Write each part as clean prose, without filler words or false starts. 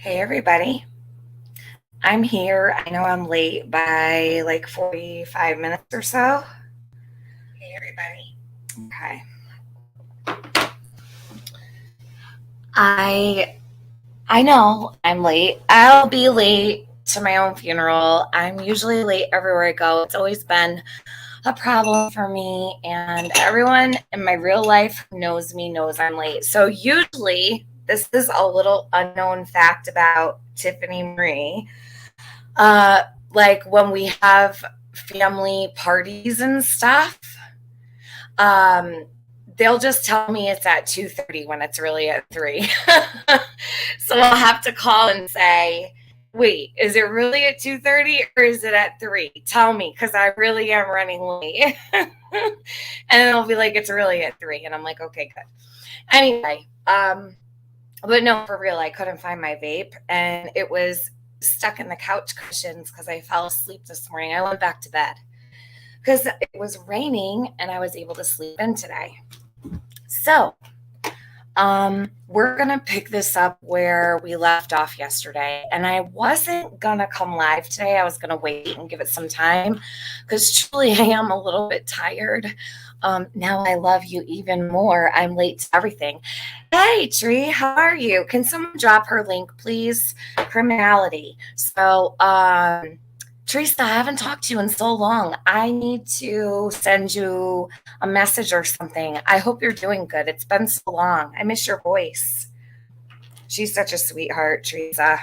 Hey, everybody. I'm here. I know I'm late by like 45 minutes or so. Hey, everybody. Okay. I I know I'm late. I'll be late to my own funeral. I'm usually late everywhere I go. It's always been a problem for me, and everyone in my real life who knows me knows I'm late. So usually this is a little unknown fact about Tiffany Marie. Uh, like when we have family parties and stuff, um, they'll just tell me it's at 2:30 when it's really at 3. So I'll have to call and say, wait, is it really at 2:30 or is it at 3? Tell me, because I really am running late. And then they'll be like, it's really at 3. And I'm like, okay, good. Anyway, but no, for real, I couldn't find my vape, and it was stuck in the couch cushions because I fell asleep this morning. I went back to bed because it was raining and I was able to sleep in today. So, we're gonna pick this up where we left off yesterday, and I wasn't gonna come live today. I was gonna wait and give it some time because truly I am a little bit tired. Now I love you even more. I'm late to everything. Hey, Tree, how are you? Can someone drop her link, please? Criminality. So, Teresa, I haven't talked to you in so long. I need to send you a message or something. I hope you're doing good. It's been so long. I miss your voice. She's such a sweetheart, Teresa.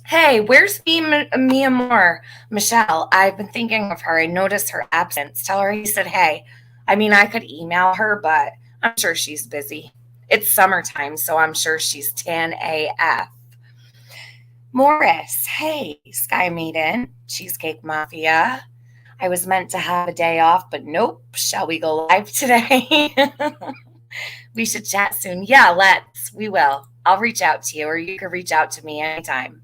Hey, where's Mia Moore? Michelle, I've been thinking of her. I noticed her absence. Tell her he said hey. I mean, I could email her, but I'm sure she's busy. It's summertime, so I'm sure she's 10 AF. Morris, hey, Sky Maiden, Cheesecake Mafia. I was meant to have a day off, but nope. Shall we go live today? We should chat soon. Yeah, let's. We will. I'll reach out to you, or you can reach out to me anytime.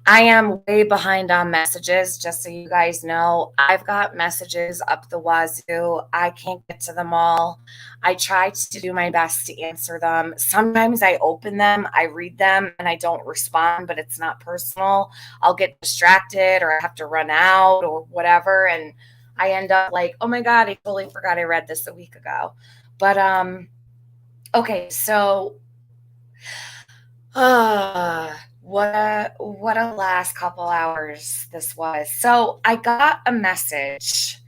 I am way behind on messages, just so you guys know. I've got messages up the wazoo. I can't get to them all. I try to do my best to answer them. Sometimes I open them, I read them, and I don't respond, but it's not personal. I'll get distracted or I have to run out or whatever. And I end up like, oh my God, I totally forgot I read this a week ago. But okay, so what a last couple hours this was. So I got a message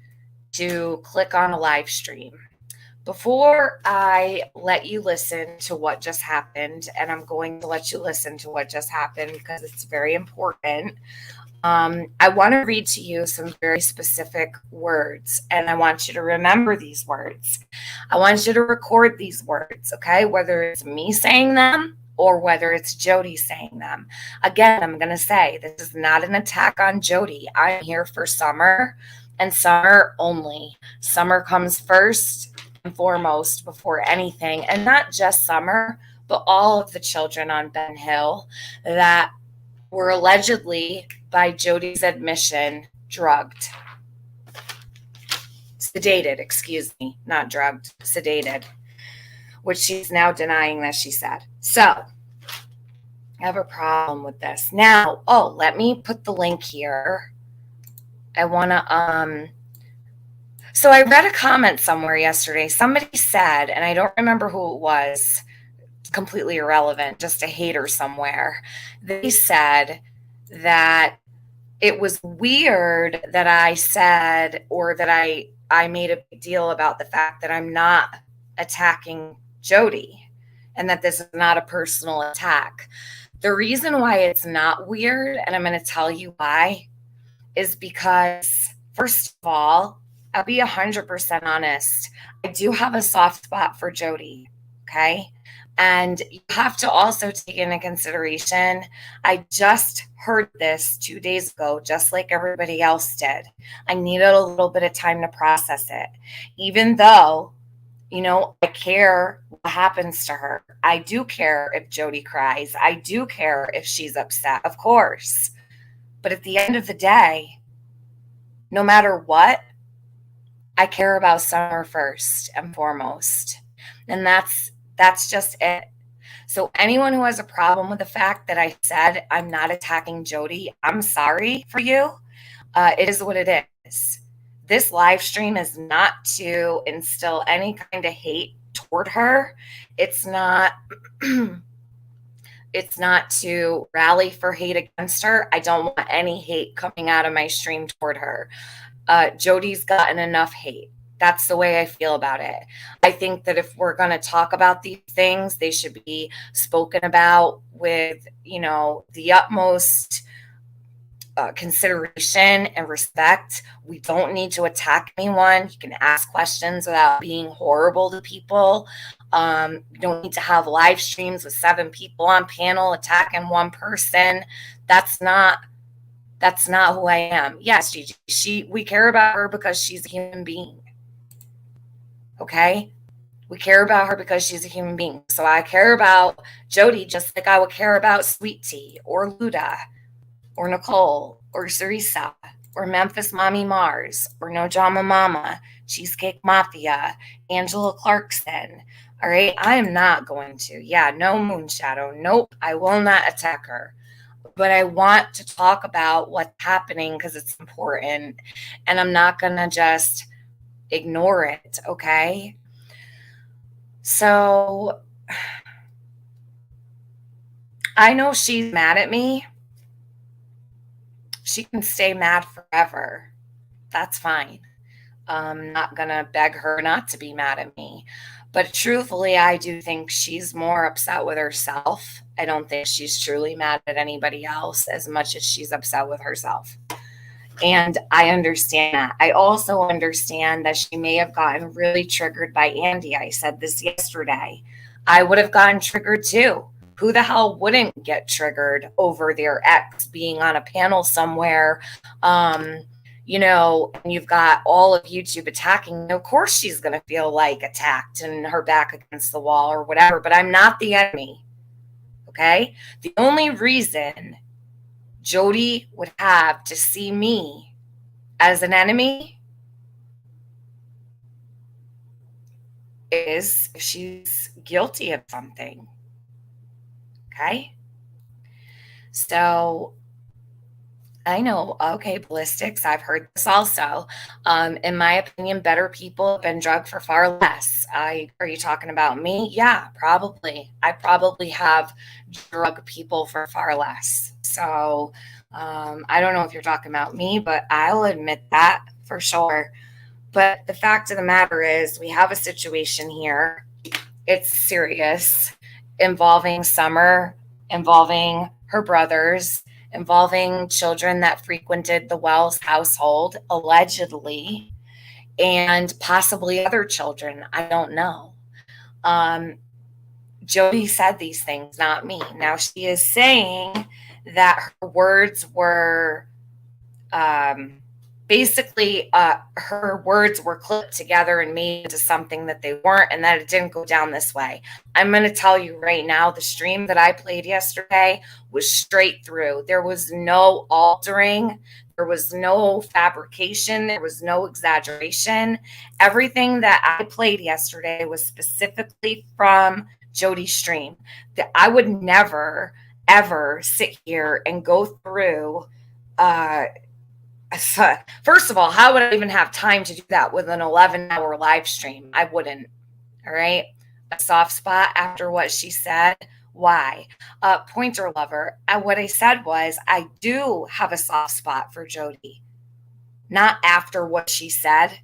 to click on a live stream. Before I let you listen to what just happened, and I'm going to let you listen to what just happened because it's very important. I want to read to you some very specific words, and I want you to remember these words. I want you to record these words, okay? Whether it's me saying them or whether it's Jodee saying them. Again, I'm going to say this is not an attack on Jodee. I'm here for Summer and Summer only. Summer comes first and foremost before anything, and not just Summer, but all of the children on Ben Hill that were allegedly, by Jodee's admission, drugged. Sedated, excuse me, not drugged, sedated, which she's now denying that she said. So, I have a problem with this. Now, let me put the link here. I want to, so I read a comment somewhere yesterday. Somebody said, and I don't remember who it was, completely irrelevant, just a hater somewhere. They said that it was weird that I said, or that I made a big deal about the fact that I'm not attacking Jodee and that this is not a personal attack. The reason why it's not weird, and I'm going to tell you why, is because, first of all, I'll be 100% honest. I do have a soft spot for Jodee, okay? And you have to also take into consideration, I just heard this 2 days ago, just like everybody else did. I needed a little bit of time to process it. Even though, I care what happens to her. I do care if Jodee cries. I do care if she's upset, of course. But at the end of the day, no matter what, I care about Summer first and foremost. And that's just it. So anyone who has a problem with the fact that I said I'm not attacking Jodee, I'm sorry for you. It is what it is. This live stream is not to instill any kind of hate toward her. It's not it's not to rally for hate against her. I don't want any hate coming out of my stream toward her. Jodee's gotten enough hate. That's the way I feel about it. I think that if we're going to talk about these things, they should be spoken about with, the utmost consideration and respect. We don't need to attack anyone. You can ask questions without being horrible to people. You don't need to have live streams with 7 people on panel attacking one person. That's not who I am. Yes, Gigi, we care about her because she's a human being. Okay? We care about her because she's a human being. So I care about Jodee just like I would care about Sweet Tea or Luda or Nicole or Sarisa or Memphis Mommy Mars or No Drama Mama, Cheesecake Mafia, Angela Clarkson. All right? I am not going to. Yeah, no Moonshadow. Nope, I will not attack her. But I want to talk about what's happening because it's important. And I'm not going to just ignore it, okay? So I know she's mad at me. She can stay mad forever. That's fine. I'm not going to beg her not to be mad at me. But truthfully, I do think she's more upset with herself. I don't think she's truly mad at anybody else as much as she's upset with herself. And I understand that. I also understand that she may have gotten really triggered by Andy. I said this yesterday. I would have gotten triggered too. Who the hell wouldn't get triggered over their ex being on a panel somewhere? And you've got all of YouTube attacking. Of course, she's going to feel like attacked and her back against the wall or whatever, but I'm not the enemy. Okay? The only reason Jodee would have to see me as an enemy is if she's guilty of something. Okay? So I know, okay, ballistics, I've heard this also. In my opinion, better people have been drugged for far less. Are you talking about me? Yeah, probably. I probably have drugged people for far less. So I don't know if you're talking about me, but I'll admit that for sure. But the fact of the matter is we have a situation here. It's serious, involving Summer, involving her brothers, involving children that frequented the Wells household, allegedly, and possibly other children. I don't know. Jodee said these things, not me. Now, she is saying that her words were basically her words were clipped together and made into something that they weren't, and that it didn't go down this way. I'm going to tell you right now, the stream that I played yesterday was straight through. There was no altering. There was no fabrication. There was no exaggeration. Everything that I played yesterday was specifically from Jodee's stream. That I would never, ever sit here and go through first of all, how would I even have time to do that with an 11-hour live stream? I wouldn't. All right. A soft spot after what she said. Why? Pointer lover. What I said was, I do have a soft spot for Jodee. Not after what she said.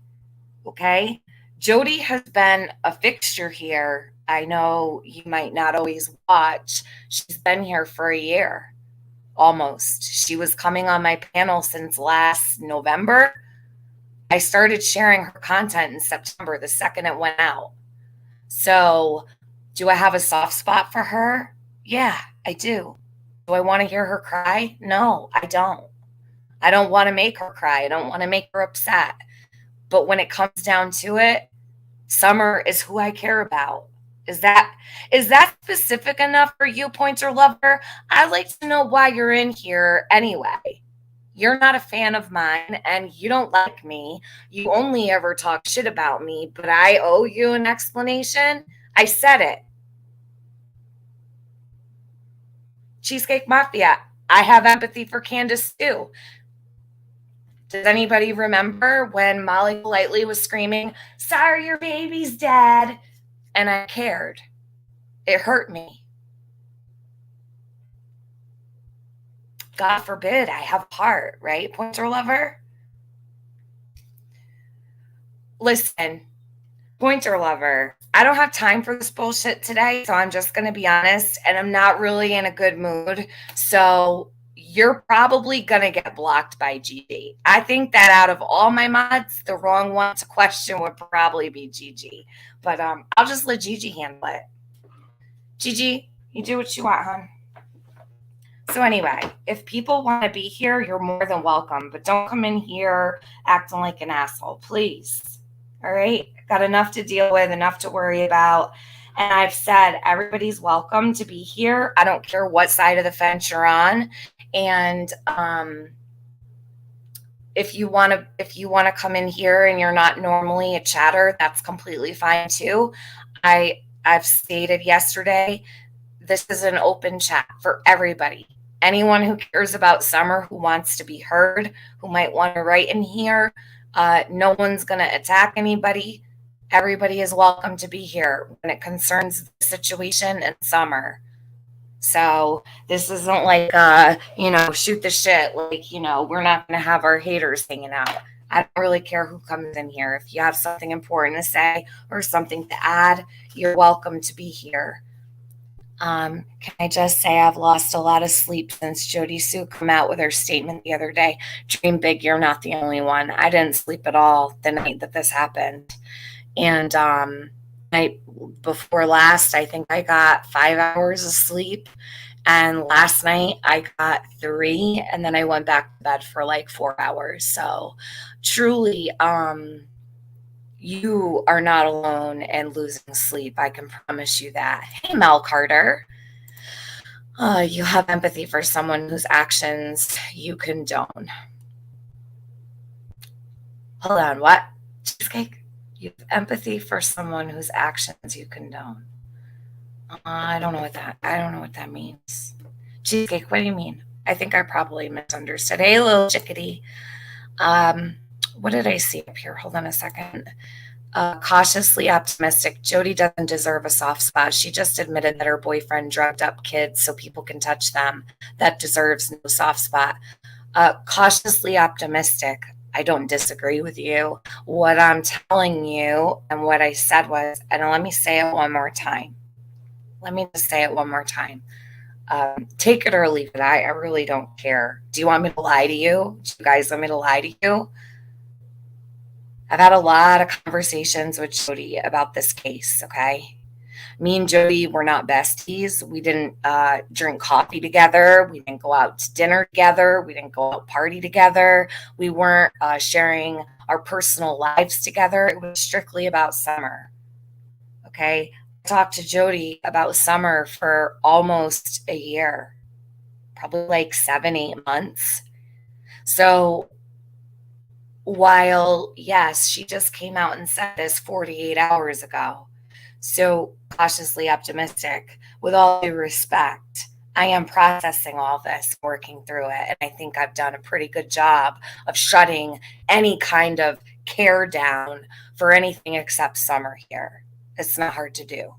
Okay. Jodee has been a fixture here. I know you might not always watch. She's been here for a year. Almost. She was coming on my panel since last November. I started sharing her content in September, the second it went out. So, do I have a soft spot for her? Yeah, I do. Do I want to hear her cry? No, I don't. I don't want to make her cry. I don't want to make her upset. But when it comes down to it, Summer is who I care about. Is that specific enough for you, Pointer Lover? I'd like to know why you're in here anyway. You're not a fan of mine and you don't like me. You only ever talk shit about me, but I owe you an explanation. I said it. Cheesecake Mafia. I have empathy for Candace too. Does anybody remember when Molly politely was screaming, "Sorry, your baby's dead"? And I cared. It hurt me. God forbid I have a heart, right, Pointer lover? Listen, Pointer lover, I don't have time for this bullshit today, so I'm just going to be honest, and I'm not really in a good mood. So you're probably going to get blocked by Gigi. I think that out of all my mods, the wrong one to question would probably be Gigi. But I'll just let Gigi handle it. Gigi, you do what you want, hon. So anyway, if people want to be here, you're more than welcome. But don't come in here acting like an asshole, please. All right? Got enough to deal with, enough to worry about. And I've said everybody's welcome to be here. I don't care what side of the fence you're on. And if you want to come in here and you're not normally a chatter, that's completely fine too. I've stated yesterday, this is an open chat for everybody. Anyone who cares about Summer, who wants to be heard, who might want to write in here, no one's going to attack anybody. Everybody is welcome to be here when it concerns the situation and Summer. So this isn't like, shoot the shit. Like, we're not going to have our haters hanging out. I don't really care who comes in here. If you have something important to say or something to add, you're welcome to be here. Can I just say I've lost a lot of sleep since Jodee Sue come out with her statement the other day. Dream big, you're not the only one. I didn't sleep at all the night that this happened. And night before last, I think I got 5 hours of sleep. And last night I got 3, and then I went back to bed for like 4 hours. So truly, you are not alone in losing sleep. I can promise you that. Hey, Mel Carter. You have empathy for someone whose actions you condone. Hold on, what? Cheesecake? You have empathy for someone whose actions you condone. I don't know what that means. Cheesecake, what do you mean? I think I probably misunderstood. Hey, little chickadee. What did I see up here? Hold on a second. Cautiously optimistic. Jodee doesn't deserve a soft spot. She just admitted that her boyfriend drugged up kids so people can touch them. That deserves no soft spot. Cautiously optimistic. I don't disagree with you. What I'm telling you and what I said was, and let me say it one more time. Let me just say it one more time. Take it or leave it. I really don't care. Do you want me to lie to you? Do you guys want me to lie to you? I've had a lot of conversations with Jodee about this case, okay? Me and Jodee were not besties. We didn't drink coffee together. We didn't go out to dinner together. We didn't go out party together. We weren't sharing our personal lives together. It was strictly about Summer, okay? I talked to Jodee about Summer for almost a year, probably like 7-8 months. So while, yes, she just came out and said this 48 hours ago. So cautiously optimistic. With all due respect, I am processing all this, working through it. And I think I've done a pretty good job of shutting any kind of care down for anything except Summer here. It's not hard to do.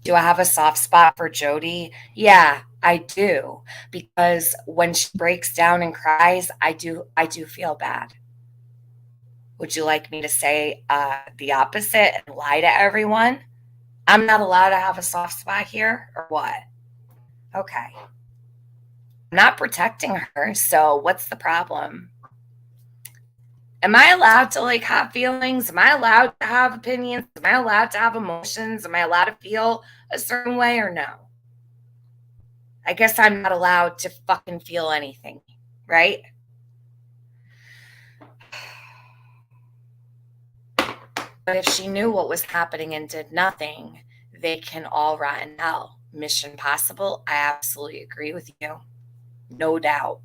Do I have a soft spot for Jodee? Yeah, I do. Because when she breaks down and cries, I do feel bad. Would you like me to say the opposite and lie to everyone? I'm not allowed to have a soft spot here, or what? Okay. I'm not protecting her, so what's the problem? Am I allowed to have feelings? Am I allowed to have opinions? Am I allowed to have emotions? Am I allowed to feel a certain way or no? I guess I'm not allowed to fucking feel anything, right? But if she knew what was happening and did nothing, they can all rot in hell. Mission possible? I absolutely agree with you. No doubt.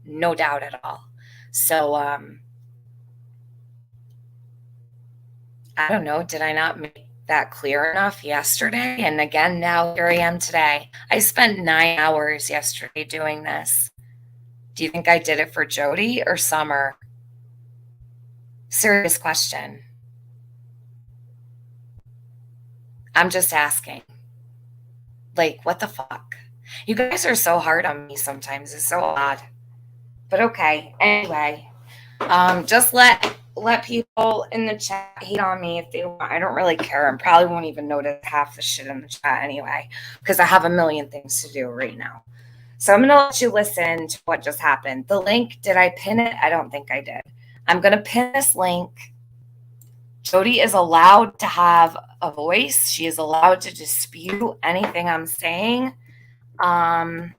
No doubt at all. So, I don't know. Did I not make that clear enough yesterday. And again, now here I am today. I spent 9 hours yesterday doing this. Do you think I did it for Jodee or Summer? Serious question. I'm just asking. Like, what the fuck? You guys are so hard on me sometimes. It's so odd. But okay. Anyway, just let people in the chat hate on me if they want. I don't really care. I probably won't even notice half the shit in the chat anyway, because I have a million things to do right now. So I'm going to let you listen to what just happened. The link, did I pin it? I don't think I did. I'm going to pin this link. Jodee is allowed to have a voice. She is allowed to dispute anything I'm saying. I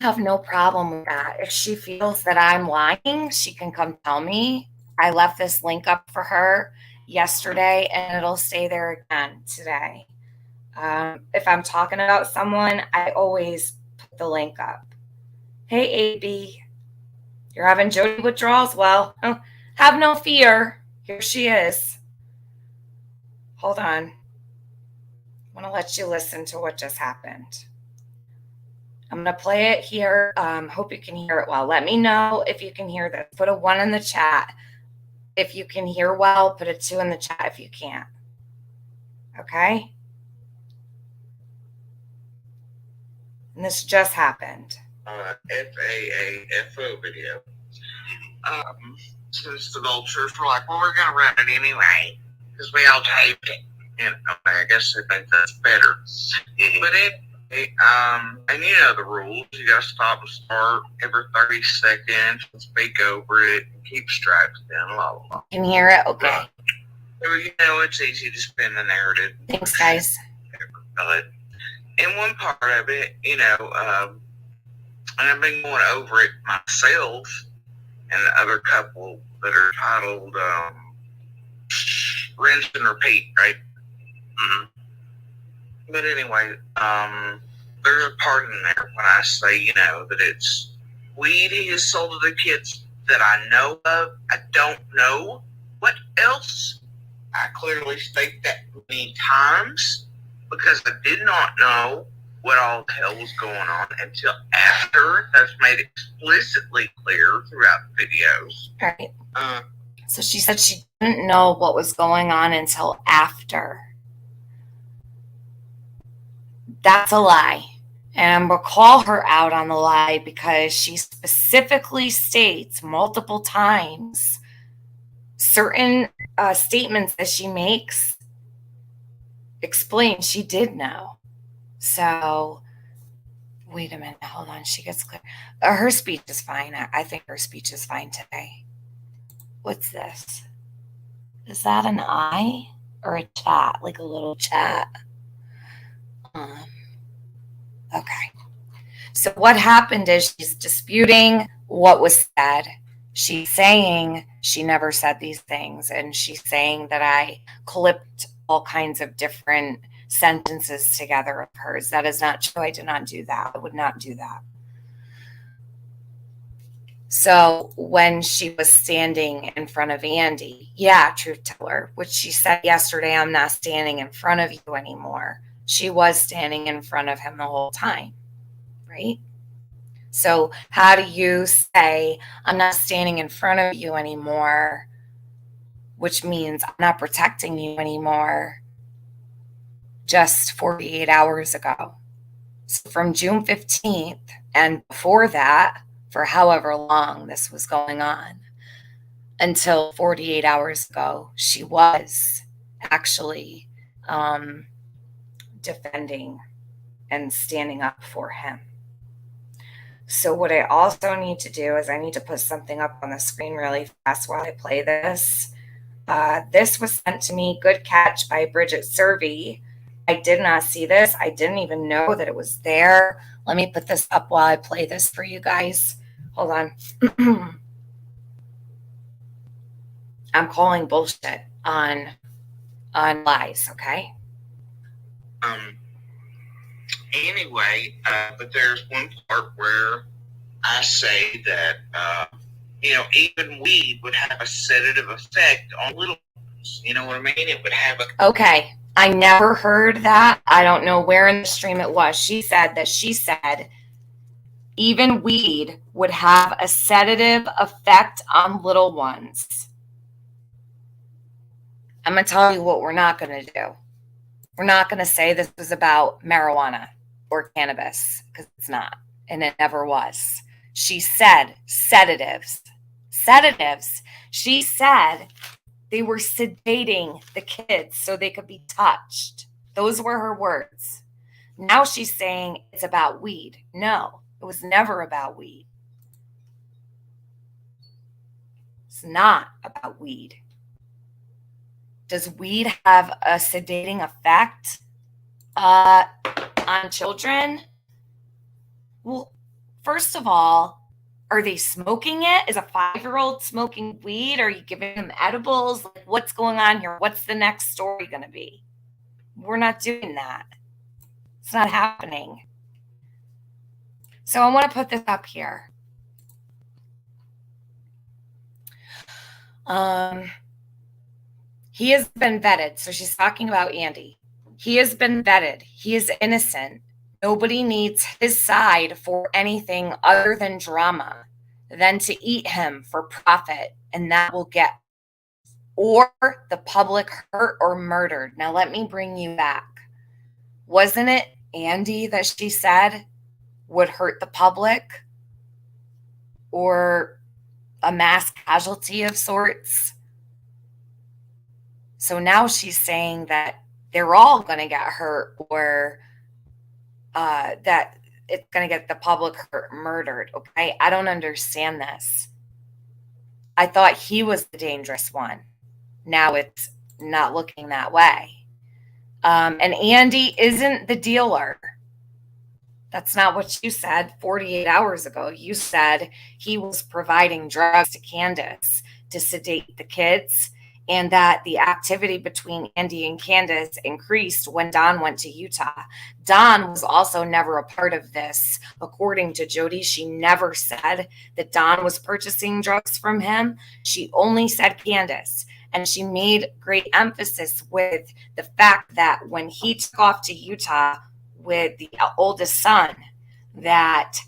have no problem with that. If she feels that I'm lying, she can come tell me. I left this link up for her yesterday, and it'll stay there again today. If I'm talking about someone, I always put the link up. Hey, AB, you're having Jodee withdrawals? Well, have no fear. Here she is. Hold on. I want to let you listen to what just happened. I'm going to play it here. Hope you can hear it well. Let me know if you can hear this. Put a 1 in the chat if you can hear well. Put a 2 in the chat if you can't. Okay? And this just happened. FAAFO video. Since the vultures were like, well, we're going to run it anyway, because we all taped it. And I guess they think that's better. But and you know the rules. You got to stop and start every 30 seconds and speak over it and keep strikes down, blah, blah, blah. Can you hear it? Okay. So, you know, it's easy to spin the narrative. Thanks, guys. But in one part of it, you know, and I've been going over it myself and the other couple that are titled Rinse and Repeat, right? Mm-hmm. But anyway, there's a part in there when I say, you know, that it's weed he has sold to the kids that I know of. I don't know what else. I clearly state that many times because I did not know what all the hell was going on until after that's made explicitly clear throughout the videos. Right. So she said she didn't know what was going on until after. That's a lie. And I'm going to call her out on the lie because she specifically states multiple times certain statements that she makes explain she did know. So, wait a minute. Hold on. She gets clear. Her speech is fine. I think her speech is fine today. What's this? Is that an eye or a chat? Like a little chat? Okay. So what happened is she's disputing what was said. She's saying she never said these things. And she's saying that I clipped all kinds of different sentences together of hers. That is not true. I did not do that. I would not do that. So when she was standing in front of Andy, yeah, truth teller, which she said yesterday, I'm not standing in front of you anymore. She was standing in front of him the whole time, right? So how do you say, I'm not standing in front of you anymore, which means I'm not protecting you anymore, just 48 hours ago? So from June 15th and before that, for however long this was going on, until 48 hours ago, she was actually defending and standing up for him. So what I also need to do is I need to put something up on the screen really fast while I play this. This was sent to me, good catch, by Bridget Servey. I did not see this. I didn't even know that it was there. Let me put this up while I play this for you guys. Hold on. I'm calling bullshit on lies, okay? Anyway, but there's one part where I say that even weed would have a sedative effect on little ones. You know what I mean? It would have a... Okay. I never heard that. I don't know where in the stream it was. She said even weed would have a sedative effect on little ones. I'm going to tell you what we're not going to do. We're not going to say this was about marijuana or cannabis, because it's not, and it never was. She said sedatives. Sedatives. She said they were sedating the kids so they could be touched. Those were her words. Now she's saying it's about weed. No, it was never about weed. It's not about weed. Does weed have a sedating effect on children? Well, first of all, are they smoking it? Is a 5-year-old smoking weed? Are you giving them edibles? Like, what's going on here? What's the next story going to be? We're not doing that. It's not happening. So I want to put this up here. He has been vetted. So she's talking about Andy. He has been vetted. He is innocent. Nobody needs his side for anything other than drama, than to eat him for profit, and that will get or the public hurt or murdered. Now let me bring you back. Wasn't it Andy that she said would hurt the public or a mass casualty of sorts? So now she's saying that they're all going to get hurt, or that it's going to get the public hurt, murdered. Okay, I don't understand this. I thought he was the dangerous one. Now it's not looking that way. And Andy isn't the dealer. That's not what you said 48 hours ago. You said he was providing drugs to Candace to sedate the kids, and that the activity between Andy and Candace increased when Don went to Utah. Don was also never a part of this. According to Jodee, she never said that Don was purchasing drugs from him. She only said Candace. And she made great emphasis with the fact that when he took off to Utah with the oldest son, that's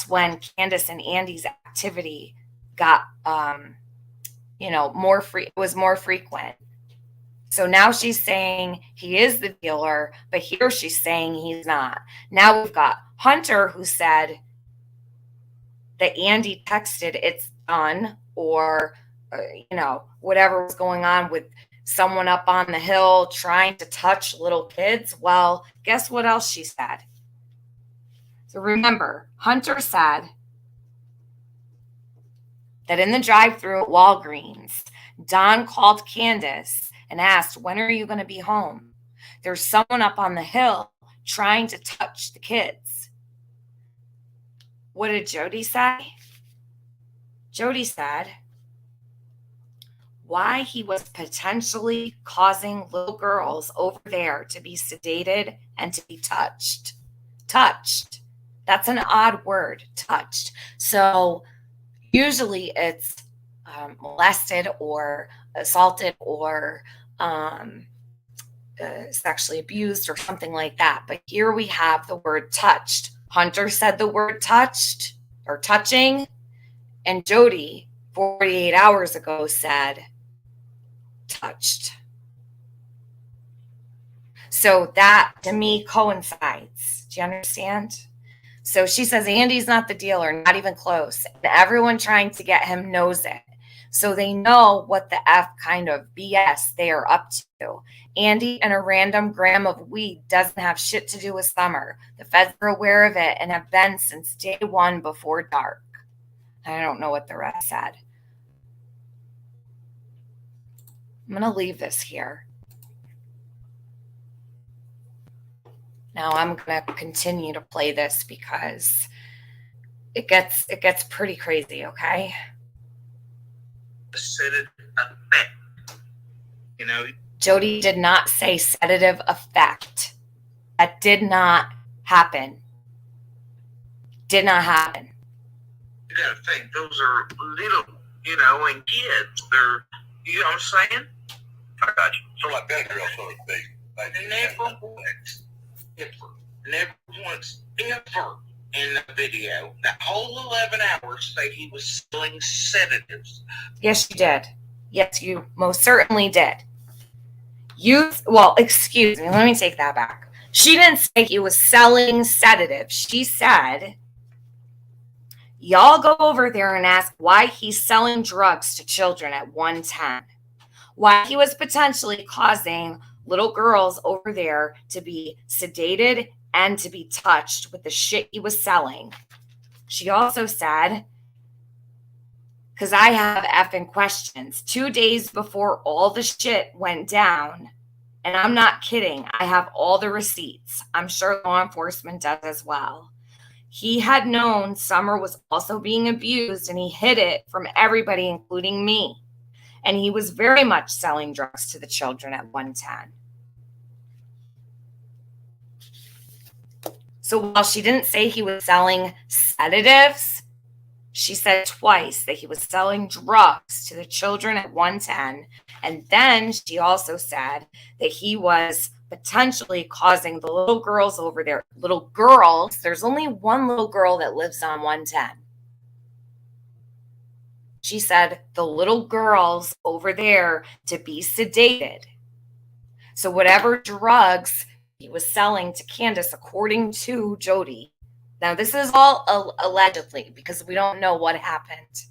when Candace and Andy's activity got it was more frequent. So now she's saying he is the dealer, but here she's saying he's not. Now we've got Hunter, who said that Andy texted it's done, or whatever was going on with someone up on the hill trying to touch little kids. Well, guess what else she said? So remember, Hunter said that in the drive-thru at Walgreens, Don called Candace and asked, when are you going to be home? There's someone up on the hill trying to touch the kids. What did Jodee say? Jodee said why he was potentially causing little girls over there to be sedated and to be touched. Touched. That's an odd word, touched. So usually it's molested or assaulted or sexually abused or something like that. But here we have the word touched. Hunter said the word touched or touching, and Jodee 48 hours ago said touched. So that to me coincides. Do you understand? So she says Andy's not the dealer, not even close. And everyone trying to get him knows it. So they know what the F kind of BS they are up to. Andy and a random gram of weed doesn't have shit to do with Summer. The feds are aware of it and have been since day one before dark. I don't know what the rest said. I'm going to leave this here. Now I'm going to continue to play this because it gets pretty crazy, okay? Sedative effect. Jodee did not say sedative effect. That did not happen. Did not happen. gotta think those are little, and kids. They're, you know what I'm saying? I got you. So like that girl, so to speak. Like, Never once, ever in the video, that whole 11 hours, say he was selling sedatives. Yes, you did. Yes, you most certainly did. Excuse me, let me take that back. She didn't say he was selling sedatives. She said, y'all go over there and ask why he's selling drugs to children at 110. Why he was potentially causing little girls over there to be sedated and to be touched with the shit he was selling. She also said, because I have effing questions, 2 days before all the shit went down, and I'm not kidding, I have all the receipts. I'm sure law enforcement does as well. He had known Summer was also being abused, and he hid it from everybody, including me. And he was very much selling drugs to the children at 110. So while she didn't say he was selling sedatives, she said twice that he was selling drugs to the children at 110. And then she also said that he was potentially causing the little girls over there. Little girls, there's only one little girl that lives on 110. She said the little girls over there to be sedated. So whatever drugs he was selling to Candace, according to Jodee. Now, this is all allegedly because we don't know what happened.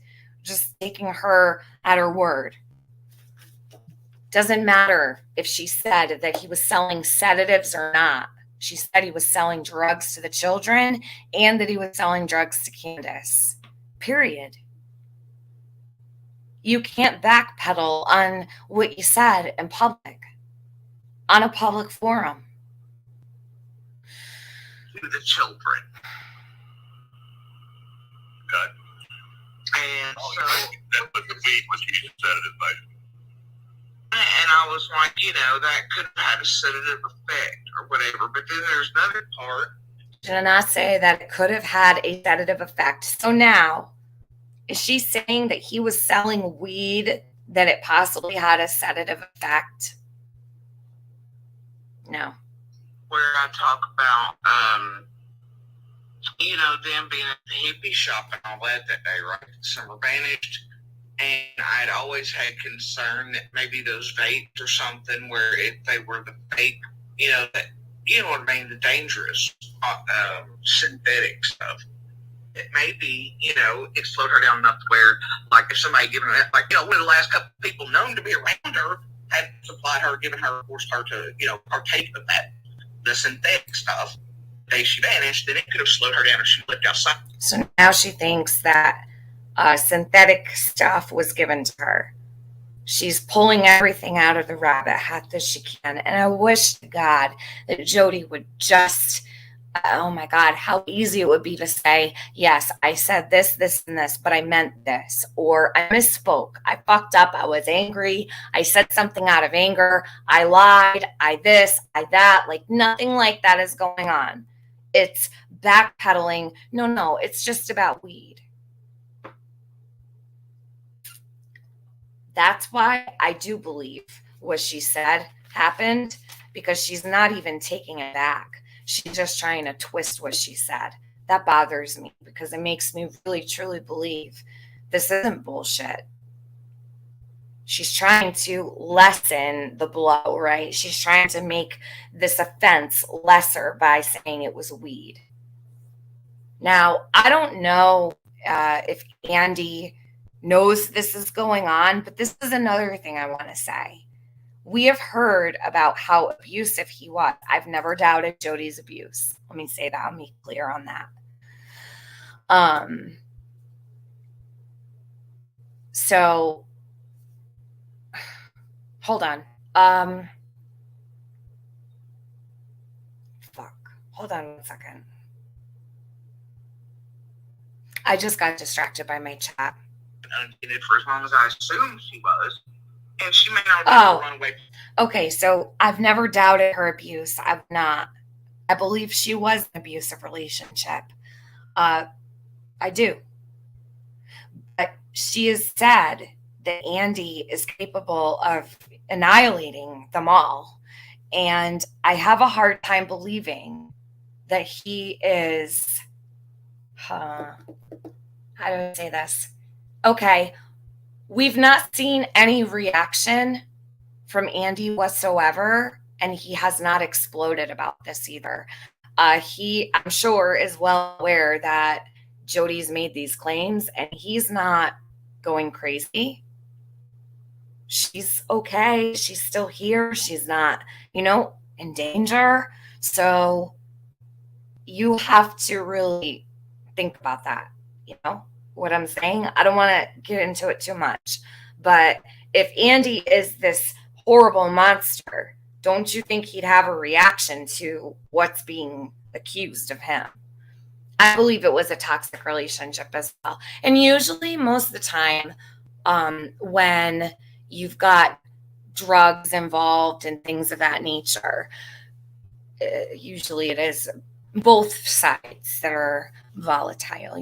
Just taking her at her word. Doesn't matter if she said that he was selling sedatives or not. She said he was selling drugs to the children and that he was selling drugs to Candace. Period. You can't backpedal on what you said in public, on a public forum. To the children. Okay. And so that was the weed, what you just said it, basically. And I was like, that could have had a sedative effect or whatever. But then there's another part. Did I say that it could have had a sedative effect? So now, is she saying that he was selling weed, that it possibly had a sedative effect? No. Where I talk about, them being at the hippie shop and all that day, right? Summer vanished. And I'd always had concern that maybe those vapes or something, where if they were the fake, that, you know what I mean, the dangerous synthetic stuff, it maybe, it slowed her down enough to where, like, if somebody given her, like, one of the last couple of people known to be around her had supplied her, given her, forced her to, partake of that, the synthetic stuff. The day she vanished, then it could have slowed her down if she lived outside. So now she thinks that synthetic stuff was given to her. She's pulling everything out of the rabbit hat that she can. And I wish to God that Jodee would just, oh my God, how easy it would be to say, yes, I said this, this, and this, but I meant this. Or I misspoke. I fucked up. I was angry. I said something out of anger. I lied. I this, I that. Like nothing like that is going on. It's backpedaling. No, it's just about weed. That's why I do believe what she said happened, because she's not even taking it back. She's just trying to twist what she said. That bothers me because it makes me really, truly believe this isn't bullshit. She's trying to lessen the blow, right? She's trying to make this offense lesser by saying it was weed. Now, I don't know if Andy knows this is going on, but this is another thing I want to say. We have heard about how abusive he was. I've never doubted Jodee's abuse. Let me say that. I'll be clear on that. So, hold on. Hold on 1 second. I just got distracted by my chat. Undated for as long as I assumed she was. And she may not run away. Okay, so I've never doubted her abuse. I've not. I believe she was an abusive relationship. I do. she has said that Andy is capable of annihilating them all. And I have a hard time believing that he is, how do I say this? Okay, we've not seen any reaction from Andy whatsoever, and he has not exploded about this either. He, I'm sure, is well aware that Jodee's made these claims, and he's not going crazy. She's okay. She's still here. She's not, in danger. So you have to really think about that. You know what I'm saying? I don't want to get into it too much. But if Andy is this horrible monster, don't you think he'd have a reaction to what's being accused of him? I believe it was a toxic relationship as well. And usually, most of the time, when you've got drugs involved and things of that nature, usually it is both sides that are volatile,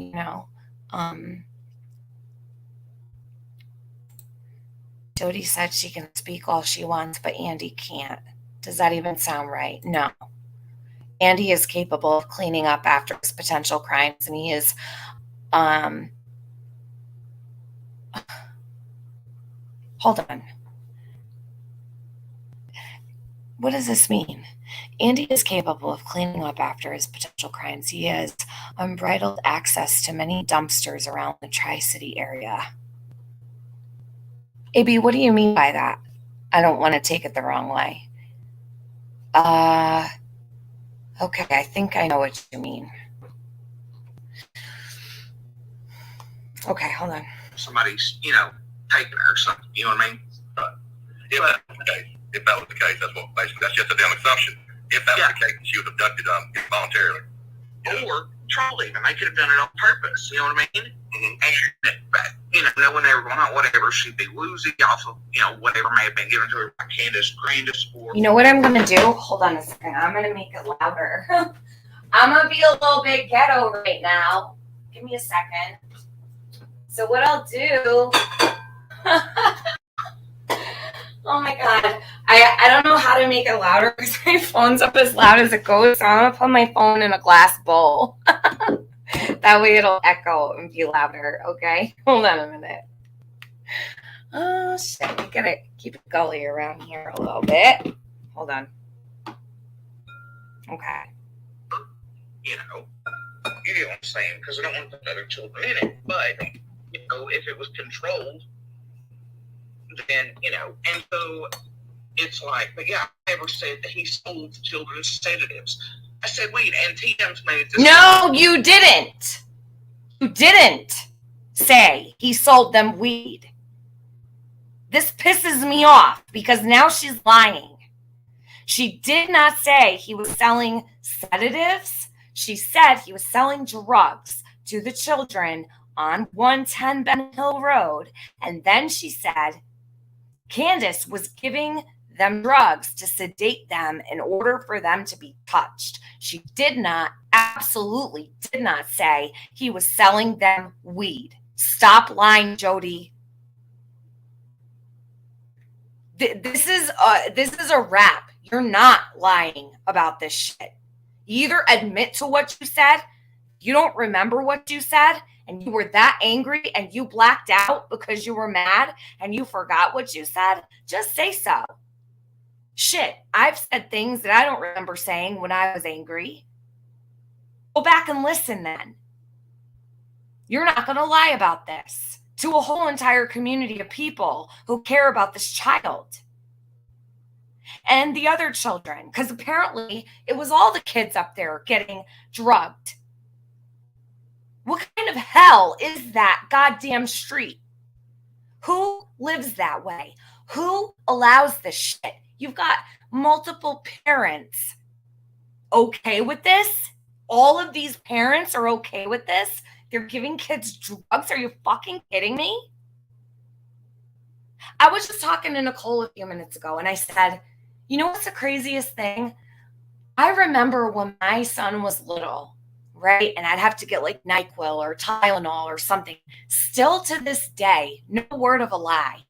Jodee said she can speak all she wants, but Andy can't. Does that even sound right? No. Andy is capable of cleaning up after his potential crimes, and he is, hold on. What does this mean? Andy is capable of cleaning up after his potential crimes. He has unbridled access to many dumpsters around the Tri-City area. AB, what do you mean by that? I don't want to take it the wrong way. Okay, I think I know what you mean. Okay, hold on. Somebody's, taking her or something. You know what I mean? If that was the case, that's just a damn assumption. If that was the case, she was abducted voluntarily. Or trolling, and they could have done it on purpose. You know what I mean? Mm-hmm. And, knowing they were going out, whatever, she'd be woozy off of, whatever may have been given to her by Candace, or... You know what I'm going to do? Hold on a second. I'm going to make it louder. I'm going to be a little bit ghetto right now. Give me a second. So what I'll do... Oh my God. I don't know how to make it louder because my phone's up as loud as it goes. So I'm going to put my phone in a glass bowl. That way it'll echo and be louder. Okay? Hold on a minute. Oh, shit. We got to keep it gully around here a little bit. Hold on. Okay. You know what I'm saying? Because I don't want the other children in it. But, if it was controlled, then, and so it's like, but yeah, I never said that he sold children sedatives. I said weed, and TM's made this. No, you didn't. You didn't say he sold them weed. This pisses me off because now she's lying. She did not say he was selling sedatives. She said he was selling drugs to the children on 110 Ben Hill Road. And then she said Candace was giving them drugs to sedate them in order for them to be touched. She absolutely did not say he was selling them weed. Stop lying, Jodee. This is a wrap. You're not lying about this shit. You either admit to what you said, you don't remember what you said, and you were that angry and you blacked out because you were mad and you forgot what you said, just say so. Shit, I've said things that I don't remember saying when I was angry. Go back and listen then. You're not going to lie about this to a whole entire community of people who care about this child and the other children, because apparently it was all the kids up there getting drugged. What kind of hell is that goddamn street? Who lives that way? Who allows this shit? You've got multiple parents okay with this? All of these parents are okay with this? They're giving kids drugs? Are you fucking kidding me? I was just talking to Nicole a few minutes ago, and I said, you know what's the craziest thing? I remember when my son was little, right? And I'd have to get like NyQuil or Tylenol or something. Still to this day, no word of a lie,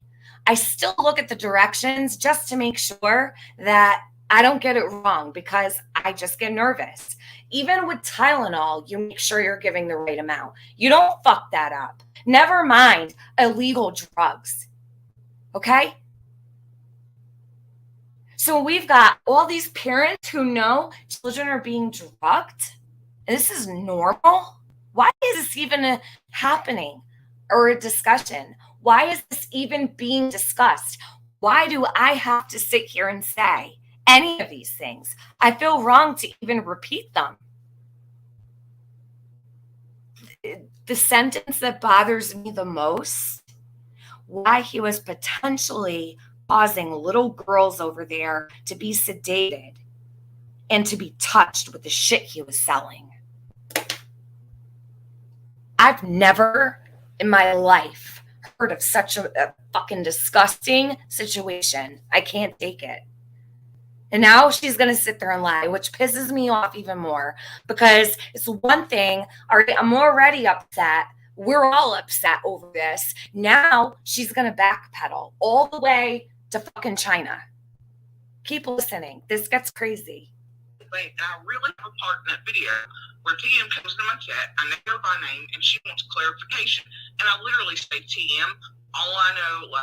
I still look at the directions just to make sure that I don't get it wrong, because I just get nervous. Even with Tylenol, you make sure you're giving the right amount. You don't fuck that up. Never mind illegal drugs. Okay? So we've got all these parents who know children are being drugged. This is normal. Why is this even happening or a discussion? Why is this even being discussed? Why do I have to sit here and say any of these things? I feel wrong to even repeat them. The sentence that bothers me the most, why he was potentially causing little girls over there to be sedated and to be touched with the shit he was selling. I've never in my life heard of such a fucking disgusting situation. I can't take it. And now she's going to sit there and lie, which pisses me off even more, because it's one thing. I'm already upset. We're all upset over this. Now she's going to backpedal all the way to fucking China. Keep listening. This gets crazy. I really have a part in that video where TM comes to my chat. I know her by name, and she wants clarification. And I literally say, TM, all I know,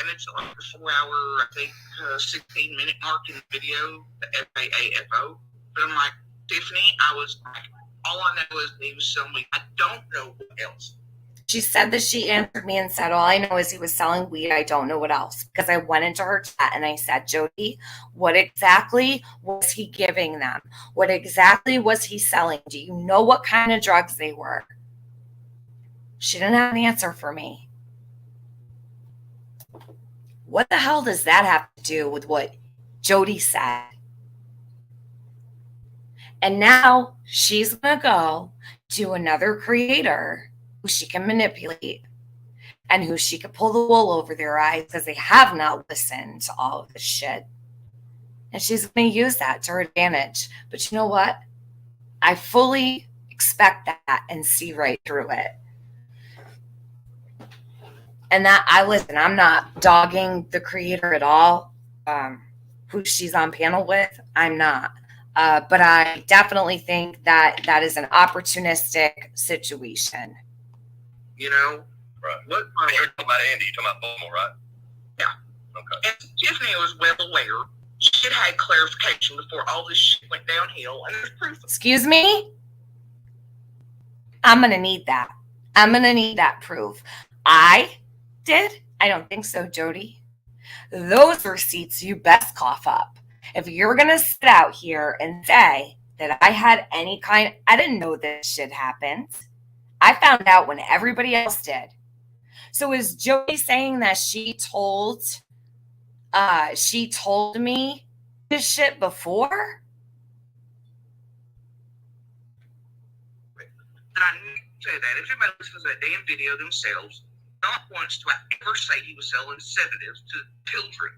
and it's like a 4 hour, I think, 16-minute mark in the video, the FAAFO. But I'm like, Tiffany, I was like, all I know is he was selling weed. I don't know what else. She said that she answered me and said, all I know is he was selling weed. I don't know what else. Because I went into her chat and I said, Jodee, what exactly was he giving them? What exactly was he selling? Do you know what kind of drugs they were? She didn't have an answer for me. What the hell does that have to do with what Jodee said? And now she's going to go to another creator who she can manipulate and who she can pull the wool over their eyes because they have not listened to all of this shit. And she's going to use that to her advantage. But you know what? I fully expect that and see right through it. And that I'm not dogging the creator at all, who she's on panel with. I'm not. But I definitely think that is an opportunistic situation. You know? Right. What? You're talking about Andy. You're talking about Baltimore, right? Yeah. Okay. And Tiffany was well aware. She had clarification before all this shit went downhill, and there's proof. Excuse me? I'm going to need that. I'm going to need that proof. I did? I don't think so, Jodee. Those receipts you best cough up. If you're going to sit out here and say that I had any kind, I didn't know this shit happened. I found out when everybody else did. So is Jodee saying that she told me this shit before? And I say that if anybody listens to that damn video themselves, not once do I ever say he was selling sedatives to children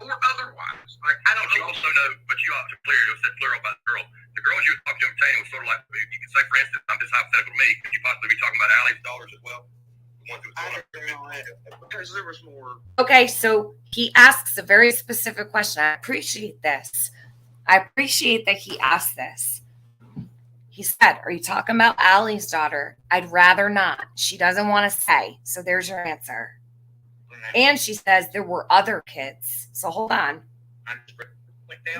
or otherwise. Like, I don't know. You also know, but you ought to said plural about the girl. The girls you were talking to entertaining was sort of like, you could say, for instance, I'm just hypothetical to me, could you possibly be talking about Allie's daughters as well? I don't know, because there was more. Okay, so he asks a very specific question. I appreciate this. I appreciate that he asked this. He said, are you talking about Allie's daughter? I'd rather not. She doesn't want to say. So there's your answer. And she says there were other kids. So hold on.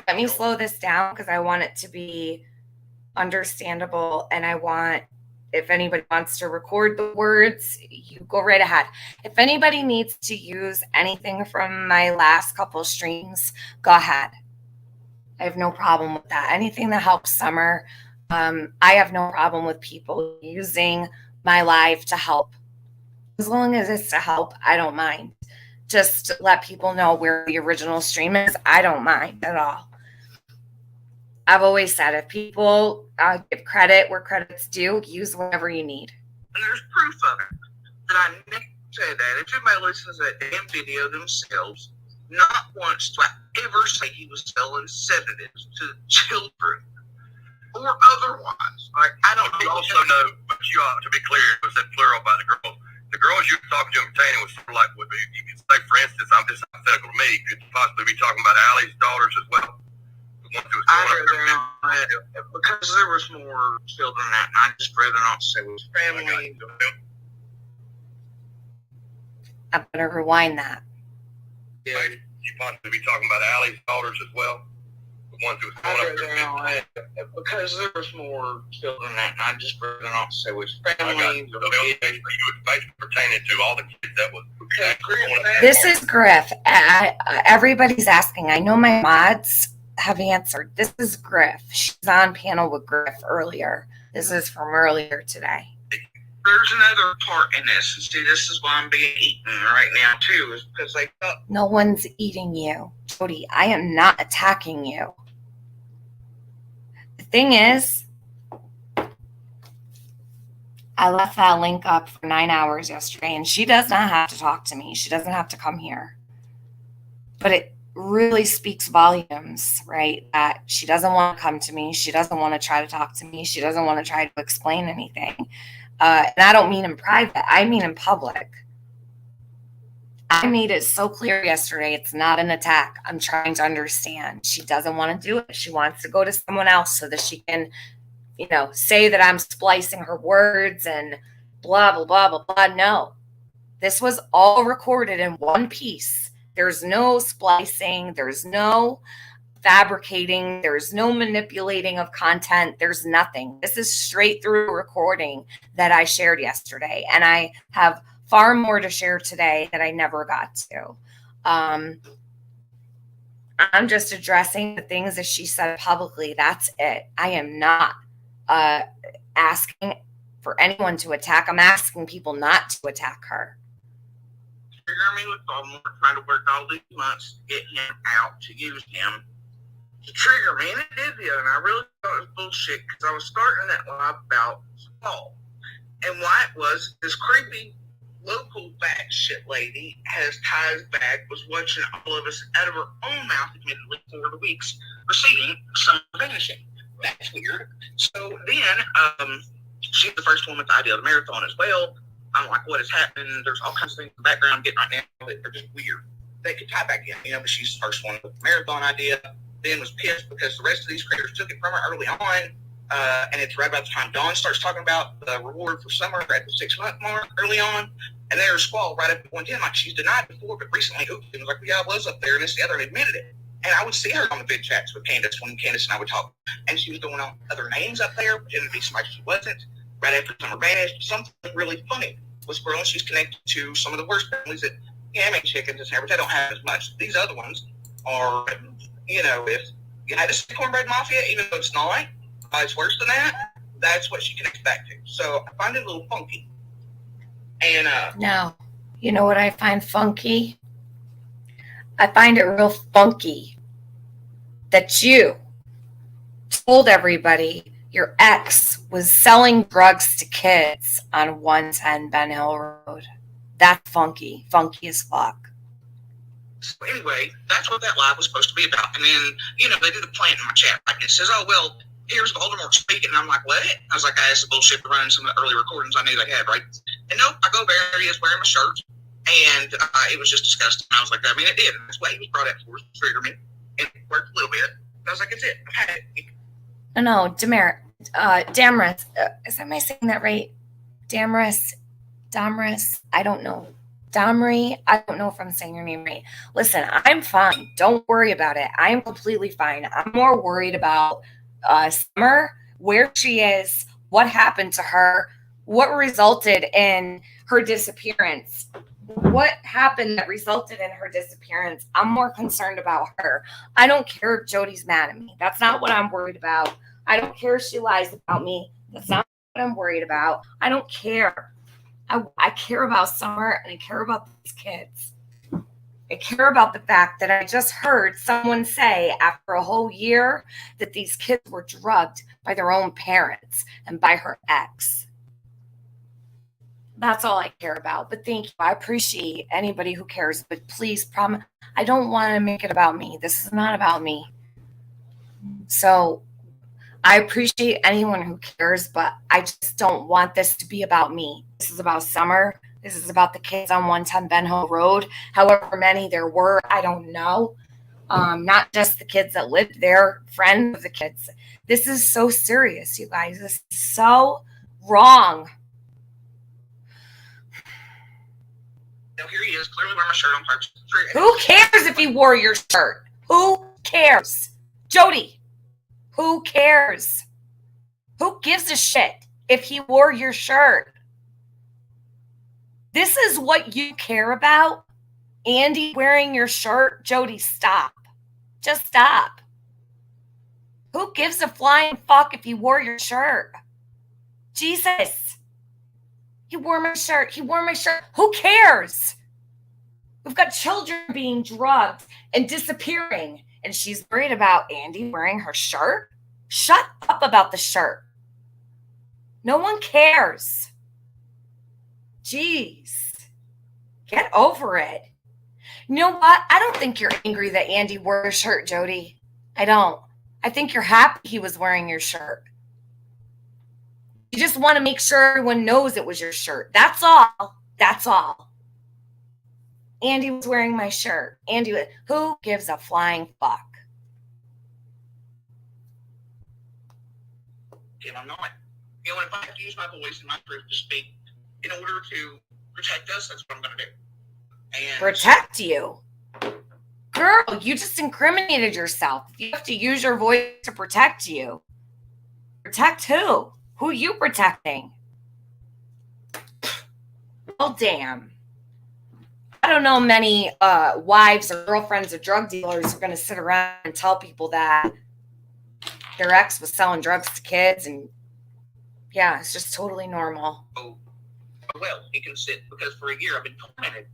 Let me slow this down because I want it to be understandable. And I want, if anybody wants to record the words, you go right ahead. If anybody needs to use anything from my last couple streams, go ahead. I have no problem with that. Anything that helps Summer. I have no problem with people using my live to help. As long as it's to help, I don't mind. Just to let people know where the original stream is, I don't mind at all. I've always said if people give credit where credit's due, use whatever you need. And there's proof of it. That I never said that. If anybody listens to that damn video themselves, not once do I ever say he was selling sedatives to children or otherwise. Like, I don't But you know. also know, but you ought to be clear, it was that plural by the girls. The girls you were talking to entertaining was sort of like, what you could say, for instance, I'm just hypothetical to me, could you possibly be talking about Allie's daughters as well? The ones who was I'd going up rather not, because there was more children than that, and I'd just rather not say it was family. I'm gonna rewind that. Yeah, You possibly be talking about Allie's daughters as well? The ones who was going I'd up rather not, because there was more children than that, and I'd just rather not say it was family. You was basically pertaining to all the kids that was. This is Griff. Everybody's asking. I know my mods have answered. This is Griff. She's on panel with Griff earlier. This is from earlier today. There's another part in this, and see, this is why I'm being eaten right now too, is because they thought. No one's eating you, Jodee. I am not attacking you. The thing is, I left that link up for 9 hours yesterday, and she does not have to talk to me. She doesn't have to come here. But it really speaks volumes, right? That she doesn't want to come to me. She doesn't want to try to talk to me. She doesn't want to try to explain anything. And I don't mean in private. I mean in public. I made it so clear yesterday. It's not an attack. I'm trying to understand. She doesn't want to do it. She wants to go to someone else so that she can, say that I'm splicing her words and blah, blah, blah, blah, blah. No, this was all recorded in one piece. There's no splicing. There's no fabricating. There's no manipulating of content. There's nothing. This is straight through recording that I shared yesterday. And I have far more to share today that I never got to. I'm just addressing the things that she said publicly. That's it. I am not asking for anyone to attack. I'm asking people not to attack her. Trigger me with Baltimore, trying to work all these months to get him out, to use him to trigger me, and it did the other. And I really thought it was bullshit because I was starting that live about Paul, and why it was this creepy local bad shit lady has ties back, was watching all of us out of her own mouth, admittedly, for the weeks preceding some vanishing. That's weird. So then, she's the first one with the idea of the marathon as well. I'm like, what is happening? There's all kinds of things in the background I'm getting right now that are just weird. They could tie back in, but she's the first one with the marathon idea. Then was pissed because the rest of these creators took it from her early on. And it's right about the time Dawn starts talking about the reward for summer at the 6-month mark early on. And there's Squall right up at 110, like she's denied before, but recently, it was like, yeah, I was up there, and this the other, and admitted it. And I would see her on the vid chats with Candace when Candace and I would talk. And she was throwing out other names up there, pretending to be somebody she wasn't. Right after Summer vanished, something really funny was growing. She's connected to some of the worst families that make chickens and everything. They don't have as much. These other ones are, if you had a cornbread mafia, even though it's not, it's worse than that. That's what she connects back to. So I find it a little funky. And no, you know what I find funky? I find it real funky that you told everybody your ex was selling drugs to kids on 110 Ben Hill Road. That's funky as fuck. So anyway, that's what that live was supposed to be about. And then, they did the plant in my chat. Like, it says, oh, well, here's Voldemort speaking. And I'm like, what? I was like, that's the bullshit to running some of the early recordings I knew they had, right? And nope, I go there, he is wearing my shirt. And it was just disgusting. I was like, it did. And that's what he was brought up for, to trigger me. And it worked a little bit. I was like, it's it. I've had it. No, Damaris. Am I saying that right? Damaris, I don't know. Damri, I don't know if I'm saying your name right. Listen, I'm fine. Don't worry about it. I am completely fine. I'm more worried about Summer, where she is, what happened to her, what resulted in her disappearance. What happened that resulted in her disappearance? I'm more concerned about her. I don't care if Jodee's mad at me. That's not what I'm worried about. I don't care if she lies about me. That's not what I'm worried about. I don't care. I care about Summer, and I care about these kids. I care about the fact that I just heard someone say after a whole year that these kids were drugged by their own parents and by her ex. That's all I care about. But thank you. I appreciate anybody who cares. But please, promise, I don't want to make it about me. This is not about me. So I appreciate anyone who cares, but I just don't want this to be about me. This is about Summer. This is about the kids on 110 Ben Hill Road. However many there were, I don't know. Not just the kids that lived there, friends of the kids. This is so serious, you guys. This is so wrong. Now here he is, clearly wearing my shirt on purpose. Who cares if he wore your shirt? Who cares? Jodee, who cares? Who gives a shit if he wore your shirt? This is what you care about? Andy wearing your shirt? Jodee, stop. Just stop. Who gives a flying fuck if he wore your shirt? Jesus. He wore my shirt. He wore my shirt. Who cares? We've got children being drugged and disappearing, and she's worried about Andy wearing her shirt? Shut up about the shirt. No one cares. Jeez. Get over it. You know what? I don't think you're angry that Andy wore your shirt, Jodee. I don't. I think you're happy he was wearing your shirt. You just want to make sure everyone knows it was your shirt. That's all. That's all. Andy was wearing my shirt. Who gives a flying fuck? And I'm not. You know, if I have to use my voice and my truth to speak in order to protect us, that's what I'm going to do. And protect you? Girl, you just incriminated yourself. You have to use your voice to protect you. Protect who? Who are you protecting? Well, damn. I don't know many wives or girlfriends of drug dealers who are going to sit around and tell people that their ex was selling drugs to kids, and yeah, it's just totally normal. Oh, well, he can sit, because for a year I've been tormented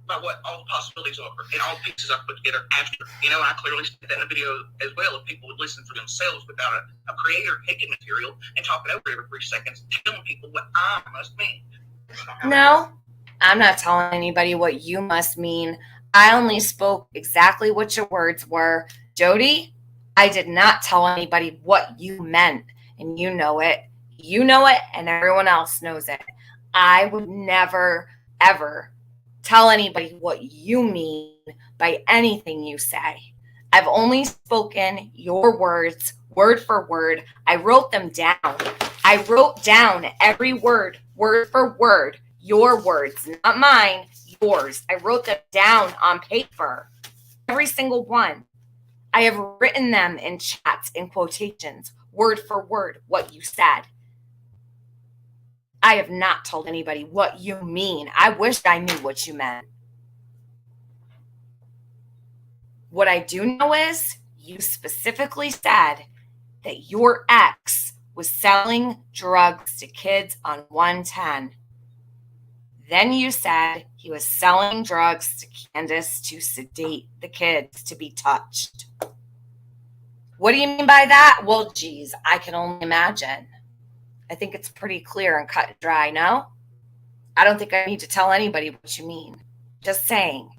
by what all the possibilities are and all the pieces I've put together after. You know, and I clearly said that in the video as well. If people would listen for themselves without a creator taking material and talking over it every 3 seconds, telling people what I must mean. No, I'm not telling anybody what you must mean. I only spoke exactly what your words were. Jodee, I did not tell anybody what you meant, and you know it. You know it, and everyone else knows it. I would never, ever tell anybody what you mean by anything you say. I've only spoken your words, word for word. I wrote them down. I wrote down every word for word. Your words, not mine, yours. I wrote them down on paper. Every single one. I have written them in chats, in quotations, word for word, what you said. I have not told anybody what you mean. I wish I knew what you meant. What I do know is you specifically said that your ex was selling drugs to kids on 110. Then you said he was selling drugs to Candace to sedate the kids to be touched. What do you mean by that? Well, geez, I can only imagine. I think it's pretty clear and cut and dry, no? I don't think I need to tell anybody what you mean. Just saying.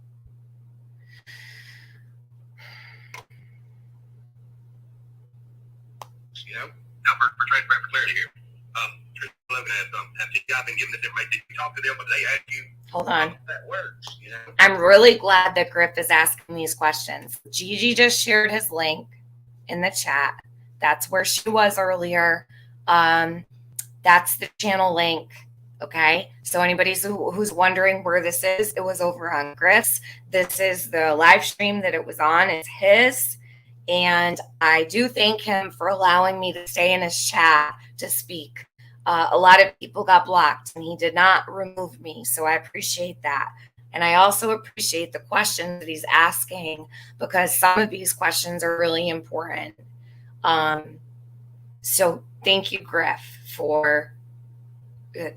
You know, now for clarity here. Logan asked have you guys been given this information? Did you talk to them, but they asked you? Hold on. That works, you know. I'm really glad that Griff is asking these questions. Gigi just shared his link in the chat. That's where she was earlier. That's the channel link. Okay. So anybody who's wondering where this is, it was over on Griff's. This is the live stream that it was on. It's his. And I do thank him for allowing me to stay in his chat to speak. A lot of people got blocked and he did not remove me. So I appreciate that. And I also appreciate the questions that he's asking, because some of these questions are really important. So thank you, Griff, for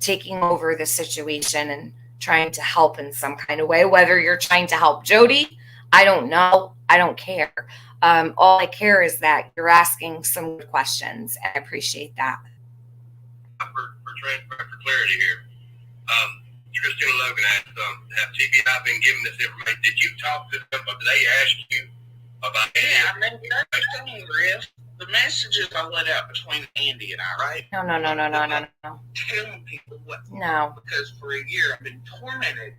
taking over the situation and trying to help in some kind of way. Whether you're trying to help Jodee, I don't know. I don't care. All I care is that you're asking some good questions, and I appreciate that. For clarity here, Christina Logan asked, have TBI been given this information? Did you talk to them, or did they ask you about it? Yeah, I mean, that's the thing, Griff. The messages I let out between Andy and I, right? No. Telling people what. No. Because for a year I've been tormented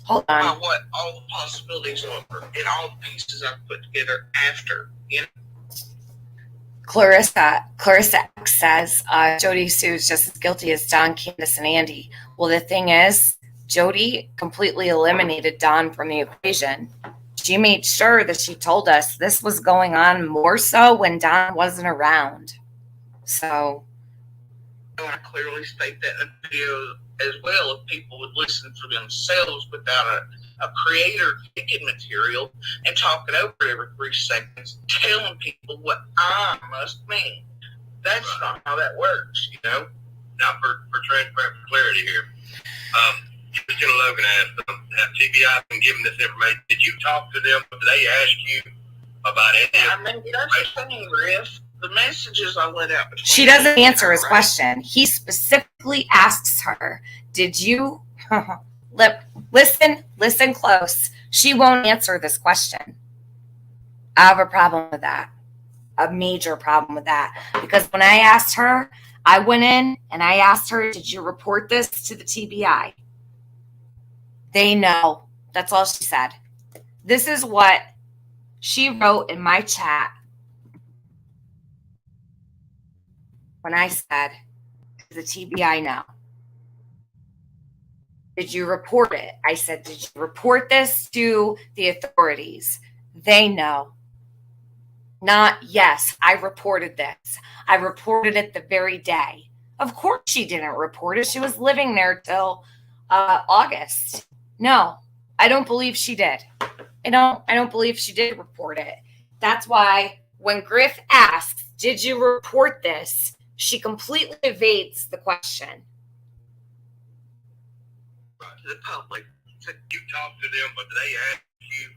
Hold by on. what all the possibilities are and all the pieces I've put together after. You know? Clarissa X says, Jodee Sue is just as guilty as Don, Candace, and Andy. Well, the thing is, Jodee completely eliminated Don from the equation. She made sure that she told us this was going on more so when Don wasn't around. So I want to clearly state that in the video as well, if people would listen for themselves without a creator taking material and talking over it every 3 seconds, telling people what I must mean. That's not how that works, you know? Now, for clarity here, Christina Logan asked, have TBI been given this information? Did you talk to them? Did they ask you about it? I mean, that's the thing, Riff. The messages I let out between. She doesn't answer his question. He specifically asks her, did you listen close. She won't answer this question. I have a problem with that. A major problem with that. Because when I asked her, I went in and I asked her, did you report this to the TBI? They know. That's all she said. This is what she wrote in my chat when I said, the TBI know. Did you report it? I said, did you report this to the authorities? They know. Not, yes, I reported this. I reported it the very day. Of course she didn't report it. She was living there till August. No, I don't believe she did. I don't believe she did report it. That's why when Griff asks, did you report this? She completely evades the question. To the public. You talked to them, but they asked you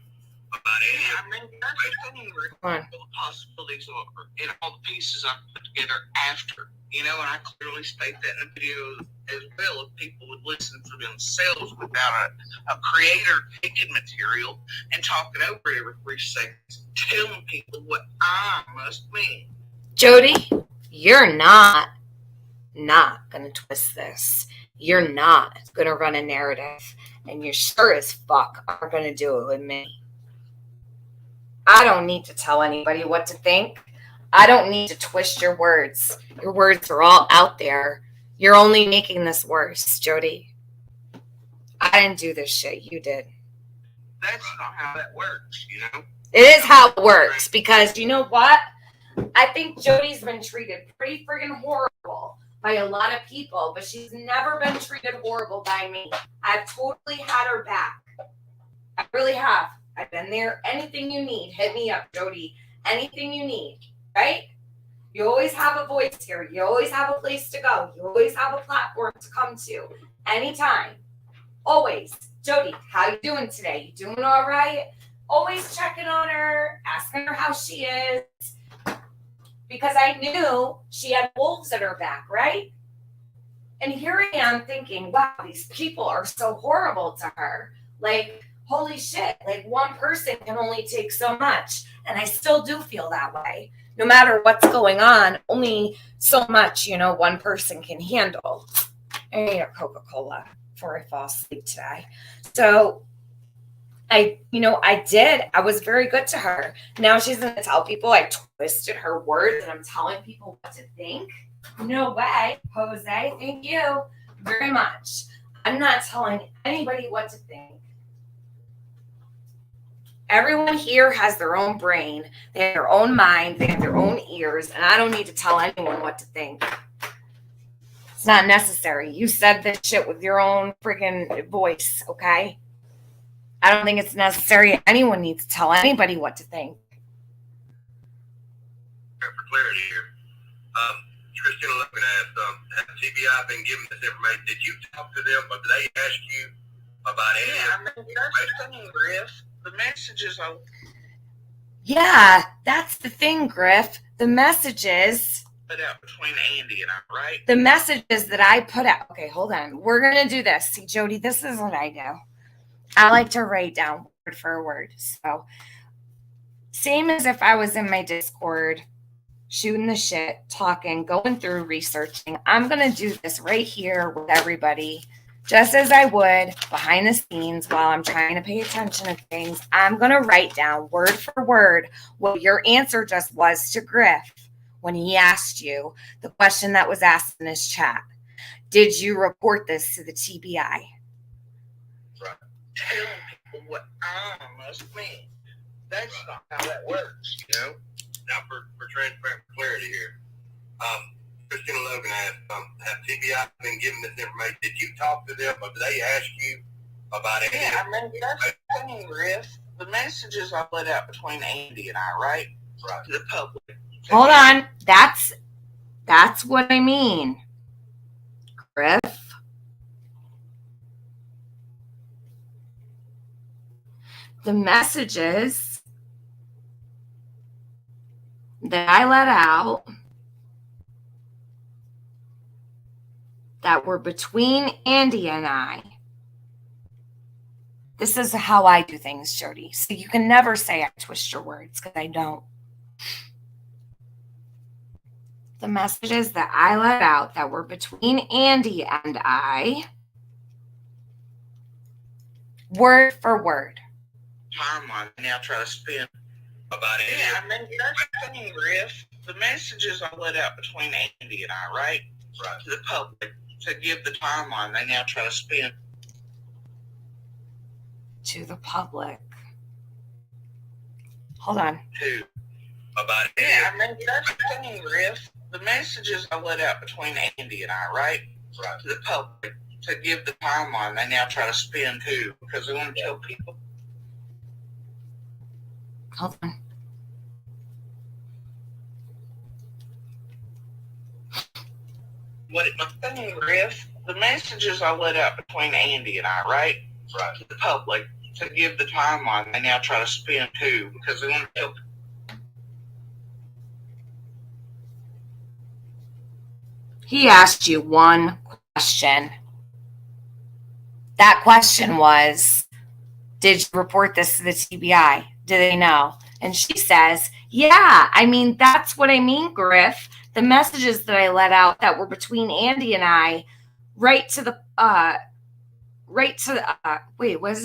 about any I mean, that's the thing, Rick. All the possibilities are and all the pieces I put together after. You know, and I clearly state that in the video as well. If people would listen for themselves without a creator taking material and talking over it every 3 seconds, telling people what I must mean. Jodee, you're not going to twist this. You're not going to run a narrative. And you sure as fuck are going to do it with me. I don't need to tell anybody what to think. I don't need to twist your words. Your words are all out there. You're only making this worse, Jodee. I didn't do this shit. You did. That's not how that works, you know? It is how it works because you know what? I think Jodee's been treated pretty friggin' horrible by a lot of people, but she's never been treated horrible by me. I've totally had her back. I really have. I've been there. Anything you need, hit me up, Jodee. Anything you need, right? You always have a voice here. You always have a place to go. You always have a platform to come to. Anytime. Always. Jodee, how you doing today? You doing all right? Always checking on her, asking her how she is. Because I knew she had wolves at her back, right? And here I am thinking, wow, these people are so horrible to her. Like, holy shit, like one person can only take so much. And I still do feel that way. No matter what's going on, only so much, one person can handle. I need a Coca-Cola before I fall asleep today. So I was very good to her. Now she's going to tell people I twisted her words and I'm telling people what to think. No way, Jose. Thank you very much. I'm not telling anybody what to think. Everyone here has their own brain. They have their own mind. They have their own ears. And I don't need to tell anyone what to think. It's not necessary. You said this shit with your own freaking voice, okay? I don't think it's necessary. Anyone needs to tell anybody what to think. For clarity here, Christina Logan asked, have TBI been given this information? Did you talk to them, but did they ask you about any? Yeah, I mean, that's the thing, Griff. The messages are. Yeah, that's the thing, Griff. The messages. Put out between Andy and I, right? The messages that I put out. Okay, hold on. We're going to do this. See, Jodee, this is what I do. I like to write down word for word. So, same as if I was in my Discord shooting the shit, talking, going through, researching. I'm going to do this right here with everybody, just as I would behind the scenes while I'm trying to pay attention to things. I'm going to write down word for word what your answer just was to Griff when he asked you the question that was asked in his chat. Did you report this to the TBI? Right. Telling people what I must mean. That's not how that works, you know? Now, for transparent clarity here, Christina Logan asked, have TBI been given this information? Did you talk to them, or did they ask you about it? Yeah, I mean, that's the thing, Riff. The messages I let out between Andy and I, right? Right. To the public. Hold on. That's what I mean, Griff. The messages that I let out that were between Andy and I. This is how I do things, Jodee. So you can never say I twist your words, because I don't. The messages that I let out that were between Andy and I, word for word. Timeline. Now try to spin about it. Yeah, I mean, that's the thing, Riff. The messages I let out between Andy and I, right? Right. To the public to give the timeline. They now try to spin. To the public. Hold on. To about it. Yeah, I mean, that's the thing, Riff. The messages I let out between Andy and I, right? Right. To the public to give the timeline. They now try to spin too because they want to tell people. Hold on. What it must be, Riff. The messages I let out between Andy and I, right? Right. To the public to give the timeline. They now try to spin too because they want to tell people. He asked you one question. That question was, did you report this to the TBI? Do they know? And she says, yeah, I mean, that's what I mean, Griff. The messages that I let out that were between Andy and I, what does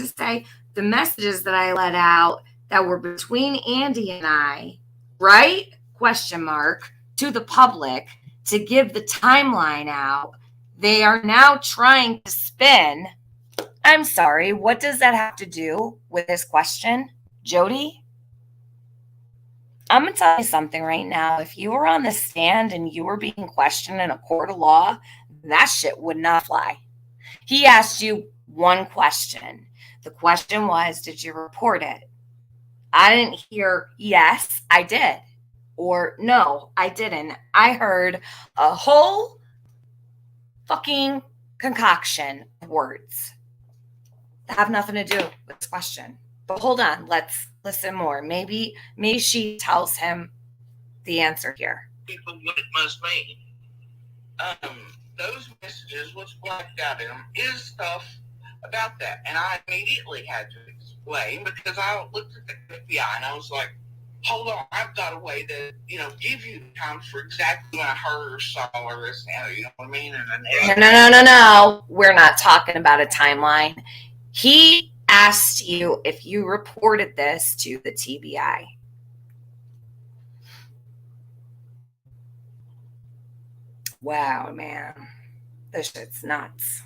it say? The messages that I let out that were between Andy and I, right? Question mark, to the public to give the timeline out. They are now trying to spin. I'm sorry, what does that have to do with this question, Jodee? I'm going to tell you something right now. If you were on the stand and you were being questioned in a court of law, that shit would not fly. He asked you one question. The question was, did you report it? I didn't hear, yes, I did. Or no, I didn't. I heard a whole fucking concoction of words that have nothing to do with this question. But hold on, let's listen more. Maybe she tells him the answer here. People what it must mean. Those messages, what's blacked out in them, is stuff about that. And I immediately had to explain because I looked at the FBI and I was like, hold on, I've got a way to, give you time for exactly when I heard or saw or this, you know what I mean? And No. We're not talking about a timeline. He asked you if you reported this to the TBI. Wow, man. This shit's nuts.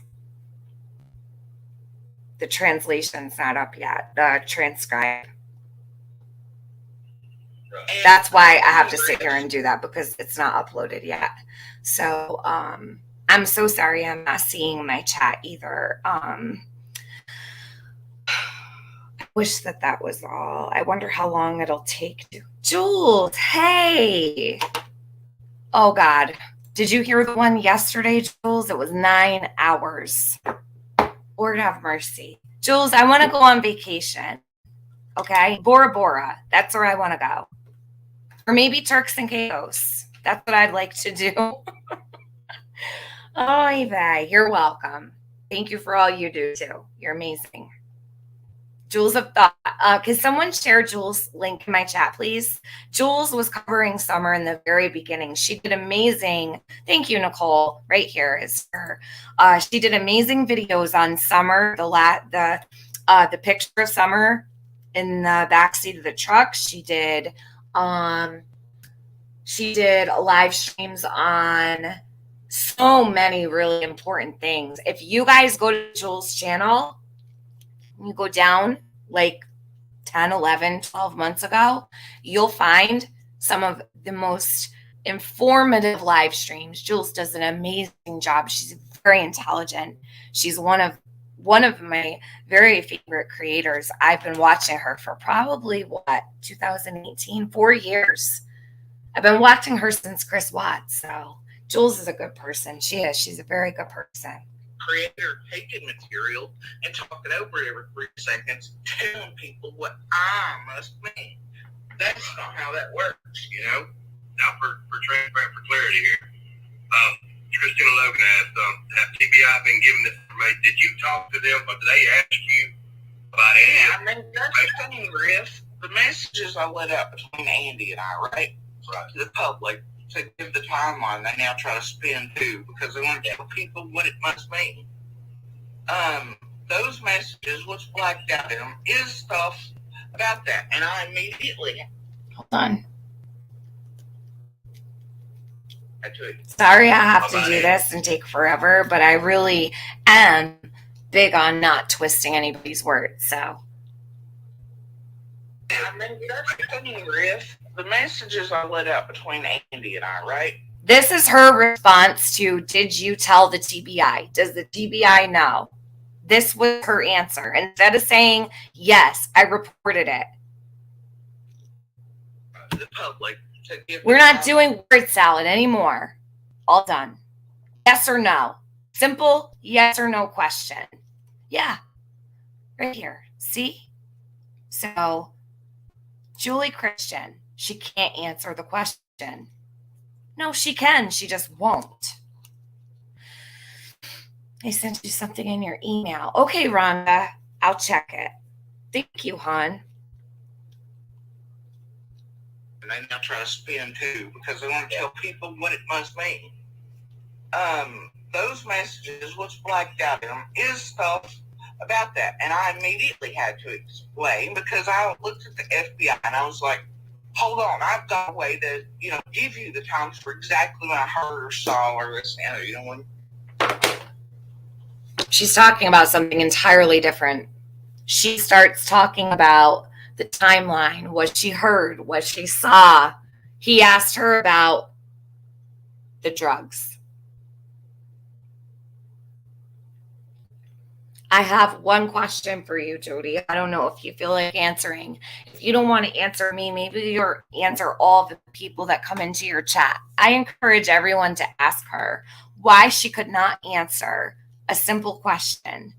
The translation's not up yet. The transcribe. That's why I have to sit here and do that because it's not uploaded yet. So I'm so sorry I'm not seeing my chat either. I wish that was all. I wonder how long it'll take to. Jules, hey. Oh, God. Did you hear the one yesterday, Jules? It was 9 hours. Lord have mercy. Jules, I want to go on vacation. Okay? Bora Bora. That's where I want to go. Or maybe Turks and Caicos. That's what I'd like to do. Oh, Eva, you're welcome. Thank you for all you do, too. You're amazing. Jules of Thought. Can someone share Jules' link in my chat, please? Jules was covering Summer in the very beginning. She did amazing. Thank you, Nicole. Right here is her. She did amazing videos on Summer. The picture of Summer in the backseat of the truck. She did live streams on so many really important things. If you guys go to Jules' channel, you go down like 10, 11, 12 months ago, you'll find some of the most informative live streams. Jules does an amazing job. She's very intelligent. She's one of my very favorite creators. I've been watching her for probably 2018, 4 years. I've been watching her since Chris Watts. So Jules is a good person. She is. She's a very good person. Creator taking material and talking over it every 3 seconds, telling people what I must mean. That's not how that works, you know? Now for clarity here, Christina Logan asked, have TBI been given this information? Did you talk to them, or did they ask you about any? Yeah, I mean, that's the thing, Griff. The messages I let out between Andy and I, right? To the public, to give the timeline, they now try to spin too, because they want to tell people what it must mean. Those messages, what's blacked out in them, is stuff about that. And I immediately... Hold on. Sorry I have to do this and take forever, but I really am big on not twisting anybody's words, so. I mean, that's the thing, Griff. The messages I let out between Andy and I, right? This is her response to, did you tell the TBI? Does the TBI know? This was her answer. Instead of saying, yes, I reported it. The public. We're not doing word salad anymore. All done. Yes or no. Simple yes or no question. Yeah. Right here. See? So, Julie Christian, she can't answer the question. No, she can. She just won't. I sent you something in your email. Okay, Rhonda. I'll check it. Thank you, hon. And they now try to spin too, because they want to tell people what it must mean. Those messages, what's blacked out in them, is stuff about that. And I immediately had to explain, because I looked at the FBI and I was like, hold on, I've got a way to, give you the times for exactly when I heard or saw or listened. When she's talking about something entirely different. She starts talking about the timeline, what she heard, what she saw. He asked her about the drugs. I have one question for you, Jodee. I don't know if you feel like answering. If you don't want to answer me, maybe you'll answer all of the people that come into your chat. I encourage everyone to ask her why she could not answer a simple question.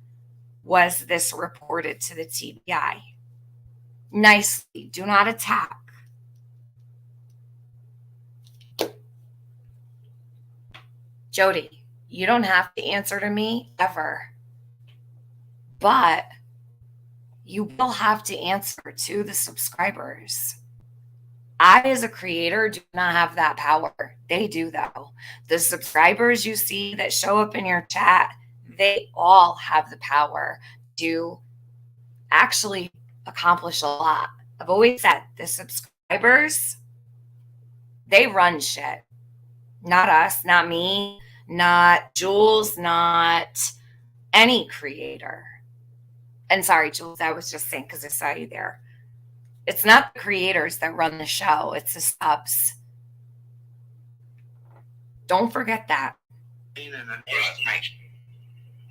Was this reported to the TBI? Nicely. Do not attack. Jodee, you don't have to answer to me ever. But you will have to answer to the subscribers. I, as a creator, do not have that power. They do, though. The subscribers you see that show up in your chat, they all have the power to actually accomplish a lot. I've always said the subscribers, they run shit. Not us, not me, not Jules, not any creator. And sorry, Jules, I was just saying because I saw you there. It's not the creators that run the show. It's the subs. Don't forget that. In an estimation.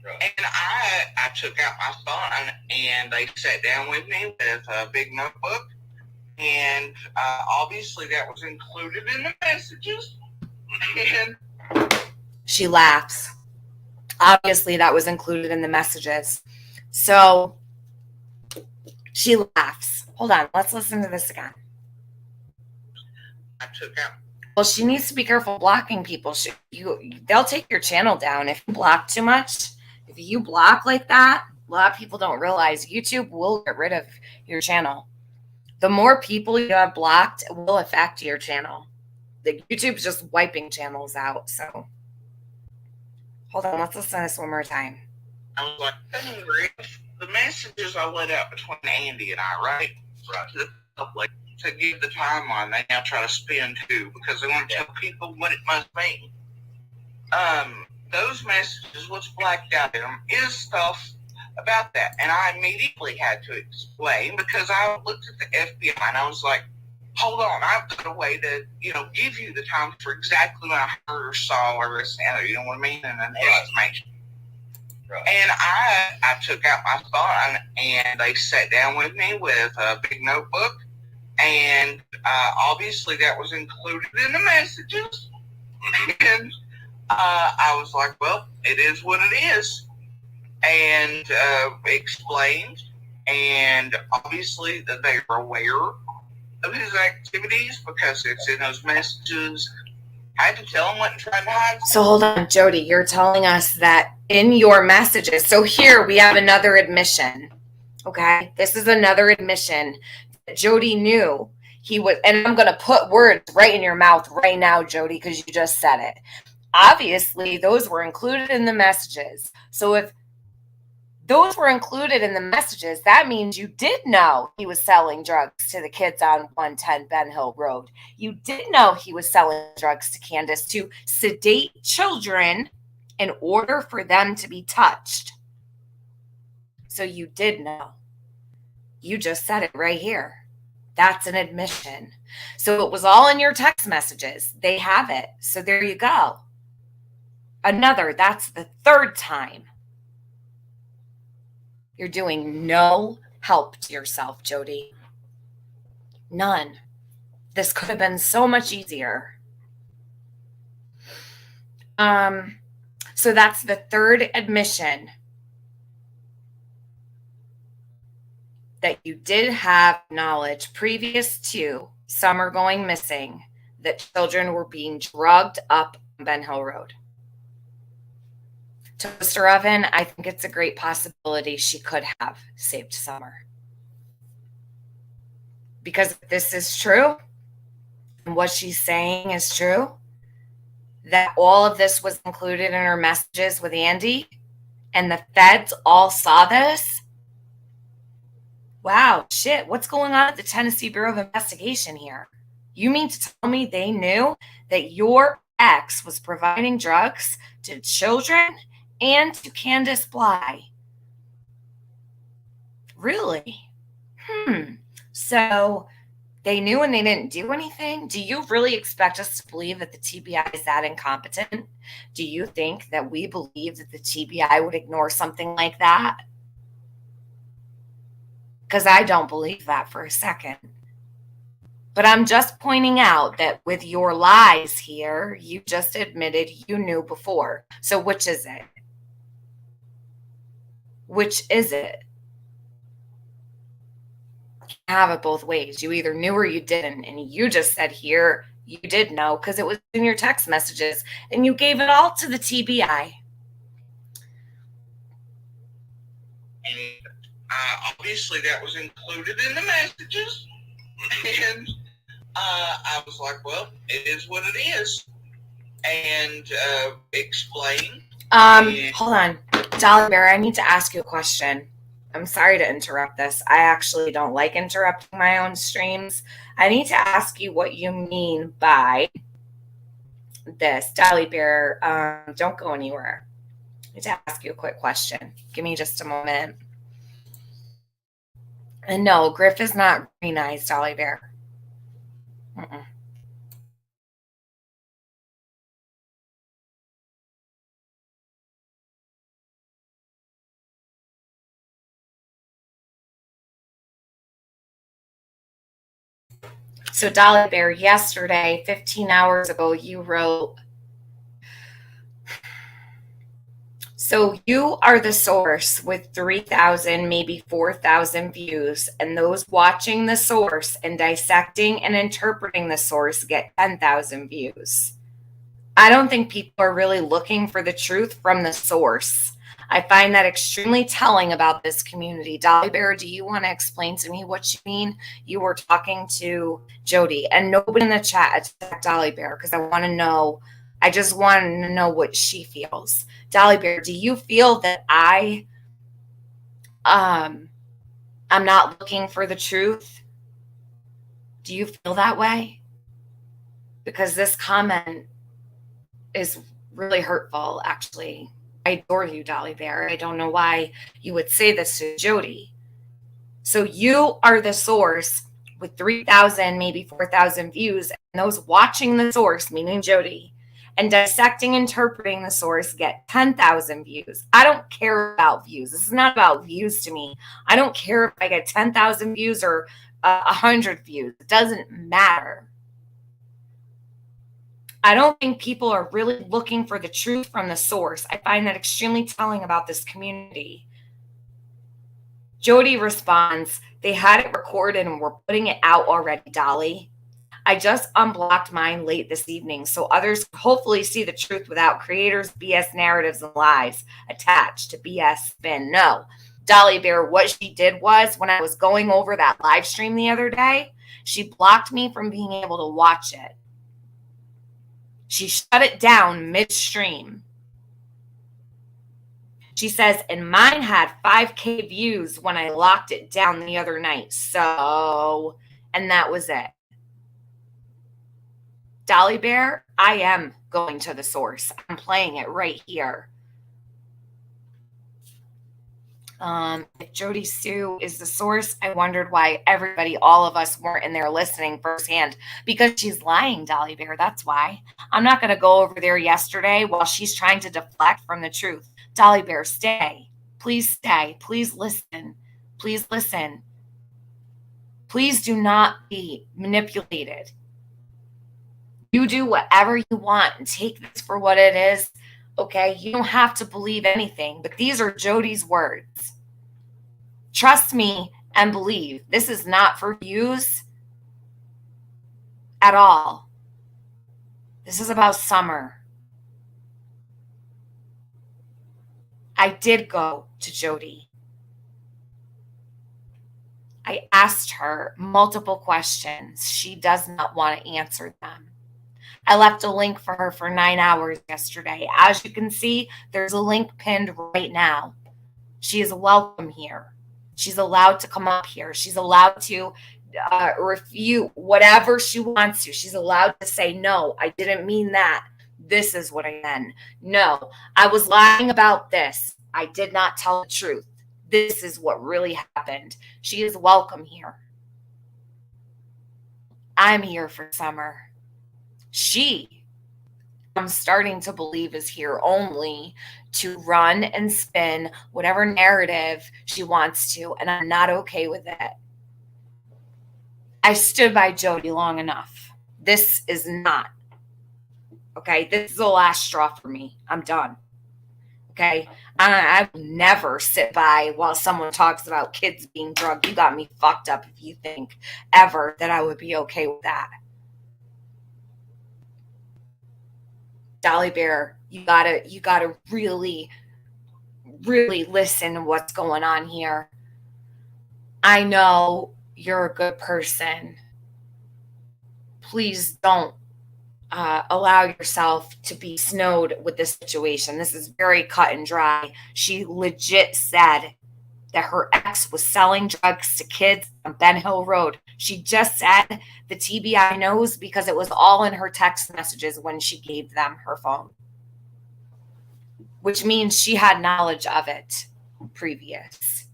Right. And I took out my phone and they sat down with me with a big notebook. And obviously that was included in the messages. And she laughs. Obviously that was included in the messages. So she laughs. Hold on. Let's listen to this again. I took out. Well, she needs to be careful blocking people. They'll take your channel down if you block too much. If you block like that, A lot of people don't realize YouTube will get rid of your channel. The more people you have blocked, it will affect your channel. The YouTube's just wiping channels out. So hold on, let's listen to this one more time. I was like, the messages I let out between Andy and I, right? To the public to give the timeline, they now try to spin too because they want to tell people what it must mean. Those messages, what's blacked out in them, is stuff about that. And I immediately had to explain because I looked at the FBI and I was like, hold on, I've got a way to, give you the time for exactly what I heard or saw or this and you know what I mean? And an estimation. Right. And I took out my phone and they sat down with me with a big notebook. And obviously that was included in the messages. And I was like, well, it is what it is. And explained. And obviously that they were aware of his activities because it's in those messages. I had to tell him what and try to hide. So hold on, Jodee, you're telling us that in your messages. So here we have another admission. Okay, this is another admission that Jodee knew he was, and I'm going to put words right in your mouth right now, Jodee, because you just said it. Obviously, those were included in the messages. So if those were included in the messages, that means you did know he was selling drugs to the kids on 110 Ben Hill Road. You did know he was selling drugs to Candace to sedate children in order for them to be touched. So you did know. You just said it right here. That's an admission. So it was all in your text messages. They have it. So there you go. That's the third time. You're doing no help to yourself, Jodee. None. This could have been so much easier. So that's the third admission that you did have knowledge previous to Summer going missing that children were being drugged up on Ben Hill Road. Toaster oven, I think it's a great possibility she could have saved Summer. Because if this is true, and what she's saying is true, that all of this was included in her messages with Andy, and the feds all saw this, wow, shit, what's going on at the Tennessee Bureau of Investigation here? You mean to tell me they knew that your ex was providing drugs to children and to Candace Bly? Really? So they knew and they didn't do anything? Do you really expect us to believe that the TBI is that incompetent? Do you think that we believe that the TBI would ignore something like that? Because I don't believe that for a second. But I'm just pointing out that with your lies here, you just admitted you knew before. So which is it? Which is it? You have it both ways. You either knew or you didn't. And you just said here you did know because it was in your text messages. And you gave it all to the TBI. And obviously that was included in the messages. And I was like, well, it is what it is. And explain. Hold on. Dolly Bear, I need to ask you a question. I'm sorry to interrupt this. I actually don't like interrupting my own streams. I need to ask you what you mean by this. Dolly Bear, don't go anywhere. I need to ask you a quick question. Give me just a moment. And no, Griff is not green eyes, Dolly Bear. So Dolly Bear, yesterday, 15 hours ago, you wrote, so you are the source with 3,000, maybe 4,000 views, and those watching the source and dissecting and interpreting the source get 10,000 views. I don't think people are really looking for the truth from the source. I find that extremely telling about this community. Dolly Bear, do you want to explain to me what you mean? You were talking to Jodee, and nobody in the chat attacked Dolly Bear because I want to know. I just want to know what she feels. Dolly Bear, do you feel that I'm not looking for the truth? Do you feel that way? Because this comment is really hurtful, actually. I adore you, Dolly Bear. I don't know why you would say this to Jodee. So you are the source with 3,000, maybe 4,000 views, and those watching the source, meaning Jodee, and dissecting, interpreting the source get 10,000 views. I don't care about views. This is not about views to me. I don't care if I get 10,000 views or 100 views. It doesn't matter. I don't think people are really looking for the truth from the source. I find that extremely telling about this community. Jodee responds, they had it recorded and we're putting it out already, Dolly. I just unblocked mine late this evening so others hopefully see the truth without creators' BS narratives and lies attached to BS spin. No, Dolly Bear, what she did was when I was going over that live stream the other day, she blocked me from being able to watch it. She shut it down midstream. She says, and mine had 5K views when I locked it down the other night. So, and that was it. Dolly Bear, I am going to the source. I'm playing it right here. If Jodee Sue is the source, I wondered why everybody, all of us, weren't in there listening firsthand. Because she's lying, Dolly Bear. That's why. I'm not going to go over there yesterday while she's trying to deflect from the truth. Dolly Bear, stay. Please stay. Please listen. Please listen. Please do not be manipulated. You do whatever you want and take this for what it is. Okay, you don't have to believe anything, but these are Jodee's words. Trust me and believe. This is not for views at all. This is about Summer. I did go to Jodee. I asked her multiple questions. She does not want to answer them. I left a link for her for 9 hours yesterday. As you can see, there's a link pinned right now. She is welcome here. She's allowed to come up here. She's allowed to refute whatever she wants to. She's allowed to say, no, I didn't mean that. This is what I meant. No, I was lying about this. I did not tell the truth. This is what really happened. She is welcome here. I'm here for Summer. She, I'm starting to believe, is here only to run and spin whatever narrative she wants to, and I'm not okay with it. I stood by Jodee long enough. This is not. Okay, this is the last straw for me. I'm done. Okay, I will never sit by while someone talks about kids being drugged. You got me fucked up if you think ever that I would be okay with that. Dolly Bear, you gotta really, really listen to what's going on here. I know you're a good person. Please don't allow yourself to be snowed with this situation. This is very cut and dry. She legit said that her ex was selling drugs to kids on Ben Hill Road. She just said the TBI knows because it was all in her text messages when she gave them her phone, which means she had knowledge of it previous.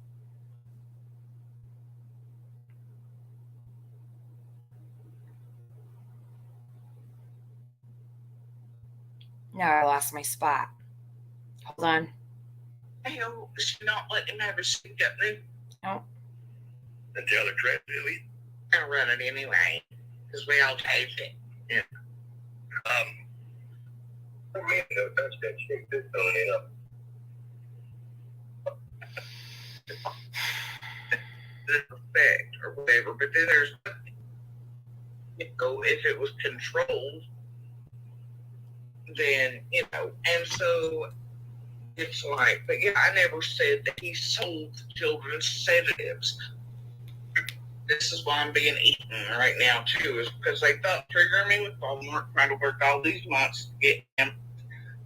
Now I lost my spot. Hold on. Hell, she not letting him have a seat up there. No. And tell her Trent, really. I'll run it anyway, because we all taste it. Yeah. I mean, no, that's that shit that's filling it up. The effect or whatever, but then there's, if it was controlled, then, and so it's like, but yeah, I never said that he sold children sedatives. This is why I'm being eaten right now, too, is because they thought triggering me with Walmart, trying to work all these months to get him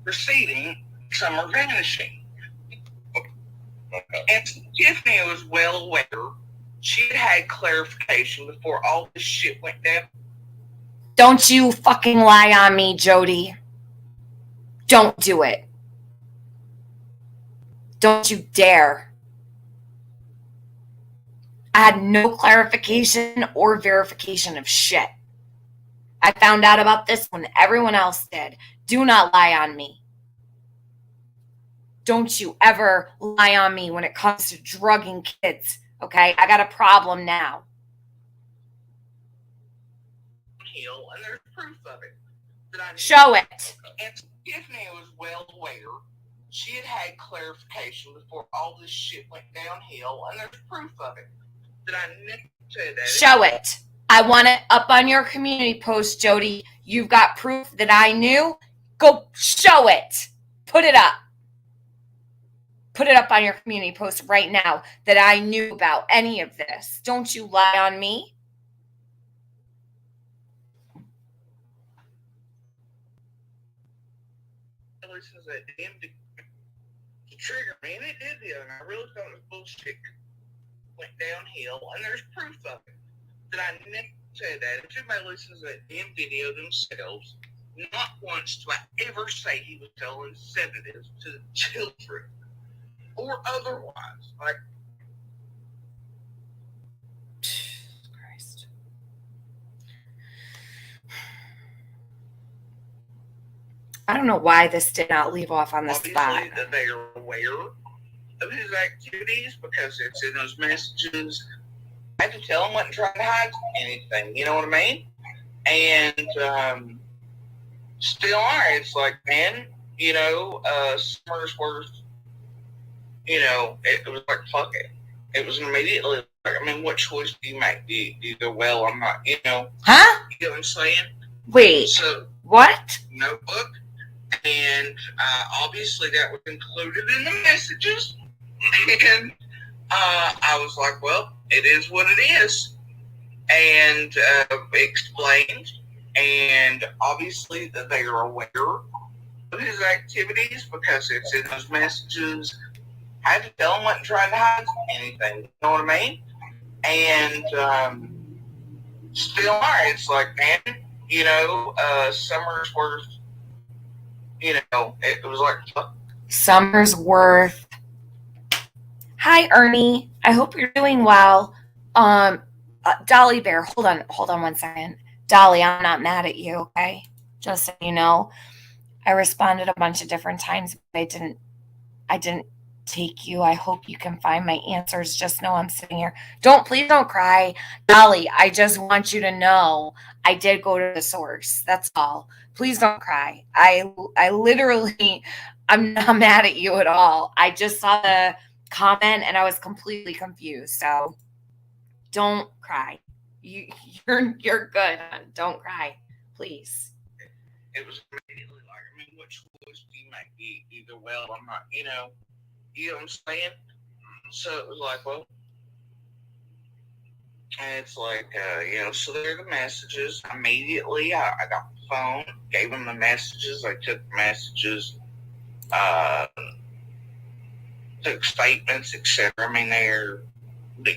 receding, some are vanishing. And Tiffany was well aware. She had clarification before all this shit went down. Don't you fucking lie on me, Jodee. Don't do it. Don't you dare. I had no clarification or verification of shit. I found out about this when everyone else did. Do not lie on me. Don't you ever lie on me when it comes to drugging kids, okay? I got a problem now. And there's proof of it. Show it. And Tiffany was well aware. She had clarification before all this shit went downhill, and there's proof of it. That I never said that. Show it. I want it up on your community post, Jodee. You've got proof that I knew. Go show it. Put it up. Put it up on your community post right now that I knew about any of this. Don't you lie on me. Listens that damn to trigger me, and it did, and I really thought it was bullshit. Went downhill, and there's proof of it. That I never said that. If anybody listens to that damn video themselves, not once do I ever say he was selling sedatives to the children or otherwise. Like, Christ. I don't know why this did not leave off on the spot. Obviously, that they are aware of his activities because it's in those messages. I had to tell him, wasn't trying to hide anything. You know what I mean? And still are. It's like, man, you know, summer's worth. You know, it was like, fuck it. It was immediately like, I mean, what choice do you make? Do you go, well, I'm not, you know. Huh? You know what I'm saying? Wait. So, what? Notebook. And obviously that was included in the messages. And I was like, well, it is what it is. And explained. And obviously that they are aware of his activities because it's in those messages. I had to tell him, wasn't trying to hide anything. You know what I mean? And still are. It's like, man, you know, summer's worth. You know, it was like, fuck. Summer's worth. Hi, Ernie. I hope you're doing well. Dolly Bear, hold on 1 second. Dolly, I'm not mad at you, okay? Just so you know. I responded a bunch of different times, but I didn't take you. I hope you can find my answers. Just know I'm sitting here. Please don't cry. Dolly, I just want you to know I did go to the source. That's all. Please don't cry. I literally, I'm not mad at you at all. I just saw the comment and I was completely confused. So don't cry. You're good. Don't cry, please. It was immediately like, I mean, what choice do you make? Either, well, I'm not, you know what I'm saying? So it was like, well, and it's like, you know, so there are the messages. Immediately, I got the phone, gave them the messages. I took the messages, took statements, etc. I mean,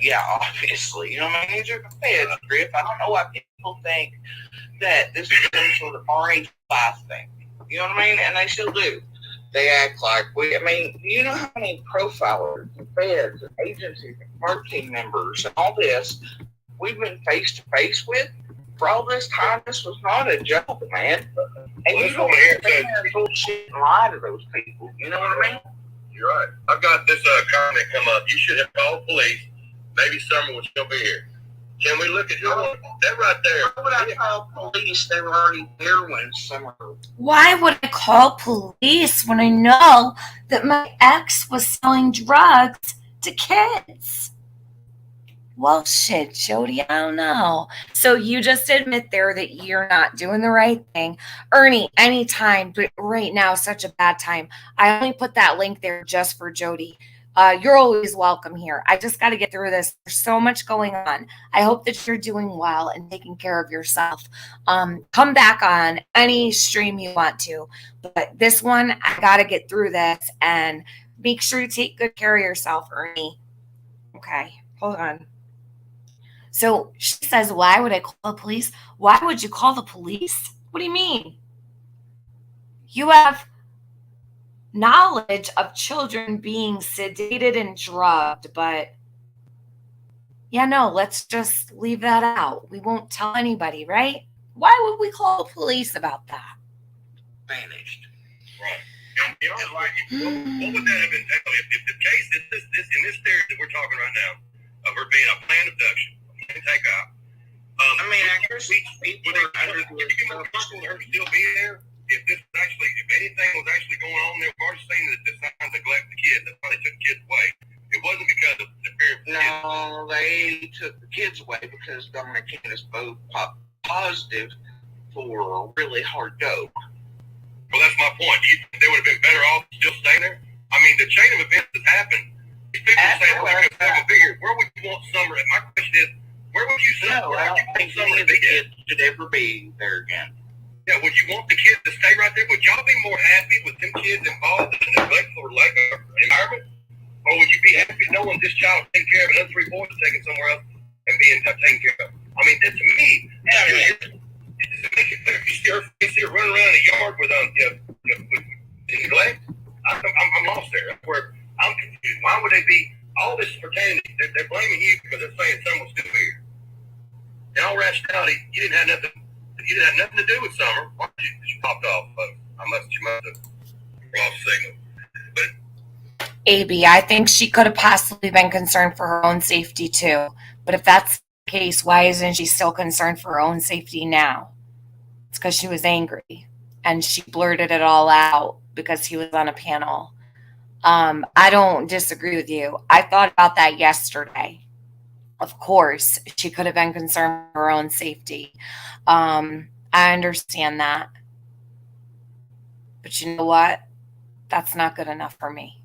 yeah, obviously, you know what I mean? These are the feds, Griff. I don't know why people think that this is some sort of RH5 thing. You know what I mean? And they still do. They act like I mean, you know how many profilers and feds and agencies and our team members and all this we've been face to face with for all this time? This was not a joke, man. And you don't stand there and bullshit and lie to those people. You know what I mean? You're right. I've got this comment come up. You should have called police. Maybe Summer will still be here. Can we look at that right there? Why would I call police? They were already there when Summer. Why would I call police when I know that my ex was selling drugs to kids? Well, shit, Jodee, I don't know. So you just admit there that you're not doing the right thing. Ernie, anytime, but right now, such a bad time. I only put that link there just for Jodee. You're always welcome here. I just got to get through this. There's so much going on. I hope that you're doing well and taking care of yourself. Come back on any stream you want to. But this one, I got to get through this and make sure you take good care of yourself, Ernie. Okay, hold on. So she says, why would I call the police? Why would you call the police? What do you mean? You have knowledge of children being sedated and drugged, but yeah, no, let's just leave that out. We won't tell anybody, right? Why would we call the police about that? Vanished. Right. What would that have been? If the case is this in this theory that we're talking right now of her being a planned abduction, a planned takeout. I mean, I guess would you be more comfortable with her still being there? If anything was actually going on there, we've already seen that this time neglect the kids. That's why they took the kids away. It wasn't because of the fear of the kids. No, they took the kids away because Dominic Candace both positive for a really hard dope. Well, that's my point. Do you think they would have been better off still staying there? I mean, the chain of events that happened. These people say, well, because they have a figure. Where would you want Summer? And my question is, where would you say? No, I don't think any of the kids should ever be there again. Yeah, would you want the kids to stay right there? Would y'all be more happy with them kids involved in a neglectful environment? Or would you be happy knowing this child taking care of another 3 boys taken somewhere else and being taken care of? I mean, that to me, does it make it better if you see her running around the yard with neglect? I'm lost there. Where I'm confused. Why would they be all this pretending? They're blaming you because they're saying someone's still here. In all rationality, you didn't have nothing to do with Summer. Why did you popped off? You must have lost signal. But AB, I think she could have possibly been concerned for her own safety too. But if that's the case, why isn't she still concerned for her own safety now? It's because she was angry and she blurted it all out because he was on a panel. I don't disagree with you. I thought about that yesterday. Of course, she could have been concerned for her own safety. I understand that. But you know what? That's not good enough for me.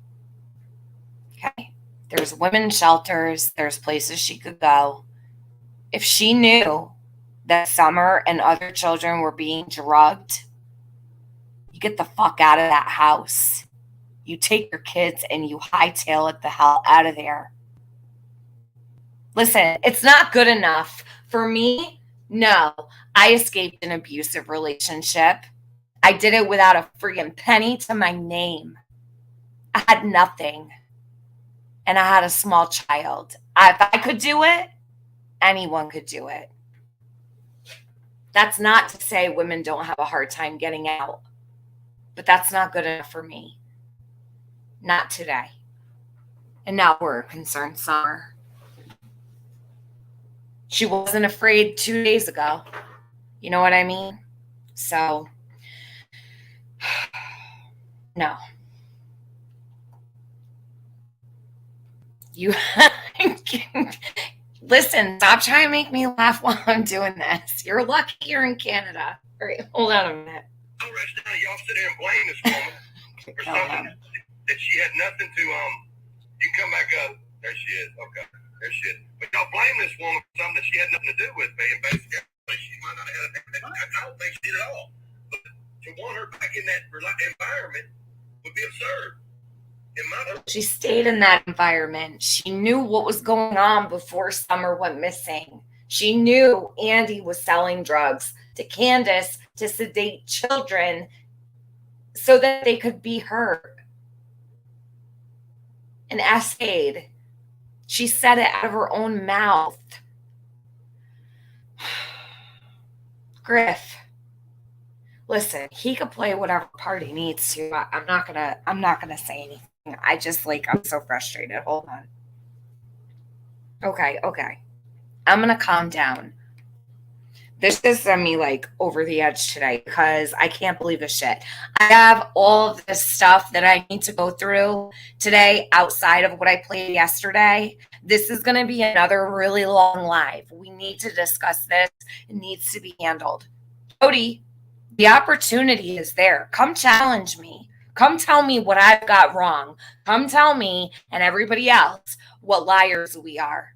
Okay? There's women's shelters. There's places she could go. If she knew that Summer and other children were being drugged, you get the fuck out of that house. You take your kids and you hightail it the hell out of there. Listen, it's not good enough for me. No, I escaped an abusive relationship. I did it without a freaking penny to my name. I had nothing. And I had a small child. If I could do it, anyone could do it. That's not to say women don't have a hard time getting out. But that's not good enough for me. Not today. And now we're concerned Summer. She wasn't afraid 2 days ago. You know what I mean? So, no. You listen, stop trying to make me laugh while I'm doing this. You're lucky you're in Canada. All right, hold on a minute. All right, now y'all sit there and blame this woman for something that she had nothing to, you can come back up. There she is. Okay. There she is. But y'all blame this woman for something that she had nothing to do with, man. Basically, she might not have had I don't think she did at all. But to want her back in that environment would be absurd. She stayed in that environment. She knew what was going on before Summer went missing. She knew Andy was selling drugs to Candace to sedate children so that they could be heard. And essayed. She said it out of her own mouth. Griff. Listen, he could play whatever part he needs to. I'm not gonna say anything. I'm so frustrated. Hold on. Okay. I'm gonna calm down. This just sent me like over the edge today because I can't believe this shit. I have all of this stuff that I need to go through today outside of what I played yesterday. This is going to be another really long live. We need to discuss this. It needs to be handled. Jodee, the opportunity is there. Come challenge me. Come tell me what I've got wrong. Come tell me and everybody else what liars we are.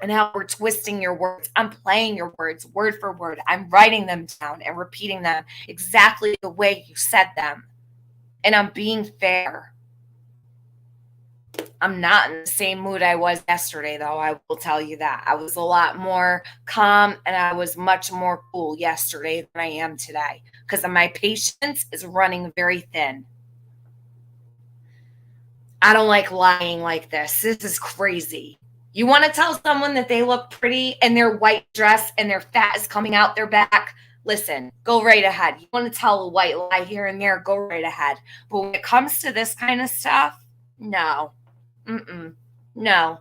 And how we're twisting your words. I'm playing your words word for word. I'm writing them down and repeating them exactly the way you said them. And I'm being fair. I'm not in the same mood I was yesterday, though. I will tell you that. I was a lot more calm and I was much more cool yesterday than I am today because my patience is running very thin. I don't like lying like this. This is crazy. You want to tell someone that they look pretty in their white dress and their fat is coming out their back? Listen, go right ahead. You want to tell a white lie here and there? Go right ahead. But when it comes to this kind of stuff, no. No.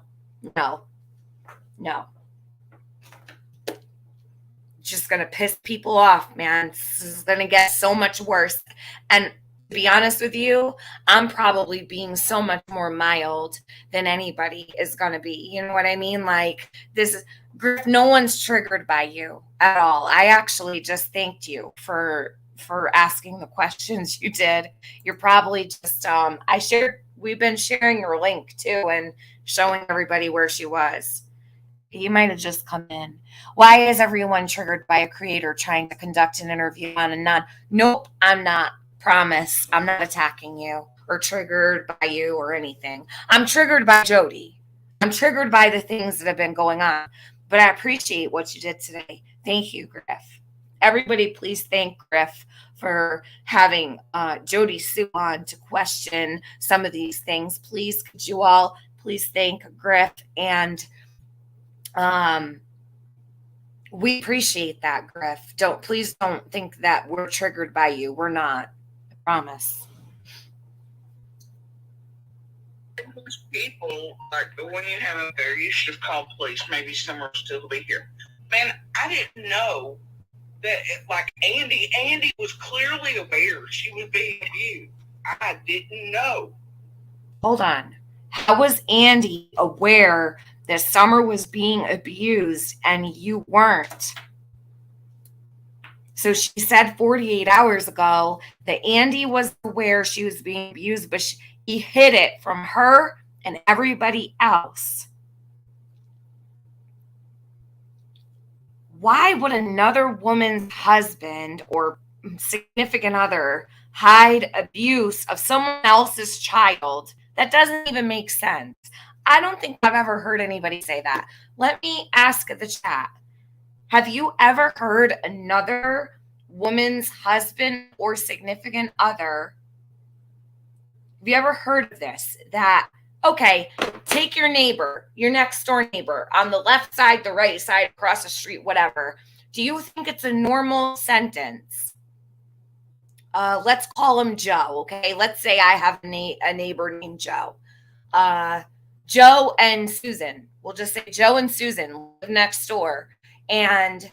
Just going to piss people off, man. This is going to get so much worse. And to be honest with you, I'm probably being so much more mild than anybody is going to be. You know what I mean? Like this, Griff, no one's triggered by you at all. I actually just thanked you for asking the questions you did. You're probably just, we've been sharing your link too and showing everybody where she was. You might have just come in. Why is everyone triggered by a creator trying to conduct an interview on a non? Nope, I'm not. Promise. I'm not attacking you or triggered by you or anything. I'm triggered by Jodee. I'm triggered by the things that have been going on. But I appreciate what you did today. Thank you, Griff. Everybody, please thank Griff for having Jodee Sue on to question some of these things. Please, could you all please thank Griff and we appreciate that, Griff. Please don't think that we're triggered by you. We're not. I promise. Most people, like when you have a affair, you should call police. Maybe someone still be here. Man, I didn't know that. Like Andy was clearly aware she was being abused. I didn't know. Hold on. How was Andy aware that Summer was being abused and you weren't? So she said 48 hours ago that Andy was aware she was being abused, but he hid it from her and everybody else. Why would another woman's husband or significant other hide abuse of someone else's child? That doesn't even make sense. I don't think I've ever heard anybody say that. Let me ask the chat. Have you ever heard another woman's husband or significant other? Have you ever heard of this? That, okay, take your neighbor, your next door neighbor, on the left side, the right side, across the street, whatever. Do you think it's a normal sentence? Let's call him Joe, okay? Let's say I have a neighbor named Joe. Joe and Susan. We'll just say Joe and Susan live next door. And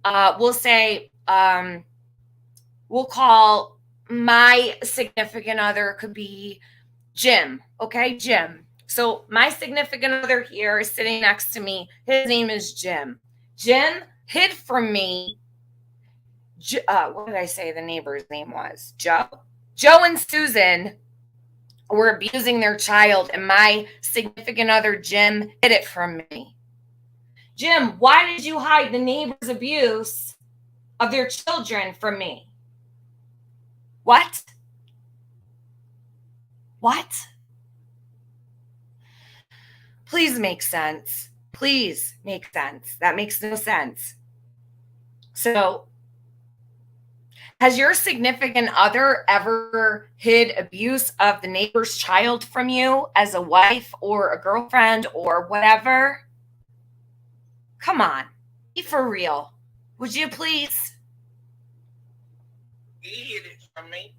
we'll say, we'll call my significant other could be Jim. Okay, Jim. So my significant other here is sitting next to me. His name is Jim. Jim hid from me. What did I say the neighbor's name was? Joe. Joe and Susan were abusing their child, and my significant other, Jim, hid it from me. Jim, why did you hide the neighbor's abuse of their children from me? What? Please make sense. Please make sense. That makes no sense. So, has your significant other ever hid abuse of the neighbor's child from you as a wife or a girlfriend or whatever? Come on. Be for real. Would you please? He hid it from me.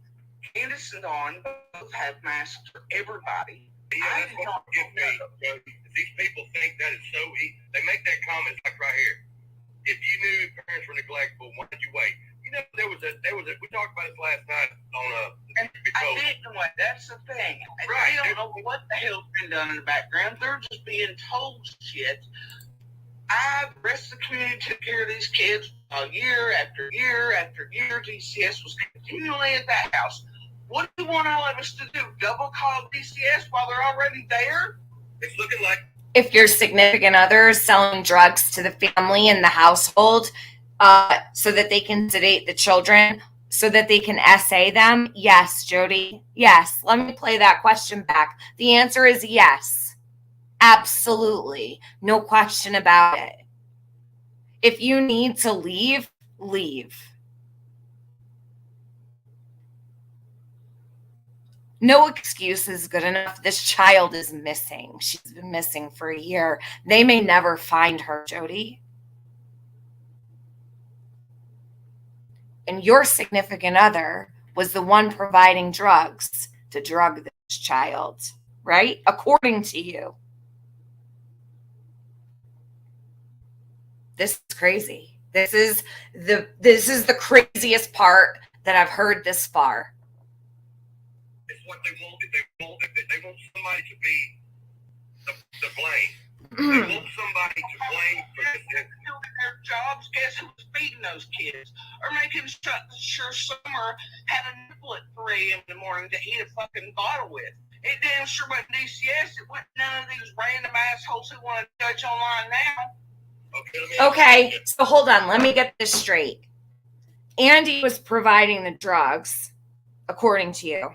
Candace and Dawn both have masks for everybody. Yeah, that's what get me. These people think that is so easy. They make that comment like right here. If you knew done in the background. They're just being told shit. The rest of the community took care of these kids year after year after year. DCS was continually at that house. What do you want all of us to do? Double call DCS while they're already there? It's looking like If your significant other is selling drugs to the family and the household so that they can sedate the children, so that they can essay them, yes, Jodee, yes. Let me play that question back. The answer is yes. Absolutely. No question about it. If you need to leave, leave. No excuse is good enough. This child is missing. She's been missing for a year. They may never find her, Jodee. And your significant other was the one providing drugs to drug this child, right? According to you. This is crazy. This is the craziest part that I've heard this far. it's what they want. They want somebody to be the blame. They want somebody to blame for this. Doing their jobs, guess who was feeding those kids? Or making sure Summer had a nipple at 3 a.m. in the morning to eat a fucking bottle with. It damn sure wasn't DCS. It wasn't none of these random assholes who want to judge online now. Okay, so hold on. Let me get this straight. Andy was providing the drugs, according to you.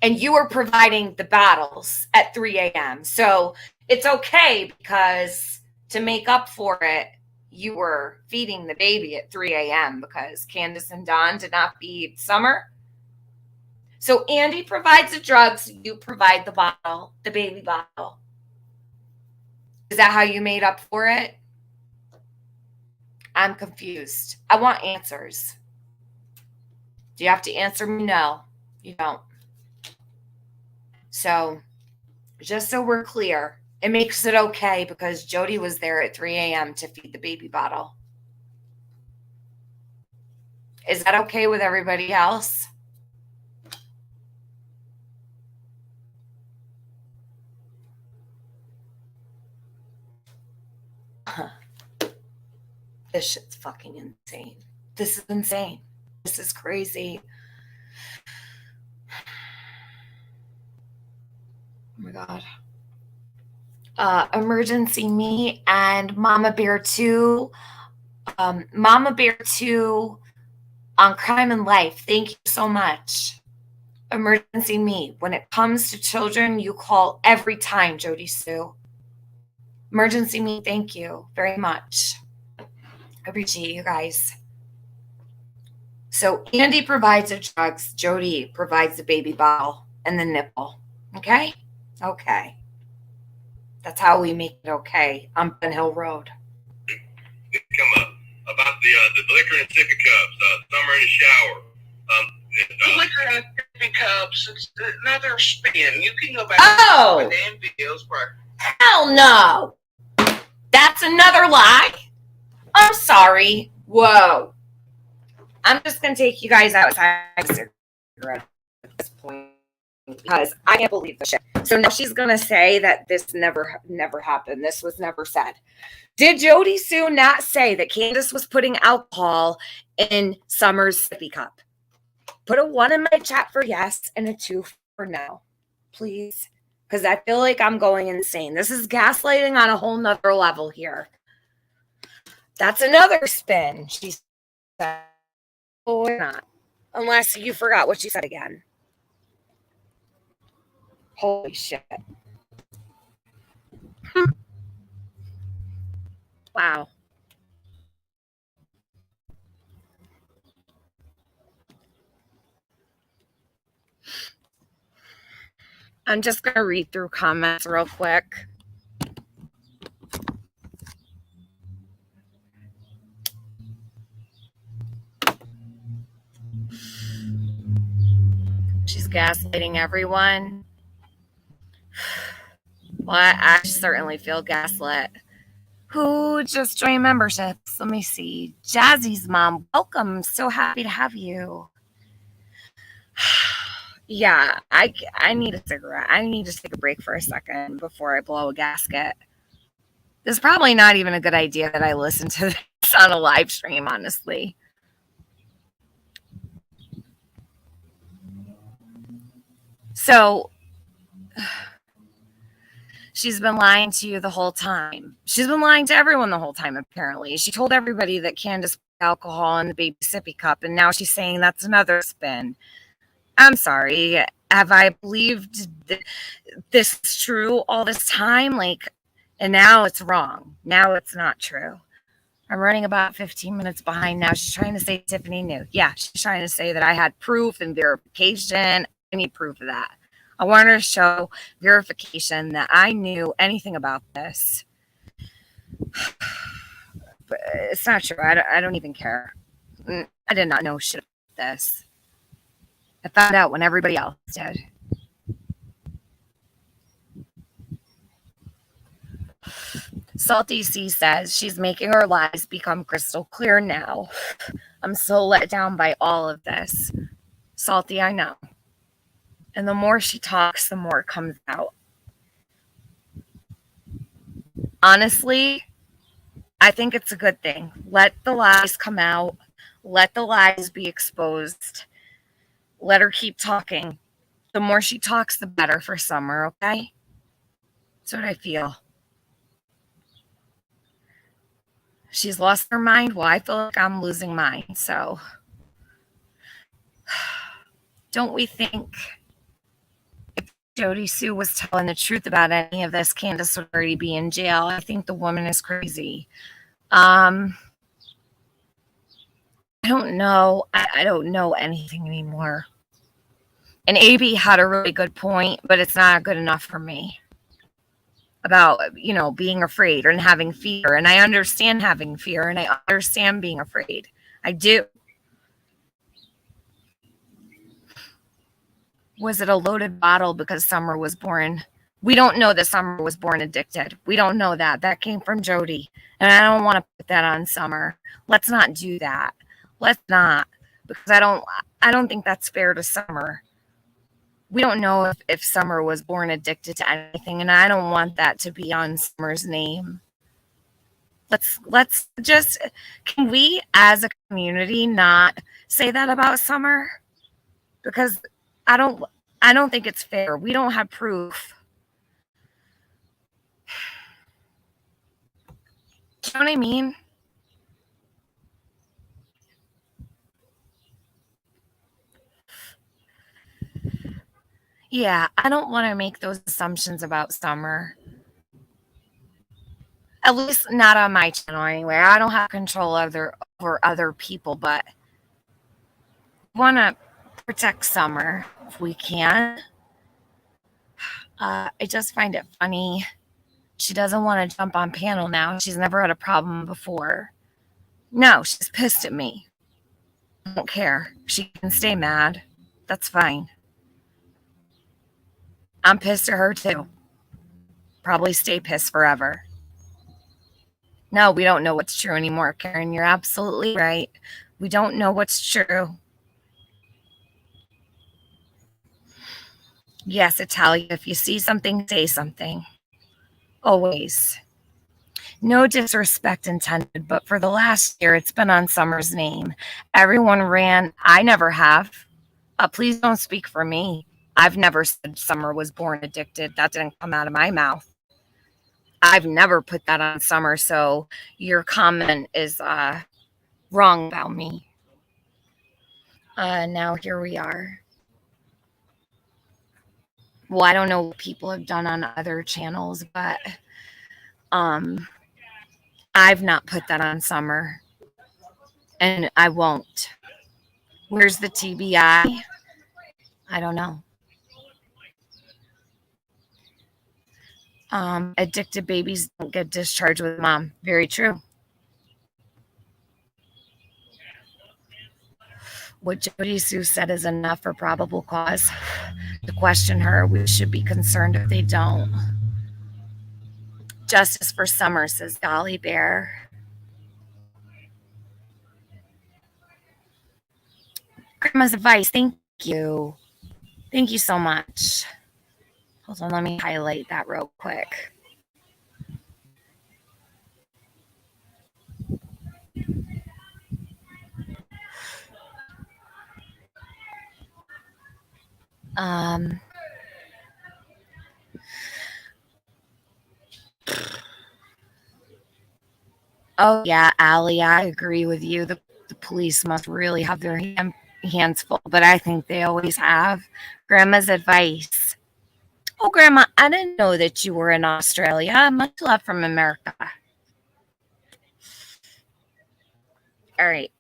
And you were providing the bottles at 3 a.m. So it's okay because to make up for it, you were feeding the baby at 3 a.m. because Candace and Dawn did not feed Summer. So Andy provides the drugs, you provide the bottle, the baby bottle. Is that how you made up for it? I'm confused. I want answers. Do you have to answer me? No, you don't. So, just so we're clear, it makes it okay because Jodee was there at 3 a.m. to feed the baby bottle. Is that okay with everybody else? This shit's fucking insane. This is insane. This is crazy. Oh my God. Emergency Me and Mama Bear 2. Mama Bear 2 on Crime and Life. Thank you so much. Emergency Me. When it comes to children, you call every time, Jodee Sue. Emergency Me, thank you very much. I appreciate you guys. So Andy provides the drugs. Jodee provides the baby bottle and the nipple. Okay? Okay. That's how we make it okay on Ben Hill Road. It come up about the liquor and sippy cups, Summer in the shower. The liquor and sippy cups, it's another spin. You can go back Oh! to the damn videos where... Hell no! That's another lie? I'm sorry. Whoa. I'm just going to take you guys outside cigarette at this point because I can't believe this shit. So now she's going to say that this never happened. This was never said. Did Jodee Sue not say that Candace was putting alcohol in Summer's sippy cup? Put a 1 in my chat for yes and a 2 for no. Please. Because I feel like I'm going insane. This is gaslighting on a whole nother level here. That's another spin, she said. Or not. Unless you forgot what she said again. Holy shit. Wow. I'm just going to read through comments real quick. She's gaslighting everyone. Well, I certainly feel gaslit. Who just joined memberships? Let me see. Jazzy's mom, welcome. So happy to have you. Yeah, I need a cigarette. I need to take a break for a second before I blow a gasket. It's probably not even a good idea that I listen to this on a live stream, honestly. So she's been lying to you the whole time. She's been lying to everyone the whole time, apparently. She told everybody that Candace put alcohol in the baby sippy cup, and now she's saying that's another spin. I'm sorry. Have I believed this is true all this time? Like, and now it's wrong. Now it's not true. I'm running about 15 minutes behind now. She's trying to say Tiffany knew. Yeah, she's trying to say that I had proof and verification. I need proof of that. I want her to show verification that I knew anything about this. But it's not true. I don't even care. I did not know shit about this. I found out when everybody else did. Salty C says she's making her lies become crystal clear now. I'm so let down by all of this. Salty, I know. And the more she talks, the more it comes out. Honestly, I think it's a good thing. Let the lies come out. Let the lies be exposed. Let her keep talking. The more she talks, the better for Summer, okay? That's what I feel. She's lost her mind. Well, I feel like I'm losing mine. So, don't we think if Jodee Sue was telling the truth about any of this, Candace would already be in jail? I think the woman is crazy. I don't know. I don't know anything anymore. And AB had a really good point, but it's not good enough for me about, being afraid and having fear. And I understand having fear and I understand being afraid. I do. Was it a loaded bottle because Summer was born? We don't know that Summer was born addicted. We don't know that. That came from Jodee. And I don't want to put that on Summer. Let's not do that. Let's not. Because I don't think that's fair to Summer. We don't know if Summer was born addicted to anything, and I don't want that to be on Summer's name. Let's just, can we as a community not say that about Summer? Because I don't think it's fair. We don't have proof. Do you know what I mean? Yeah, I don't want to make those assumptions about Summer. At least not on my channel anyway. I don't have control over other people, but I want to protect Summer if we can. I just find it funny. She doesn't want to jump on panel now. She's never had a problem before. No, she's pissed at me. I don't care. She can stay mad. That's fine. I'm pissed at her too. Probably stay pissed forever. No, we don't know what's true anymore, Karen. You're absolutely right. We don't know what's true. Yes, Italia, if you see something, say something. Always. No disrespect intended, but for the last year, it's been on Summer's name. Everyone ran. I never have. Please don't speak for me. I've never said Summer was born addicted. That didn't come out of my mouth. I've never put that on Summer, so your comment is wrong about me. Now here we are. Well, I don't know what people have done on other channels, but I've not put that on Summer, and I won't. Where's the TBI? I don't know. Addicted babies don't get discharged with mom. Very true. What Jodee Sue said is enough for probable cause to question her. We should be concerned if they don't. Justice for Summer, says Dolly Bear. Grandma's advice, thank you. Thank you so much. Hold on, let me highlight that real quick. Oh yeah, Allie, I agree with you. The police must really have their hands full, but I think they always have. Grandma's advice. Oh, Grandma, I didn't know that you were in Australia. Much love from America. All right.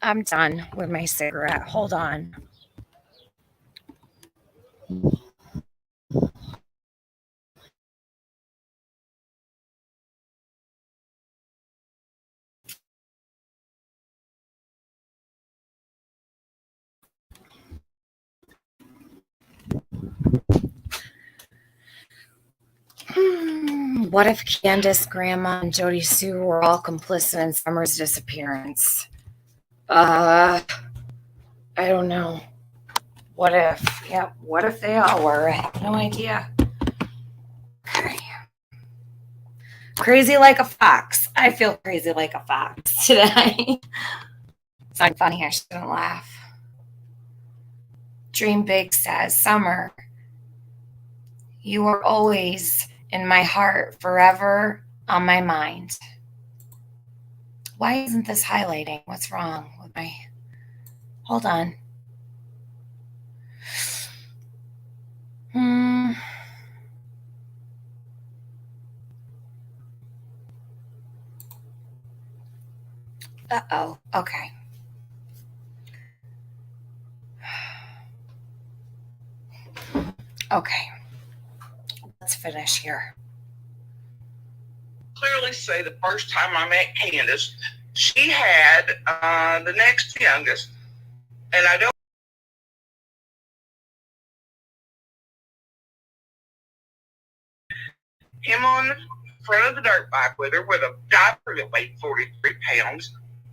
I'm done with my cigarette. Hold on. What if Candace, Grandma, and Jodee Sue were all complicit in Summer's disappearance? I don't know. What if? Yeah, what if they all were? I have no idea. Okay. Crazy like a fox. I feel crazy like a fox today. It's not funny. I shouldn't laugh. Dream Big says, Summer, you are always in my heart, forever on my mind. Why isn't this highlighting? What's wrong with my... Hold on. Uh-oh. Okay. Okay. Let's finish here. Clearly say the first time I met Candace, she had the next youngest, and I don't. Him on the front of the dirt bike with her with a diaper that weighed 43 pounds,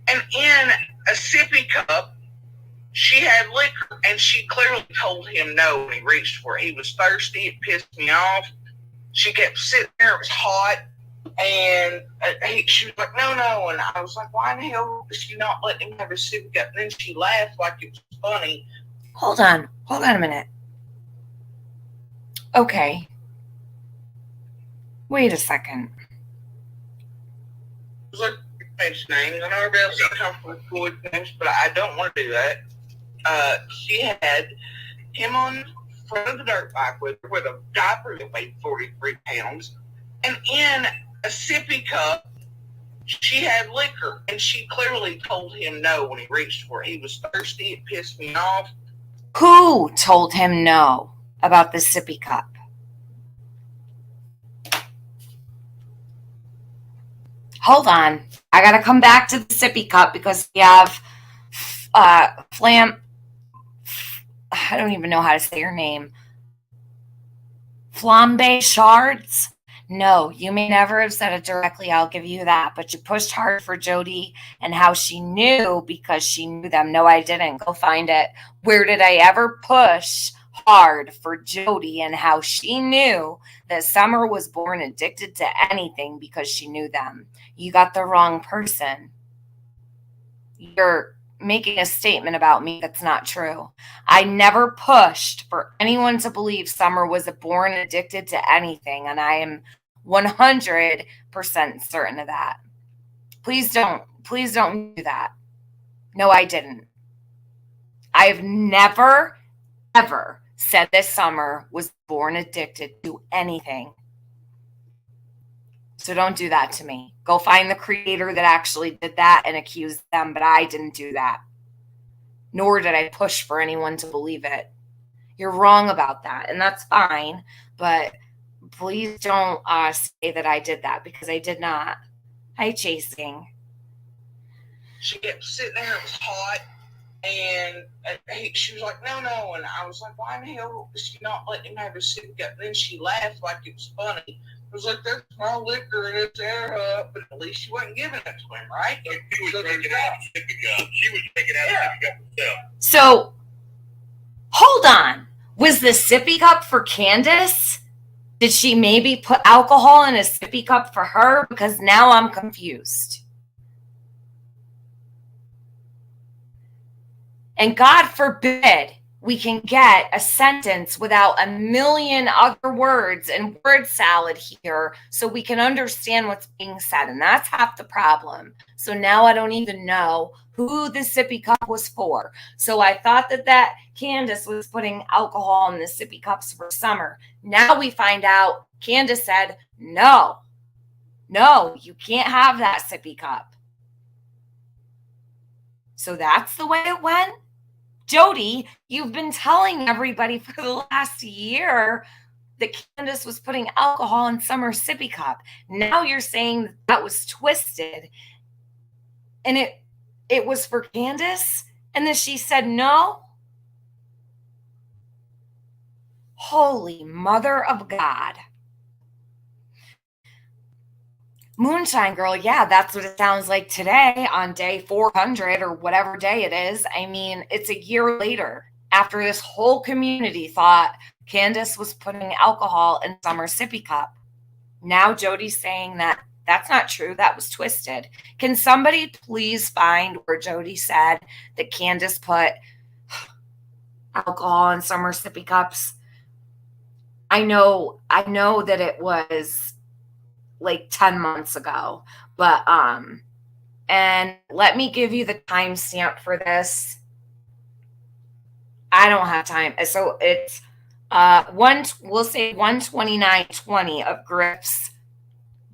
and in a sippy cup, she had liquor, and she clearly told him no when he reached for it. He was thirsty. It pissed me off. She kept sitting there. It was hot. And she was like, no. And I was like, why in the hell is she not letting him have his sippy cup? And then she laughed like it was funny. Hold on a minute. Okay. Wait a second. It was like, change names. I know everybody else is comfortable with names, but I don't want to do that. She had him on the front of the dirt bike with her with a diaper that weighed 43 pounds. And in a sippy cup, she had liquor, and she clearly told him no when he reached for it. He was thirsty. It pissed me off. Who told him no about the sippy cup? Hold on. I got to come back to the sippy cup because we have I don't even know how to say her name. Flambe Shards? No, you may never have said it directly. I'll give you that. But you pushed hard for Jodee and how she knew because she knew them. No, I didn't. Go find it. Where did I ever push hard for Jodee and how she knew that Summer was born addicted to anything because she knew them? You got the wrong person. You're making a statement about me that's not true. I never pushed for anyone to believe Summer was born addicted to anything, and I am 100% certain of that. Please don't do that. No, I didn't. I have never, ever said that Summer was born addicted to anything. So don't do that to me. Go find the creator that actually did that and accuse them, but I didn't do that. Nor did I push for anyone to believe it. You're wrong about that, and that's fine, but please don't say that I did that because I did not. Hi, Chasing. She kept sitting there. It was hot. And she was like, no. And I was like, why in the hell is she not letting him have his sippy cup? And then she laughed like it was funny. It was like, there's my liquor and it's air up. But at least she wasn't giving it to him, right? So she was drinking out of the sippy cup. She was drinking out of the sippy cup herself. So, Hold on. Was the sippy cup for Candace? Did she maybe put alcohol in a sippy cup for her? Because now I'm confused. And God forbid we can get a sentence without a million other words and word salad here so we can understand what's being said. And that's half the problem. So now I don't even know who the sippy cup was for. So I thought that Candace was putting alcohol in the sippy cups for Summer. Now we find out Candace said, no, you can't have that sippy cup. So that's the way it went. Jodee, you've been telling everybody for the last year that Candace was putting alcohol in Summer's sippy cup. Now you're saying that was twisted and it was for Candace, and then she said no? Holy Mother of God. Moonshine Girl, yeah, that's what it sounds like today on day 400 or whatever day it is. I mean, it's a year later after this whole community thought Candace was putting alcohol in Summer's sippy cup. Now Jodee's saying that that's not true. That was twisted. Can somebody please find where Jodee said that Candace put alcohol in Summer's sippy cups? I know that it was like 10 months ago, but and let me give you the timestamp for this. I don't have time. So it's we'll say 129:20 of Griff's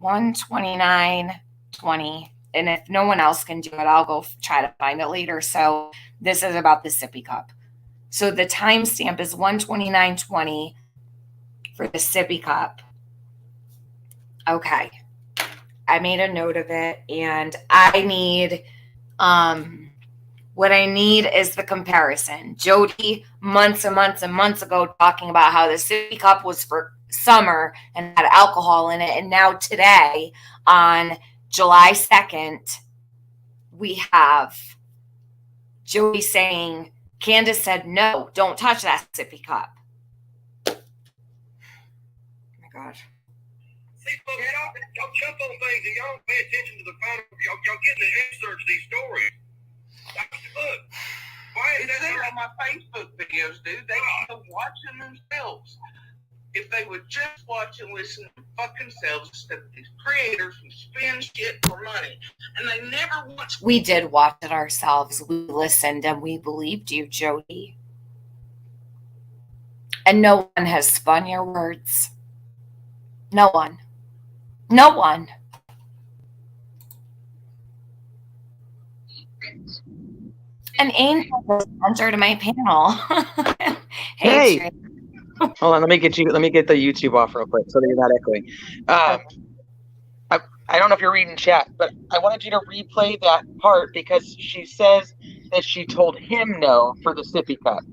129:20. And if no one else can do it, I'll go try to find it later. So this is about the sippy cup. So the timestamp is 129:20 for the sippy cup. Okay. I made a note of it, and I need what I need is the comparison. Jodee months and months and months ago talking about how the sippy cup was for Summer and had alcohol in it, and now today on July 2nd we have Jodee saying Candace said no, don't touch that sippy cup. Oh my God. See, folks, y'all jump on things and y'all don't pay attention to the final. Y'all getting the insert to these stories. Look, why is that on my Facebook videos, dude? They end up watching themselves. If they would just watch and listen to fuck themselves instead of these creators who spend shit for money. And they never once... We did watch it ourselves. We listened and we believed you, Jodee. And no one has spun your words. No one. No one. An angel was entered my panel. Hey. Hold on, let me get the YouTube off real quick so that you're not echoing. I don't know if you're reading chat, but I wanted you to replay that part because she says that she told him no for the sippy cup.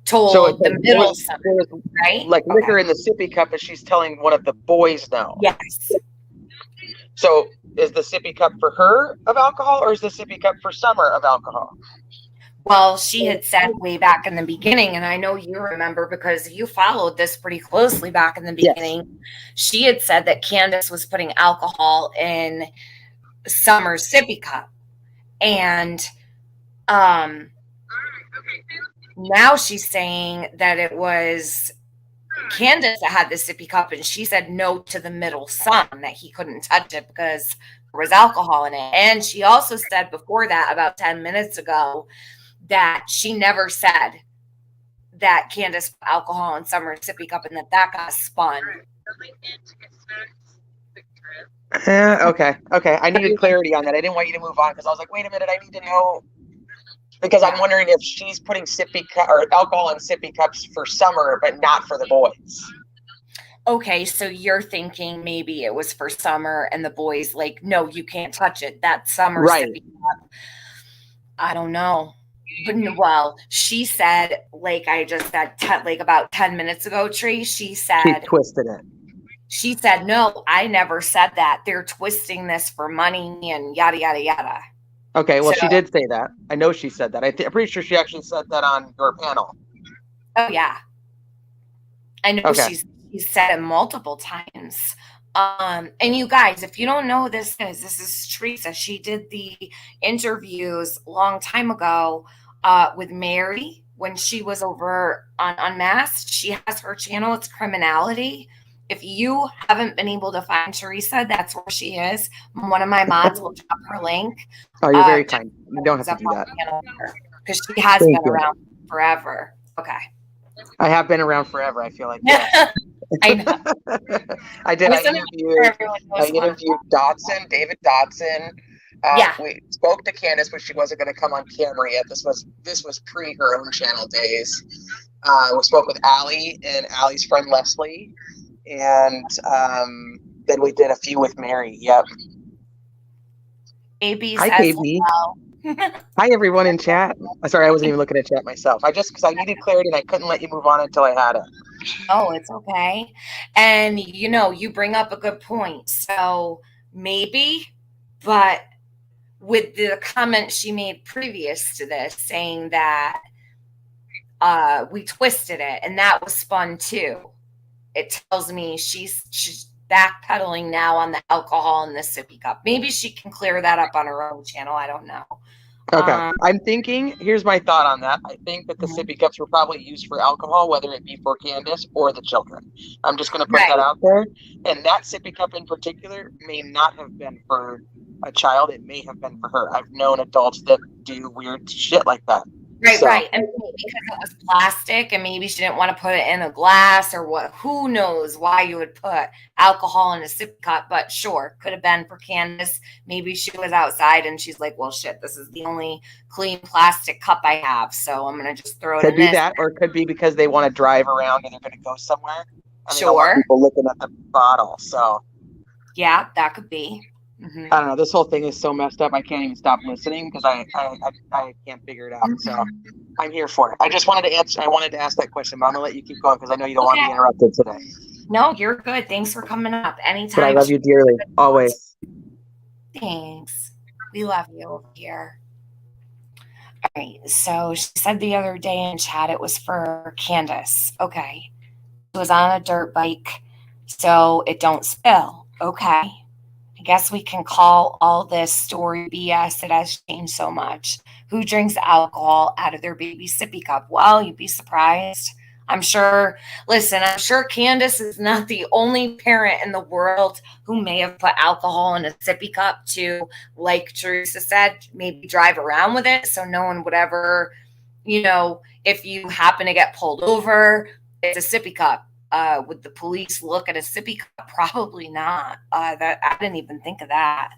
Told the middle son, right? Like liquor in the sippy cup, and she's telling one of the boys no. Yes. So is the sippy cup for her of alcohol, or is the sippy cup for Summer of alcohol? Well, she had said way back in the beginning, and I know you remember because you followed this pretty closely back in the beginning. Yes. She had said that Candace was putting alcohol in Summer's sippy cup. And now she's saying that it was Candace that had the sippy cup, and she said no to the middle son, that he couldn't touch it because there was alcohol in it. And she also said before that, about 10 minutes ago, that she never said that Candace put alcohol in Summer's sippy cup and that got spun. Okay. I needed clarity on that. I didn't want you to move on because I was like, wait a minute, I need to know. Because I'm wondering if she's putting or alcohol in sippy cups for Summer, but not for the boys. Okay, so you're thinking maybe it was for Summer and the boys like, no, you can't touch it. That's Summer's sippy cup. I don't know. But, well, she said, like I just said, like about 10 minutes ago, Tree, she twisted it. She said, no, I never said that. They're twisting this for money and yada, yada, yada. Okay, well, So, she did say that. I know she said that. I'm pretty sure she actually said that on your panel. oh yeah, I know Okay. she's said it multiple times. And you guys, if you don't know who this is Teresa. She did the interviews a long time ago with Mary when she was over on Unmasked. She has her channel. It's Criminality. If you haven't been able to find Teresa, that's where she is. One of my mods will drop her link. Oh, you're very kind. You don't have to do that. Because she has Thank been you. around forever. Okay. I have been around forever, I feel like. Yes. I know. I did. I interviewed Dotson, David Dotson. Yeah. We spoke to Candace, but she wasn't going to come on camera yet. This was pre her own channel days. We spoke with Allie and Allie's friend Leslie, and then we did a few with Mary. Yep. AB Hi, says KB. hello. Hi, everyone in chat. Sorry, I wasn't even looking at chat myself. Because I needed clarity and I couldn't let you move on until I had it. Oh, it's okay. And you bring up a good point. So maybe, but with the comment she made previous to this saying that we twisted it and that was spun too, it tells me she's backpedaling now on the alcohol and the sippy cup. Maybe she can clear that up on her own channel. I don't know. Okay. I'm thinking, here's my thought on that. I think that the sippy cups were probably used for alcohol, whether it be for Candace or the children. I'm just going to put that out there. And that sippy cup in particular may not have been for a child. It may have been for her. I've known adults that do weird shit like that. Right. And maybe because it was plastic and maybe she didn't want to put it in a glass or what, who knows why you would put alcohol in a sip cup, but sure, could have been for Candace. Maybe she was outside and she's like, well, shit, this is the only clean plastic cup I have, so I'm going to just throw it in this. Could be that, or it could be because they want to drive around and they're going to go somewhere. Sure. People looking at the bottle, so. Yeah, that could be. Mm-hmm. I don't know. This whole thing is so messed up. I can't even stop listening because I can't figure it out. So I'm here for it. I just wanted to answer. I wanted to ask that question, but I'm gonna let you keep going because I know you don't want to be interrupted today. No, you're good. Thanks for coming up anytime. But I love you dearly, always. Thanks. We love you over here. All right. So she said the other day in chat it was for Candace. Okay. It was on a dirt bike, so it don't spill. Okay. I guess we can call all this story BS. It has changed so much. Who drinks alcohol out of their baby sippy cup? Well, you'd be surprised. I'm sure Candace is not the only parent in the world who may have put alcohol in a sippy cup to, like Teresa said, maybe drive around with it so no one would ever, if you happen to get pulled over, it's a sippy cup. Would the police look at a sippy cup? Probably not. That I didn't even think of that.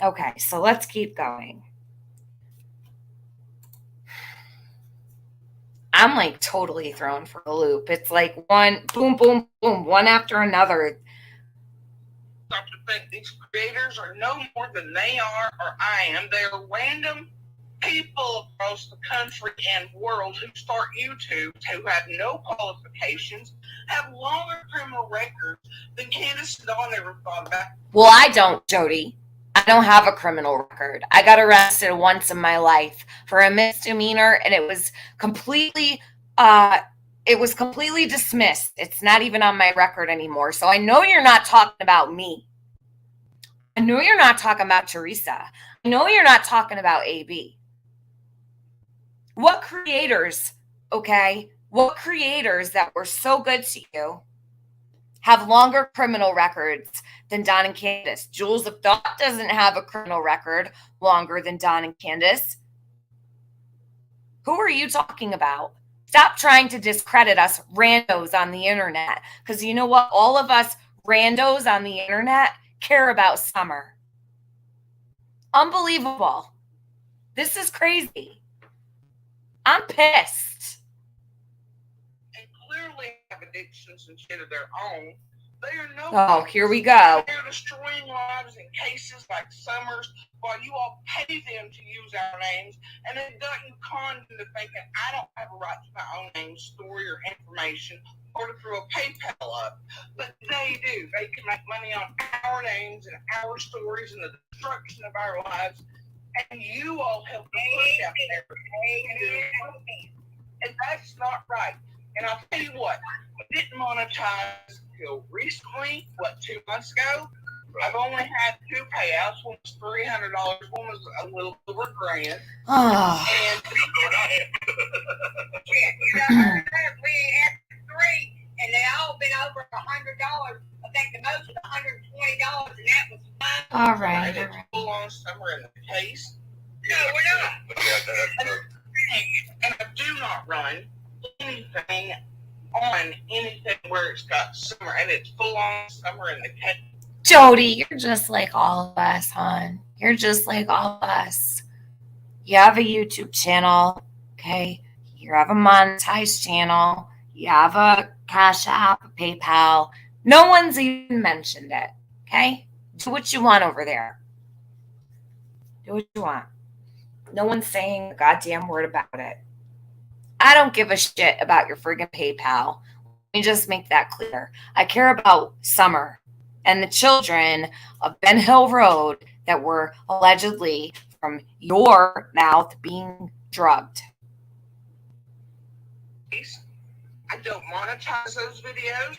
Okay, so let's keep going. I'm like totally thrown for a loop. It's like one boom, boom, boom, one after another. I have to think these creators are no more than they are or I am. They are random people across the country and world who start YouTube who have no qualifications, have longer criminal records than Candace and Dawn ever thought about. Well, I don't, Jodee. I don't have a criminal record. I got arrested once in my life for a misdemeanor, and it was completely dismissed. It's not even on my record anymore. So I know you're not talking about me. I know you're not talking about Teresa. I know you're not talking about AB. What creators that were so good to you have longer criminal records than Dawn and Candace? Jules of Thought doesn't have a criminal record longer than Dawn and Candace. Who are you talking about? Stop trying to discredit us randos on the internet. Because you know what? All of us randos on the internet care about Summer. Unbelievable. This is crazy. I'm pissed. And clearly have addictions and shit of their own. They are no. Oh, here we go. They're destroying lives in cases like Summers while you all pay them to use our names, and it doesn't con them to think that I don't have a right to my own name, story, or information. or to throw a PayPal up. But they do. They can make money on our names and our stories and the destruction of our lives. And you all help them push out there. And that's not right. And I'll tell you what, I didn't monetize until recently, 2 months ago. I've only had 2 payouts. One was $300, one was a little over $1,000. Oh. And we had 3, and they all been over $100. I think the most was $120, and that was fine. All right. it's full on summer in the case. No, we're not. And I do not run anything on anything where it's got summer, and it's full on summer in the case. Jodee, you're just like all of us, hon. You're just like all of us. You have a YouTube channel, okay? You have a monetized channel. You have a Cash App, a PayPal. No one's even mentioned it, okay? Do what you want over there. Do what you want. No one's saying a goddamn word about it. I don't give a shit about your friggin' PayPal. Let me just make that clear. I care about Summer and the children of Ben Hill Road that were allegedly from your mouth being drugged. I don't monetize those videos.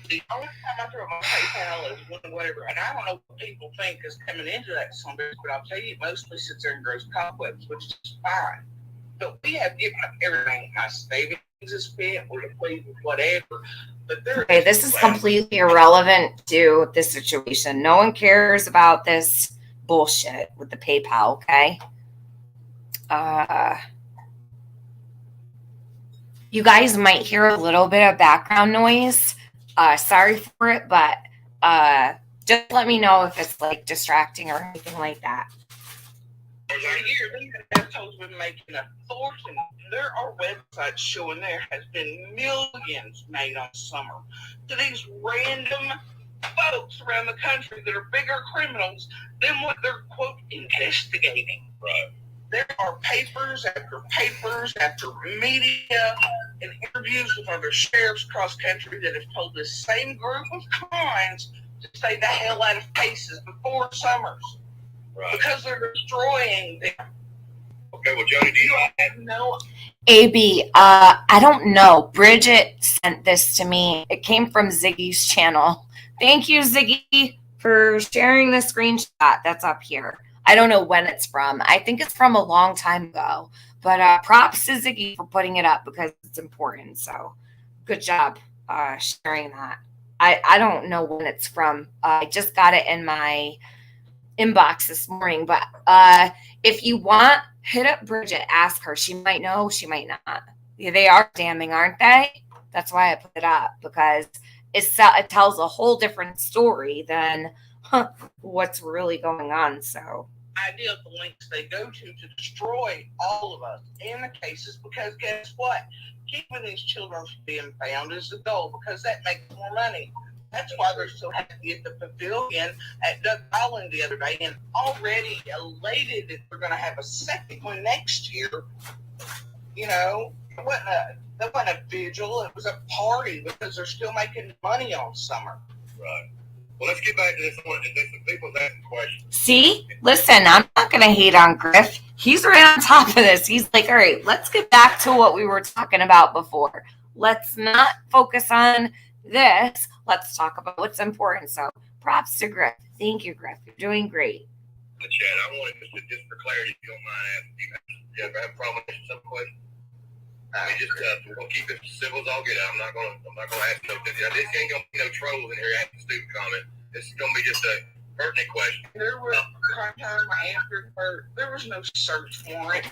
The only time I throw my PayPal is when whatever, and I don't know what people think is coming into that song, but I'll tell you, it mostly sits there and grows cobwebs, which is fine. But we have given up everything. My savings is spent, we're depleted, whatever. But there Okay, this is completely irrelevant to this situation. No one cares about this bullshit with the PayPal, okay? You guys might hear a little bit of background noise. Sorry for it, but just let me know if it's like distracting or anything like that. For a year, these assholes have been making a fortune. There are websites showing there has been millions made on Summer to these random folks around the country that are bigger criminals than what they're, quote, investigating. Right. There are papers after media and interviews with other sheriffs across country that have told this same group of cons to stay the hell out of cases before Summers. Right. Because they're destroying them. Okay, well, Jodee, do you have no... AB, I don't know. Bridget sent this to me. It came from Ziggy's channel. Thank you, Ziggy, for sharing the screenshot that's up here. I don't know when it's from. I think it's from a long time ago. But props to Ziggy for putting it up because it's important. So good job sharing that. I don't know when it's from. I just got it in my inbox this morning. But if you want, hit up Bridget. Ask her. She might know. She might not. Yeah, they are damning, aren't they? That's why I put it up. Because it tells a whole different story than what's really going on. So idea of the links they go to destroy all of us and the cases, because guess what? Keeping these children from being found is the goal, because that makes more money. That's why they're so happy at the pavilion at Duck Island the other day and already elated that they're going to have a second one next year. You know, it wasn't a vigil, it was a party, because they're still making money on Summer. Right. Well, let's get back to this one. There's some people asking questions. See? Listen, I'm not going to hate on Griff. He's right on top of this. He's like, all right, let's get back to what we were talking about before. Let's not focus on this. Let's talk about what's important. So props to Griff. Thank you, Griff. You're doing great. Chad, I wanted just for clarity, if you don't mind asking, do you ever have a problem with some question? We're gonna keep it simple as all get out. I'm not gonna ask no. This ain't gonna be no trolls in here asking stupid comment. This is gonna be just a pertinent question. There was time I answered her. There was no search warrant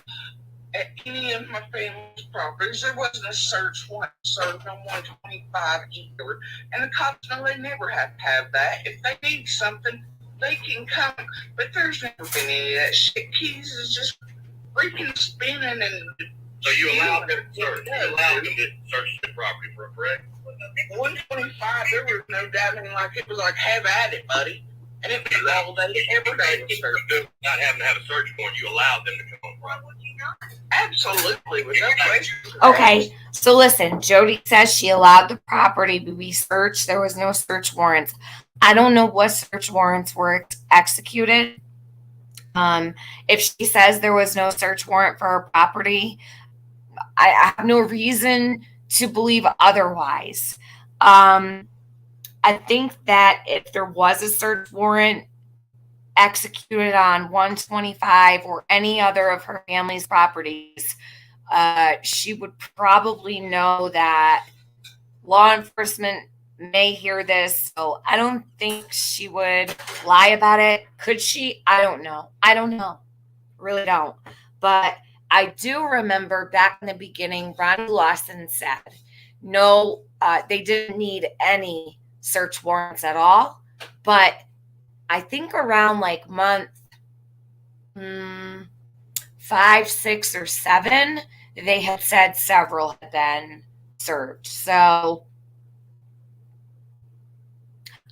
at any of my family's properties. There wasn't a search warrant served on 125 either. And the cops know they never have to have that. If they need something, they can come. But there's never been any of that shit. Keys is just freaking spinning and. So you allowed them to search. You allowed them to search the property for a correct? 125, there was no doubting, like it was like, have at it, buddy. And it was all day, every day. Not having to have a search warrant, you allowed them to come on property. Absolutely, with no question. Okay, so listen, Jodee says she allowed the property to be searched. There was no search warrants. I don't know what search warrants were executed. If she says there was no search warrant for her property, I have no reason to believe otherwise. I think that if there was a search warrant executed on 125 or any other of her family's properties, she would probably know that law enforcement may hear this. So I don't think she would lie about it. Could she? I don't know. Really don't. But I do remember back in the beginning, Ronnie Lawson said, no, they didn't need any search warrants at all. But I think around like month 5, 6, or 7, they had said several had been served. So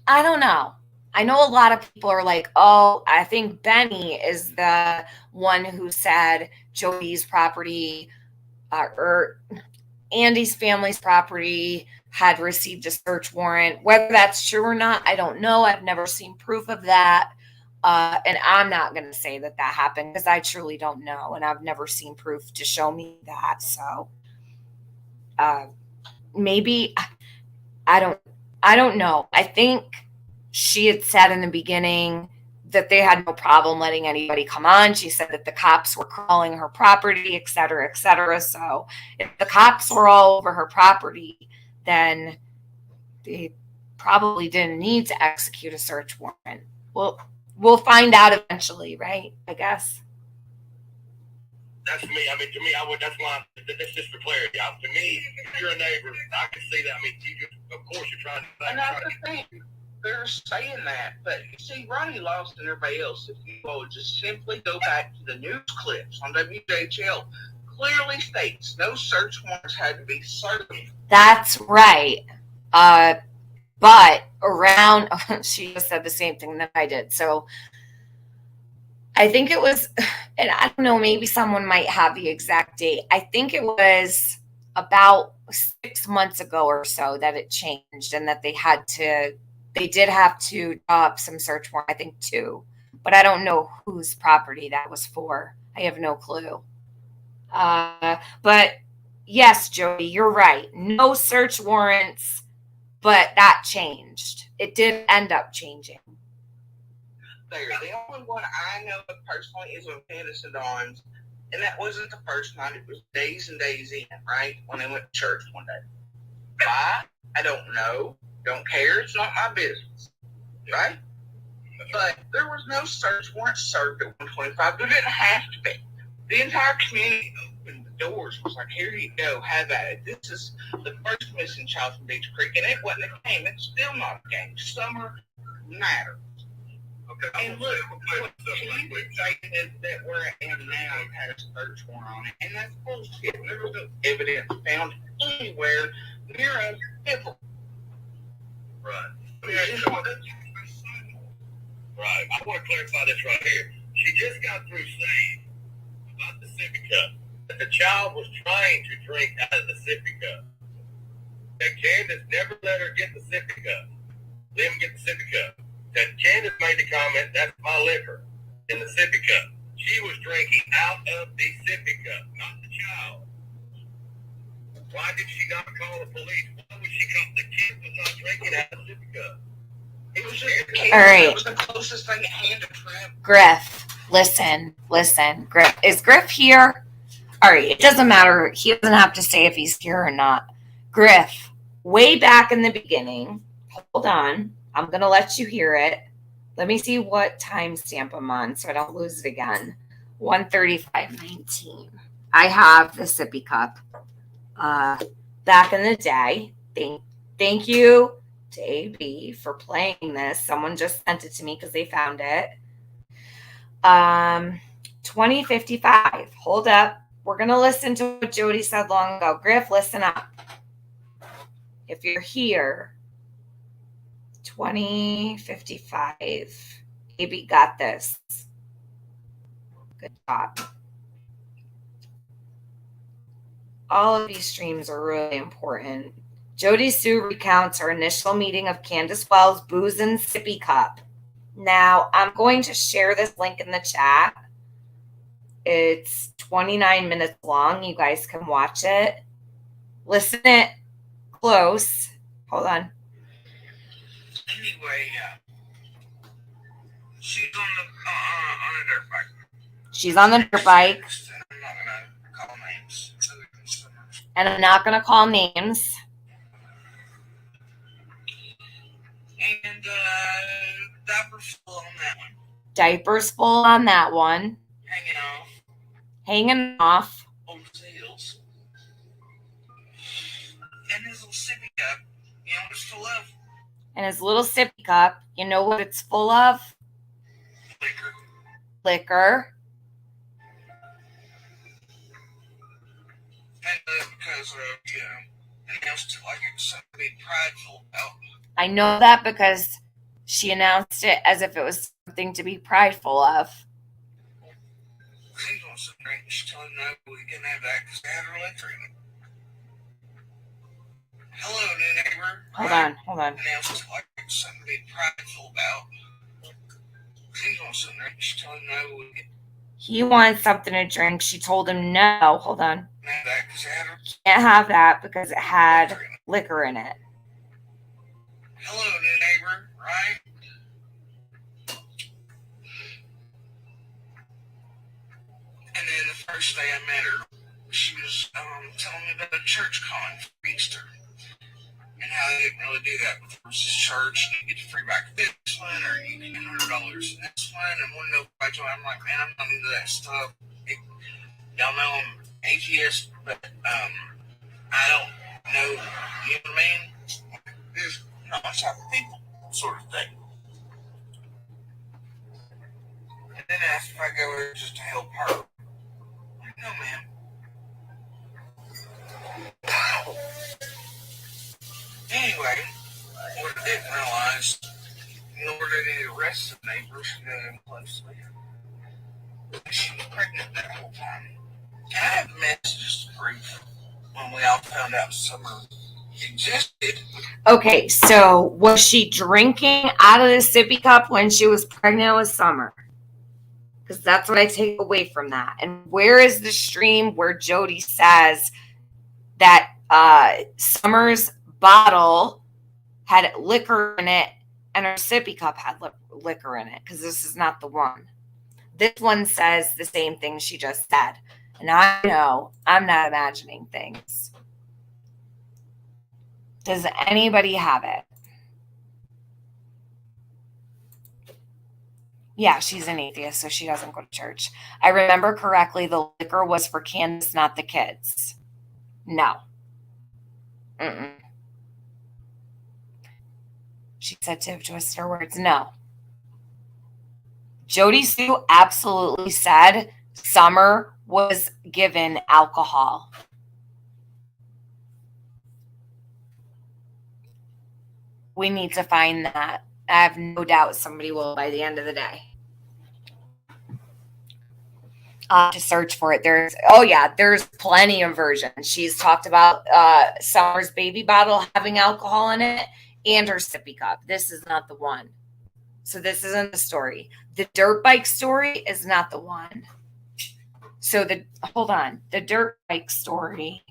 I don't know. I know a lot of people are like, oh, I think Benny is the one who said Jodee's property or Andy's family's property had received a search warrant. Whether that's true or not, I don't know. I've never seen proof of that. And I'm not going to say that that happened because I truly don't know. And I've never seen proof to show me that. So maybe I don't know. I think she had said in the beginning that they had no problem letting anybody come on. She said that the cops were calling her property, et cetera, et cetera. So if the cops were all over her property, then they probably didn't need to execute a search warrant. Well, we'll find out eventually, right? I guess. That's me. I mean, to me, that's why. That's just for clarity. To me, if you're a neighbor, I can see that. I mean, of course, you're trying to. And that's the thing. They're saying that, but you see, Ronnie Lawson and everybody else, if you will just simply go back to the news clips on WJHL, clearly states no search warrants had to be served. That's right. But around, she just said the same thing that I did. So I think it was, and I don't know, maybe someone might have the exact date. I think it was about 6 months ago or so that it changed and that they did have to draw up some search warrant, I think 2, but I don't know whose property that was for. I have no clue. But yes, Jodee, you're right. No search warrants, but that changed. It did end up changing. There, the only one I know of personally is when Candace and Dawn's, and that wasn't the first night. It was days and days in, right? When they went to church one day. Why? I don't know. Don't care. It's not my business. Right? But there was no search warrant served at 125. There didn't have to be. The entire community opened the doors. Was like, here you go. Have at it. This is the first missing child from Beach Creek. And it wasn't a game. It's still not a game. Summer matters. Okay. And look, what he was saying is that where I am now had a search warrant on it. And that's bullshit. There was no evidence found anywhere near us ever. Right. Right. I want to clarify this right here. She just got through saying about the sippy cup that the child was trying to drink out of the sippy cup. That Candace never let her get the sippy cup. Let him get the sippy cup. That Candace made the comment, that's my liquor in the sippy cup. She was drinking out of the sippy cup, not the child. Why did she not call the police? Why would she call the kid was not drinking out of the sippy cup? It was just a kid. All right. It was the closest thing at hand to Trent. Griff, listen. Griff, is Griff here? All right, it doesn't matter. He doesn't have to say if he's here or not. Griff, way back in the beginning, hold on. I'm going to let you hear it. Let me see what timestamp I'm on so I don't lose it again. 1:35:19. I have the sippy cup. Back in the day. Thank you to AB for playing this. Someone just sent it to me because they found it. 2055. Hold up. We're going to listen to what Jodee said long ago. Griff, listen up. If you're here, 2055. AB got this. Good job. All of these streams are really important. Jodee Sue recounts her initial meeting of Candace Wells' booze and sippy cup. Now, I'm going to share this link in the chat. It's 29 minutes long. You guys can watch it. Listen it close. Hold on. Anyway, she's on a dirt bike. She's on the dirt bike. I'm not gonna call names. And I'm not going to call names. And diapers full on that one. Diapers full on that one. Hanging off. Hanging off. On his heels. And his little sippy cup. You know what it's full of? And his little sippy cup. You know what it's full of? Liquor. Liquor. And because announced it like it's something to be prideful about. I know that because she announced it as if it was something to be prideful of. She wants to drink. She told him no, we can have that because they had her liquor in it. Hello, new neighbor. Hold on. Announced it like it's something to be prideful about. She wants to drink. She told him no, we can He wants something to drink. She told him no. Hold on. have that because they had her Can't have that because it had liquor in it. hello, new neighbor, right? And then the first day I met her, she was telling me about a church calling for Easter. And how they didn't really do that. But there was this church, and you get free back this one, or you get $100 in this one, and one nobody joined. I'm like, man, I'm not into that stuff. Y'all know I'm atheist, but I don't know, you know what I mean? There's not much type of people, sort of thing. And then asked if I go there just to help her. I'm like, no, man. Anyway, what I didn't realize, nor did any of the rest of the neighbors who knew closely, she was pregnant that whole time. And I have messages to prove when we all found out Summer existed. Okay, so was she drinking out of the sippy cup when she was pregnant with Summer? Because that's what I take away from that. And where is the stream where Jodee says that Summer's bottle had liquor in it and her sippy cup had liquor in it? Because this is not the one. This one says the same thing she just said. And I know I'm not imagining things. Does anybody have it? Yeah, she's an atheist, so she doesn't go to church. I remember correctly, the liquor was for Candace, not the kids. No. Mm-mm. She said to twist her words. No. Jodee Sue absolutely said Summer was given alcohol. We need to find that. I have no doubt somebody will by the end of the day. To search for it. There's plenty of versions. She's talked about Summer's baby bottle having alcohol in it and her sippy cup. This is not the one. So this isn't the story. The dirt bike story is not the one. So the dirt bike story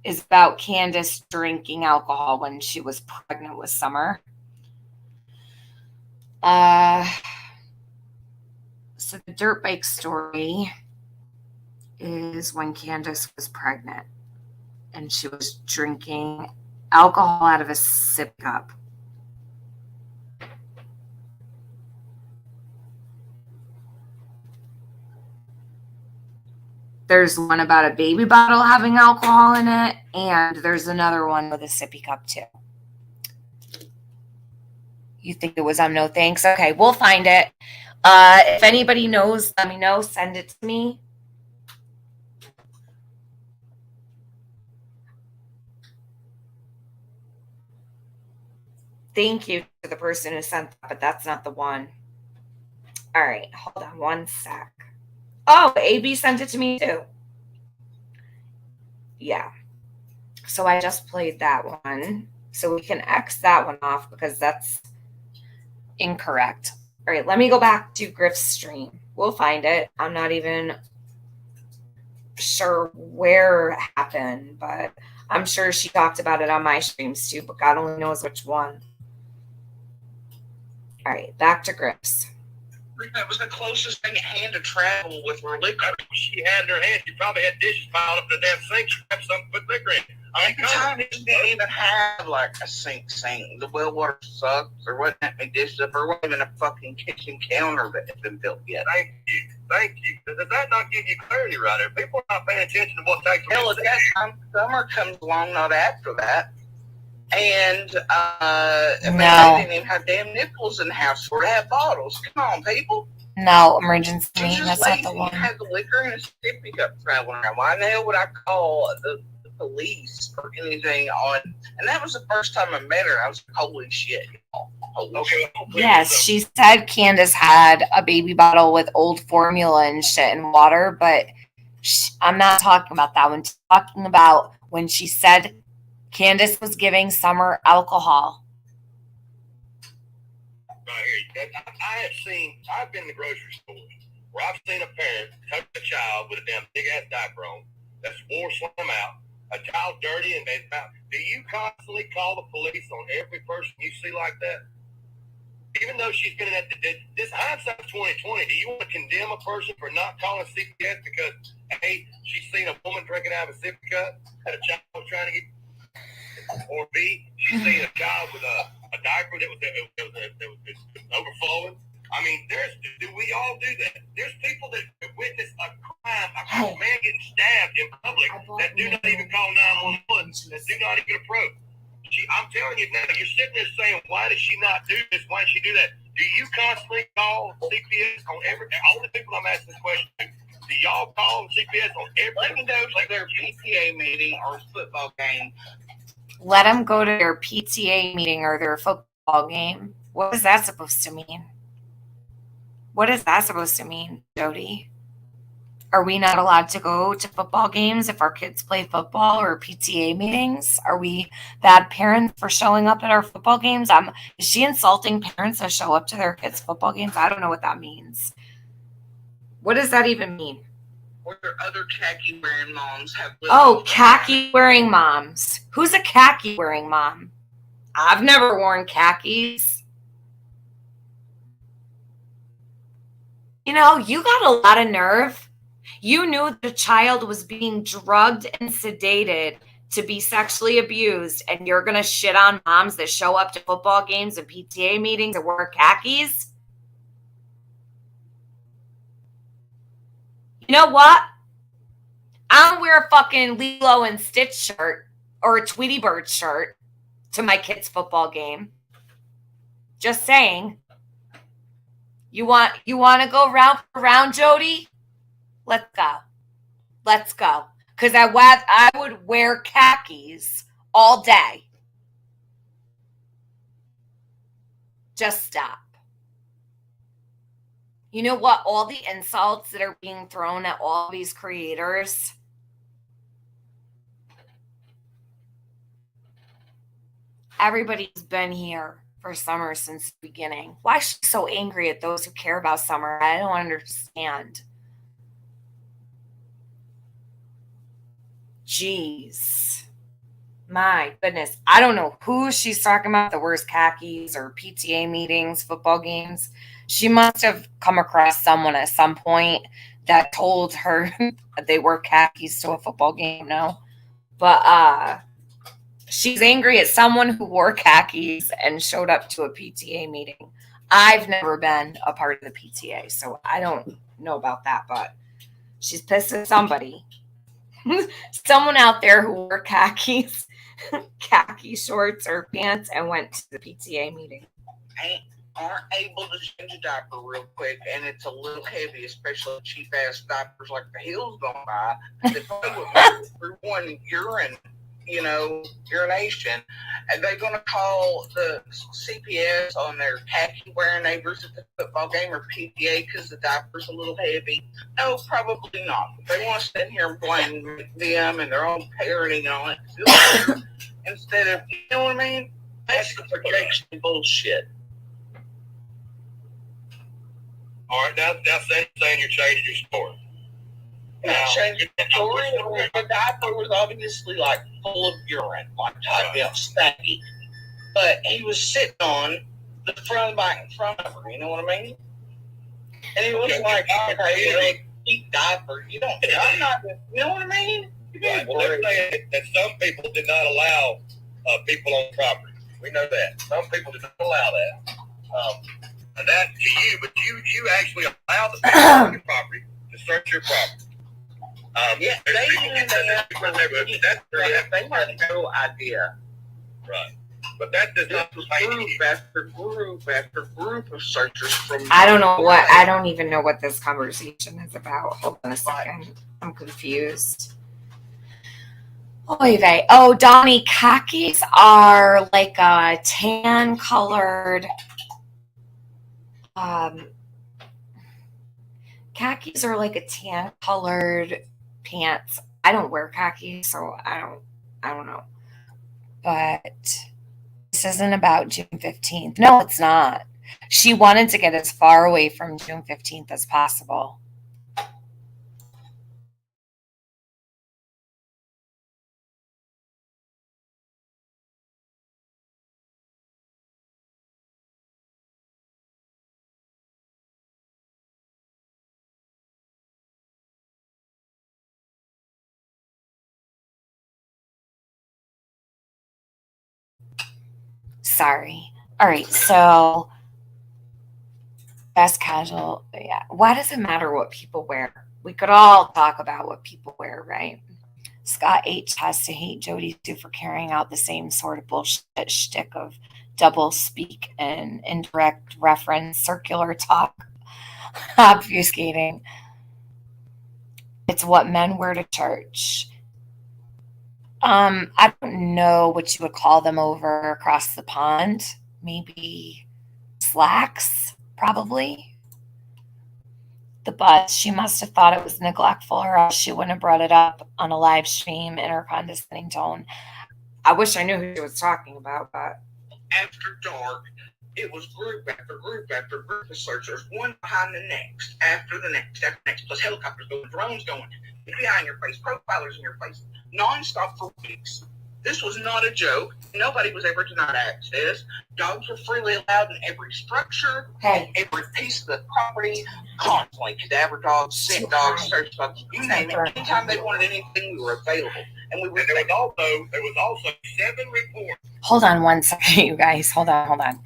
is about Candace drinking alcohol when she was pregnant with Summer. So the dirt bike story is when Candace was pregnant and she was drinking alcohol out of a sip cup. There's one about a baby bottle having alcohol in it, and there's another one with a sippy cup too. You think it was no thanks? Okay, we'll find it. If anybody knows, let me know. Send it to me. Thank you to the person who sent that, but that's not the one. All right, hold on one sec. Oh, AB sent it to me too. Yeah. So I just played that one. So we can X that one off because that's incorrect. All right, let me go back to Griff's stream. We'll find it. I'm not even sure where it happened, but I'm sure she talked about it on my streams too, but God only knows which one. All right, back to Griff's. That was the closest thing at hand to travel with her liquor. She had in her hand, she probably had dishes piled up in the damn sink. She grabbed something, put liquor in. At the time, it didn't even have like a sink. The well water sucks. There wasn't that many dishes up. There wasn't even a fucking kitchen counter that had been built yet. Thank you. Does that not give you clarity right there? People are not paying attention to what takes place. Hell, at that time, summer comes along not after that. And No. they didn't even have damn nipples in the house for to have bottles. Come on, people. No, emergency. She's That's just not lazy the and one. had the liquor and a Sippy cup traveling around. Why the hell would I call the police or anything on? And that was the first time I met her. I was like, holy shit, y'all. Holy shit. Yes, she said Candace had a baby bottle with old formula and shit and water, but I'm not talking about that one. I'm talking about when she said Candace was giving Summer alcohol. Right here. I've been in the grocery store where I've seen a parent touch a child with a damn big ass diaper on that swore slim out, a child dirty and made out. Do you constantly call the police on every person you see like that? Even though she's been in that, this hindsight's 2020. Do you want to condemn a person for not calling CPS because A, she's seen a woman drinking out of a sippy cup that a child was trying to get, or B, she's seen a child with a diaper that was overflowing? I mean, do we all do that? There's people that witness a crime, a man getting stabbed in public that do not even call 911, that do not even approach. I'm telling you now, you're sitting there saying, why does she not do this? Why does she do that? Do you constantly call CPS on all the people I'm asking this question to? Do y'all call CPS on every? Let me go to their PTA meeting or football game. Let them go to their PTA meeting or their football game. What is that supposed to mean? What is that supposed to mean, Jodee? Are we not allowed to go to football games if our kids play football or PTA meetings? Are we bad parents for showing up at our football games? Is she insulting parents that show up to their kids' football games? I don't know what that means. What does that even mean? Where other khaki wearing moms have. Oh, khaki wearing moms. Who's a khaki wearing mom? I've never worn khakis. You know, you got a lot of nerve. You knew the child was being drugged and sedated to be sexually abused, and you're going to shit on moms that show up to football games and PTA meetings and wear khakis? You know what? I don't wear a fucking Lilo and Stitch shirt or a Tweety Bird shirt to my kid's football game. Just saying. You want to go round for round, Jodee? Let's go. Let's go. Because I would wear khakis all day. Just stop. You know what? All the insults that are being thrown at all these creators. Everybody's been here for Summer since the beginning. Why is she so angry at those who care about Summer? I don't understand. Jeez. My goodness. I don't know who she's talking about that wears khakis or PTA meetings, football games. She must have come across someone at some point that told her that they wear khakis to a football game. No. But she's angry at someone who wore khakis and showed up to a PTA meeting. I've never been a part of the PTA, so I don't know about that, but she's pissed at somebody. Someone out there who wore khakis, khaki shorts or pants and went to the PTA meeting. Aren't able to change a diaper real quick, and it's a little heavy, especially cheap-ass diapers like the Hills don't buy. They probably would through one urine urination, and they're going to call the CPS on their khaki wearing neighbors at the football game or PTA because the diaper's a little heavy. No, probably not. They want to sit here and blame them and their own parenting and all that instead of, you know what I mean? That's the protection bullshit. All right, now saying you're changing your story. Now, changing the story, the diaper was obviously like full of urine, like stanky. But he was sitting on the front back in front of her, you know what I mean? And he was like, okay, eat diaper. You don't, I'm not, you know what I mean? Right. Well, they're saying that some people did not allow people on property. We know that. Some people did not allow that. And that to you, but you actually allow the people on your property to search your property. Yeah, they had no idea. Right. But that does not group after group after group of searchers from. I don't even know what this conversation is about. Hold on a second. I'm confused. Oh, Donnie, khakis are like a tan colored. Khakis are like a tan colored pants. I don't wear khakis, so I don't know. But this isn't about June 15th. No, it's not. She wanted to get as far away from June 15th as possible. Sorry. All right, so best casual. Yeah. Why does it matter what people wear? We could all talk about what people wear, right? Scott H has to hate Jodee Sue for carrying out the same sort of bullshit shtick of double speak and indirect reference, circular talk, obfuscating. It's what men wear to church. I don't know what you would call them over across the pond. Maybe slacks, probably. The bus, she must have thought it was neglectful, or else she wouldn't have brought it up on a live stream in her condescending tone. I wish I knew who she was talking about, but after dark, it was group after group after group of searchers, one behind the next, after the next, after the next, plus helicopters going, drones going, FBI in your face, profilers in your face, nonstop for weeks. This was not a joke. Nobody was ever denied access. Dogs were freely allowed in every structure, every piece of the property, constantly. Cadaver dogs, sick dogs, search dogs, you name it. Anytime they wanted anything, we were available. And there was also 7 reports. Hold on one second, you guys. Hold on.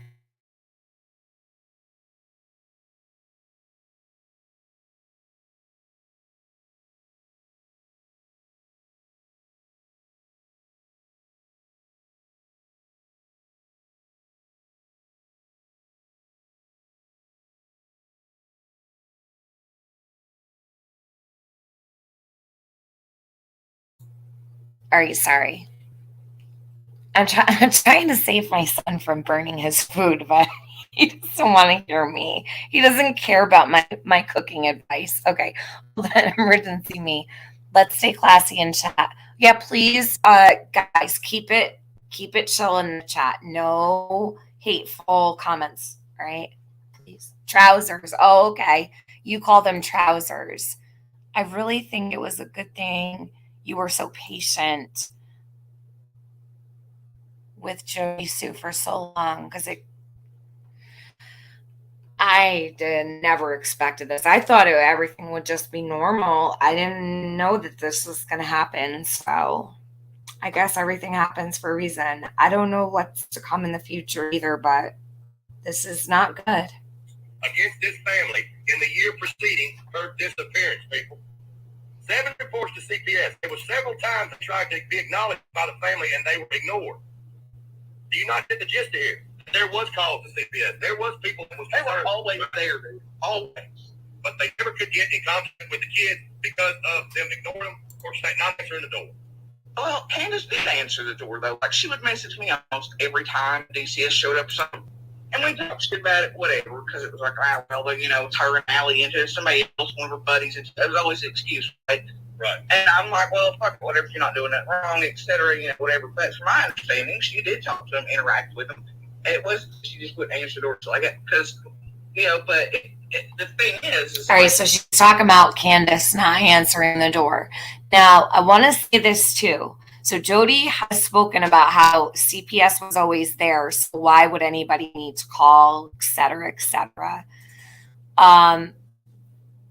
All right, sorry. I'm trying to save my son from burning his food, but he doesn't want to hear me. He doesn't care about my cooking advice. Okay, hold on, emergency me. Let's stay classy in chat. Yeah, please, guys, keep it chill in the chat. No hateful comments, all right? Please. Trousers. Oh, okay. You call them trousers. I really think it was a good thing you were so patient with Jodee Sue for so long, because I never expected this. I thought everything would just be normal. I didn't know that this was going to happen. So I guess everything happens for a reason. I don't know what's to come in the future either, but this is not good. Against this family in the year preceding her disappearance, people. 7 reports to CPS. There were several times they tried to be acknowledged by the family and they were ignored. Do you not get the gist here? There was calls to CPS. There was people that they were always there, dude. Always. But they never could get in contact with the kids because of them ignoring them or not answering the door. Well, Candace did answer the door, though. Like, she would message me almost every time DCS showed up or something. And we talked shit about it, whatever, because it was like, ah, well, it's her and Allie into somebody else, one of her buddies. And it was always an excuse, right? Right. And I'm like, well, fuck, whatever, you're not doing that wrong, etc., whatever. But from my understanding, she did talk to them, interact with them. And it was, she just wouldn't answer the door. So I got, because, but the thing is all right, so she's talking about Candace not answering the door. Now, I want to say this too. So Jodee has spoken about how CPS was always there, so why would anybody need to call, et cetera, et cetera.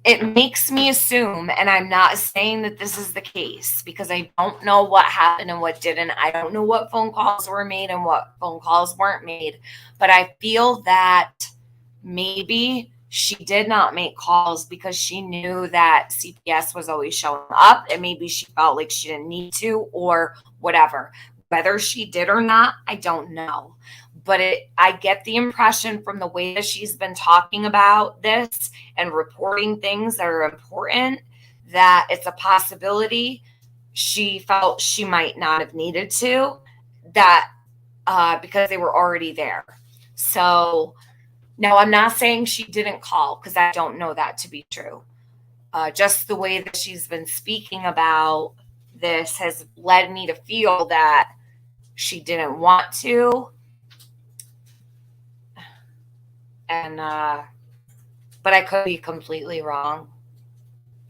It makes me assume, and I'm not saying that this is the case because I don't know what happened and what didn't. I don't know what phone calls were made and what phone calls weren't made, but I feel that maybe she did not make calls because she knew that CPS was always showing up and maybe she felt like she didn't need to or whatever. Whether she did or not, I don't know. But I get the impression from the way that she's been talking about this and reporting things that are important that it's a possibility she felt she might not have needed to, that because they were already there. So now, I'm not saying she didn't call because I don't know that to be true. Just the way that she's been speaking about this has led me to feel that she didn't want to. And, but I could be completely wrong.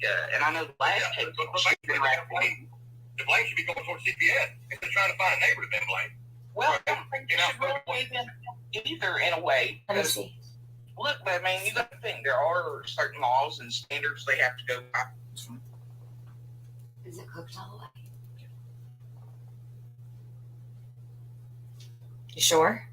Yeah, and I know the last case, the blame should be going towards CPS instead of trying to find a neighbor to then blame. Well, I don't think you should really blame them either in a way. Let me see. Look, I mean, you got to think there are certain laws and standards they have to go by. Is it cooked all the way? You sure?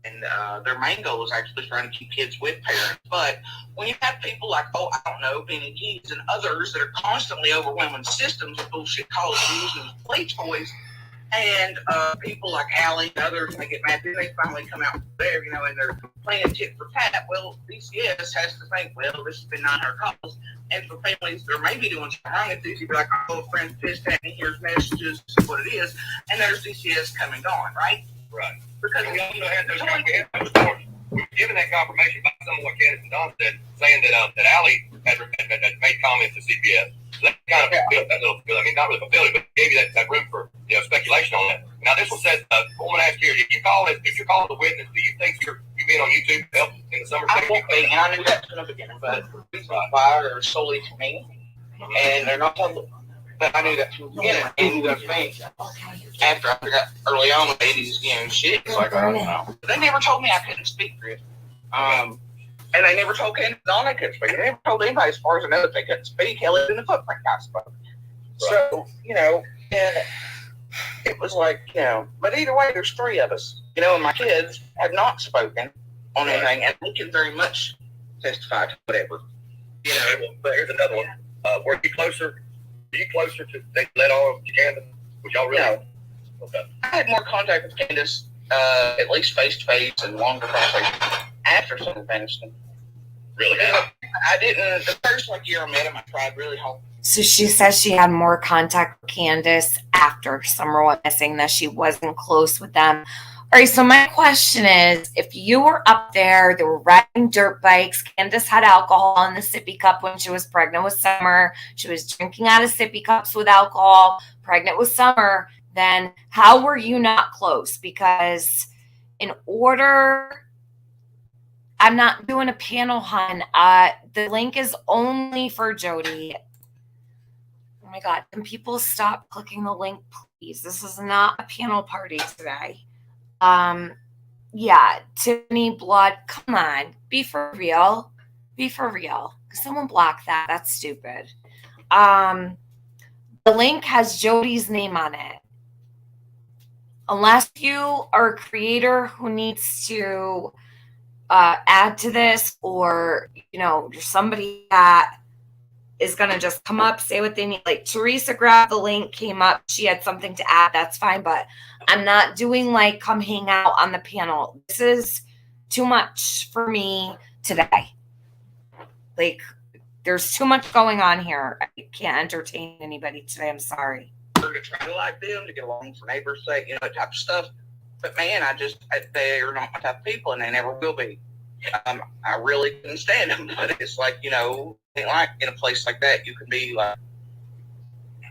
And their main goal is actually trying to keep kids with parents. But when you have people like, I don't know, Benny Keys and others that are constantly overwhelming systems with bullshit calls and using play toys, and people like Allie and others, they get mad, then they finally come out there, and they're playing tit for tat. Well, DCS has to think, well, this has been not her calls. And for families that are maybe doing something wrong, it's easy to be like, a friend pissed at me, here's messages, this is what it is. And there's DCS come and gone, right? Right. Because we also had those reports. We were given that confirmation by some of what Candace and Don said, saying that Allie had made comments to CPS. So that kind of fulfilled that little, not really fulfilled it, but gave you that room for speculation on that. Now this one says, I want to ask you, if you're calling the witness, do you think you're being on YouTube to help in the summer? I won't be, and I knew that from the beginning, but these are solely to me, and they're not public. But I knew that from the beginning. And you got to think, after I got early on with 80s, shit, it's like, I don't know. They never told me I couldn't speak for it. And they never told Candace Dawn they couldn't speak. They never told anybody, as far as I know, that they couldn't speak. Hell, even the footprint guy spoke. So, and it was like, but either way, there's three of us, and my kids have not spoken on anything, and they can very much testify to whatever. But here's another one. Were you closer to they let on to Candace? Was y'all really? No. Okay. I had more contact with Candace, at least face to face and longer conversation after something finished. Really? I didn't. The first year I met him, I tried really hard. So she says she had more contact with Candace after Summer went missing, that she wasn't close with them. All right, so my question is, if you were up there, they were riding dirt bikes, Candace had alcohol in the sippy cup when she was pregnant with Summer, she was drinking out of sippy cups with alcohol, pregnant with Summer, then how were you not close? Because I'm not doing a panel, hun. The link is only for Jodee. Oh my God, can people stop clicking the link, please? This is not a panel party today. Yeah, Tiffany Blood, come on, be for real. Be for real. Someone block that. That's stupid. The link has Jodee's name on it. Unless you are a creator who needs to add to this, or you're somebody that is going to just come up, say what they need. Like Teresa grabbed the link, came up, she had something to add, that's fine, but I'm not doing come hang out on the panel. This is too much for me today. There's too much going on here. I can't entertain anybody today. I'm sorry. to try to like them, to get along for neighbors' sake, you know, that type of stuff. But man, they're not my type of people, and they never will be. I really couldn't stand them, but it's like, you know, like in a place like that, you can be like,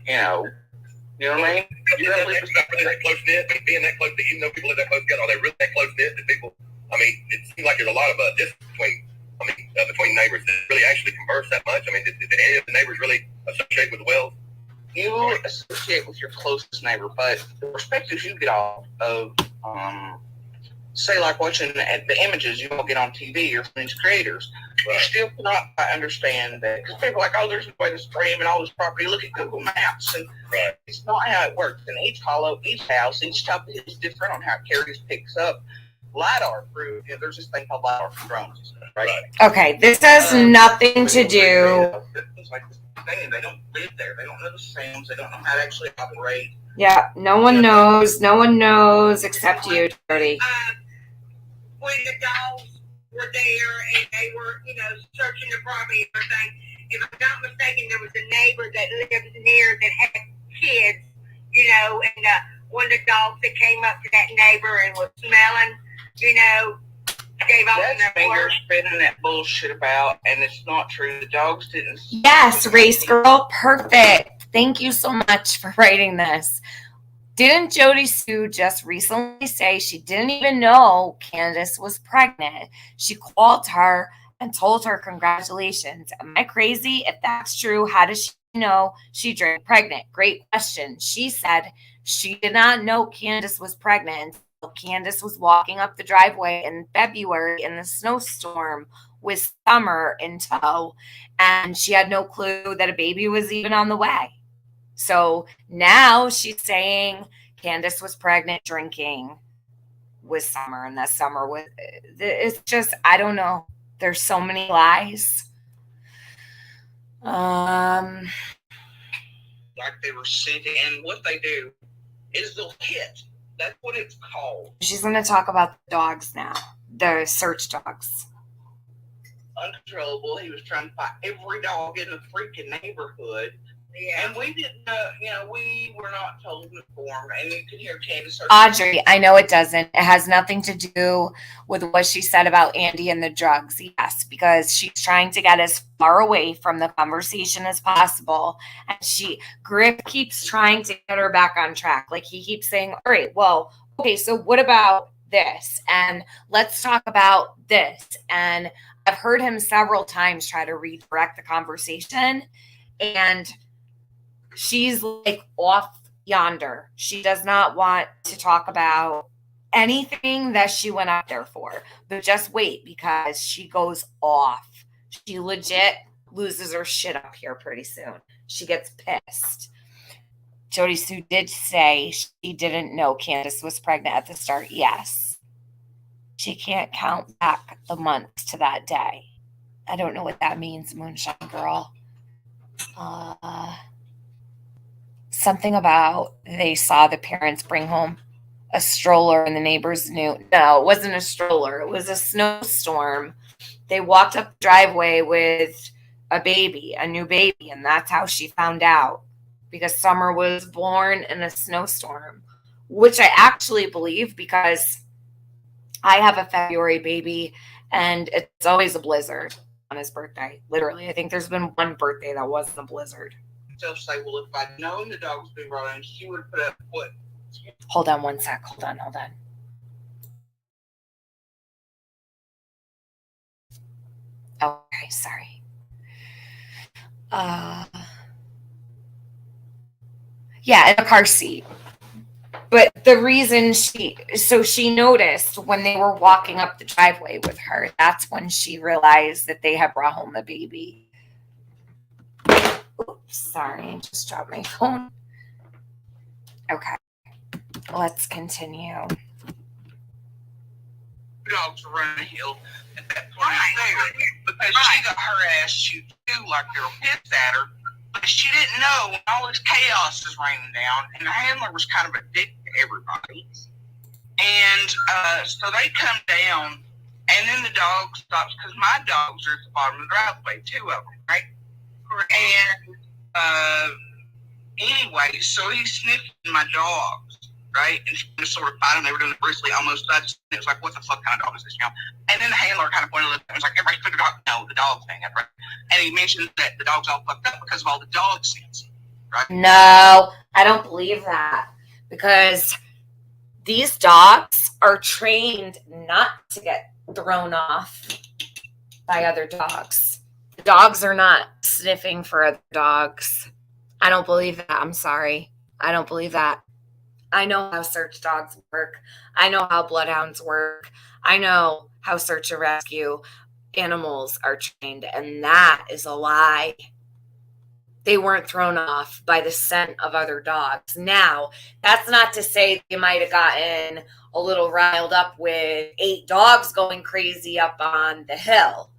you know what I mean? Being that close knit, being that close, even though people live that close together, are they really that close knit that people? I mean, it seems like there's a lot of distance between neighbors that really actually converse that much. I mean, did any of the neighbors really associate with the Wells? You associate with your closest neighbor, but the perspectives you get off of, say, like watching the images you don't get on TV or from these creators, you still cannot understand that. Because people are like, oh, there's a way to stream and all this property. Look at Google Maps. And it's not how it works. And each hollow, each house, each type is different on how it carries, picks up. LiDAR proof, you know, there's this thing called LiDAR for drones and stuff, right? Okay, this has nothing to do. It's like this thing, they don't live there. They don't know the sounds. They don't know how to actually operate. Yeah, no one knows. No one knows except you, Jodee. When the dogs were there and they were, you know, searching the property and everything, if I'm not mistaken, there was a neighbor that lived near that had kids, you know, and one of the dogs that came up to that neighbor and was smelling, you know, gave off That's finger spinning that bullshit about, and it's not true. The dogs didn't. Yes, Race Girl, perfect. Thank you so much for writing this. Didn't Jodee Sue just recently say she didn't even know Candace was pregnant? She called her and told her congratulations. Am I crazy? If that's true, how does she know she drank pregnant? Great question. She said she did not know Candace was pregnant until Candace was walking up the driveway in February in the snowstorm with Summer in tow, and she had no clue that a baby was even on the way. So now she's saying Candace was pregnant drinking with Summer, and that Summer was, it's just, I don't know. There's so many lies. Like they were sent, and what they do is they'll hit. That's what it's called. She's going to talk about the dogs now, the search dogs. Uncontrollable. He was trying to find every dog in the freaking neighborhood. Yeah. And we didn't, we were not told and informed. And you can hear Candace. Audrey, I know it doesn't. It has nothing to do with what she said about Andy and the drugs. Yes, because she's trying to get as far away from the conversation as possible. And Griff keeps trying to get her back on track. Like he keeps saying, all right, well, okay, so what about this? And let's talk about this. And I've heard him several times try to redirect the conversation. And she's like off yonder. She does not want to talk about anything that she went up there for. But just wait, because she goes off. She legit loses her shit up here pretty soon. She gets pissed. Jodee Sue did say she didn't know Candace was pregnant at the start. Yes. She can't count back the months to that day. I don't know what that means, Moonshine Girl. Something about they saw the parents bring home a stroller and the neighbors knew. No, it wasn't a stroller. It was a snowstorm. They walked up the driveway with a baby, a new baby, and that's how she found out, because Summer was born in a snowstorm, which I actually believe because I have a February baby and it's always a blizzard on his birthday. Literally, I think there's been one birthday that wasn't a blizzard. They'll say, well, if I'd known the dog was being brought in, she would have put up what? Hold on one sec. Hold on. Okay, sorry. Yeah, in a car seat. But the reason she noticed when they were walking up the driveway with her, that's when she realized that they had brought home the baby. Oops, sorry, I just dropped my phone. Okay, let's continue. Dogs were running a hill at that point there because she got her ass chewed too, like they were pissed at her. But she didn't know when all this chaos is raining down, and the handler was kind of a dick to everybody. And so they come down, and then the dog stops, because my dogs are at the bottom of the driveway, two of them, right? And Anyway, so he's sniffing my dogs, right? And she was sort of fighting. They were doing it briefly, almost died. It was like, what the fuck kind of dog is this, you know? And then the handler kind of pointed at him and was like, everybody put the dog, no, the dog thing, right? And he mentioned that the dog's all fucked up because of all the dog sense, right? No, I don't believe that, because these dogs are trained not to get thrown off by other dogs. The dogs are not sniffing for other dogs. I don't believe that. I'm sorry. I don't believe that. I know how search dogs work. I know how bloodhounds work. I know how search and rescue animals are trained, and that is a lie. They weren't thrown off by the scent of other dogs. Now, that's not to say they might have gotten a little riled up with 8 dogs going crazy up on the hill.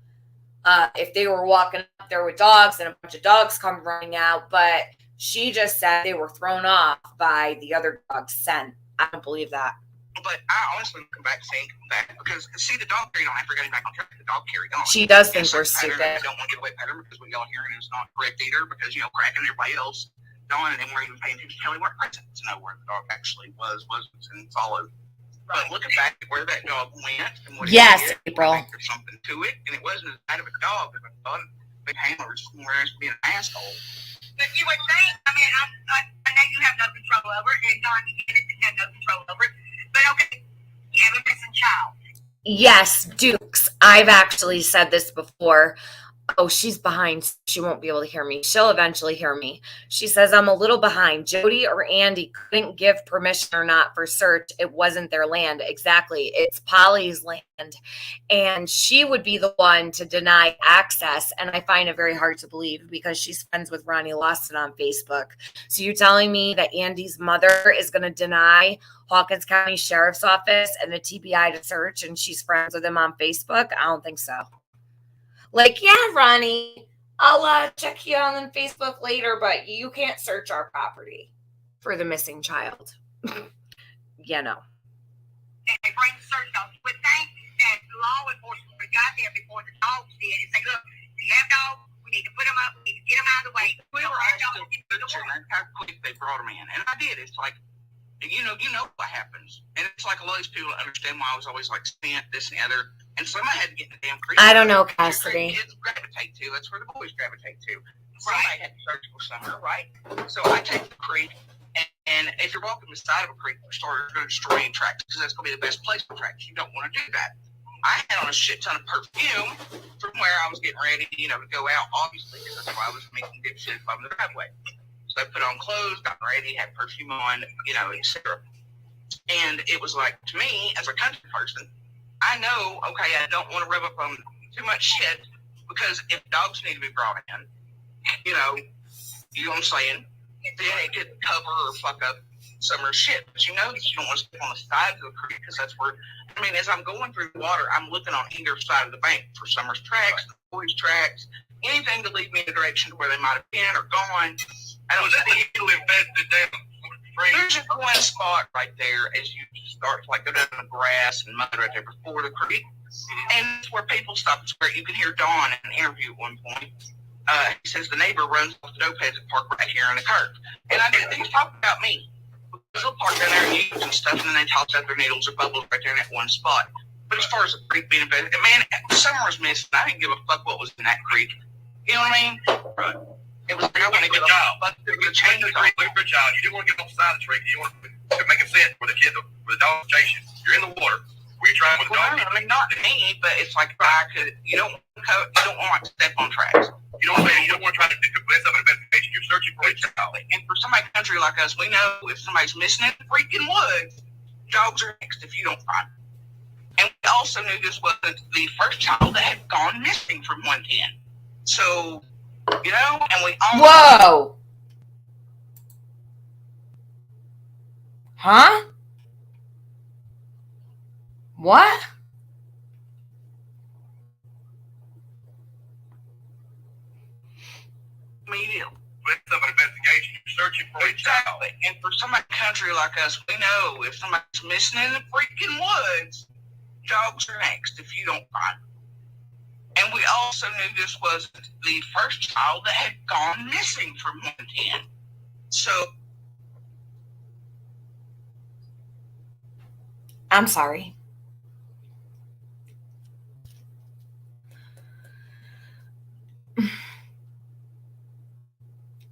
If they were walking up there with dogs and a bunch of dogs come running out, but she just said they were thrown off by the other dog's scent. I don't believe that. But I honestly come back saying that because, see, the dog carried on after getting back on track, the dog carried on. She does think we're stupid. I don't want to get away pattern because what y'all hearing is not correct either because, you know, Crack and everybody else, Dawn and them weren't even paying attention. Kelly weren't present to know where the dog actually was and followed. But looking back at where that dog went and what it did, April. There's something to it, and it wasn't as bad of a dog as I thought. Big handler was somewhere else being an asshole. But you would think, I mean, I know you have no control over it, and Don, you didn't have no control over it. But okay, you have a missing child. Yes, Dukes. I've actually said this before. Oh, she's behind. She won't be able to hear me. She'll eventually hear me. She says, I'm a little behind. Jodee or Andy couldn't give permission or not for search. It wasn't their land. Exactly. It's Polly's land. And she would be the one to deny access. And I find it very hard to believe because she's friends with Ronnie Lawson on Facebook. So you're telling me that Andy's mother is going to deny Hawkins County Sheriff's Office and the TBI to search and she's friends with him on Facebook? I don't think so. Like, yeah, Ronnie, I'll check you out on Facebook later, but you can't search our property for the missing child. You know. And they bring the search dogs. You would think that law enforcement would have got there before the dogs did and say, look, if you have dogs, we need to put them up, we need to get them out of the way. We were all still searching. That's how quick they brought them in. And I did. It's like, you know what happens. And it's like a lot of these people understand why I was always like spent this and the other. And somebody had to get in the damn creek. I don't know, Cassidy. Kids gravitate to. That's where the boys gravitate to. Somebody had to search for somewhere, right? So I take the creek, and if you're walking beside of a creek, you're going to destroy your tracks because that's going to be the best place for tracks. You don't want to do that. I had on a shit ton of perfume from where I was getting ready, to go out, obviously, because that's why I was making good shit from the driveway. So I put on clothes, got ready, had perfume on, etc. And it was like, to me, as a country person, I know, okay, I don't want to rub up on too much shit because if dogs need to be brought in, you know what I'm saying, then it could cover or fuck up summer shit. But you know that you don't want to step on the side of the creek because that's where, as I'm going through the water, I'm looking on either side of the bank for summer's tracks, the boys' tracks, anything to lead me in the direction to where they might have been or gone. I don't think you invested down. There's just one spot right there as you start to go down the grass and mud right there before the creek. And it's where people stop and swear. You can hear Dawn in an interview at one point. He says the neighbor runs off the dope heads and park right here on the curb. And I didn't think he's talking about me. They'll park down there and use and stuff, and then they toss out their needles or bubbles right there in that one spot. But as far as the creek being invested, man, summer was missing. I didn't give a fuck what was in that creek. You know what I mean? Right. It was like, I want to get off. You didn't want to get off the side of the tree. You want to make a set for the kid, for the dog chasing. You're in the water. Were you trying with the dog? Not me, but it's like if I could. You don't want to step on tracks. You don't want to try to mess up an investigation. You're searching for a child. And for somebody country like us, we know if somebody's missing in the freaking woods, dogs are next if you don't find them. And we also knew this wasn't the first child that had gone missing from 110. So. And we all. Whoa! Huh? What? With some investigation, you're searching for a child. And for somebody country like us, we know if somebody's missing in the freaking woods, dogs are next if you don't find them. And we also knew this was the first child that had gone missing from 110. So I'm sorry.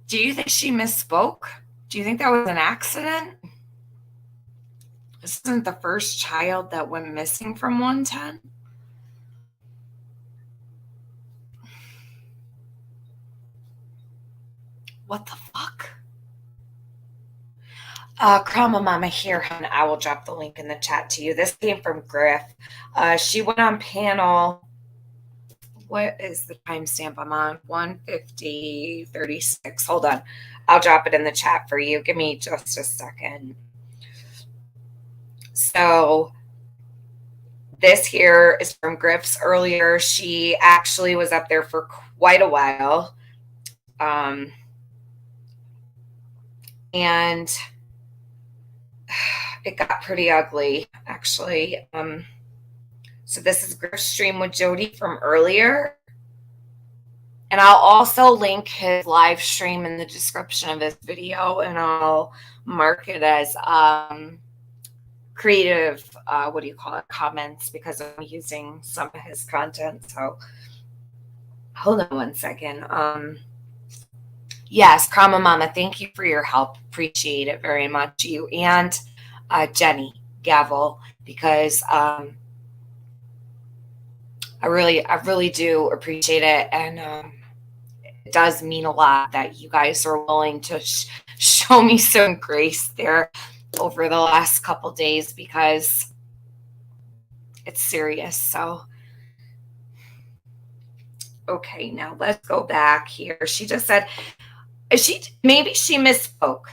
Do you think she misspoke? Do you think that was an accident? This isn't the first child that went missing from 110. What the fuck? Krama Mama here, hon. I will drop the link in the chat to you. This came from Griff. She went on panel. What is the timestamp I'm on? 1:50:36. Hold on. I'll drop it in the chat for you. Give me just a second. So this here is from Griff's earlier. She actually was up there for quite a while. And it got pretty ugly, actually. So this is Griff's stream with Jodee from earlier. And I'll also link his live stream in the description of this video, and I'll mark it as creative, comments, because I'm using some of his content. So hold on one second. Yes, Krama Mama, thank you for your help. Appreciate it very much. You and Jenny Gavel, because I really do appreciate it. And it does mean a lot that you guys are willing to show me some grace there over the last couple days, because it's serious. So, okay, now let's go back here. She just said, maybe she misspoke.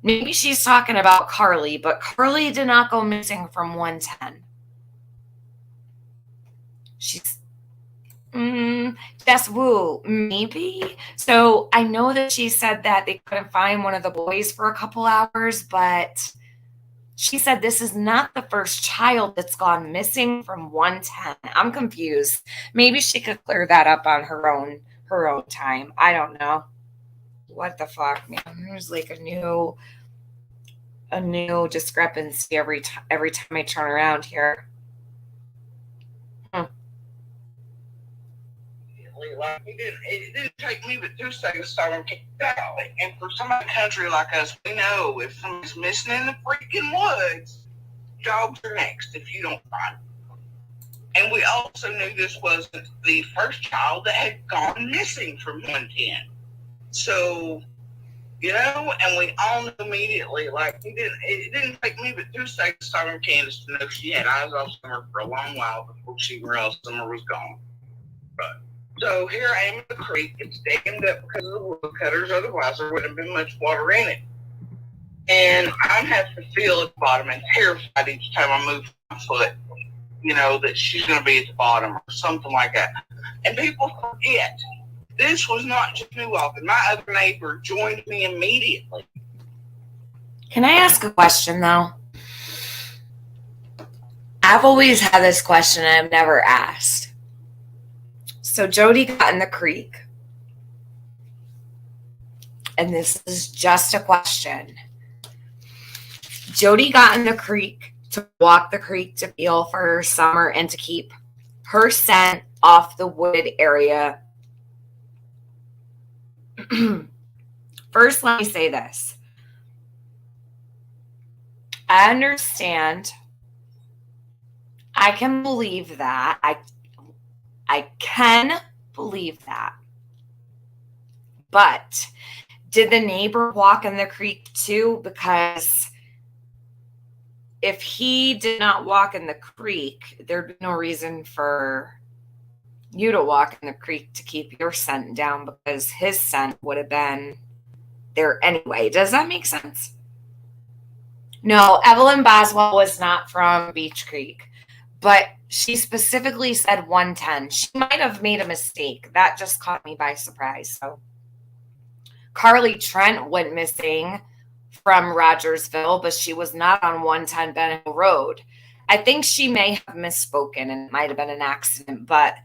Maybe she's talking about Carly, but Carly did not go missing from 110. She's Jess Wu, maybe. So I know that she said that they couldn't find one of the boys for a couple hours, but she said this is not the first child that's gone missing from 110. I'm confused. Maybe she could clear that up on her own time. I don't know. What the fuck, man? There's like a new discrepancy every time I turn around here. Like it didn't take me but 2 seconds to start on out. And for some other country like us, we know if somebody's missing in the freaking woods, dogs are next if you don't find them. And we also knew this wasn't the first child that had gone missing from 110. So, and we all knew immediately, like it didn't take me but 2 seconds to start on Candace to know she had eyes off Summer for a long while before she realized Summer was gone. But so here I am in the creek. It's dammed up because of the woodcutters. Otherwise, there wouldn't have been much water in it. And I'm having to feel at the bottom and terrified each time I move my foot, that she's going to be at the bottom or something like that. And people forget, this was not just me walking. My other neighbor joined me immediately. Can I ask a question, though? I've always had this question and I've never asked. So Jodee got in the creek, and this is just a question. Jodee got in the creek to walk the creek to feel for Summer and to keep her scent off the wood area. First, let me say this. I understand. I can believe that. I can believe that. But did the neighbor walk in the creek too? Because if he did not walk in the creek, there'd be no reason for you to walk in the creek to keep your scent down, because his scent would have been there anyway. Does that make sense? No, Evelyn Boswell was not from Beach Creek, but she specifically said 110. She might have made a mistake. That just caught me by surprise. So Carly Trent went missing from Rogersville, but she was not on 110 Ben Hill Road. I think she may have misspoken and it might have been an accident, but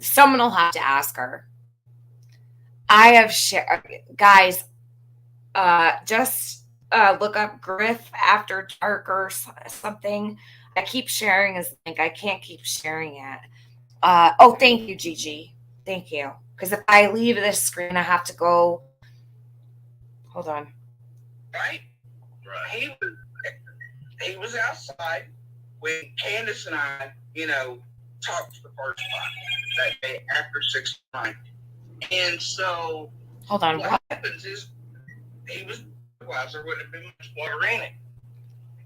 someone will have to ask her. I have shared, guys, Just look up Griff After Dark or something. I keep sharing his link. I can't keep sharing it. Oh, thank you, Gigi. Thank you. Because if I leave this screen, I have to go. Hold on. Right? He was outside when Candace and I, talked for the first time that day after 6 9. And so Hold on. what happens is he was, otherwise there wouldn't have been much water in it.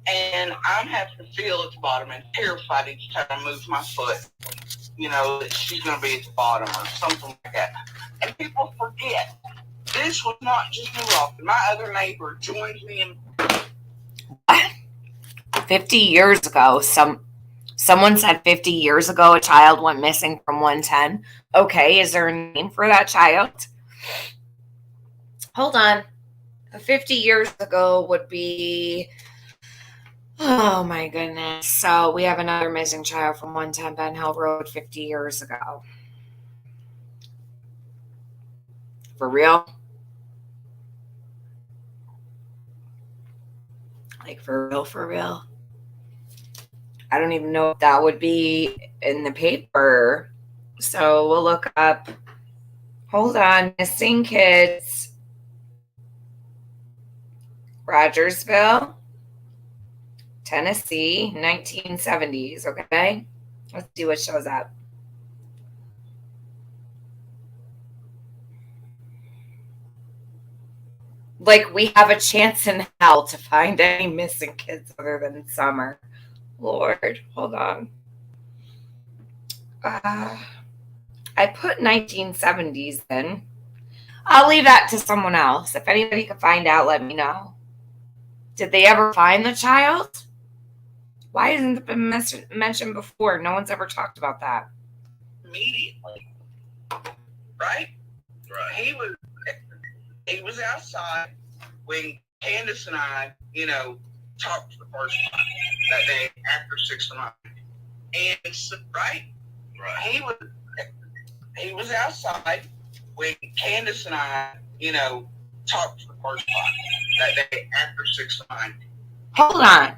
And I'm having to feel at the bottom and terrified each time I move my foot, that she's going to be at the bottom or something like that. And people forget, this was not just me walking. My other neighbor joined me in. 50 years ago, someone said 50 years ago a child went missing from 110. Okay, is there a name for that child? Hold on. 50 years ago would be, oh my goodness. So we have another missing child from 110 Ben Hill Road 50 years ago. For real? Like for real? I don't even know if that would be in the paper. So we'll look up. Hold on. Missing kids. Rogersville, Tennessee, 1970s. Okay. Let's see what shows up. Like we have a chance in hell to find any missing kids other than Summer. Lord, hold on. I put 1970s in. I'll leave that to someone else. If anybody can find out, let me know. Did they ever find the child? Why hasn't it been mentioned before? No one's ever talked about that. Immediately. Right? He was outside when Candace and I, talked for the first time that day after 6 9. And so, right? He was outside when Candace and I, talked for the first time that day after 6 9. Hold on.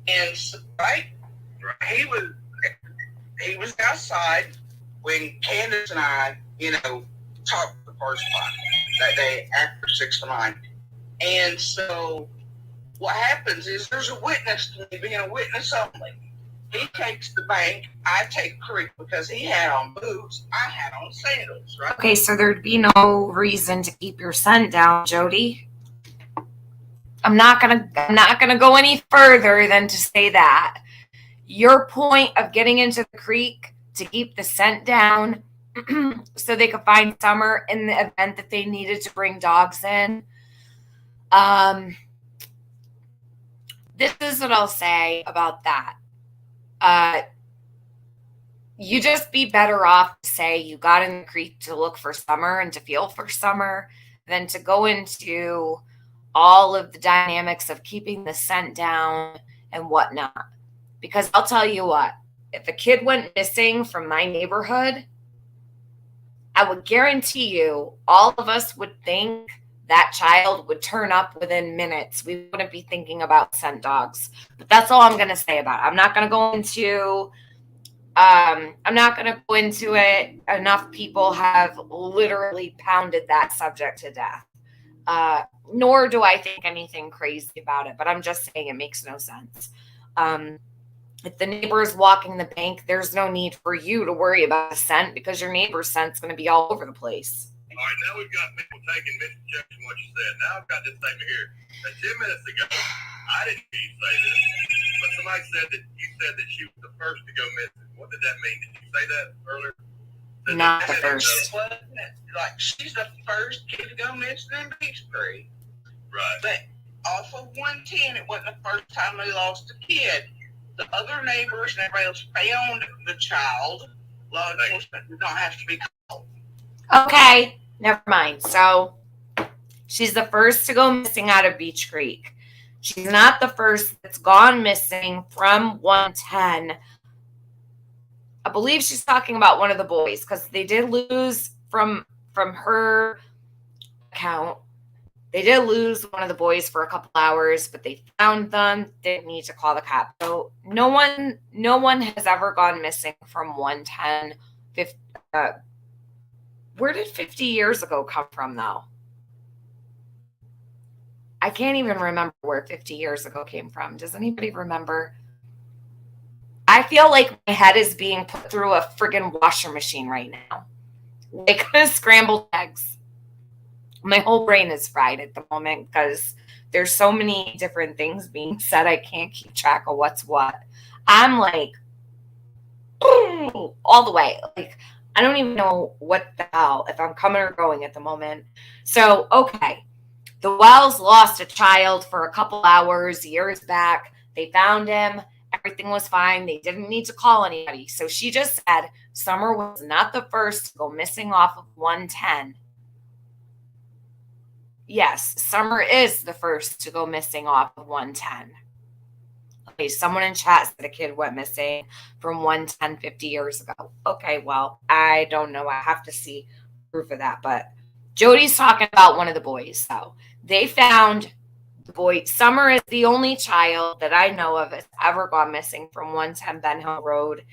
And so, right? He was outside when Candace and I, talked for the first time that day after 6 9. And so what happens is there's a witness to me being a witness only. He takes the bank, I take creek because he had on boots, I had on sandals, right? Okay, so there'd be no reason to keep your scent down, Jodee. I'm not gonna go any further than to say that. Your point of getting into the creek to keep the scent down so they could find Summer in the event that they needed to bring dogs in. This is what I'll say about that. You just be better off to say you got in the creek to look for Summer and to feel for Summer than to go into all of the dynamics of keeping the scent down and whatnot. Because I'll tell you what, if a kid went missing from my neighborhood, I would guarantee you all of us would think that child would turn up within minutes. We wouldn't be thinking about scent dogs. But that's all I'm going to say about it. I'm not going to go into it. Enough people have literally pounded that subject to death. Nor do I think anything crazy about it, but I'm just saying it makes no sense. If the neighbor is walking the bank, there's no need for you to worry about the scent because your neighbor's scent's going to be all over the place. All right, now we've got people taking misconception what you said. Now I've got this statement here. 10 minutes ago, I didn't hear you say this, but somebody said that you said that she was the first to go missing. What did that mean? Did you say that earlier? Not the first. Like, she's the first kid to go missing in Beach Creek. Right. But off of 110, it wasn't the first time they lost a kid. The other neighbors and everybody else found the child. Law enforcement did not have to be called. Okay, never mind. So she's the first to go missing out of Beach Creek. She's not the first that's gone missing from 110 I believe she's talking about one of the boys, because they did lose from her account. They did lose one of the boys for a couple hours, but they found them. Didn't need to call the cops. So no one has ever gone missing from 110. 50, where did 50 years ago come from, though? I can't even remember where 50 years ago came from. Does anybody remember? I feel like my head is being put through a friggin' washer machine right now. Like scrambled eggs. My whole brain is fried at the moment because there's so many different things being said. I can't keep track of what's what. I'm like, all the way. Like, I don't even know what the hell, if I'm coming or going at the moment. So, okay. The Wells lost a child for a couple hours years back. They found him. Everything was fine. They didn't need to call anybody. So she just said Summer was not the first to go missing off of 110. Yes, Summer is the first to go missing off of 110. Okay, someone in chat said a kid went missing from 110 50 years ago. Okay, well, I don't know. I have to see proof of that. But Jody's talking about one of the boys. So they found the boy. Summer is the only child that I know of has ever gone missing from 110 Ben Hill Road.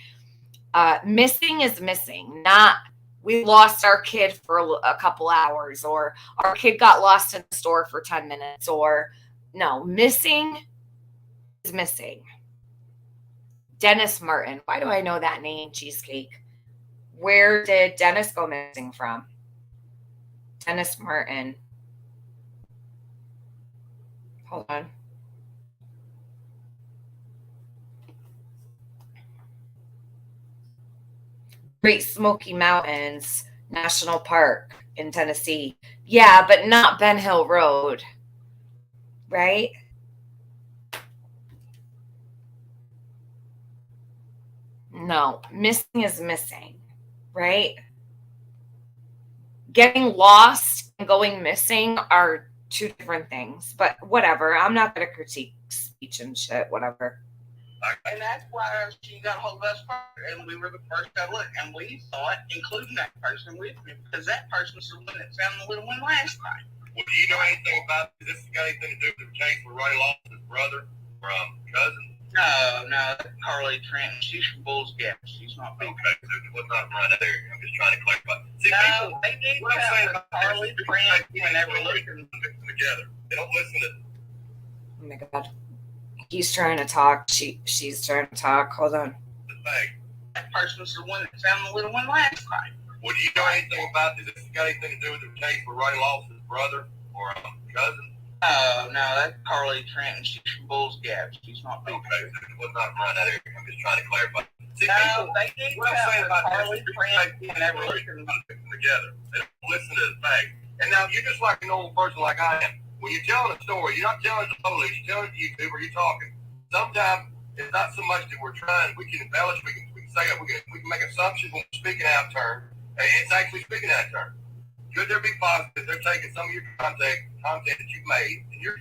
Missing is missing, not we lost our kid for a couple hours, or our kid got lost in the store for 10 minutes, or no, missing is missing. Dennis Martin. Why do I know that name? Cheesecake. Where did Dennis go missing from? Dennis Martin. Hold on. Great Smoky Mountains National Park in Tennessee. Yeah, but not Ben Hill Road. Right? No, missing is missing. Right? Getting lost and going missing are two different things. But whatever. I'm not going to critique speech and shit. Whatever. And that's why she got a hold of us first, and we were the first to look, and we thought, including that person with me, because that person was the one that found the little one last night. Well, do you know anything about this? Has got anything to do with the case where Ronnie lost his brother or cousin? No, Carly Trent. She's from Bulls Gap. She's not big. Okay, so it was not right there. I'm just trying to clarify. See, No, people, they did what I'm saying about Carly Trent when they were looking together. They don't listen to. Oh my God. He's trying to talk. She's trying to talk. Hold on. The thing. That person was the one that found the little one last night. Well, do you know anything about this? Has got anything to do with the case where Ronnie lost his brother or cousin? No, that's Carly Trent. She's from Bulls Gap. She's not big. Okay, so it was not right there. I'm just trying to clarify. See, No, people, they did what I'm saying about Carly this, Trent people when they were listen looking together. They don't listen to the fact. And now you're just like a normal person like I am. When you're telling a story, you're not telling it to the police, you're telling it to YouTube, or you're talking. Sometimes it's not so much that we're trying. We can embellish. We can say it. We can make assumptions when we're speaking out of turn. And it's actually speaking out of turn. Could there be positive? They're taking some of your content that you've made in your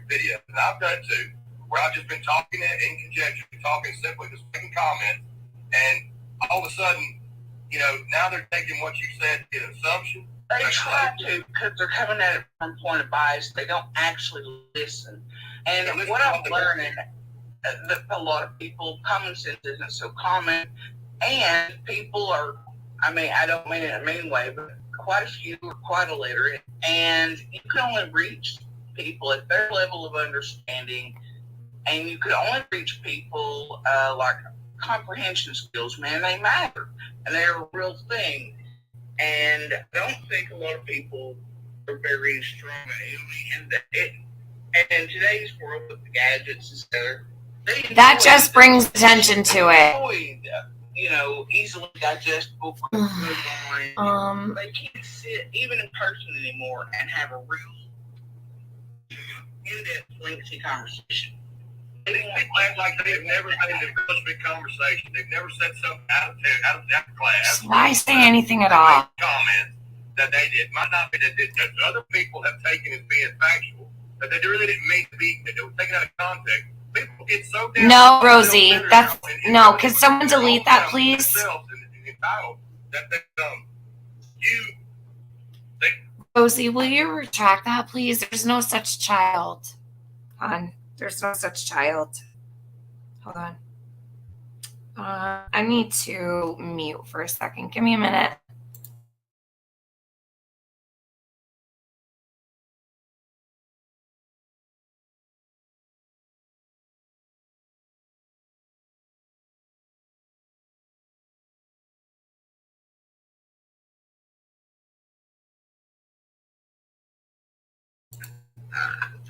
video, and I've done it too, where I've just been talking in conjecture, talking simply, just making comments, and all of a sudden, now they're taking what you said to be an assumption. They try to, because they're coming at it from a point of bias. They don't actually listen. And what I'm learning, that a lot of people, common sense isn't so common, and people are, I don't mean it in a mean way, but quite a few are quite illiterate, and you can only reach people at their level of understanding, and you could only reach people like comprehension skills, man, they matter, and they're a real thing. And I don't think a lot of people are very strong and in today's world with the gadgets and stuff, That just brings attention to it. Easily digestible, quick move on. They can't sit even in person anymore and have a real in-depth, lengthy conversation. People act like they've never had a real big conversation. They've never said something out of class. Why say anything at all? Comments that they did might not be that other people have taken as being factual, that they really didn't mean to be, that they were taken out of context. People get so damn No, Rosie, that's no. Can someone delete that, please? Rosie, will you retract that, please? There's no such child. There's no such child. Hold on. I need to mute for a second. Give me a minute.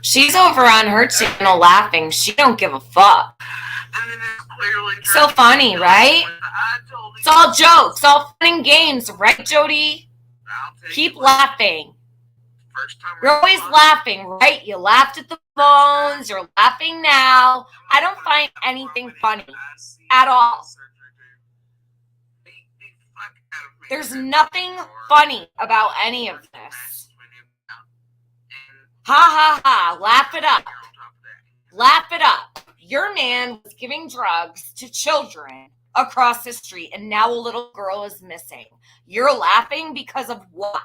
She's over on her channel laughing. She don't give a fuck. So funny, right? It's all jokes, all fun and games, right, Jodee? Keep laughing. You're always laughing, right? You laughed at the phones. You're laughing now. I don't find anything funny at all. There's nothing funny about any of this. Ha ha ha. Laugh it up. Laugh it up. Your man was giving drugs to children across the street, and now a little girl is missing. You're laughing because of what?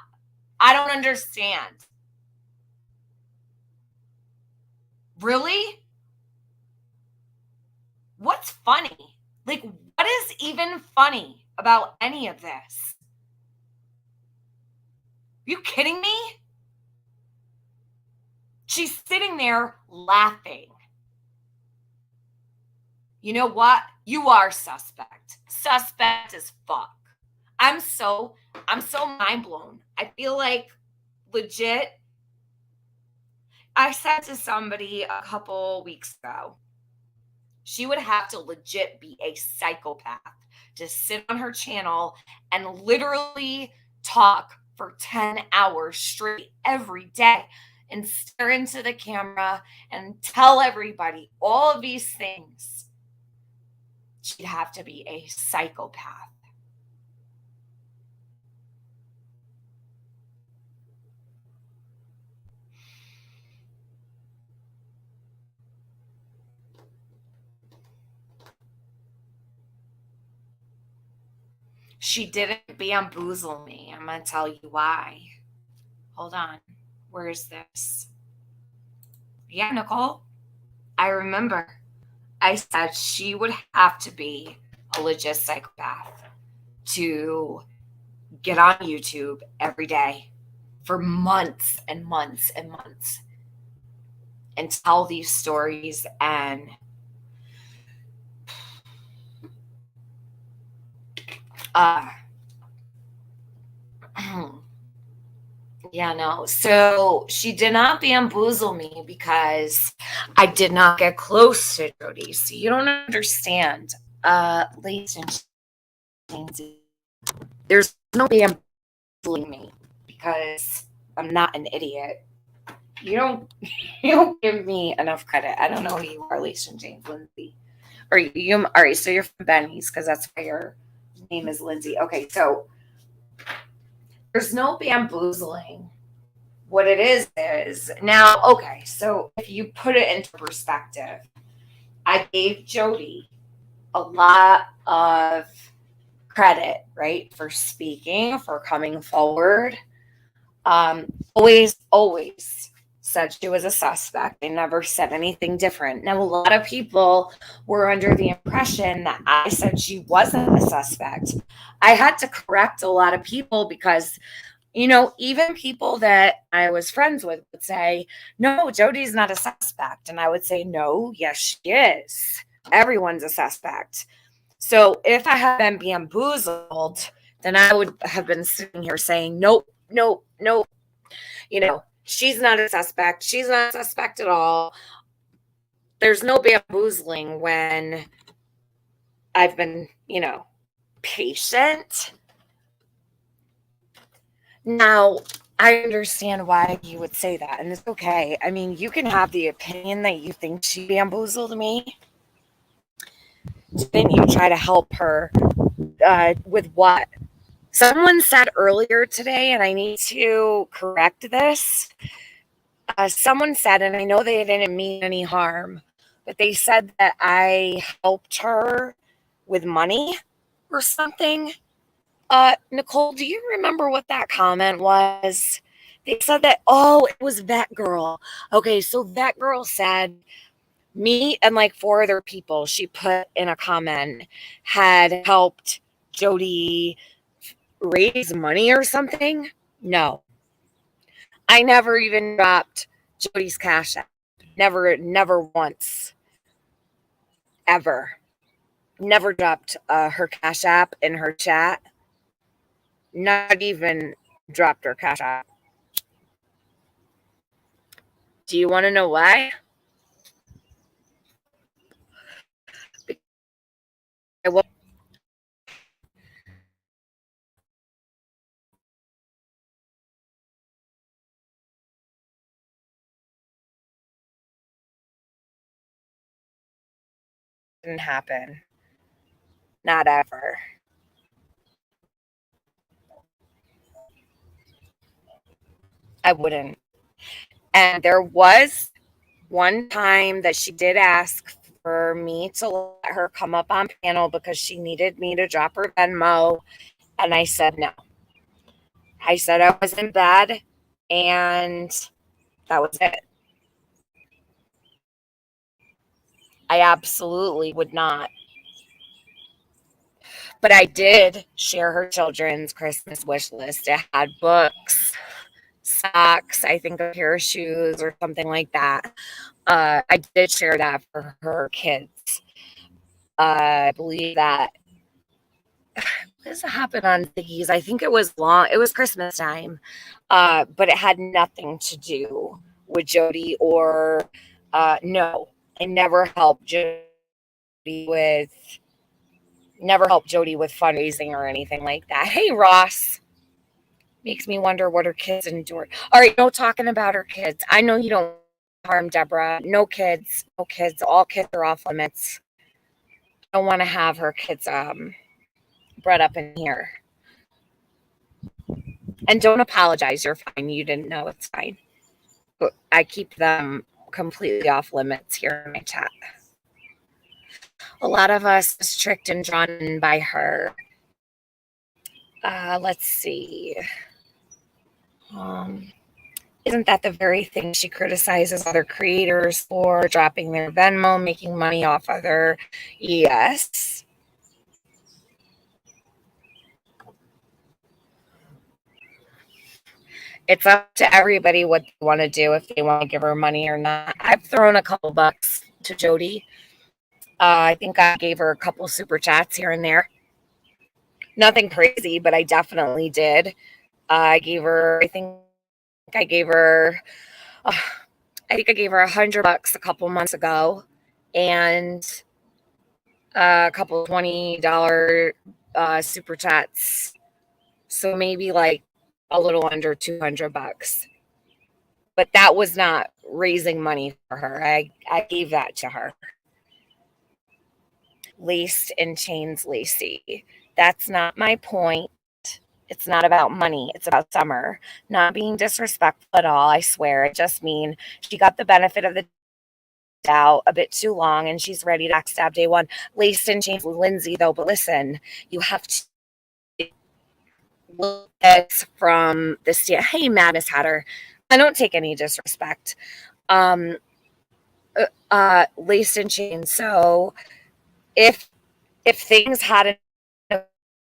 I don't understand. Really? What's funny? Like, what is even funny about any of this? You kidding me? She's sitting there laughing. You know what? You are suspect. Suspect as fuck. I'm so mind blown. I feel like legit. I said to somebody a couple weeks ago, she would have to legit be a psychopath to sit on her channel and literally talk for 10 hours straight every day and stare into the camera and tell everybody all of these things. She'd have to be a psychopath. She didn't bamboozle me. I'm going to tell you why. Hold on. Where is this? Yeah, Nicole. I remember. I said she would have to be a legit psychopath to get on YouTube every day for months and months and months and tell these stories and yeah, no. So she did not bamboozle me because I did not get close to Jodee. So you don't understand. Ladies and gentlemen, there's no bamboozling me because I'm not an idiot. You don't give me enough credit. I don't know who you are, ladies and James Lindsay. Or you all right, so you're from Benny's because that's why your name is Lindsay. Okay, so there's no bamboozling. What it is now, okay, so if you put it into perspective, I gave Jodee a lot of credit, right, for speaking, for coming forward. Always said she was a suspect. They never said anything different. Now, a lot of people were under the impression that I said she wasn't a suspect. I had to correct a lot of people because, you know, even people that I was friends with would say, no, Jodee's not a suspect. And I would say, no, yes, she is. Everyone's a suspect. So if I had been bamboozled, then I would have been sitting here saying, nope. You know, she's not a suspect. She's not a suspect at all. There's no bamboozling when I've been, you know, patient. Now, I understand why you would say that, and it's okay. I mean, you can have the opinion that you think she bamboozled me. Didn't you try to help her with what? Someone said earlier today, and I need to correct this. Someone said, and I know they didn't mean any harm, but they said that I helped her with money or something. Nicole, do you remember what that comment was? They said that, oh, it was that girl. Okay, so that girl said me and like 4 other people, she put in a comment, had helped Jodee raise money or something. No, I never even dropped Jody's cash app. Never once, ever. Never dropped her cash app in her chat. Not even dropped her cash app. Do you want to know why? Well, it didn't happen. Not ever. I wouldn't. And there was one time that she did ask for me to let her come up on panel because she needed me to drop her Venmo. And I said no. I said I was in bed, and that was it. I absolutely would not. But I did share her children's Christmas wish list. It had books, socks, I think a pair of shoes or something like that. I did share that for her kids. I believe that this happened on Ziggy's. I think it was Christmas time. But it had nothing to do with Jodee or no. I never helped Jodee with fundraising or anything like that. Hey, Ross. Makes me wonder what her kids endured. All right, no talking about her kids. I know you don't harm Deborah. No kids. No kids. All kids are off limits. I don't want to have her kids brought up in here. And don't apologize. You're fine. You didn't know. It's fine. But I keep them completely off limits here in my chat. A lot of us is tricked and drawn in by her. Let's see. Isn't that the very thing she criticizes other creators for, dropping their Venmo, making money off other? Yes. It's up to everybody what they want to do, if they want to give her money or not. I've thrown a couple bucks to Jodee. I think I gave her a couple super chats here and there. Nothing crazy, but I definitely did. I gave her $100 a couple months ago, and a couple $20 super chats. So maybe like a little under $200. But that was not raising money for her. I gave that to her. Laced in chains, Lacey. That's not my point. It's not about money. It's about Summer. Not being disrespectful at all, I swear. I just mean she got the benefit of the doubt a bit too long, and she's ready to backstab day one. Laced in chains with Lindsay, though. But listen, you have to look at it from the stand. Hey, Madness Hatter. I don't take any disrespect. Laced in chains. So if things hadn't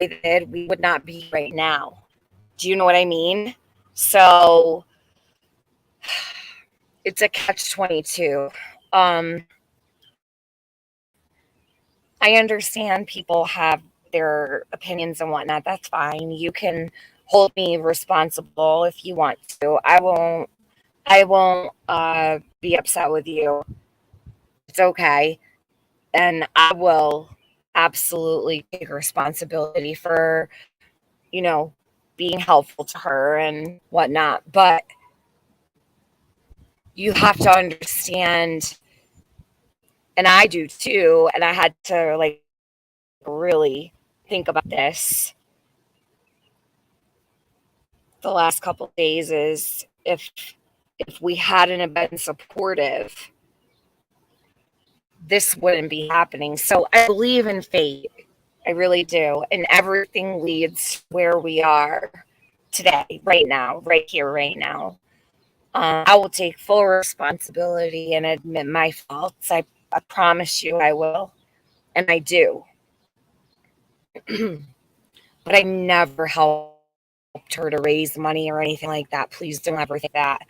been, we would not be right now. Do you know what I mean? So it's a catch-22. I understand people have their opinions and whatnot. That's fine. You can hold me responsible if you want to. I won't be upset with you. It's okay. And I will absolutely take responsibility for, being helpful to her and whatnot. But you have to understand, and I do too, and I had to really think about this the last couple of days, is if we hadn't been supportive, this wouldn't be happening. So I believe in fate. I really do. And everything leads where we are today, right now, right here, right now. I will take full responsibility and admit my faults. I promise you I will. And I do. But I never helped her to raise money or anything like that. Please don't ever think that.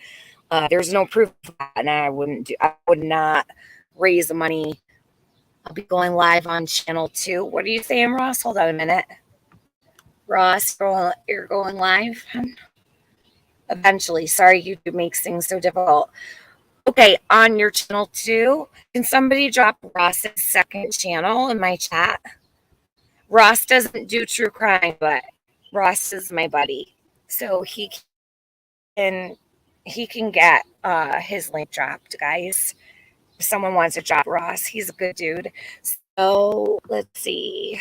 There's no proof of that, and I would not raise money. I'll be going live on channel 2. What are you saying, Ross? Hold on a minute. Ross, you're going live? Eventually. Sorry, YouTube makes things so difficult. Okay, on your channel 2, can somebody drop Ross's second channel in my chat? Ross doesn't do true crime, but Ross is my buddy. So he can get his link dropped, guys. If someone wants to drop Ross, he's a good dude. So let's see.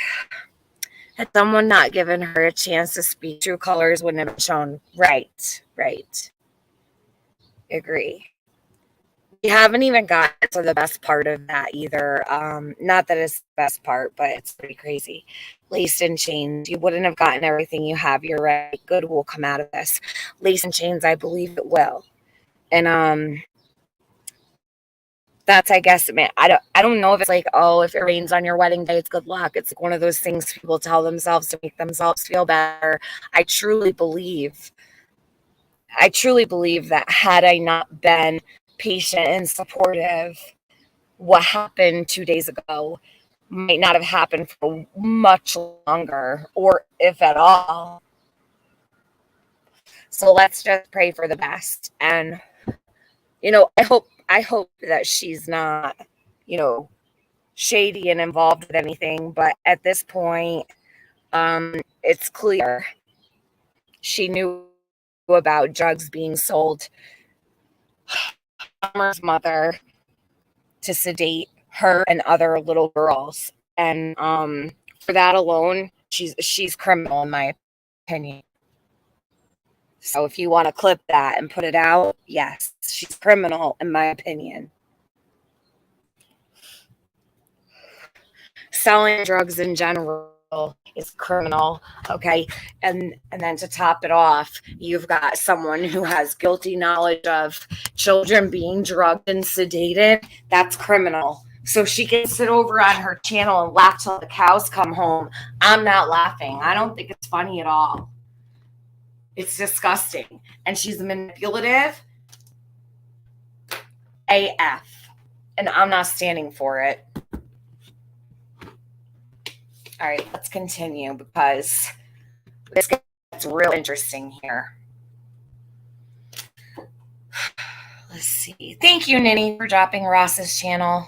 Had someone not given her a chance to speak, true colors wouldn't have been shown. Right. Agree. We haven't even gotten to the best part of that either. Not that it's the best part, but it's pretty crazy. Lace and chains. You wouldn't have gotten everything you have. You're right. Good will come out of this. Lace and chains, I believe it will. And that's, I guess, man, I don't know if it's like, oh, if it rains on your wedding day, it's good luck. It's like one of those things people tell themselves to make themselves feel better. I truly believe that had I not been patient and supportive, what happened 2 days ago might not have happened for much longer, or if at all. So let's just pray for the best. And, I hope that she's not, shady and involved with anything. But at this point, it's clear she knew about drugs being sold. Summer's mother to sedate her and other little girls. And for that alone, she's criminal in my opinion. So if you want to clip that and put it out, yes, she's criminal in my opinion. Selling drugs in general is criminal, okay? And then to top it off, you've got someone who has guilty knowledge of children being drugged and sedated. That's criminal. So she can sit over on her channel and laugh till the cows come home. I'm not laughing. I don't think it's funny at all. It's disgusting. And she's manipulative AF. And I'm not standing for it. All right, let's continue because this gets real interesting here. Let's see. Thank you, Ninny, for dropping Ross's channel.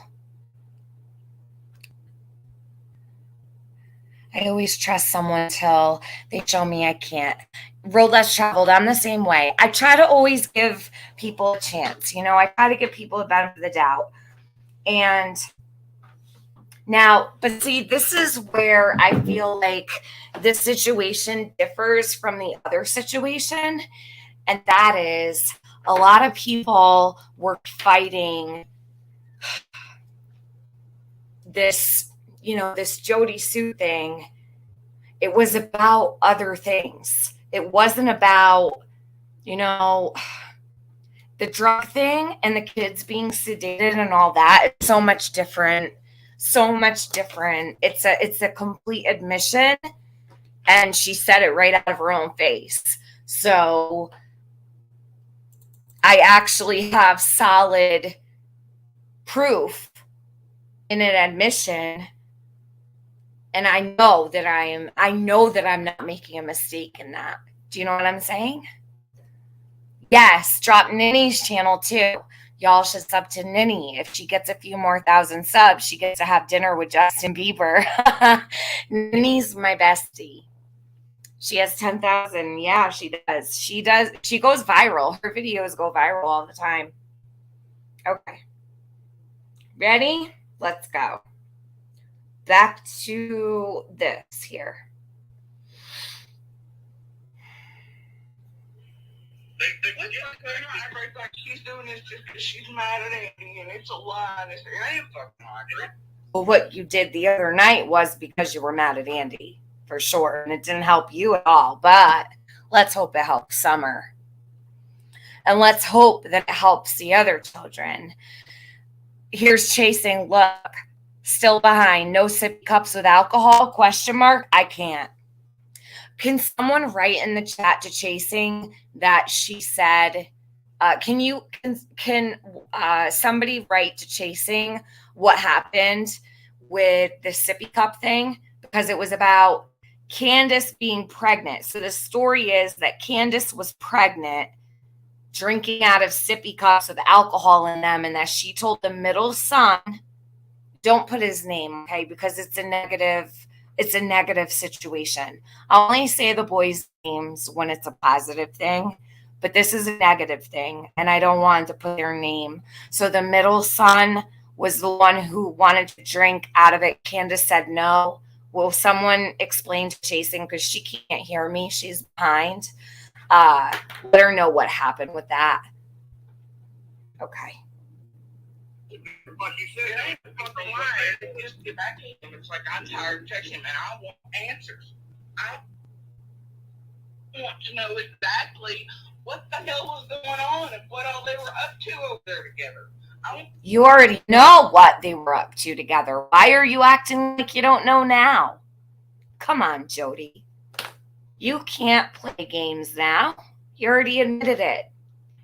I always trust someone until they show me I can't. Road less traveled. I'm the same way. I try to always give people a chance. I try to give people the benefit of the doubt. And now, but see, this is where I feel like this situation differs from the other situation. And that is a lot of people were fighting this, this Jodee Sue thing. It was about other things. It wasn't about, the drug thing and the kids being sedated and all that. It's so much different. It's a complete admission. And she said it right out of her own face. So I actually have solid proof in an admission. And I know that I'm not making a mistake in that. Do you know what I'm saying? Yes, drop Ninny's channel too. Y'all should sub to Ninny. If she gets a few more thousand subs, she gets to have dinner with Justin Bieber. Ninny's my bestie. She has 10,000. Yeah, she does. She goes viral. Her videos go viral all the time. Okay. Ready? Let's go. Back to this here. They Everybody's like, she's doing this just because she's mad at Andy, and it's a lie. And it ain't fucking like it. Well, what you did the other night was because you were mad at Andy, for sure. And it didn't help you at all. But let's hope it helps Summer. And let's hope that it helps the other children. Here's Chasing. Look, still behind. No sippy cups with alcohol? Question mark. I can't. Can someone write in the chat to Chasing that she said, can somebody write to Chasing what happened with the sippy cup thing? Because it was about Candace being pregnant. So the story is that Candace was pregnant, drinking out of sippy cups with alcohol in them, and that she told the middle son, don't put his name, okay, because it's a negative situation. I'll only say the boys' names when it's a positive thing, but this is a negative thing, and I don't want to put their name. So the middle son was the one who wanted to drink out of it. Candace said no. Will someone explain to Chasing, because she can't hear me, she's behind. Let her know what happened with that. Okay. Like you said, it ain't a fucking lie. Just get back to him. It's like, I'm tired of texting him, and I want answers. I want to know exactly what the hell was going on and what all they were up to over there together. You already know what they were up to together. Why are you acting like you don't know now? Come on, Jodee. You can't play games now. You already admitted it.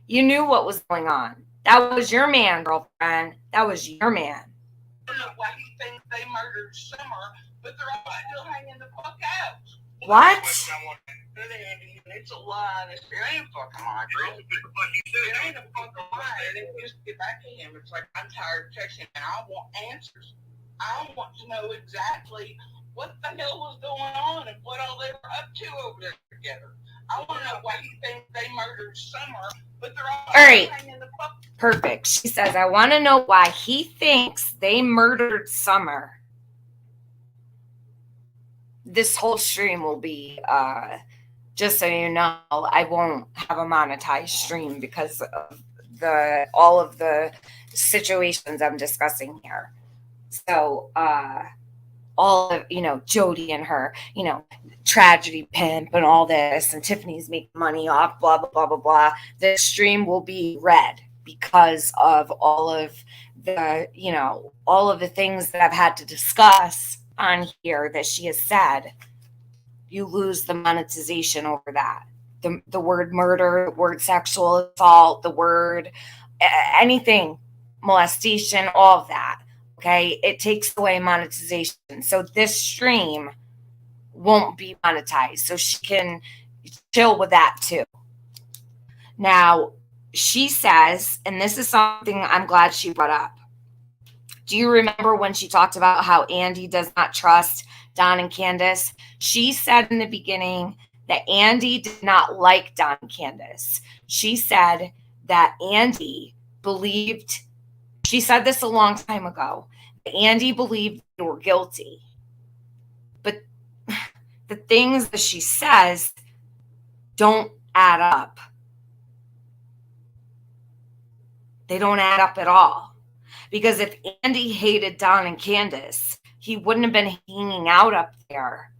You knew what was going on. That was your man, girlfriend. That was your man. I don't know why he thinks they murdered Summer, but they're all still hanging the fuck out. What? It's a lie. It ain't fucking like it. It ain't a fucking lie. And just get back to him. It's like, I'm tired of texting, and I want answers. I want to know exactly what the hell was going on and what all they were up to over there together. I want to know why he thinks they murdered Summer, but they're all right. hanging the fuck. Perfect. She says, I want to know why he thinks they murdered Summer. This whole stream will be, just so you know, I won't have a monetized stream because of all of the situations I'm discussing here. So, all of, Jodee and her, tragedy pimp and all this, and Tiffany's making money off, blah, blah, blah, blah, blah. This stream will be read because of all of the things that I've had to discuss on here that she has said. You lose the monetization over that. The word murder, the word sexual assault, the word anything, molestation, all of that. Okay, it takes away monetization. So this stream won't be monetized. So she can chill with that too. Now, she says, and this is something I'm glad she brought up. Do you remember when she talked about how Andy does not trust Don and Candace? She said in the beginning that Andy did not like Don and Candace. She said that Andy believed, she said this a long time ago, that Andy believed they were guilty. But the things that she says don't add up. They don't add up at all. Because if Andy hated Don and Candace, he wouldn't have been hanging out up there.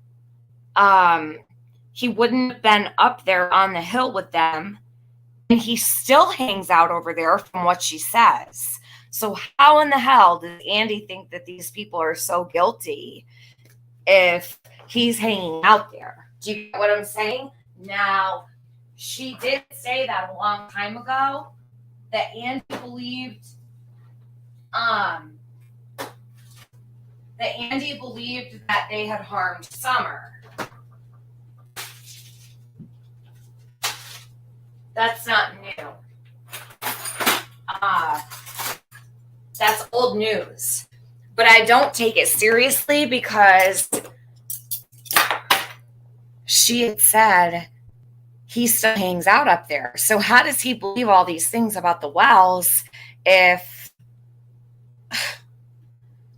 He wouldn't have been up there on the hill with them. And he still hangs out over there from what she says. So how in the hell does Andy think that these people are so guilty if he's hanging out there? Do you get what I'm saying? Now, she did say that a long time ago, that Andy believed that they had harmed Summer. That's not new. That's old news. But I don't take it seriously because she had said he still hangs out up there. So how does he believe all these things about the Wells if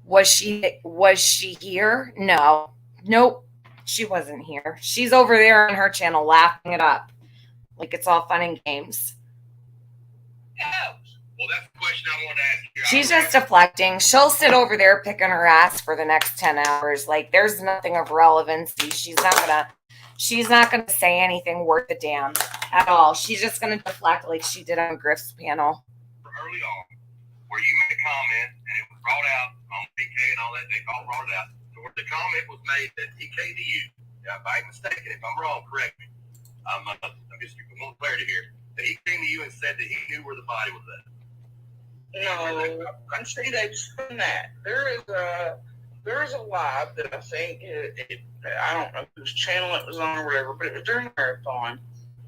was she here? No. Nope. She wasn't here. She's over there on her channel laughing it up. Like it's all fun and games. Well, that's the question I wanted to ask you. She's just deflecting. She'll sit over there picking her ass for the next 10 hours. Like there's nothing of relevancy. She's not gonna say anything worth a damn at all. She's just gonna deflect like she did on Griff's panel. Early on, where you made a comment and it was brought out on PK and all that, they all brought it out. So where the comment was made that he came to you, if I'm mistaken, if I'm wrong, correct me. I'm just a little clarity here. That he came to you and said that he knew where the body was at. No, I'm saying they've done that. There is a live that I think I don't know whose channel it was on or whatever, but it was during the marathon.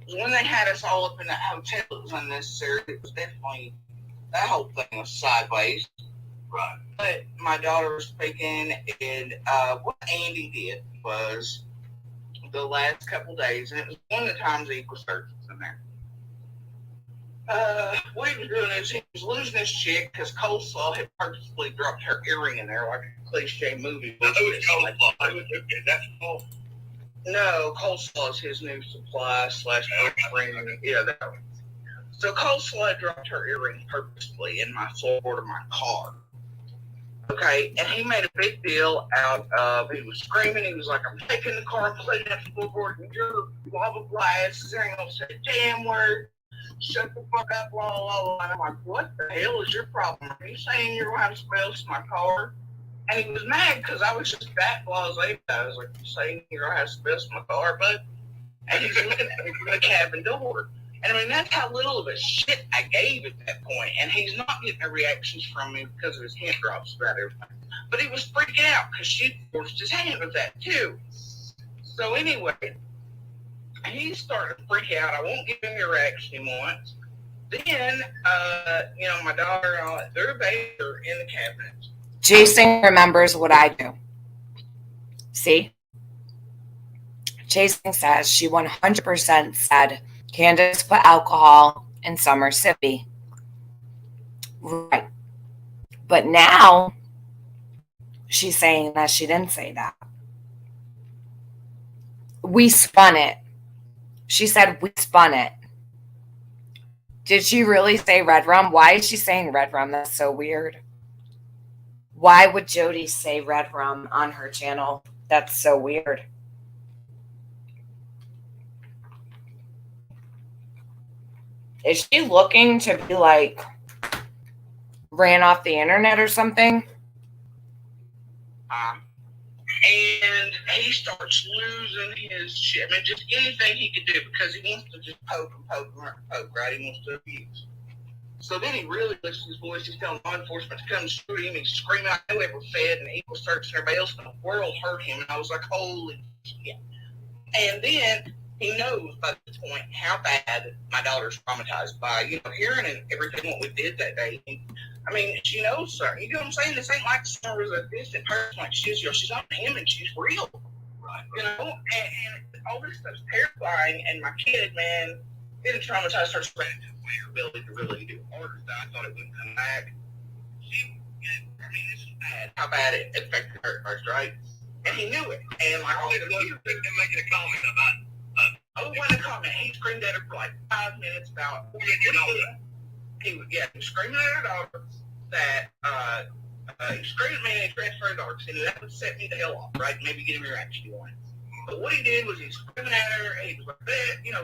It was when they had us all up in that hotel. It was unnecessary. It was definitely, that whole thing was sideways. Right. But my daughter was speaking, and what Andy did was the last couple days, and it was one of the times he was searching in there. What he was doing is he was losing his chick because Coleslaw had purposely dropped her earring in there like a cliche movie. Now, who is Coleslaw? Is that Coleslaw? No, Coleslaw is his new supply / ring. Yeah, that one. So Coleslaw dropped her earring purposely in my floorboard of my car. Okay, and he made a big deal out of, he was screaming, he was like, I'm taking the car and putting it at the floorboard, and you're blah, blah, blah, there ain't gonna say a damn word. Shut the fuck up, blah, blah, blah. And I'm like, what the hell is your problem? Are you saying you're going to have smells in my car? And he was mad because I was just that blasé. I was like, you saying you're going to have smells in my car, bud? And he's looking at me from the cabin door. And I mean, that's how little of a shit I gave at that point. And he's not getting the reactions from me because of his hand drops about everything. But he was freaking out because she forced his hand with that too. So anyway, he started to freak out. I won't give him the reaction he wants. Then, my daughter, they're there in the cabinet. Jason remembers what I do. See? Jason says she 100% said Candace put alcohol in Summer Sippy. Right. But now she's saying that she didn't say that. We spun it. She said we spun it. Did she really say red rum? Why is she saying red rum? That's so weird. Why would Jodee say red rum on her channel? That's so weird. Is she looking to be like ran off the internet or something? And he starts losing his shit. I mean, just anything he could do because he wants to just poke, right? He wants to abuse. So then he really lifts his voice. He's telling law enforcement to come shoot him. He's screaming, I know ever fed and equal search and everybody else in the world heard him. And I was like, holy shit. And then he knows by this point how bad my daughter's traumatized by, hearing and everything what we did that day. I mean, she knows, sir. You know what I'm saying? This ain't like Summer was a distant person. Like she's not him and she's real. Right. And all this stuff's terrifying. And my kid, man, it traumatized her her ability to really do orders. I thought it wouldn't come back. It's bad. How bad it affected her, right? And he knew it. And like, all he was making a comment about. It wasn't a comment. He screamed at her for like 5 minutes about. He was screaming at her daughter that he screamed at me and he transferred her daughter. He knew that would set me the hell off, right? Maybe get him your action he wanted. But what he did was he screaming at her and he was like,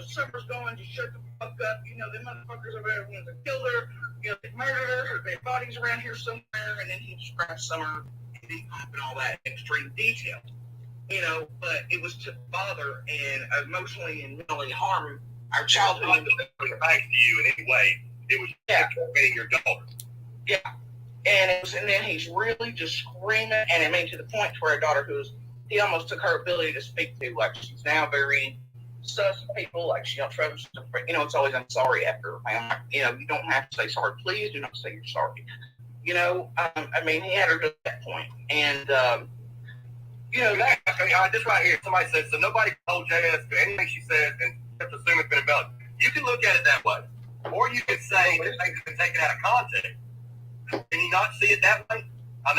Summer's going, just shut the fuck up. Them motherfuckers over there want to kill her. They murdered her. Their body's around here somewhere. And then he described Summer and all that extreme detail. But it was to bother and emotionally and mentally harm our childhood. It wasn't back to you in any way. It was being your daughter. Yeah. And then he's really just screaming, and I mean to the point where our daughter, he almost took her ability to speak to, like she's now very sus of people, like she don't trust, it's always I'm sorry after. You don't have to say sorry. Please do not say you're sorry. I mean, he had her to that point, and this right here, somebody says, so nobody told JS to anything she said and just assume it's been embellished. You can look at it that way. Or you could say that things have been taken out of context. Can you not see it that way? I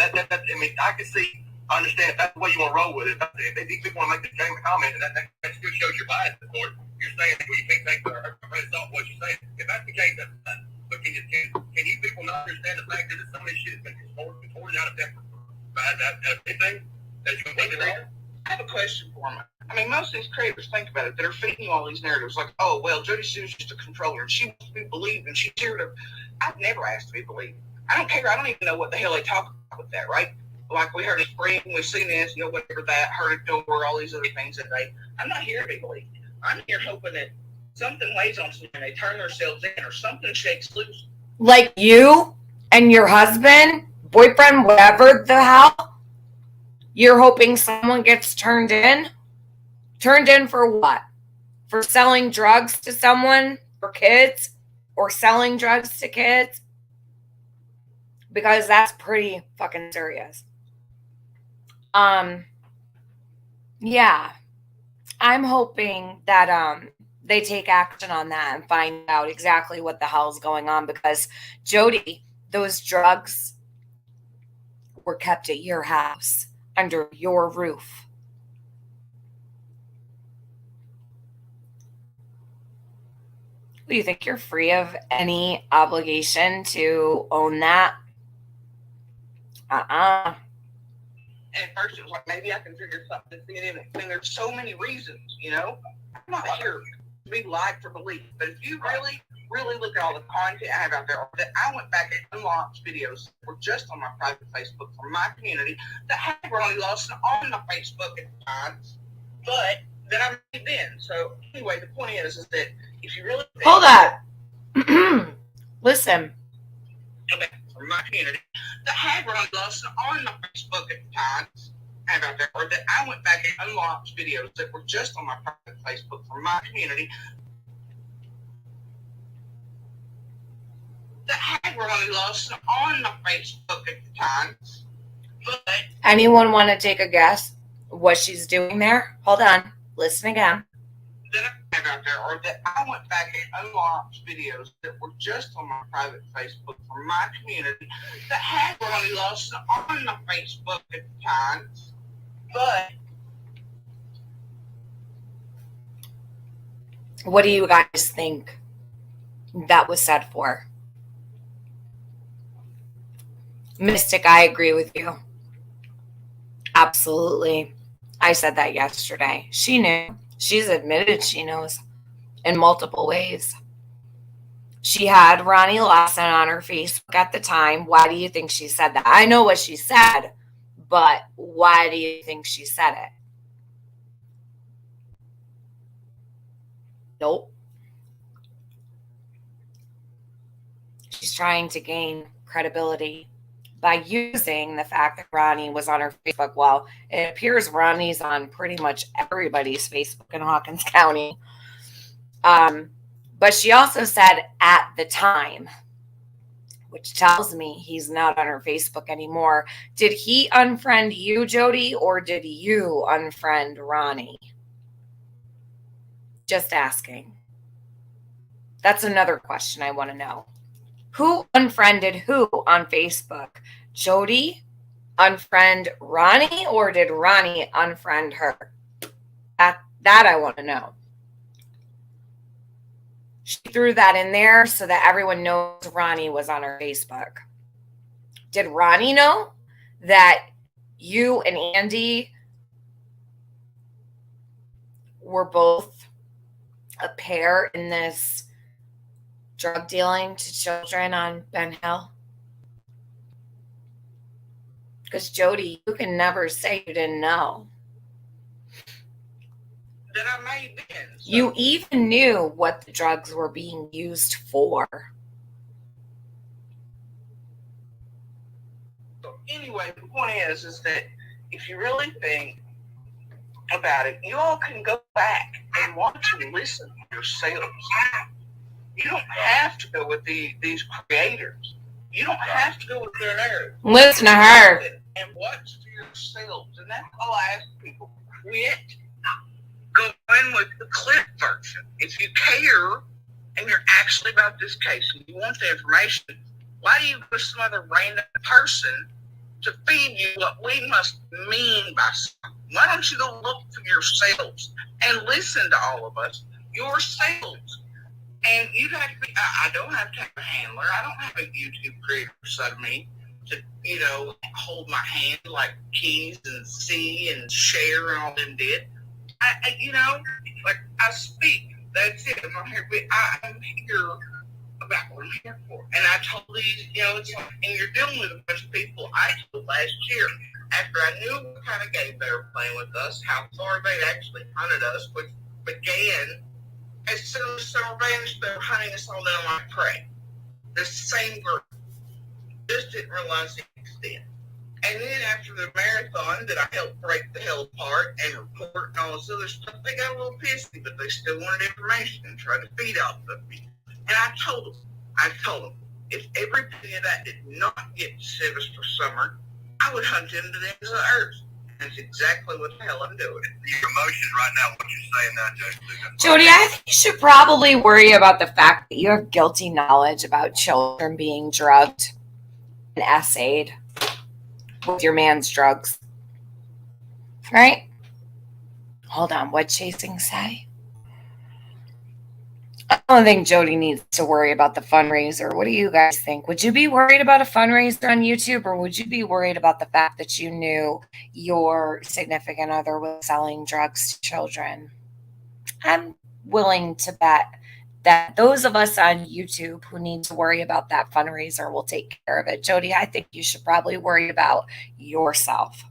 understand if that's the way you want to roll with it. If these people want to make the same comment, and that still shows your bias. You're you're saying what you think things are. It's not what you're saying. If that's the case, that's fine. But can you people not understand the fact that some of this shit has been recorded out of depth by anything that you completely wrong? I have a question for them. I mean, most of these creators, think about it, that are feeding you all these narratives like, oh, well, Jodee Sue's just a controller and she wants to be believed and she's here to. I've never asked to be believed. I don't care. I don't even know what the hell they talk about with that, right? Like we heard in spring, we've seen this, whatever that, heard it over, all these other things that I'm not here to be believed. I'm here hoping that something weighs on someone, they turn themselves in or something shakes loose. Like you and your husband, boyfriend, whatever the hell, you're hoping someone gets turned in? Turned in for what? For selling drugs to someone? For kids? Or selling drugs to kids? Because that's pretty fucking serious. Yeah. I'm hoping that they take action on that and find out exactly what the hell's going on, because Jodee, those drugs were kept at your house under your roof. Do you think you're free of any obligation to own that? At first, it was like, maybe I can figure something to fit in it. I mean, there's so many reasons, I'm not here to be liked or believed. But if you really, really look at all the content I have out there, that I went back and unlocked videos that were just on my private Facebook from my community that had Ronnie Lawson on my Facebook at the time, but that I made then. So anyway, the point is that if you really hold up, listen. Okay, from my community that had Ronnie Lawson on my Facebook at the time, have out there, or that I went back and unlocked videos that were just on my private Facebook from my community that had Ronnie Lawson on my Facebook at the time. But anyone want to take a guess what she's doing there? Hold on, listen again. That I have out there, or that I went back and unlocked videos that were just on my private Facebook from my community that had Ronnie Lawson on my Facebook at the time. But what do you guys think that was said for? Mystic, I agree with you. Absolutely. I said that yesterday. She knew. She's admitted she knows in multiple ways. She had Ronnie Lawson on her Facebook at the time. Why do you think she said that? I know what she said, but why do you think she said it? Nope. She's trying to gain credibility by using the fact that Ronnie was on her Facebook. Well, it appears Ronnie's on pretty much everybody's Facebook in Hawkins County. But she also said at the time, which tells me he's not on her Facebook anymore. Did he unfriend you, Jodee, or did you unfriend Ronnie? Just asking. That's another question I want to know. Who unfriended who on Facebook? Jodee unfriend Ronnie, or did Ronnie unfriend her? That I want to know. She threw that in there so that everyone knows Ronnie was on her Facebook. Did Ronnie know that you and Andy were both a pair in this drug dealing to children on Ben Hill? Because Jodee, you can never say you didn't know. that I may have been. So. You even knew what the drugs were being used for. So anyway, the point is that if you really think about it, you all can go back and watch and listen to yourselves. You don't have to go with these creators. You don't have to go with their narrative. Listen to her. And watch for yourselves. And that's all I ask people. Quit. Go in with the clip version. If you care and you're actually about this case and you want the information, why do you go to some other random person to feed you what we must mean by something? Why don't you go look for yourselves and listen to all of us your sales. And you'd have to be, I don't have to have a handler. I don't have a YouTube creator beside of me to, hold my hand like Keys and C and Share and all them did. I speak. That's it. I'm not here, but I'm here about what I'm here for. And I told these, it's like, and you're dealing with a bunch of people I told last year after I knew what kind of game they were playing with us, how far they actually hunted us, which began as soon as summer vanished, they were hunting us all down like prey. The same group. Just didn't realize the extent. And then after the marathon that I helped break the hell apart and report and all this other stuff, they got a little pissy, but they still wanted information and tried to feed off of me. And I told them, if every penny of that did not get sent us for summer, I would hunt into the ends of the earth. That's exactly what the hell I'm doing. Your emotions right now, what you're saying now, Jodee, I think you should probably worry about the fact that you have guilty knowledge about children being drugged and essayed with your man's drugs. Right? Hold on. What'd Chasing say? I don't think Jodee needs to worry about the fundraiser. What do you guys think? Would you be worried about a fundraiser on YouTube, or would you be worried about the fact that you knew your significant other was selling drugs to children? I'm willing to bet that those of us on YouTube who need to worry about that fundraiser will take care of it. Jodee, I think you should probably worry about yourself.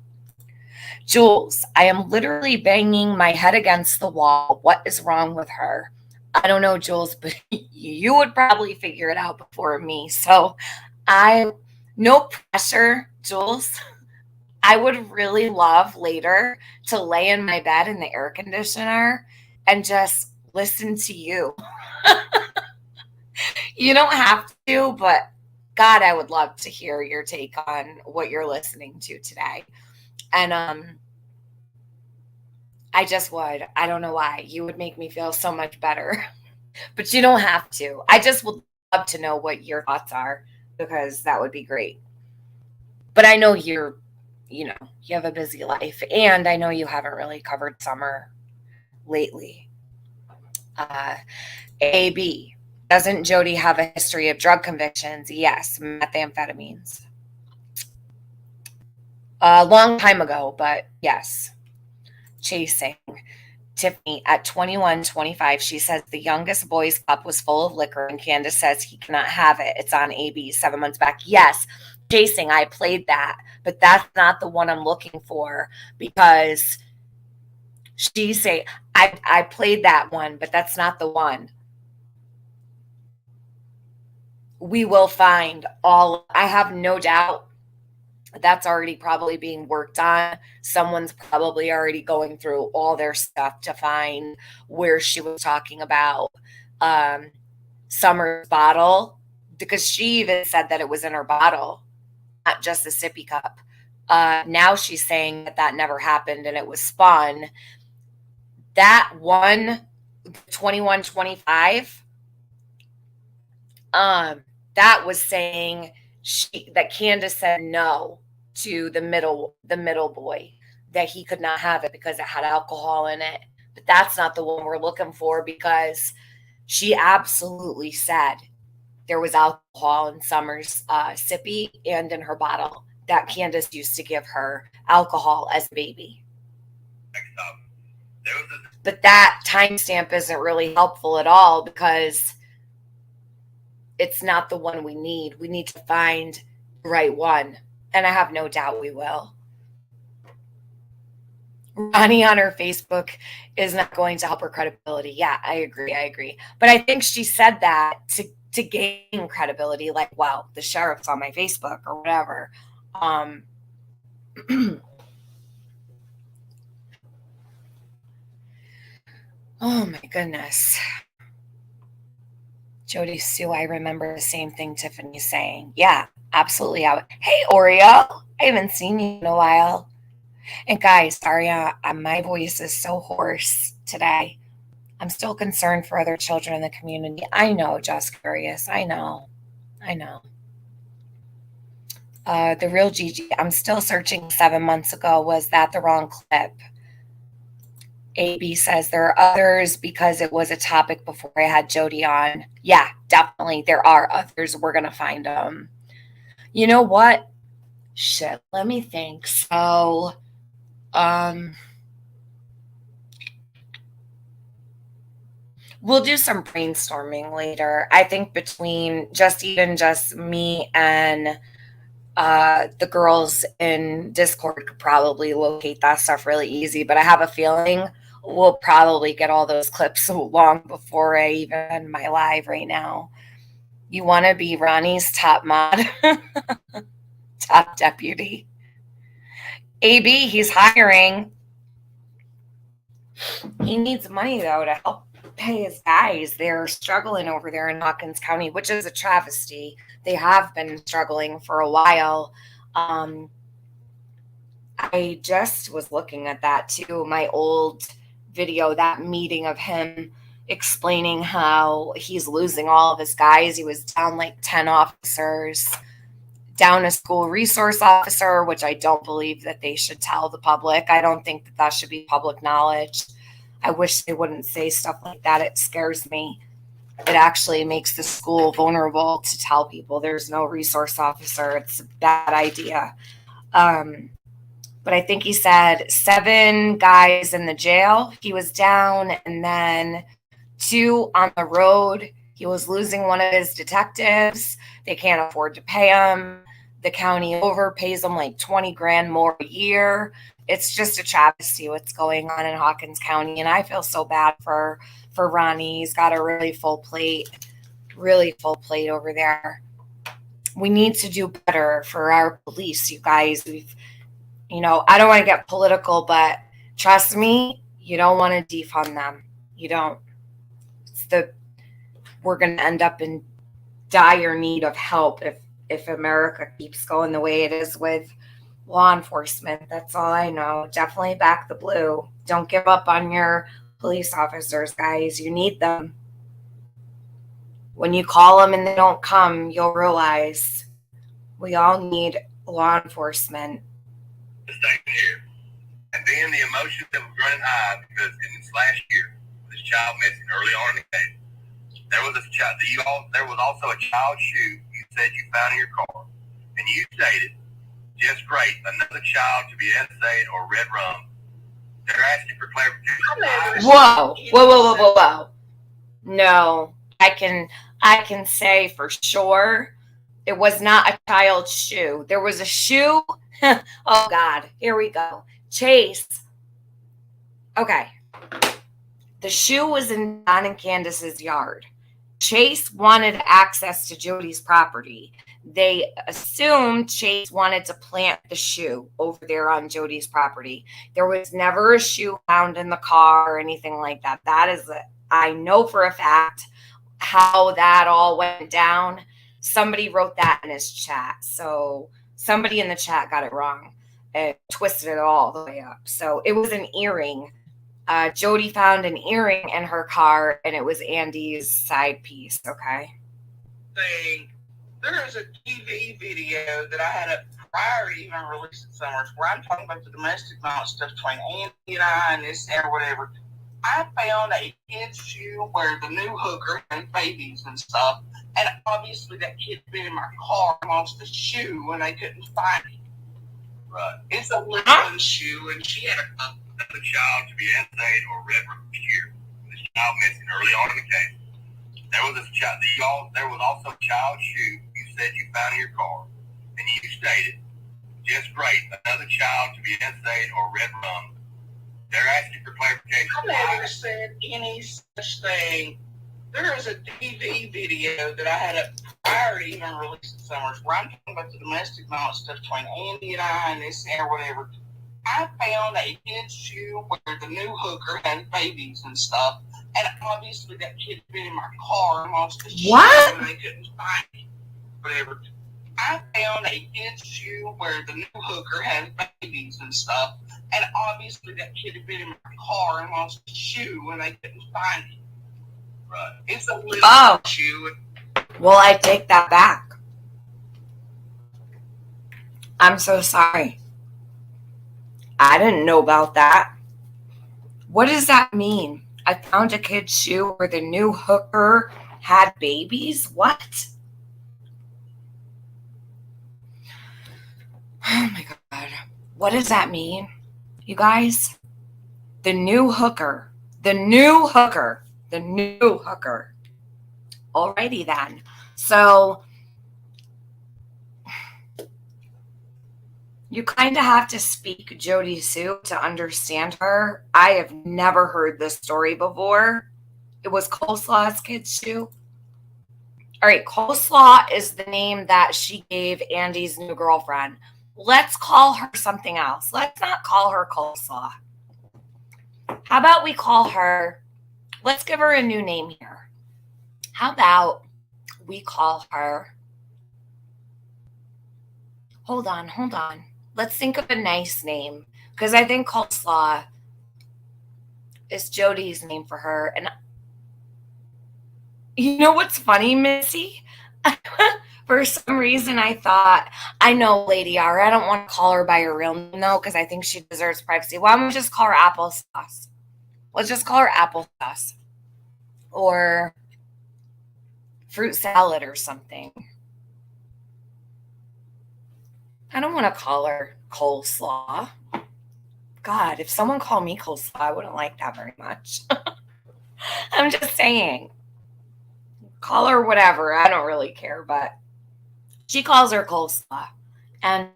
Jules, I am literally banging my head against the wall. What is wrong with her? I don't know, Jules, but you would probably figure it out before me. So no pressure, Jules. I would really love later to lay in my bed in the air conditioner and just listen to you. You don't have to, but God, I would love to hear your take on what you're listening to today. And I just would. I don't know why. You would make me feel so much better. But you don't have to. I just would love to know what your thoughts are, because that would be great. But I know you have a busy life, and I know you haven't really covered summer lately. AB, doesn't Jodee have a history of drug convictions? Yes, methamphetamines. A long time ago, but yes. Chasing. Tiffany, at 21-25, she says the youngest boy's cup was full of liquor, and Candace says he cannot have it. It's on AB 7 months back. Yes, Chasing, I played that, but that's not the one I'm looking for, because she say I played that one, but that's not the one. We will find all. I have no doubt that's already probably being worked on. Someone's probably already going through all their stuff to find where she was talking about Summer's bottle, because she even said that it was in her bottle, not just a sippy cup. Now she's saying that never happened and it was spun. That one, 21-25, that was saying that Candace said no to the middle boy, that he could not have it because it had alcohol in it. But that's not the one we're looking for, because she absolutely said there was alcohol in Summer's sippy and in her bottle, that Candace used to give her alcohol as a baby. But that timestamp isn't really helpful at all, because it's not the one we need. We need to find the right one. And I have no doubt we will. Ronnie on her Facebook is not going to help her credibility. Yeah, I agree. But I think she said that to gain credibility, like, wow, the sheriff's on my Facebook or whatever. Oh my goodness. Jodee Sue, I remember the same thing Tiffany's saying. Yeah, absolutely. Hey, Oreo, I haven't seen you in a while. And guys, sorry, my voice is so hoarse today. I'm still concerned for other children in the community. I know, just curious. I know. The real Gigi, I'm still searching 7 months ago. Was that the wrong clip? AB says there are others because it was a topic before I had Jodee on. Yeah, definitely. There are others. We're going to find them. You know what? Shit, let me think. So, we'll do some brainstorming later. I think between just me and the girls in Discord could probably locate that stuff really easy. But I have a feeling we'll probably get all those clips long before I even end my live right now. You want to be Ronnie's top mod, top deputy. AB, he's hiring. He needs money, though, to help pay his guys. They're struggling over there in Hawkins County, which is a travesty. They have been struggling for a while. I just was looking at that, too, my old video, that meeting of him explaining how he's losing all of his guys. He was down like 10 officers, down a school resource officer, which I don't believe that they should tell the public. I don't think that should be public knowledge. I wish they wouldn't say stuff like that. It scares me. It actually makes the school vulnerable to tell people there's no resource officer. It's a bad idea. But I think he said 7 guys in the jail he was down, and then 2 on the road. He was losing one of his detectives. They can't afford to pay him. The county overpays him like 20 grand more a year. It's just a travesty what's going on in Hawkins County. And I feel so bad for Ronnie. He's got a really full plate over there. We need to do better for our police, you guys. I don't want to get political, but trust me, you don't want to defund them. You don't. We're going to end up in dire need of help if America keeps going the way it is with law enforcement. That's all I know. Definitely back the blue. Don't give up on your police officers, guys. You need them. When you call them and they don't come, you'll realize we all need law enforcement. Staying here. And then the emotions that was running high because in this last year, this child missing early on in the case, there was also a child shoe you said you found in your car, and you stated, just great, another child to be insane or red rum. They're asking for clarification. Whoa. No, I can say for sure it was not a child's shoe. There was a shoe. Oh God, here we go. Chase. Okay. The shoe was in Don and Candace's yard. Chase wanted access to Jodee's property. They assumed Chase wanted to plant the shoe over there on Jodee's property. There was never a shoe found in the car or anything like that. I know for a fact how that all went down. Somebody wrote that in his chat. So somebody in the chat got it wrong and twisted it all the way up. So it was an earring. Jodee found an earring in her car, and it was Andy's side piece. Okay. There is a TV video that I had up prior to even releasing Summers where I'm talking about the domestic violence stuff between Andy and I and this and whatever. I found a kid's shoe where the new hooker had babies and stuff, and obviously that kid's been in my car and lost the shoe and they couldn't find it. Right. It's a little shoe, and she had another child to be insane or red rum here. This child missing early on in the case. There was also a child shoe you said you found in your car, and you stated, just great, another child to be insane or red rum. They're asking for clarification. I never said any such thing. There is a TV video that I had up prior to even releasing Summers where I'm talking about the domestic violence stuff between Andy and I and this and whatever. I found a kid's shoe where the new hooker had babies and stuff, and obviously that kid's been in my car and lost the shoe and they couldn't find it. Whatever. I found a kid's shoe where the new hooker had babies and stuff, and obviously that kid had been in my car and lost the shoe and they couldn't find it. Right. It's a little shoe. Well, I take that back. I'm so sorry. I didn't know about that. What does that mean? I found a kid's shoe where the new hooker had babies? What? Oh my God. What does that mean? You guys, the new hooker. Alrighty then. So you kind of have to speak Jodee Sue to understand her. I have never heard this story before. It was Coleslaw's kid's shoe. All right, Coleslaw is the name that she gave Andy's new girlfriend. Let's call her something else. Let's not call her Coleslaw. How about we call her, let's give her a new name here. How about we call her, hold on. Let's think of a nice name, because I think Coleslaw is Jodee's name for her. And you know what's funny, Missy? For some reason, I thought, I know Lady R. I don't want to call her by her real name, though, because I think she deserves privacy. Why don't we just call her Applesauce? Let's just call her Applesauce. Or fruit salad or something. I don't want to call her Coleslaw. God, if someone called me Coleslaw, I wouldn't like that very much. I'm just saying. Call her whatever. I don't really care, but she calls her Coleslaw. And,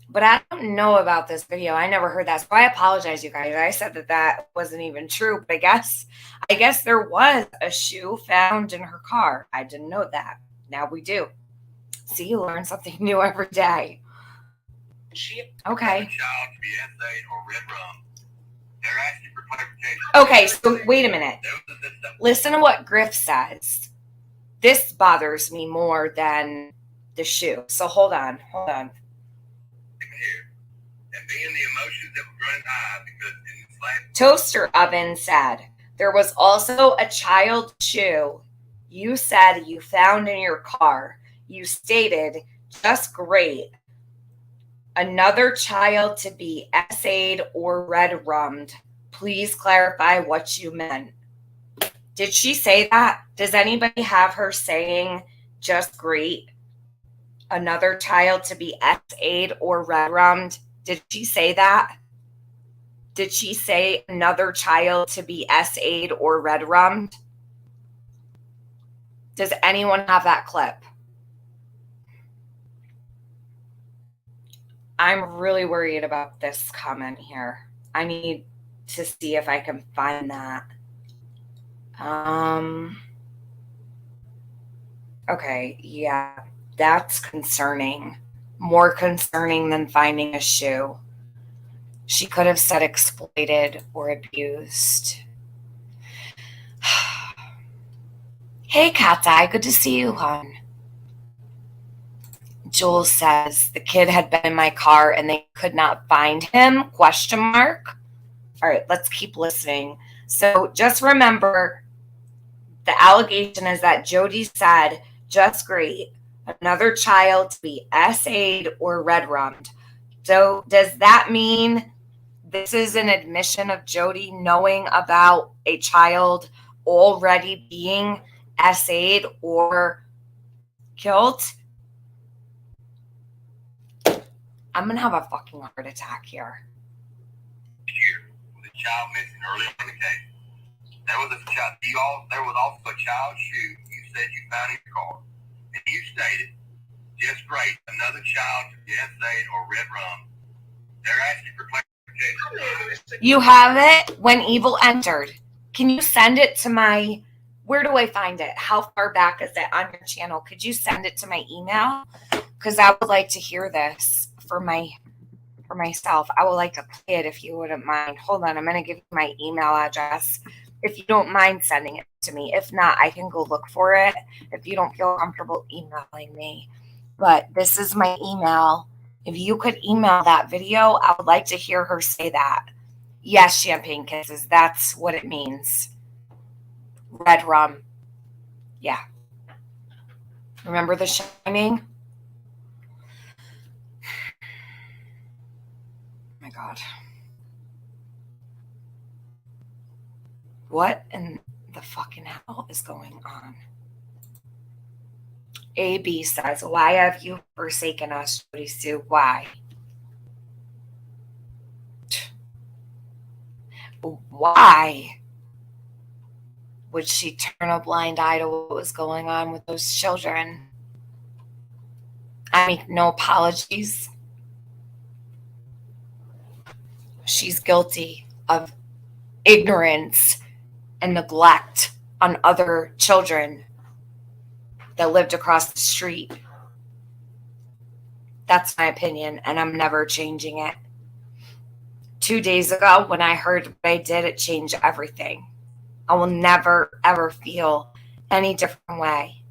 but I don't know about this video. I never heard that. So I apologize, you guys. I said that wasn't even true. But I guess there was a shoe found in her car. I didn't know that. Now we do. See, you learn something new every day. Okay. Okay, so wait a minute. Listen to what Griff says. This bothers me more than the shoe. So hold on. And being the emotions that were running high because in this last Toaster Oven said, there was also a child shoe you said you found in your car. You stated, just great. Another child to be essayed or red rummed. Please clarify what you meant. Did she say that? Does anybody have her saying, just great? Another child to be essayed or red rummed? Did she say that? Did she say another child to be essayed or red rummed? Does anyone have that clip? I'm really worried about this comment here. I need to see if I can find that. Okay, yeah, that's concerning. More concerning than finding a shoe. She could have said exploited or abused. Hey, Cat's Eye, good to see you, hon. Jules says, the kid had been in my car and they could not find him, ? All right, let's keep listening. So just remember, the allegation is that Jodee said, just great, another child to be essayed or red rummed. So does that mean this is an admission of Jodee knowing about a child already being essayed or killed? I'm going to have a fucking heart attack here. year with a child missing early in the case. There was also a child shoe you said you found in your car. And you stated, just great, another child to be essayed or red rum. They're asking for clarification. You have it when evil entered. Can you send it to my, where do I find it? How far back is it on your channel? Could you send it to my email? Because I would like to hear this for myself. I would like to play it if you wouldn't mind. Hold on, I'm going to give you my email address. If you don't mind sending it to me. If not, I can go look for it if you don't feel comfortable emailing me. But this is my email. If you could email that video, I would like to hear her say that. Yes, champagne kisses. That's what it means. Red rum. Yeah. Remember The Shining? Oh my God. What in the fucking hell is going on? AB says, why have you forsaken us, Jodee Sue? Why? Why would she turn a blind eye to what was going on with those children? I make no apologies. She's guilty of ignorance and neglect on other children that lived across the street. That's my opinion, and I'm never changing it. 2 days ago, when I heard what I did, it changed everything. I will never, ever feel any different way.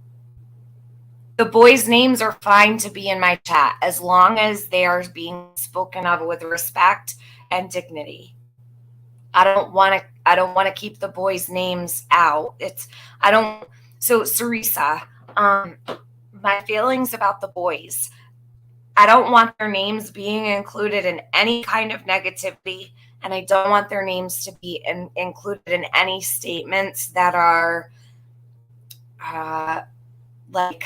The boys' names are fine to be in my chat as long as they are being spoken of with respect and dignity. I don't want to keep the boys' names out. So Sarisa, my feelings about the boys. I don't want their names being included in any kind of negativity, and I don't want their names to be included in any statements that are like,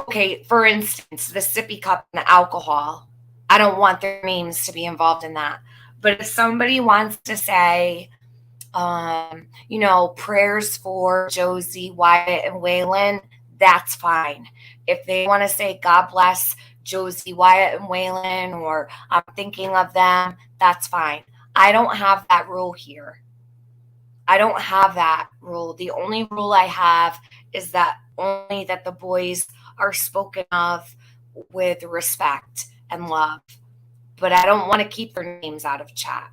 okay, for instance, the sippy cup and the alcohol. I don't want their names to be involved in that. But if somebody wants to say, prayers for Josie, Wyatt, and Waylon, that's fine. If they want to say, God bless Josie, Wyatt, and Waylon, or I'm thinking of them, that's fine. I don't have that rule here. I don't have that rule. The only rule I have is that only that the boys are spoken of with respect and love. But I don't want to keep their names out of chat.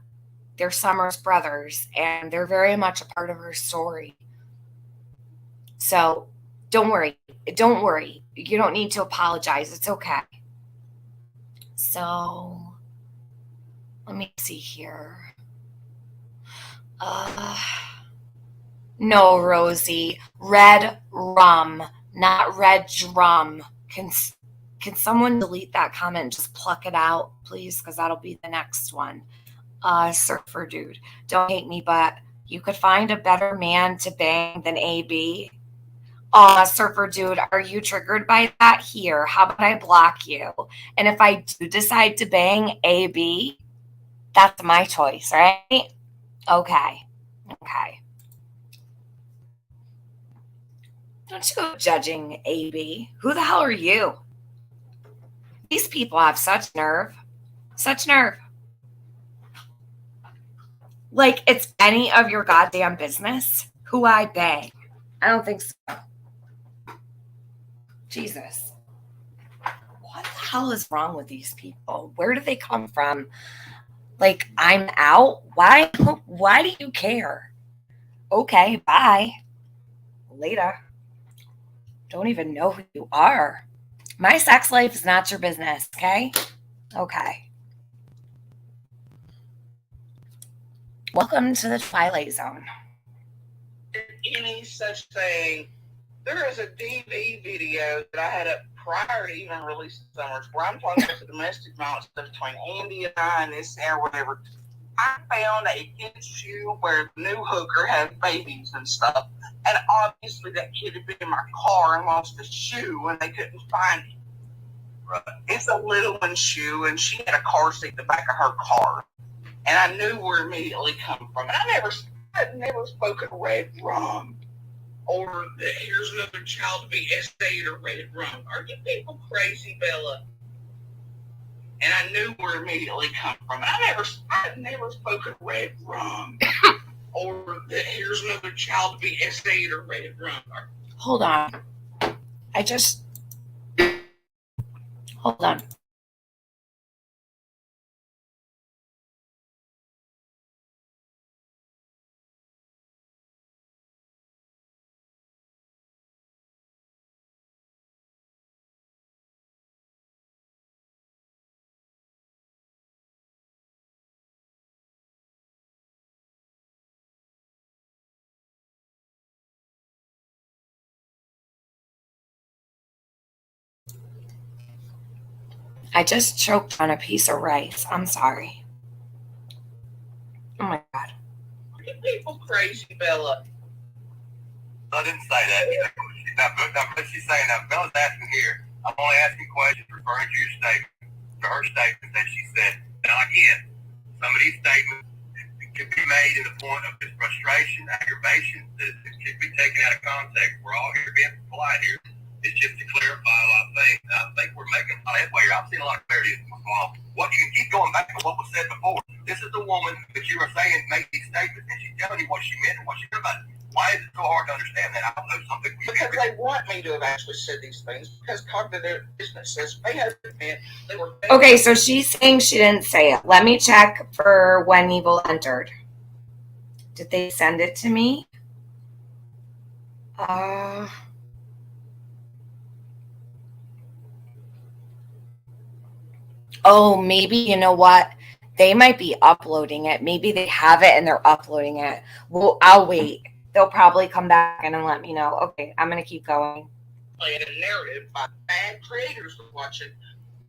They're Summer's brothers, and they're very much a part of her story. So don't worry. Don't worry. You don't need to apologize. It's okay. So let me see here. No, Rosie. Red rum, not red drum. Can someone delete that comment and just pluck it out, please? Because that'll be the next one. Surfer dude, don't hate me, but you could find a better man to bang than AB. Surfer dude, are you triggered by that? Here, how about I block you? And if I do decide to bang AB, that's my choice, right? Okay. Don't you go judging AB. Who the hell are you? These people have such nerve. Such nerve. Like it's any of your goddamn business who I bang. I don't think so. Jesus. What the hell is wrong with these people? Where do they come from? Like, I'm out? Why do you care? Okay, bye. Later. Don't even know who you are. My sex life is not your business, okay? Okay. Welcome to the Twilight Zone. Any such thing. There is a DV video that I had up prior to even releasing Summers where I'm talking about the domestic violence between Andy and I and this or whatever. I found a kid's shoe where the new hooker had babies and stuff. And obviously that kid had been in my car and lost his shoe and they couldn't find it. Right. It's a little one's shoe and she had a car seat in the back of her car. And I knew where it immediately come from. And I'd never spoken red rum. Or here's another child to be essayed or red rum. Are you people crazy, Bella? And I knew where it immediately come from. And I'd never spoken red rum. Or here's another child to be essayed or red rum. Hold on. Hold on. I just choked on a piece of rice. I'm sorry. Oh my God. Are you people crazy, Bella. I didn't say that. Now, what she's saying, now, Bella's asking here, I'm only asking questions referring to your statement, to her statement that she said. Now, again, some of these statements could be made in the point of this frustration, aggravation, that it could be taken out of context. We're all here being polite here. It's just to clarify a lot of things. And I think we're making a lot of headway here. I'm seeing a lot of clarity in my mom. What you can keep going back to what was said before. This is the woman that you were saying made these statements, and she's telling you what she meant and what she meant about it. Why is it so hard to understand that? I don't know something. Because they want me to have actually said these things, because cognitive dissonance says they have admit they were. Okay, so she's saying she didn't say it. Let me check for when Evil entered. Did they send it to me? Oh, maybe, you know what? They might be uploading it. Maybe they have it and they're uploading it. Well, I'll wait. They'll probably come back and let me know. Okay, I'm going to keep going. In a narrative by bad creators were watching,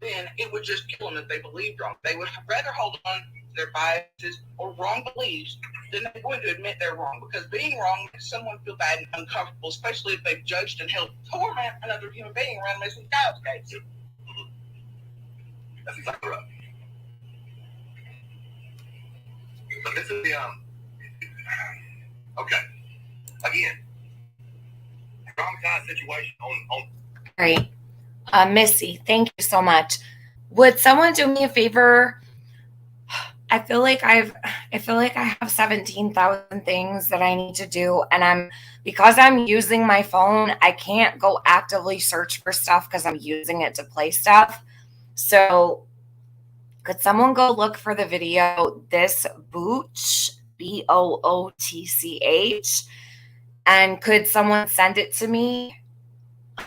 then it would just kill them if they believed wrong. They would rather hold on to their biases or wrong beliefs than they're going to admit they're wrong. Because being wrong makes someone feel bad and uncomfortable, especially if they've judged and helped torment another human being around missing child cases. That's exactly right. But this is the okay. Again, traumatized situation on. Right. Missy, thank you so much. Would someone do me a favor? I feel like I have 17,000 things that I need to do, and because I'm using my phone, I can't go actively search for stuff because I'm using it to play stuff. So could someone go look for the video, This Bootch, Bootch, and could someone send it to me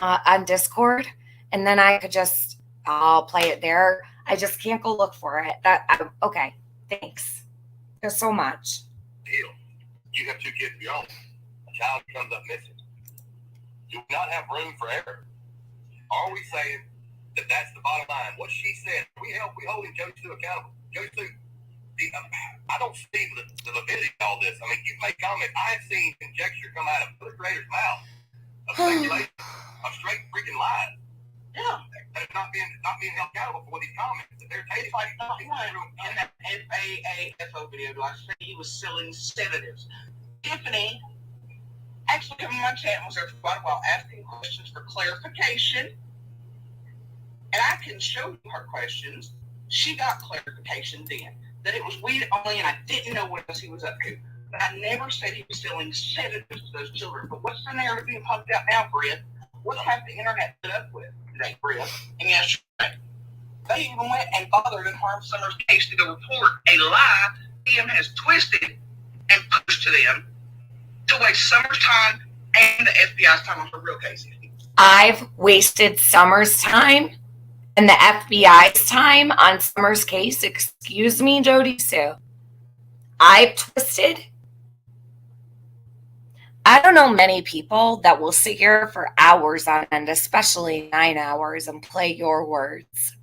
on Discord? And then I could I'll play it there. I just can't go look for it. Okay, thanks. There's so much. Deal. You have 2 kids of your own. A child comes up missing. Do we not have room for error? Are we saying that that's the bottom line? What she said, we holding Jodee Sue accountable. Jodee Sue, I don't see the validity of all this. I mean, you've made comments. I have seen conjecture come out of other creators' mouth of speculation, of straight freaking lies. Yeah. They're not being held accountable for these comments. They're taking like in that FAAFO video, do I say he was selling sedatives? Tiffany actually came on my chat and was there for quite a while asking questions for clarification. And I can show you her questions. She got clarification then that it was weed only, and I didn't know what else he was up to. But I never said he was selling sedatives to those children. But what's the narrative being pumped out now, Britt? What has the internet put up with today, Britt? And yesterday, they even went and bothered and harmed Summer's case to go report a lie DM has twisted and pushed to them to waste Summer's time and the FBI's time on her real cases. I've wasted Summer's time and the FBI's time on Summer's case. Excuse me, Jodee Sue. I've twisted. I don't know many people that will sit here for hours on end, especially 9 hours, and play your words.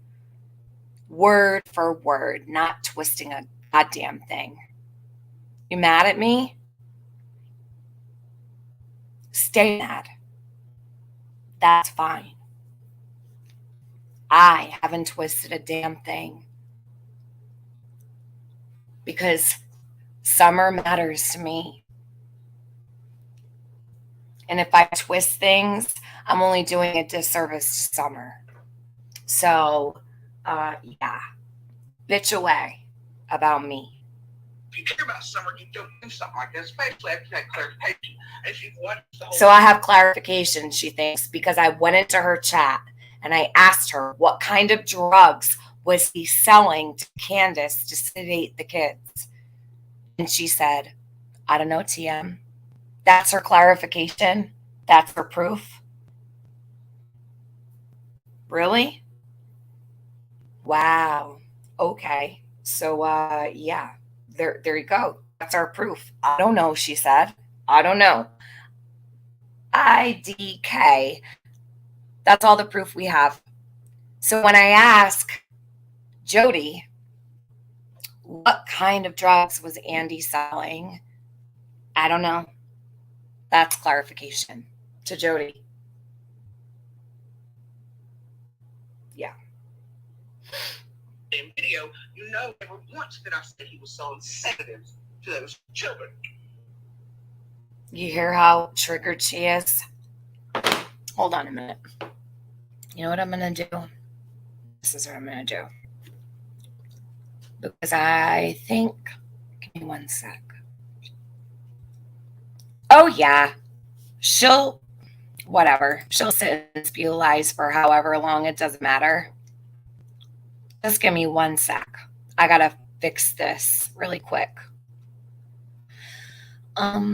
Word for word, not twisting a goddamn thing. You mad at me? Stay mad. That's fine. I haven't twisted a damn thing. Because Summer matters to me. And if I twist things, I'm only doing a disservice to Summer. So, yeah. Bitch away about me. If you care about Summer, you don't do something like that, especially after that clarification. If you've watched the whole So I have clarification, she thinks, because I went into her chat and I asked her what kind of drugs was he selling to Candace to sedate the kids. And she said, I don't know, TM. That's her clarification. That's her proof. Really? Wow. Okay. So, yeah, there you go. That's our proof. I don't know, she said. I don't know. IDK. That's all the proof we have. So when I ask Jodee, what kind of drugs was Andy selling? I don't know. That's clarification to Jodee. Yeah. In video, you know, never once did I say he was selling sedatives to those children. You hear how triggered she is? Hold on a minute. You know what I'm going to do? This is what I'm going to do. Because I think, give me one sec. Oh, yeah. She'll, whatever. She'll sit and spew lies for however long. It doesn't matter. Just give me one sec. I got to fix this really quick. Let's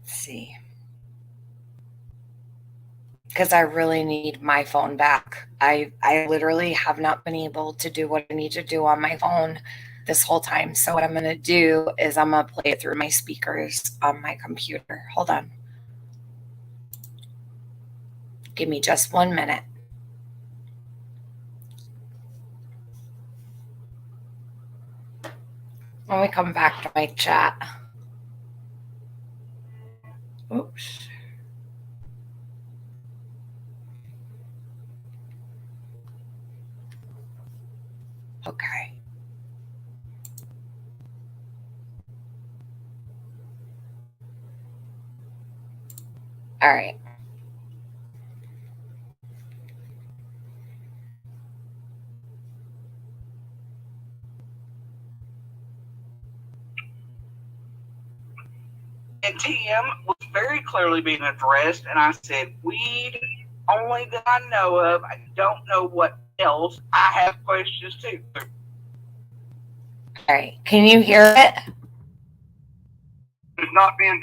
see. Because I really need my phone back. I literally have not been able to do what I need to do on my phone this whole time. So what I'm going to do is I'm going to play it through my speakers on my computer. Hold on. Give me just 1 minute. When we come back to my chat. Oops. Okay. All right. And TM was very clearly being addressed, and I said, weed only that I know of. I don't know what else. I have questions too. All right. Can you hear it? It's not being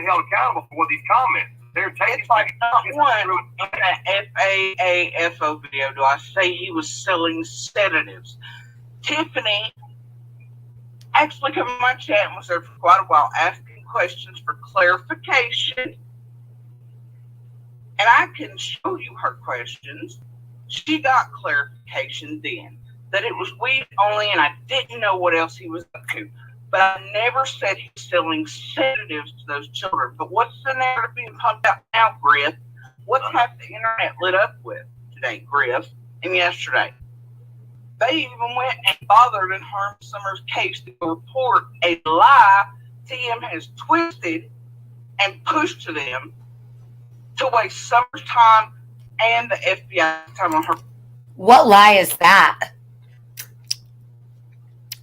held accountable for these comments. They're taking It's like not one in an FAAFO video do I say he was selling sedatives. Tiffany actually came in my chat and was there for quite a while asking questions for clarification. And I can show you her questions. She got clarification then that it was weed only, and I didn't know what else he was up to. But I never said he was selling sedatives to those children. But what's the narrative being pumped out now, Griff? What's half the internet lit up with today, Griff, and yesterday? They even went and bothered in Harm Summers' case to report a lie TM has twisted and pushed to them to waste Summers' time and the FBI time on her. What lie is that?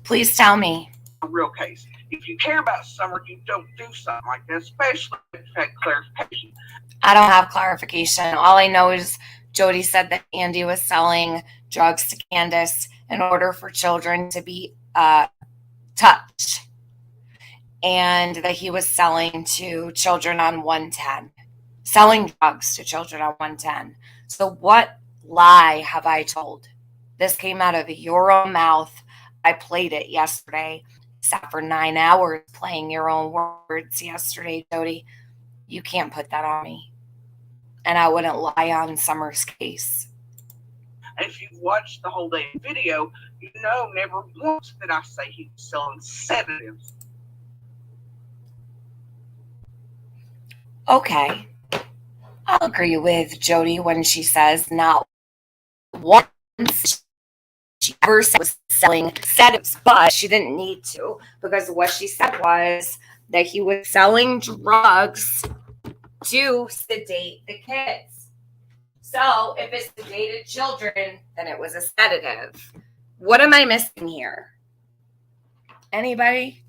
Please tell me. Real case. If you care about Summer, you don't do something like that, especially if you've had clarification. I don't have clarification. All I know is Jodee said that Andy was selling drugs to Candace in order for children to be touched, and that he was selling to children on 110, selling drugs to children on 110. So what lie have I told? This came out of your own mouth. I played it yesterday. Sat for 9 hours playing your own words yesterday, Jodee. You can't put that on me. And I wouldn't lie on Summer's case. And if you've watched the whole day video, you know never once did I say he was selling sedatives. Okay. I'll agree with Jodee when she says not once she ever was selling sedatives, but she didn't need to, because what she said was that he was selling drugs to sedate the kids. So if it's sedated children, then it was a sedative. What am I missing here? Anybody?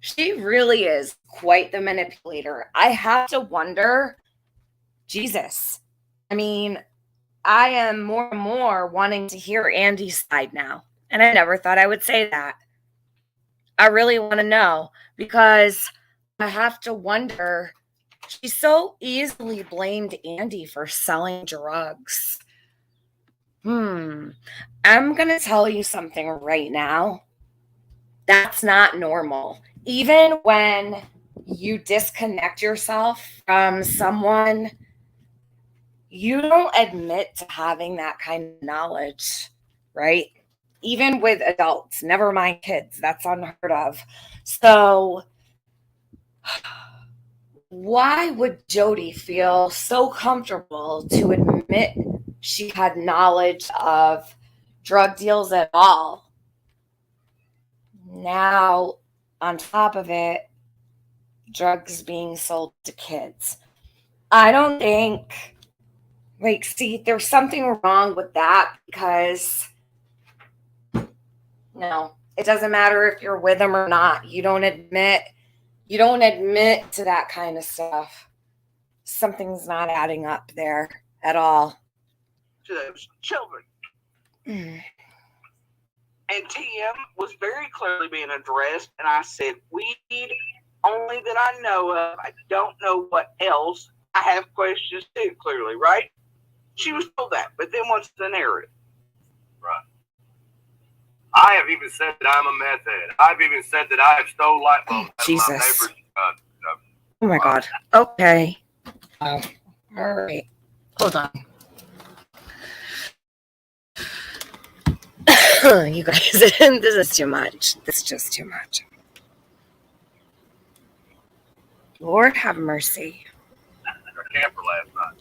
She really is quite the manipulator. I have to wonder, Jesus. I mean, I am more and more wanting to hear Andy's side now. And I never thought I would say that. I really want to know, because I have to wonder, she so easily blamed Andy for selling drugs. I'm going to tell you something right now. That's not normal. Even when you disconnect yourself from someone, you don't admit to having that kind of knowledge, right? Even with adults, never mind kids. That's unheard of. So why would Jodee feel so comfortable to admit she had knowledge of drug deals at all? Now, on top of it, drugs being sold to kids. I don't think, like, see, there's something wrong with that because, no, it doesn't matter if you're with them or not. You don't admit to that kind of stuff. Something's not adding up there at all. To those children. Mm. And TM was very clearly being addressed, and I said, weed only that I know of. I don't know what else. I have questions too, clearly, right? She was told that, but then what's the narrative? Right. I have even said that I'm a meth head. I've even said that I have stole light bulbs out of my Jesus. neighbor's. Oh my God. Okay. All right. Hold on. You guys, this is too much. This is just too much. Lord have mercy. Our camper last night.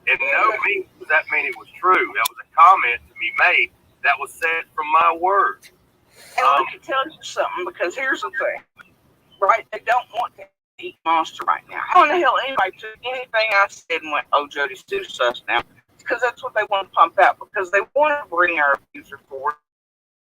And no means does that mean it was true. That was a comment to be made that was said from my words. And let me tell you something, because here's the thing, right? They don't want to eat monster right now. How in the hell anybody took anything I said and went, oh, Jodee Sue sus now? It's because that's what they want to pump out, because they want to bring our abuser forward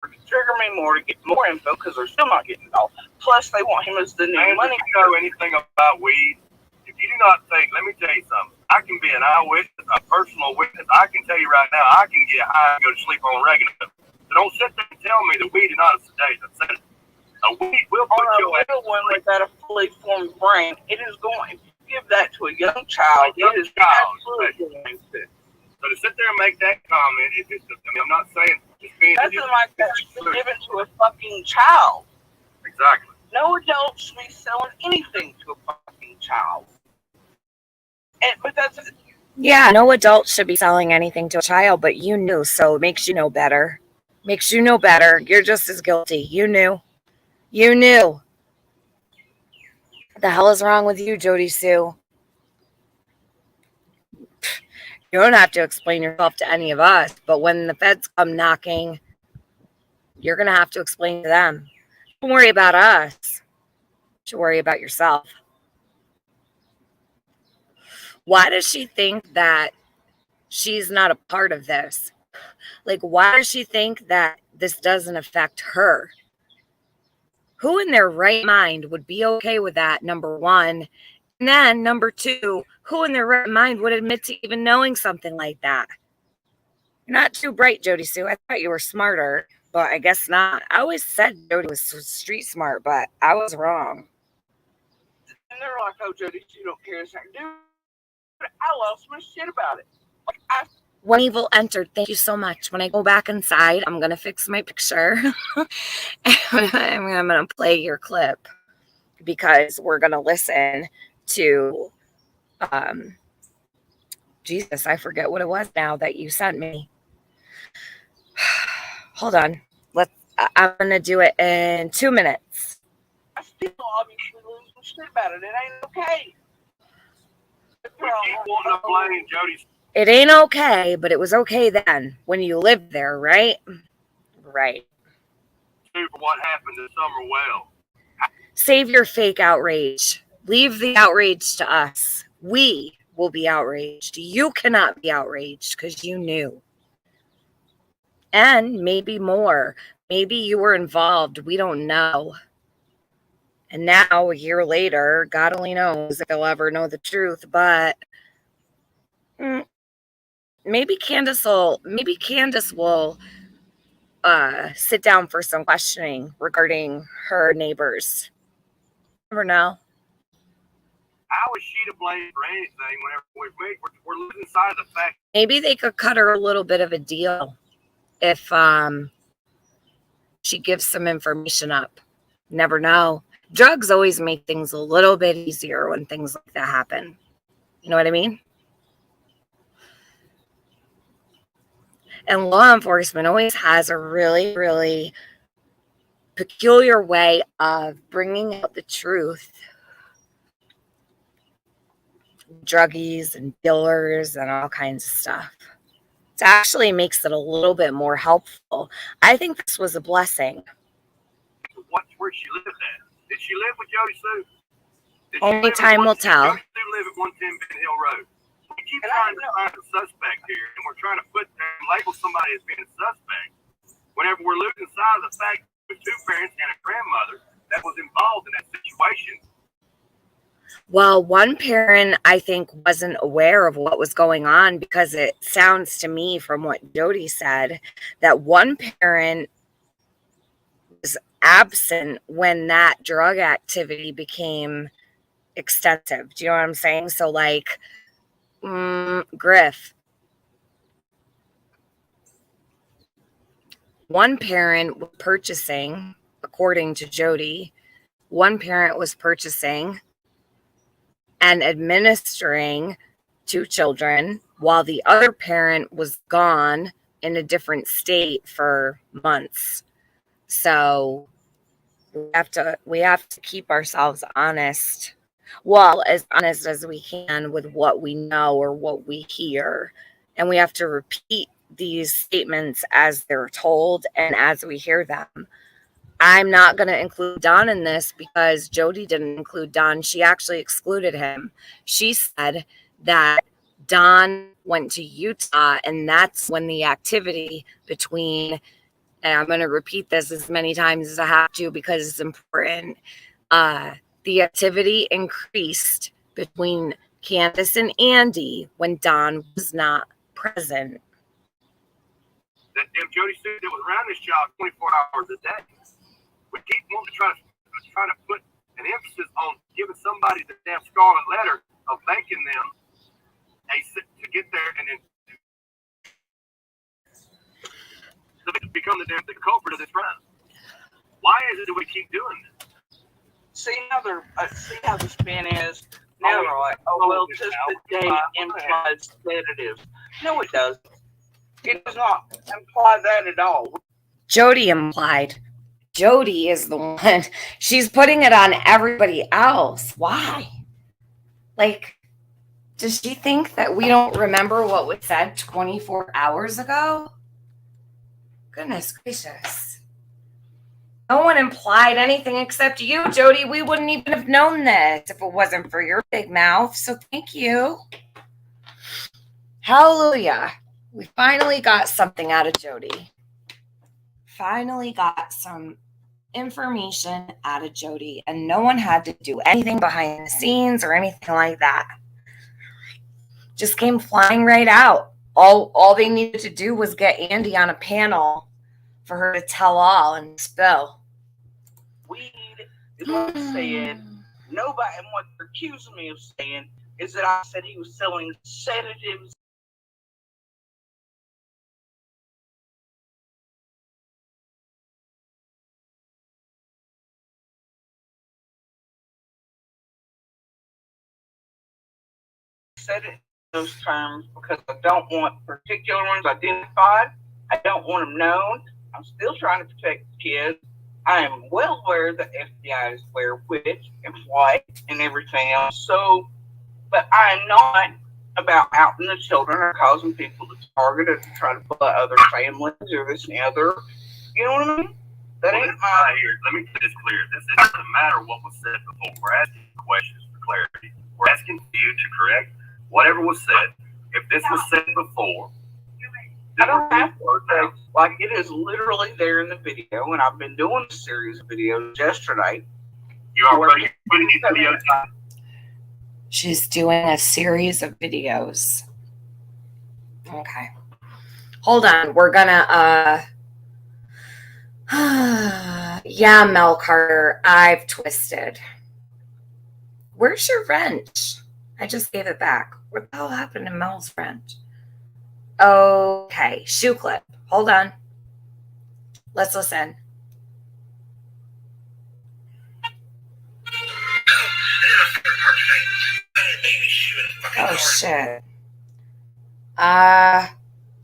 to trigger me more to get more info, because they're still not getting it all. Plus, they want him as the new money. If you know anything about weed, if you do not think, let me tell you something. I can be an eyewitness, a personal witness. I can tell you right now, I can get high and go to sleep on regular. So don't sit there and tell me that weed is not a sedation. I said it. A weed will put your ass on a one without a fully formed brain. It is going. If you give that to a young child, it is absolutely going to. So to sit there and make that comment, I'm not saying just being. Nothing like that should be given to a fucking child. Exactly. No adult should be selling anything to a fucking child. But that's. Yeah, no adult should be selling anything to a child, but you knew, so it makes you know better. Makes you know better. You're just as guilty. You knew. You knew. What the hell is wrong with you, Jodee Sue? You don't have to explain yourself to any of us, but when the feds come knocking, you're going to have to explain to them. Don't worry about us. You should worry about yourself. Why does she think that she's not a part of this? Like, why does she think that this doesn't affect her? Who in their right mind would be okay with that, number one? And then, number two, who in their right mind would admit to even knowing something like that? You're not too bright, Jodee Sue. I thought you were smarter, but I guess not. I always said Jodee was street smart, but I was wrong. And they're like, oh, Jodee, you don't care. Dude, I lost my shit about it. When Evil entered, thank you so much. When I go back inside, I'm going to fix my picture. I'm going to play your clip because we're going to listen to, Jesus, I forget what it was now that you sent me. Hold on. I'm going to do it in 2 minutes. I still obviously lose my shit about it. It ain't okay. We keep wanting to blame Jodee. It ain't okay, but it was okay then when you lived there, right? Right. For what happened this summer, well. Save your fake outrage. Leave the outrage to us. We will be outraged. You cannot be outraged because you knew. And maybe more. Maybe you were involved. We don't know. And now, a year later, God only knows if they'll ever know the truth, but maybe Candace will sit down for some questioning regarding her neighbors. Never know. How is she to blame for anything whenever we're losing sight of the fact? Maybe they could cut her a little bit of a deal if she gives some information up. Never know. Drugs always make things a little bit easier when things like that happen. You know what I mean? And law enforcement always has a really, really peculiar way of bringing out the truth. Druggies and dealers and all kinds of stuff. It actually makes it a little bit more helpful. I think this was a blessing. Where she lived at? Did she live with Jodee Sue? Only time will tell. Jodee Sue live at 110 Ben Hill Road. We keep trying to find a suspect here, and we're trying to label somebody as being a suspect. Whenever we're losing sight of the fact that two parents and a grandmother that was involved in that situation. Well, one parent, I think, wasn't aware of what was going on, because it sounds to me from what Jodee said that one parent was absent when that drug activity became extensive. Do you know what I'm saying? So like Griff. One parent was purchasing, according to Jodee, one parent was purchasing and administering 2 children while the other parent was gone in a different state for months. So we have to keep ourselves honest. Well, as honest as we can with what we know or what we hear. And we have to repeat these statements as they're told and as we hear them. I'm not going to include Don in this because Jodee didn't include Don. She actually excluded him. She said that Don went to Utah, and that's when the activity between, and I'm going to repeat this as many times as I have to because it's important, the activity increased between Candace and Andy when Don was not present. That damn Jodee Sue that was around this child 24 hours a day. We keep wanting to try to put an emphasis on giving somebody the damn scarlet letter of thanking them to get there and then to become the culprit of this crime. Why is it that we keep doing this? See how the spin is. Now they're like, oh well, just the date implies sedatives. No, it doesn't. It does not imply that at all. Jodee implied. Jodee is the one. She's putting it on everybody else. Why? Like, does she think that we don't remember what was said 24 hours ago? Goodness gracious. No one implied anything except you, Jodee. We wouldn't even have known this if it wasn't for your big mouth. So thank you. Hallelujah. We finally got something out of Jodee. Finally got some information out of Jodee, and no one had to do anything behind the scenes or anything like that. Just came flying right out. All they needed to do was get Andy on a panel for her to tell all and spill. Weed is what I said. Nobody, and what they're accusing me of saying is that I said he was selling sedatives. Said it in those terms because I don't want particular ones identified. I don't want them known. I'm still trying to protect the kids. I am well aware that FBI is aware of which and why and everything else. So, but I am not about outing the children or causing people to target or to try to put other families or this and the other. You know what I mean? That ain't my. Let me get this clear. This doesn't matter what was said before. We're asking questions for clarity. We're asking you to correct whatever was said. If this was said before, I don't have to. Like, it is literally there in the video, and I've been doing a series of videos yesterday. You are putting these videos on. She's doing a series of videos. Okay. Hold on. We're gonna yeah, Mel Carter, I've twisted. Where's your wrench? I just gave it back. What the hell happened to Mel's wrench? Okay, shoe clip. Hold on. Let's listen. Oh shit.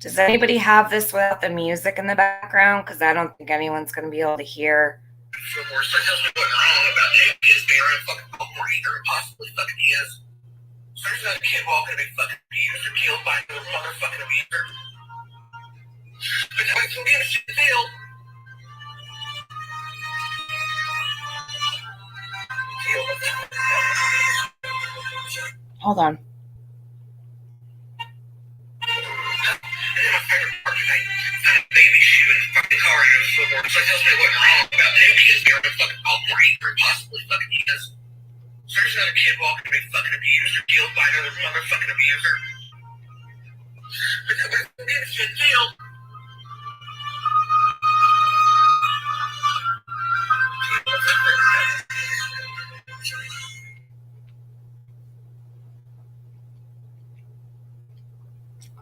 Does anybody have this without the music in the background? Because I don't think anyone's going to be able to hear. So tells me what's wrong about his being around fucking Baltimore either, and possibly fucking his. So there's not a kid walking to be fucking abused or killed by another motherfucking abuser. But nobody's gonna give a shit deal. Hold on. Baby shoe in the fucking car and the floorboard. So tells me what's wrong about his being around fucking Baltimore either, and possibly fucking his. So there's not a kid walking to be fucking abused or killed by another motherfucking abuser. But nobody's gonna give a shit deal.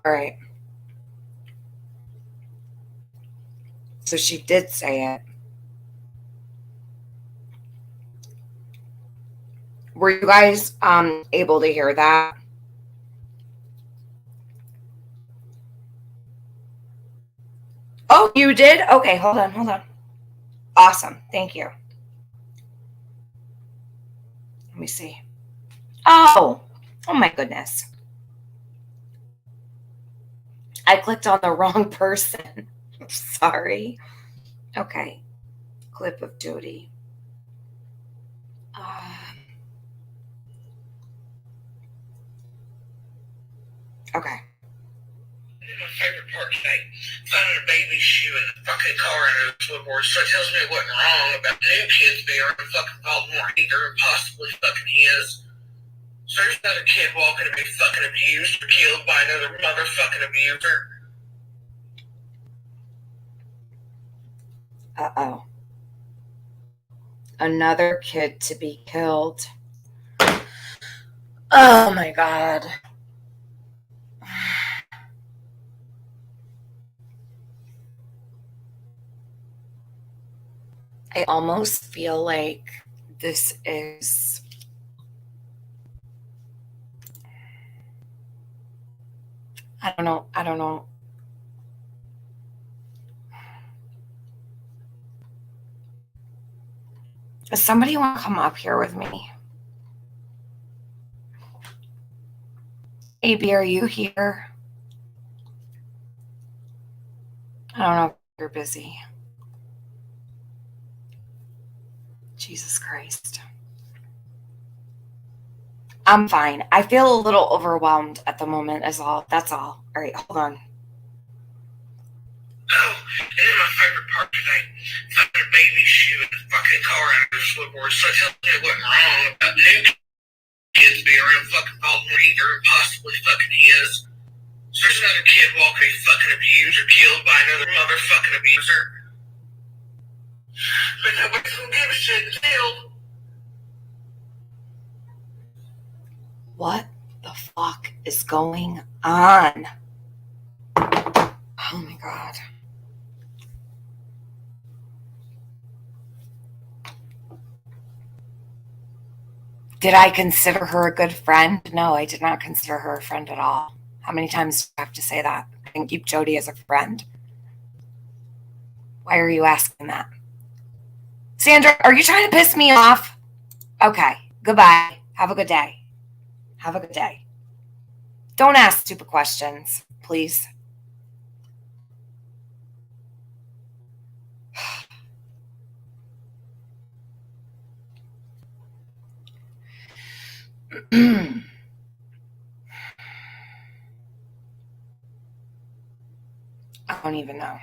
All right. So she did say it. Were you guys able to hear that? Oh, you did? Okay, hold on. Awesome. Thank you. Let me see. Oh my goodness. I clicked on the wrong person. Sorry. Okay. Clip of Jodee. Okay. My favorite part today, finding a baby shoe in the fucking car under the floorboard. So it tells me what went wrong about new kids being around fucking Baltimore either, and possibly fucking his. So there's not a kid walking to be fucking abused or killed by another motherfucking abuser. Uh-oh. Another kid to be killed. Oh my God. I almost feel like this is I don't know. Does somebody want to come up here with me? AB, are you here? I don't know if you're busy. Jesus Christ. I'm fine. I feel a little overwhelmed at the moment that's all. All right, hold on. Oh, and then my favorite part today, finding a baby shoe in the fucking car under the floorboard. So it tells me what went wrong about new kids being around fucking Baltimore either, and possibly fucking his. So there's not a kid walking to be fucking abused or killed by another motherfucking abuser. But nobody's gonna give a shit deal. What the fuck is going on? Oh my God. Did I consider her a good friend? No, I did not consider her a friend at all. How many times do I have to say that? I can keep Jodee as a friend. Why are you asking that? Sandra, are you trying to piss me off? Okay, goodbye. Have a good day. Have a good day. Don't ask stupid questions, please. I don't even know.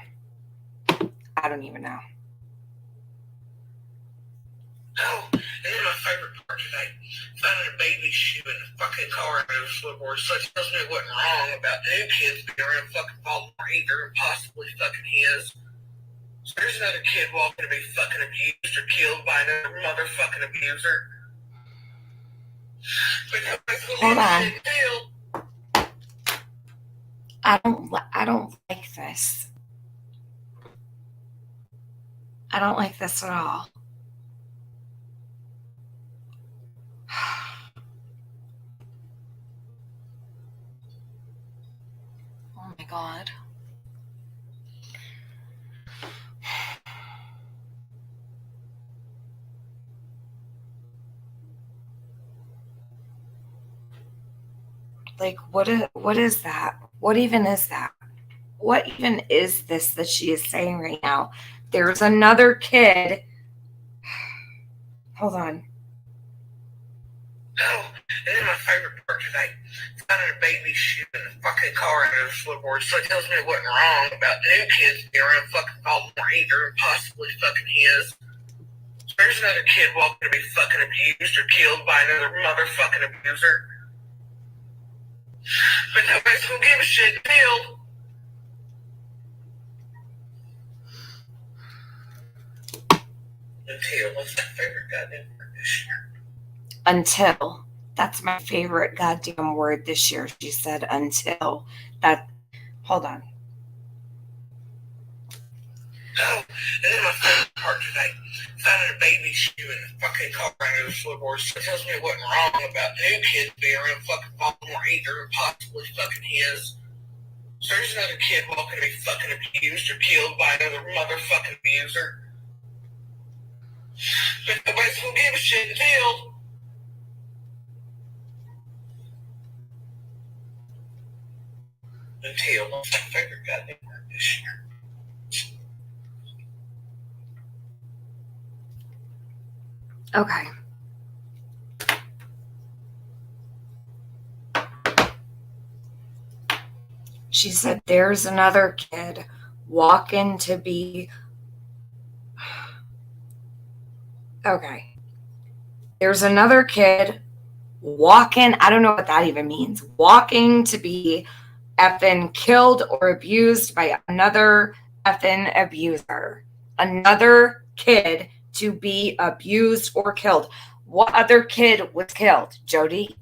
Oh, and then my favorite part today, finding a baby shoe in the fucking car under the floorboard. So it tells me what went wrong about new kids being around fucking Baltimore either, and possibly fucking his. So there's not a kid walking to be fucking abused or killed by another motherfucking abuser. But nobody's gonna Hold give a on. shit deal. I don't like this. I don't like this at all. Oh my God. Like, what is that? What even is that? What even is this that she is saying right now? There's another kid. Hold on. Oh, and then my favorite part today, finding a baby shoe in the fucking car under the floorboard. So it tells me it wasn't wrong about new kids being around fucking Baltimore either, and possibly fucking his. So there's another kid walking to be fucking abused or killed by another motherfucking abuser. But nobody's gonna give a shit until. What's my favorite goddamn word this year? Until. That's my favorite goddamn word this year. She said until. Hold on. Oh, and then my favorite part today, finding a baby shoe in the fucking car under the floorboard. So it tells me it wasn't wrong about new kids being around fucking Baltimore either, and possibly fucking his. So there's another kid walking to be fucking abused or killed by another motherfucking abuser. But nobody's gonna give a shit until. What's my favorite goddamn word this year? Okay. She said, there's another kid walking to be. Okay. There's another kid walking. I don't know what that even means. Walking to be effing killed or abused by another effing abuser. Another kid to be abused or killed. What other kid was killed, Jodee?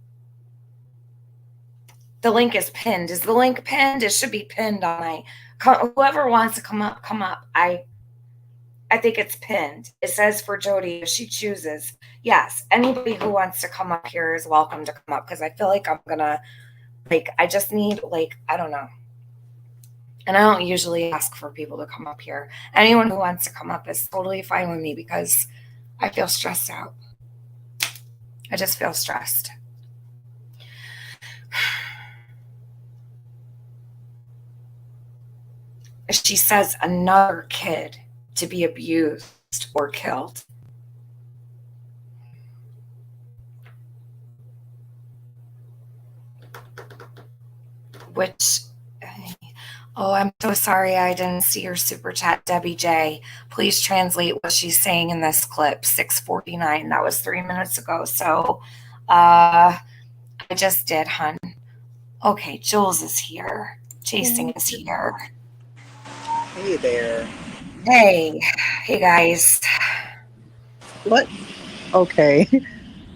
The link is pinned. Is the link pinned? It should be pinned on my. Whoever wants to come up, come up. I think it's pinned. It says for Jodee if she chooses. Yes, anybody who wants to come up here is welcome to come up because I feel like I'm gonna, I just need, I don't know. And I don't usually ask for people to come up here. Anyone who wants to come up is totally fine with me because I feel stressed out. I just feel stressed. She says another kid to be abused or killed. Which, oh, I'm so sorry I didn't see your super chat, Debbie J. Please translate what she's saying in this clip, 6:49. That was 3 minutes ago. So I just did, hun. Okay, Jules is here. Jason is here. Hey there. Hey guys. What? Okay.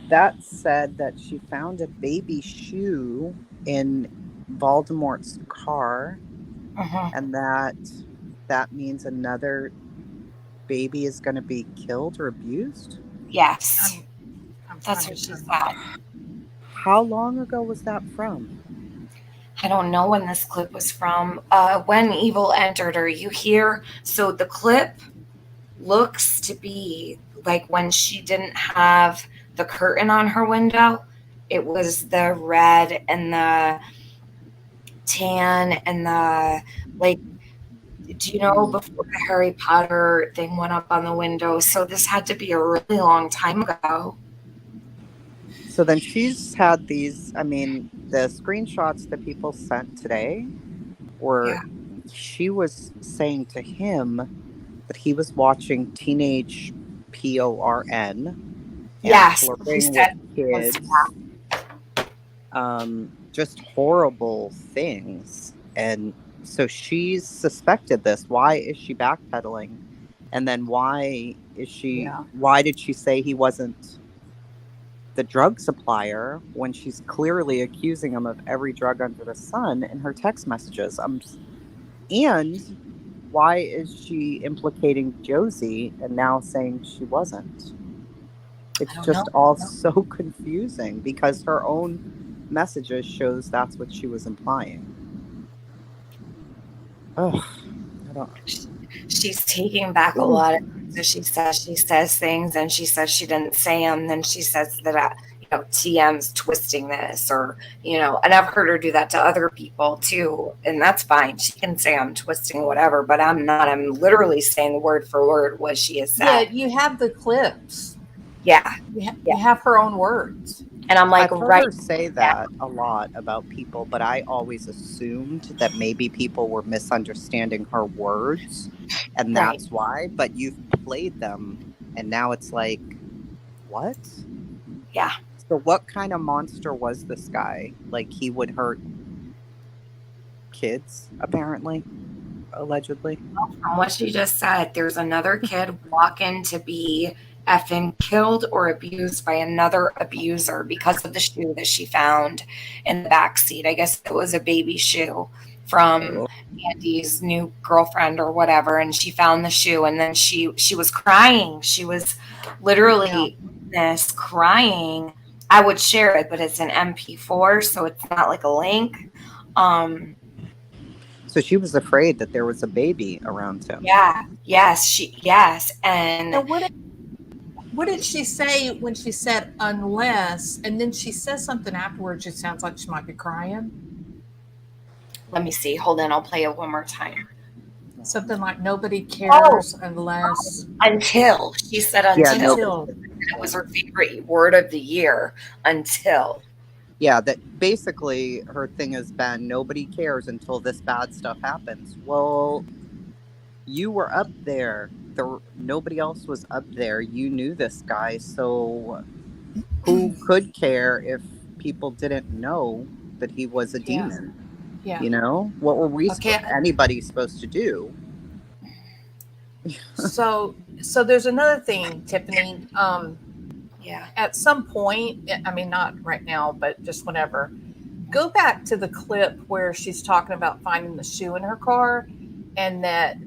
That said that she found a baby shoe in Voldemort's car, and that means another baby is going to be killed or abused? Yes. That's what she said. How long ago was that from? I don't know when this clip was from. When Evil entered, are you here? So the clip looks to be like when she didn't have the curtain on her window. It was the red and the tan and the, do you know, before the Harry Potter thing went up on the window. So this had to be a really long time ago. So then she's had these, the screenshots that people sent today were, she was saying to him that he was watching teenage porn. Yes. Flirting with kids. Just horrible things. And so she's suspected this. Why is she backpedaling? And then why did she say he wasn't the drug supplier when she's clearly accusing him of every drug under the sun in her text messages? And why is she implicating Josie and now saying she wasn't? It's just all so confusing because her own messages shows that's what she was implying. She's taking back a lot of things that she says. She says things and she says she didn't say them. Then she says that, TM's twisting this, or, and I've heard her do that to other people too. And that's fine. She can say I'm twisting whatever, but I'm not. I'm literally saying word for word what she has said. Yeah, you have the clips. Yeah. You have her own words. And I'm like, I've heard her say that a lot about people, but I always assumed that maybe people were misunderstanding her words, and that's why. But you've played them, and now it's like, what? Yeah. So what kind of monster was this guy? Like, he would hurt kids, apparently, allegedly. From what she just said, there's another kid walking to be effing killed or abused by another abuser because of the shoe that she found in the back seat. I guess it was a baby shoe from Andy's new girlfriend or whatever, and she found the shoe, and then she was crying. She was literally crying. I would share it, but it's an MP4, so it's not like a link. So she was afraid that there was a baby around him. Yeah. Yes. And what did she say when she said unless, and then she says something afterwards? It sounds like she might be crying. Let me see. Hold on. I'll play it one more time. Something like nobody cares unless. Until. She said until. Yeah, It was her favorite word of the year. Until. Yeah, that basically her thing has been nobody cares until this bad stuff happens. Well, you were up there. Nobody else was up there. You knew this guy, so who could care if people didn't know that he was a demon? Yeah. What were anybody supposed to do? So there's another thing, Tiffany. At some point, I mean, not right now, but just whenever, go back to the clip where she's talking about finding the shoe in her car, and that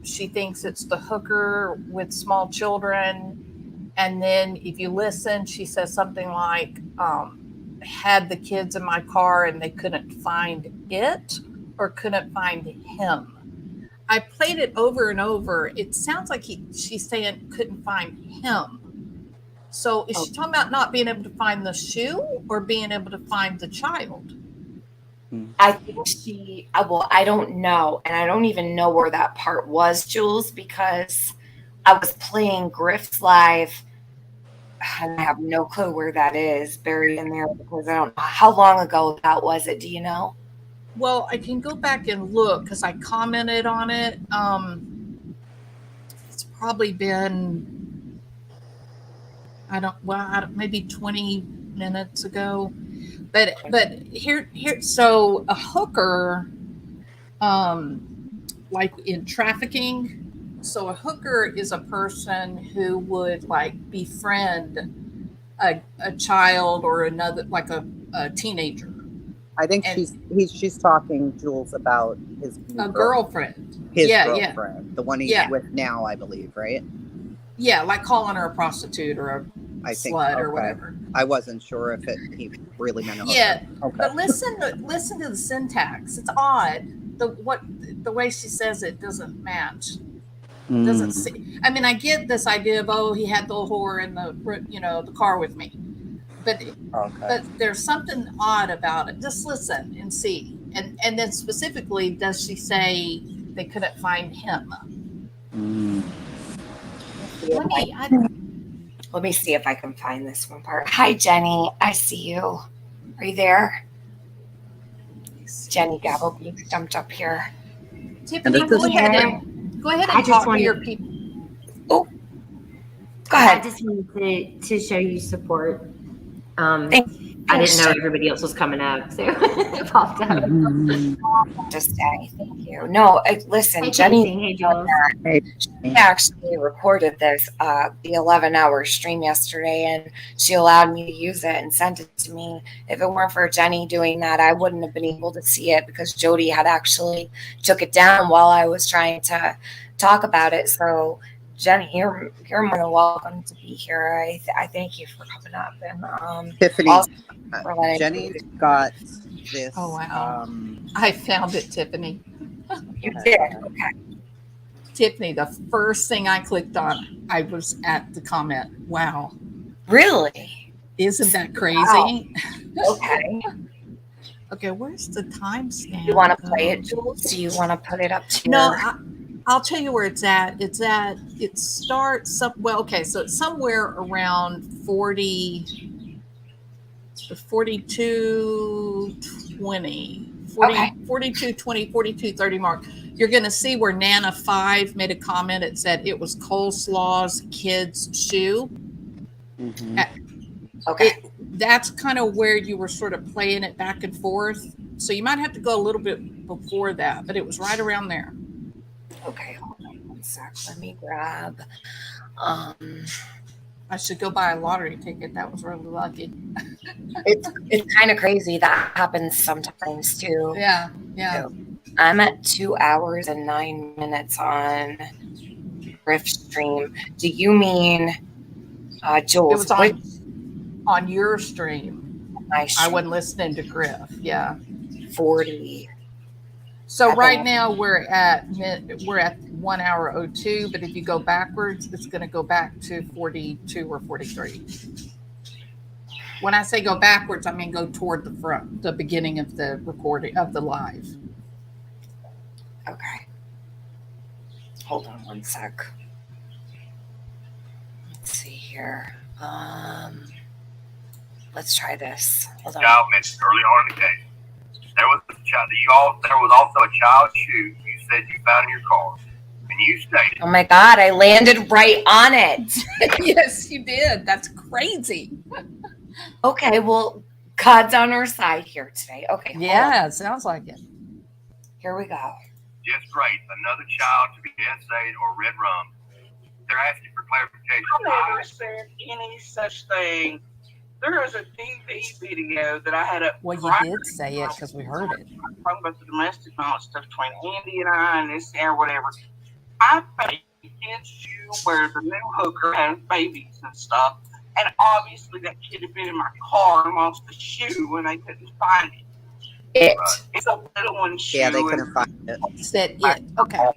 she thinks it's the hooker with small children. And then if you listen, she says something like, had the kids in my car and they couldn't find it or couldn't find him. I played it over and over. It sounds like she's saying couldn't find him. So is she talking about not being able to find the shoe or being able to find the child? I think I don't know. And I don't even know where that part was, Jules, because I was playing Griff's Live. And I have no clue where that is buried in there because I don't know how long ago that was. Do you know? Well, I can go back and look because I commented on it. It's probably been, maybe 20 minutes ago. But here, so a hooker, like in trafficking. So a hooker is a person who would like befriend a child or another, like a teenager. I think she's talking, Jules, about his girlfriend. His girlfriend, the one he's with now, I believe, right? Yeah, like calling her a prostitute or a slut or whatever. I wasn't sure if he really meant. Yeah, okay. But listen to the syntax. It's odd. The way she says it doesn't match. Doesn't see. I mean, I get this idea of he had the whore in the car with me, but there's something odd about it. Just listen and see, and then specifically, does she say they couldn't find him? Let me see if I can find this one part. Hi, Jenny. I see you. Are you there? Jenny Gobblebeak jumped up here. Tiffany, go ahead and talk to your people. Oh, go ahead. I just wanted to show you support. I didn't know everybody else was coming up, so it popped up. Just say thank you. No, listen, hey, Jenny. She actually recorded this the 11-hour stream yesterday, and she allowed me to use it and sent it to me. If it weren't for Jenny doing that, I wouldn't have been able to see it because Jodee had actually took it down while I was trying to talk about it. So, Jenny, you're more than welcome to be here. I thank you for coming up. And Tiffany, Jenny got this. Oh wow! I found it, Tiffany. You did, okay. Tiffany, the first thing I clicked on, I was at the comment. Wow. Really? Isn't that crazy? Wow. Okay. Okay, where's the timestamp? You want to play it, Jules? Do you want to put it up to No, your... I'll tell you where it's at. It starts up, well, okay, so it's somewhere around 42, 20, 40, Okay. 42, 20, 42, 30 mark. You're going to see where Nana 5 made a comment. It said it was coleslaw's kid's shoe. Mm-hmm. Okay. That's kind of where you were sort of playing it back and forth. So you might have to go a little bit before that, but it was right around there. Okay, hold on one sec. Let me grab. I should go buy a lottery ticket. That was really lucky. It's kind of crazy. That happens sometimes too. Yeah. I'm at 2 hours and 9 minutes on Griff stream. Do you mean Jules? It was on your stream. My stream. I wasn't listening to Griff. Yeah. 40. So right now we're at 1 hour 02, but if you go backwards, it's going to go back to 42 or 43. When I say go backwards, I mean go toward the front, the beginning of the recording of the live. Okay. Hold on one sec. Let's see here. Let's try this. Hold on. Child mentioned early on in the case. There was also a child shoe you said you found in your car, and you stated. Oh my God! I landed right on it. Yes, you did. That's crazy. Okay, well, God's on our side here today. Okay. Yeah, it sounds like it. Here we go. Yes, great. Another child to be essayed or red rum. They're asking for clarification. I never said any such thing. There is a DV video that I had up. Well, you did say it because we heard it. Talking about the domestic violence stuff between Andy and I and this or whatever. I found a kid's shoe where the new hooker has babies and stuff. And obviously that kid had been in my car and lost the shoe and they couldn't find it. It's a little one shoe. Yeah, they couldn't find it. Said it. Okay.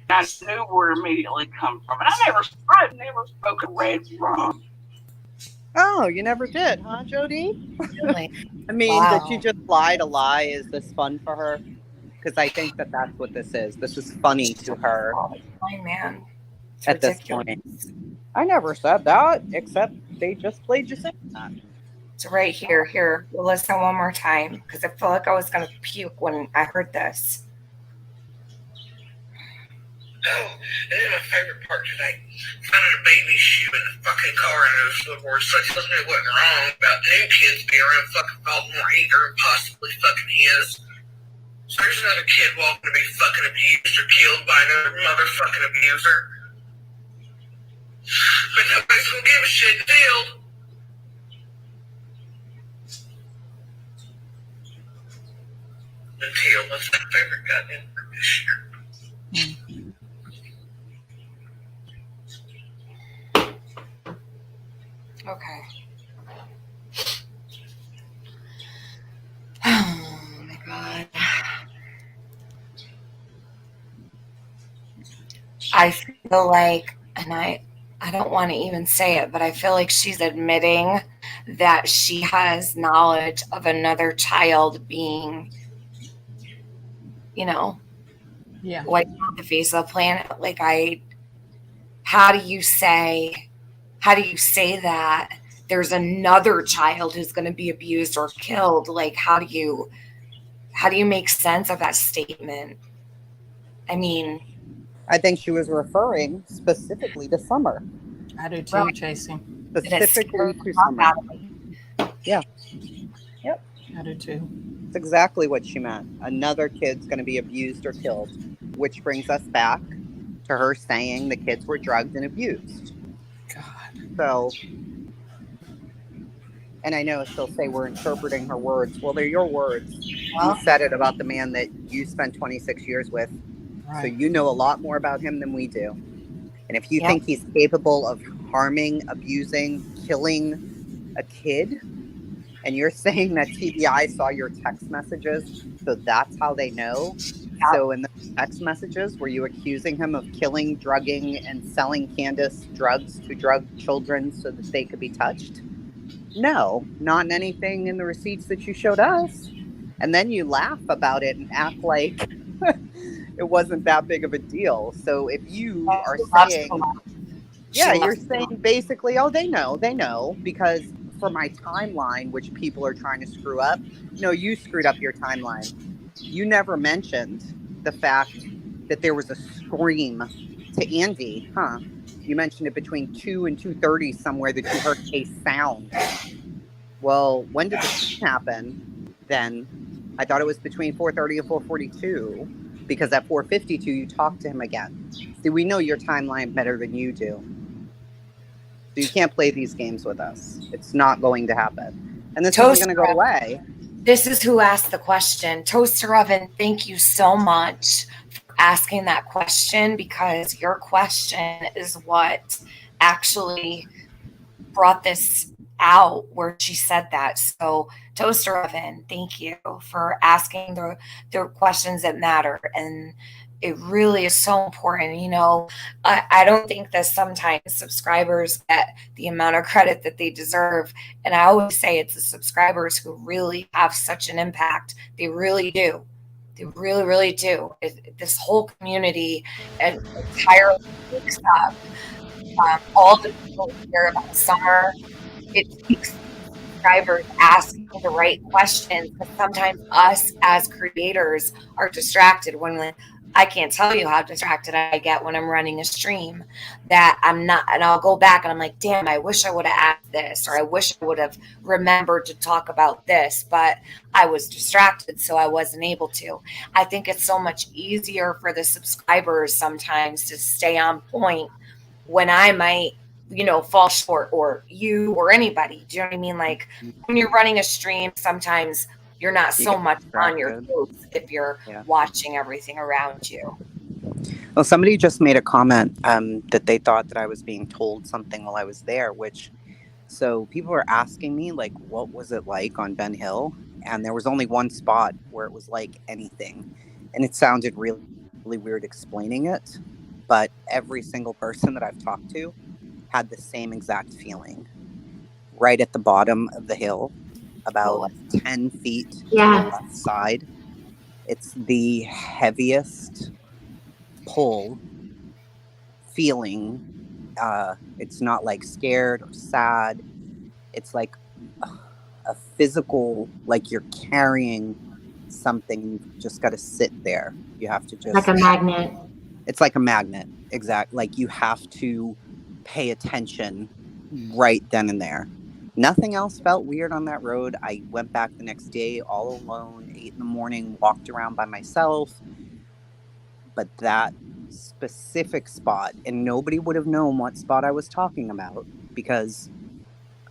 I knew where it immediately come from. And I've never spoken red rum. Oh, you never did, huh, Jodee? Really? I mean, Wow. that you just lied a lie. Is this fun for her? Because I think that that's what this is. This is funny to her. Oh, my man. It's At ridiculous. this point. I never said that, except they just played you saying that. It's right here. Here, we'll listen one more time because I feel like I was going to puke when I heard this. Oh, and then my favorite part today, finding a baby shoe in the fucking car and it was the worst. So tells me it wasn't wrong about new kids being around fucking Baltimore either and possibly fucking his. So there's another kid walking to be fucking abused or killed by another motherfucking abuser. But nobody's gonna give a shit still. Until that's my favorite goddamn part this year. Okay. Oh my God. I feel like, and I don't want to even say it, but I feel like she's admitting that she has knowledge of another child being, wiped off the face of the planet. Like, how do you say that there's another child who's going to be abused or killed? Like, how do you make sense of that statement? I mean, I think she was referring specifically to Summer. I do too, Chasing. Specifically to Summer. Yeah. Yep. I do too. That's exactly what she meant. Another kid's going to be abused or killed, which brings us back to her saying the kids were drugged and abused. God. So, and I know she'll say we're interpreting her words. Well, they're your words. You said it about the man that you spent 26 years with. Right. So you know a lot more about him than we do. And if you think he's capable of harming, abusing, killing a kid, and you're saying that TBI saw your text messages, so that's how they know. Yeah. So in the text messages, were you accusing him of killing, drugging, and selling Candace drugs to drug children so that they could be touched? No, not in anything in the receipts that you showed us. And then you laugh about it and act like it wasn't that big of a deal. So if you are saying, yeah, you're saying basically, oh, they know, because for my timeline, which people are trying to screw up, no, you screwed up your timeline. You never mentioned the fact that there was a scream to Andy, huh? You mentioned it between 2 and 2:30 somewhere that you heard a sound. Well, when did the scream happen? Then I thought it was between 4:30 and 4:42 because at 4:52 you talked to him again. See, we know your timeline better than you do. So you can't play these games with us. It's not going to happen. And this isn't going to go away. This is who asked the question. Toaster Oven, thank you so much for asking that question, because your question is what actually brought this out where she said that. So Toaster Oven, thank you for asking the questions that matter. And it really is so important. You know, I don't think that sometimes subscribers get the amount of credit that they deserve. And I always say it's the subscribers who really have such an impact. They really do. They really, really do. This whole community entirely wakes up. All the people who care about summer, it takes subscribers asking the right questions. But sometimes us as creators are distracted when I can't tell you how distracted I get when I'm running a stream that I'm not, and I'll go back and I'm like, damn, I wish I would have asked this, or I wish I would have remembered to talk about this, but I was distracted, so I wasn't able to. I think it's so much easier for the subscribers sometimes to stay on point when I might, fall short, or you or anybody. Do you know what I mean? Like when you're running a stream, sometimes you're not so much on your toes if you're watching everything around you. Well, somebody just made a comment that they thought that I was being told something while I was there, so people were asking me, like, what was it like on Ben Hill? And there was only one spot where it was like anything. And it sounded really, really weird explaining it. But every single person that I've talked to had the same exact feeling. Right at the bottom of the hill, about 10 feet to the left side. It's the heaviest pull feeling. It's not like scared or sad. It's like a physical, like you're carrying something. You've just got to sit there. You have to just... Like a magnet. It's like a magnet, exactly. Like you have to pay attention right then and there. Nothing else felt weird on that road. I went back the next day all alone, 8 a.m, walked around by myself. But that specific spot, and nobody would have known what spot I was talking about because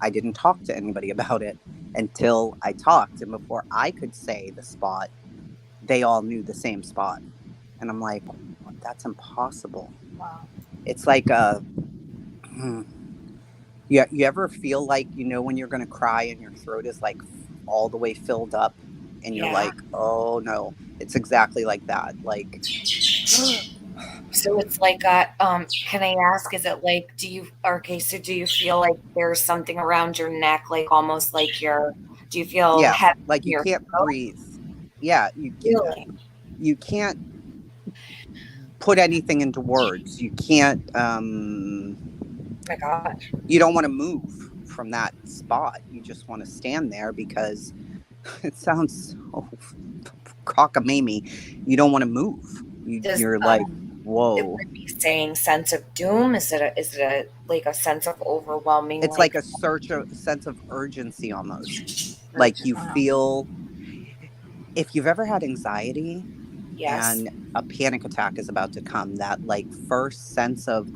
I didn't talk to anybody about it until I talked. And before I could say the spot, they all knew the same spot. And I'm like, that's impossible. Wow. It's like you ever feel like, when you're going to cry and your throat is like all the way filled up and you're like, oh no, it's exactly like that. Like, so it's like, can I ask, is it like, do you feel like there's something around your neck, like almost like do you feel heavy? Like you can't breathe. Yeah. You can't put anything into words. You can't, my gosh. You don't want to move from that spot. You just want to stand there because it sounds so cockamamie. You don't want to move. You're like, whoa. It would be saying sense of doom. Is it like a sense of overwhelming? It's like a sense of urgency almost. Like you feel, if you've ever had anxiety and a panic attack is about to come, that like first sense of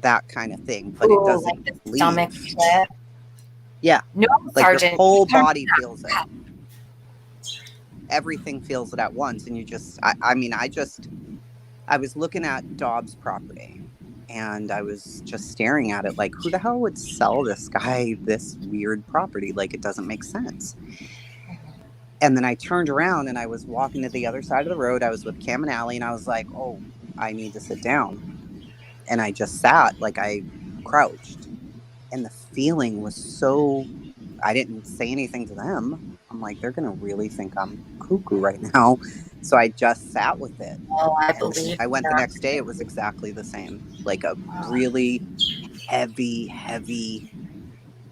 that kind of thing, but it doesn't like the stomach flip. Yeah. No, like Sergeant, your whole body feels it. Everything feels it at once. And you just, I was looking at Dobbs' property and I was just staring at it like, who the hell would sell this guy this weird property? Like, it doesn't make sense. And then I turned around and I was walking to the other side of the road. I was with Cam and Allie and I was like, oh, I need to sit down. And I just sat, like I crouched. And the feeling was so, I didn't say anything to them. I'm like, they're going to really think I'm cuckoo right now. So I just sat with it. Oh, I And then believe I went the that. next day. It was exactly the same. Like a really heavy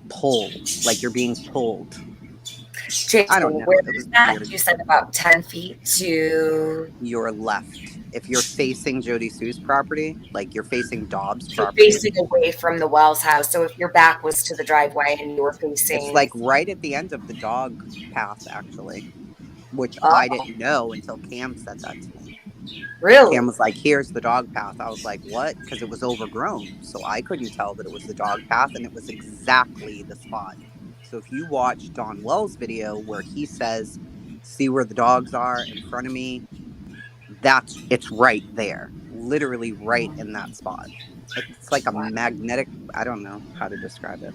pull. Like you're being pulled. I don't Jason, know. where It is was that? weird. You said about 10 feet to. Your left. If you're facing Jodee Sue's property, like you're facing Dobbs' You're property, facing away from the Wells house. So if your back was to the driveway and you were it's facing. like right at the end of the dog path, actually, which Oh, I didn't know until Cam said that to me. Cam really? was like, here's the dog path. I was like, what? Because it was overgrown. So I couldn't tell that it was the dog path, and it was exactly the spot. So if you watch Don Wells' video where he says, see where the dogs are in front of me, it's right there. Literally right in that spot. It's like a magnetic, I don't know how to describe it.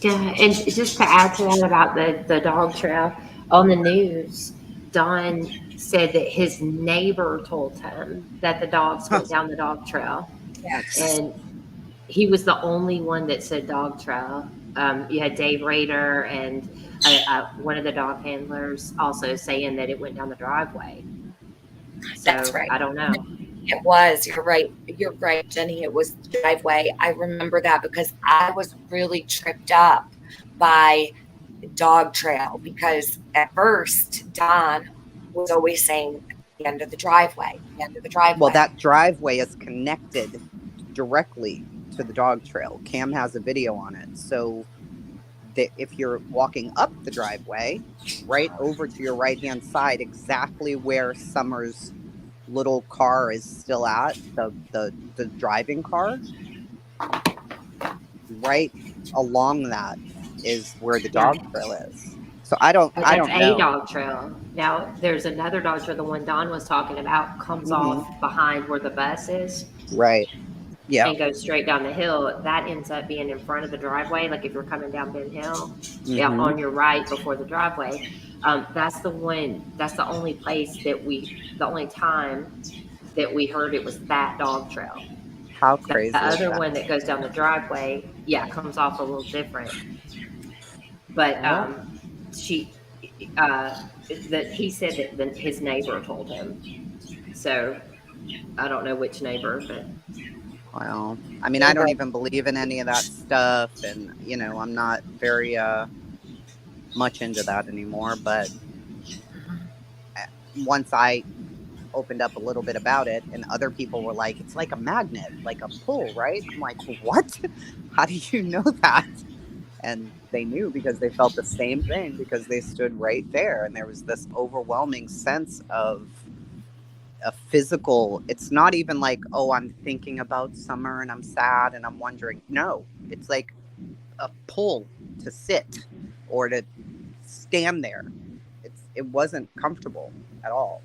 Yeah, and just to add to that about the dog trail, on the news, Don said that his neighbor told him that the dogs went down the dog trail, Yes. and he was the only one that said dog trail. You had Dave Rader and one of the dog handlers also saying that it went down the driveway. So That's right. I don't know. It was. You're right. You're right, Jenny. It was the driveway. I remember that because I was really tripped up by dog trail because at first Don was always saying the end of the driveway, the end of the driveway. Well, that driveway is connected directly to the dog trail. Cam has a video on it. So that if you're walking up the driveway, right over to your right-hand side, exactly where Summer's little car is still at, the driving car, right along that is where the dog trail is. So I don't That's know. a dog trail. Now there's another dog trail, the one Don was talking about, comes off behind where the bus is. Right. Yeah. And goes straight down the hill. That ends up being in front of the driveway. Like if you're coming down Ben Hill, yeah, on your right before the driveway. That's the one. That's the only place the only time that we heard it was that dog trail. How crazy! The other one that goes down the driveway, yeah, comes off a little different. But he said that his neighbor told him. So I don't know which neighbor, but. Well, I mean, I don't even believe in any of that stuff, and I'm not very much into that anymore. But once I opened up a little bit about it, and other people were like, "It's like a magnet, like a pull, right?" I'm like, "What? How do you know that?" And they knew because they felt the same thing because they stood right there, and there was this overwhelming sense of a physical. It's not even like, oh, I'm thinking about Summer and I'm sad and I'm wondering. No, it's like a pull to sit or to stand there. It wasn't comfortable at all.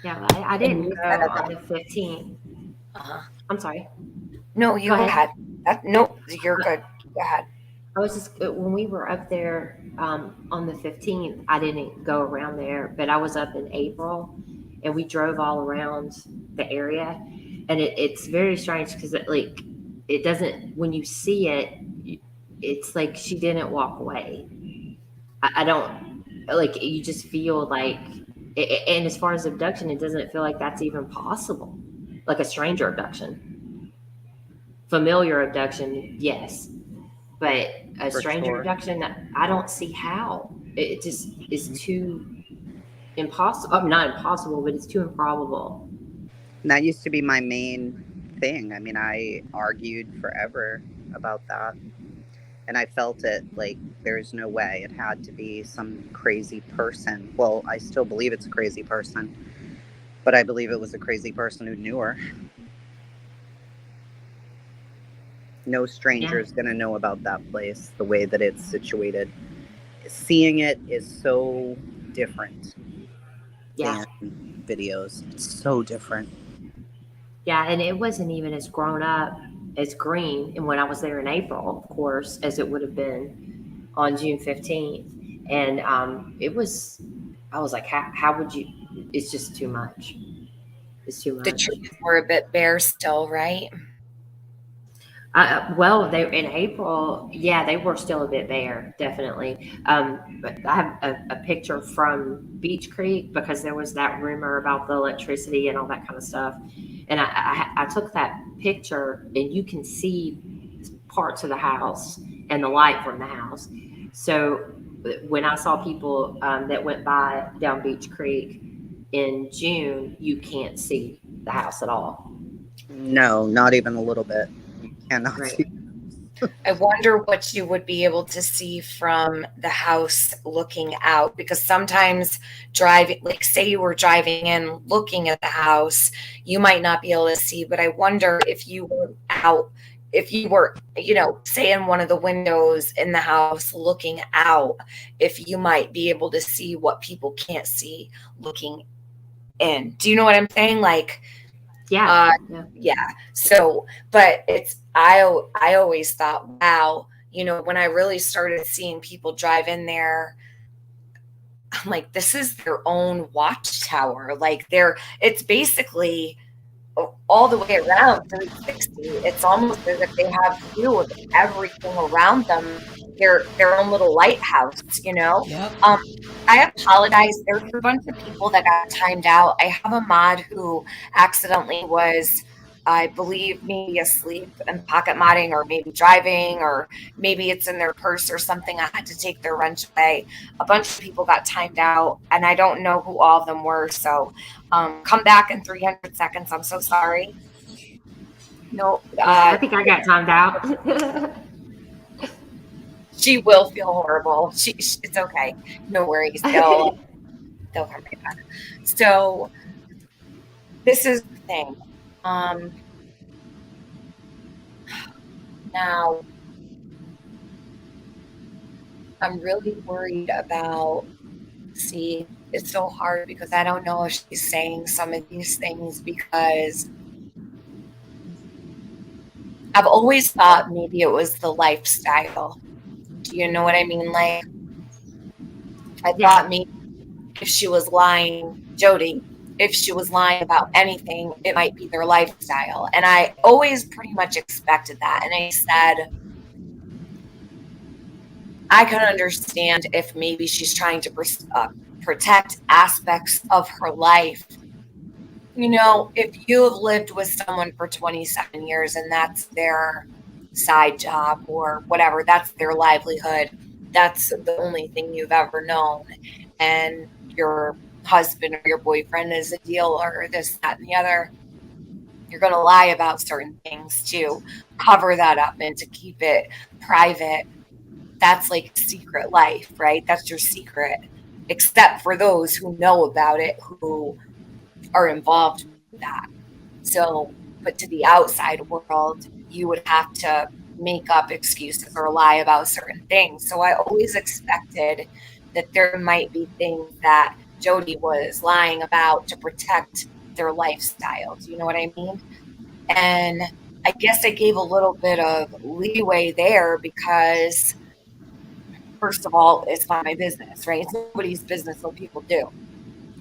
Yeah, I didn't go on the 15th. I'm sorry. No, you go ahead. No, you're good. Go ahead. I was just, when we were up there on the 15th, I didn't go around there, but I was up in April and we drove all around the area. And it's very strange because it doesn't, when you see it, it's like she didn't walk away. I don't, like, you just feel like, and as far as abduction, it doesn't feel like that's even possible. Like a stranger abduction. Familiar abduction, yes. But a stranger abduction, I don't see how. It just is too impossible. Not impossible, but it's too improbable. And that used to be my main thing. I mean, I argued forever about that. And I felt it like there's no way. It had to be some crazy person. Well, I still believe it's a crazy person. But I believe it was a crazy person who knew her. No stranger is going to know about that place the way that it's situated. Seeing it is so different than videos. It's so different. Yeah, and it wasn't even as grown up, as green, and when I was there in April, of course, as it would have been on June 15th. And it was, I was like, how would you, it's just too much. is too much. The trees were a bit bare still, right? Well, they in April, yeah, they were still a bit bare, definitely. But I have a picture from Beach Creek because there was that rumor about the electricity and all that kind of stuff. And I took that picture, and you can see parts of the house and the light from the house. So when I saw people that went by down Beach Creek in June, you can't see the house at all. No, not even a little bit. You cannot Right. see. I wonder what you would be able to see from the house looking out, because sometimes driving, like say you were driving in looking at the house, you might not be able to see, but I wonder if you were out, if you were, say in one of the windows in the house looking out, if you might be able to see what people can't see looking in. Do you know what I'm saying? Like, Yeah. yeah. So, but I always thought, wow, when I really started seeing people drive in there, I'm like, this is their own watchtower. Like it's basically all the way around 360. It's almost as if they have view of everything around them, their own little lighthouse, Yep. I apologize. There's a bunch of people that got timed out. I have a mod who accidentally was, I believe, maybe asleep and pocket modding, or maybe driving, or maybe it's in their purse or something. I had to take their wrench away. A bunch of people got timed out, and I don't know who all of them were. So come back in 300 seconds. I'm so sorry. No, I think I got timed out. She will feel horrible. It's okay. No worries. They'll come right back. So this is the thing. Now I'm really worried about, see, it's so hard because I don't know if she's saying some of these things, because I've always thought maybe it was the lifestyle. Do you know what I mean? Like, I thought maybe if she was lying, Jodee, if she was lying about anything, it might be their lifestyle. And I always pretty much expected that. And I said, I can understand if maybe she's trying to protect aspects of her life. If you have lived with someone for 27 years and that's their side job or whatever, that's their livelihood, that's the only thing you've ever known, and your husband or your boyfriend is a dealer or this, that, and the other, you're going to lie about certain things to cover that up and to keep it private. That's like secret life, right? That's your secret, except for those who know about it, who are involved with that. So, but to the outside world, you would have to make up excuses or lie about certain things. So I always expected that there might be things that Jodee was lying about to protect their lifestyle. Do you know what I mean? And I guess I gave a little bit of leeway there because, first of all, it's not my business, right? It's nobody's business what people do.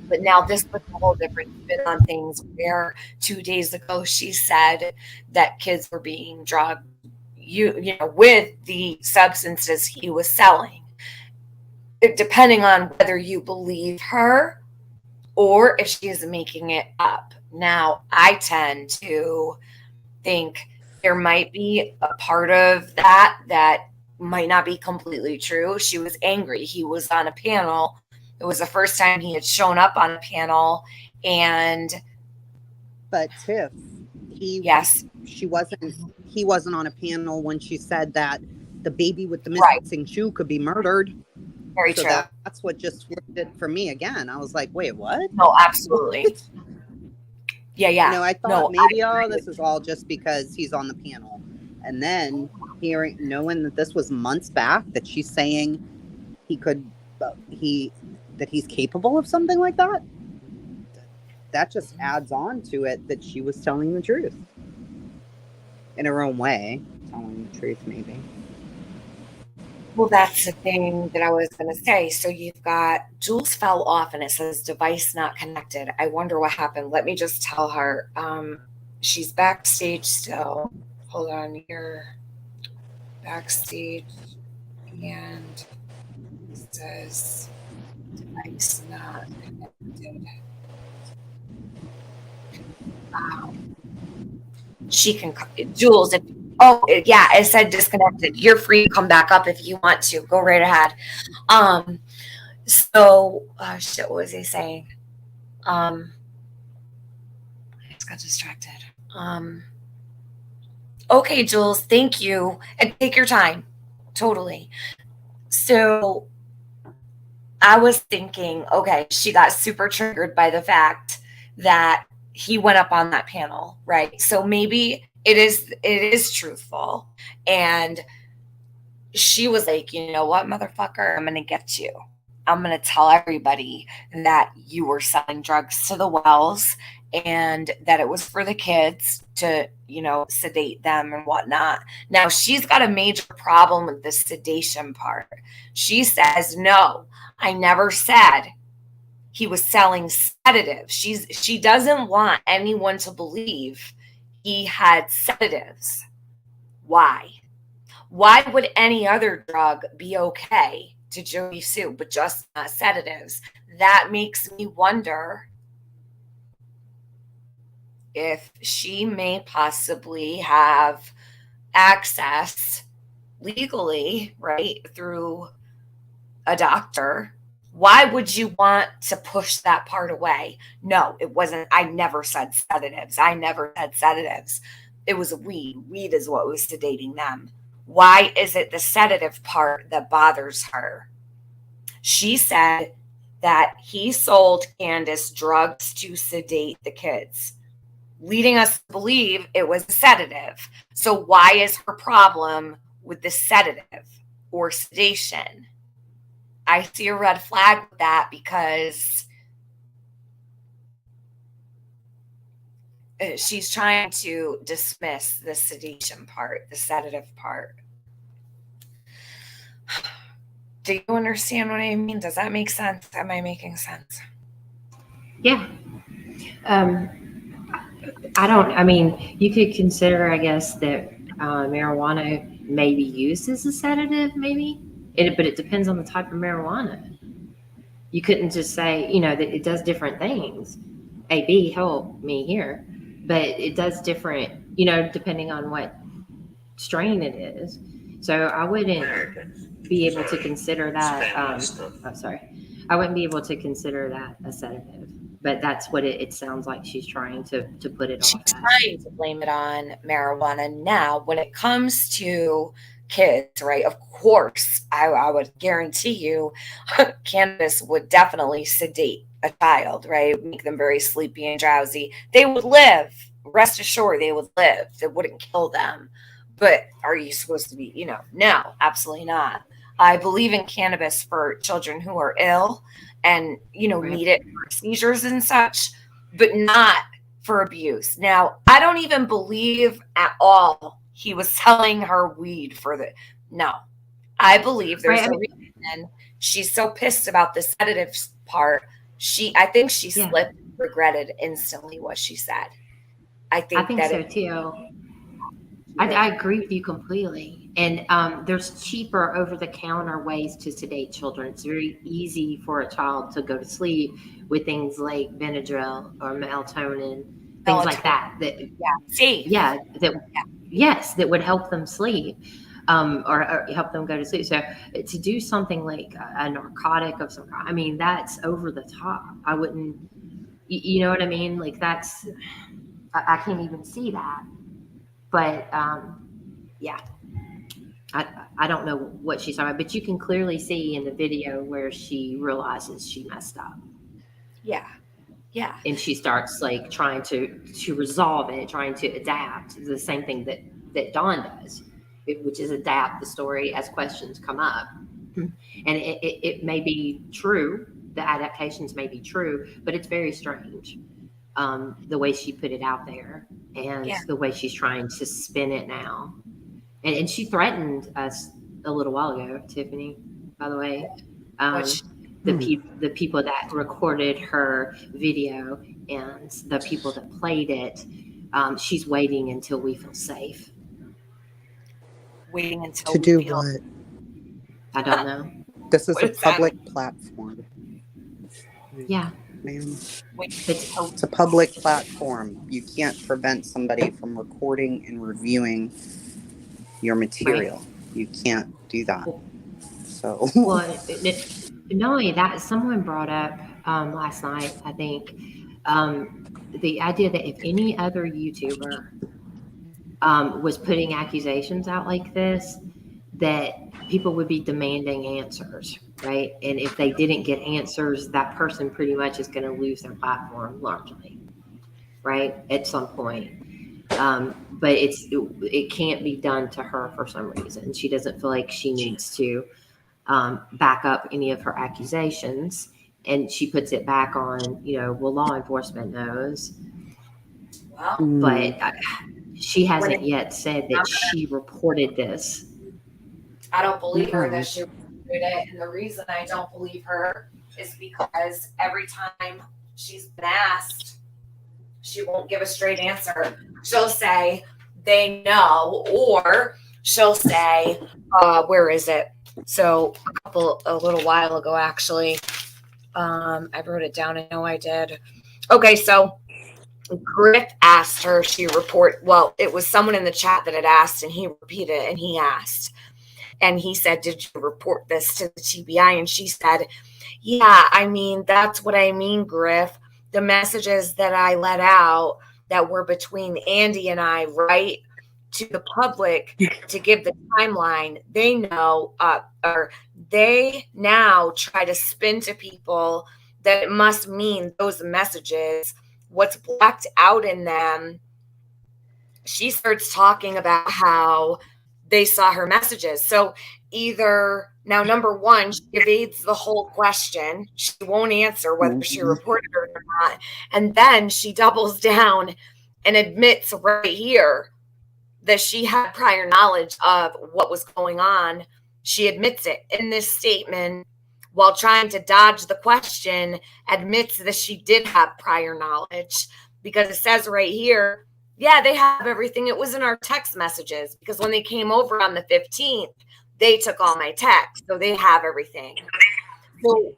But now this puts a whole different spin on things, where 2 days ago she said that kids were being drugged, with the substances he was selling. Depending on whether you believe her or if she is making it up. Now, I tend to think there might be a part of that might not be completely true. She was angry. He was on a panel. It was the first time he had shown up on a panel, but Tiff, he wasn't on a panel when she said that the baby with the missing shoe could be murdered. Very true. That's what just flipped it for me again. I was like, wait, what? No, absolutely. Yeah. I thought this is all just because he's on the panel. And then knowing that this was months back, that she's saying that he's capable of something like that, that just adds on to it that she was telling the truth. In her own way, telling the truth, maybe. Well, that's the thing that I was going to say. So you've got Jules fell off and it says device not connected. I wonder what happened. Let me just tell her. She's backstage still. Hold on, here. Backstage. And it says device not connected. She can, Jules, if, oh, yeah, it said disconnected. You're free to come back up if you want to. Go right ahead. So, shit, what was he saying? I just got distracted. Okay, Jules, thank you. And take your time. Totally. So, I was thinking, okay, she got super triggered by the fact that he went up on that panel, right? So maybe it is truthful. And she was like, you know what, motherfucker, I'm going to get you. I'm going to tell everybody that you were selling drugs to the Wells and that it was for the kids to, you know, sedate them and whatnot. Now, she's got a major problem with the sedation part. She says, no, I never said he was selling sedatives. She doesn't want anyone to believe he had sedatives. Why? Why would any other drug be okay to Jodee Sue, but just not sedatives? That makes me wonder if she may possibly have access legally, right, through a doctor. Why would you want to push that part away? No, it wasn't. I never said sedatives. I never said sedatives. It was weed. Weed is what was sedating them. Why is it the sedative part that bothers her? She said that he sold Candace drugs to sedate the kids, leading us to believe it was a sedative. So why is her problem with the sedative or sedation? I see a red flag with that because she's trying to dismiss the sedation part, the sedative part. Do you understand what I mean? Does that make sense? Am I making sense? Yeah. I mean, you could consider, I guess, that marijuana may be used as a sedative, maybe, but it depends on the type of marijuana. You couldn't just say, you know, that it does different things. AB, help me here. But it does different, you know, depending on what strain it is. So I wouldn't be able to consider that, I wouldn't be able to consider that a sedative. But that's what it sounds like she's trying to put it off as. She's trying to blame it on marijuana. Now, when it comes to kids, right, of course, I would guarantee you cannabis would definitely sedate a child, right, make them very sleepy and drowsy. They would live. Rest assured, they would live. It wouldn't kill them. But are you supposed to be, you know, no, absolutely not. I believe in cannabis for children who are ill and, you know, need it for seizures and such, but not for abuse. Now, I don't even believe at all he was selling her weed for the, no. I believe there's a reason she's so pissed about the sedatives part. I think she slipped, regretted instantly what she said. I think so too. I agree with you completely. And there's cheaper over-the-counter ways to sedate children. It's very easy for a child to go to sleep with things like Benadryl or melatonin, things like that. That would help them sleep or help them go to sleep. So to do something like a narcotic of some kind, I mean, that's over the top. I wouldn't, you know what I mean? Like that's, I can't even see that. But yeah, I don't know what she's talking about, but you can clearly see in the video where she realizes she messed up. Yeah. Yeah. And she starts like trying to resolve it, trying to adapt. The same thing that Dawn does, which is adapt the story as questions come up. And it may be true, the adaptations may be true, but it's very strange. The way she put it out there and the way she's trying to spin it now. And she threatened us a little while ago, Tiffany, by the way. The people that recorded her video and the people that played it, she's waiting until we feel safe. Waiting until to do what? I don't know. This is a public platform. Yeah. Ma'am. It's a public platform. You can't prevent somebody from recording and reviewing your material. Right. You can't do that. So. Well, not only that, someone brought up last night, I think, the idea that if any other YouTuber was putting accusations out like this, that people would be demanding answers, right? And if they didn't get answers, that person pretty much is going to lose their platform largely, right? At some point. But it can't be done to her for some reason. She doesn't feel like she needs to back up any of her accusations. And she puts it back on, well, law enforcement knows. Wow. But she hasn't yet said that she reported this. I don't believe her that she reported it. And the reason I don't believe her is because every time she's been asked, she won't give a straight answer. She'll say, they know, or she'll say, where is it? So a little while ago, actually, I wrote it down. I know I did. Okay, so Griff asked her, it was someone in the chat that had asked, and he repeated it, and he asked. And he said, did you report this to the TBI? And she said, yeah, I mean, that's what I mean, Griff. The messages that I let out that were between Andy and I, right, to the public to give the timeline, they know, or they now try to spin to people that it must mean those messages, what's blacked out in them. She starts talking about how they saw her messages. So either now, number one, she evades the whole question. She won't answer whether she reported it or not. And then she doubles down and admits right here that she had prior knowledge of what was going on. She admits it in this statement while trying to dodge the question, admits that she did have prior knowledge because it says right here, yeah, they have everything. It was in our text messages because when they came over on the 15th, they took all my texts. So they have everything. So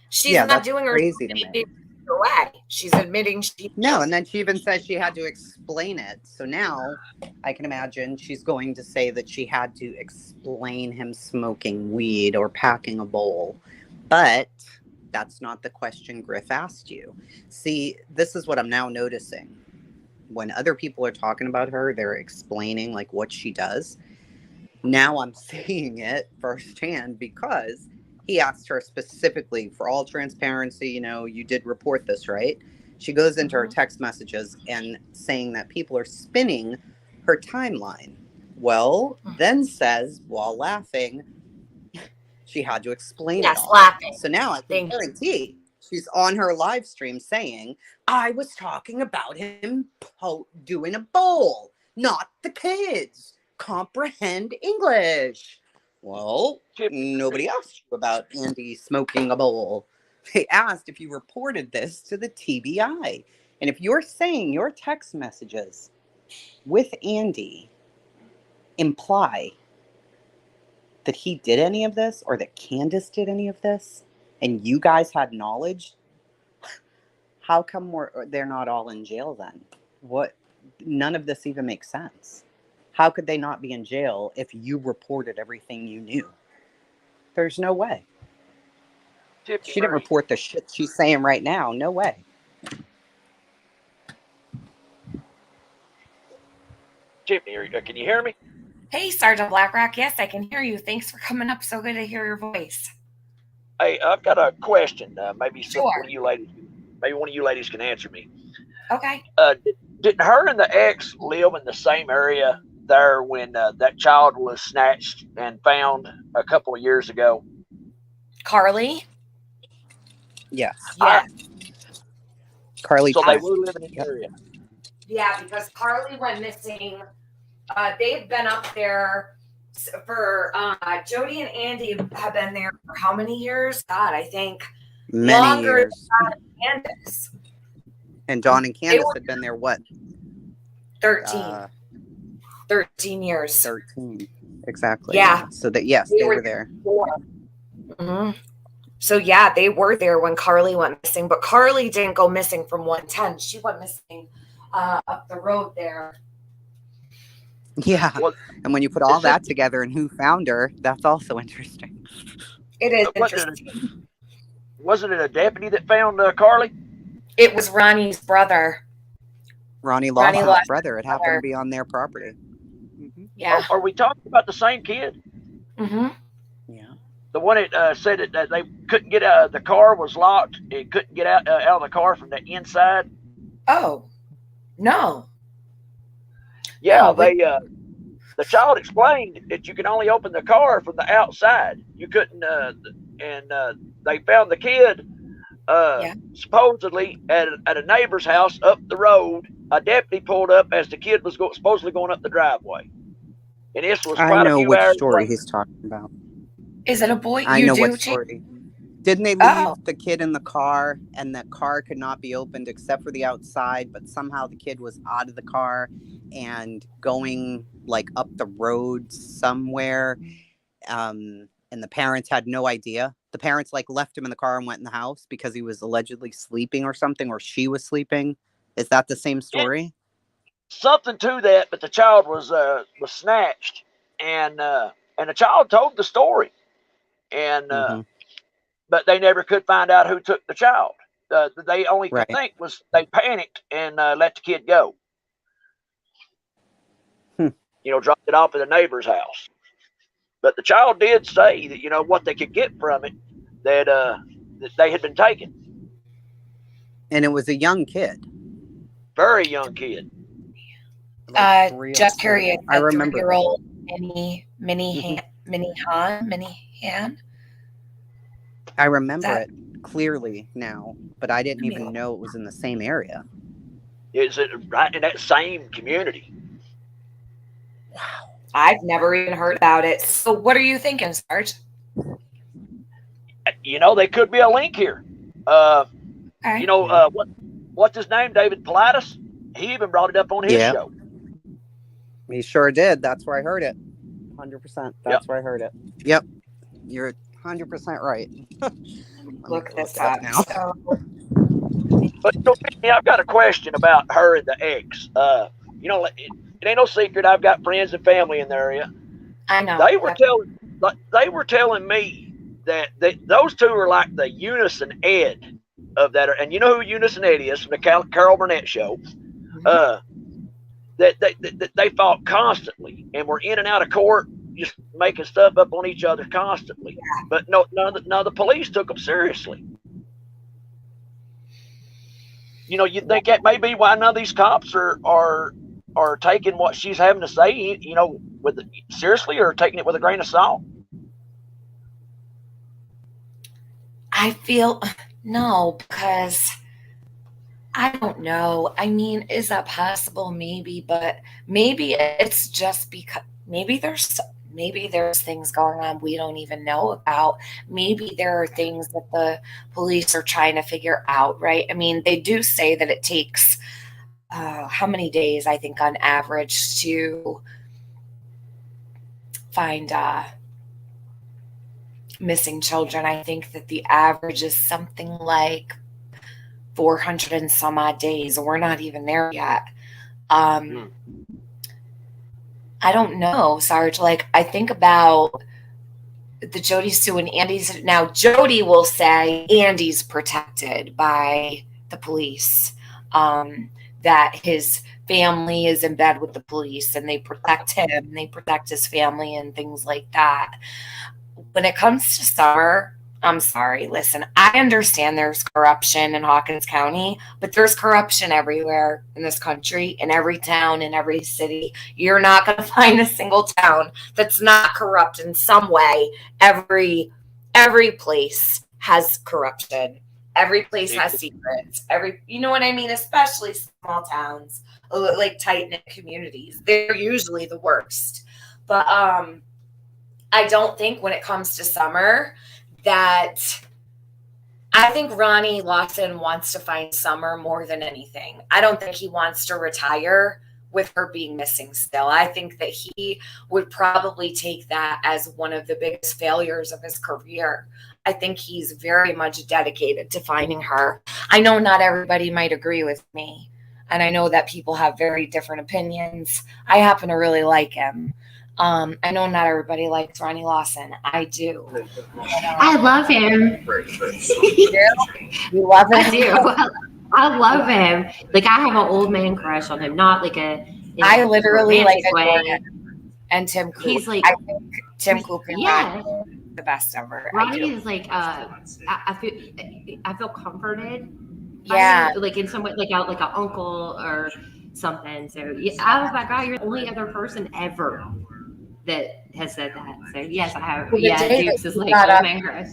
she's not doing her crazy to me. Way. She's admitting no, and then she even says she had to explain it. So now I can imagine she's going to say that she had to explain him smoking weed or packing a bowl. But that's not the question Griff asked you. See, this is what I'm now noticing. When other people are talking about her, they're explaining like what she does. Now I'm seeing it firsthand because he asked her specifically, for all transparency, you did report this, right? She goes into her text messages and saying that people are spinning her timeline. Well, then says, while laughing, she had to explain it all. Laughing. So now I can guarantee she's on her live stream saying, I was talking about him doing a bowl, not the kids. Comprehend English. Well, nobody asked you about Andy smoking a bowl. They asked if you reported this to the TBI. And if you're saying your text messages with Andy imply that he did any of this or that Candace did any of this and you guys had knowledge, how come they're not all in jail then? None of this even makes sense. How could they not be in jail if you reported everything you knew? There's no way. She didn't report the shit she's saying right now. No way. Tiffany, can you hear me? Hey, Sergeant Blackrock. Yes, I can hear you. Thanks for coming up. So good to hear your voice. Hey, I've got a question. Maybe sure. one of you ladies can answer me. Okay. Didn't her and the ex live in the same area there when that child was snatched and found a couple of years ago? Carly? Yes. Yeah. Carly Trent. Trent. They were living in the area. Yeah, because Carly went missing. They've been up there for Jodee and Andy have been there for how many years? God, I think Many longer years. than Candace. And Dawn and Candace had been there, what? 13. 13 years. 13. Exactly. Yeah. So that, yes, they were there. Mm-hmm. So yeah, they were there when Carly went missing, but Carly didn't go missing from 110. She went missing up the road there. Yeah. And when you put all that together and who found her, that's also interesting. It is interesting. Wasn't it a deputy that found Carly? It was Ronnie's brother. Ronnie lost his brother. It happened to be on their property. Mm-hmm. Yeah. Are we talking about the same kid? Mm-hmm. Yeah. The one that said that they couldn't get out. The car was locked. It couldn't get out of the car from the inside. Oh, no. Yeah, the child explained that you can only open the car from the outside. You couldn't, and they found the kid supposedly at a neighbor's house up the road. A deputy pulled up as the kid was supposedly going up the driveway, and this was quite I know a few which hours story later. he's talking about. Is it a boy? I know what story. Didn't they leave the kid in the car, and the car could not be opened except for the outside, but somehow the kid was out of the car and going like up the road somewhere, and the parents had no idea. The parents like left him in the car and went in the house because he was allegedly sleeping or something, or she was sleeping. Is that the same story? Something to that, but the child was snatched, and the child told the story, and but they never could find out who took the child. They only could think was they panicked and let the kid go. You know, dropped it off at a neighbor's house. But the child did say that, you know, what they could get from it, that they had been taken. And it was a young kid. Very young kid. Just curious. I remember. 3-year-old Mini Han. I remember it clearly now, but I didn't even know it was in the same area. Is it right in that same community? Wow. I've never even heard about it. So what are you thinking, Sarge? You know, there could be a link here. You know, what's his name? David Pilatus? He even brought it up on his show. He sure did. That's where I heard it. 100%. That's where I heard it. Yep. You're 100% right. Look this up now. But I've got a question about her and the ex. You know, it ain't no secret. I've got friends and family in the area. I know. They were telling me that those two are like the Eunice and Ed of that. And you know who Eunice and Ed is from the Carol Burnett show. That they fought constantly and were in and out of court, just making stuff up on each other constantly. But none of the police took them seriously. You know, you think that may be why none of these cops are taking what she's having to say, you know, seriously, or taking it with a grain of salt. I feel no, because I don't know. I mean, is that possible? Maybe, but maybe it's just because maybe there's things going on we don't even know about. Maybe there are things that the police are trying to figure out, right? I mean, they do say that it takes how many days, I think, on average to find missing children. I think that the average is something like 400 and some odd days. We're not even there yet. I don't know, Sarge. Like, I think about the Jodee Sue and Andy's. Now, Jodee will say Andy's protected by the police, that his family is in bed with the police and they protect him and they protect his family and things like that. When it comes to Summer, I'm sorry. Listen, I understand there's corruption in Hawkins County, but there's corruption everywhere in this country, in every town, in every city. You're not going to find a single town that's not corrupt in some way. Every place has corruption. Every place has secrets. You know what I mean? Especially small towns, like tight-knit communities. They're usually the worst. But I don't think when it comes to Summer that I think Ronnie Lawson wants to find Summer more than anything. I don't think he wants to retire with her being missing still. I think that he would probably take that as one of the biggest failures of his career. I think he's very much dedicated to finding her. I know not everybody might agree with me, and I know that people have very different opinions. I happen to really like him. I know not everybody likes Ronnie Lawson. I do. I love him. You love him? I do. I love him. Like, I have an old man crush on him, not like a. I literally like way. And Tim Coop. He's like, I think Tim Coop and yeah, Ronnie the best ever. Ronnie is like, I feel comforted. Yeah, like in some way, like an uncle or something. So yeah, oh my God, you're the only other person ever that has said that. So yes, I have. Well, yeah, Dukes is like old man crush.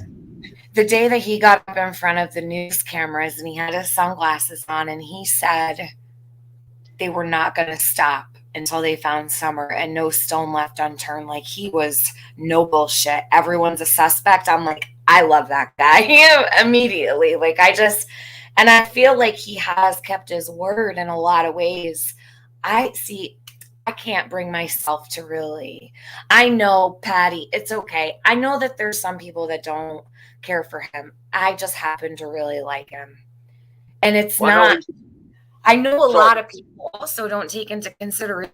The day that he got up in front of the news cameras and he had his sunglasses on and he said they were not going to stop until they found Summer and no stone left unturned. Like, he was no bullshit. Everyone's a suspect. I'm like, I love that guy immediately. Like, and I feel like he has kept his word in a lot of ways. I can't bring myself to really. I know, Patty, it's okay. I know that there's some people that don't care for him. I just happen to really like him. And it's not. I know a lot of people also don't take into consideration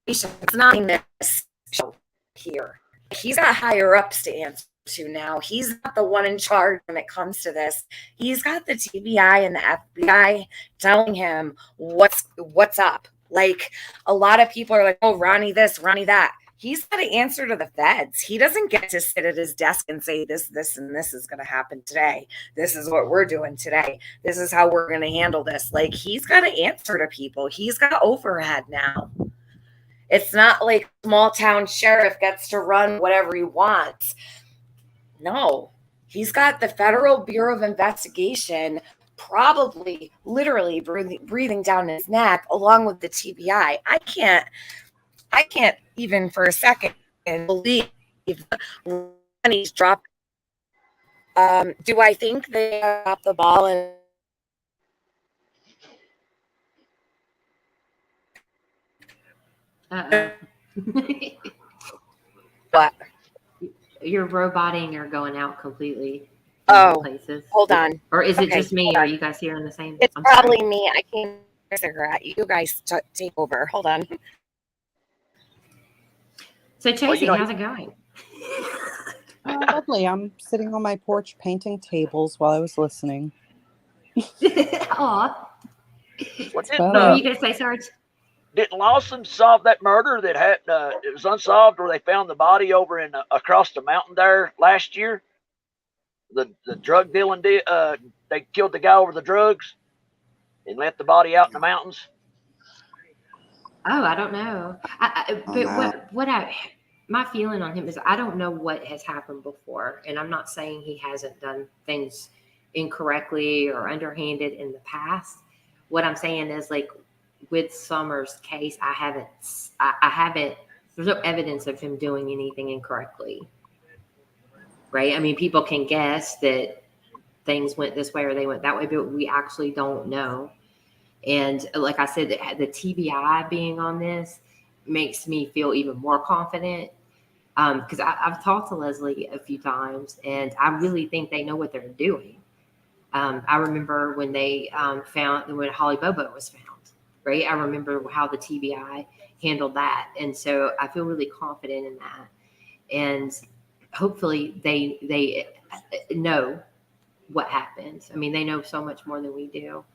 it's not in this show here. He's got higher ups to answer to now. He's not the one in charge when it comes to this. He's got the TBI and the FBI telling him what's up. Like, a lot of people are like, oh, Ronnie this, Ronnie that. He's got to answer to the feds. He doesn't get to sit at his desk and say this, and this is going to happen today. This is what we're doing today. This is how we're going to handle this. Like, he's got to answer to people. He's got overhead now. It's not like small town sheriff gets to run whatever he wants. No, he's got the Federal Bureau of Investigation probably literally breathing down his neck along with the TBI. I can't even for a second believe when he's dropped. Do I think they dropped the ball and what? You're roboting or going out completely. Places. Hold on. Or is it just me? Are you guys hearing the same? It's probably me. I can't a cigarette. You guys take over. Hold on. So Chasey, how's it going? Lovely. I'm sitting on my porch painting tables while I was listening. Aw. What were you going to say, Sarge? Didn't Lawson solve that murder that had it was unsolved, where they found the body over in across the mountain there last year? The drug dealing they killed the guy over the drugs and left the body out in the mountains. Oh, I don't know. My feeling on him is I don't know what has happened before, and I'm not saying he hasn't done things incorrectly or underhanded in the past. What I'm saying is, like, with Summer's case, I haven't. There's no evidence of him doing anything incorrectly, right? I mean, people can guess that things went this way or they went that way, but we actually don't know. And like I said, the TBI being on this makes me feel even more confident, because I've talked to Leslie a few times, and I really think they know what they're doing. I remember when they when Holly Bobo was found, right? I remember how the TBI handled that, and so I feel really confident in that. And hopefully they know what happened. I mean, they know so much more than we do.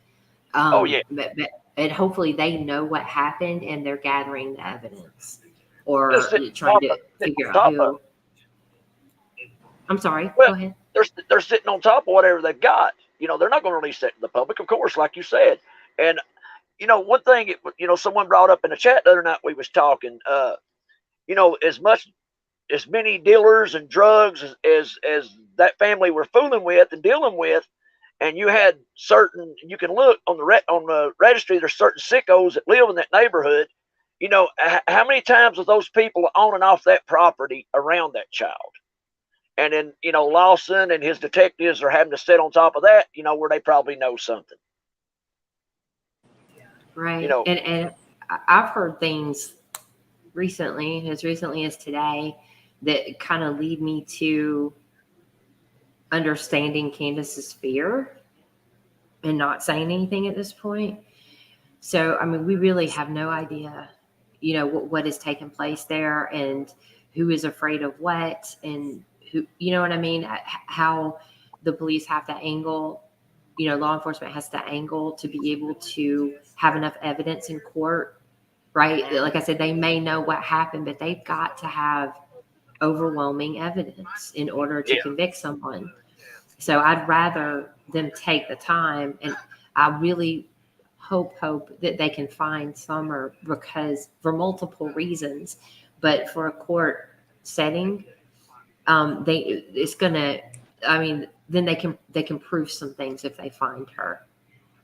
And hopefully they know what happened and they're gathering the evidence or trying to figure out who. I'm sorry. Go ahead. They're sitting on top of whatever they've got. You know, they're not going to release that to the public, of course, like you said. And you know, one thing, someone brought up in the chat the other night we was talking. As many dealers and drugs as that family were fooling with and dealing with. And you had you can look on the registry, there's certain sickos that live in that neighborhood, you know, how many times are those people on and off that property around that child? And then, you know, Lawson and his detectives are having to sit on top of that, you know, where they probably know something. Right. You know, and I've heard things recently, as recently as today, that kind of lead me to understanding Candace's fear and not saying anything at this point. So, I mean, we really have no idea, you know, what is taking place there and who is afraid of what and who, you know what I mean? How the police have to angle, you know, law enforcement has to angle to be able to have enough evidence in court, right? Like I said, they may know what happened, but they've got to have overwhelming evidence in order to convict someone. So I'd rather them take the time, and I really hope that they can find Summer, because for multiple reasons, but for a court setting, it's gonna, I mean, then they can prove some things if they find her.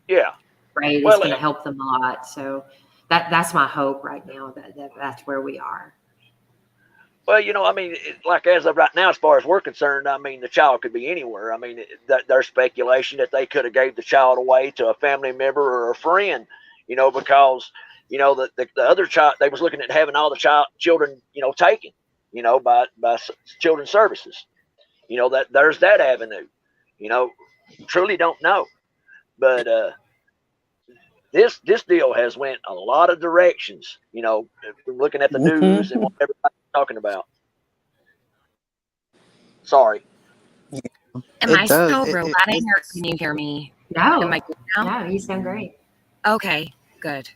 Yeah. Right. It's gonna help them a lot. So that's my hope right now, that's where we are. Well, you know, I mean, like as of right now, as far as we're concerned, I mean, the child could be anywhere. I mean, there's speculation that they could have gave the child away to a family member or a friend, you know, because, you know, the other child, they was looking at having all the children, you know, taken, you know, by children's services. You know, that there's that avenue, you know, truly don't know. But this deal has went a lot of directions, you know, looking at the news and what everybody's talking about. Sorry. Am I still roboting, or can you hear me? No. Am I good now? No, you sound great. Okay, good.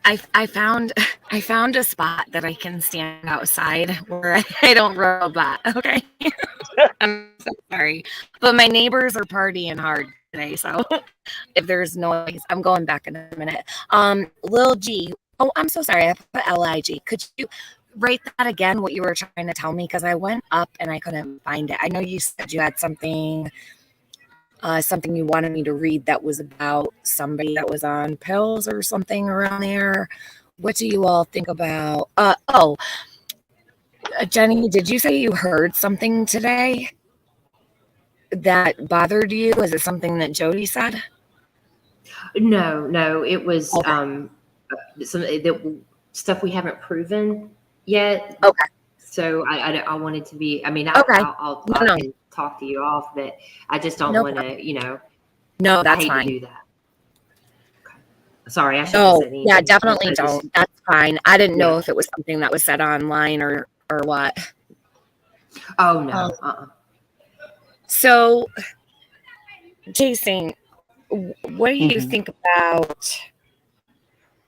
I found a spot that I can stand outside where I don't robot. Okay. I'm so sorry, but my neighbors are partying hard today, so if there's noise, I'm going back in a minute. Lil G. Oh, I'm so sorry. I put LIG. Could you write that again? What you were trying to tell me, because I went up and I couldn't find it. I know you said you had something you wanted me to read that was about somebody that was on pills or something around there. What do you all think about? Jenny, did you say you heard something today that bothered you? Is it something that Jodee said? No, it was some stuff we haven't proven yet. Okay. So I wanted to be. I mean, okay. I can talk to you off, but I just don't want to. You know. No, that's fine. To do that. Okay. Sorry, I shouldn't have said anything. Yeah, definitely don't. That's fine. I didn't know if it was something that was said online or what. Oh no. So, Jason, what do you think about?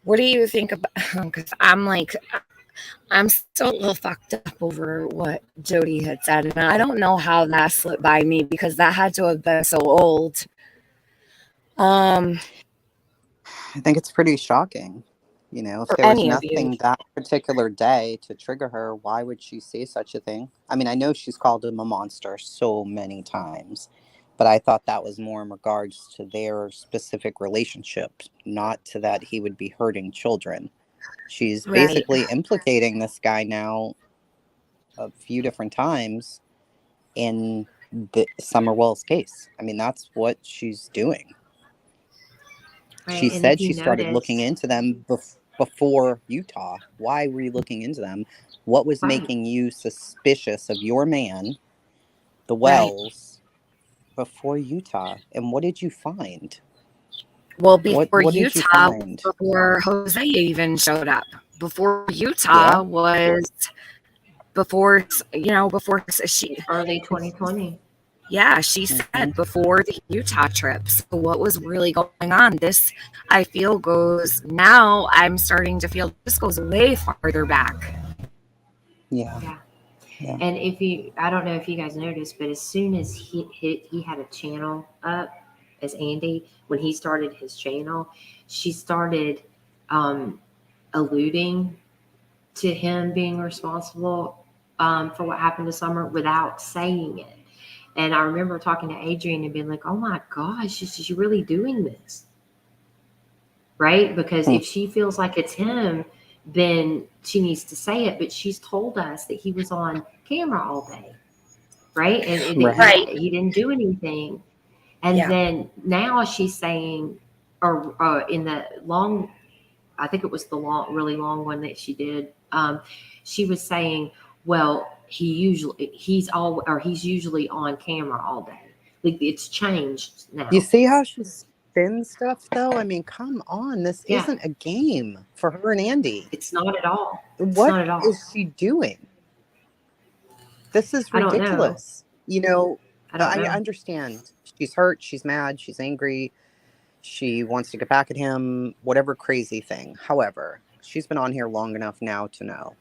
What do you think about? Because I'm still a little fucked up over what Jodee had said, and I don't know how that slipped by me, because that had to have been so old. I think it's pretty shocking. You know, if there was nothing that particular day to trigger her, why would she say such a thing? I mean, I know she's called him a monster so many times, but I thought that was more in regards to their specific relationship, not to that he would be hurting children. She's basically implicating this guy now a few different times in the Summerwell's case. I mean, that's what she's doing. Right. She said she started looking into them before Utah. Why were you looking into them? What was making you suspicious of your man, the Wells, before Utah? And what did you find? Well, before Utah, before Jose even showed up, before Utah was, before she early 2020. Yeah, she said before the Utah trip. So what was really going on? This, I feel, goes, now I'm starting to feel this goes way farther back. Yeah. And I don't know if you guys noticed, but as soon as he had a channel up, as Andy, when he started his channel, she started alluding to him being responsible for what happened to Summer without saying it. And I remember talking to Adrian and being like, oh my gosh, is she really doing this? right? Because if she feels like it's him, then she needs to say it. But she's told us that he was on camera all day, right? And Right. he didn't do anything. And then now she's saying, or in the long, I think it was the really long one that she did. She was saying, well, he's usually on camera all day. Like, it's changed now. You see how she spins stuff, though? I mean, come on. This isn't a game for her and Andy. It's not at all. What is she doing? This is ridiculous. I understand. She's hurt. She's mad. She's angry. She wants to get back at him, whatever crazy thing. However, she's been on here long enough now to know.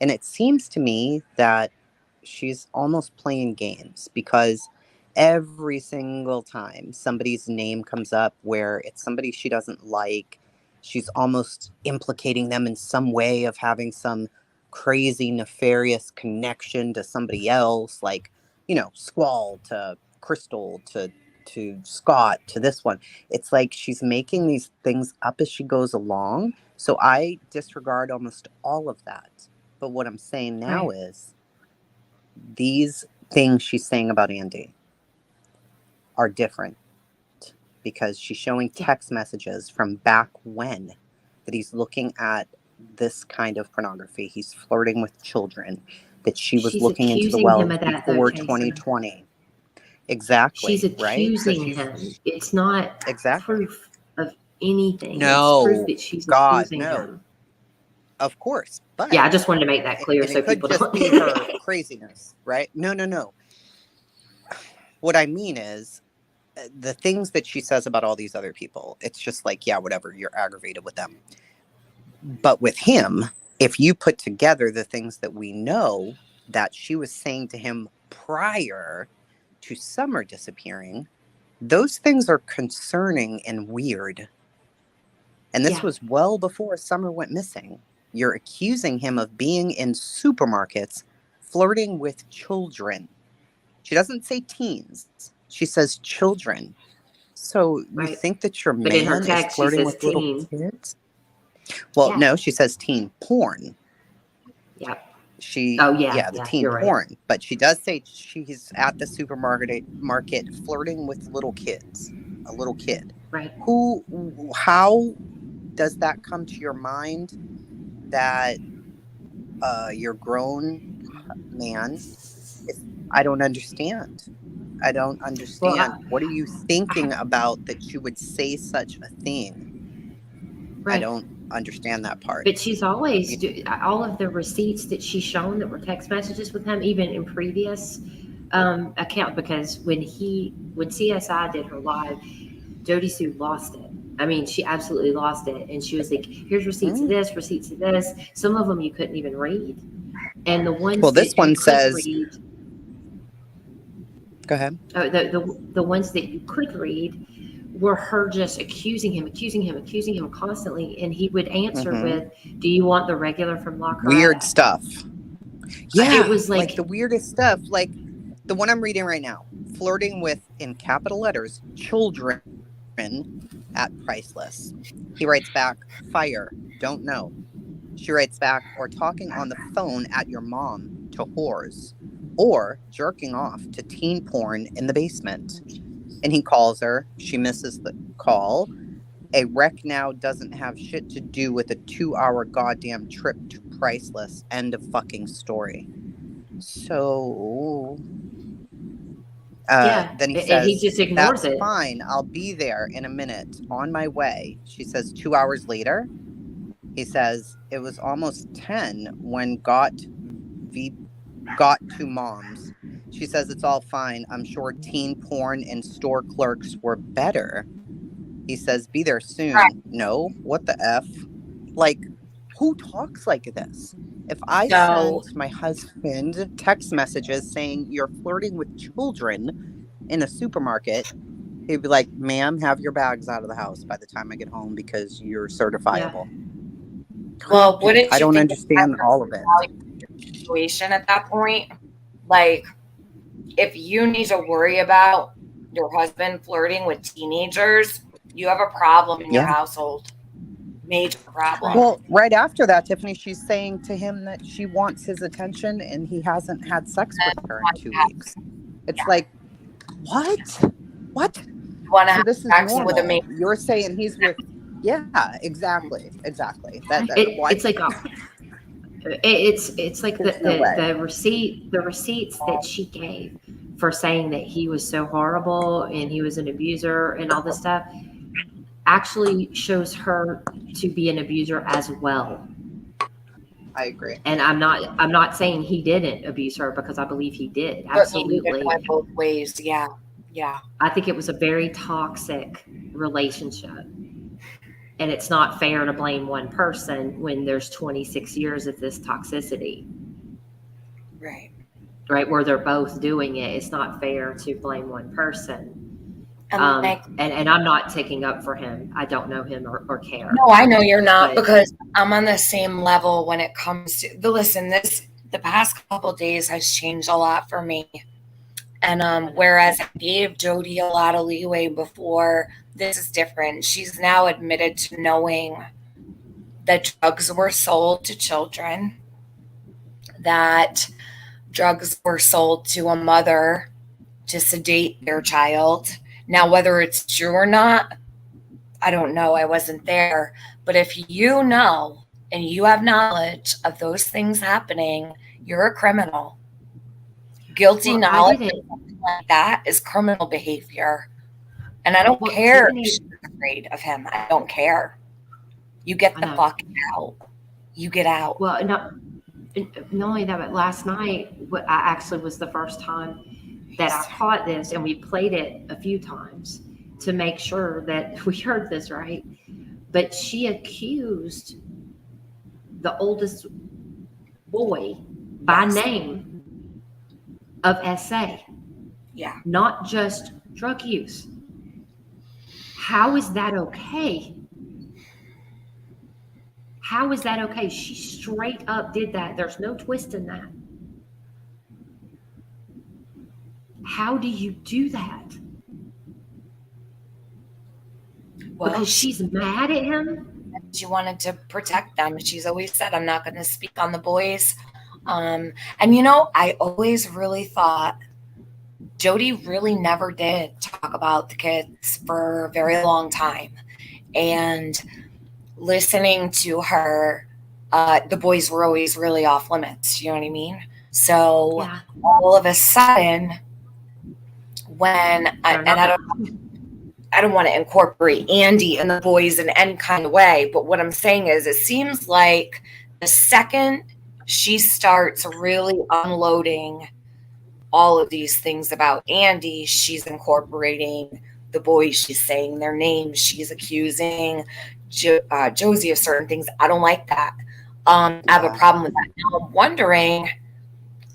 And it seems to me that she's almost playing games, because every single time somebody's name comes up where it's somebody she doesn't like, she's almost implicating them in some way of having some crazy nefarious connection to somebody else, like, Squall to Crystal to Scott to this one. It's like she's making these things up as she goes along. So I disregard almost all of that. But what I'm saying now is these things she's saying about Andy are different, because she's showing text messages from back when that he's looking at this kind of pornography. He's flirting with children, that she's looking into the well before 2020. Exactly. She's accusing him. It's not proof of anything. No. It's proof that she's accusing him. Of course. But I just wanted to make that clear so people don't be her craziness, right? No. What I mean is, the things that she says about all these other people, it's just like, yeah, whatever, you're aggravated with them. But with him, if you put together the things that we know that she was saying to him prior to Summer disappearing, those things are concerning and weird. And this was well before Summer went missing. You're accusing him of being in supermarkets flirting with children. She doesn't say teens. She says children. So you think that your man is flirting with little kids? Well, no, she says teen porn. Yeah. The teen porn. But she does say she's at the supermarket flirting with little kids. A little kid. Right. How does that come to your mind, that your grown man I don't understand. Well, what are you thinking about that you would say such a thing? Right. I don't understand that part. But she's always all of the receipts that she's shown that were text messages with him, even in previous account, because when CSI did her live, Jodee Sue lost it. I mean, she absolutely lost it. And she was like, here's receipts of this, receipts of this. Some of them you couldn't even read. And the ones this one says read, go ahead. The ones that you could read were her just accusing him constantly. And he would answer with, do you want the regular from La Carrera? Weird stuff. Yeah. It was like the weirdest stuff. Like the one I'm reading right now, flirting with, in capital letters, children at priceless. He writes back, fire, don't know. She writes back, or talking on the phone at your mom to whores, or jerking off to teen porn in the basement. And he calls her. She misses the call. A wreck now doesn't have shit to do with a 2-hour goddamn trip to priceless. End of fucking story. So then he says, he just ignores that's it. Fine, I'll be there in a minute, on my way. She says 2 hours later. He says, it was almost 10 when got to mom's. She says, it's all fine. I'm sure teen porn and store clerks were better. He says, be there soon. No, what the F? Like, who talks like this? If I send my husband text messages saying you're flirting with children in a supermarket, he'd be like, ma'am, have your bags out of the house by the time I get home because you're certifiable. Yeah. Well, wouldn't I don't understand all of it. Situation at that point, like, if you need to worry about your husband flirting with teenagers, you have a problem in your household. major problem. Well, right after that, Tiffany, she's saying to him that she wants his attention and he hasn't had sex with her in 2 weeks. It's like, what? So this is normal. You're saying he's with, exactly. It's like it's like the receipts that she gave for saying that he was so horrible and he was an abuser and all this stuff actually shows her to be an abuser as well. I agree. And I'm not saying he didn't abuse her, because I believe he did. Absolutely. It went both ways. Yeah. I think it was a very toxic relationship. And it's not fair to blame one person when there's 26 years of this toxicity. Right, where they're both doing it. It's not fair to blame one person. And I'm not taking up for him. I don't know him or care. No, I know you're not, because I'm on the same level when it comes to the past couple of days has changed a lot for me. And whereas I gave Jodee a lot of leeway before, this is different. She's now admitted to knowing that drugs were sold to children, that drugs were sold to a mother to sedate their child. Now, whether it's true or not, I don't know. I wasn't there. But if you know and you have knowledge of those things happening, you're a criminal. Guilty knowledge of something like that is criminal behavior. And I don't care if she's afraid of him. I don't care. You get the fuck out. You get out. Well, not only that, but last night, I actually was the first time that I caught this, and we played it a few times to make sure that we heard this right. But she accused the oldest boy by name of SA. Yeah. Not just drug use. How is that okay? How is that okay? She straight up did that. There's no twist in that. How do you do that? Well, because she's mad at him? She wanted to protect them. She's always said, I'm not going to speak on the boys. And, I always really thought Jodee really never did talk about the kids for a very long time. And listening to her, the boys were always really off limits. You know what I mean? So all of a sudden, when I don't want to incorporate Andy and the boys in any kind of way, but what I'm saying is, it seems like the second she starts really unloading all of these things about Andy, she's incorporating the boys. She's saying their names. She's accusing Josie of certain things. I don't like that. I have a problem with that. Now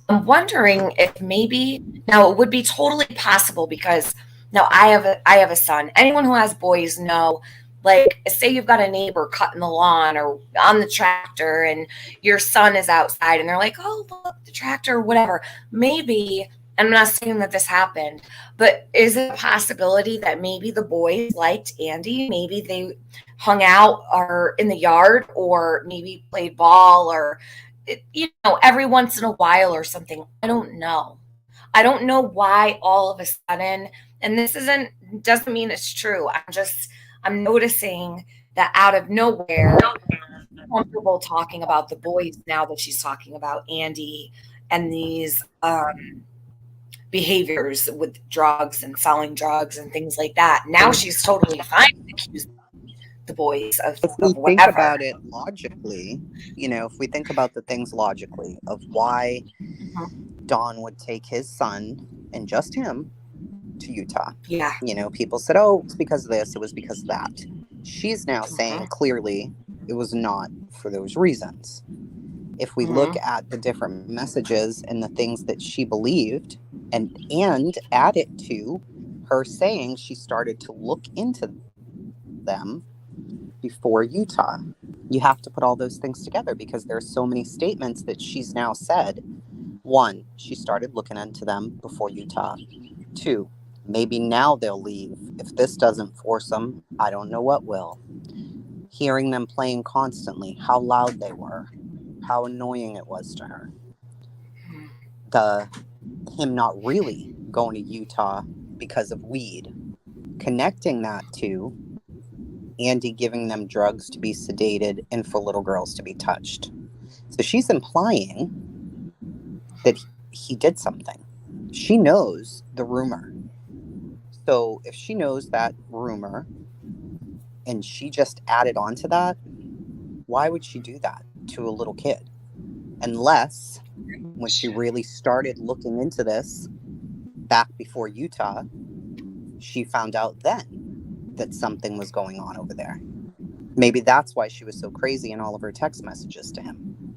I'm wondering if maybe now it would be totally possible, because now I have a son. Anyone who has boys know, like, say you've got a neighbor cutting the lawn or on the tractor and your son is outside and they're like, oh, look, the tractor, whatever. Maybe, I'm not saying that this happened, but is it a possibility that maybe the boys liked Andy? Maybe they hung out or in the yard, or maybe played ball, or every once in a while or something. I don't know. I don't know why all of a sudden, and this doesn't mean it's true. I'm noticing that out of nowhere, I'm comfortable talking about the boys now that she's talking about Andy and these behaviors with drugs and selling drugs and things like that. Now she's totally fine to accuse the boys of whatever. Think about it logically, if we think about the things logically of why Don would take his son and just him to Utah. Yeah. People said, oh, it's because of this, it was because of that. She's now saying clearly it was not for those reasons. If we look at the different messages and the things that she believed and add it to her saying she started to look into them before Utah, you have to put all those things together, because there's so many statements that she's now said. 1, she started looking into them before Utah. 2, maybe now they'll leave. If this doesn't force them, I don't know what will. hearing them playing constantly, how loud they were, how annoying it was to her. Him not really going to Utah because of weed, connecting that to Andy giving them drugs to be sedated and for little girls to be touched. So she's implying that he did something. She knows the rumor. So if she knows that rumor and she just added on to that, why would she do that to a little kid? Unless when she really started looking into this back before Utah, she found out then that something was going on over there. Maybe that's why she was so crazy in all of her text messages to him,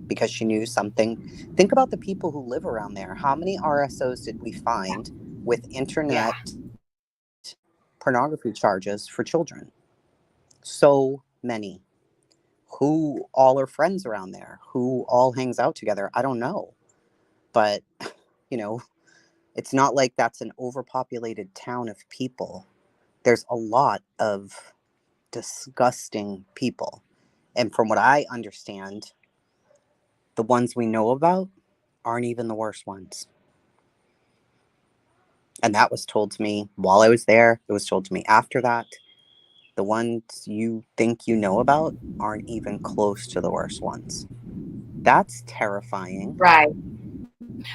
because she knew something. Think about the people who live around there. How many RSOs did we find with internet pornography charges for children? So many. Who all are friends around there? Who all hangs out together? I don't know. But, you know, it's not like that's an overpopulated town of people. There's a lot of disgusting people. And from what I understand, the ones we know about aren't even the worst ones. And that was told to me while I was there. It was told to me after that. The ones you think you know about aren't even close to the worst ones. That's terrifying. Right.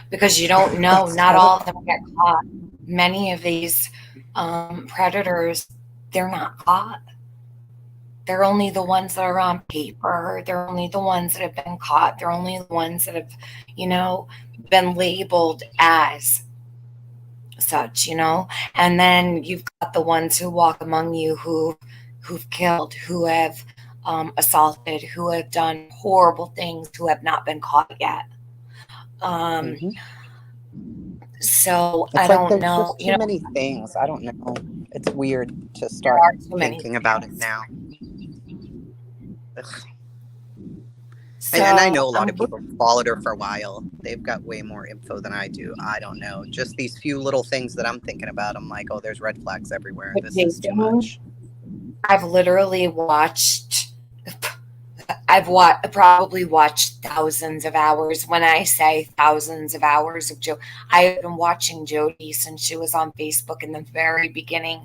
Because you don't know, not all of them get caught. Many of these predators, they're not caught. They're only the ones that are on paper. They're only the ones that have been caught. They're only the ones that have, been labeled as such, And then you've got the ones who walk among you who've killed, who have assaulted, who have done horrible things, who have not been caught yet. So it's I don't know. Just too many things. I don't know. It's weird to start thinking about it now. So, and I know a lot of people followed her for a while. They've got way more info than I do. I don't know. Just these few little things that I'm thinking about. I'm like, oh, there's red flags everywhere. This is too much. I've literally probably watched thousands of hours. When I say thousands of hours of I've been watching Jodee since she was on Facebook in the very beginning.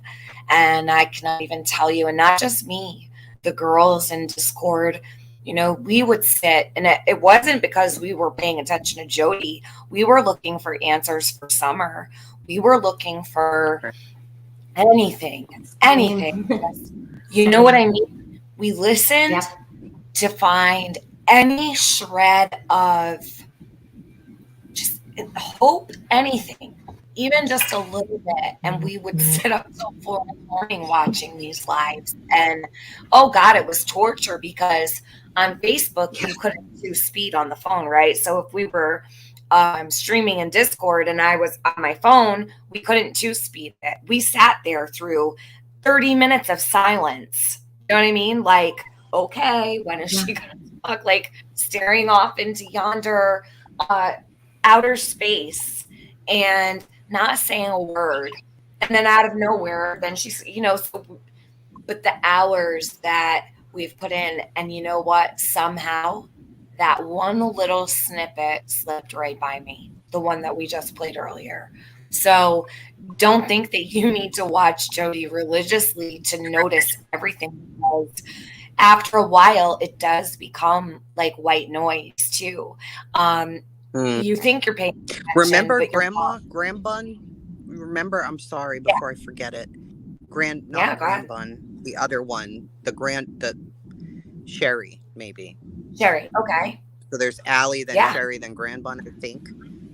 And I cannot even tell you, and not just me, the girls in Discord, we would sit, and it wasn't because we were paying attention to Jodee. We were looking for answers for Summer. We were looking for anything. You know what I mean? We listened to find any shred of just hope, anything, even just a little bit. And we would sit up till 4 a.m. watching these lives. And oh God, it was torture, because on Facebook, you couldn't do speed on the phone, right? So if we were streaming in Discord and I was on my phone, we couldn't two speed it. We sat there through 30 minutes of silence. You know what I mean? Like, okay, when is she going to talk? Like staring off into yonder outer space and not saying a word. And then out of nowhere, then she's, but the hours that we've put in, and you know what? Somehow that one little snippet slipped right by me, the one that we just played earlier. So don't think that you need to watch Jodee religiously to notice everything, because after a while, it does become like white noise too. You think you're paying attention. Remember Grandbun? Remember, I'm sorry, before I forget it. Grandbun, the other one, the Sherry, maybe. Sherry, okay. So there's Allie, then Sherry, then Grandbun, I think.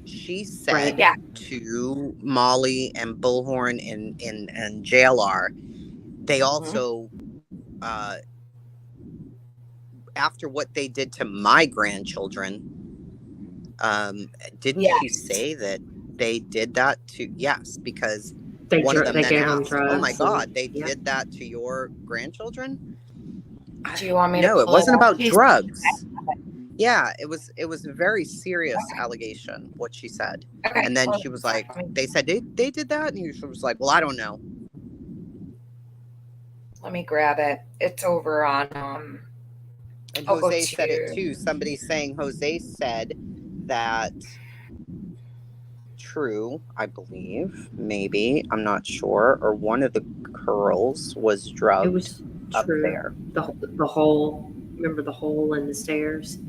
She said to Molly and Bullhorn and JLR, they also, after what they did to my grandchildren, didn't she say that they did that to, because one of them then asked, oh my God, they did that to your grandchildren? Do you want me No, it wasn't about drugs. Yeah, it was a very serious allegation, what she said. Okay. And then she was like, they said they did that? And she was like, well, I don't know. let me grab it. It's over on And I'll go Jose said it to- too. Somebody's saying Jose said that True, I believe, maybe, I'm not sure, or one of the girls was drugged. It was up True. there. The hole. Remember the hole in the stairs?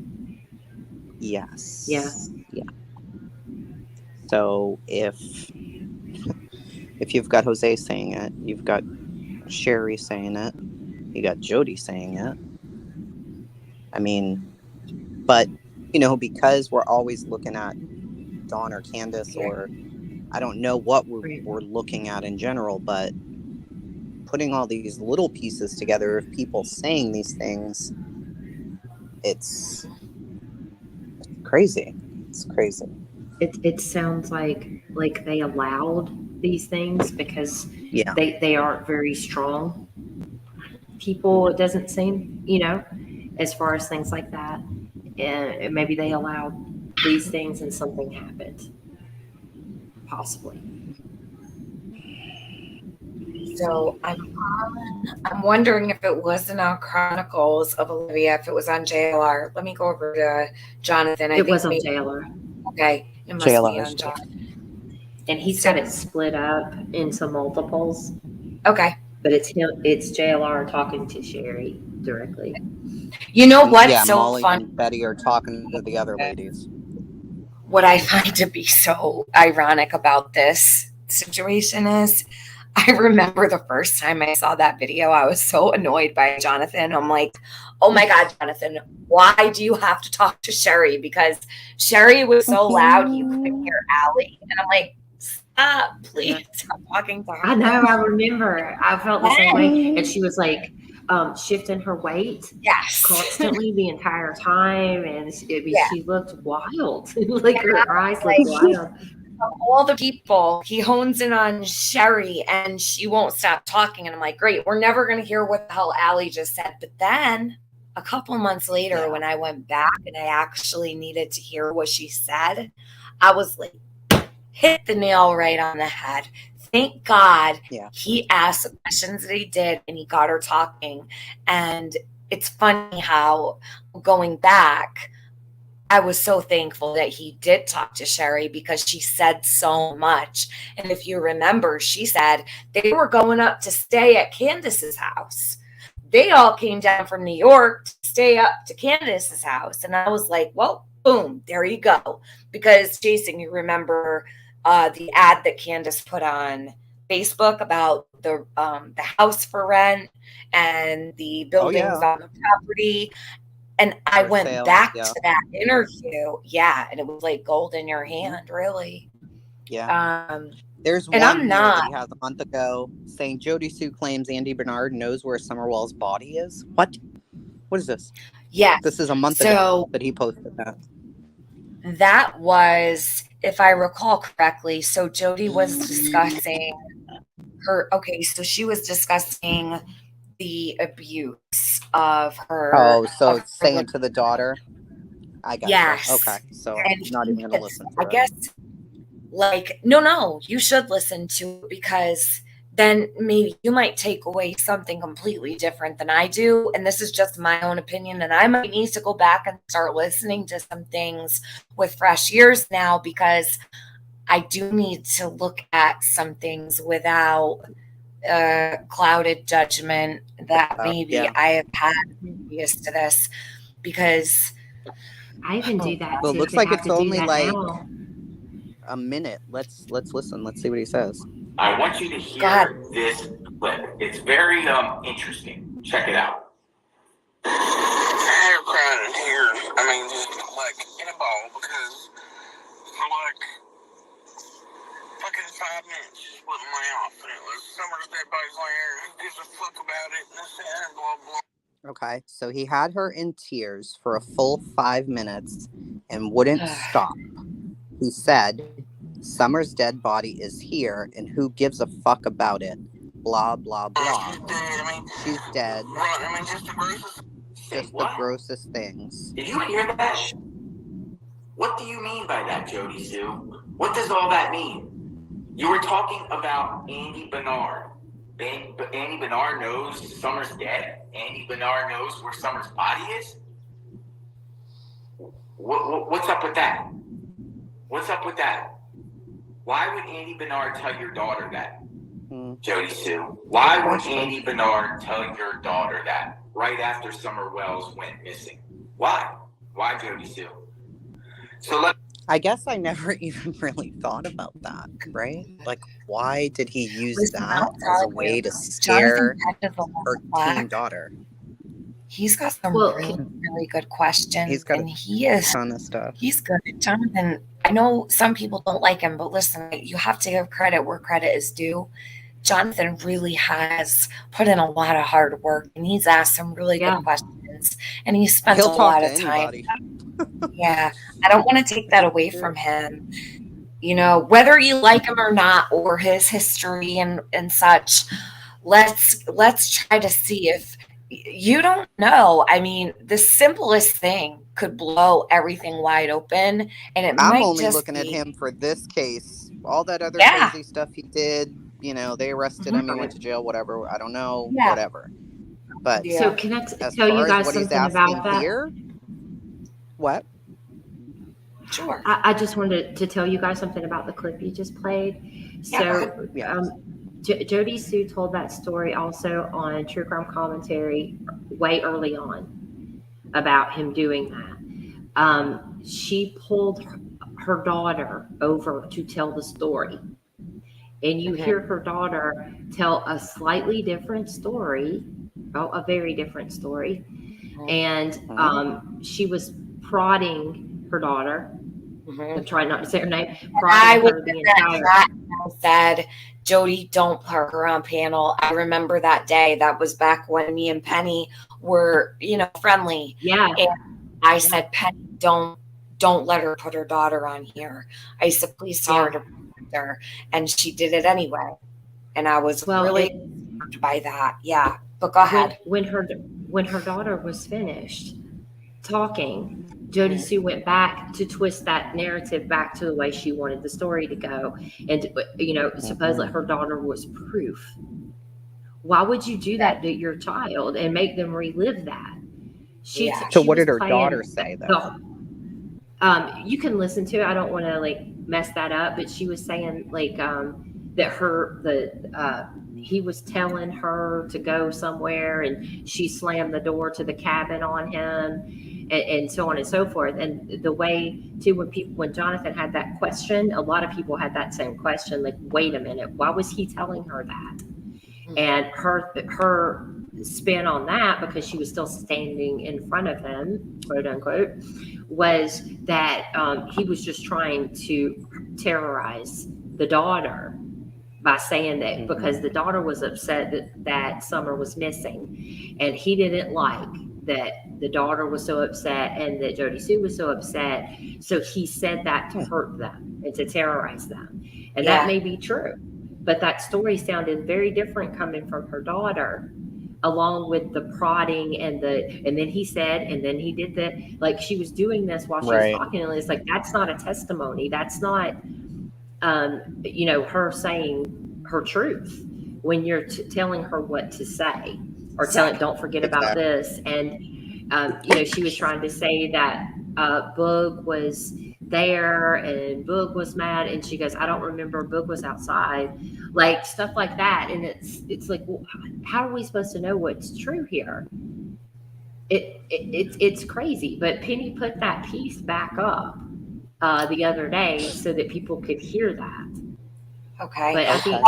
Yes. Yeah. Yeah. So if you've got Jose saying it, you've got Sherry saying it, you got Jodee saying it. I mean, but because we're always looking at Dawn or Candace, or I don't know what we're looking at in general, but putting all these little pieces together of people saying these things, it's crazy. It's crazy. It sounds like they allowed these things because they aren't very strong people. It doesn't seem, as far as things like that. And maybe they allowed these things and something happened. Possibly. So I'm wondering if it wasn't on Chronicles of Olivia, if it was on JLR. Let me go over to Jonathan. It was on JLR. Okay, it must be on Jonathan. And he's got it split up into multiples. Okay. But it's JLR talking to Sherry directly. You know what's so Molly fun? and Betty are talking to the other ladies. What I find to be so ironic about this situation is I remember the first time I saw that video, I was so annoyed by Jonathan. I'm like, oh my God, Jonathan, why do you have to talk to Sherry? Because Sherry was so loud you couldn't hear Allie. And I'm like, stop, please stop talking to her. I know, I remember. I felt the same way. And she was like shifting her weight constantly the entire time. And she looked wild. Like her eyes looked wild. Of all the people, he hones in on Sherry and she won't stop talking. And I'm like, great, we're never going to hear what the hell Allie just said. But then a couple months later, when I went back and I actually needed to hear what she said, I was like, hit the nail right on the head. Thank God he asked the questions that he did and he got her talking. And it's funny how going back, I was so thankful that he did talk to Sherry because she said so much. And if you remember, she said they were going up to stay at Candace's house. They all came down from New York to stay up to Candace's house. And I was like, well, boom, there you go. Because Jason, you remember the ad that Candace put on Facebook about the house for rent and the buildings on the property. And I went back to that interview. Yeah. And it was like gold in your hand, really. Yeah. There's one that he has a month ago saying Jodee Sue claims Andy Bernard knows where Summerwell's body is. What? What is this? Yeah. This is a month ago that he posted that. That was, if I recall correctly, so Jodee was discussing so she was discussing the abuse of her. Oh, so it's saying to the daughter. I got yes. Okay, so I'm not even going to listen to it. I guess, no, you should listen to it because then maybe you might take away something completely different than I do. And this is just my own opinion. And I might need to go back and start listening to some things with fresh ears now because I do need to look at some things without clouded judgment that maybe I have had previous to this because I even do that. Well, it looks like it's only like a minute. Let's listen. Let's see what he says. I want you to hear this clip. It's very interesting. Check it out. I had her crying in tears. I mean, just like in a ball because for like fucking 5 minutes she wouldn't lay off. And it was Summer's dead body's there. Who gives a fuck about it? And this and blah, blah. Okay, so he had her in tears for a full 5 minutes and wouldn't stop. He said, Summer's dead body is here, and who gives a fuck about it? Blah, blah, blah. She's dead. I mean, just the grossest. Just the grossest things. Did you hear that? What do you mean by that, Jodee Sue? What does all that mean? You were talking about Andy Bernard. Andy Bernard knows Summer's dead. Andy Bernard knows where Summer's body is. What's up with that? What's up with that? Why would Andy Bernard tell your daughter that, Jodee Sue? Why would Andy Bernard tell your daughter that right after Summer Wells went missing? Why? Why, Jodee Sue? So I guess I never even really thought about that, right? Like, why did he use that as a way to scare her teen daughter? He's got some really, really good questions. He's got a ton of stuff. He's good. Jonathan, I know some people don't like him, but listen, you have to give credit where credit is due. Jonathan really has put in a lot of hard work, and he's asked some really good questions, and he spent a lot of time. Yeah, I don't want to take that away from him. You know, whether you like him or not, or his history and such, let's try to see if you don't know. I mean, the simplest thing could blow everything wide open, and I'm only looking at him for this case. All that other crazy stuff he did, you know, they arrested him, he went to jail, whatever. I don't know, whatever. But so can I tell you guys something about that? Here, what? Sure. I just wanted to tell you guys something about the clip you just played. So, Jodee Sue told that story also on True Crime Commentary way early on about him doing that. She pulled her daughter over to tell the story. And you hear her daughter tell a slightly different story, a very different story. And she was prodding her daughter. I'm trying not to say her name. I would said, Jodee, don't put her on panel. I remember that day. That was back when me and Penny were, you know, friendly. Yeah. And I said, Penny, don't let her put her daughter on here. I said, please tell her to protect her. And she did it anyway. And I was really moved by that. Yeah. But go ahead. When her daughter was finished talking, Jodee Sue went back to twist that narrative back to the way she wanted the story to go. And, you know, supposedly her daughter was proof. Why would you do that to your child and make them relive that? So what did her daughter say, though? You can listen to it. I don't want to, like, mess that up. But she was saying, like, that he was telling her to go somewhere, and she slammed the door to the cabin on him. And so on and so forth. And the way too, when Jonathan had that question, a lot of people had that same question, like, wait a minute, why was he telling her that? And her spin on that, because she was still standing in front of him, quote unquote, was that he was just trying to terrorize the daughter by saying that because the daughter was upset that Summer was missing, and he didn't like that the daughter was so upset and that Jodee Sue was so upset. So he said that to hurt them and to terrorize them. And that may be true, but that story sounded very different coming from her daughter, along with the prodding and then he said, and then he did the, like, she was doing this while she was talking. And it's like, that's not a testimony. That's not, you know, her saying her truth when you're telling her what to say. Or telling, don't forget about this. And, you know, she was trying to say that Boog was there and Boog was mad. And she goes, I don't remember, Boog was outside. Like, stuff like that. And it's like, well, how are we supposed to know what's true here? It's crazy. But Penny put that piece back up the other day so that people could hear that. Okay. But I think,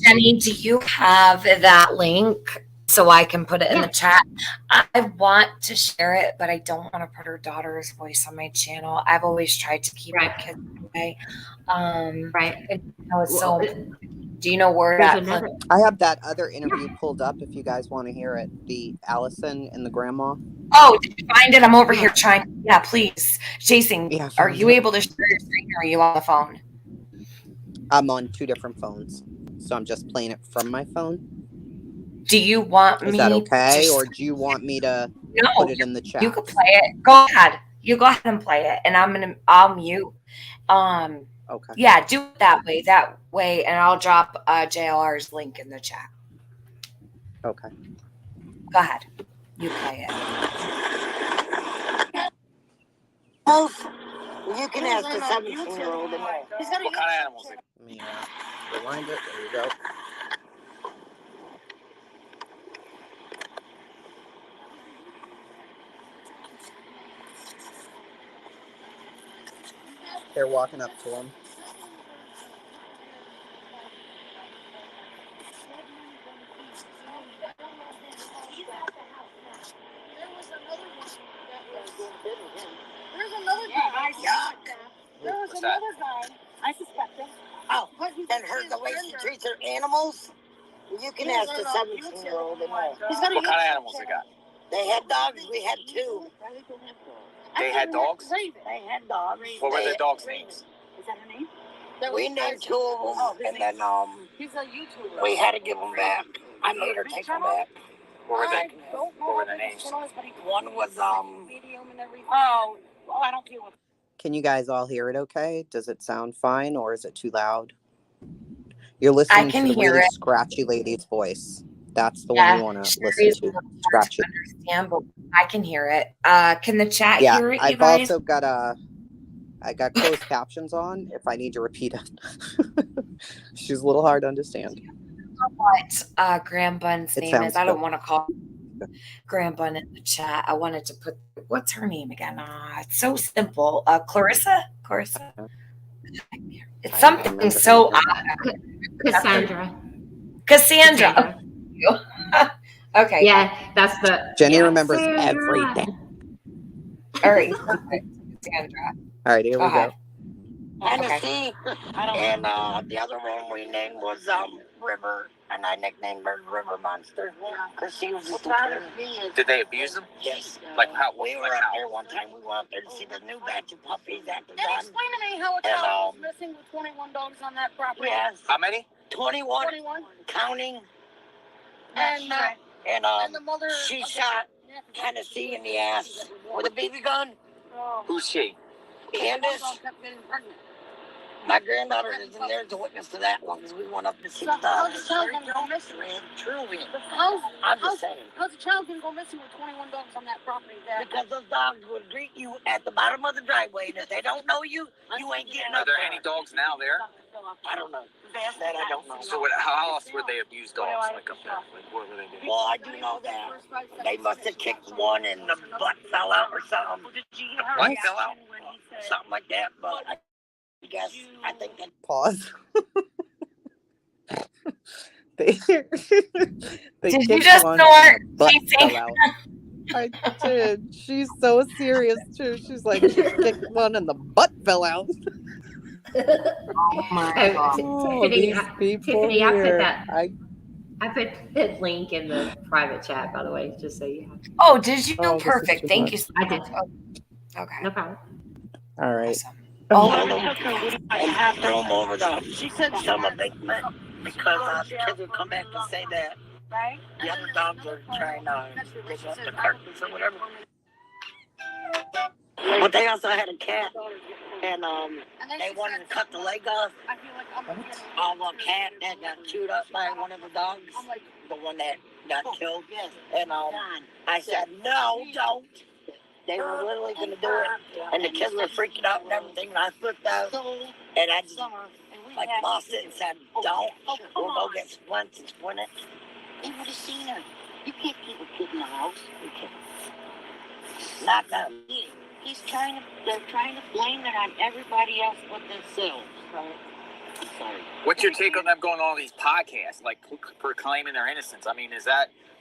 Jenny, do you have that link? So I can put it in the chat. I want to share it, but I don't want to put her daughter's voice on my channel. I've always tried to keep her kids away. Do you know where that? I have that other interview pulled up if you guys want to hear it. The Allison and the grandma. Oh, did you find it? I'm over here trying. Yeah, please. Chasing. Yeah, are you able to share your screen, or are you on the phone? I'm on 2 different phones, so I'm just playing it from my phone. Do you want me? Is that okay, or do you want me to put it in the chat? You can play it. Go ahead. You go ahead and play it, and I'll mute. Okay. Yeah, do it that way, and I'll drop JLR's link in the chat. Okay. Go ahead. You play it. You can ask the 17-year-old. What kind of animals? Let me rewind it. There you go. They're walking up to him. There's another guy. There was another guy. I suspect him. Oh, and heard the way she treats her animals. You can ask the 17-year-old. What kind of animals they got? They had dogs. We had 2. They had dogs? They had dogs. What were the dogs' names? Is that her name? We named 2 of them, and then He's a YouTuber. we had to give them back. I made her take them back. What were the names? One was Medium and everything. Oh, I don't deal with. Can you guys all hear it okay? Does it sound fine or is it too loud? You're listening to the really scratchy lady's voice. That's the one you want to listen to. Scratchy. Understand, but I can hear it. Can the chat hear it, you I've guys? also got I got closed captions on if I need to repeat it. She's a little hard to understand. What Graham Bun's name is. I don't want to call Graham Bun in the chat. I wanted to put, what's her name again? It's so simple. Clarissa? It's something so odd. Cassandra. Okay. Yeah, that's the. Jenny remembers everything. All right. Cassandra. All right, here we go. Tennessee, and the other one we named was River, and I nicknamed her River Monster because she was just Did they abuse them? Yes. Like how? We were up there one time. We went up there to see the new batch of puppies after And that. explain to me how a child was missing with 21 dogs on that property. Yes. How many? 21. Counting. And the mother. she shot Tennessee in the ass with a BB gun. Who's she? Candace. My granddaughter is in there to witness to that one because we went up to see the dogs. How's the child going to go missing? Truly. I'm just saying. How's the child going to go missing with 21 dogs on that property? Because those dogs would greet you at the bottom of the driveway, and if they don't know you, you ain't getting up. Are there any dogs now there? I don't know. That I don't know. So how else would they abuse dogs like up there? Like what were they doing? Well, I do know that they must have kicked one and the butt fell out or something. What fell out? Something like that, but I think that. Pause. Did you just snort? I did. She's so serious too. She's like, she kicked one and the butt fell out. Oh my God. Tiffany, I put that link in the private chat, by the way, just so you have. Oh, did you? Oh, perfect. Thank you. I did. Okay. No problem. All right. I have to throw them over the. She said some of it because kids would come back and say that the other dogs are trying to dig up the carcass or whatever. But they also had a cat, and they wanted to cut the leg off of a cat that got chewed up by one of the dogs, the one that got killed. And I said, no, don't. They were literally going to do it, and the kids were freaking out and everything, and I flipped out, and I just lost it and said, don't. We'll go get splints and splint it. They would have seen her. You can't keep a kid in the house. You can't. Not them. They're trying to blame it on everybody else but themselves. Right? Sorry. What's your take on them going on all these podcasts, like proclaiming their innocence? I mean,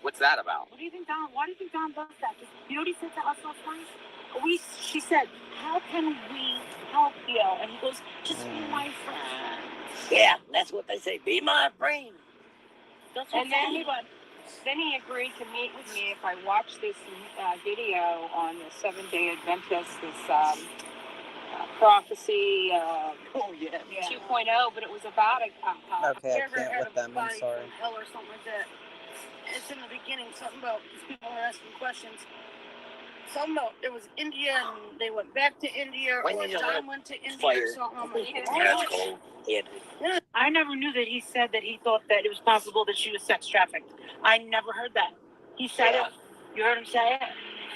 what's that about? What do you think Don? Why do you think Don does that? You know what he said to us last night? She said, "How can we help you?" And he goes, "Just be my friend." Yeah, that's what they say. Be my friend. And then he agreed to meet with me if I watched this video on the 7-Day Adventist, this prophecy 2.0, but it was about a okay, I can't with them. I'm sorry. Hell or something like that. It's in the beginning, something about people are asking questions. it was India, and they went back to India, or John went to India or something. That's cool. Yeah. I never knew that he said that he thought that it was possible that she was sex trafficked. I never heard that. He said it. You heard him say it?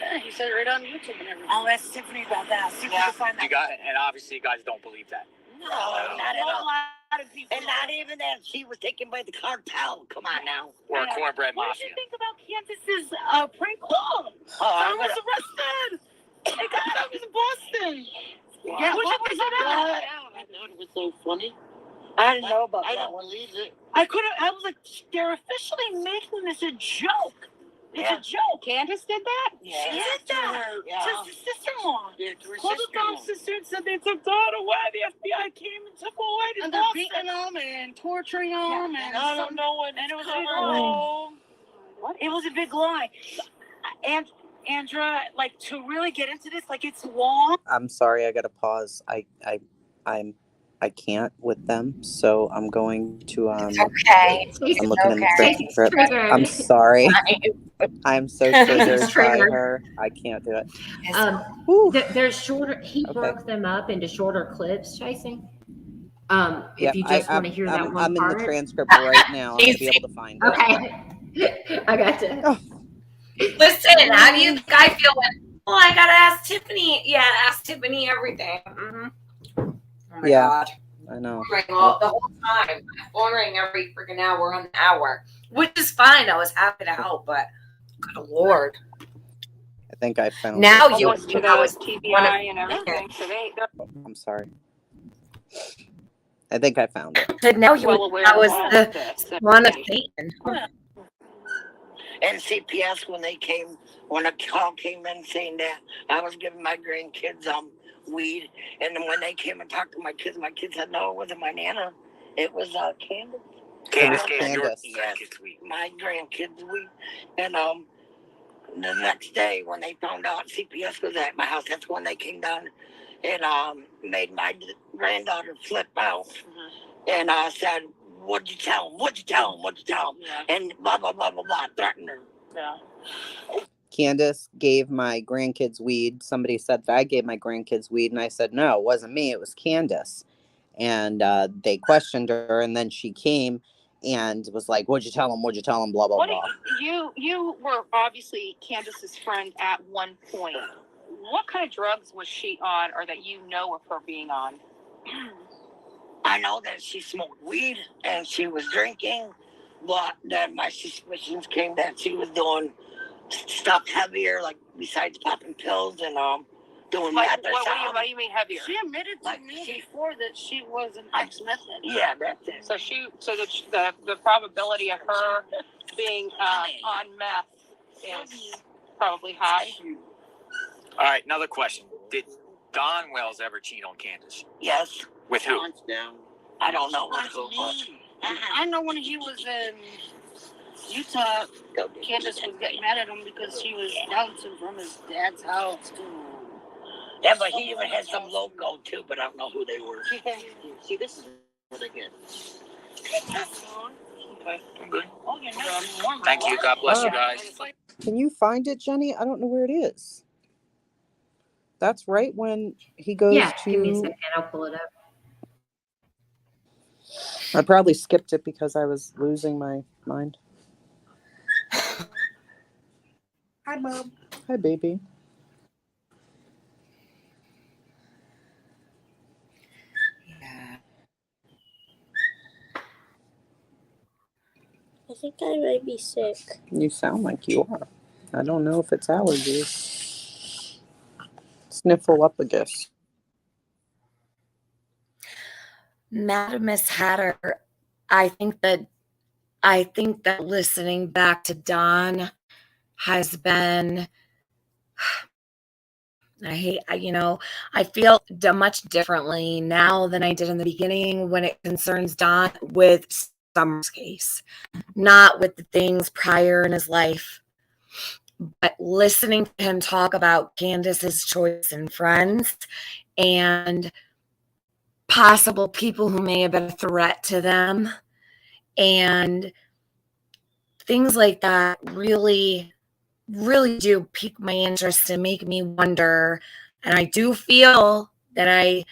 Yeah, he said it right on YouTube and everything. I'll ask Tiffany about that. See if we can find that. You got it, and obviously you guys don't believe that. No, not at all. And not even that she was taken by the cartel. Come on now. Or a cornbread What mafia. did you think about Candace's prank call? I was arrested. They got him. He's in Boston. Wow. Yeah, what was that? I thought it was so funny. I didn't know about that. I don't believe it. I was like, they're officially making this a joke. It's a joke. Candace did that? Yeah. She did that. To his sister-in-law. Yeah, to her Called the mom's sister and said they took Dawn away. The FBI came and took her away to And they're Boston. beating them and torturing them. Yeah, And I don't know. And it was a big lie. It was a big lie. And Andra, like, to really get into this, like, it's long. I'm sorry, I gotta pause. I can't with them, so I'm going to Okay. I'm looking in the transcript. I'm sorry. I'm so triggered by her. I can't do it. There's shorter. He broke them up into shorter clips, Chasing. If you just want to hear that one I'm part. in the transcript right now. I'm gonna be able to find it. Okay. I got you. Oh. Listen, how do you guys feel? Well, I gotta ask Tiffany. Yeah, ask Tiffany everything. Mm-hmm. Oh my God. I know. The whole time. Phone ring every freaking hour on the hour, which is fine. I was happy to help, but good Lord. I think I found now it. you to those TBI and everything. So I'm sorry. I think I found it. But now you that was the one of Satan. And CPS when a call came in saying that I was giving my grandkids weed, and then when they came and talked to my kids said no, it wasn't my nana, it was Candace. Candace. Yes, my grandkids weed. And the next day when they found out CPS was at my house, that's when they came down and made my granddaughter flip out. And I said, "What'd you tell him? What'd you tell him? What'd you tell him?" And blah blah blah blah blah, threatened her. Yeah. Candace gave my grandkids weed. Somebody said that I gave my grandkids weed, and I said, no, it wasn't me. It was Candace. And they questioned her, and then she came and was like, what'd you tell him? What'd you tell him? Blah, blah, blah. You were obviously Candace's friend at one point. What kind of drugs was she on, or that you know of her being on? I know that she smoked weed and she was drinking, but then my suspicions came that she was doing stuff heavier, like besides popping pills and doing meth or something. What do you mean heavier? She admitted to me before that she was an ex-meth head. Yeah, that's it. So the probability of her being on meth is probably high. All right, another question. Did Don Wells ever cheat on Candace? Yes. With who? I don't know what I know when he was in Utah, Candace was getting mad at him because she was bouncing from his dad's house. Yeah, but he even had some logo too, but I don't know who they were. See, this is really good. Okay, I'm good. Thank you. God bless you guys. Can you find it, Jenny? I don't know where it is. That's right when he goes to... give me a second. I'll pull it up. I probably skipped it because I was losing my mind. Hi, Mom. Hi, baby. Yeah. I think I might be sick. You sound like you are. I don't know if it's allergies. Sniffle up, I guess. Madam Miss Hatter, I think that listening back to Don has been, I feel much differently now than I did in the beginning when it concerns Don with Summer's case, not with the things prior in his life, but listening to him talk about Candace's choice and friends and possible people who may have been a threat to them and things like that really really do pique my interest and make me wonder. And I do feel that I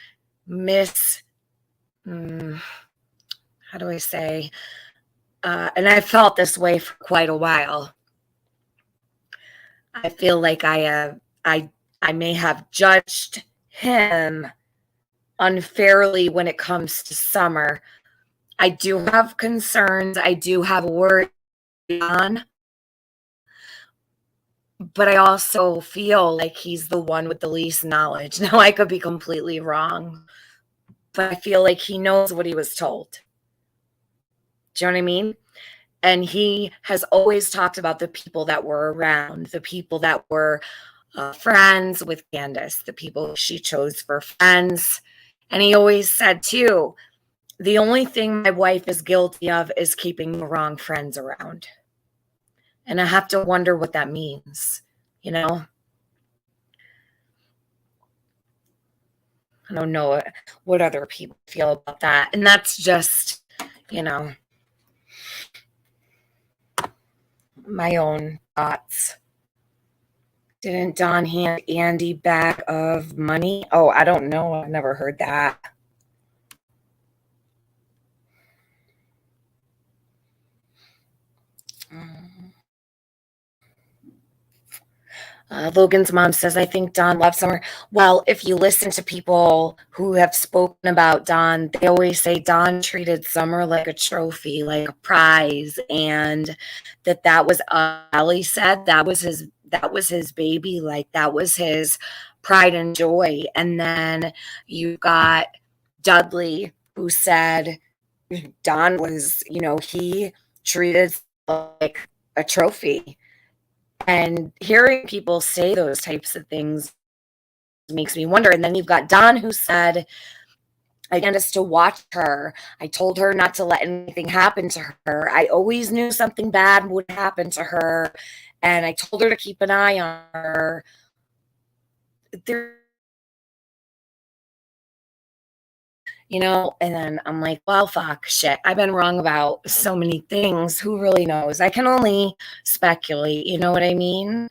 miss, how do I say, and I've felt this way for quite a while. I feel like I may have judged him unfairly when it comes to Summer. I do have concerns. I do have worries on, but I also feel like he's the one with the least knowledge. Now, I could be completely wrong, but I feel like he knows what he was told. Do you know what I mean? And he has always talked about the people that were around, the people that were friends with Candace, the people she chose for friends. And he always said, too, the only thing my wife is guilty of is keeping the wrong friends around. And I have to wonder what that means, you know? I don't know what other people feel about that. And that's just, you know, my own thoughts. Didn't Don hand Andy bag of money? Oh, I don't know. I've never heard that. Logan's mom says, I think Don loves Summer. Well, if you listen to people who have spoken about Don, they always say Don treated Summer like a trophy, like a prize, and that was, Ellie said, that was his baby, like that was his pride and joy. And then you got Dudley, who said Don was, he treated like a trophy. And hearing people say those types of things makes me wonder. And then you've got Don, who said, I wanted us to watch her. I told her not to let anything happen to her. I always knew something bad would happen to her. And I told her to keep an eye on her. And then I'm like, well, fuck, shit. I've been wrong about so many things. Who really knows? I can only speculate. You know what I mean?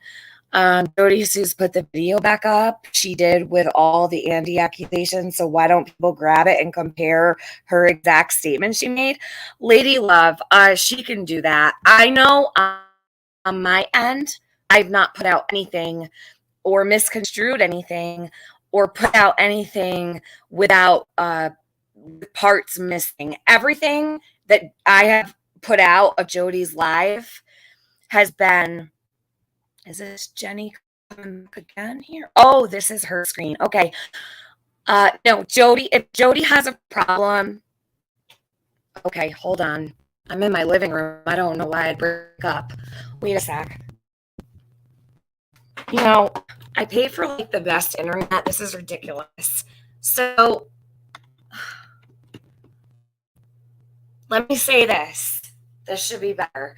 Jodee Sue's put the video back up. She did with all the Andy accusations. So why don't people grab it and compare her exact statement she made? Lady Love, she can do that. I know on my end, I've not put out anything or misconstrued anything or put out anything without parts missing. Everything that I have put out of Jodee's live has been, is this Jenny coming again here? Oh, this is her screen. Okay. No, Jodee, if Jodee has a problem, okay, hold on. I'm in my living room. I don't know why I'd break up. Wait a sec. I pay for like the best internet. This is ridiculous. So let me say this. This should be better.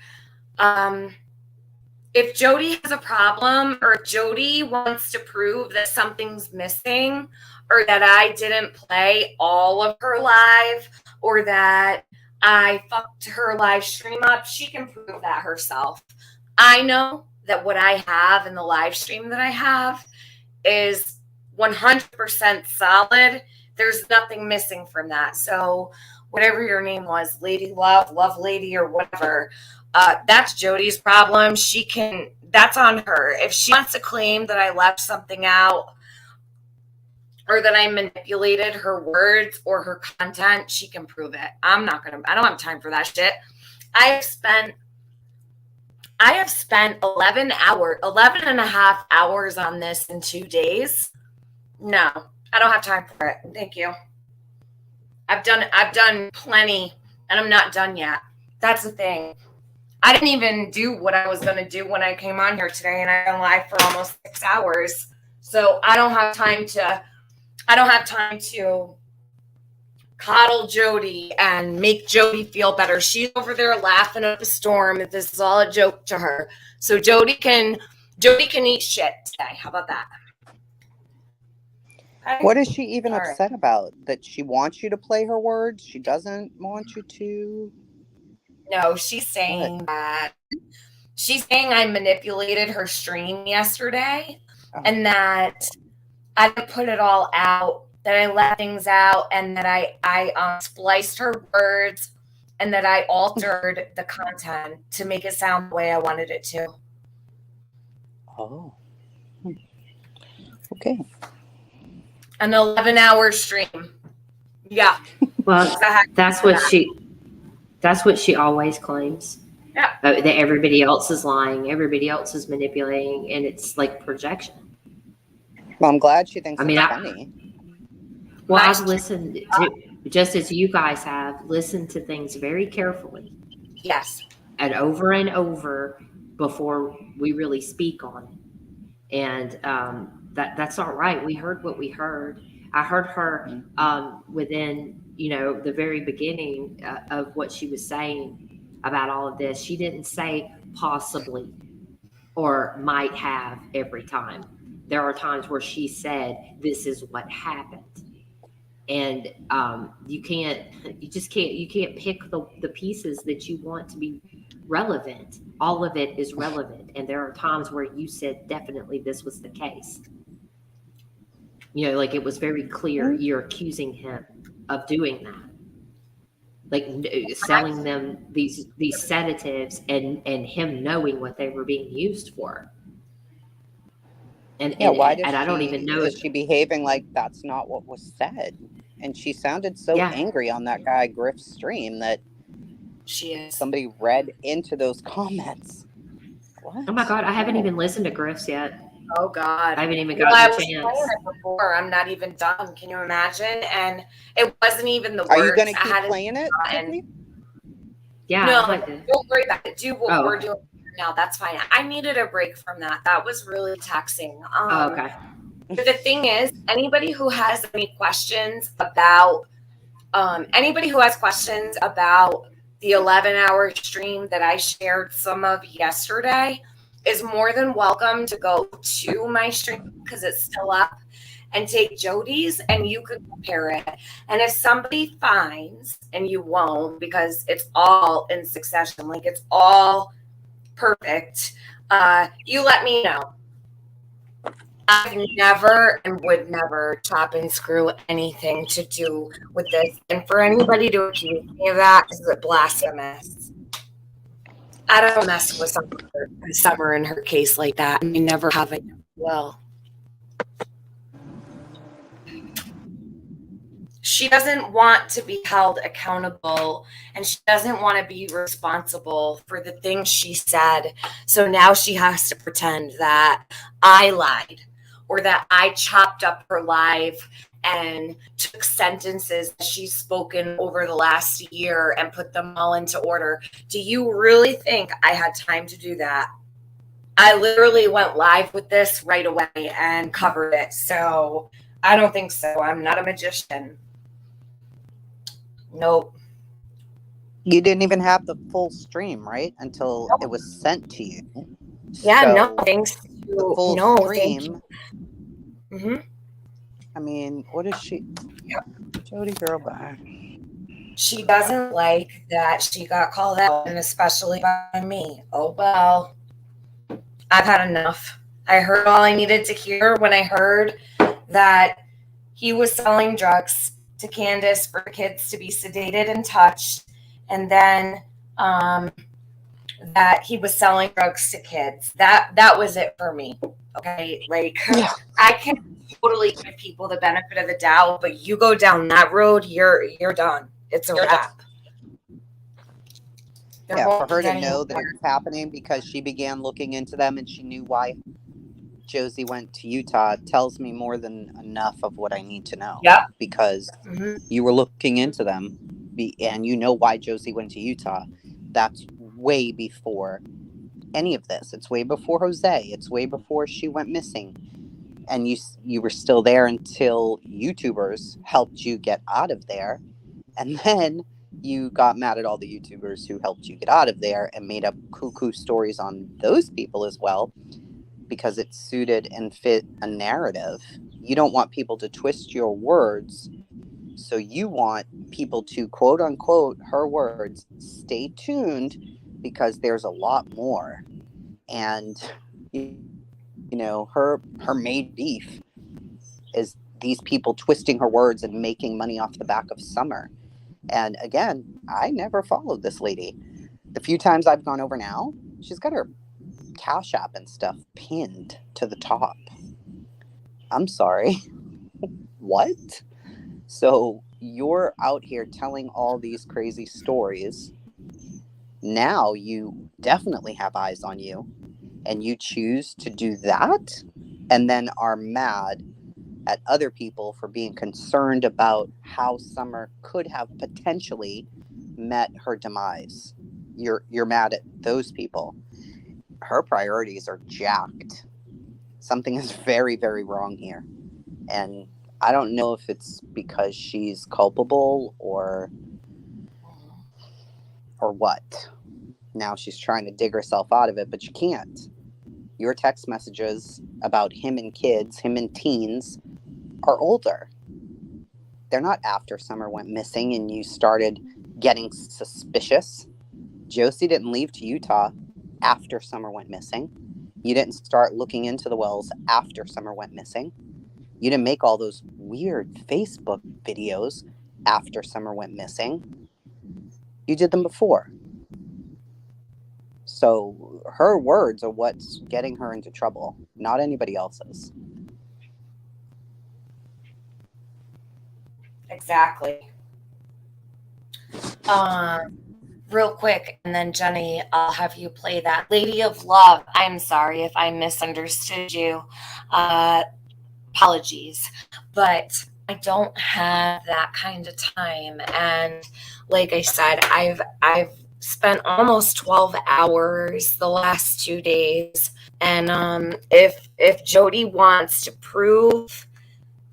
If Jodee has a problem, or if Jodee wants to prove that something's missing, or that I didn't play all of her live, or that I fucked her live stream up, she can prove that herself. I know that what I have in the live stream that I have is 100% solid. There's nothing missing from that. So whatever your name was, Lady Love, Love Lady, or whatever, that's Jodee's problem. That's on her. If she wants to claim that I left something out or that I manipulated her words or her content, she can prove it. I don't have time for that shit. I have spent 11 and a half hours on this in 2 days. No, I don't have time for it. Thank you. I've done plenty, and I'm not done yet. That's the thing. I didn't even do what I was going to do when I came on here today, and I've been live for almost 6 hours. So I don't have time to coddle Jodee and make Jodee feel better. She's over there laughing up a storm that this is all a joke to her. So Jodee can eat shit today. How about that? Okay. What is she even upset about? That she wants you to play her words? She doesn't want you to? No, she's saying that She's saying I manipulated her stream yesterday and that I didn't put it all out, that I left things out, and that I spliced her words and that I altered the content to make it sound the way I wanted it to. Oh. Okay. An 11-hour stream. Yeah. Well, that's what she always claims. Yeah. That everybody else is lying, everybody else is manipulating, and it's like projection. Well, I'm glad she thinks it's funny. Well, I've listened to, just as you guys have, listened to things very carefully. Yes. And over before we really speak on it. And that's all right. We heard what we heard. I heard her within, the very beginning of what she was saying about all of this. She didn't say possibly or might have every time. There are times where she said, this is what happened. And you can't pick the pieces that you want to be relevant. All of it is relevant. And there are times where you said definitely this was the case. Like it was very clear you're accusing him of doing that. Like selling them these sedatives and him knowing what they were being used for. And why does I don't even know is she behaving like that's not what was said? And she sounded so angry on that guy Griff's stream that she is. Somebody read into those comments. What? Oh my God, I haven't even listened to Griff's yet. Oh God, I haven't even gotten a chance. It before. I'm not even done. Can you imagine? And it wasn't even the worst. Are you going to keep playing it? Yeah. No, don't worry about it. Do what we're doing now. That's fine. I needed a break from that. That was really taxing. Okay. But the thing is, anybody who has any questions about the 11-hour stream that I shared some of yesterday is more than welcome to go to my stream because it's still up and take Jodee's and you can compare it. And if somebody finds, and you won't because it's all in succession, like it's all perfect, you let me know. I've never and would never chop and screw anything to do with this. And for anybody to accuse me of that is blasphemous. I don't mess with Summer in her case like that. I mean, never have I. Well, she doesn't want to be held accountable and she doesn't want to be responsible for the things she said. So now she has to pretend that I lied or that I chopped up her live and took sentences that she's spoken over the last year and put them all into order. Do you really think I had time to do that? I literally went live with this right away and covered it. So I don't think so. I'm not a magician. Nope. You didn't even have the full stream, right? Until it was sent to you. Yeah, so no, thanks. The full stream. Mm-hmm. I mean, what is she? Jodee, girl, bye. She doesn't like that she got called out, and especially by me. Oh, well. I've had enough. I heard all I needed to hear when I heard that he was selling drugs to Candace for kids to be sedated and touched, and then that he was selling drugs to kids. That was it for me. Okay, like I can totally give people the benefit of the doubt, but you go down that road, you're done. It's a wrap. For her to know that it's happening because she began looking into them and she knew why Josie went to Utah tells me more than enough of what I need to know. Yeah. Because you were looking into them and you know why Josie went to Utah. That's way before any of this. It's way before Jose. It's way before she went missing. And you were still there until YouTubers helped you get out of there. And then you got mad at all the YouTubers who helped you get out of there and made up cuckoo stories on those people as well because it suited and fit a narrative. You don't want people to twist your words. So you want people to, quote unquote, her words, stay tuned because there's a lot more. And you know, her main beef is these people twisting her words and making money off the back of Summer. And again, I never followed this lady. The few times I've gone over now, she's got her Cash App and stuff pinned to the top. I'm sorry. What? So you're out here telling all these crazy stories. Now you definitely have eyes on you, and you choose to do that, and then are mad at other people for being concerned about how Summer could have potentially met her demise. You're mad at those people. Her priorities are jacked. Something is very, very wrong here. And I don't know if it's because she's culpable or what. Now she's trying to dig herself out of it, but you can't. Your text messages about him and kids, him and teens, are older. They're not after Summer went missing and you started getting suspicious. Josie didn't leave to Utah after Summer went missing. You didn't start looking into the wells after Summer went missing. You didn't make all those weird Facebook videos after Summer went missing. You did them before. So her words are what's getting her into trouble, not anybody else's. Exactly. Real quick, and then Jenny, I'll have you play that. Lady of Love, I'm sorry if I misunderstood you. Apologies. But I don't have that kind of time. And like I said, I've spent almost 12 hours the last 2 days. And if Jodee wants to prove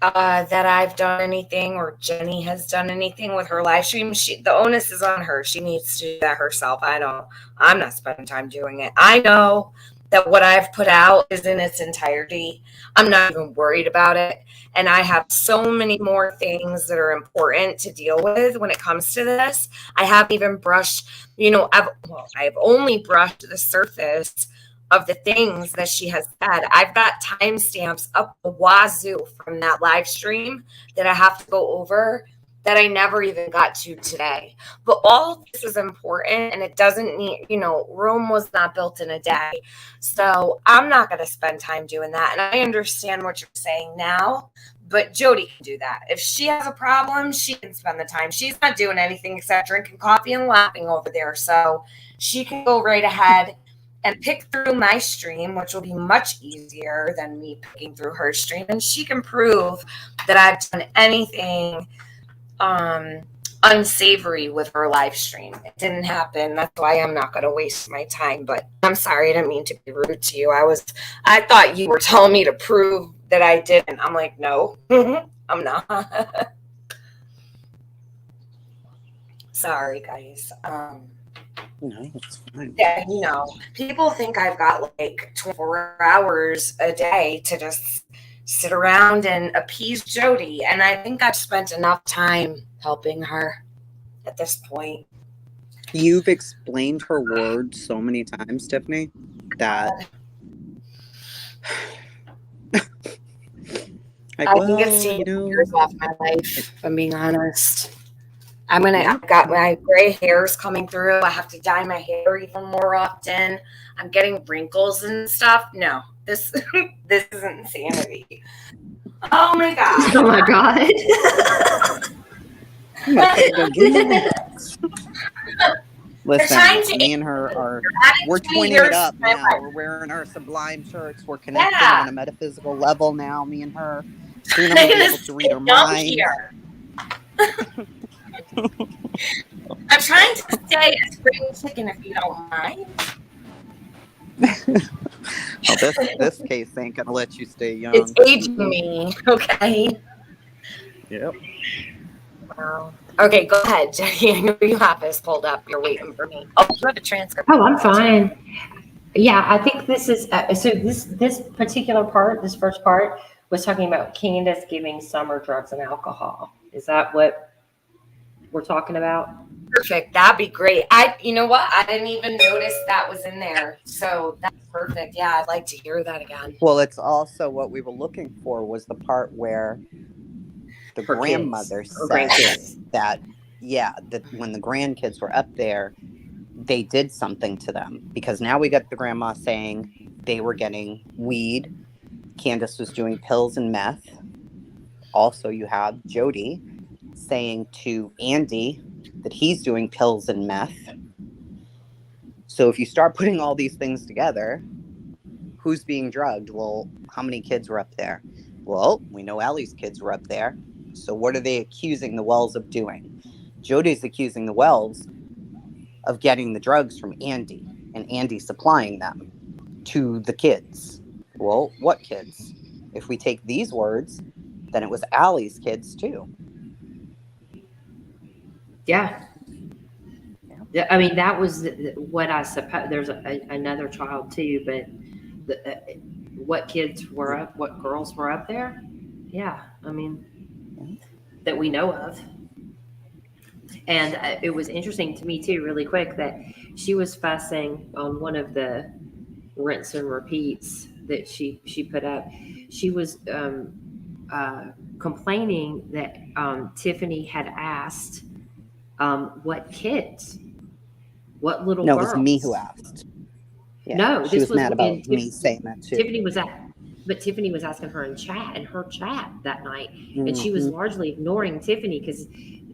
that I've done anything or Jenny has done anything with her live stream, the onus is on her. She needs to do that herself. I'm not spending time doing it. I know that what I've put out is in its entirety. I'm not even worried about it. And I have so many more things that are important to deal with when it comes to this. I haven't even brushed, I've only brushed the surface of the things that she has said. I've got timestamps up the wazoo from that live stream that I have to go over that I never even got to today. But all this is important, and it doesn't need, Rome was not built in a day. So I'm not going to spend time doing that. And I understand what you're saying now, but Jodee can do that. If she has a problem, she can spend the time. She's not doing anything except drinking coffee and laughing over there. So she can go right ahead and pick through my stream, which will be much easier than me picking through her stream. And she can prove that I've done anything unsavory with her live stream. It didn't happen. That's why I'm not going to waste my time. But I'm sorry. I didn't mean to be rude to you. I thought you were telling me to prove that I didn't. I'm like, no, I'm not. Sorry, guys. No, it's fine. Yeah, people think I've got like 24 hours a day to just sit around and appease Jodee. And I think I've spent enough time helping her at this point. You've explained her words so many times, Tiffany, that I think it's taken years off my life, if I'm being honest. I've got my gray hairs coming through. I have to dye my hair even more often. I'm getting wrinkles and stuff. No, this is insanity. Oh my God. Oh my God. Listen, me and her we're twinning it up now. We're wearing our Sublime shirts. We're connecting on a metaphysical level now, me and her. Soon I'm going to be able to read her mind. I'm trying to stay a spring chicken if you don't mind. Well, this case ain't gonna let you stay young. It's aging me, okay? Yep. Wow. Okay, go ahead, Jenny. I know you have this pulled up. You're waiting for me. Oh, you have a transcript. Oh, I'm fine. Yeah, I think this is so. This particular part, this first part, was talking about Candace giving Summer drugs and alcohol. Is that what we're talking about? perfect. That'd be great. You know what? I didn't even notice that was in there. So that's perfect. Yeah, I'd like to hear that again. Well, it's also what we were looking for was the part where the Her grandmother kids, or said grandkids. that when the grandkids were up there, they did something to them, because now we got the grandma saying they were getting weed. Candace was doing pills and meth. Also, you have Jodee saying to Andy that he's doing pills and meth. So if you start putting all these things together, who's being drugged? Well, how many kids were up there? Well, we know Allie's kids were up there. So what are they accusing the Wells of doing? Jodee's accusing the Wells of getting the drugs from Andy, and Andy supplying them to the kids. Well, what kids? If we take these words, then it was Allie's kids too. Yeah. I mean, that was what I suppose. There's another child too, but what kids were up, what girls were up there? Yeah, I mean, that we know of. And it was interesting to me too, really quick, that she was fussing on one of the rinse and repeats that she put up. She was complaining that Tiffany had asked what kids, what little girls. No, it was me who asked. Yeah, no, she was mad about me saying that too. Tiffany was asking her in her chat that night, and she was largely ignoring Tiffany because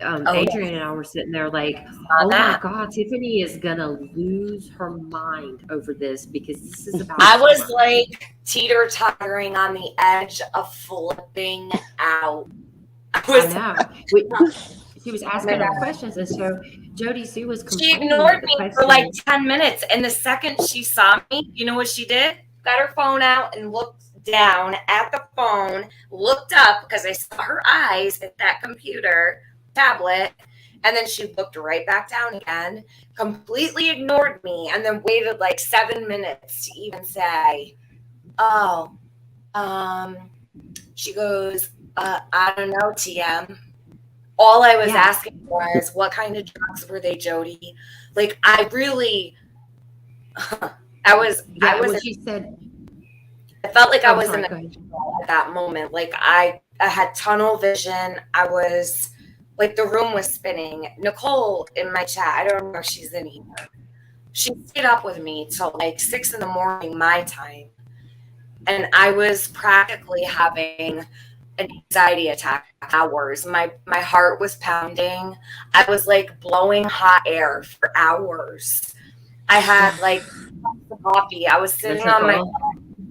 Adrian and I were sitting there like, oh my God, Tiffany is gonna lose her mind over this because this is about. I was like teeter-tottering on the edge of flipping out. I know. She was asking her questions, and so Jodee Sue was complaining. She ignored me for like 10 minutes, and the second she saw me, you know what she did? Got her phone out and looked down at the phone, looked up because I saw her eyes at that computer tablet, and then she looked right back down again, completely ignored me, and then waited like 7 minutes to even say, she goes, I don't know, TM. All I was asking was, what kind of drugs were they, Jodee? Like, I really, she said, I felt like I was in at that moment. Like I had tunnel vision. I was like, the room was spinning. Nicole in my chat, I don't know if she's in here. She stayed up with me till like 6 a.m. my time. And I was practically having an anxiety attack for hours. My heart was pounding. I was like blowing hot air for hours. I had like coffee. I was sitting on my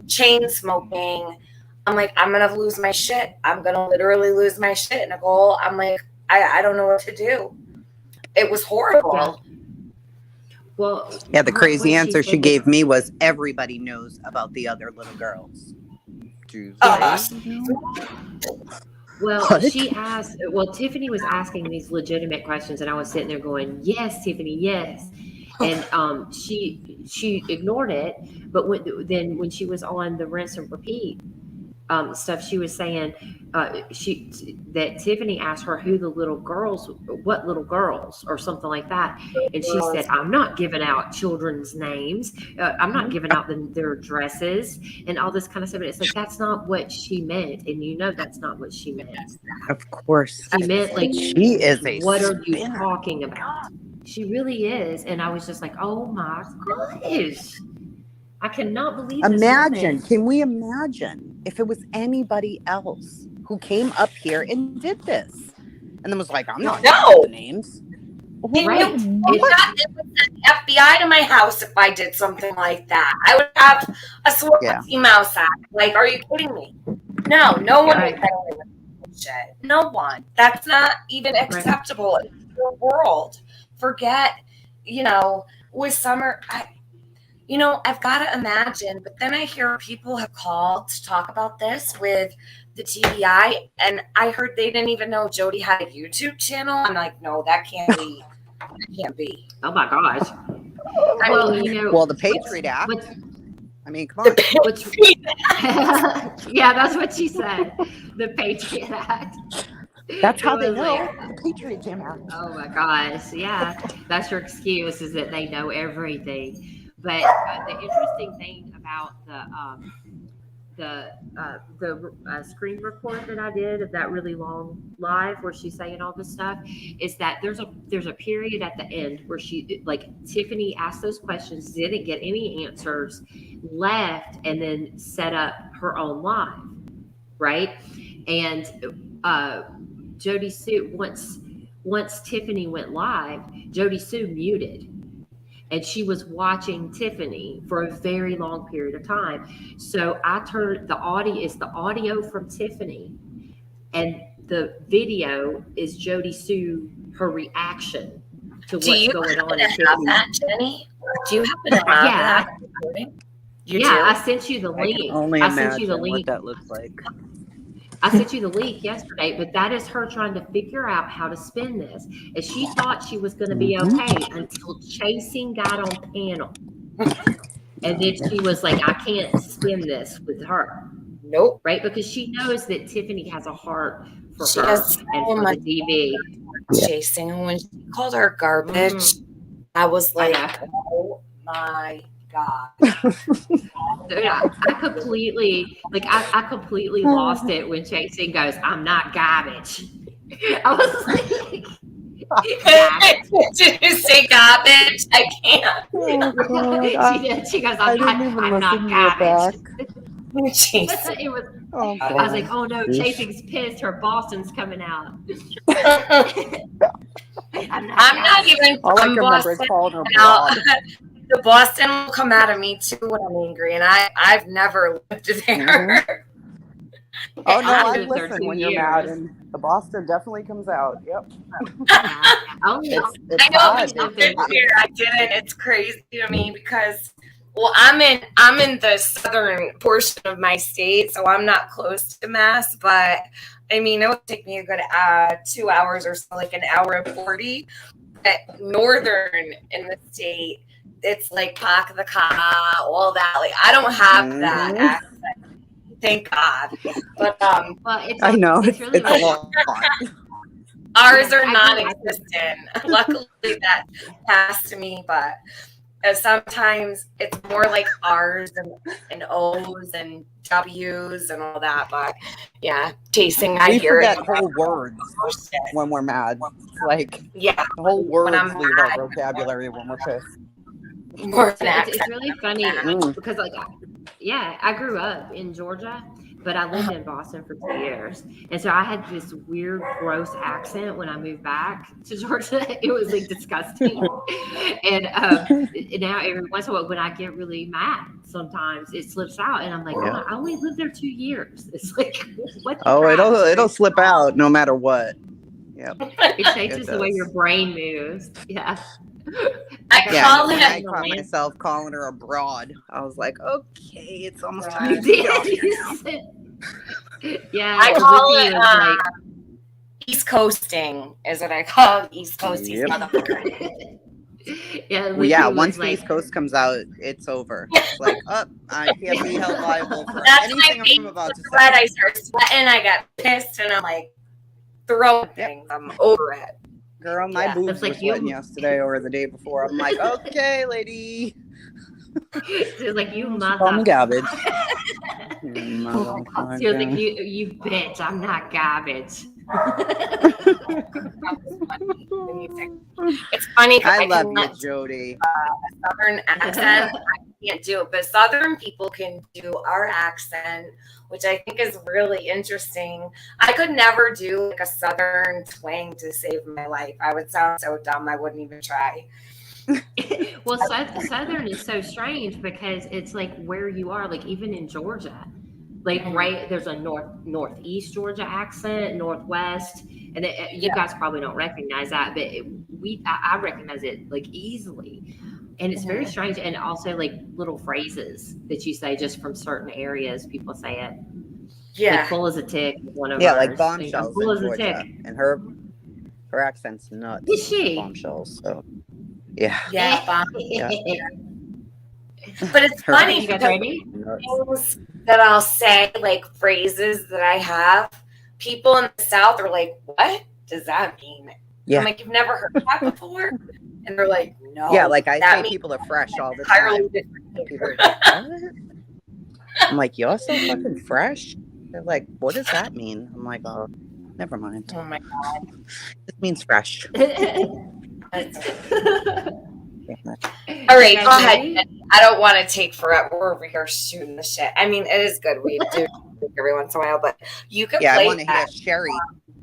chain smoking. I'm like, I'm gonna lose my shit. I'm gonna literally lose my shit, Nicole. I'm like, I don't know what to do. It was horrible. Well, yeah, the crazy answer she gave me was, everybody knows about the other little girls. Well, she asked. Well, Tiffany was asking these legitimate questions, and I was sitting there going, "Yes, Tiffany, yes." And she ignored it. But when she was on the rinse and repeat stuff, she was saying that Tiffany asked her who the little girls, what little girls, or something like that, and she said, "I'm not giving out children's names. I'm not giving out their addresses and all this kind of stuff." And it's like, that's not what she meant, and you know that's not what she meant. Of course, she meant like, she is a what are you talking about? She really is, and I was just like, oh my gosh. I cannot believe this. Imagine, can we imagine if it was anybody else who came up here and did this? And then was like, I'm not giving the names. Right. It was an FBI to my house if I did something like that. I would have a SWAT team outside. Like, are you kidding me? No one would with shit. No one. That's not even acceptable in the world. Forget, with Summer, I've got to imagine, but then I hear people have called to talk about this with the TBI, and I heard they didn't even know Jodee had a YouTube channel. I'm like, no, that can't be. That can't be. Oh my gosh. Well, the Patriot Act. I mean, come on. Yeah, that's what she said. The Patriot Act. That's how they was know like, the Patriot Jam Act. oh my gosh, yeah, that's your excuse, is that they know everything. But the interesting thing about the screen record that I did of that really long live where she's saying all this stuff is that there's a period at the end where she, like, Tiffany asked those questions, didn't get any answers, left, and then set up her own live, right? And Jodee Sue, once Tiffany went live, Jodee Sue muted. And she was watching Tiffany for a very long period of time. So I turned the audio from Tiffany, and the video is Jodee Sue, her reaction to what's going on in Tiffany's. That, Jenny? Do you happen to have that recording? I sent you the link. I can only imagine what that looks like. I sent you the link yesterday, but that is her trying to figure out how to spin this. And she thought she was going to be okay until Chasing got on panel. And then she was like, I can't spin this with her. Nope. Right? Because she knows that Tiffany has a heart for She her has and so for much the DV. Chasing. And when she called her garbage, I was like, oh my God. Dude, I completely lost it when Chasing goes, I'm not garbage. I was like, did you say garbage? I can't. Oh, God. She goes, I'm not garbage. It was, I was like, oh no, Chasing's pissed. Her Boston's coming out. I'm not even all I from can remember is Boston. calling her broad. The Boston will come out of me too when I'm angry, and I've never lived there. Oh no, I listen when you're mad, and the Boston definitely comes out. Yep. I know if you lived here, I didn't. It's crazy to me because, well, I'm in the southern portion of my state, so I'm not close to Mass. But I mean, it would take me a good 2 hours or so, like an hour and 40. But northern in the state, it's like park the car, all that. Like I don't have that accent. Thank God. But I know it's really a lot. Ours are non-existent. Luckily, that passed to me, but sometimes it's more like R's and O's and W's and all that. But yeah, Chasing. I hear forget whole words when we're mad. Like the whole words leave our vocabulary when we're pissed. It's really funny because, like, I grew up in Georgia, but I lived in Boston for 2 years, and so I had this weird, gross accent when I moved back to Georgia. It was like disgusting, and now every once in a while, when I get really mad, sometimes it slips out, and I'm like, oh, I only lived there 2 years. It's like, what? It'll slip out no matter what. Yep. It changes the way your brain moves. Yeah. I caught myself calling her a broad. I was like, okay, it's almost time to go. I call it like East Coasting is what I call it. East Coasting. Once the East Coast comes out, it's over. It's like, I can't be held liable for anything I'm about to say. I start sweating, I got pissed, and I'm like throwing things. I'm over it. Girl, my boobs were sweating yesterday or the day before. I'm like, okay, lady. She's like, you mother. Call me garbage. She was like, you bitch, I'm not garbage. It's funny. I love you, Jodee. A southern accent, I can't do it, but southern people can do our accent, which I think is really interesting. I could never do like a southern twang to save my life. I would sound so dumb. I wouldn't even try. Well, southern is so strange because it's like where you are, like even in Georgia, like there's a northeast Georgia accent, northwest, and you guys probably don't recognize that, but I recognize it like easily, and it's very strange. And also like little phrases that you say just from certain areas, people say it. Like full as a tick, one of ours. Like bombshells full in as a Georgia, tick. And her accent's nuts. Is she? Bombshells. So yeah. But it's funny. You guys ready? Things that I'll say, like phrases that I have, people in the South are like, what does that mean? Yeah. I'm like, you've never heard that before? And they're like, no. Yeah, like I say means people are fresh all the entirely time. different. People are like, what? I'm like, you're so fucking fresh? They're like, what does that mean? I'm like, oh, never mind. Oh my God. This means fresh. All right, go ahead. I don't want to take forever. We're over here shooting the shit. I mean, it is good. We do every once in a while, but you can Yeah, play I want to hear that. Sherry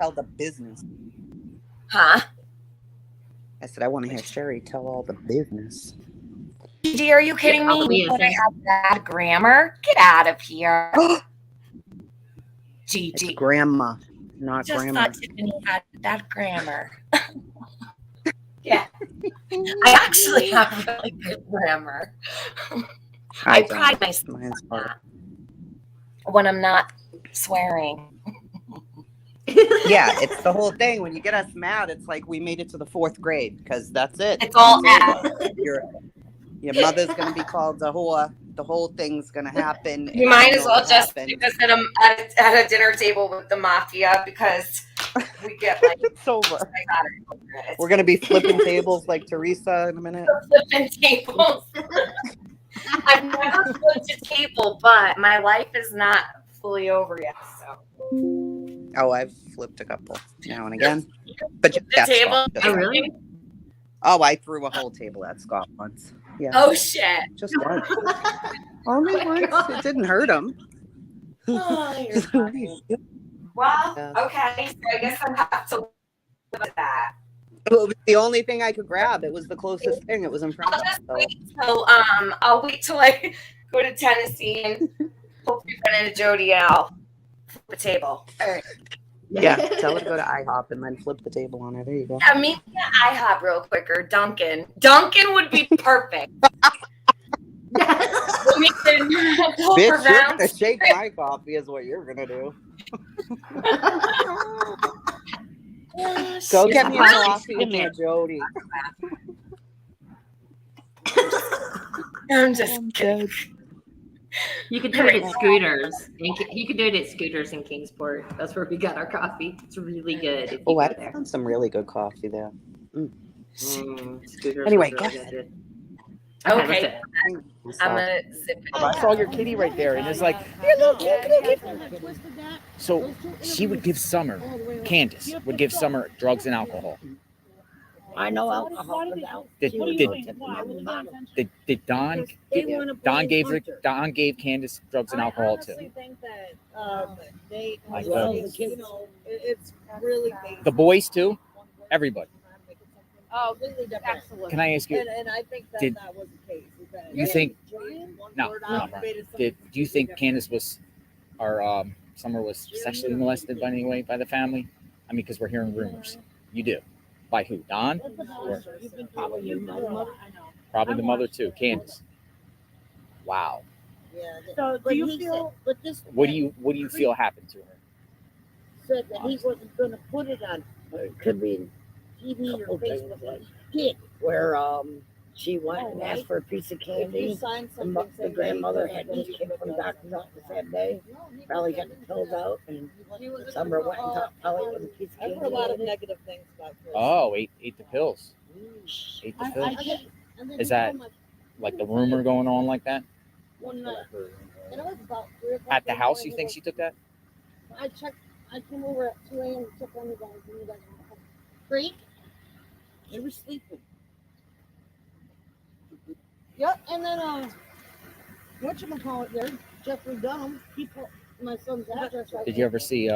tell the business. Huh? I said, I want to hear Sherry tell all the business. Jodee, are you kidding me? You I have bad grammar? Get out of here. It's grandma, not Just grandma. thought Tiffany had bad grammar. Yeah. I actually have really good grammar. I pride myself on that when I'm not swearing. Yeah, it's the whole thing. When you get us mad, it's like we made it to the 4th grade because that's it. It's all your mother's going to be called a whore. The whole thing's going to happen. You might as well just stick us at a dinner table with the mafia because we get like it's over. We're going to be flipping tables like Teresa in a minute. Flipping tables. I've never flipped a table, but my life is not fully over yet. So. Oh, I've flipped a couple now and again. But the table. Oh, really? Oh, I threw a whole table at Scott once. Yeah. Oh shit! Just once. Only once. It didn't hurt him. Oh, you're funny. Well, okay. So I guess I have to live with that. Well, it was the only thing I could grab. It was the closest thing. It was in front of us. I'll wait till I go to Tennessee and hopefully run into Jodee and I'll flip a table. All right. Yeah, tell her to go to IHOP and then flip the table on her. There you go. Yeah, meet me at IHOP real quick or Dunkin'. Dunkin' would be perfect. Bitch, you're gonna shake my coffee is what you're gonna do. Go get me a coffee with my Jodee. I'm just kidding. You could do it at Scooters. You could do it at Scooters in Kingsport. That's where we got our coffee. It's really good. Oh, I found some really good coffee there. Scooters anyway, really go ahead. good. Okay. I'm gonna zip it. I saw your kitty right there, and it's like, here, look, look. So she would give Summer, Candace would give Summer drugs and alcohol. I know alcohol was out. Did Don gave Candace drugs and alcohol too? I honestly think that they, it's really basic. The boys too? Everybody. Oh, completely different. Absolutely. Can I ask you? And I think that was the case. You think? No. Do you think Candace was, or Summer was sexually molested by any way by the family? I mean, because we're hearing rumors. You do. By who? Don? Or probably the mother too. Candace. Wow. Yeah. So do you feel? But this. What do you feel happened to her? Said that he wasn't going to put it on. It could be TV or Facebook. Like, kid, where she went and asked for a piece of candy. The grandmother had just came from the doctor's office that day. Probably got the pills out, and Summer went and got Polly with a piece of candy. I've heard a lot of negative things about Chris. Oh, ate the pills. Ate the pills. Is that like the rumor going on like that? One night. And it was about 3 o'clock. At the house, you think she took that? I came over at 2 a.m. to check on you guys, and you guys were freak. They were sleeping. Yep, and then whatchamacallit there, Jeffrey Dunham, he put my son's address right. Did you ever see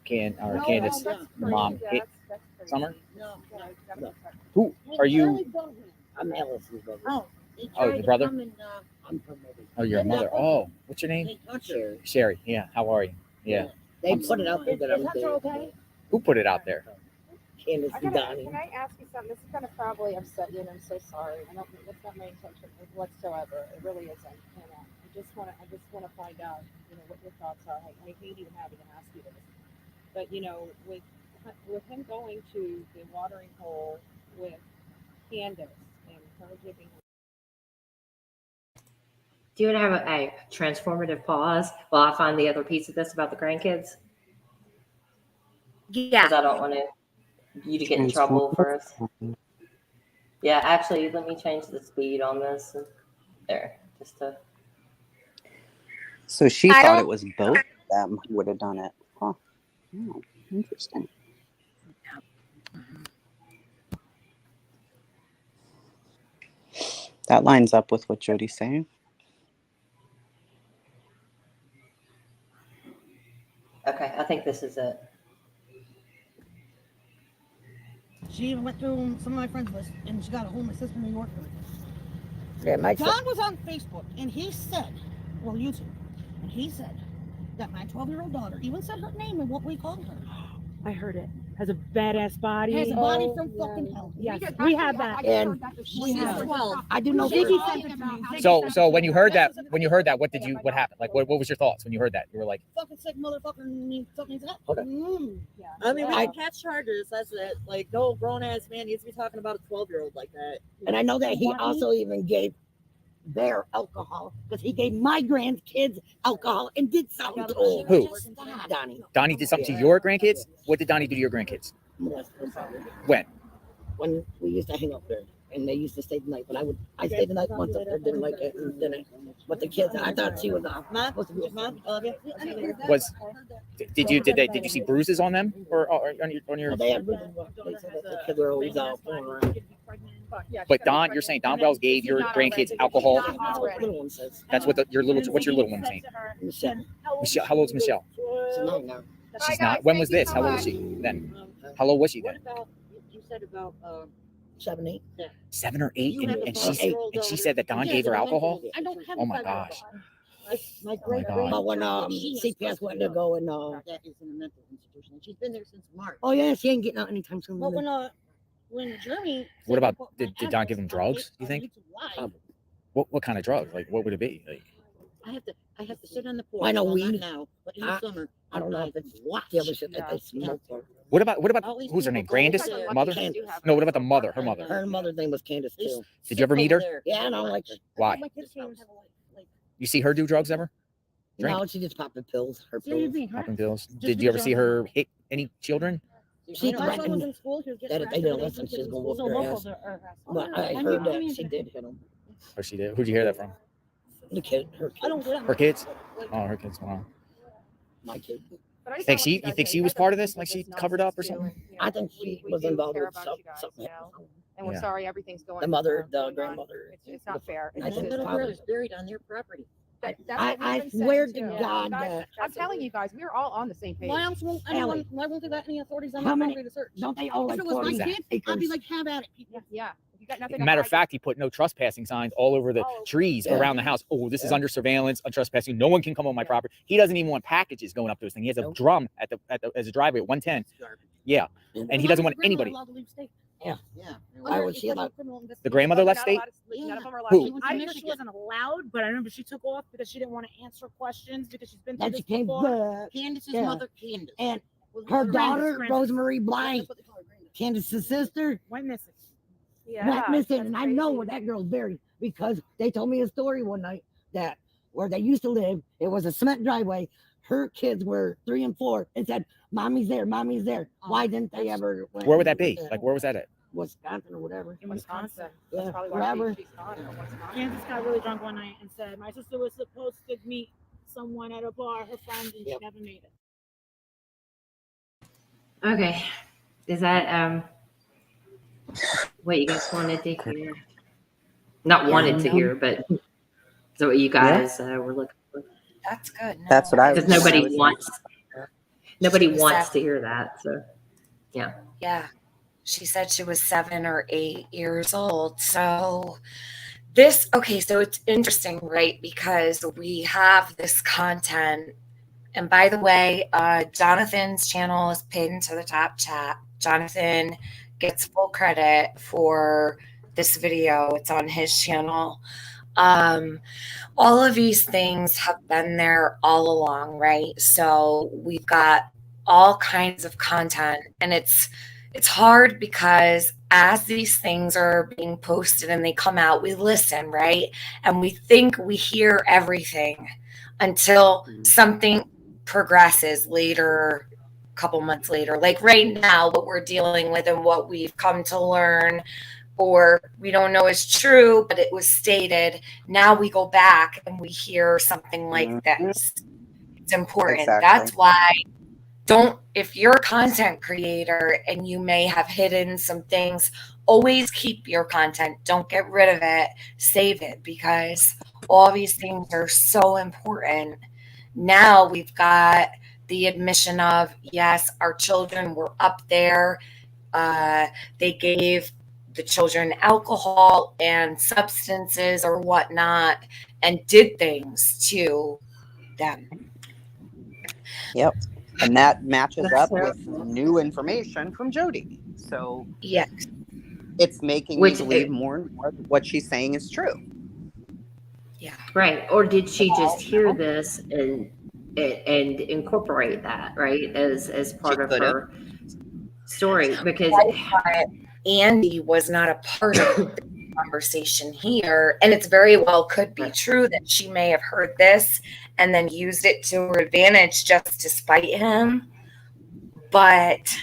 Candace, the mom, hit Summer? No. Who are you? I'm Allison's brother. Oh, the brother? I'm promoted. Oh, your mother. Oh, what's your name? Sherry. Sherry. Yeah. How are you? Yeah. They put it out there that I was there. Okay? Who put it out there? Candace and Donnie. Can I ask you something? This is going to probably upset you, and I'm so sorry. That's not my intention whatsoever. It really isn't. And, I just want to find out, what your thoughts are. I hate even having to ask you this, but with him going to the watering hole with Candace and her giving. Do you want to have a transformative pause while I find the other piece of this about the grandkids? Yeah. Because I don't want you to get in trouble first. Yeah, actually, let me change the speed on this. There, just to. So she thought it was both of them who would have done it. Huh. Oh, interesting. That lines up with what Jodee's saying. Okay, I think this is it. She even went through some of my friends' list, and she got a hold of my sister in New York. Yeah, John was on Facebook, and he said, well, YouTube, and he said that my 12-year-old daughter even said her name and what we called her. I heard it. Has a badass body. Has a body from fucking hell. Yes, we have that. And I do know. So when you heard that, what happened? Like, what was your thoughts when you heard that? You were like, fucking sick motherfucker, something's up. Okay. Yeah. I mean, we can catch charges. That's it. Like, no grown ass man needs to be talking about a 12-year-old like that. And I know that he also even gave their alcohol, because he gave my grandkids alcohol and did something to them. Who? Donnie. Donnie did something to your grandkids? What did Donnie do to your grandkids? When? When we used to hang out there, and they used to stay the night. But I stayed the night once up there, didn't like it, and didn't. But the kids, I thought she was supposed to be. Did you see bruises on them or on your? They had bruises. They said that the kids were always out going around. But you're saying Don Wells gave your grandkids alcohol? That's what what's your little one saying? Michelle. How old is Michelle? She's 9 now. She's not. When was this? How old was she then? How old was she then? You said about 7, 8. 7 or 8, and she said that Don gave her alcohol. I don't have. Oh my gosh. My great grandma, when CPS went to go and that is in a mental institution. She's been there since March. Oh yeah, she ain't getting out anytime soon. But when Jeremy. What about did Don give him drugs? You think? What kind of drugs? Like what would it be? Like I have to sit on the porch. I know weed now, but in the summer I don't know if it's the other shit that they smoke. What about who's her name? Grandis? Mother? No, what about the mother? Her mother. Her mother's name was Candace too. Did you ever meet her? Yeah, I don't like her. Why? You see her do drugs ever? Drink? No, she just popping pills. Her pills. Popping pills. Did you ever see her hit any children? She threatened that if they didn't listen, she was going to whoop their ass. But I heard that she did hit them. Oh, she did. Who'd you hear that from? The kid. Her kids. Her kids? Oh, her kids. Wow. My kid. You think she was part of this? Like she covered up or something? I think she was involved with something. And we're sorry everything's going. The mother, the grandmother. It's not fair. I think the little girl is buried on their property. I swear to God that I'm telling you guys, we're all on the same page. Why else won't anyone? Why won't they let any authorities on my property to search? Don't they all? If it was my kid, I'd be like, have at it, people. Yeah. You got nothing. Matter of fact, he put no trespassing signs all over the trees around the house. Oh, this is under surveillance, on trespassing. No one can come on my property. He doesn't even want packages going up to his thing. He has a drum at the as a driveway at 110. Yeah, and he doesn't want anybody. Yeah. Why would she allow? The grandmother left state? Who? I knew she wasn't allowed, but I remember she took off because she didn't want to answer questions because she's been through this before. Candace's mother, Candace, and her daughter, Rosemary Blank, Candace's sister, went missing. Went missing, and I know where that girl's buried because they told me a story one night that where they used to live, it was a cement driveway. Her kids were 3 and 4 and said, "Mommy's there, mommy's there." Why didn't they ever? Where would that be? Like, where was that at? Wisconsin or whatever. In Wisconsin. Yeah, wherever. Kansas got really drunk one night and said, "My sister was supposed to meet someone at a bar, her friend, and she never made it." Okay, is that what you guys wanted to hear? Not wanted to hear, but so what you guys were looking for. That's good. No. That's what I was. Because nobody wants to hear that. So, yeah. Yeah. She said she was 7 or 8 years old. So so it's interesting, right? Because we have this content. And by the way, Jonathan's channel is pinned into the top chat. Jonathan gets full credit for this video. It's on his channel. All of these things have been there all along, right? So we've got all kinds of content, and it's hard because as these things are being posted and they come out, we listen, right? And we think we hear everything until something progresses later couple months later. Like right now, what we're dealing with and what we've come to learn, or we don't know is true, but it was stated. Now we go back and we hear something like this. It's important. Exactly. That's why if you're a content creator and you may have hidden some things, always keep your content. Don't get rid of it. Save it, because all these things are so important. Now we've got the admission of, yes, our children were up there. They gave the children alcohol and substances or whatnot and did things to them. Yep. And that matches up with new information from Jodee. So yes, it's making me believe more and more that what she's saying is true. Yeah. Right. Or did she just hear this and incorporate that, right, as part of her story? Because Andy was not a part of the conversation here, and it's very well could be true that she may have heard this and then used it to her advantage just to spite him. But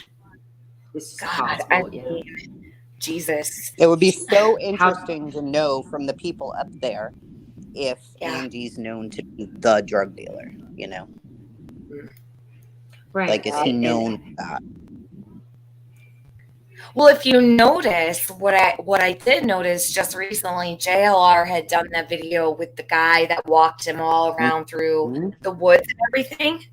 God, I mean, Jesus, it would be so interesting to know from the people up there if Andy's known to be the drug dealer, you know? Right. Like, is he known that? Well, if you notice, what I did notice just recently, JLR had done that video with the guy that walked him all around through the woods and everything.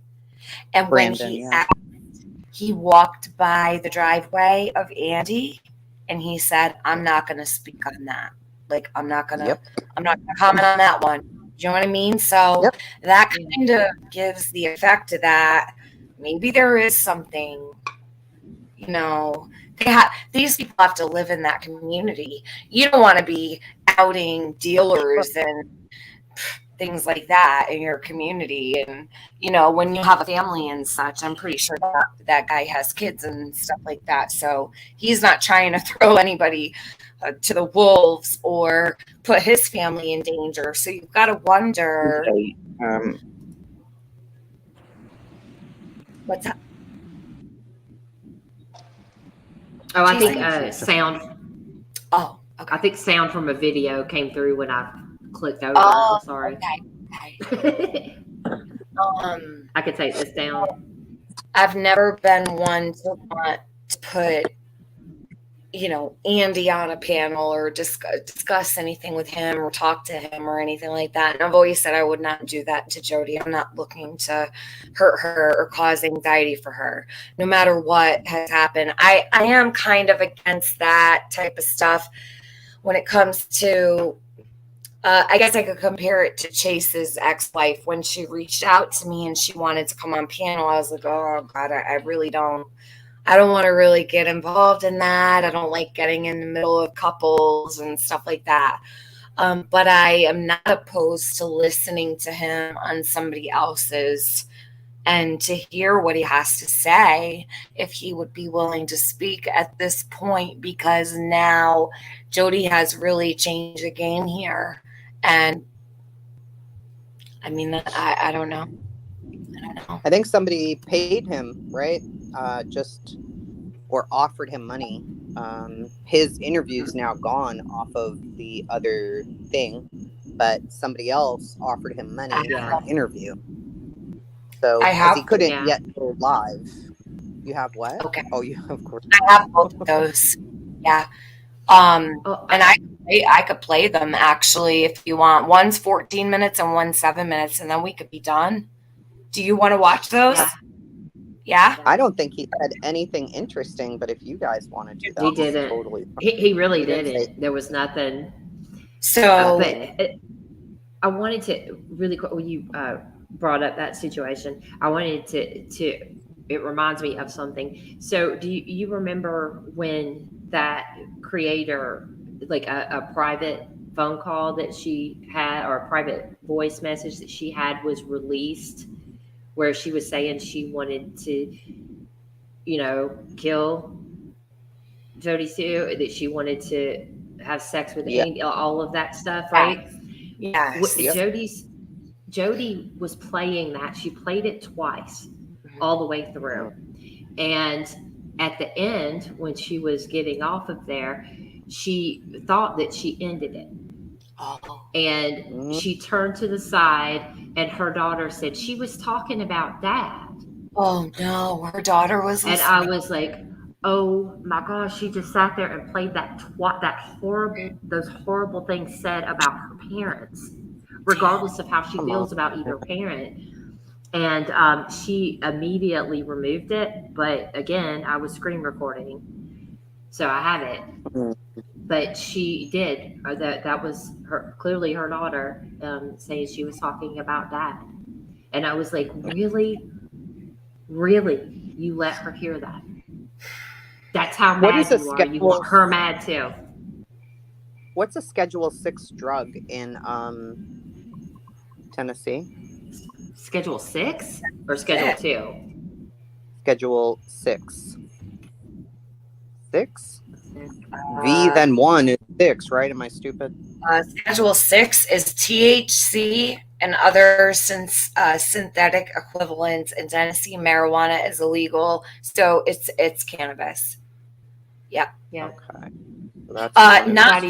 And Brandon, when he walked by the driveway of Andy, and he said, "I'm not going to speak on that. Like, I'm not going to comment on that one." Do you know what I mean? So that kind of gives the effect of that. Maybe there is something, you know, these people have to live in that community. You don't want to be outing dealers and things like that in your community. And, you know, when you have a family and such, I'm pretty sure that guy has kids and stuff like that. So he's not trying to throw anybody to the wolves or put his family in danger. So you've got to wonder. What's that? Oh, I think sound. Oh, okay. I think sound from a video came through when I clicked over. Oh, I'm sorry. Okay. I could take this down. I've never been one to want to put, you know, Andy on a panel or discuss anything with him or talk to him or anything like that. And I've always said I would not do that to Jodee. I'm not looking to hurt her or cause anxiety for her, no matter what has happened. I am kind of against that type of stuff when it comes to, I guess I could compare it to Chase's ex-wife. When she reached out to me and she wanted to come on panel, I was like, oh God, I really don't. I don't want to really get involved in that. I don't like getting in the middle of couples and stuff like that. But I am not opposed to listening to him on somebody else's and to hear what he has to say if he would be willing to speak at this point, because now Jodee has really changed the game here. And I mean, I don't know. I think somebody paid him, right? Or offered him money. His interview's now gone off of the other thing, but somebody else offered him money for an interview. So, because he couldn't yet go live. You have what? Okay. Oh, you of course. I have both of those. Yeah. And I could play them actually if you want. One's 14 minutes and one's 7 minutes, and then we could be done. Do you want to watch those? Yeah. I don't think he said anything interesting, but if you guys want to do that, he didn't. Totally. He really didn't. There was nothing. So, but I wanted to really quick. When you brought up that situation, I wanted to. It reminds me of something. So, do you remember when that creator, like a private phone call that she had, or a private voice message that she had, was released, where she was saying she wanted to, kill Jodee Sue, that she wanted to have sex with Andy, all of that stuff, right? Yes. Jodee was playing that. She played it twice, all the way through. And at the end, when she was getting off of there, she thought that she ended it. Oh. And she turned to the side, and her daughter said she was talking about Dad. Oh no, her daughter was listening. And I was like, oh my gosh, she just sat there and played those horrible things said about her parents, regardless of how she feels about either parent. And she immediately removed it. But again, I was screen recording, so I have it. But she did. That was clearly her daughter saying she was talking about Dad. And I was like, really? You let her hear that? That's how mad you are. You want her mad too. What's a Schedule 6 drug in Tennessee? Schedule 6 or Schedule 2? Schedule 6. 6? V then 1 is 6, right? Am I stupid? Schedule 6 is THC and other synthetic equivalents. In Tennessee, marijuana is illegal, so it's cannabis. Yep. Yeah. Okay. Well, Not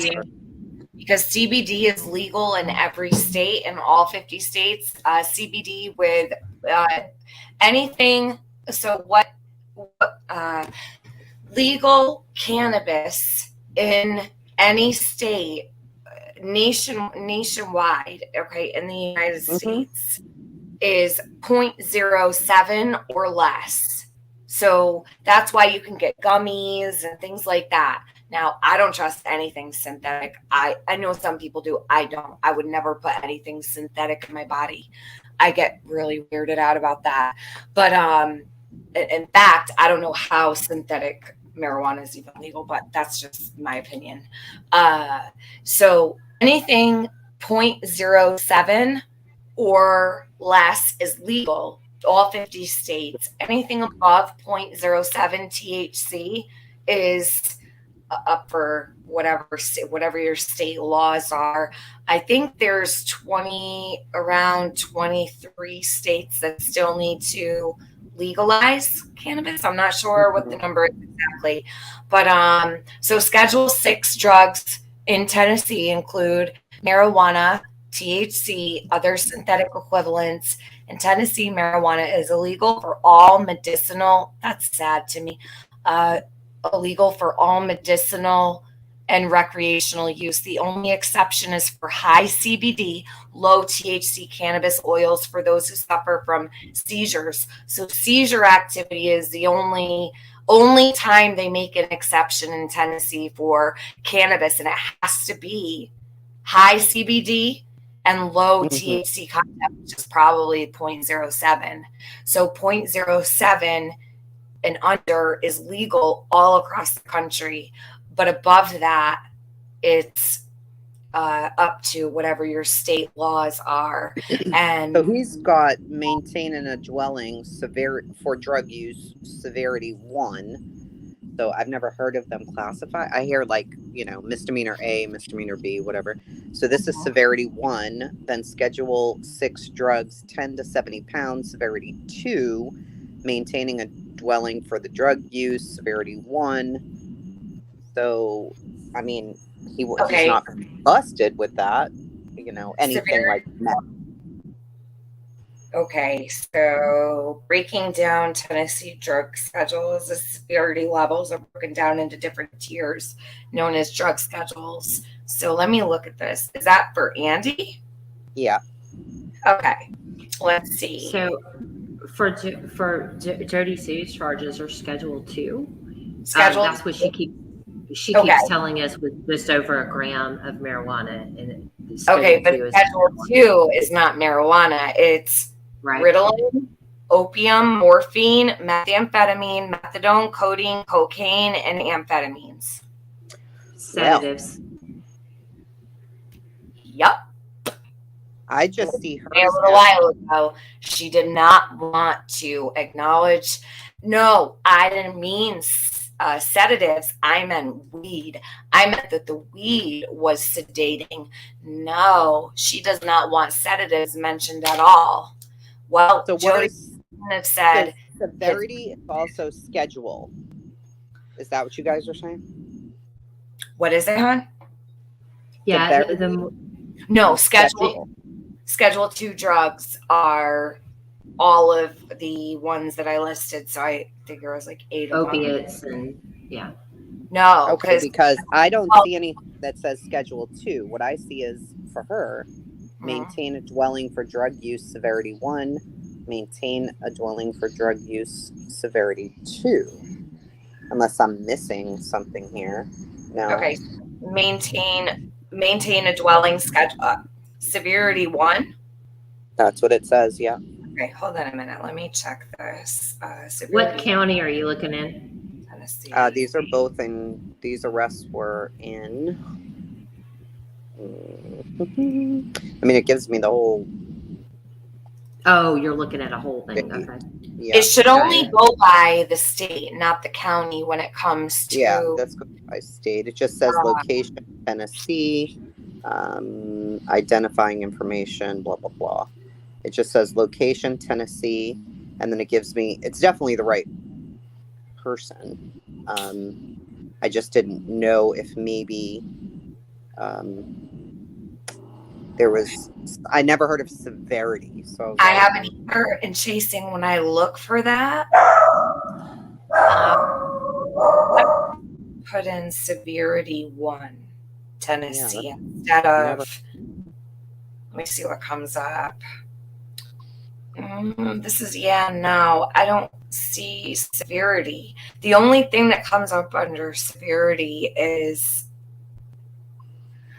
because CBD is legal in every state, in all 50 states. CBD with anything. So what legal cannabis in any state nationwide, okay, in the United States is 0.07 or less. So that's why you can get gummies and things like that. Now, I don't trust anything synthetic. I know some people do. I don't. I would never put anything synthetic in my body. I get really weirded out about that. But in fact, I don't know how synthetic marijuana is even legal, but that's just my opinion. So anything 0.07 or less is legal, all 50 states. Anything above 0.07 THC is up for whatever your state laws are. I think there's around 23 states that still need to legalize cannabis. I'm not sure what the number is exactly, but so Schedule 6 drugs in Tennessee include marijuana, THC, other synthetic equivalents. In Tennessee, marijuana is illegal for all medicinal. That's sad to me. Illegal for all medicinal and recreational use. The only exception is for high CBD, low THC cannabis oils for those who suffer from seizures. So seizure activity is the only time they make an exception in Tennessee for cannabis, and it has to be high CBD and low THC content, which is probably 0.07. So 0.07 and under is legal all across the country, but above that, it's up to whatever your state laws are. And so he's got maintaining a dwelling for drug use severity 1. So I've never heard of them classify. I hear misdemeanor A, misdemeanor B, whatever. So this is severity 1. Then Schedule 6 drugs, 10 to 70 pounds, severity 2. Maintaining a dwelling for the drug use, severity 1. So, I mean, he's not busted with that. Anything like that. Okay, so breaking down Tennessee drug schedules, the severity levels are broken down into different tiers known as drug schedules. So let me look at this. Is that for Andy? Yeah. Okay, let's see. So for Jodee Sue's charges are Schedule 2. That's what she keeps telling us, with just over a gram of marijuana. And but Schedule 2 is not marijuana. It's Ritalin, opium, morphine, methamphetamine, methadone, codeine, cocaine, and amphetamines. Sedatives. Yep. I just see her. A little while ago, she did not want to acknowledge. No, I didn't mean sedatives. I meant weed. I meant that the weed was sedating. No, she does not want sedatives mentioned at all. Well, so Jodee have said severity is also schedule. Is that what you guys are saying? What is it, hon? Yeah. No, Schedule 2 drugs are all of the ones that I listed. So I think there was like 8 of them. Opiates and yeah. No, okay, because I don't see any that says Schedule 2. What I see is for her, maintain a dwelling for drug use severity 1, maintain a dwelling for drug use severity 2. Unless I'm missing something here. No. Okay. Maintain a dwelling schedule severity 1. That's what it says, yeah. Okay, hold on a minute. Let me check this. What county are you looking in? Tennessee. These are both in. These arrests were in. I mean, it gives me the whole. Oh, you're looking at a whole thing. Okay. Yeah. It should only go by the state, not the county, when it comes to. Yeah, that's by state. It just says location, Tennessee, identifying information, blah blah blah. It just says location, Tennessee, and then it gives me. It's definitely the right person. I just didn't know if maybe there was. I never heard of severity, so I haven't either. And chasing when I look for that, put in severity 1, Tennessee, instead of. Let me see what comes up. This is no, I don't see severity. The only thing that comes up under severity is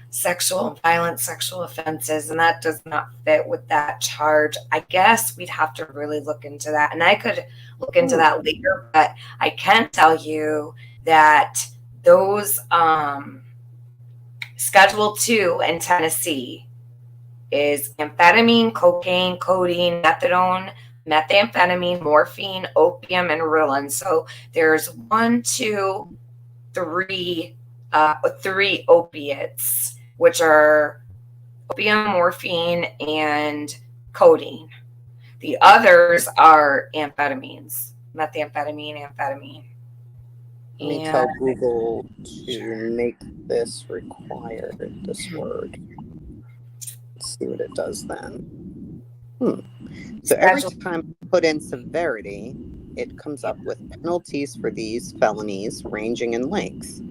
sexual offenses, and that does not fit with that charge. I guess we'd have to really look into that, and I could look into that later, but I can tell you that those Schedule 2 in Tennessee is amphetamine, cocaine, codeine, methadone, methamphetamine, morphine, opium, and Ritalin. So there's 3 opiates, which are opium, morphine, and codeine. The others are amphetamines, methamphetamine, amphetamine. Let me tell Google to make this required, this word. Let's see what it does then. So every time I put in severity, it comes up with penalties for these felonies ranging in length.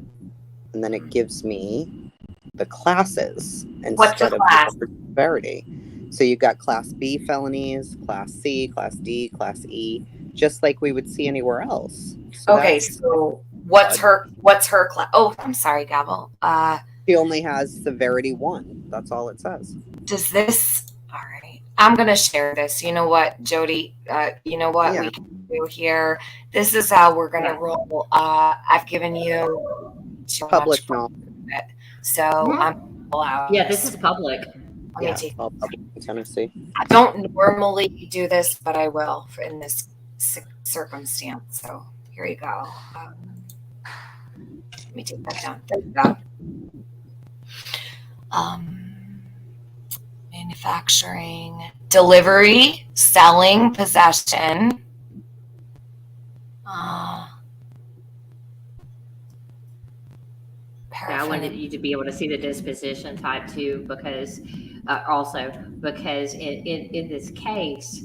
And then it gives me the classes instead of the severity. So you've got Class B felonies, Class C, Class D, Class E, just like we would see anywhere else. So okay, so what's her class? Oh, I'm sorry, Gavel. She only has severity 1. That's all it says. Does this? All right, I'm gonna share this. You know what, Jodee? You know what we can do here. This is how we're gonna roll. I've given you too public much so I'm allowed. Yeah, this is public. Let me take. Public in Tennessee. I don't normally do this, but I will in this circumstance. So here you go. Let me take that down. There you go. Manufacturing, delivery, selling, possession. I wanted you to be able to see the disposition type too, because in this case,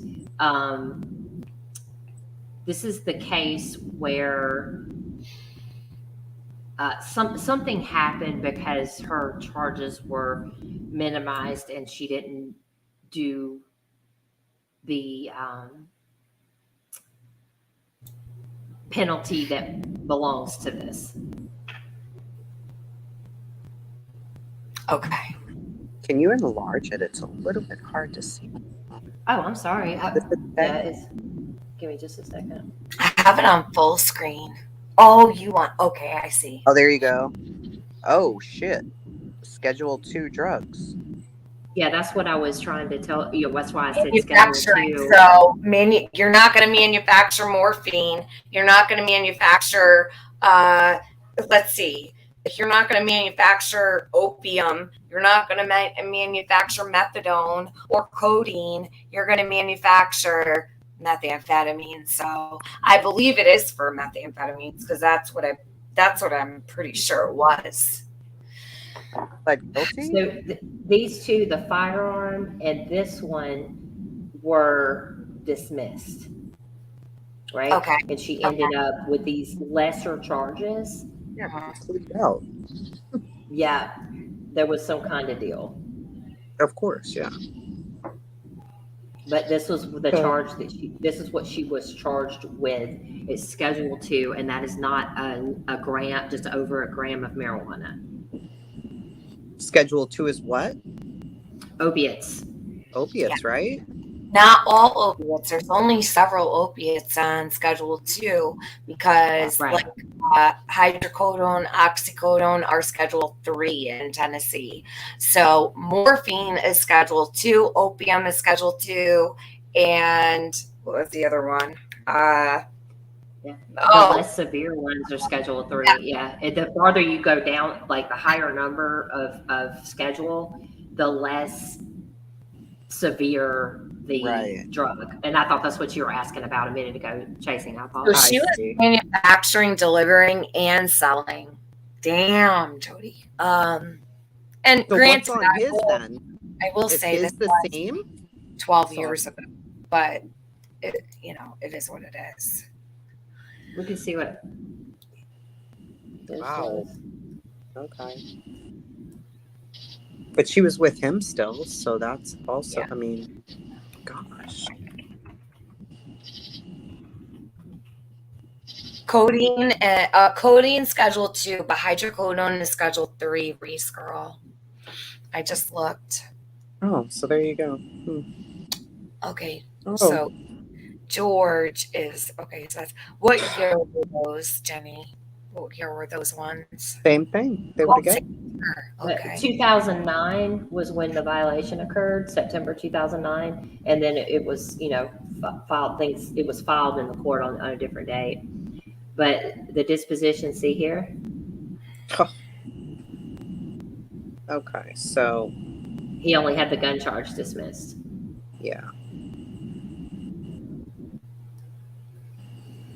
this is the case where something happened because her charges were minimized and she didn't do the penalty that belongs to this. Okay. Can you enlarge it? It's a little bit hard to see. Oh, I'm sorry. Give me just a second. I have it on full screen. Oh, you want? Okay, I see. Oh, there you go. Oh, shit. Schedule 2 drugs. Yeah, that's what I was trying to tell you. That's why I said Schedule 2. So, you're not going to manufacture morphine. You're not going to manufacture, let's see. You're not going to manufacture opium. You're not going to manufacture methadone or codeine. You're going to manufacture methamphetamine. So I believe it is for methamphetamines because that's what I'm pretty sure it was. Like guilty? So these two, the firearm and this one, were dismissed, right? Okay. And she ended up with these lesser charges. Yeah, plead out. Yeah, there was some kind of deal. Of course, yeah. But this was the charge that this is what she was charged with. It's Schedule 2, and that is not a gram, just over a gram of marijuana. Schedule 2 is what? Opiates. Opiates, yeah. Right? Not all opiates. There's only several opiates on Schedule 2 because like hydrocodone, oxycodone are Schedule 3 in Tennessee. So morphine is Schedule 2, opium is Schedule 2, and what was the other one? The less severe ones are Schedule 3. Yeah. And the farther you go down, like the higher number of schedule, the less severe the drug. And I thought that's what you were asking about a minute ago, Chasing. I apologize. So she was manufacturing, delivering, and selling. Damn, Jodee. And so granted, what's on his then? I will say this this the same 12 years ago, but it is what it is. We can see what. Wow. Okay. But she was with him still, so that's also, I mean, gosh. Codeine Schedule 2, but hydrocodone is Schedule 3, Reese girl. I just looked. Oh, so there you go. Okay, so George is, okay, so that's, what year were those, Jenny? What year were those ones? Same thing. They were together. Okay. 2009 was when the violation occurred, September 2009, and then it was, filed. It was filed in the court on a different date. But the disposition, see here. Okay, so he only had the gun charge dismissed. Yeah.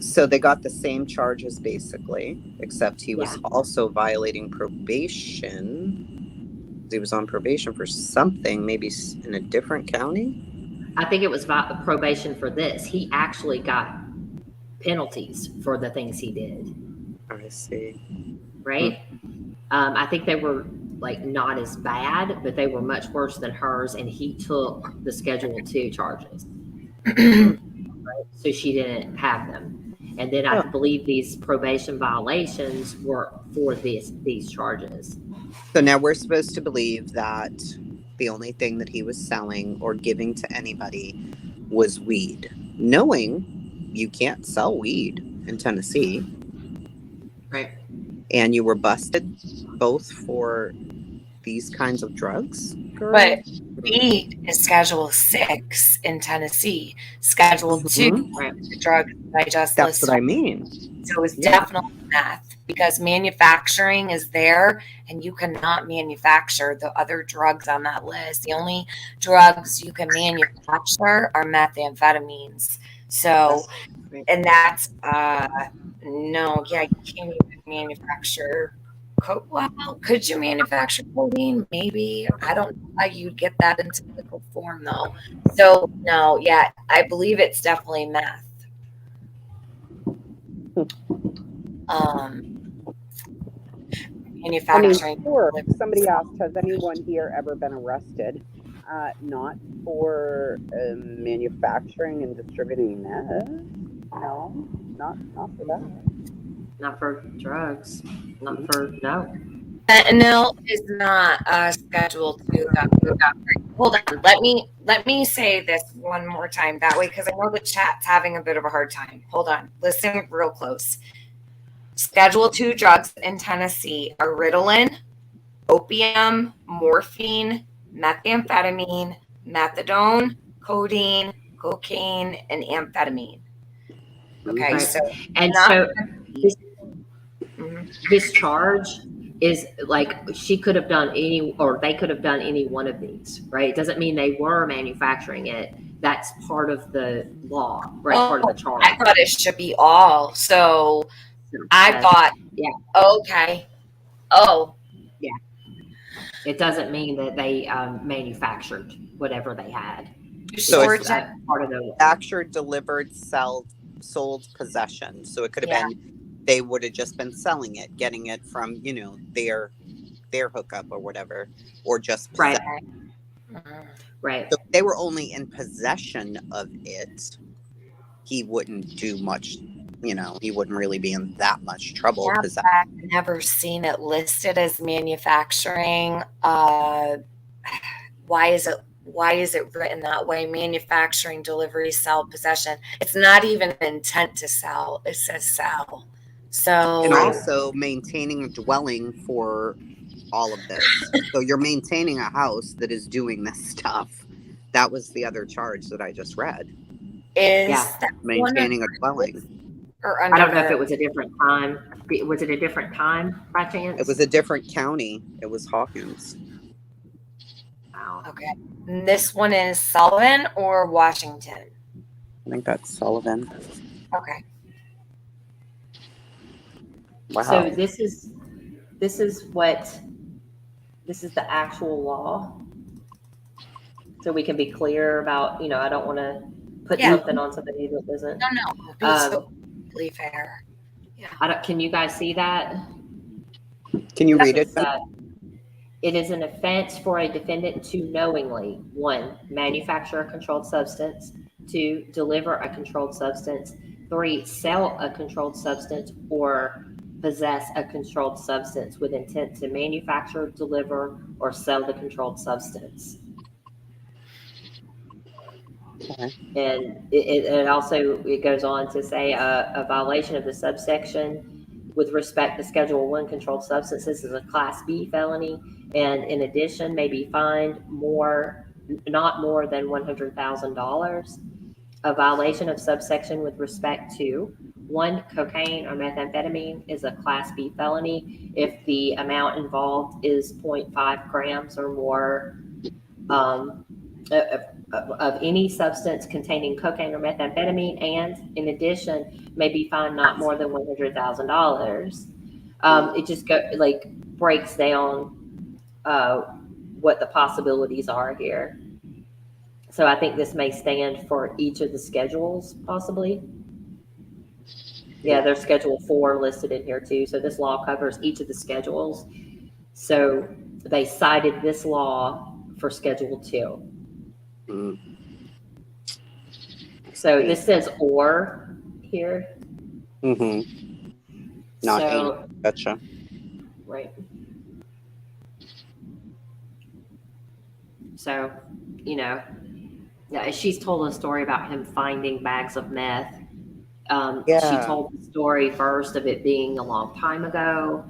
So they got the same charges basically, except he was also violating probation. He was on probation for something, maybe in a different county. I think it was probation for this. He actually got penalties for the things he did. I see. Right? I think they were like not as bad, but they were much worse than hers, and he took the Schedule 2 charges. Right? So she didn't have them. And then I believe these probation violations were for these charges. So now we're supposed to believe that the only thing that he was selling or giving to anybody was weed, knowing you can't sell weed in Tennessee. Right. And you were busted both for these kinds of drugs? Girl? But weed is Schedule 6 in Tennessee. Schedule 2, the drug that I just listed. That's what I mean. So it's definitely meth because manufacturing is there and you cannot manufacture the other drugs on that list. The only drugs you can manufacture are methamphetamines. So, and that's, no, you can't even manufacture. Well, could you manufacture codeine? Maybe. I don't know how you'd get that into liquid form, though. So, no, I believe it's definitely meth. Manufacturing. Sure. Somebody asked, has anyone here ever been arrested? Not for manufacturing and distributing meth. No, not for that. Not for drugs. Not for Fentanyl is not Schedule 2. Hold on. Let me say this one more time that way because I know the chat's having a bit of a hard time. Hold on. Listen real close. Schedule 2 drugs in Tennessee are Ritalin, opium, morphine, methamphetamine, methadone, codeine, cocaine, and amphetamine. Okay, so this charge is like she could have done any, or they could have done any one of these, right? It doesn't mean they were manufacturing it. that's part of the law, right? Part of the charge. I thought it should be all. So I thought, okay. Oh. Yeah. It doesn't mean that they manufactured whatever they had. So it's part of the manufactured, delivered, sold, possession. So it could have been, they would have just been selling it, getting it from, their hookup or whatever, or just right. Right. So if they were only in possession of it, he wouldn't do much. He wouldn't really be in that much trouble. Yeah, I've never seen it listed as manufacturing. Why is it written that way? Manufacturing, delivery, sell, possession. It's not even intent to sell. It says sell. So and also maintaining a dwelling for all of this. So you're maintaining a house that is doing this stuff. That was the other charge that I just read. Is that maintaining a dwelling? Or I don't know if it was a different time. Was it a different time by chance? It was a different county. It was Hawkins. Wow. Okay. And this one is Sullivan or Washington? I think that's Sullivan. Okay. Wow. So this is the actual law. So we can be clear about, I don't want to put something on somebody that doesn't. No. Be fair. Yeah. Can you guys see that? Can you read it? It is an offense for a defendant to knowingly, 1, manufacture a controlled substance, 2, deliver a controlled substance, 3, sell a controlled substance, or possess a controlled substance with intent to manufacture, deliver, or sell the controlled substance. Okay. And it also goes on to say a violation of the subsection with respect to Schedule 1 controlled substances is a Class B felony, and in addition may be fined not more than $100,000. A violation of subsection with respect to 1, cocaine or methamphetamine is a Class B felony if the amount involved is 0.5 grams or more of any substance containing cocaine or methamphetamine, and in addition may be fined not more than $100,000. It just breaks down what the possibilities are here. So I think this may stand for each of the schedules, possibly. Yeah, there's Schedule 4 listed in here too. So this law covers each of the schedules. So they cited this law for Schedule 2. Mm. So this says or here. Mm-hmm. Not so, and. Gotcha. Right. So, she's told a story about him finding bags of meth. She told the story first of it being a long time ago,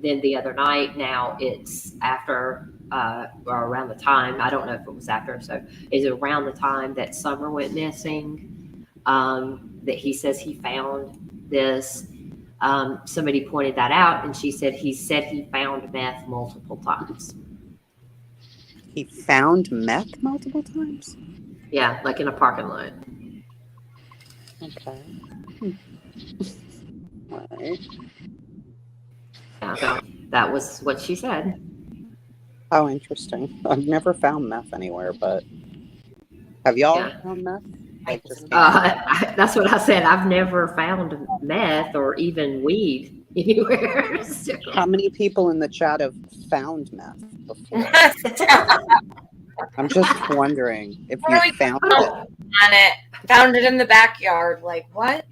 then the other night. Now it's after or around the time, I don't know if it was after, so is it around the time that Summer went missing, that he says he found this. Somebody pointed that out, and she said he found meth multiple times. He found meth multiple times? Yeah, like in a parking lot. Okay. All right. Yeah, so that was what she said. Oh, interesting. I've never found meth anywhere, but have y'all found meth? That's what I said. I've never found meth or even weed anywhere. So. How many people in the chat have found meth before? I'm just wondering if you found it. Found it in the backyard. Like what?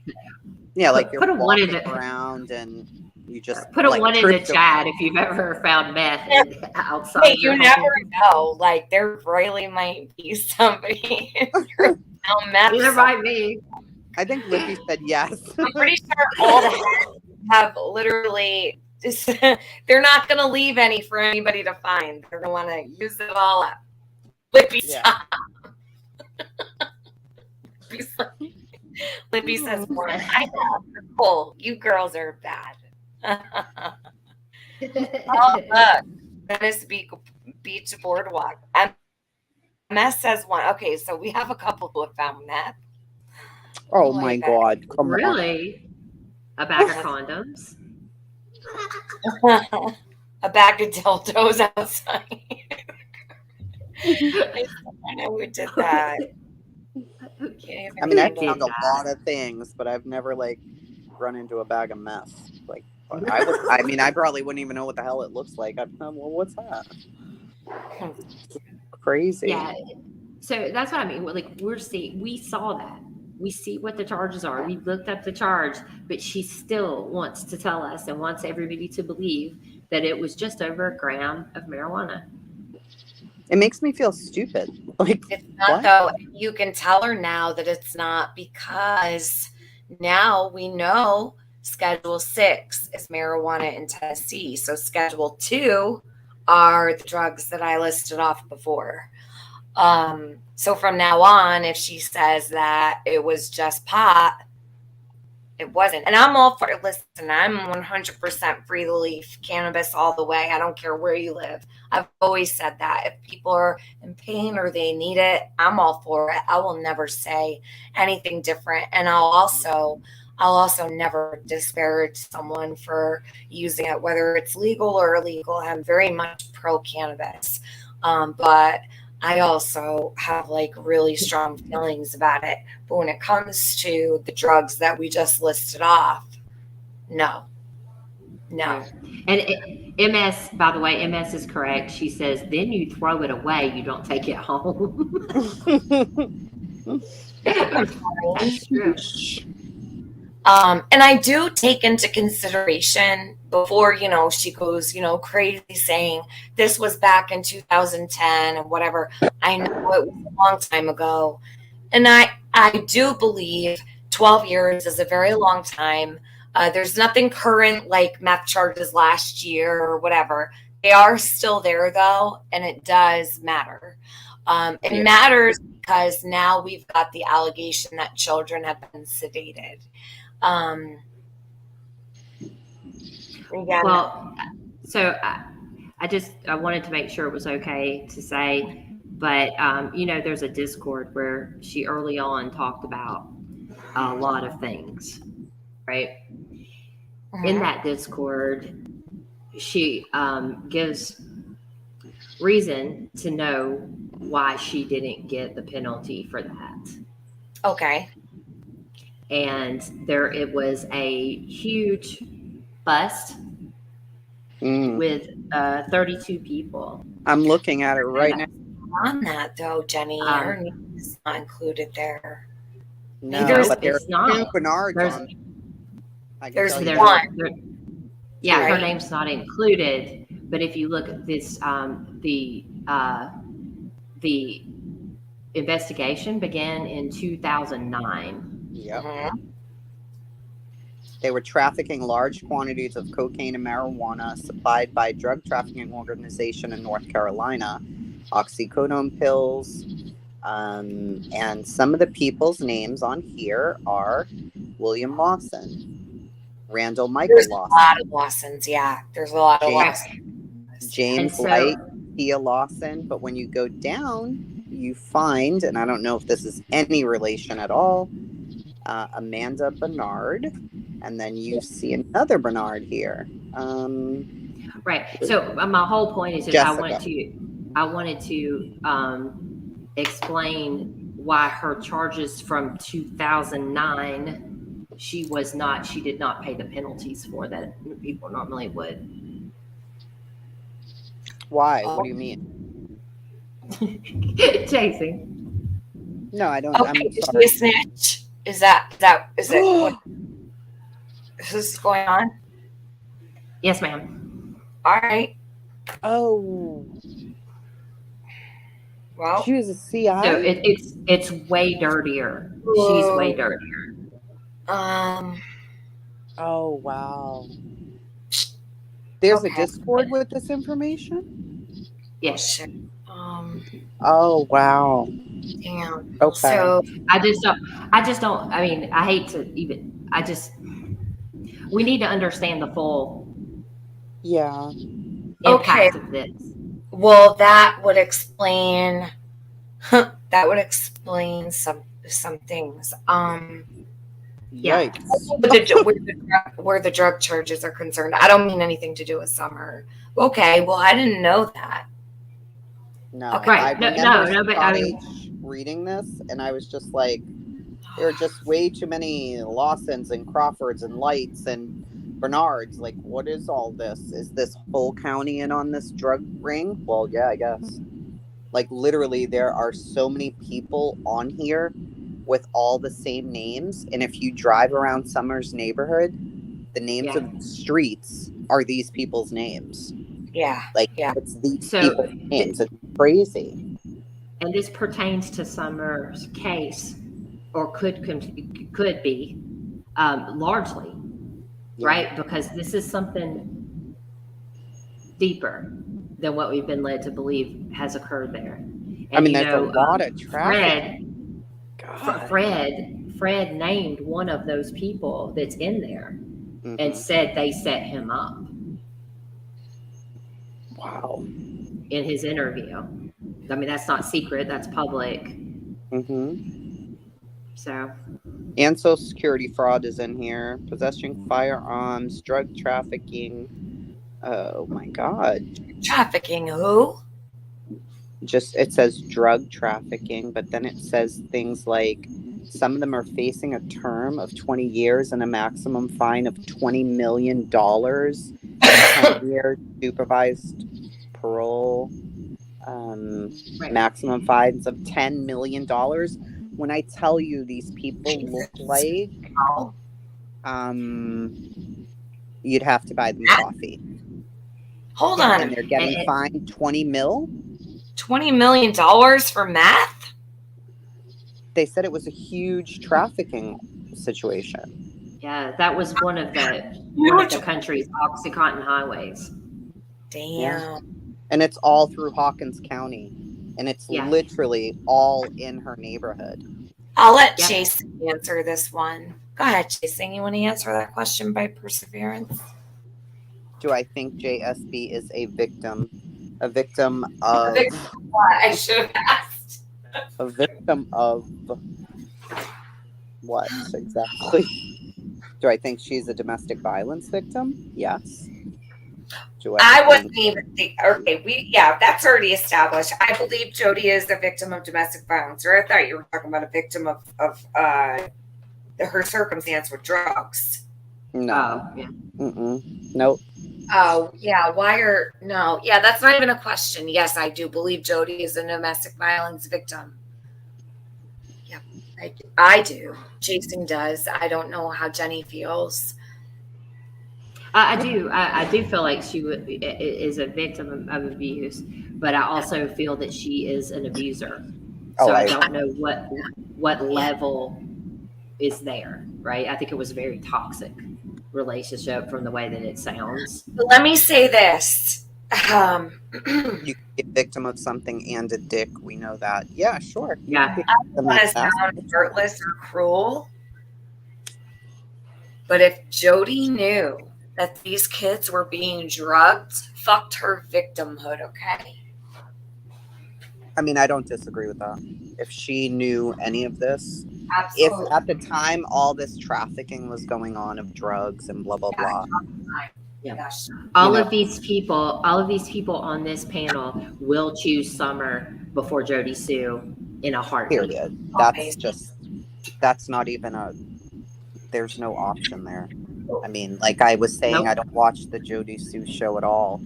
Yeah, like put you're a one walking in around and you just put a one in the chat if you've ever found meth outside. Hey, you never know. Like there really might be somebody found meth. There might be. I think Lippy said yes. I'm pretty sure all the hacks have literally just, they're not going to leave any for anybody to find. They're going to want to use it all up. Lippy, stop. Lippy says more. I know. Cool. You girls are bad. Oh, look. Venice Beach Boardwalk. MS says one. Okay, so we have a couple who have found meth. Oh my God! Come really? A bag of condoms? A bag of dildos outside. I know we did that. I mean, I've found a lot of things, but I've never like run into a bag of meth. Like, I mean, I probably wouldn't even know what the hell it looks like. I'd well, what's that? Crazy. Yeah. So that's what I mean. Like we saw that. We see what the charges are. We looked up the charge, but she still wants to tell us and wants everybody to believe that it was just over a gram of marijuana. It makes me feel stupid. Like, it's not, though. You can tell her now that it's not, because now we know Schedule 6 is marijuana in Tennessee. So Schedule 2 are the drugs that I listed off before. So from now on, if she says that it was just pot, it wasn't. And I'm all for it. Listen, I'm 100% free to leaf cannabis all the way. I don't care where you live. I've always said that. If people are in pain or they need it, I'm all for it. I will never say anything different. And I'll also never disparage someone for using it, whether it's legal or illegal. I'm very much pro cannabis. But I also have like really strong feelings about it. But when it comes to the drugs that we just listed off, no. And MS, by the way, MS is correct. She says, then you throw it away. You don't take it home. That's true. And I do take into consideration before, she goes, crazy saying this was back in 2010 and whatever. I know it was a long time ago. And I do believe 12 years is a very long time. There's nothing current like meth charges last year or whatever. They are still there, though, and it does matter. It matters because now we've got the allegation that children have been sedated. Well, so I wanted to make sure it was okay to say, but there's a Discord where she early on talked about a lot of things, right? In that Discord, she gives reason to know why she didn't get the penalty for that. Okay. And it was a huge bust with 32 people. I'm looking at it right now. On that though, Jenny, her name is not included there. No, but it's not. Bernard's on. There's one. Her name's not included. But if you look at this, the investigation began in 2009. Yep. They were trafficking large quantities of cocaine and marijuana supplied by a drug trafficking organization in North Carolina, oxycodone pills. And some of the people's names on here are William Lawson, Randall Michael Lawson. There's a lot of Lawsons, yeah. There's a lot of Lawsons. James Light, Thea Lawson. But when you go down, you find, and I don't know if this is any relation at all, Amanda Bernard, and then you see another Bernard here. Right. So my whole point is that I wanted to explain why her charges from 2009 she did not pay the penalties for that people normally would. Why? What do you mean? Chasing. No, I don't. Okay, I'm is sorry. she a snitch? Is it what is this going on? Yes, ma'am. All right. Oh. Well, she was a CI. So it's way dirtier. Whoa. She's way dirtier. Oh wow. There's a Discord with this information? Yes. Oh wow. Damn. Okay. So I just don't. I mean, I hate to even. We need to understand the full. Yeah. Impact of this. Well, that would explain That would explain some things. Yikes. Where the drug charges are concerned. I don't mean anything to do with Summer. Okay, well, I didn't know that. No, Okay. I remember but I mean, reading this, and I was just like, there are just way too many Lawsons and Crawfords and Lights and Bernards. Like, what is all this? Is this whole county in on this drug ring? Well, yeah, I guess. Like, literally, there are so many people on here with all the same names. And if you drive around Summer's neighborhood, the names of the streets are these people's names. Yeah. Like, it's these people's names. It's crazy. And this pertains to Summer's case, or could be, largely, right? Because this is something deeper than what we've been led to believe has occurred there. And I mean, there's a lot of traffic. Fred named one of those people that's in there and said they set him up. Wow. In his interview. I mean, that's not secret, that's public. So. And Social Security fraud is in here. Possessing firearms, drug trafficking. Oh my God. Trafficking who? Just, it says drug trafficking, but then it says things like some of them are facing a term of 20 years and a maximum fine of $20 million, 10 years supervised parole, maximum fines of $10 million. When I tell you these people look like, you'd have to buy them coffee. Hold on. And they're getting fined $20 million for meth? They said it was a huge trafficking situation. Yeah, that was one of the country's OxyContin highways. Damn. Yeah. And it's all through Hawkins County. And it's literally all in her neighborhood. I'll let Jason answer this one. Go ahead, Jason. You want to answer that question by Perseverance? Do I think JSB is a victim? A victim of... A victim of what? I should have asked. A victim of what exactly? Do I think she's a domestic violence victim? Yes. I wouldn't even think. Okay, that's already established. I believe Jodee is a victim of domestic violence, or I thought you were talking about a victim of her circumstance with drugs. No. Nope. Oh, yeah. Yeah, that's not even a question. Yes, I do believe Jodee is a domestic violence victim. Yeah, I do. Jason does. I don't know how Jenny feels. I do feel like she is a victim of abuse, but I also feel that she is an abuser. So I don't know what level is there, right? I think it was a very toxic relationship from the way that it sounds. Let me say this. You can be a victim of something and a dick. We know that. Yeah, sure. Yeah. I don't want to sound heartless or cruel, but if Jodee knew that these kids were being drugged, fucked her victimhood, okay? I mean, I don't disagree with that. If she knew any of this, absolutely. If at the time all this trafficking was going on of drugs and blah, blah, blah. Yeah. All of these people on this panel will choose Summer before Jodee Sue in a heartbeat. Period. That's not even there's no option there. I mean, like I was saying, I don't watch the Jodee Sue show at all.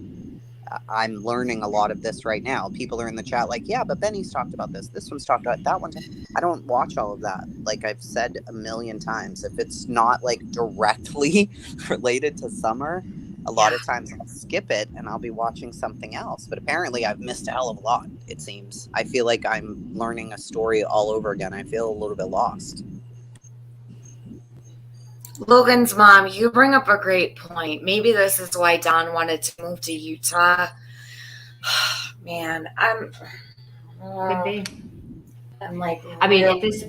I'm learning a lot of this right now. People are in the chat like, yeah, but Benny's talked about this. This one's talked about that one. I don't watch all of that. Like I've said a million times, if it's not like directly related to Summer, a lot of times I'll skip it and I'll be watching something else. But apparently I've missed a hell of a lot, it seems. I feel like I'm learning a story all over again. I feel a little bit lost. Logan's mom, you bring up a great point. Maybe this is why Don wanted to move to Utah. Man, I'm like, I mean,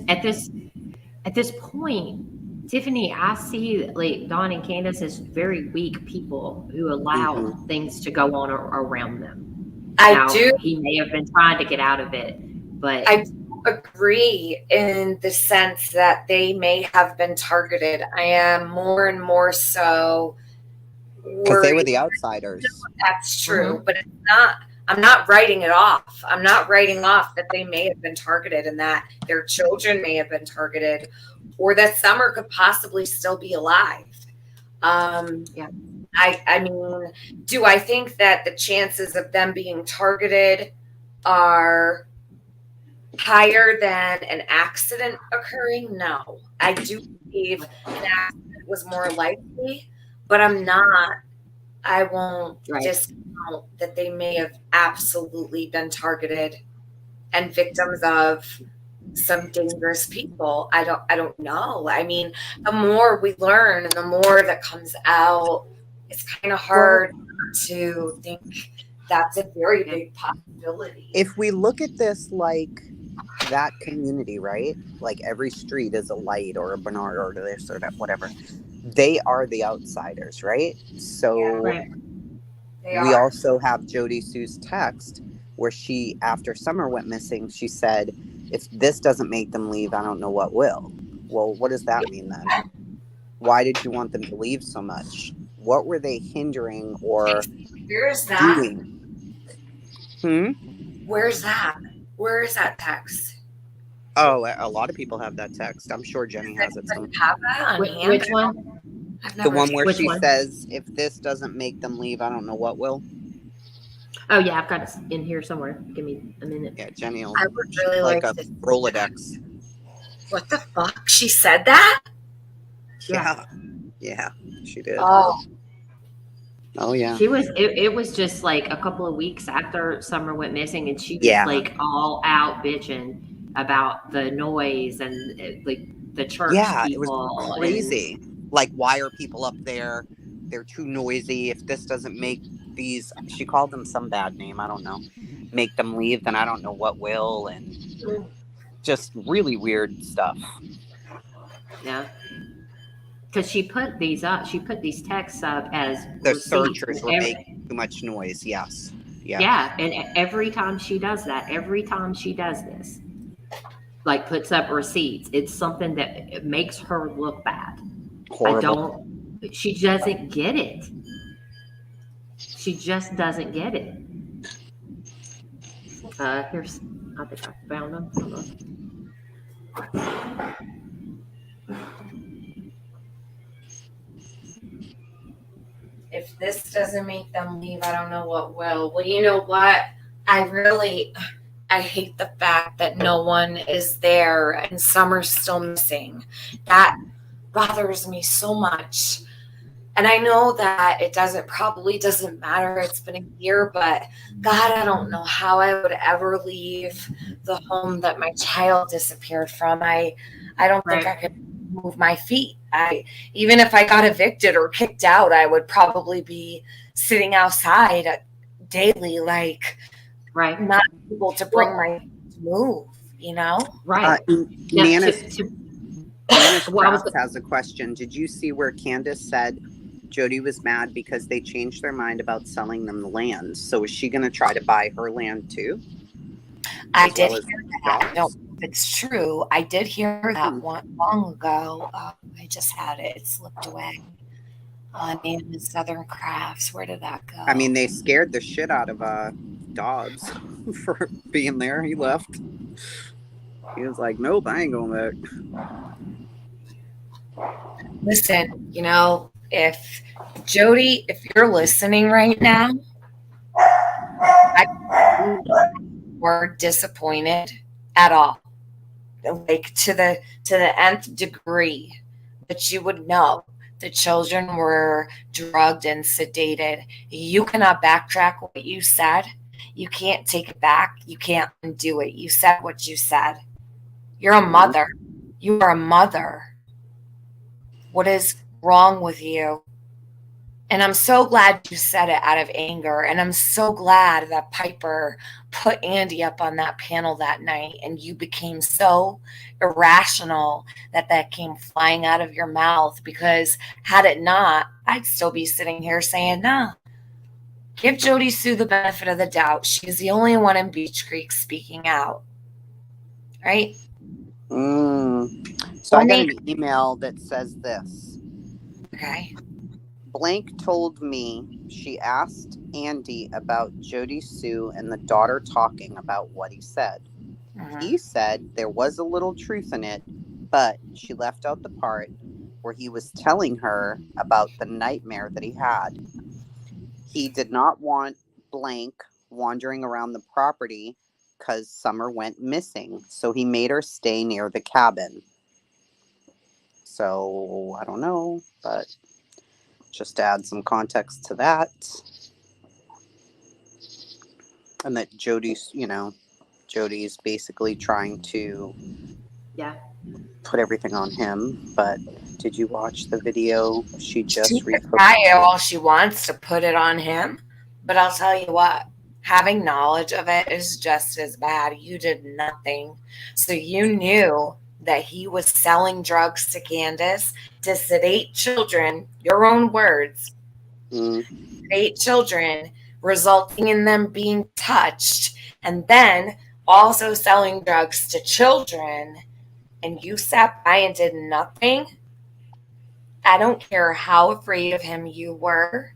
at this point, Tiffany, I see like Don and Candace as very weak people who allow things to go on around them. I do. He may have been trying to get out of it, But I agree in the sense that they may have been targeted. I am more and more so because they were the outsiders. That's true, but it's not. I'm not writing it off. I'm not writing off that they may have been targeted and that their children may have been targeted, or that Summer could possibly still be alive. Yeah. I mean, do I think that the chances of them being targeted are higher than an accident occurring? No. I do believe an accident was more likely, but I won't discount that they may have absolutely been targeted and victims of some dangerous people. I don't know. I mean, the more we learn and the more that comes out, it's kind of hard to think that's a very big possibility. If we look at this like that community, right? Like every street is a Light or a Bernard or this or that, whatever. They are the outsiders, right? So we also have Jodee Sue's text where she, after Summer went missing, she said, if this doesn't make them leave, I don't know what will. Well, what does that mean then? Why did you want them to leave so much? What were they hindering or Where's that? doing? Where's that? Where is that text? Oh, a lot of people have that text. I'm sure Jenny has it somewhere. Have that on hand? Which one? The one where she says, if this doesn't make them leave, I don't know what will. Oh, yeah, I've got it in here somewhere. Give me a minute. Yeah, Jenny will. I would really like a Rolodex. What the fuck? She said that? Yeah. Yeah, she did. Oh. Oh, yeah. She was, it was just like a couple of weeks after Summer went missing, and she was like all out bitching about the noise and like the church people. Yeah, it was crazy. Like, why are people up there? They're too noisy. If this doesn't make these, she called them some bad name, I don't know, make them leave, then I don't know what will, and just really weird stuff. Yeah. Because she put these up, she put these texts up as the searchers were making too much noise. Yes. Yeah. And every time she does that, every time she does this, like puts up receipts, it's something that makes her look bad. Horrible. She doesn't get it. She just doesn't get it. Here's, I think I found them. If this doesn't make them leave, I don't know what will. Well, you know what? I hate the fact that no one is there and Summer's still missing. That bothers me so much. And I know that it probably doesn't matter. It's been a year, but God, I don't know how I would ever leave the home that my child disappeared from. I don't think I could move my feet. Even if I got evicted or kicked out, I would probably be sitting outside daily, like not able to bring my feet to move, you know? Nana's has a question. Did you see where Candace said Jodee was mad because they changed their mind about selling them the land? So is she going to try to buy her land too? I did hear that. I don't know if it's true. I did hear that one long ago. I just had it. It slipped away. Name is Southern Crafts. Where did that go? I mean, they scared the shit out of Dobbs for being there. He left. He was like, nope, I ain't going back. Listen, you know, if Jodee, if you're listening right now, we're disappointed at all, like to the nth degree, that you would know the children were drugged and sedated. You cannot backtrack what you said. You can't take it back. You can't undo it. You said what you said. You're a mother. You are a mother. What is wrong with you? And I'm so glad you said it out of anger. And I'm so glad that Piper put Andy up on that panel that night and you became so irrational that came flying out of your mouth, because had it not, I'd still be sitting here saying, nah, give Jodee Sue the benefit of the doubt. She's the only one in Beach Creek speaking out. right? So I got an email that says this. Okay. Blank told me she asked Andy about Jodee Sue and the daughter talking about what he said. He said there was a little truth in it, but she left out the part where he was telling her about the nightmare that he had. He did not want Blank wandering around the property because Summer went missing, so he made her stay near the cabin. So, I don't know, but just to add some context to that. And that Jodee's, Jodee's basically trying to put everything on him. But did you watch the video she just reposted? All she wants to put it on him, but I'll tell you what, having knowledge of it is just as bad. You did nothing. So you knew that he was selling drugs to Candace to sedate children, your own words, sedate children, resulting in them being touched, and then also selling drugs to children, and you sat by and did nothing. I don't care how afraid of him you were.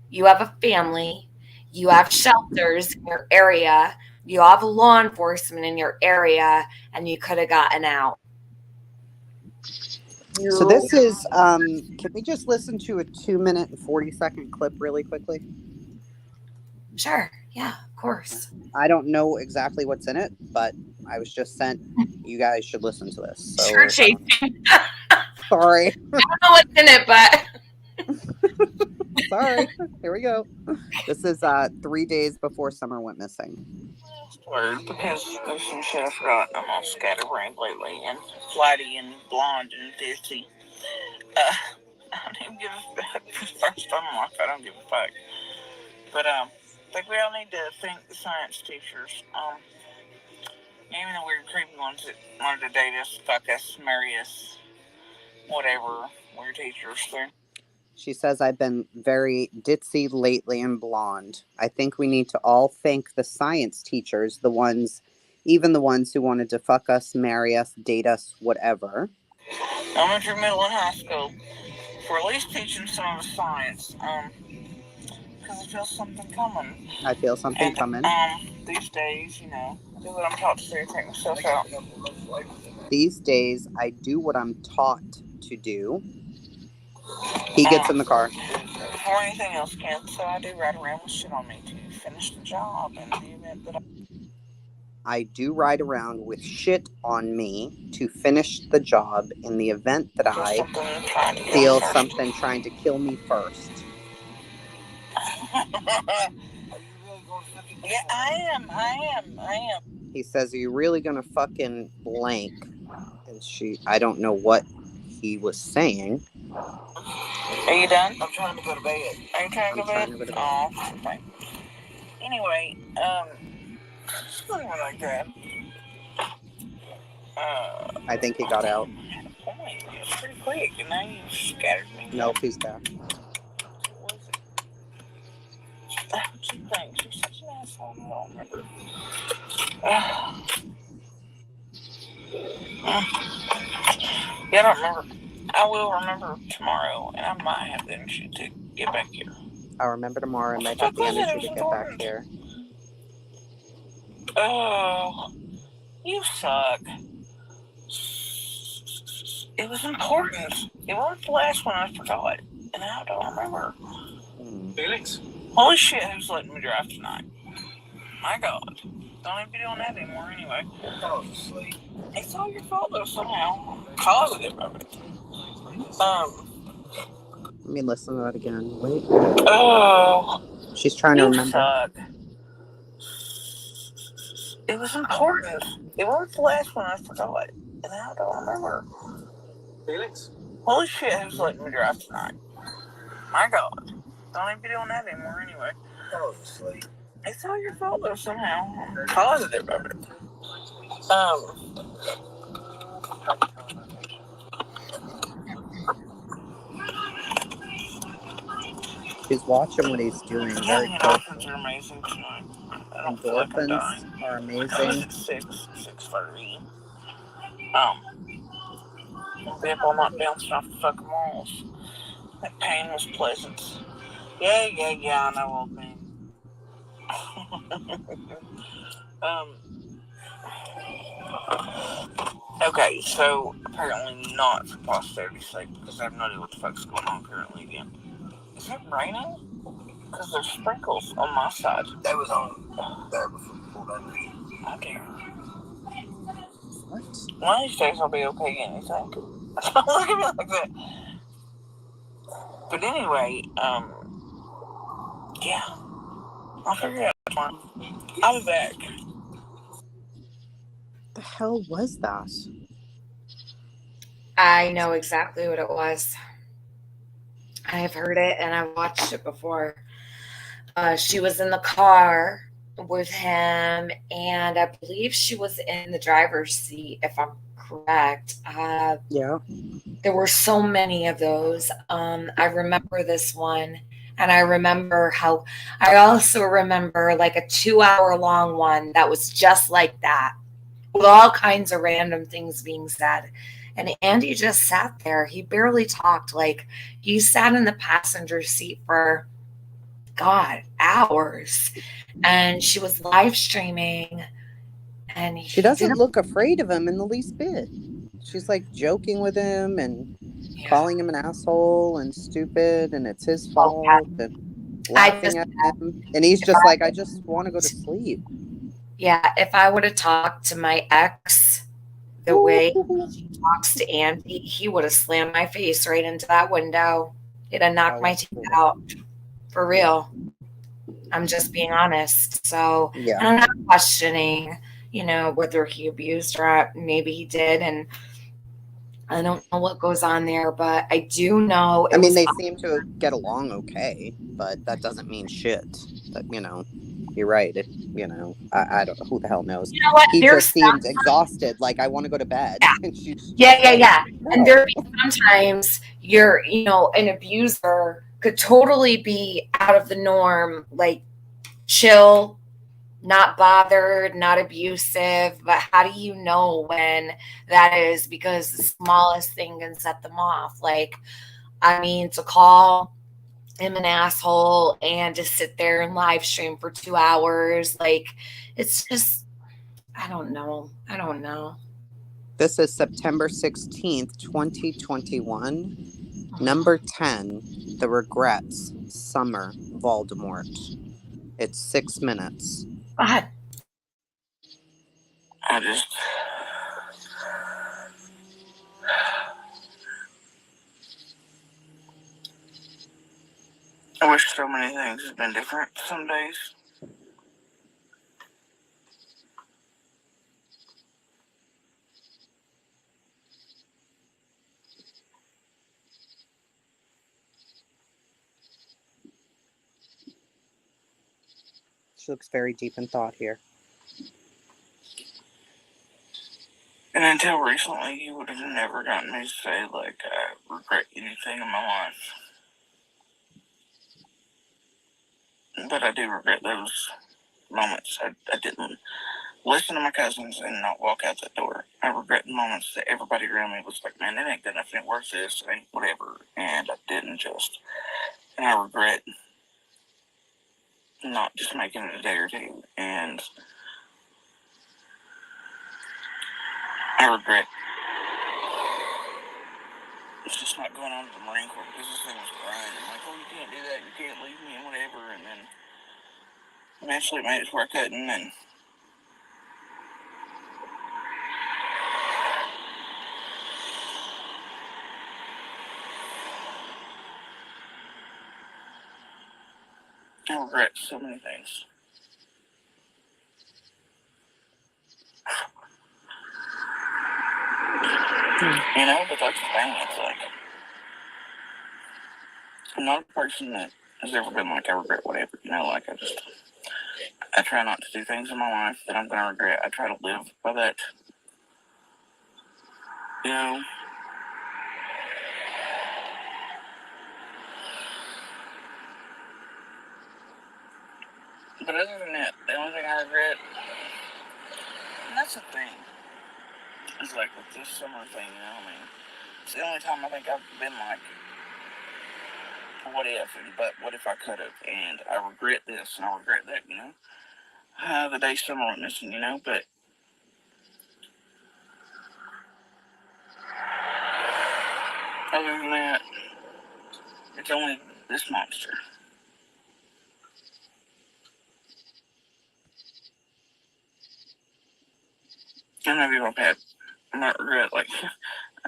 You have a family. You have shelters in your area. You have law enforcement in your area, and you could have gotten out. So this is, can we just listen to a 2-minute and 40-second clip really quickly? Sure. Yeah, of course. I don't know exactly what's in it, but I was just sent. You guys should listen to this. So, sure, chasing. Sorry. I don't know what's in it, but sorry. Here we go. This is 3 days before Summer went missing. Word, because there's some shit I forgot. I'm all scatterbrained lately and flighty and blonde and dizzy. I don't even give a fuck. First time in my life, I don't give a fuck. But I think we all need to thank the science teachers. Even the weird creepy ones that wanted to date us, fuck us, marry us, whatever, weird teachers there. She says, I've been very ditzy lately and blonde. I think we need to all thank the science teachers, even the ones who wanted to fuck us, marry us, date us, whatever. Elementary, middle, and high school, for at least teaching some of the science, because I feel something coming. I feel something coming. These days, I do what I'm taught to do, take myself out. These days, I do what I'm taught to do. He gets in the car. Before anything else, Ken, so I do ride around with shit on me to finish the job in the event that I do ride around with shit on me to finish the job in the event that I feel something trying to kill me first. Yeah, I am. He says, are you really going to fucking blank? And I don't know what he was saying. Are you done? I'm trying to go to bed. Are you trying to go to bed? Oh, okay. Anyway, something like that. I think he got out. Point. It was pretty quick, and now you scattered me. Nope, he's back. What was it? What you think? She's such an asshole. I don't remember. Yeah, I don't remember. I will remember tomorrow, and I might have the energy to get back here. I'll remember tomorrow, and I have the energy to get back here. Oh, you suck. It was important. It wasn't the last one I forgot, and I don't remember. Felix? Holy shit, who's letting me drive tonight? My God. Don't even be doing that anymore anyway. It's all your fault though, somehow. Positive of it. Let me listen to that again. Wait. Oh. She's trying to remember. Suck. It was important. It wasn't the last one I forgot, and I don't remember. Felix? Holy shit, who's letting me drive tonight? My God. Don't even be doing that anymore anyway. It's all your fault though, somehow. I'm positive of it. She's watching what he's doing very Yeah, closely. are amazing tonight. I don't feel like I'm dying. Endorphins are I was amazing. at 6:30. People not bouncing off the fucking walls. That pain was pleasant. Yeah, I know, old man. Okay, so apparently not for posterity's sake, because I have no idea what the fuck's going on currently again. Is it raining? Because there's sprinkles on my side. That was on there before you pulled under here. Oh dear. What? One of these days I'll be okay again, you think? Look at me like that. But anyway, yeah. I'll figure it out tomorrow. I'll be back. The hell was that? I know exactly what it was. I've heard it and I watched it before. She was in the car with him, and I believe she was in the driver's seat, if I'm correct. Yeah. There were so many of those. I remember this one, and I also remember like a 2-hour long one that was just like that, with all kinds of random things being said. And Andy just sat there. He barely talked. Like, he sat in the passenger seat for, God, hours. And she was live streaming. And she doesn't look afraid of him in the least bit. She's like joking with him and calling him an asshole and stupid, and it's his fault, and laughing at him. And he's just like, I just want to go to sleep. Yeah, if I would have talked to my ex the way he talks to Andy, he would have slammed my face right into that window. It'd have knocked my teeth out. For real. I'm just being honest. So, yeah. And I'm not questioning, whether he abused her. Maybe he did. And I don't know what goes on there, but I do know. I mean, they seem to get along okay, but that doesn't mean shit. But, you're right. I don't know. Who the hell knows? You know what? He just seemed exhausted. Like, I want to go to bed. Yeah. Yeah. And there be sometimes an abuser could totally be out of the norm, like chill, not bothered, not abusive. But how do you know when that is? Because the smallest thing can set them off. Like, to call him an asshole and just sit there and live stream for 2 hours, like, it's just, I don't know. This is September 16th, 2021. Number 10, The Regrets, Summer, Voldemort. It's 6 minutes. God. I wish so many things had been different some days. She looks very deep in thought here. And until recently, you would have never gotten me to say, like, I regret anything in my life. But I do regret those moments. I didn't listen to my cousins and not walk out that door. I regret the moments that everybody around me was like, man, that ain't good enough, it ain't worth this, it ain't whatever. And I didn't just. And I regret not just making it a day or two. And I regret it's just not going on to the Marine Corps because this thing was crying. I'm like, oh, you can't do that, you can't leave me, and whatever. And then eventually it made it to where I couldn't. And I regret so many things. But that's the thing. It's like, I'm not a person that has ever been like, I regret whatever. I try not to do things in my life that I'm going to regret. I try to live by that. But other than that, the only thing I regret, and that's the thing, is like with this summer thing, you know what I mean? It's the only time I think I've been like, what if, but what if I could have, and I regret this, and I regret that, you know? The day summer went missing, you know, but other than that, it's only this monster. And maybe I've had, not regret, like,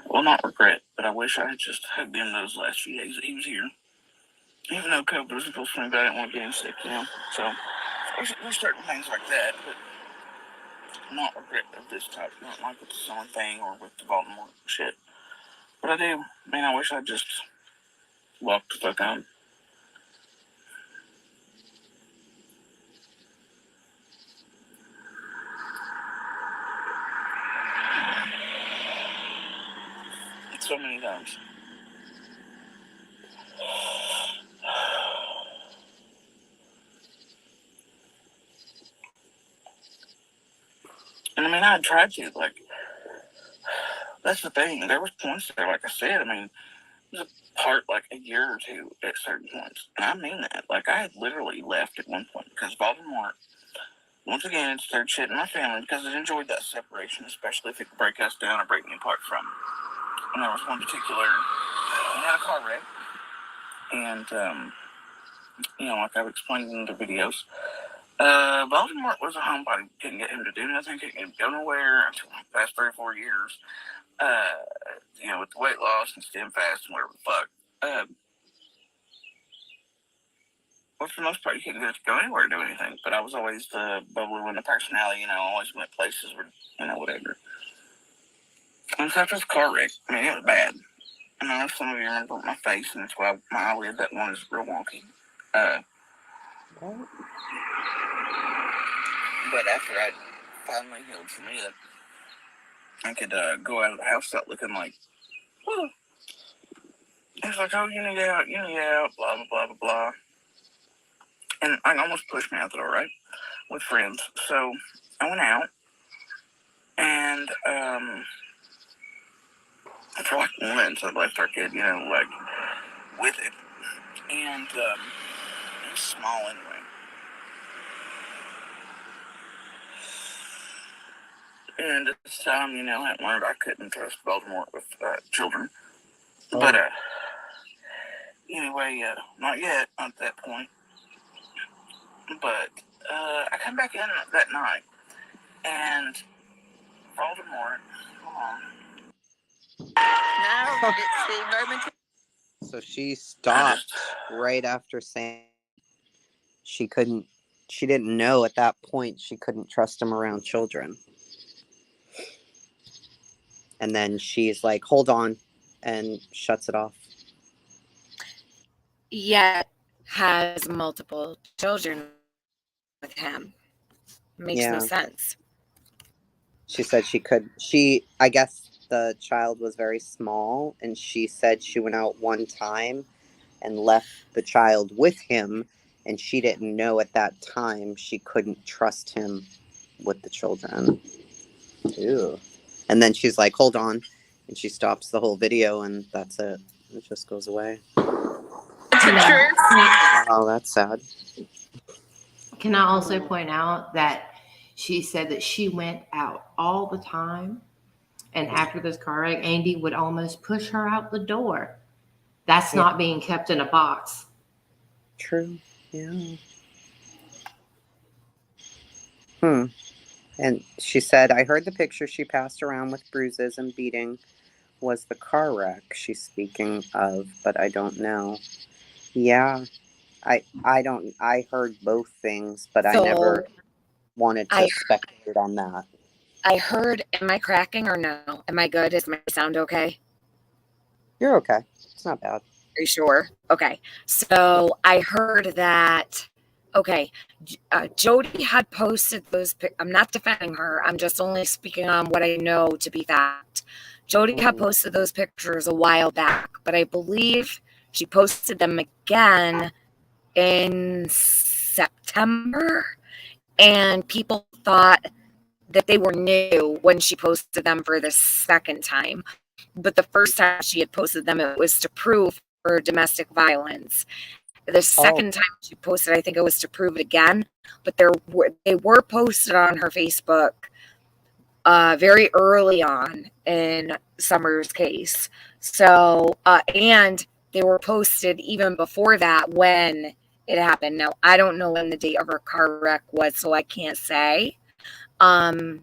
well, not regret, but I wish I had just hugged him those last few days that he was here. Even though COVID was supposed to me, but I didn't want to get him sick, you know? So, there's certain things like that, but not regret of this type, not like with the summer thing or with the Baltimore shit. But I do, man, I wish I'd just walked the fuck on. So many times. And I mean, I tried to, like, that's the thing. There was points there, like I said, I mean, it was apart like a year or two at certain points. And I mean that. Like, I had literally left at one point because Baltimore, once again, it started shit in my family because it enjoyed that separation, especially if it could break us down or break me apart from. And there was one particular, we had a car wreck. And, you know, like I've explained in the videos, Baltimore was a homebody. Couldn't get him to do nothing, couldn't get him to go nowhere until the past 3 or 4 years. You know, with the weight loss and stem fast and whatever the fuck. Well, for the most part, you couldn't get to go anywhere to do anything. But I was always the bubbly one, the personality, you know, always went places where, you know, whatever. And so after this car wreck, I mean, it was bad. And I know some of you remember my face, and that's why my eyelid, that one is real wonky. But after I finally healed from it, I could go out of the house without looking like, whoa. It's like, oh, you need out, blah, blah, blah, blah, blah. And I almost pushed me out the door, right? With friends. So I went out, and for like months, I left our kid, you know, like, with it. And it was small anyway. And at this time, you know, I learned I couldn't trust Baltimore with children. Oh. But anyway, not yet, not at that point. But I come back in that night, and Baltimore, Now it's the moment. So she stopped right after saying she didn't know at that point she couldn't trust him around children. And then she's like, hold on, and shuts it off. Yet has multiple children with him. Makes no sense. She said I guess the child was very small, and she said she went out one time and left the child with him, and she didn't know at that time she couldn't trust him with the children. Ew. And then she's like, hold on. And she stops the whole video, and that's it. It just goes away. Oh, that's sad. Can I also point out that she said that she went out all the time, and after this car wreck, Andy would almost push her out the door. That's not being kept in a box. True. Yeah. And she said, I heard the picture she passed around with bruises and beating was the car wreck she's speaking of, but I don't know. Yeah. I heard both things, but I never wanted to speculate on that. I heard, am I cracking or no? Am I good? Is my sound okay? You're okay. It's not bad. Are you sure? Okay. So I heard that, Jodee had posted those, I'm not defending her. I'm just only speaking on what I know to be fact. Jodee had posted those pictures a while back, but I believe she posted them again in September, and people thought that they were new when she posted them for the second time. But the first time she had posted them, it was to prove her domestic violence. The second time she posted, I think it was to prove it again. But they were posted on her Facebook very early on in Summer's case. So, and they were posted even before that when it happened. Now, I don't know when the date of her car wreck was, so I can't say. I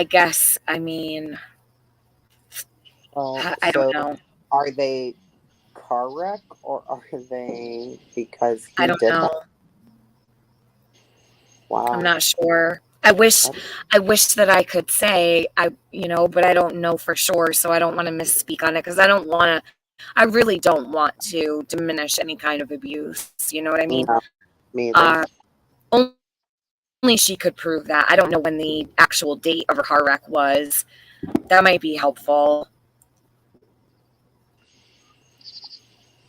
guess, I mean, I don't know. Are they car wreck or are they because he I don't did know. that? Wow. I'm not sure. I wish that I could say, but I don't know for sure, so I don't want to misspeak on it because I really don't want to diminish any kind of abuse. You know what I mean? No, me either. Only she could prove that. I don't know when the actual date of her car wreck was. That might be helpful.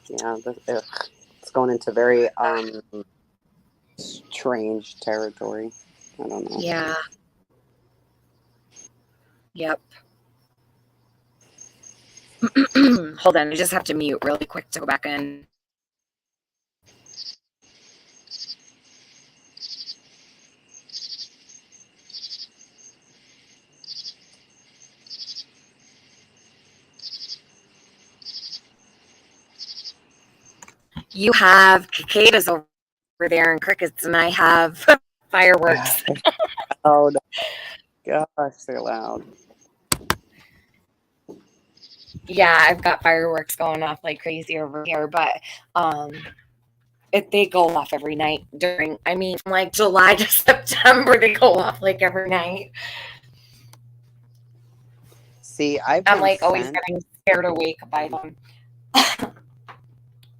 Yeah, it's going into very strange territory. I don't know. Yeah. Yep. Hold on, I just have to mute really quick to go back in. You have cicadas over there and crickets, and I have fireworks. Oh, no. Gosh, they're loud. Yeah, I've got fireworks going off like crazy over here, but they go off every night from like July to September, they go off like every night. See, I'm like always getting scared awake by them.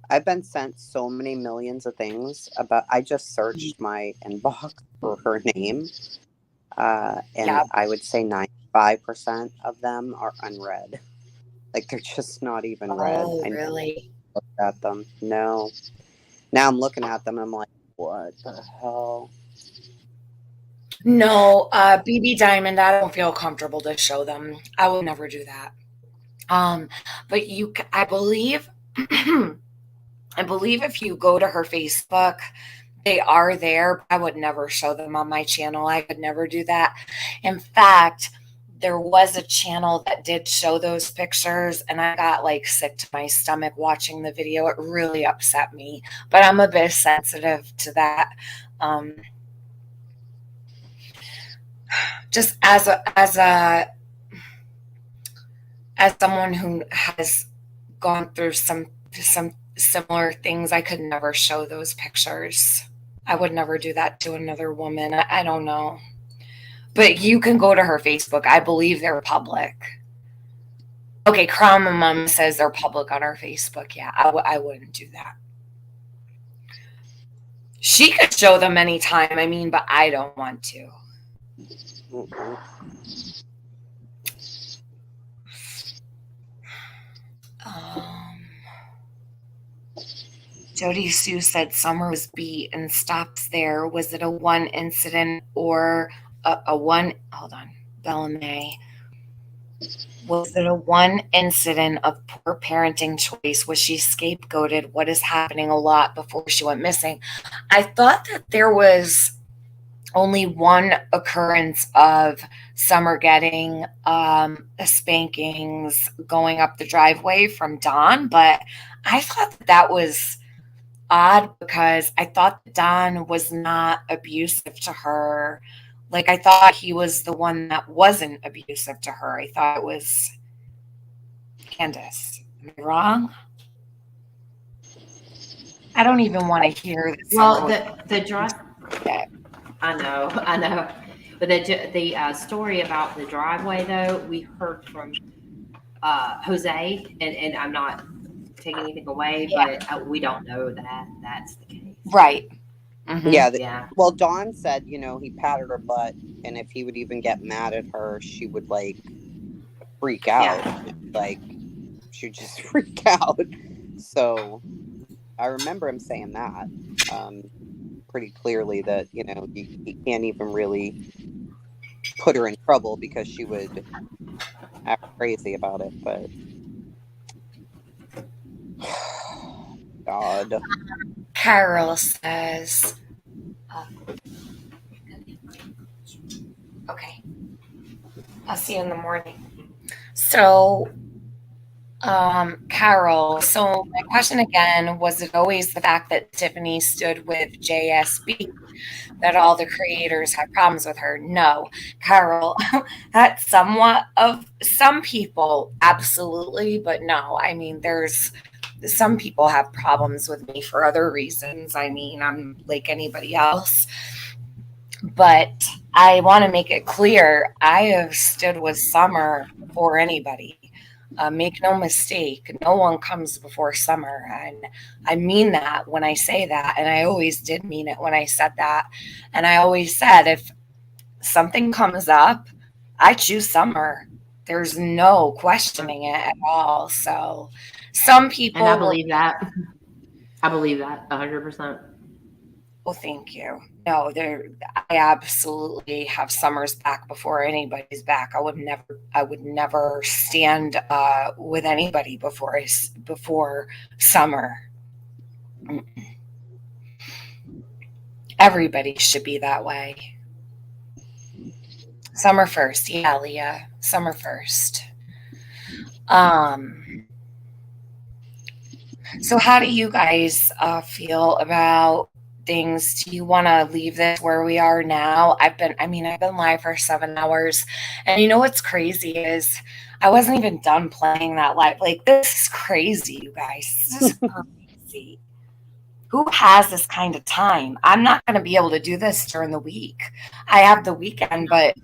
I've been sent so many millions of things I just searched my inbox for her name. And I would say 95% of them are unread. Like they're just not even read. Oh, I really? Looked at them. No. Now I'm looking at them and I'm like, what the hell? No, BB Diamond, I don't feel comfortable to show them. I will never do that. But I believe if you go to her Facebook, they are there. I would never show them on my channel. I could never do that. In fact, there was a channel that did show those pictures, and I got like sick to my stomach watching the video. It really upset me, but I'm a bit sensitive to that. Just as someone who has gone through some similar things, I could never show those pictures. I would never do that to another woman. I don't know. But you can go to her Facebook. I believe they're public. Okay, Crown Mom says they're public on her Facebook. Yeah, I wouldn't do that. She could show them anytime, but I don't want to. Jodee Sue said Summer was beat and stops there. Was it a one incident or a one? Hold on, Bellamy. Was it a one incident of poor parenting choice? Was she scapegoated? What is happening a lot before she went missing? I thought that there was only one occurrence of Summer getting spankings going up the driveway from Don, but I thought that was odd because I thought Don was not abusive to her. Like, I thought he was the one that wasn't abusive to her. I thought it was Candace. Am I wrong? I don't even want to hear this. Well, the drive. I know. But the story about the driveway, though, we heard from Jose, and I'm not taking anything away, but we don't know that that's the case. Right. Mm-hmm. Yeah. Well, Dawn said, he patted her butt, and if he would even get mad at her, she would like freak out. Yeah. Like she'd just freak out. So I remember him saying that pretty clearly, that, you know, he can't even really put her in trouble because she would act crazy about it. But God. Carol says, okay, I'll see you in the morning. So, Carol, so my question again, was it always the fact that Tiffany stood with JSB that all the creators had problems with her? No, Carol, that's somewhat of some people, absolutely, but no. I mean, there's some people have problems with me for other reasons. I mean, I'm like anybody else. But I want to make it clear, I have stood with Summer for anybody. Make no mistake, no one comes before Summer. And I mean that when I say that. And I always did mean it when I said that. And I always said, if something comes up, I choose Summer. There's no questioning it at all. So some people. And I believe that. I believe that 100%. Well, thank you. No, I absolutely have Summer's back before anybody's back. I would never stand with anybody before Summer. Everybody should be that way. Summer first, yeah, Leah. Summer first. So how do you guys feel about things? Do you want to leave this where we are now? I've been live for 7 hours, and you know what's crazy is I wasn't even done playing that live. Like, this is crazy, you guys. This is crazy. Who has this kind of time? I'm not going to be able to do this during the week. I have the weekend, but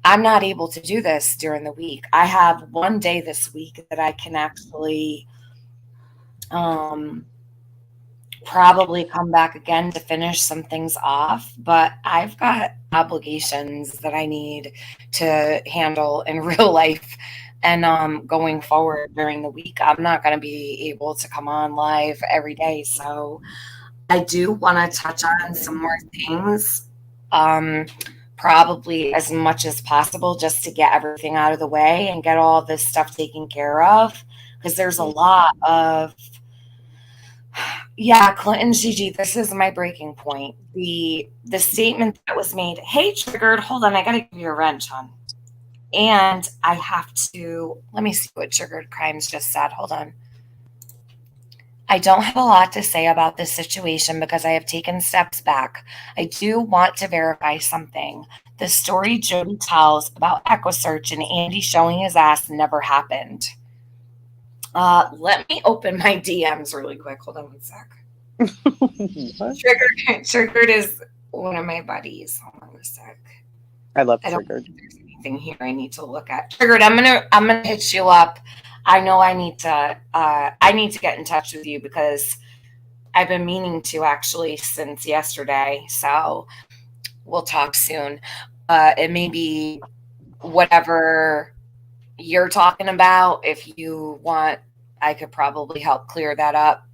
I'm not able to do this during the week. I have one day this week that I can actually probably come back again to finish some things off, but I've got obligations that I need to handle in real life. And going forward during the week, I'm not going to be able to come on live every day. So I do want to touch on some more things, probably as much as possible, just to get everything out of the way and get all this stuff taken care of. Because there's a lot of, yeah, Clinton Gigi, this is my breaking point. The statement that was made, hey, Triggered, hold on, I got to give you a wrench, hon. And I have to, let me see what Triggered Crimes just said. Hold on. I don't have a lot to say about this situation because I have taken steps back. I do want to verify something. The story Jodee tells about EquiSearch and Andy showing his ass never happened. Let me open my DMs really quick. Hold on one sec. Triggered is one of my buddies. Hold on a sec. I love Triggered. There's anything here I need to look at. Triggered, I'm gonna hit you up. I know I need to get in touch with you because I've been meaning to actually since yesterday. So we'll talk soon. It may be whatever you're talking about. If you want, I could probably help clear that up.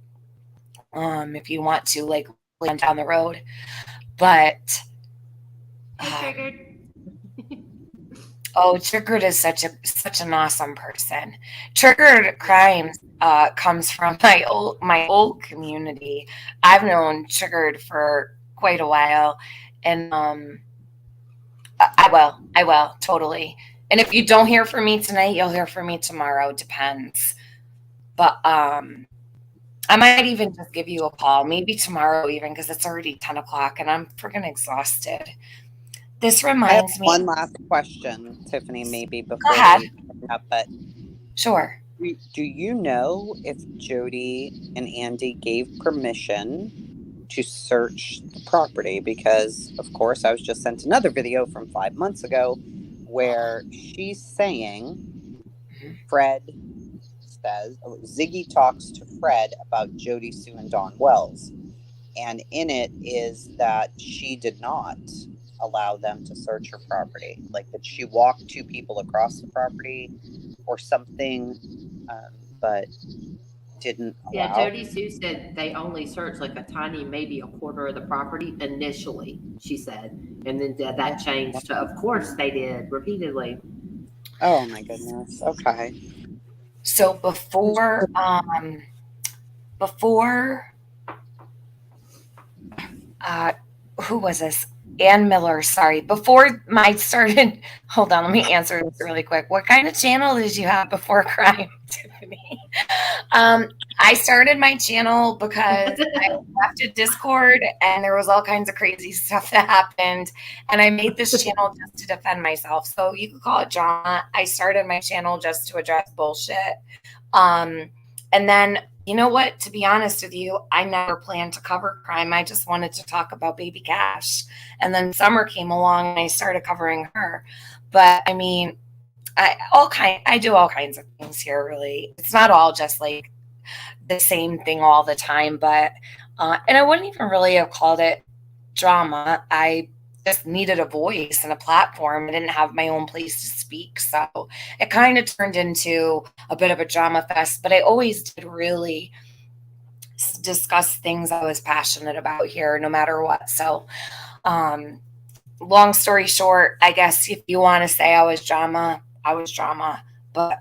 If you want to, like, down the road. But Triggered is such an awesome person. Triggered Crimes comes from my old community. I've known Triggered for quite a while, and I will totally. And if you don't hear from me tonight, you'll hear from me tomorrow. Depends. But I might even just give you a call, maybe tomorrow even, because it's already 10 o'clock and I'm freaking exhausted. This reminds me. One last question, Tiffany, maybe before Go ahead. we up, but sure. Do you know if Jodee and Andy gave permission to search the property? Because, of course, I was just sent another video from 5 months ago where she's saying Fred says, Ziggy talks to Fred about Jodee Sue and Dawn Wells. And in it is that she did not allow them to search her property. Like that she walked 2 people across the property or something. But didn't Yeah, allow. Jodee Sue said they only searched like a tiny, maybe a quarter of the property initially, she said. And then that changed to, of course they did, repeatedly. Oh my goodness. Okay. So before who was this? Ann Miller, sorry. Before I started, hold on, let me answer this really quick. What kind of channel did you have before crime, Tiffany? I started my channel because I left a Discord and there was all kinds of crazy stuff that happened. And I made this channel just to defend myself. So you could call it drama. I started my channel just to address bullshit. And then, you know what? To be honest with you, I never planned to cover crime. I just wanted to talk about Baby Cash. And then Summer came along and I started covering her. But I mean, I do all kinds of things here, really. It's not all just like the same thing all the time, but and I wouldn't even really have called it drama. I just needed a voice and a platform. I didn't have my own place to speak. So it kind of turned into a bit of a drama fest, but I always did really discuss things I was passionate about here, no matter what. So, long story short, I guess if you want to say I was drama, but,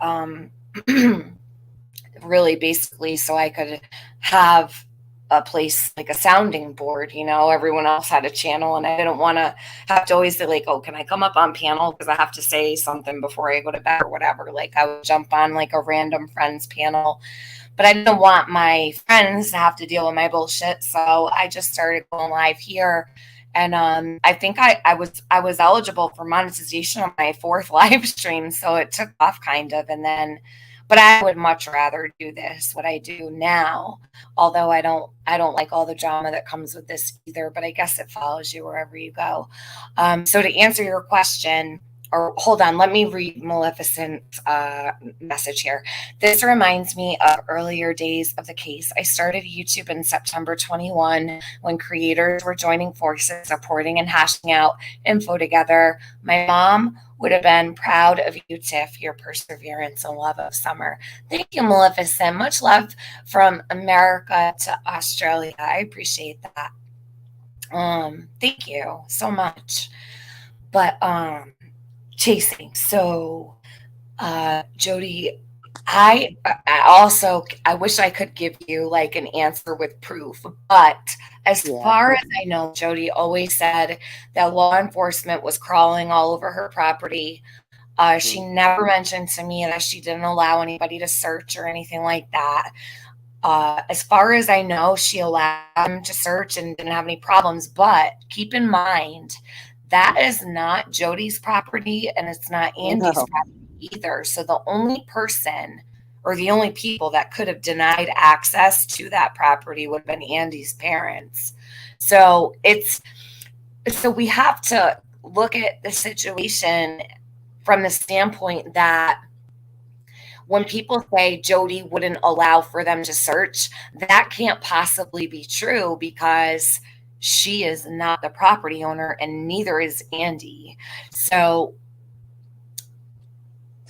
really basically so I could have a place like a sounding board, everyone else had a channel and I didn't want to have to always say like, oh, can I come up on panel? Because I have to say something before I go to bed or whatever. Like I would jump on like a random friends panel, but I didn't want my friends to have to deal with my bullshit. So I just started going live here. And I think I was eligible for monetization on my 4th live stream. So it took off kind of. And then, but I would much rather do this, what I do now, although I don't like all the drama that comes with this either, but I guess it follows you wherever you go. So to answer your question, or hold on, let me read Maleficent's message here. This reminds me of earlier days of the case. I started YouTube in September 21 when creators were joining forces, supporting and hashing out info together. My mom would have been proud of you, Tiff, your perseverance and love of Summer. Thank you, Maleficent. Much love from America to Australia. I appreciate that. Thank you so much. But chasing. So, Jodee, I wish I could give you like an answer with proof, but as far as I know, Jodee always said that law enforcement was crawling all over her property. She never mentioned to me that she didn't allow anybody to search or anything like that. As far as I know, she allowed them to search and didn't have any problems, but keep in mind, that is not Jodee's property and it's not Andy's property either. So the only person or the only people that could have denied access to that property would have been Andy's parents. So we have to look at the situation from the standpoint that when people say Jodee wouldn't allow for them to search, that can't possibly be true because she is not the property owner and neither is Andy. So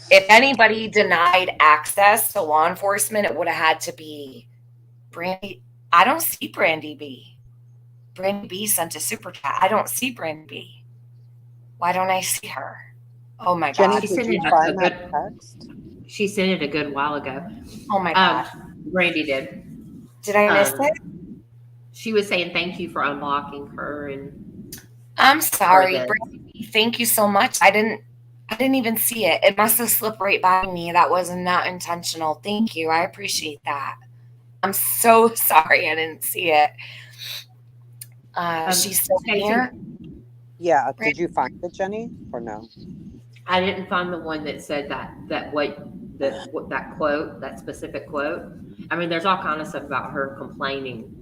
if anybody denied access to law enforcement, it would have had to be Brandy. I don't see Brandy B. Brandy B sent a super chat. I don't see Brandy B. Why don't I see her? Oh my God. Jenny, did you find that text? She sent it a good while ago. Oh my God. Brandy did. Did I miss it? She was saying thank you for unblocking her, and I'm sorry, Brandy. Thank you so much. I didn't even see it. It must have slipped right by me. That was not intentional. Thank you. I appreciate that. I'm so sorry I didn't see it. She's still here? Yeah. Did you find it, Jenny, or no? I didn't find the one that said that quote, that specific quote. I mean, there's all kinds of stuff about her complaining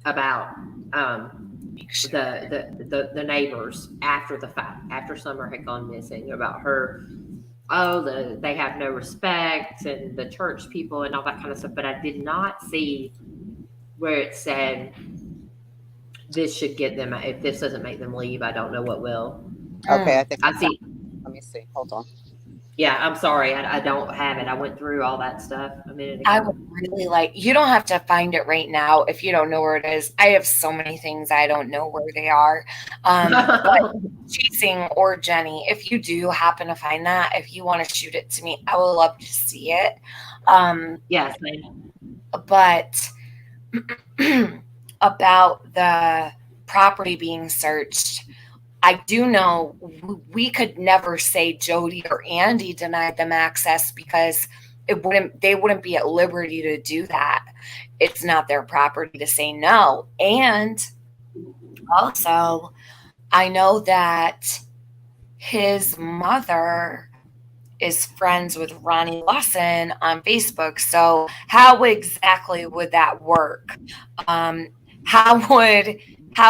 about the neighbors after the fact, after Summer had gone missing, about her. They have no respect and the church people and all that kind of stuff. But I did not see where it said this should get them. If this doesn't make them leave, I don't know what will. Okay, I think I see. Let me see. Hold on. Yeah, I'm sorry. I don't have it. I went through all that stuff a minute ago. I would really like, you don't have to find it right now if you don't know where it is. I have so many things I don't know where they are. But Chasing or Jenny, if you do happen to find that, if you want to shoot it to me, I would love to see it. Yes, but about the property being searched, I do know we could never say Jodee or Andy denied them access because they wouldn't be at liberty to do that. It's not their property to say no. And also, I know that his mother is friends with Ronnie Lawson on Facebook. So how exactly would that work? How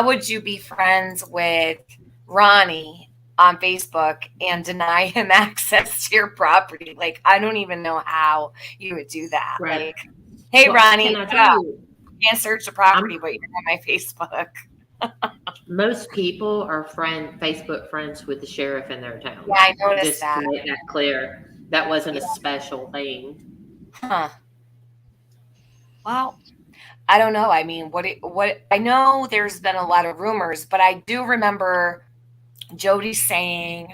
would you be friends with Ronnie on Facebook and deny him access to your property? Like, I don't even know how you would do that. Right. Like, hey, Well, Ronnie, can I tell you, can't search the property, but you're on my Facebook. most people are Facebook friends with the sheriff in their town. Yeah, I noticed Just that. to make that clear, that wasn't a special thing. Huh. Well, I don't know. I mean, what I know there's been a lot of rumors, but I do remember Jodee saying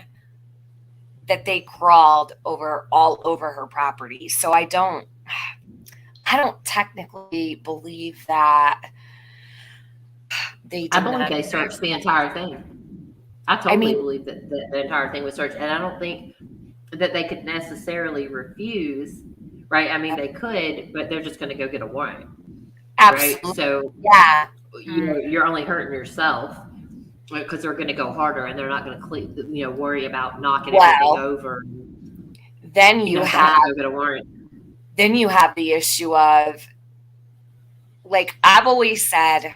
that they crawled all over her property. So I don't technically believe that they I believe they searched the entire thing. I totally believe that the entire thing was searched, and I don't think that they could necessarily refuse, right? I mean, they could, but they're just going to go get a warrant, absolutely. Right? So, yeah, you're only hurting yourself because they're going to go harder, and they're not going to, worry about knocking everything over. Then you have go get a warrant. Then you have the issue of, like I've always said,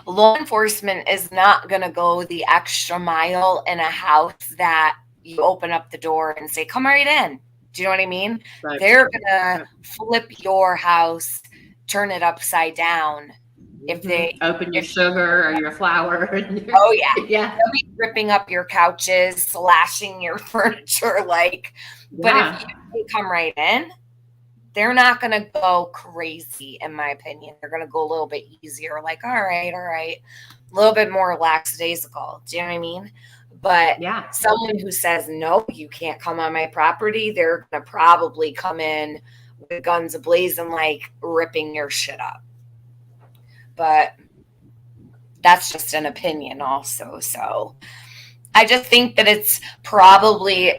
law enforcement is not going to go the extra mile in a house that you open up the door and say, come right in. Do you know what I mean? Right. They're going to flip your house, turn it upside down. If they open your sugar or your flour. Oh, yeah. Yeah. They'll be ripping up your couches, slashing your furniture. But if you come right in, they're not going to go crazy, in my opinion. They're going to go a little bit easier, like, all right, a little bit more lackadaisical. Do you know what I mean? But someone who says, no, you can't come on my property, they're going to probably come in with guns ablazing, like ripping your shit up. But that's just an opinion also. So I just think that it's probably,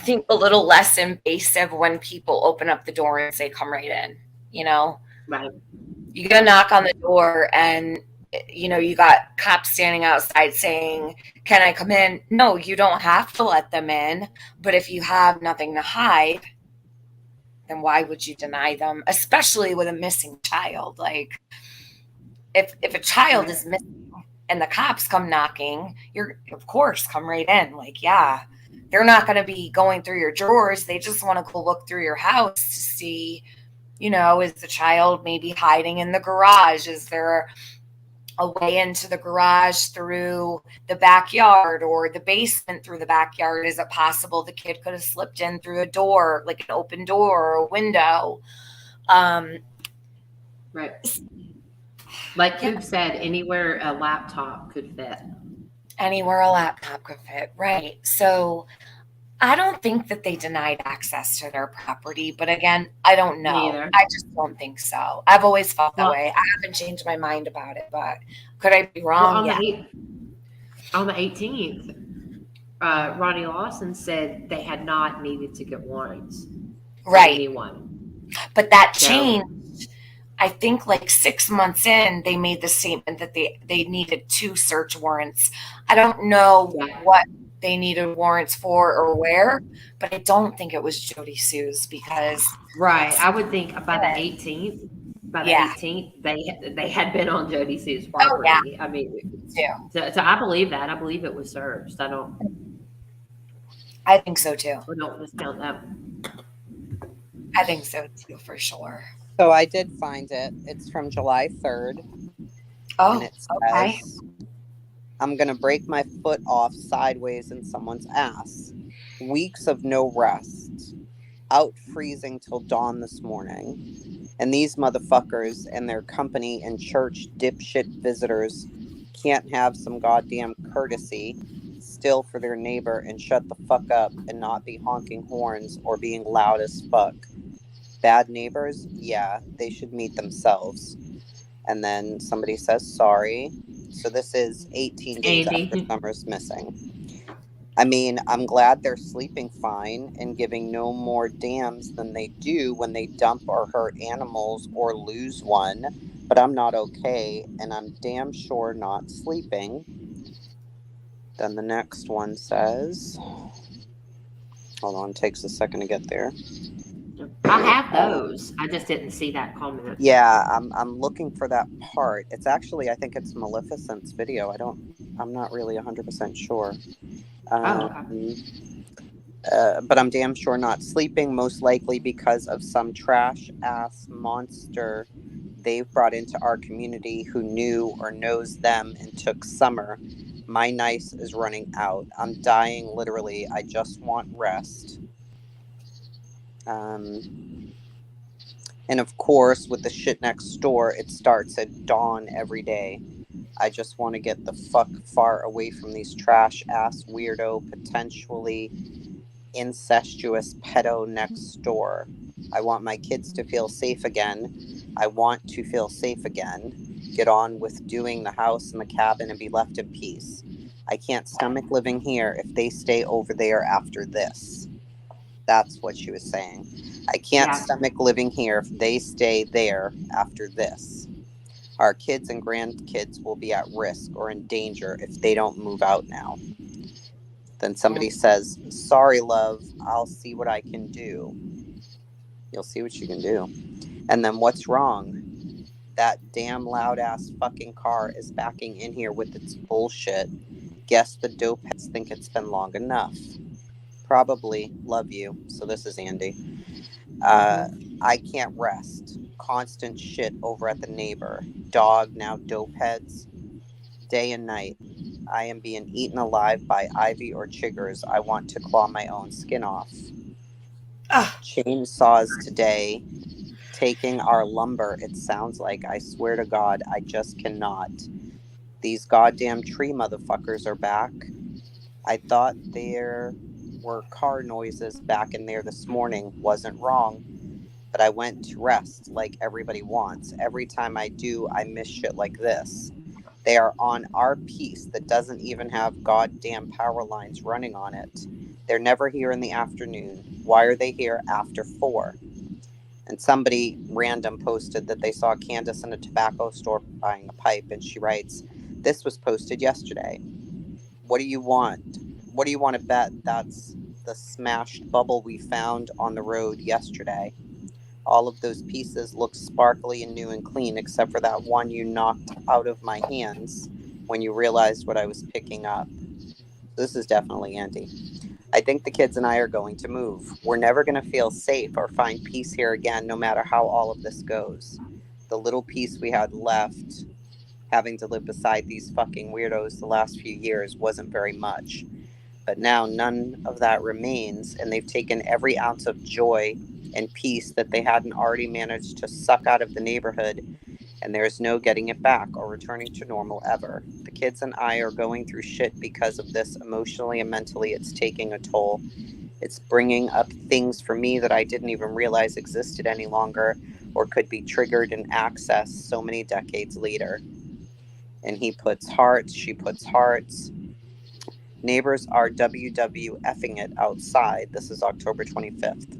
a little less invasive when people open up the door and say, come right in, Right. You got to knock on the door and, you got cops standing outside saying, can I come in? No, you don't have to let them in. But if you have nothing to hide, then why would you deny them? Especially with a missing child. Like if a child is missing and the cops come knocking, you're of course come right in. Like, yeah. They're not going to be going through your drawers. They just want to go look through your house to see, is the child maybe hiding in the garage? Is there a way into the garage through the backyard or the basement through the backyard? Is it possible the kid could have slipped in through a door, like an open door or a window? Right. Like you said, anywhere a laptop could fit. Anywhere a laptop could fit, right. So I don't think that they denied access to their property, but again, I don't know. Neither. I just don't think so. I've always felt that way. I haven't changed my mind about it, but could I be wrong? On the 18th, Ronnie Lawson said they had not needed to get warrants. Right. Anyone. But that changed. I think like 6 months in, they made the statement that they needed 2 search warrants. I don't know what they needed warrants for or where, but I don't think it was Jodee Sue's because. Right. I would think by the 18th, they had been on Jodee Sue's property. Oh, yeah. I mean, so I believe that. I believe it was searched. I think so too. I don't discount that. I think so too, for sure. So I did find it. It's from July 3rd. Oh, and it says, I'm going to break my foot off sideways in someone's ass. Weeks of no rest. Out freezing till dawn this morning. And these motherfuckers and their company and church dipshit visitors can't have some goddamn courtesy still for their neighbor and shut the fuck up and not be honking horns or being loud as fuck. Bad neighbors? Yeah, they should meet themselves. And then somebody says sorry. So this is 18 days after Summer's missing. I mean, I'm glad they're sleeping fine and giving no more damns than they do when they dump or hurt animals or lose one, but I'm not okay, and I'm damn sure not sleeping. Then the next one says, hold on, takes a second to get there. I have those. I just didn't see that comment. Yeah, I'm looking for that part. It's actually, I think it's Maleficent's video. I'm not really 100% sure. Okay. But I'm damn sure not sleeping, most likely because of some trash-ass monster they've brought into our community who knew or knows them and took Summer. My nice is running out. I'm dying, literally. I just want rest. And of course, with the shit next door, it starts at dawn every day. I just want to get the fuck far away from these trash-ass weirdo, potentially incestuous pedo next door. I want my kids to feel safe again. I want to feel safe again. Get on with doing the house and the cabin and be left in peace. I can't stomach living here if they stay over there after this. That's what she was saying. I can't stomach living here if they stay there after this. Our kids and grandkids will be at risk or in danger if they don't move out now. Then somebody says, sorry, love, I'll see what I can do. You'll see what you can do. And then what's wrong? That damn loud ass fucking car is backing in here with its bullshit. Guess the dopeheads think it's been long enough. Probably. Love you. So this is Andy. I can't rest. Constant shit over at the neighbor. Dog, now dopeheads. Day and night. I am being eaten alive by ivy or chiggers. I want to claw my own skin off. Chainsaws today. Taking our lumber, it sounds like. I swear to God, I just cannot. These goddamn tree motherfuckers are back. I thought there were car noises back in there this morning. Wasn't wrong. But I went to rest like everybody wants. Every time I do, I miss shit like this. They are on our piece that doesn't even have goddamn power lines running on it. They're never here in the afternoon. Why are they here after 4? And somebody random posted that they saw Candace in a tobacco store buying a pipe, and she writes, this was posted yesterday. What do you want? What do you want to bet that's the smashed bubble we found on the road yesterday? All of those pieces look sparkly and new and clean, except for that one you knocked out of my hands when you realized what I was picking up. This is definitely Andy. I think the kids and I are going to move. We're never going to feel safe or find peace here again, no matter how all of this goes. The little peace we had left, having to live beside these fucking weirdos the last few years, wasn't very much. But now none of that remains, and they've taken every ounce of joy and peace that they hadn't already managed to suck out of the neighborhood, and there's no getting it back or returning to normal ever. The kids and I are going through shit because of this. Emotionally and mentally, it's taking a toll. It's bringing up things for me that I didn't even realize existed any longer or could be triggered and accessed so many decades later. And he puts hearts, she puts hearts. Neighbors are WWFing it outside. This is October 25th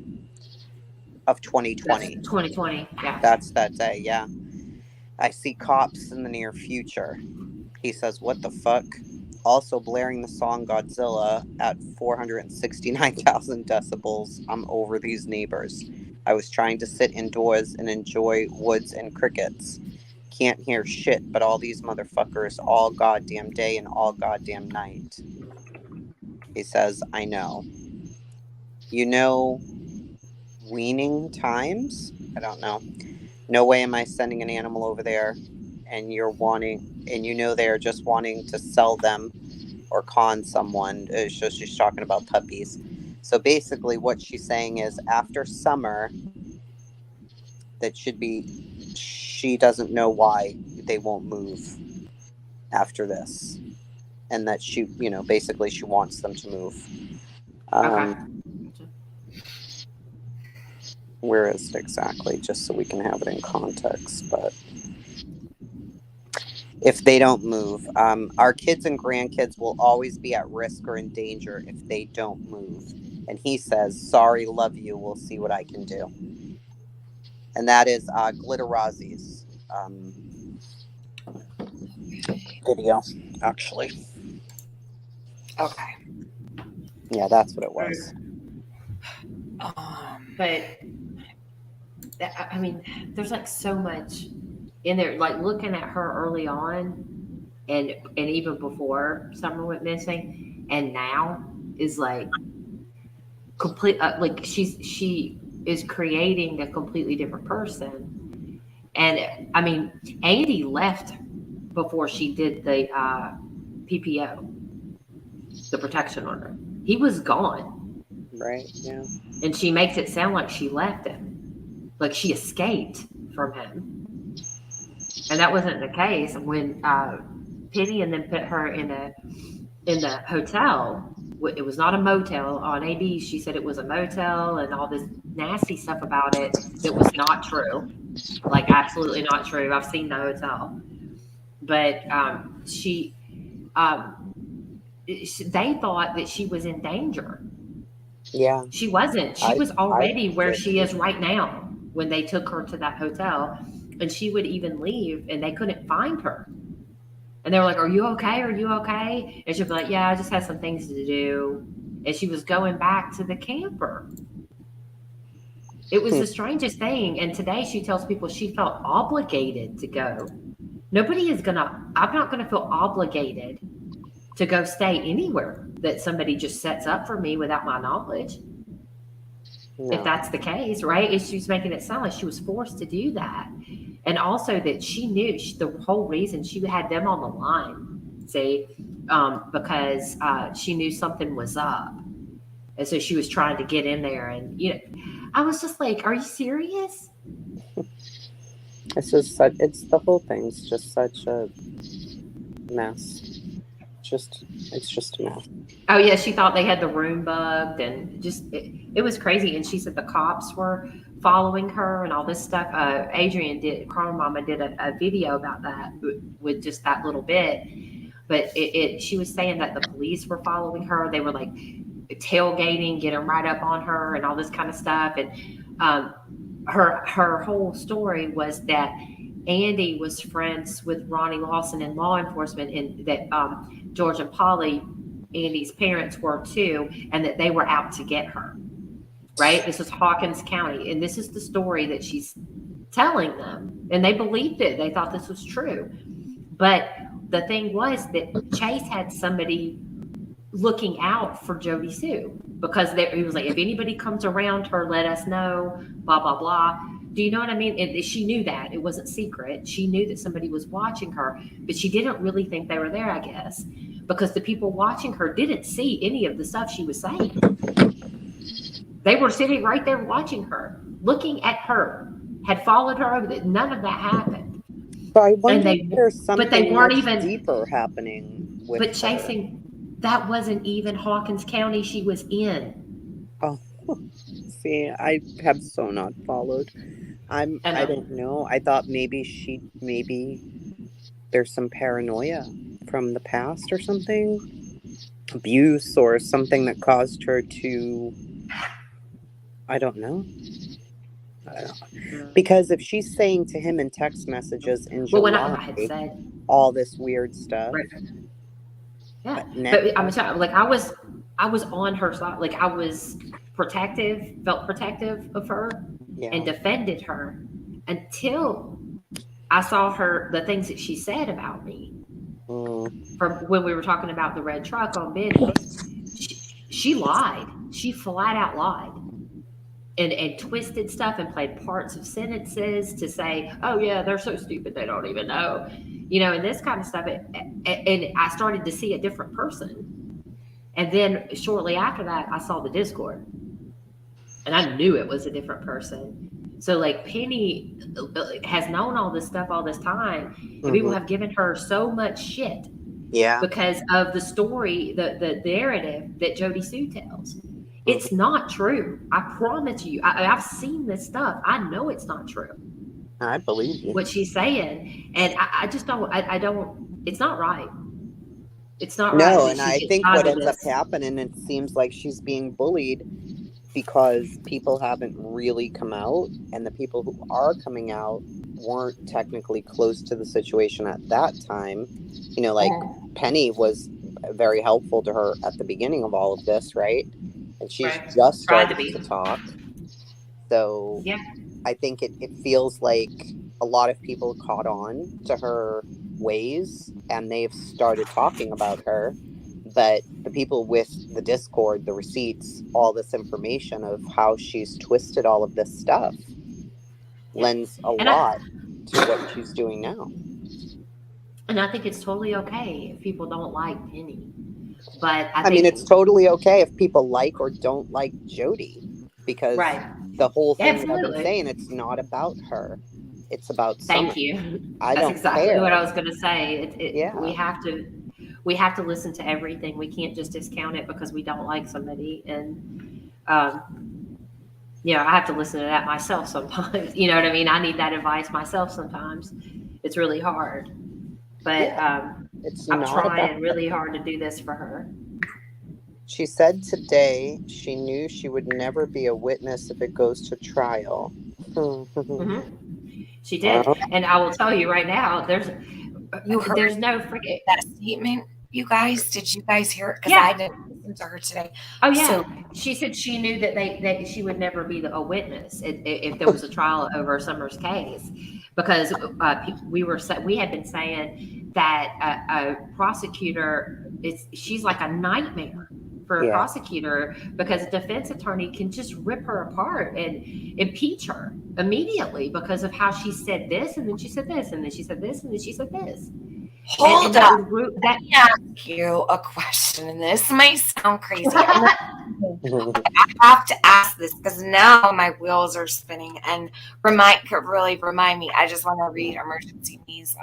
of 2020. That's 2020, yeah. That's that day, yeah. I see cops in the near future. He says, what the fuck? Also blaring the song Godzilla at 469,000 decibels. I'm over these neighbors. I was trying to sit indoors and enjoy woods and crickets. Can't hear shit, but all these motherfuckers all goddamn day and all goddamn night. He says, I know. You know, weaning times? I don't know. No way am I sending an animal over there. and you're wanting, and you know they're just wanting to sell them or con someone. So she's talking about puppies. So basically what she's saying is after summer, that should be, she doesn't know why they won't move after this. And that she, you know, basically she wants them to move. Okay. Where is it exactly? Just so we can have it in context. But if they don't move, our kids and grandkids will always be at risk or in danger if they don't move. And he says, sorry, love you. We'll see what I can do. And that is Glitterazzi's video, actually. Okay. Yeah, that's what it was. But I mean, there's like so much in there. Like looking at her early on, and even before Summer went missing, and now is like complete. Like she is creating a completely different person. And I mean, Andy left before she did the PPO, the protection order. He was gone. Right. Yeah. And she makes it sound like she left him, like she escaped from him, and that wasn't the case. When Penny and then put her in the hotel, it was not a motel. On AB, she said it was a motel, and all this nasty stuff about it that was not true, like absolutely not true. I've seen the hotel, but they thought that she was in danger. Yeah. She wasn't. She was already where she is right now when they took her to that hotel. And she would even leave and they couldn't find her. And they were like, are you okay? Are you okay? And she'd be like, yeah, I just had some things to do. And she was going back to the camper. It was the strangest thing. And today she tells people she felt obligated to go. I'm not going to feel obligated to go stay anywhere that somebody just sets up for me without my knowledge. No. If that's the case, right? She's making it sound like she was forced to do that. And also that she knew the whole reason she had them on the line, see, because she knew something was up. And so she was trying to get in there. And, you know, I was just like, are you serious? It's the whole thing's just such a mess. It's just a mess. Oh yeah, she thought they had the room bugged, and just it was crazy. And she said the cops were following her and all this stuff. Carl Mama did a video about that with just that little bit. But she was saying that the police were following her. They were like tailgating, getting right up on her, and all this kind of stuff. And her whole story was that Andy was friends with Ronnie Lawson in law enforcement, and that George and Polly, Andy's parents, were too, and that they were out to get her. Right? This is Hawkins County, and this is the story that she's telling them, and they believed it. They thought this was true. But the thing was that Chase had somebody looking out for Jodee Sue, because he was like, if anybody comes around her, let us know, blah, blah, blah. Do you know what I mean? And she knew that. It wasn't secret. She knew that somebody was watching her, but she didn't really think they were there, I guess, because the people watching her didn't see any of the stuff she was saying. They were sitting right there watching her, looking at her, had followed her over. None of that happened. So I wonder if there's something but they weren't even deeper happening with But chasing, that wasn't even Hawkins County she was in. Oh, see, I have so not followed. I don't know. I thought maybe there's some paranoia from the past or something, abuse or something that caused her to. I don't know. Because if she's saying to him in text messages in July, all this weird stuff. Right. Yeah, but I'm telling you, like I was on her side, like I was felt protective of her, and defended her until I saw the things that she said about me. From when we were talking about the red truck on Benny, she lied. She flat out lied. and twisted stuff and played parts of sentences to say, oh yeah, they're so stupid they don't even know, and this kind of stuff. And I started to see a different person. And then shortly after that, I saw the Discord, and I knew it was a different person. So like Penny has known all this stuff all this time, and people have given her so much shit. Yeah. Because of the story, the narrative that Jodee Sue tells. It's not true. I promise you. I've seen this stuff. I know it's not true. I believe you. What she's saying. And I just don't, I don't, it's not right. It's not right. No, and I think what ends up happening, it seems like she's being bullied because people haven't really come out, and the people who are coming out weren't technically close to the situation at that time. Like Penny was very helpful to her at the beginning of all of this, right? And she's just started to talk. So yeah. I think it feels like a lot of people caught on to her ways, and they've started talking about her. But the people with the Discord, the receipts, all this information of how she's twisted all of this stuff lends a lot to what she's doing now. And I think it's totally okay if people don't like Penny. But I mean, it's totally okay if people like or don't like Jodee, because the whole thing that I've been saying, it's not about her. It's about Summer. Thank you. That's exactly care. what I was going to say. We have to listen to everything. We can't just discount it because we don't like somebody. And, I have to listen to that myself sometimes. You know what I mean? I need that advice myself sometimes. It's really hard. But I'm trying really hard to do this for her. She said today she knew she would never be a witness if it goes to trial. She did. And I will tell you right now, there's no freaking that statement, you guys. Did you guys hear it? Because I didn't listen to her today. Oh yeah. So she said she knew that she would never be a witness if there was a trial over Summer's case, because we had been saying that a prosecutor she's like a nightmare for a prosecutor, because a defense attorney can just rip her apart and impeach her immediately because of how she said this, and then she said this, and then she said this, and then she said this. Hold up. Let me ask you a question, and this might sound crazy. I have to ask this because now my wheels are spinning, and could really remind me. I just want to read Emergency Me's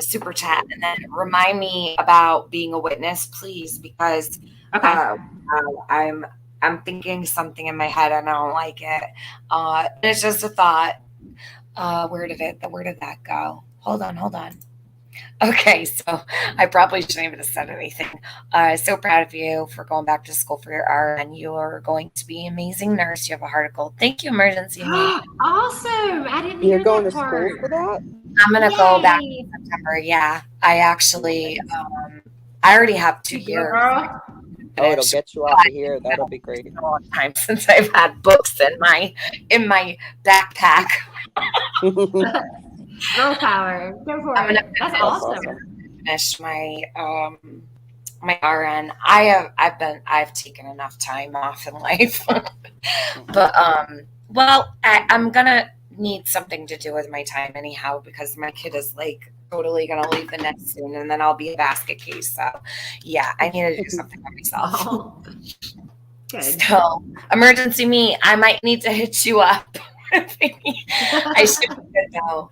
super chat, and then remind me about being a witness, please, because I'm thinking something in my head and I don't like it. It's just a thought. Where did that go? Hold on. Okay, so I probably shouldn't even have said anything. So proud of you for going back to school for your RN. You are going to be an amazing nurse. You have a heart of gold. Thank you, Emergency Me. Awesome. I didn't hear going that to part. school for that? I'm going to go back in September. Yeah, I actually, I already have 2 years. Oh, it'll get you off of here. That'll be great. It's been a long time since I've had books in my backpack. Girl power. Go for it. That's awesome. Finish my my RN. I've taken enough time off in life. But I'm gonna need something to do with my time anyhow, because my kid is like totally gonna leave the nest soon, and then I'll be a basket case. So yeah, I need to do something for myself. Good. So Emergency Me, I might need to hit you up. I should be good though.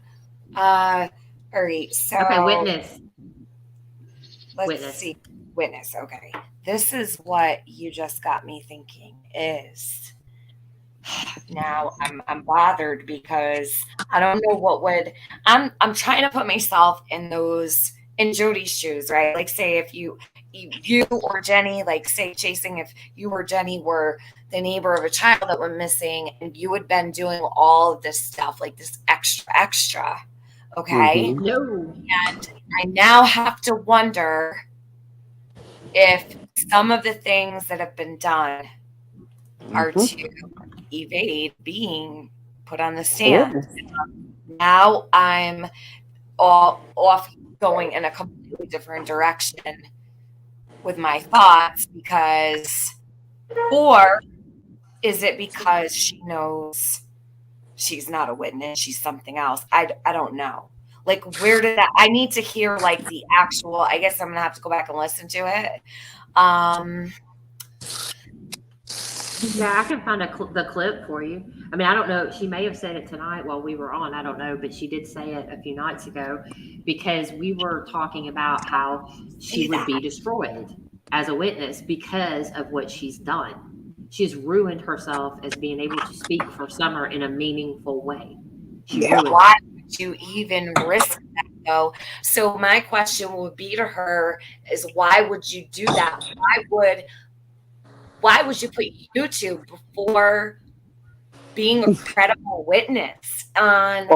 All right. So okay, witness. Let's see. Witness. Okay. This is what you just got me thinking is now I'm bothered because I don't know what would I'm trying to put myself in Jodee's shoes, right? Like say if you or Jenny, like say Chasing, if you or Jenny were the neighbor of a child that went missing and you had been doing all of this stuff, like this extra. Okay. Mm-hmm. No. And I now have to wonder if some of the things that have been done are to evade being put on the stand. Now I'm all off going in a completely different direction with my thoughts, because or Is it because she knows she's not a witness, she's something else? I don't know. Like, where did that, I need to hear like the actual, I guess I'm gonna have to go back and listen to it. Yeah, I can find the clip for you. I mean, I don't know. She may have said it tonight while we were on. I don't know, but she did say it a few nights ago because we were talking about how she would be destroyed as a witness because of what she's done. She's ruined herself as being able to speak for Summer in a meaningful way. Why would you even risk that though? So my question would be to her is, why would you do that? Why would you put YouTube before being a credible witness on?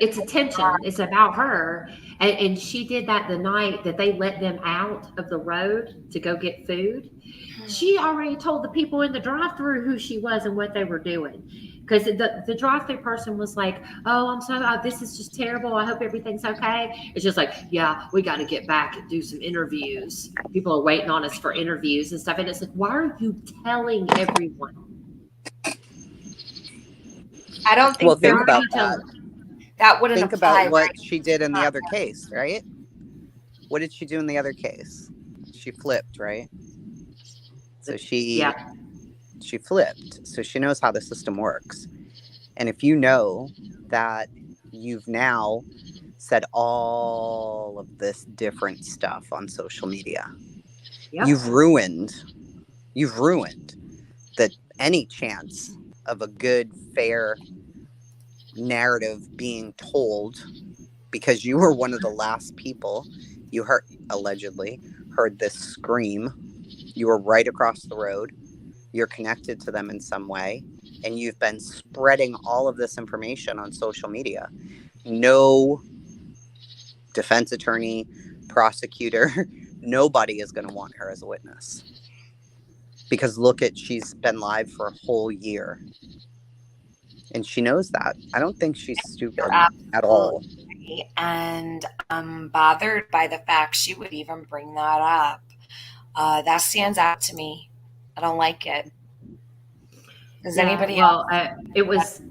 It's attention. It's about her. And she did that the night that they let them out of the road to go get food. She already told the people in the drive-thru who she was and what they were doing. Because the drive-thru person was like, oh, I'm so, this is just terrible. I hope everything's okay. It's just like, yeah, we got to get back and do some interviews. People are waiting on us for interviews and stuff. And it's like, why are you telling everyone? I don't think. Well, think about that. That wouldn't think apply, about what right? she did in the other case, right? What did she do in the other case? She flipped, right? So she flipped. So she knows how the system works. And if you know that you've now said all of this different stuff on social media, you've ruined that any chance of a good, fair narrative being told, because you were one of the last people you allegedly heard this scream. You were right across the road. You're connected to them in some way, and you've been spreading all of this information on social media. No defense attorney, prosecutor, nobody is going to want her as a witness. Because she's been live for a whole year. And she knows that. I don't think she's stupid at all. And I'm bothered by the fact she would even bring that up. That stands out to me. I don't like it. Does anybody else? It was.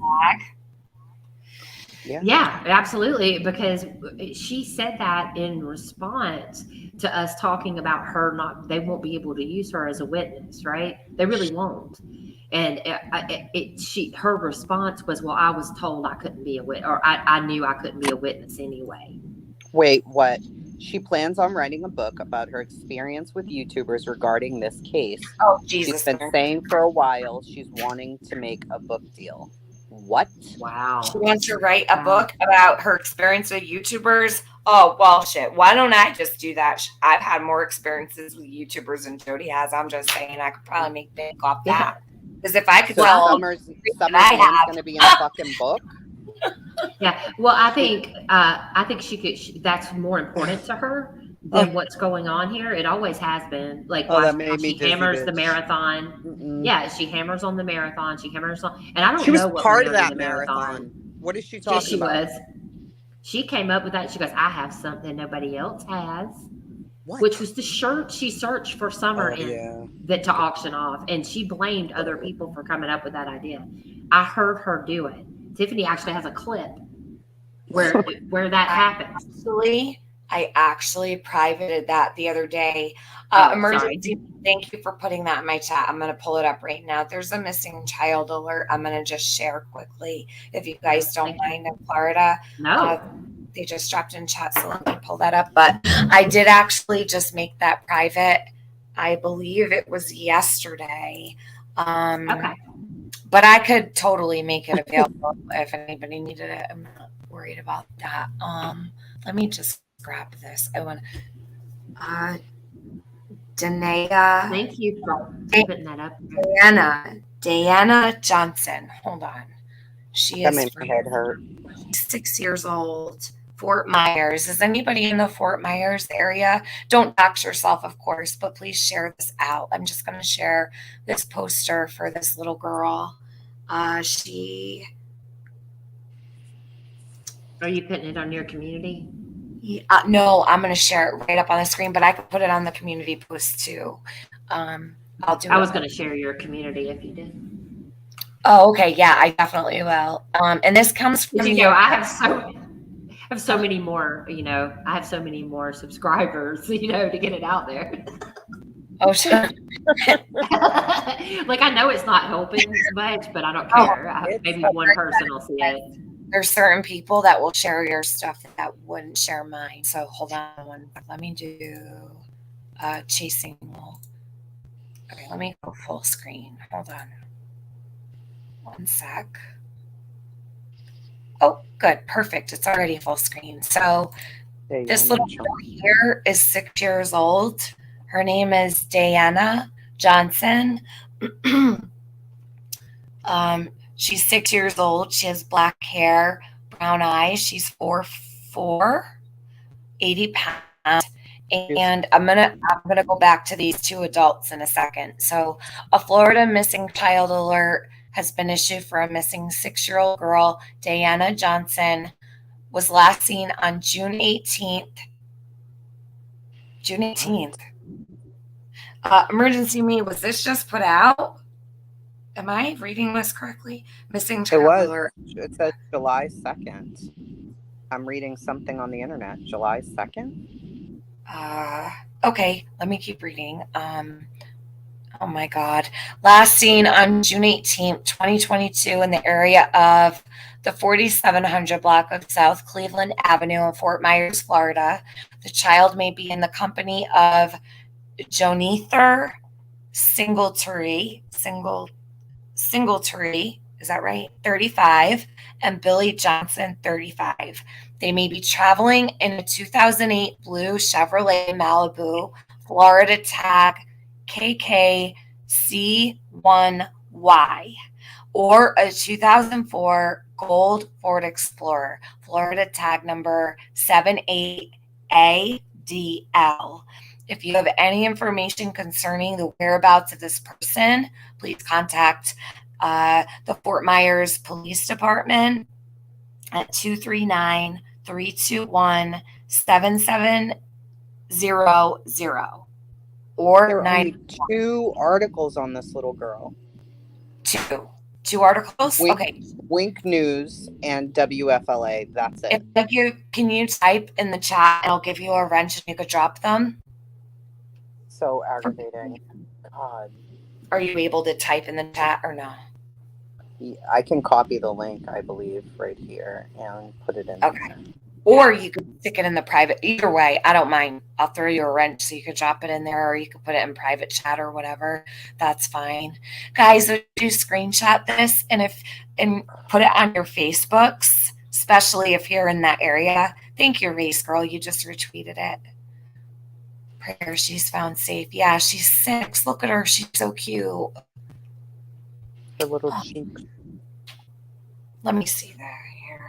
Yeah, absolutely. Because she said that in response to us talking about her they won't be able to use her as a witness, right? They really won't. And her response was, well, I was told I couldn't be a witness, or I knew I couldn't be a witness anyway. Wait, what? She plans on writing a book about her experience with YouTubers regarding this case. Oh, Jesus. She's been saying for a while she's wanting to make a book deal. What? Wow. She wants to write a book about her experience with YouTubers. Oh, well, shit. Why don't I just do that? I've had more experiences with YouTubers than Jodee has. I'm just saying I could probably make bank off that. Because if I could tell Summer's name's going to be in a fucking book. Yeah. Well, I think she could. That's more important to her than what's going on here. It always has been. Like, she hammers the marathon. Yeah, she hammers on the marathon. She hammers on, and I don't know what she was part of that marathon. What is she talking about? She came up with that. She goes, "I have something nobody else has." What? Which was the shirt she searched for Summer to auction off, and she blamed other people for coming up with that idea. I heard her do it. Tiffany actually has a clip where that happens. I actually privated that the other day. Emergency. Thank you for putting that in my chat. I'm going to pull it up right now. There's a missing child alert. I'm going to just share quickly, if you guys don't mind, in Florida. No. They just dropped in chat, so let me pull that up. But I did actually just make that private. I believe it was yesterday. Okay. But I could totally make it available if anybody needed it. I'm not worried about that. Let me just grab this. I want Danae. Thank you for putting that up. Diana Johnson. Hold on. She that is made my head hurt. 6 years old. Fort Myers. Is anybody in the Fort Myers area? Don't dox yourself, of course, but please share this out. I'm just going to share this poster for this little girl. Are you putting it on your community? No, I'm going to share it right up on the screen, but I could put it on the community post too. I'll do I it. was going to share your community if you did. Oh, okay. Yeah, I definitely will. And this comes from you know, I have so many more, you know, I have so many more subscribers, you know, to get it out there. Oh, sure. Like, I know it's not helping much, but I don't care. Maybe one person will see it. There's certain people that will share your stuff that wouldn't share mine. So hold on one. Let me do chasing wolf. Okay, let me go full screen. Hold on. One sec. Oh, good. Perfect. It's already full screen. So this little girl here is 6 years old. Her name is Diana Johnson. She's 6 years old. She has black hair, brown eyes. She's 4'4", 80 pounds. And I'm gonna go back to these two adults in a second. So a Florida missing child alert has been issued for a missing 6-year-old girl, Diana Johnson, was last seen on June 18th. June 18th. Emergency me, was this just put out? Am I reading this correctly? Missing child alert. It says July 2nd. I'm reading something on the internet. July 2nd? Okay, let me keep reading. Oh my God. Last seen on June 18th, 2022 in the area of the 4700 block of South Cleveland Avenue in Fort Myers, Florida. The child may be in the company of Jonether Singletary, is that right? 35, and Billy Johnson, 35. They may be traveling in a 2008 blue Chevrolet Malibu, Florida tag KKC1Y, or a 2004 gold Ford Explorer, Florida tag number 78ADL. If you have any information concerning the whereabouts of this person, please contact the Fort Myers Police Department at 239-321-7700 or there are only 2 articles on this little girl. Two articles? Wink, okay. Wink News and WFLA. That's it. Can you type in the chat and I'll give you a wrench and you could drop them? So aggravating. God. Are you able to type in the chat or no? I can copy the link, I believe, right here and put it in there. Or you could stick it in the private. Either way, I don't mind. I'll throw you a wrench so you could drop it in there, or you could put it in private chat or whatever. That's fine. Guys, would you screenshot this and put it on your Facebooks, especially if you're in that area? Thank you, Race Girl. You just retweeted it. Prayer she's found safe. Yeah, she's 6. Look at her. She's so cute. Her little cheeks. Let me see that.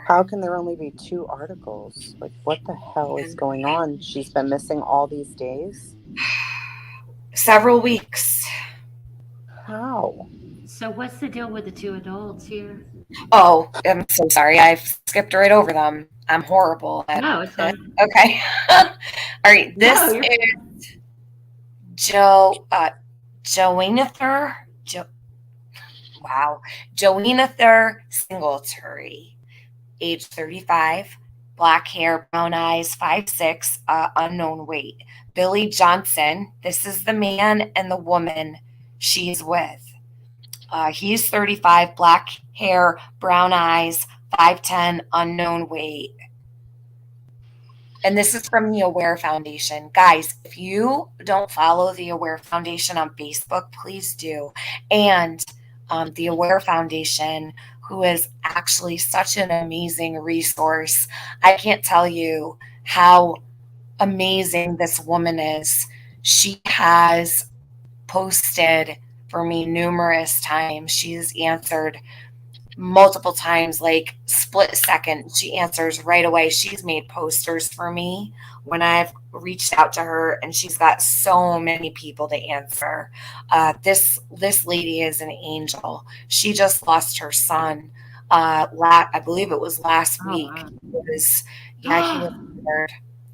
How can there only be 2 articles? Like, what the hell is going on? She's been missing all these days? Several weeks. How? So what's the deal with the 2 adults here? Oh, I'm so sorry. I've skipped right over them. I'm horrible at No, it's fine. Okay. All right. This is Jonether Singletary. Age 35, black hair, brown eyes, 5'6", unknown weight. Billy Johnson, this is the man and the woman she's with. He's 35, black hair, brown eyes, 5'10", unknown weight. And this is from the Aware Foundation. Guys, if you don't follow the Aware Foundation on Facebook, please do. And the Aware Foundation, who is actually such an amazing resource. I can't tell you how amazing this woman is. She has posted for me numerous times. She's answered multiple times, like split second. She answers right away. She's made posters for me when I've reached out to her, and she's got so many people to answer. This lady is an angel. She just lost her son. I believe it was last week. Wow.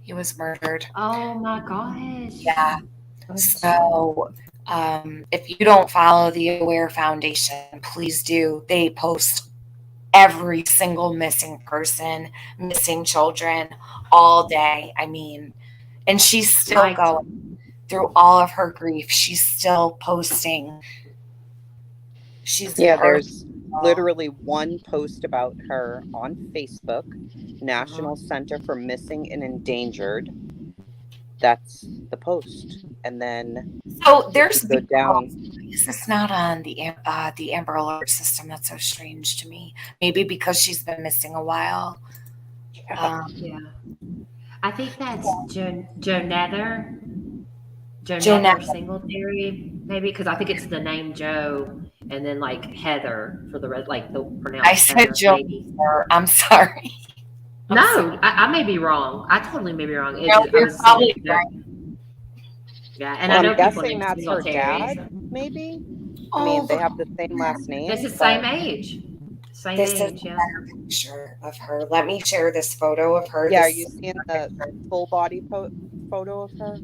He was murdered. Oh my gosh. Yeah. So If you don't follow the Aware Foundation, please do. They post every single missing person, missing children all day. I mean, and she's still going through all of her grief. She's still posting. She's there's literally one post about her on Facebook, National Center for Missing and Endangered. That's the post. And then there's go down. Is this not on the Amber Alert system? That's so strange to me. Maybe because she's been missing a while. Yeah. I think that's Jonetta Singletary, maybe, because I think it's the name Joe and then like Heather for the red, like the pronounced. I said Joe. I'm sorry. No, I may be wrong. I totally may be wrong. You're probably right. Yeah, and I know I'm guessing that's her dad, maybe. I mean, they have the same last name. It's the same age. This is a better picture of her. Let me share this photo of her. Yeah, are you seeing the full body photo of her?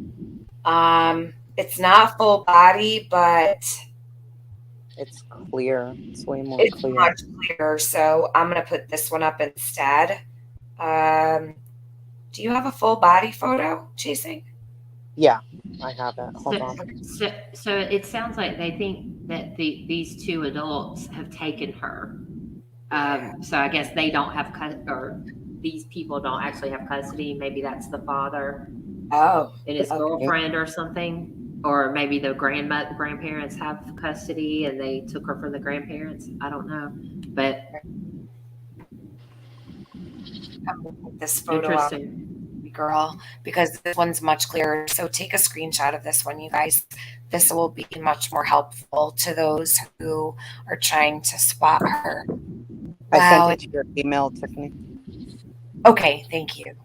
It's not full body, but it's clear. It's way more it's clear. much clearer. So I'm gonna put this one up instead. Do you have a full body photo, Chasing? Yeah, I have it. Hold on. So it sounds like they think that these two adults have taken her. So I guess they don't have or these people don't actually have custody. Maybe that's the father. Oh, and his girlfriend or something. Or maybe the grandparents have custody and they took her from the grandparents. I don't know. But this photo up, girl, because this one's much clearer. So take a screenshot of this one, you guys. This will be much more helpful to those who are trying to spot her. I sent it to your email, Tiffany. Okay, thank you.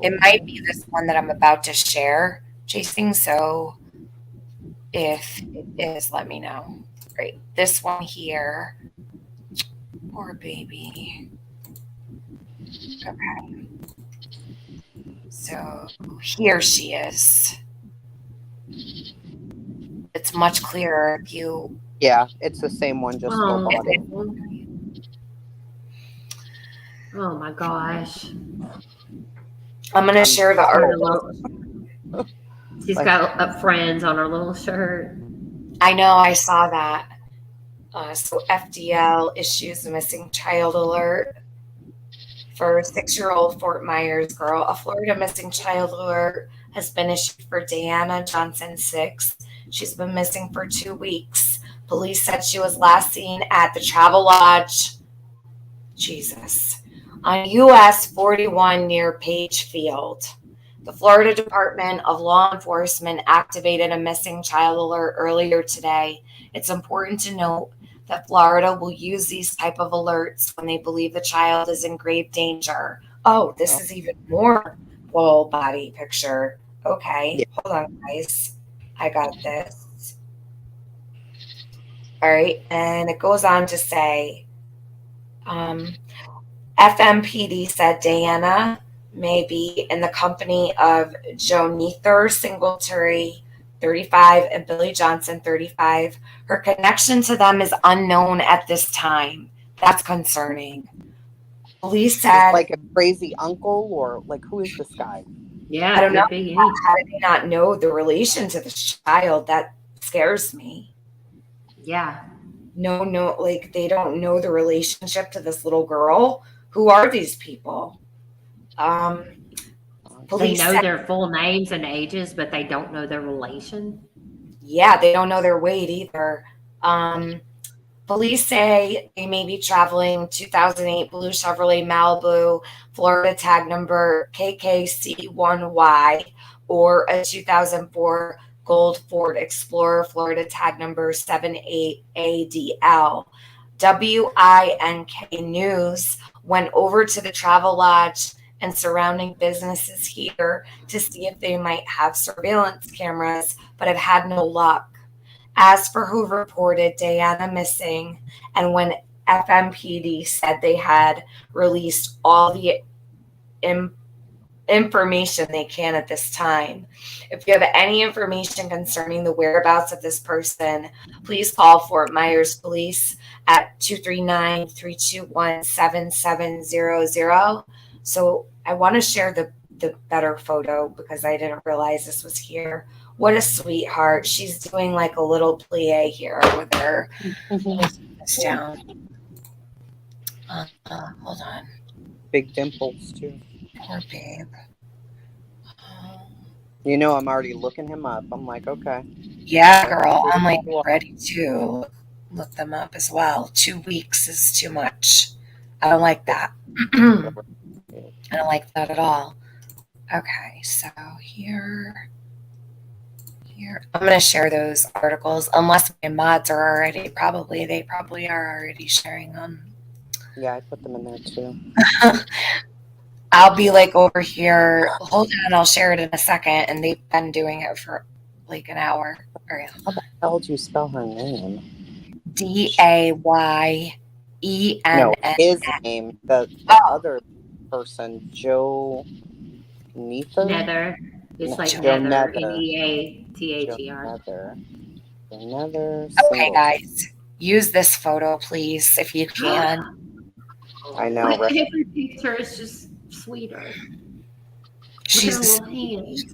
It might be this one that I'm about to share, Chasing. So if it is, let me know. Great. This one here. Poor baby. Okay. So here she is. It's much clearer if you. Yeah, it's the same one, just full body. Oh my gosh. I'm going to share the article. She's got friends on her little shirt. I know, I saw that. So FDL issues a missing child alert for a 6-year-old Fort Myers girl. A Florida missing child alert has been issued for Diana Johnson, 6. She's been missing for 2 weeks. Police said she was last seen at the Travel Lodge, on US 41 near Page Field. The Florida Department of Law Enforcement activated a missing child alert earlier today. It's important to note that Florida will use these type of alerts when they believe the child is in grave danger. Oh, this is even more full body picture. Okay, hold on, guys. I got this. All right, and it goes on to say, FMPD said Diana may be in the company of Jonether Singletary, 35, and Billy Johnson, 35. Her connection to them is unknown at this time. That's concerning. Police said, like a crazy uncle, or like, who is this guy? Yeah, I don't know. How did they not know the relation to the child? That scares me. Yeah. No, like they don't know the relationship to this little girl. Who are these people? They know their full names and ages, but they don't know their relation. Yeah, they don't know their weight either. Police say they may be traveling 2008 blue Chevrolet Malibu, Florida tag number KKC1Y, or a 2004 gold Ford Explorer, Florida tag number 78ADL. WINK News went over to the Travel Lodge and surrounding businesses here to see if they might have surveillance cameras, but have had no luck. As for who reported Diana missing, and when FMPD said they had released all the information they can at this time. If you have any information concerning the whereabouts of this person, please call Fort Myers Police at 239-321-7700. So I want to share the better photo because I didn't realize this was here. What a sweetheart. She's doing like a little plie here with her. Let me put this down. Hold on. Big dimples too. Poor babe. You know, I'm already looking him up. I'm like, okay. Yeah, girl. I'm like ready to look them up as well. 2 weeks is too much. I don't like that. I don't like that at all. Okay, so here. I'm going to share those articles unless my mods are already, they probably are already sharing them. Yeah, I put them in there too. I'll be like over here. Hold on, I'll share it in a second. And they've been doing it for like an hour. How the hell do you spell her name? Dayenn. No, his name. The other person, Joe Nether. It's like Joe Nether. Nether. Neather. Nether. Okay, guys. Use this photo, please, if you can. I know. My favorite picture is just sweeter. She's her little hands.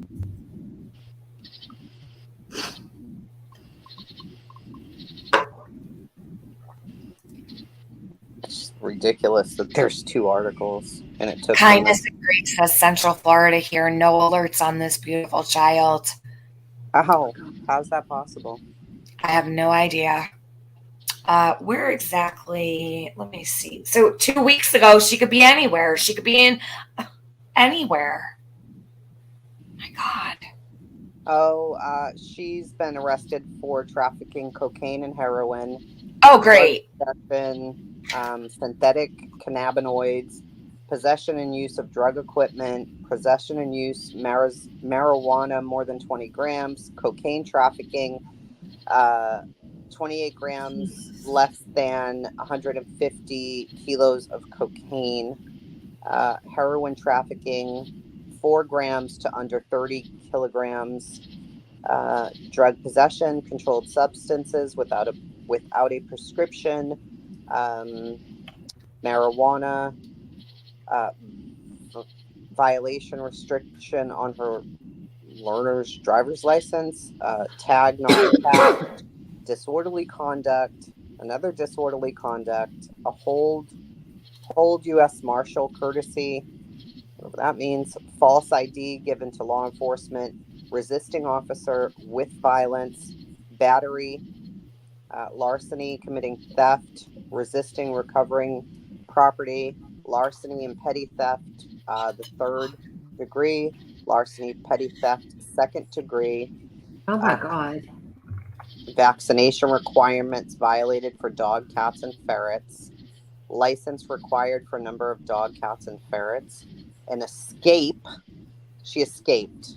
It's ridiculous that there's 2 articles and it took Kindness and Grace says Central Florida here. No alerts on this beautiful child. How's that possible? I have no idea. Where exactly? Let me see. So 2 weeks ago, she could be anywhere. She could be in anywhere. My God. Oh, she's been arrested for trafficking cocaine and heroin. Oh, great. Synthetic cannabinoids, possession and use of drug equipment, possession and use marijuana more than 20 grams, cocaine trafficking, 28 grams less than 150 kilos of cocaine, heroin trafficking, 4 grams to under 30 kilograms, drug possession, controlled substances without a prescription, marijuana, violation restriction on her learner's driver's license, tag not attached, disorderly conduct, another disorderly conduct, a hold U.S. Marshal courtesy, whatever that means, false ID given to law enforcement, resisting officer with violence, battery, larceny, committing theft, resisting recovering property, larceny and petty theft, the 3rd degree, larceny, petty theft, 2nd degree. Oh my God. Vaccination requirements violated for dog, cats, and ferrets. License required for a number of dog, cats, and ferrets. An escape. She escaped.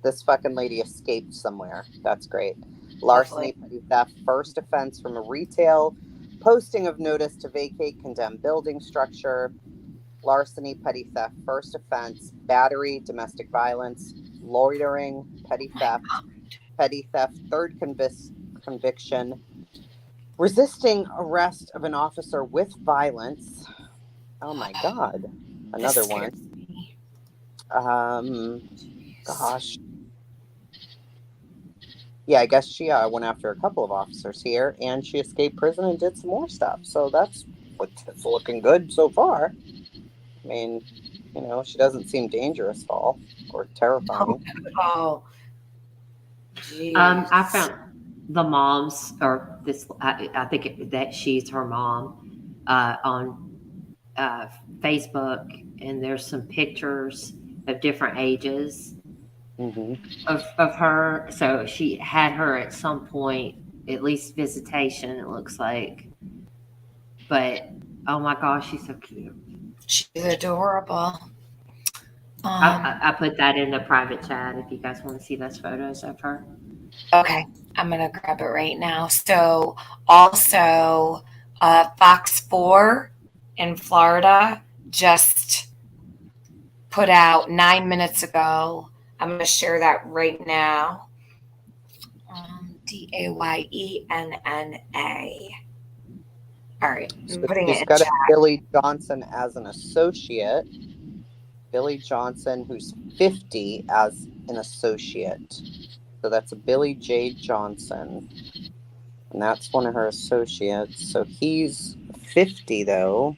This fucking lady escaped somewhere. That's great. Larceny, petty theft, first offense from a retail. Posting of notice to vacate condemned building structure. Larceny, petty theft, first offense. Battery, domestic violence. Loitering, petty theft. 3rd conviction. Resisting arrest of an officer with violence. Oh my God. Another one. Gosh. Yeah, I guess she went after a couple of officers here, and she escaped prison and did some more stuff. So that's what's looking good so far. I mean, she doesn't seem dangerous at all or terrifying. Oh, geez. I found the mom's, or this. I think that she's her mom on Facebook, and there's some pictures of different ages. Of her. So she had her at some point, at least visitation, it looks like. But oh my gosh, she's so cute. She's adorable. I put that in the private chat if you guys want to see those photos of her. Okay, I'm gonna grab it right now. So also Fox 4 in Florida just put out 9 minutes ago. I'm going to share that right now. Dayenna. All right, I'm putting it She's in got chat. Billy Johnson as an associate. Billy Johnson, who's 50, as an associate. So that's a Billy J. Johnson. And that's one of her associates. So he's 50, though.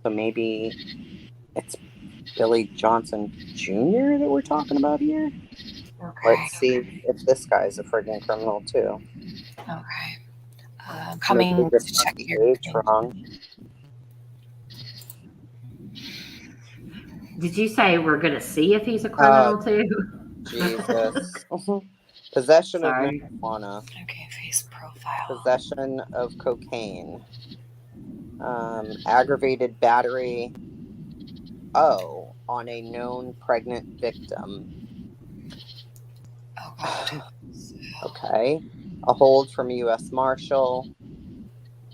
So maybe it's Billy Johnson Jr. that we're talking about here. Okay. Let's see if this guy's a friggin' criminal, too. Okay. Coming to check your age wrong. Did you say we're going to see if he's a criminal too? Jesus. Possession of Sorry. marijuana. Okay, face profile. Possession of cocaine. Aggravated battery. On a known pregnant victim. Oh, God. Okay. A hold from a U.S. Marshal.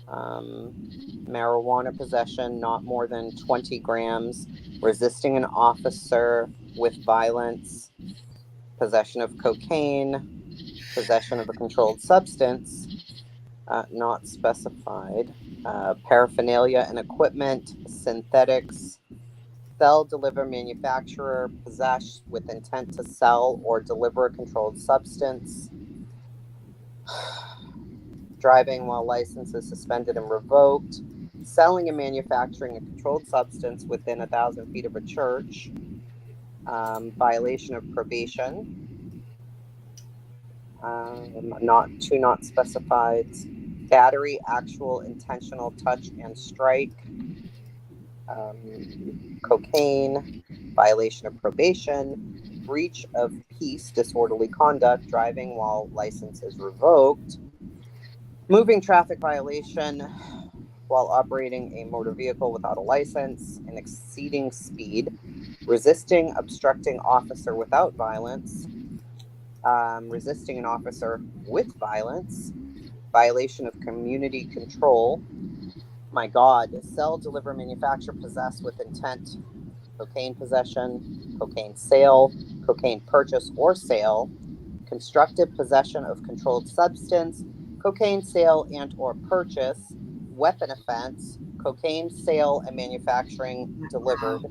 Marijuana possession, not more than 20 grams. Resisting an officer with violence. Possession of cocaine. Possession of a controlled substance. Not specified. Paraphernalia and equipment. Synthetics. Sell, deliver, manufacturer, possess with intent to sell or deliver a controlled substance. Driving while license is suspended and revoked. Selling and manufacturing a controlled substance within 1,000 feet of a church. Violation of probation. Not specified. Battery, actual intentional touch and strike. Cocaine, violation of probation, breach of peace, disorderly conduct, driving while license is revoked, moving traffic violation while operating a motor vehicle without a license, and exceeding speed, resisting, obstructing officer without violence, resisting an officer with violence, violation of community control. My God, sell, deliver, manufacture, possess with intent, cocaine possession, cocaine sale, cocaine purchase or sale, constructive possession of controlled substance, cocaine sale and or purchase, weapon offense, cocaine sale and manufacturing delivered.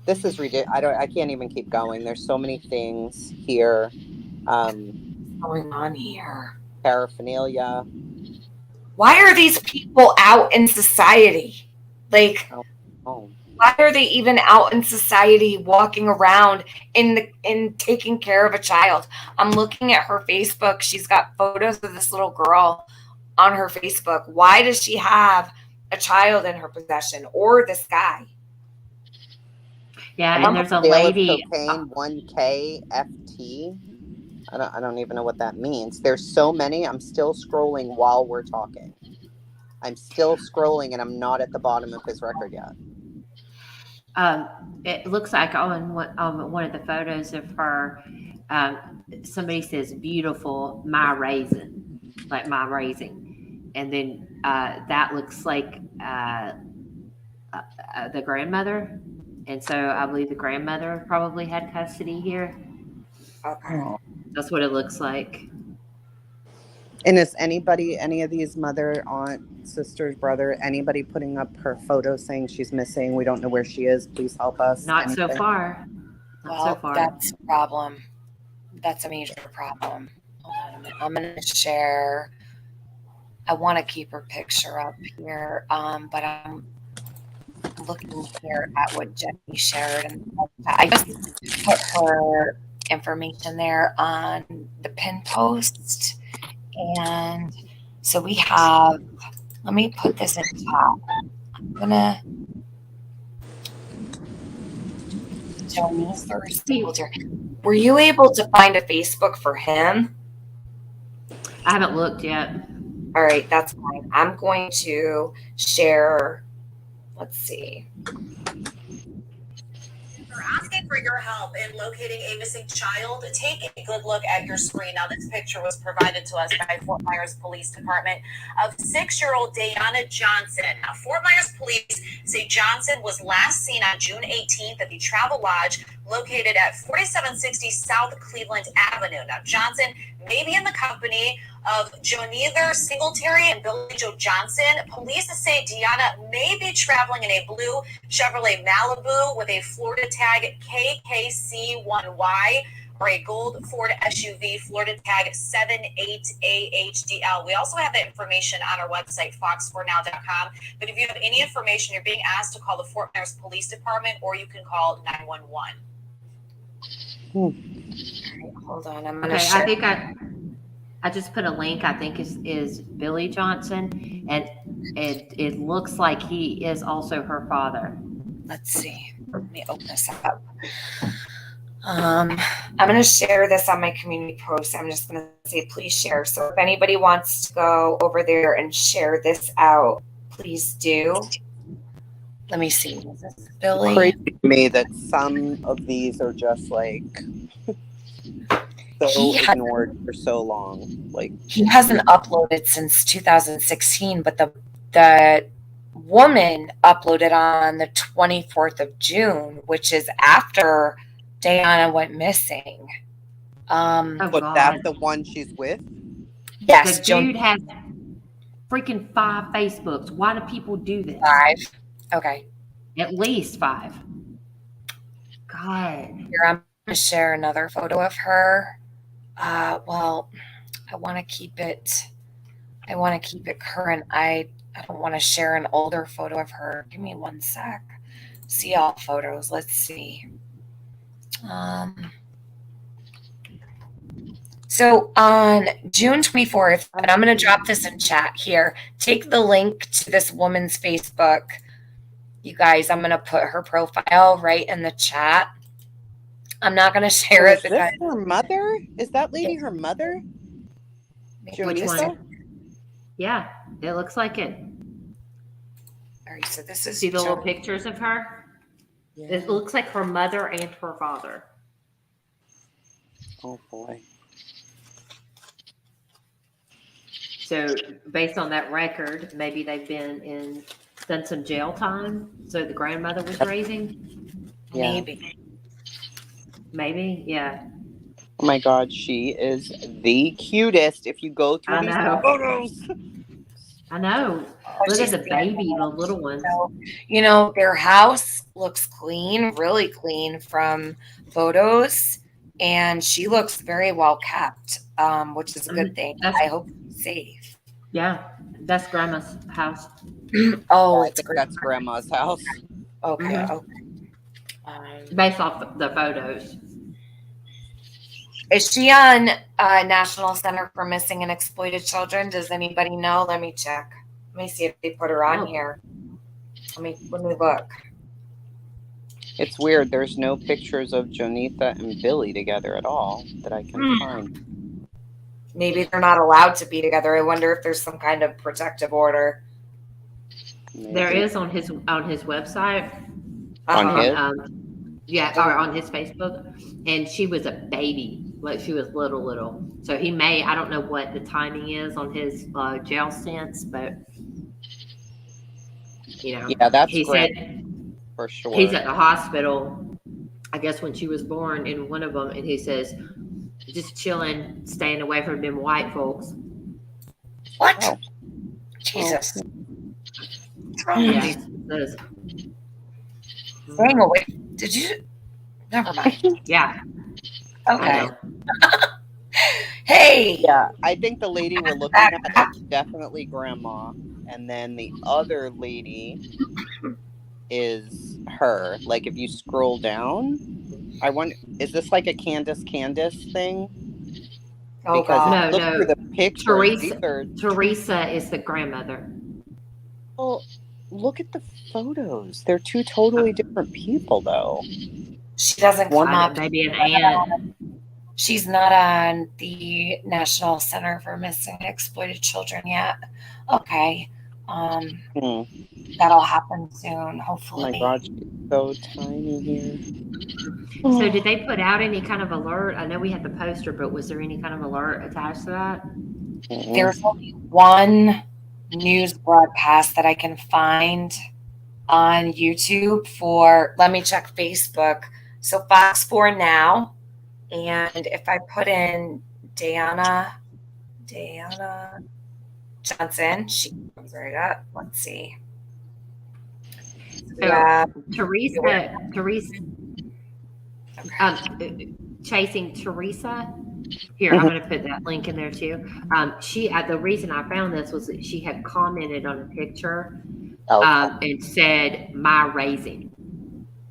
This is ridiculous. I can't even keep going. There's so many things here. What's going on here? Paraphernalia. Why are these people out in society? Like, why are they even out in society walking around in taking care of a child? I'm looking at her Facebook. She's got photos of this little girl on her Facebook. Why does she have a child in her possession, or this guy? Yeah, and there's a lady. Cocaine 1K FT. I don't even know what that means. There's so many. I'm still scrolling while we're talking. I'm still scrolling, and I'm not at the bottom of his record yet. It looks like on one of the photos of her, somebody says "beautiful my raisin," like my raising, and then that looks like the grandmother, and so I believe the grandmother probably had custody here. Okay, that's what it looks like. And is anybody, any of these mother, aunt, sisters, brother, anybody putting up her photo saying she's missing? We don't know where she is. Please help us. Not so far. Not so far. That's a problem. That's a major problem. Hold on a minute. I'm going to share. I want to keep her picture up here, but I'm looking here at what Jenny shared. And I just put her information there on the pin post. And so we have, let me put this in top. I'm going to, were you able to find a Facebook for him? I haven't looked yet. All right, that's fine. I'm going to share, let's see. For asking for for your help in locating a missing child, take a good look at your screen. Now, this picture was provided to us by Fort Myers Police Department of 6-year-old Dayana Johnson. Now, Fort Myers police say Johnson was last seen on June 18th at the Travel Lodge located at 4760 South Cleveland Avenue. Now, Johnson may be in the company of Jonathan Singletary and Billy Joe Johnson. Police say Deanna may be traveling in a blue Chevrolet Malibu with a Florida tag KKC1Y or a gold Ford SUV Florida tag 78AHDL. We also have that information on our website, fox4now.com. But if you have any information, you're being asked to call the Fort Myers Police Department or you can call 911. All right, hold on. I'm going to Okay, share. I think I just put a link. I think is Billy Johnson, and it looks like he is also her father. Let's see. Let me open this up. I'm going to share this on my community post. I'm just going to say, please share. So if anybody wants to go over there and share this out, please do. Let me see. Is this Billy? Crazy to me that some of these are just like so ignored for so long. Like, he hasn't uploaded since 2016, but the woman uploaded on the 24th of June, which is after Diana went missing. But that's the one she's with? Yes. The dude has freaking 5 Facebooks. Why do people do this? 5. Okay. At least 5. God. Here, I'm going to share another photo of her. Well, I want to keep it current. I don't want to share an older photo of her. Give me one sec. See all photos. Let's see. So on June 24th, and I'm going to drop this in chat here, take the link to this woman's Facebook. You guys, I'm going to put her profile right in the chat. I'm not going to share it because... Is this her mother? Is that lady her mother? Which one? Yeah, it looks like it. All right, so this is... See the little pictures of her? Yeah. It looks like her mother and her father. Oh, boy. So based on that record, maybe they've done some jail time. So the grandmother was raising. Yeah. Maybe, yeah. Oh my God, she is the cutest. If you go through these photos, I know. Look at the baby, the little one. So, you know, their house looks clean, really clean from photos, and she looks very well kept, which is a good thing. I hope she's safe. Yeah, that's Grandma's house. Oh, I think that's Grandma's house. Okay, okay. Based off the photos. Is she on National Center for Missing and Exploited Children? Does anybody know? Let me check. Let me see if they put her on here. Let me look. It's weird. There's no pictures of Jonathan and Billy together at all that I can find. Maybe they're not allowed to be together. I wonder if there's some kind of protective order. Maybe. There is on his website. On his? Or on his Facebook. And she was a baby. Like she was little. So he may, I don't know what the timing is on his jail sentence, but you know. Yeah, that's great. For sure. He's at the hospital, I guess when she was born, in one of them, and he says, just chilling, staying away from them white folks. What? Oh. Jesus. Yeah. Staying away. Did you? Never mind. Yeah. Okay. Hey. Yeah, I think the lady we're looking at is definitely Grandma, and then the other lady is her. Like if you scroll down, I wonder, is this like a Candace thing? Oh, because no. Through the picture, Teresa is the grandmother. Well, look at the photos. They're two totally different people, though. She doesn't come up. Maybe an aunt. She's not on the National Center for Missing and Exploited Children yet. Okay. That'll happen soon, hopefully. Oh my God, she's so tiny here. So did they put out any kind of alert? I know we had the poster, but was there any kind of alert attached to that? There's only one news broadcast that I can find on YouTube for, let me check Facebook. So Fox 4 Now, and if I put in Diana Johnson, she comes right up. Let's see. So Teresa, chasing Teresa. Here, I'm going to put that link in there too. The reason I found this was that she had commented on a picture and said, "My raising."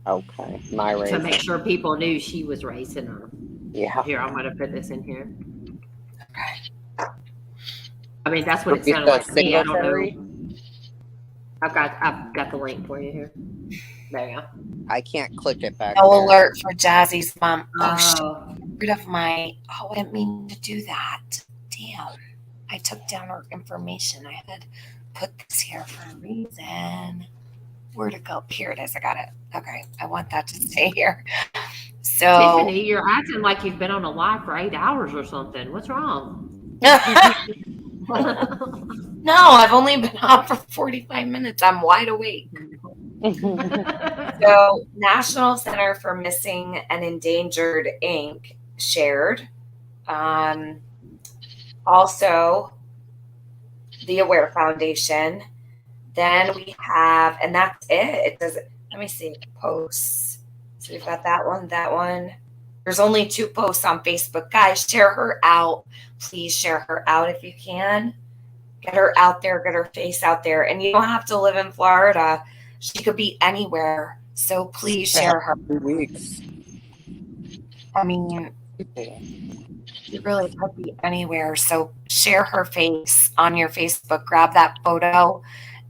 Okay, my raising. To make sure people knew she was raising her. Yeah. Here, I'm going to put this in here. Okay. I mean, that's what it sounded like to me. I don't know. I've got the link for you here. There you go. I can't click it back. No alert for Jazzy's mom. Oh, rid of my. Oh, I didn't mean to do that. Damn. I took down her information. I had put this here for a reason. Where'd it go? Here it is. I got it. Okay. I want that to stay here. So, Tiffany, you're acting like you've been on a live for 8 hours or something. What's wrong? No, I've only been on for 45 minutes. I'm wide awake. So, National Center for Missing and Endangered Inc. shared. Also, the Aware Foundation. Then we have, and that's it. It does. Let me see posts. So we've got that one. There's only 2 posts on Facebook. Guys, share her out. Please share her out if you can. Get her out there. Get her face out there. And you don't have to live in Florida. She could be anywhere. So please share her. 2 weeks. I mean, she really could be anywhere. So share her face on your Facebook. Grab that photo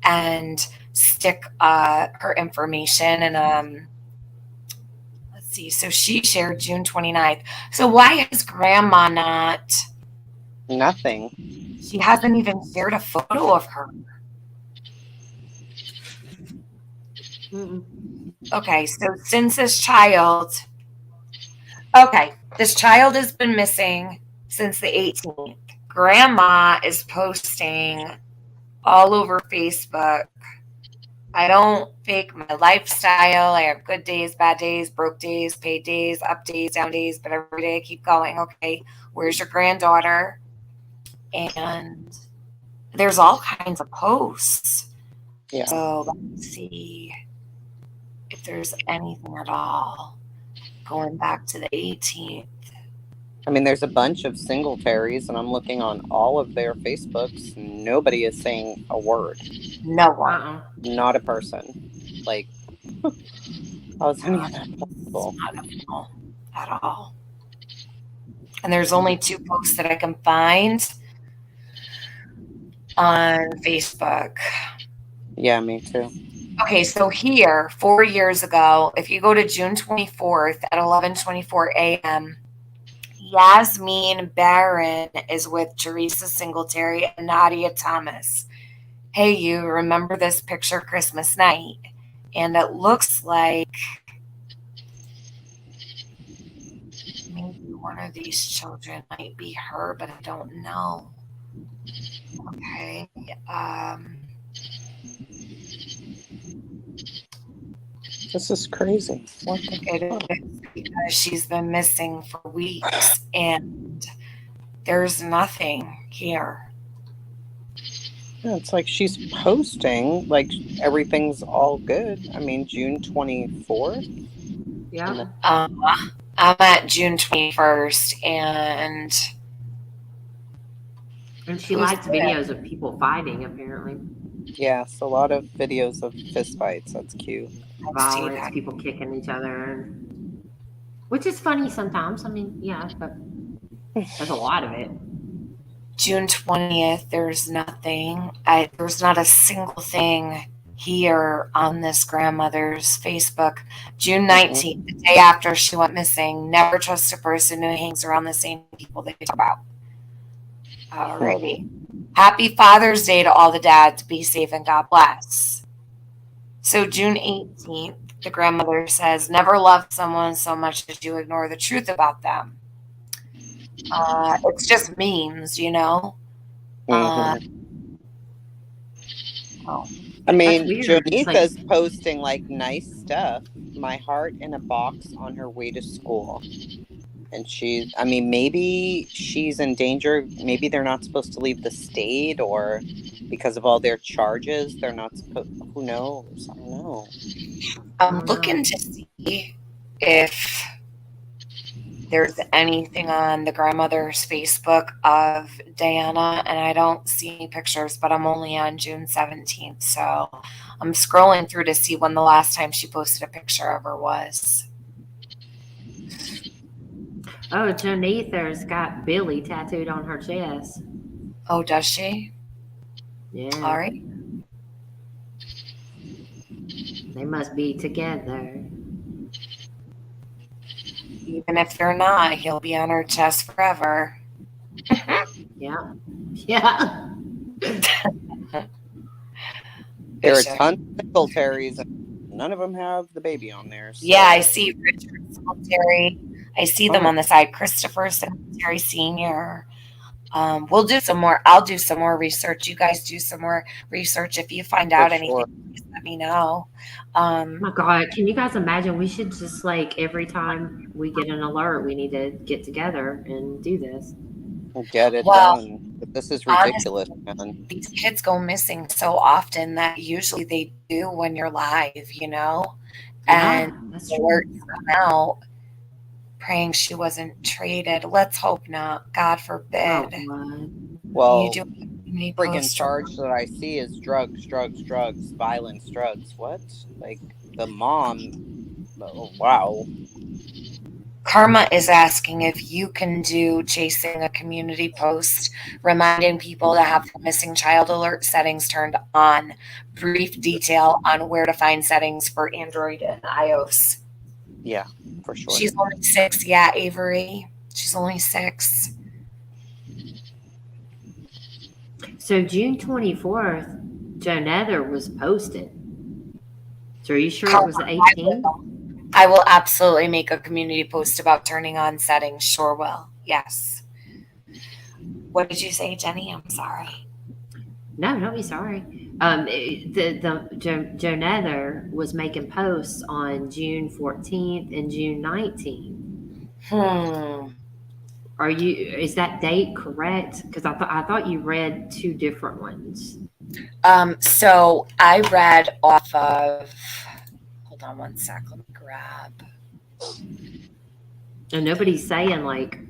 and stick her information. And let's see. So she shared June 29th. So why is Grandma not? Nothing. She hasn't even shared a photo of her. Okay, so since this child has been missing since the 18th. Grandma is posting all over Facebook. I don't fake my lifestyle. I have good days, bad days, broke days, paid days, up days, down days, but every day I keep going. Okay, where's your granddaughter? And there's all kinds of posts. Yeah. So let's see if there's anything at all going back to the 18th. I mean, there's a bunch of Singletaries, and I'm looking on all of their Facebooks. Nobody is saying a word. No one. Not a person. Like, how is any of that possible? Not at all. And there's only 2 posts that I can find on Facebook. Yeah, me too. Okay, so here, 4 years ago, if you go to June 24th at 11:24 a.m., Yasmin Barron is with Teresa Singletary and Nadia Thomas. Hey, you remember this picture Christmas night? And it looks like maybe one of these children might be her, but I don't know. Okay. This is crazy. What the fuck? Because she's been missing for weeks and there's nothing here. Yeah, it's like she's posting like everything's all good. I mean, June 24th. Yeah. I'm at June 21st and she likes videos of people fighting, apparently. Yes, a lot of videos of fist fights. That's cute. Violence, people kicking each other, which is funny sometimes. I mean, yeah, but there's a lot of it. June 20th, there's nothing. There's not a single thing here on this grandmother's Facebook. June 19th, the day after she went missing, never trust a person who hangs around the same people they talk about. Alrighty. Happy Father's Day to all the dads. Be safe and God bless. So June 18th, the grandmother says, never loved someone so much that you ignore the truth about them. It's just memes, you know? I mean, Jonitha's posting like nice stuff. My heart in a box on her way to school. And I mean, maybe she's in danger. Maybe they're not supposed to leave the state, or because of all their charges, they're not supposed. Who knows? I don't know. I'm looking to see if there's anything on the grandmother's Facebook of Diana, and I don't see any pictures, but I'm only on June 17th. So I'm scrolling through to see when the last time she posted a picture of her was. Oh, Jonitha's got Billy tattooed on her chest. Oh, does she? Yeah. All right. They must be together. Even if they're not, he'll be on her chest forever. Yeah. Yeah. There are tons of Singletary, and none of them have the baby on there. So. Yeah, I see Richard Singletary. I see them on the side. Christopher Singletary Sr. We'll do some more. I'll do some more research. You guys do some more research. If you find out anything, please let me know. Oh my God, can you guys imagine? We should just like every time we get an alert, we need to get together and do this. Get it done. But this is ridiculous, honestly, man. These kids go missing so often that usually they do when you're live, you know? Yeah, and that's alerts come out praying she wasn't traded. Let's hope not. God forbid. Well, you do friggin' charge that I see is drugs, violence, drugs. What? Like the mom? Oh, wow. Karma is asking if you can do chasing a community post, reminding people to have the missing child alert settings turned on. Brief detail on where to find settings for Android and iOS. Yeah, for sure. She's only 6. Yeah, Avery. She's only 6. So June 24th, Joe Nether was posted. So are you sure it was the 18th? I will absolutely make a community post about turning on settings. Sure will. Yes. What did you say, Jenny? I'm sorry. No, don't be sorry. Joe Nether was making posts on June 14th and June 19th. Is that date correct? Because I thought you read 2 different ones. So I read off of. Hold on one sec. Let me grab. And nobody's saying like,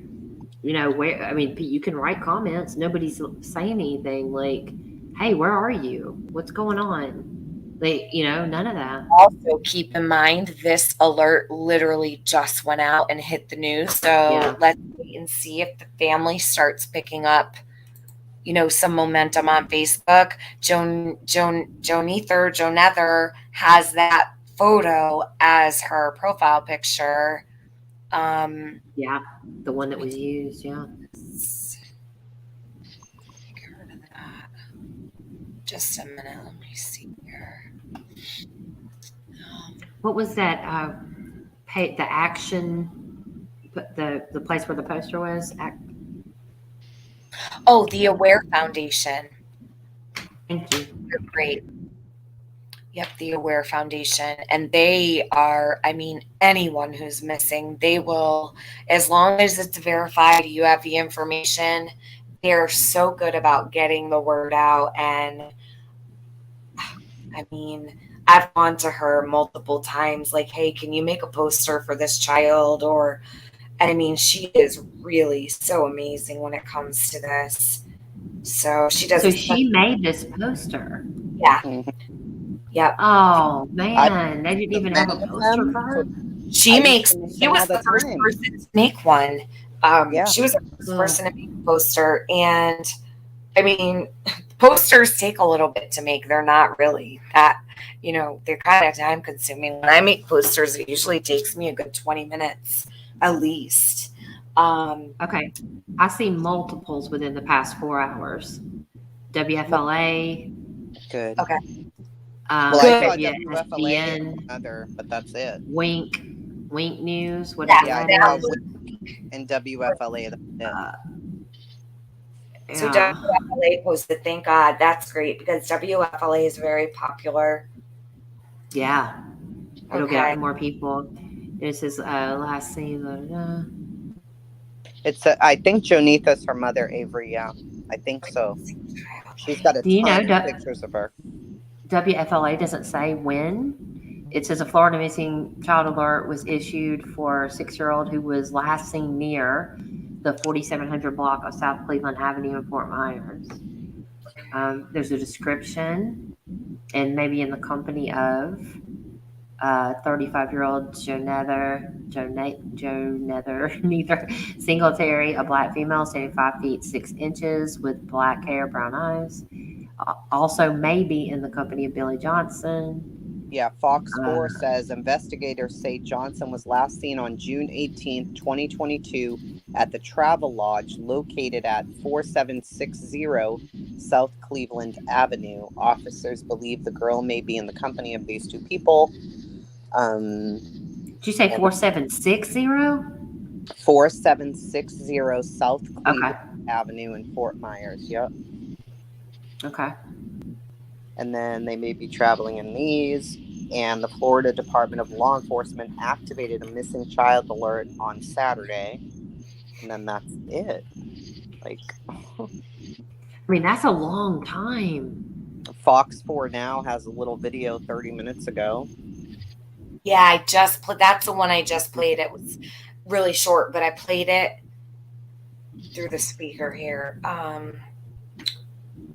you know, where. I mean, you can write comments. Nobody's saying anything like, "Hey, where are you? What's going on?" They, you know, none of that. Also, keep in mind this alert literally just went out and hit the news. So let's wait and see if the family starts picking up, you know, some momentum on Facebook. Jonether has that photo as her profile picture. Yeah, the one that was used. Yeah. Get rid of that. Just a minute. Let me see here. What was that? The action, the place where the poster was. Oh, the Aware Foundation. Thank you. You're great. Yep, the Aware Foundation. And they are, I mean, anyone who's missing, they will, as long as it's verified, you have the information, they're so good about getting the word out. And I mean, I've gone to her multiple times, like, hey, can you make a poster for this child? Or, I mean, she is really so amazing when it comes to this. So she does. So she made this poster. Yeah. Yep. Oh man, they didn't even have a poster for her. She was the first person to make one. She was the first person to make a poster, and I mean, posters take a little bit to make. They're not really that, you know, they're kind of time consuming. When I make posters, it usually takes me a good 20 minutes at least. Okay, I see multiples within the past 4 hours. WFLA. Good. Okay. Well, I saw WFLA WFLA and another, but that's it. Wink News, whatever Yeah, that I saw is. Wink and WFLA. That's it. So WFLA posted, thank God. That's great because WFLA is very popular. Yeah. It'll get out Okay. to more people. It says last scene. Blah, blah, blah. It's I think Jonitha's her mother, Avery. Yeah, I think so. She's got a ton of pictures of her. WFLA doesn't say when. It says a Florida missing child alert was issued for a 6-year-old who was last seen near the 4700 block of South Cleveland Avenue in Fort Myers. There's a description, and maybe in the company of 35-year-old Joe Nether Singletary, a black female standing 5 feet 6 inches with black hair, brown eyes. Also maybe in the company of Billy Johnson. Yeah, Fox 4 says investigators say Johnson was last seen on June 18th, 2022 at the Travel Lodge located at 4760 South Cleveland Avenue. Officers believe the girl may be in the company of these two people. Did you say 4760? 4760 South Cleveland Avenue in Fort Myers. Yep. Okay. And then they may be traveling in these. And the Florida Department of Law Enforcement activated a missing child alert on Saturday. And then that's it. Like, I mean, that's a long time. Fox 4 now has a little video 30 minutes ago. Yeah, I just played. That's the one I just played. It was really short, but I played it through the speaker here.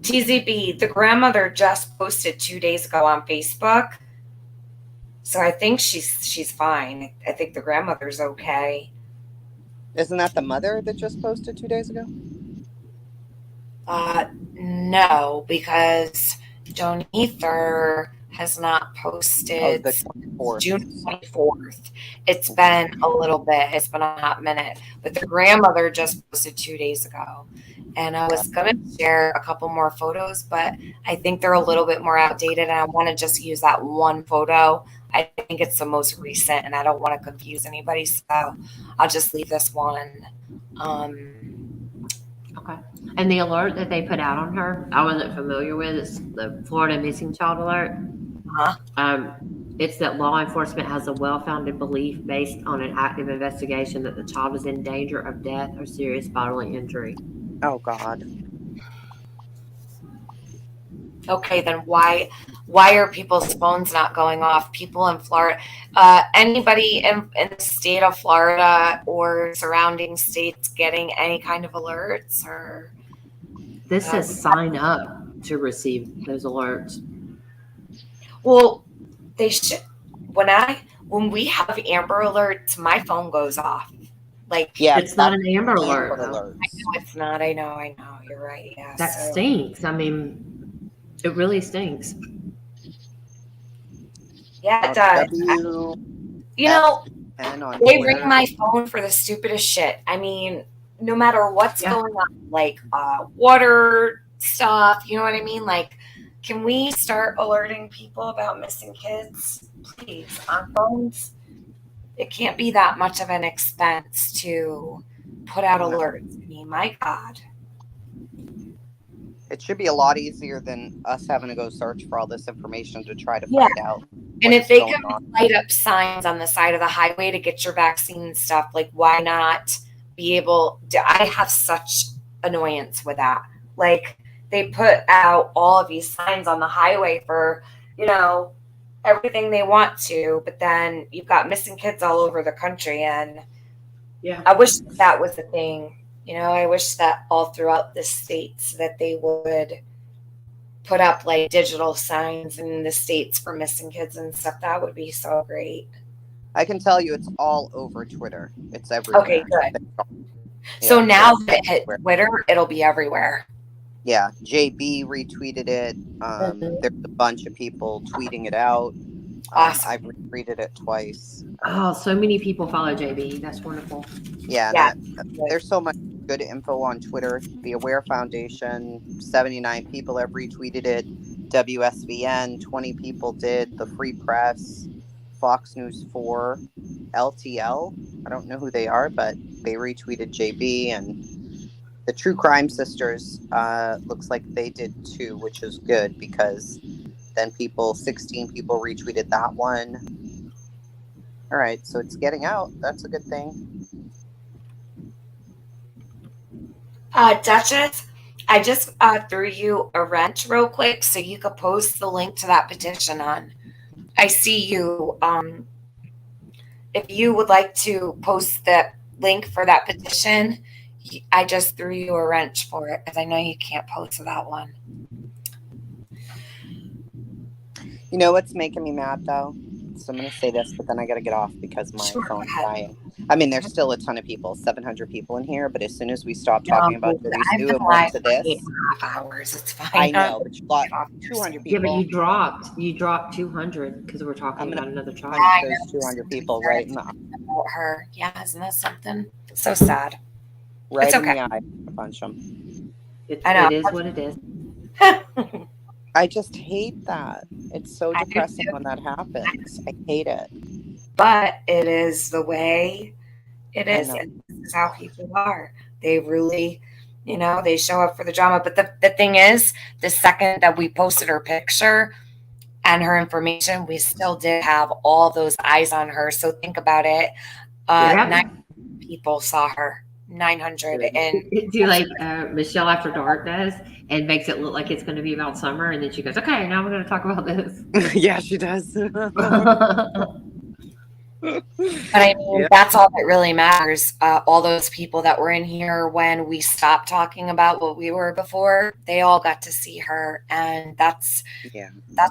TZB, the grandmother just posted 2 days ago on Facebook. So I think she's fine. I think the grandmother's okay. Isn't that the mother that just posted 2 days ago? No, because Joan Ether has not posted the 24th. June 24th. It's been a little bit. It's been a hot minute. But the grandmother just posted 2 days ago. And I was going to share a couple more photos, but I think they're a little bit more outdated. And I want to just use that one photo. I think it's the most recent, and I don't want to confuse anybody. So I'll just leave this one. Okay. And the alert that they put out on her, I wasn't familiar with. It's the Florida Missing Child Alert. It's that law enforcement has a well-founded belief based on an active investigation that the child is in danger of death or serious bodily injury. Oh, God. Okay, then why are people's phones not going off? People in Florida, anybody in the state of Florida or surrounding states getting any kind of alerts? Or this says sign up to receive those alerts. Well, they should. When we have Amber alerts, my phone goes off. Like, yeah, it's not an Amber alert. I know it's not. I know. You're right. Yeah, that stinks. I mean, it really stinks. Yeah, it does. They ring my phone for the stupidest shit. I mean, no matter what's going on, like water stuff, you know what I mean? Like, can we start alerting people about missing kids, please, on phones? It can't be that much of an expense to put out alerts. I mean, my God. It should be a lot easier than us having to go search for all this information to try to find out. And if they can light up signs on the side of the highway to get your vaccine and stuff, like, why not be able to? I have such annoyance with that. Like, they put out all of these signs on the highway for, everything they want to, but then you've got missing kids all over the country. And I wish that was the thing. I wish that all throughout the states that they would put up like digital signs in the states for missing kids and stuff. That would be so great. I can tell you it's all over Twitter. It's everywhere. Okay, good. So now that it hit Twitter, it'll be everywhere. Yeah, JB retweeted it. There's a bunch of people tweeting it out. Awesome. I've retweeted it twice. Oh, so many people follow JB. That's wonderful. Yeah. There's so much good info on Twitter. The Aware Foundation, 79 people have retweeted it. WSVN, 20 people did. The Free Press, Fox News 4, LTL. I don't know who they are, but they retweeted JB, and the True Crime Sisters looks like they did too, which is good because then 16 people retweeted that one. All right, so it's getting out. That's a good thing. Duchess, I just threw you a wrench real quick so you could post the link to that petition on. I see you. If you would like to post the link for that petition, I just threw you a wrench for it because I know you can't post that one. You know what's making me mad though? So I'm going to say this, but then I got to get off because my phone's dying. I mean, there's still a ton of people, 700 people in here, but as soon as we stop talking about Jodee Sue and went to this, 8.5 hours. It's fine. I know, but you got 200 people. Yeah, but you dropped 200 because we're talking about another child. Punch those 200 people right in the eye. About her. Yeah, isn't that something? So sad. Right it's okay. in the eye. Punch them. I know. It is what it is. I just hate that. It's so depressing when that happens. I hate it. But it is the way it is. And this is how people are. They really, they show up for the drama. But the thing is, the second that we posted her picture and her information, we still did have all those eyes on her. So think about it. 9 people saw her. 900. And do like Michelle After Dark does and makes it look like it's going to be about summer, and then she goes, okay, now we're going to talk about this. Yeah, she does. But I mean, that's all that really matters. All those people that were in here when we stopped talking about what we were before, they all got to see her, and that's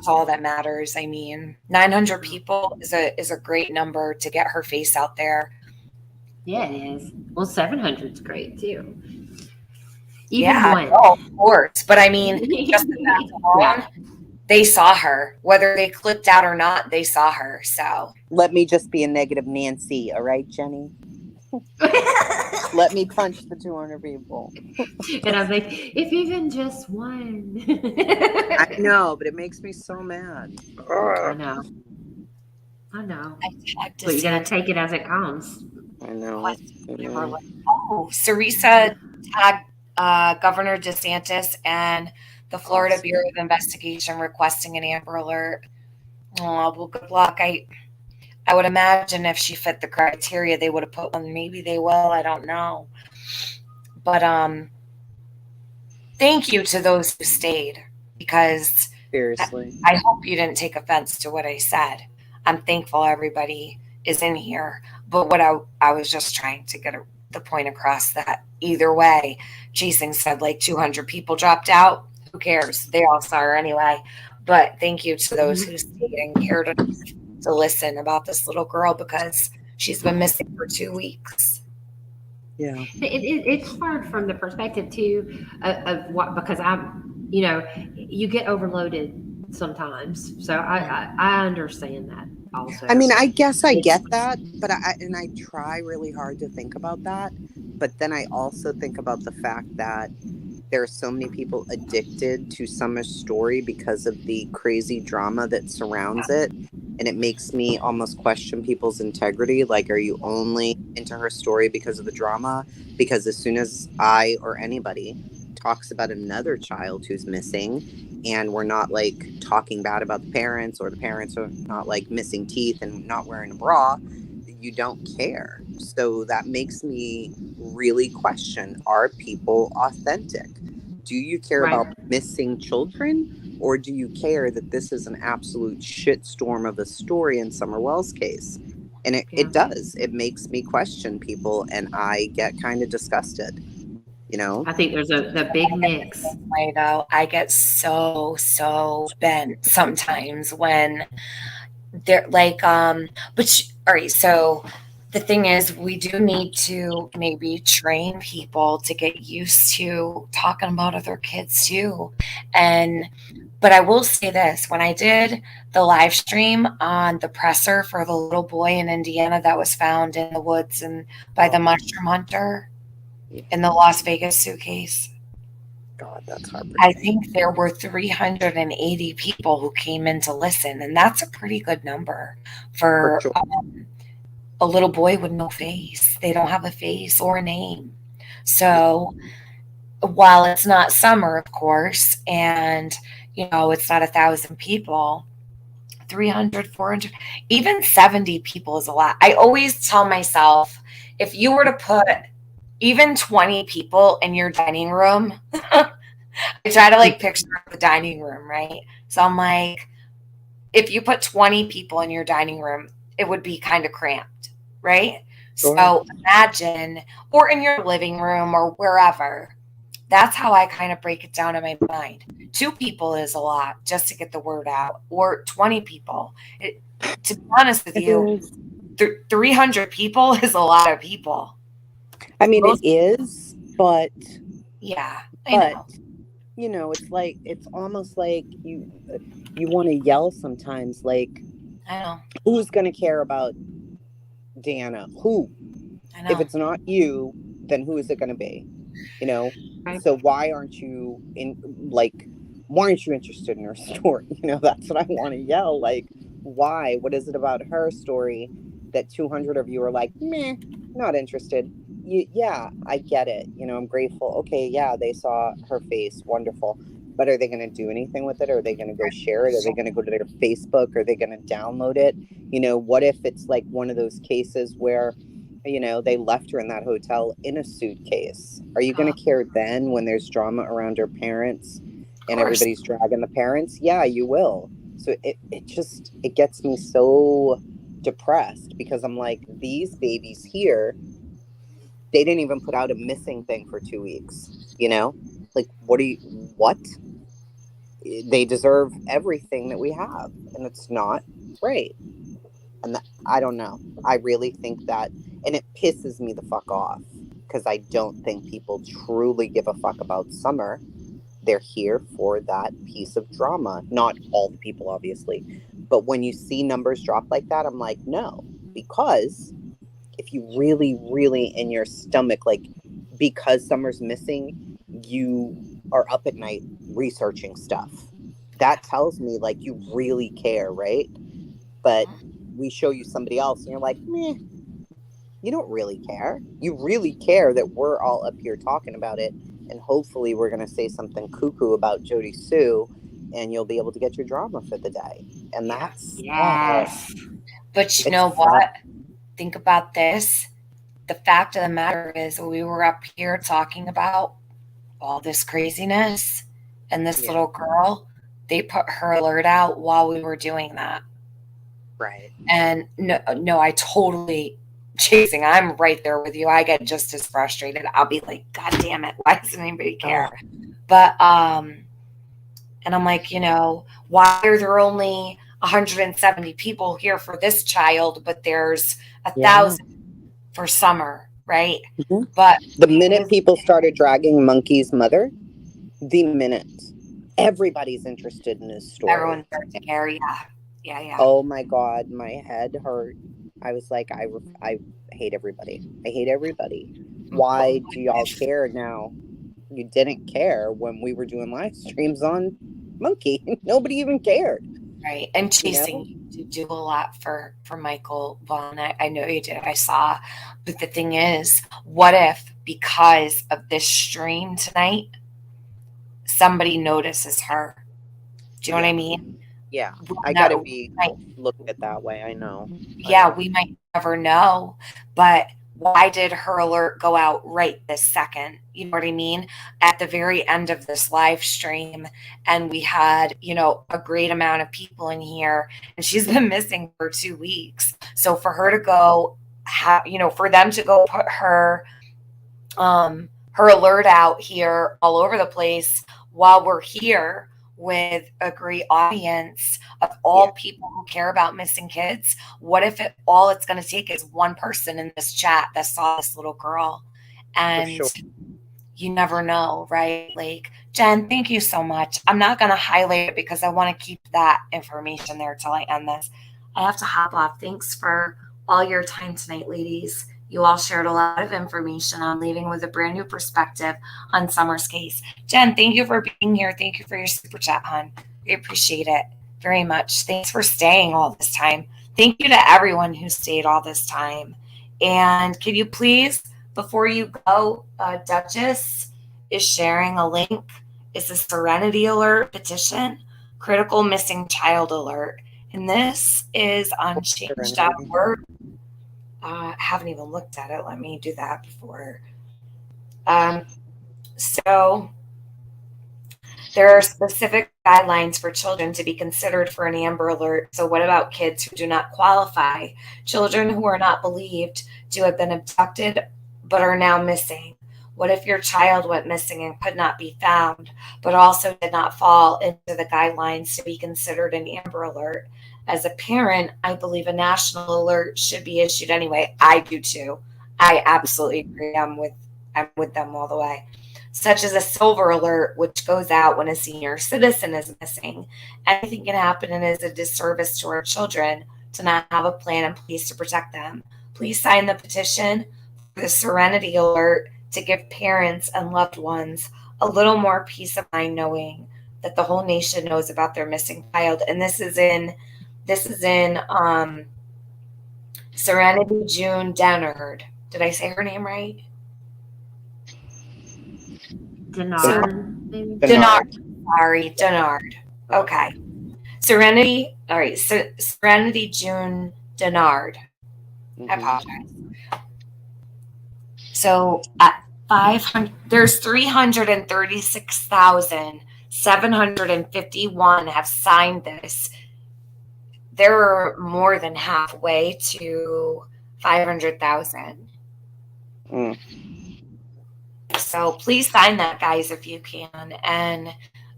all that matters. I mean, 900 people is a great number to get her face out there. Yeah, it is. Well, 700 is great too. One. Oh, of course. But I mean, just that alone, they saw her. Whether they clicked out or not, they saw her. So let me just be a negative Nancy, all right, Jenny? Let me punch the 200 people. And I was like, if even just one. I know, but it makes me so mad. I know. But you gotta take it as it comes. I know. Oh, Sarisa tagged Governor DeSantis and the Florida Bureau of Investigation requesting an Amber Alert. Oh, well, good luck. I would imagine if she fit the criteria, they would have put one. Maybe they will. I don't know. But thank you to those who stayed, because seriously, I hope you didn't take offense to what I said. I'm thankful everybody is in here. But what I was just trying to get the point across that either way, Jason said like 200 people dropped out. Who cares? They all saw her anyway. But thank you to those who stayed and cared enough to listen about this little girl, because she's been missing for 2 weeks. Yeah, it's hard from the perspective too of what, because you get overloaded sometimes. So I understand that also. I mean, I guess I get that, but I try really hard to think about that. But then I also think about the fact that there are so many people addicted to Summer's story because of the crazy drama that surrounds it. And it makes me almost question people's integrity. Like, are you only into her story because of the drama? Because as soon as I or anybody talks about another child who's missing, and we're not like talking bad about the parents, or the parents are not like missing teeth and not wearing a bra, you don't care. So that makes me really question, are people authentic? Do you care about missing children, or do you care that this is an absolute shitstorm of a story in Summer Wells' case? And it does. It makes me question people, and I get kind of disgusted. I think there's the big mix. Though I get so bent sometimes when they're like, all right, so the thing is, we do need to maybe train people to get used to talking about other kids too. But I will say this, when I did the live stream on the presser for the little boy in Indiana that was found in the woods and by the mushroom hunter, in the Las Vegas suitcase. God, that's I heartbreaking. think there were 380 people who came in to listen, and that's a pretty good number for sure. A little boy with no face. They don't have a face or a name. So while it's not summer, of course, and it's not 1,000 people, 300, 400, even 70 people is a lot. I always tell myself, if you were to put even 20 people in your dining room, I try to picture the dining room, right? So I'm like, if you put 20 people in your dining room, it would be kind of cramped, right? Sure. So imagine, or in your living room or wherever. That's how I kind of break it down in my mind. 2 people is a lot just to get the word out, or 20 people. To be honest with you, 300 people is a lot of people. I mean, it is, but yeah, I know. It's almost like you want to yell sometimes. Like, I know. Who's going to care about Deanna? Who? I know. If it's not you, then who is it going to be? So why aren't you why aren't you interested in her story? That's what I want to yell. Like, why? What is it about her story that 200 of you are like, meh, not interested? Yeah, I get it. I'm grateful. Okay, yeah, they saw her face. Wonderful. But are they going to do anything with it? Are they going to go share it? Are they going to go to their Facebook? Are they going to download it? What if it's like one of those cases where they left her in that hotel in a suitcase? Are you going to care then when there's drama around her parents and everybody's dragging the parents? Yeah, you will. So it gets me so depressed, because I'm like, these babies here, they didn't even put out a missing thing for 2 weeks. Like, what? They deserve everything that we have, and it's not right. And I don't know. I really think that, and it pisses me the fuck off, because I don't think people truly give a fuck about summer. They're here for that piece of drama. Not all the people, obviously. But when you see numbers drop like that, I'm like, no. Because if you really, really in your stomach, like, because summer's missing, you are up at night researching stuff. That tells me, like, you really care, right? But we show you somebody else and you're like, meh, you don't really care. You really care that we're all up here talking about it, and hopefully we're going to say something cuckoo about Jodee Sue, and you'll be able to get your drama for the day. And that's yes. But you know what? Think about this. The fact of the matter is, we were up here talking about all this craziness, and this little girl, they put her alert out while we were doing that. Right. And no, I totally chasing. I'm right there with you. I get just as frustrated. I'll be like, God damn it, why doesn't anybody care? But and I'm like, why are there only 170 people here for this child, but there's 1,000 for summer, right? Mm-hmm. But the minute people started dragging Monkey's mother, the minute everybody's interested in his story, everyone started to care. Yeah. Oh my God, my head hurt. I was like, I hate everybody. I hate everybody. Why do y'all care now? You didn't care when we were doing live streams on Monkey. Nobody even cared. Right. And chasing, you do a lot for Michael Vaughn. I know you did. I saw. But the thing is, what if because of this stream tonight, somebody notices her? Do you know what I mean? Yeah. I got to be looking at it that way. I know. Yeah, we might never know. But why did her alert go out right this second? You know what I mean? At the very end of this live stream, and we had, a great amount of people in here, and she's been missing for 2 weeks. So for her to go, for them to go put her alert out here all over the place while we're here with a great audience of all people who care about missing kids. What if all it's going to take is one person in this chat that saw this little girl? And you never know, right? Like, Jen, thank you so much. I'm not going to highlight it because I want to keep that information there till I end this. I have to hop off. Thanks for all your time tonight, ladies. You all shared a lot of information. I'm leaving with a brand new perspective on Summer's case. Jen, thank you for being here. Thank you for your super chat, hon. We appreciate it very much. Thanks for staying all this time. Thank you to everyone who stayed all this time. And can you please, before you go, Duchess is sharing a link. It's a Serenity Alert petition, critical missing child alert. And this is on change.org. Haven't even looked at it. Let me do that before. So there are specific guidelines for children to be considered for an Amber Alert. So what about kids who do not qualify? Children who are not believed to have been abducted but are now missing. What if your child went missing and could not be found, but also did not fall into the guidelines to be considered an Amber Alert? As a parent, I believe a national alert should be issued anyway. I do too. I absolutely agree. I'm with them all the way. Such as a silver alert, which goes out when a senior citizen is missing. Anything can happen and is a disservice to our children to not have a plan in place to protect them. Please sign the petition for the Serenity Alert to give parents and loved ones a little more peace of mind knowing that the whole nation knows about their missing child. And this is in Serenity June Dennard. Did I say her name right? Dennard. Dennard. Sorry, Dennard. Okay. Serenity. All right. Serenity June Dennard. I apologize. So at 500, there's 336,751 have signed this. They're more than halfway to 500,000. So please sign that, guys, if you can. And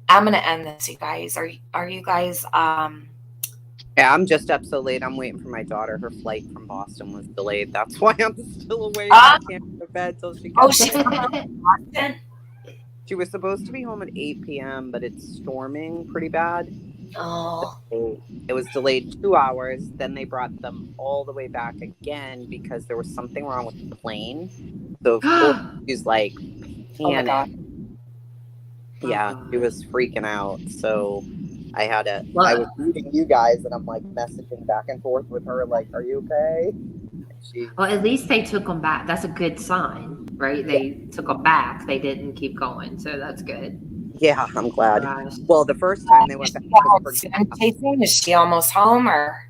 I'm gonna end this, you guys. Are you guys? Yeah, I'm just up so late. I'm waiting for my daughter. Her flight from Boston was delayed. That's why I'm still awake. I can't go to bed till she gets she's there. from Boston. She was supposed to be home at 8 p.m., but it's storming pretty bad. Oh. So it was delayed 2 hours. Then they brought them all the way back again because there was something wrong with the plane. So of course she's like panicked. Oh my God. Yeah, she was freaking out. So I had to. I was reading you guys, and I'm like messaging back and forth with her, like, "Are you okay?" Well, at least they took them back. That's a good sign, right? They took them back. They didn't keep going, so that's good. Yeah, I'm glad. Well, the first time they went back, is she almost home or?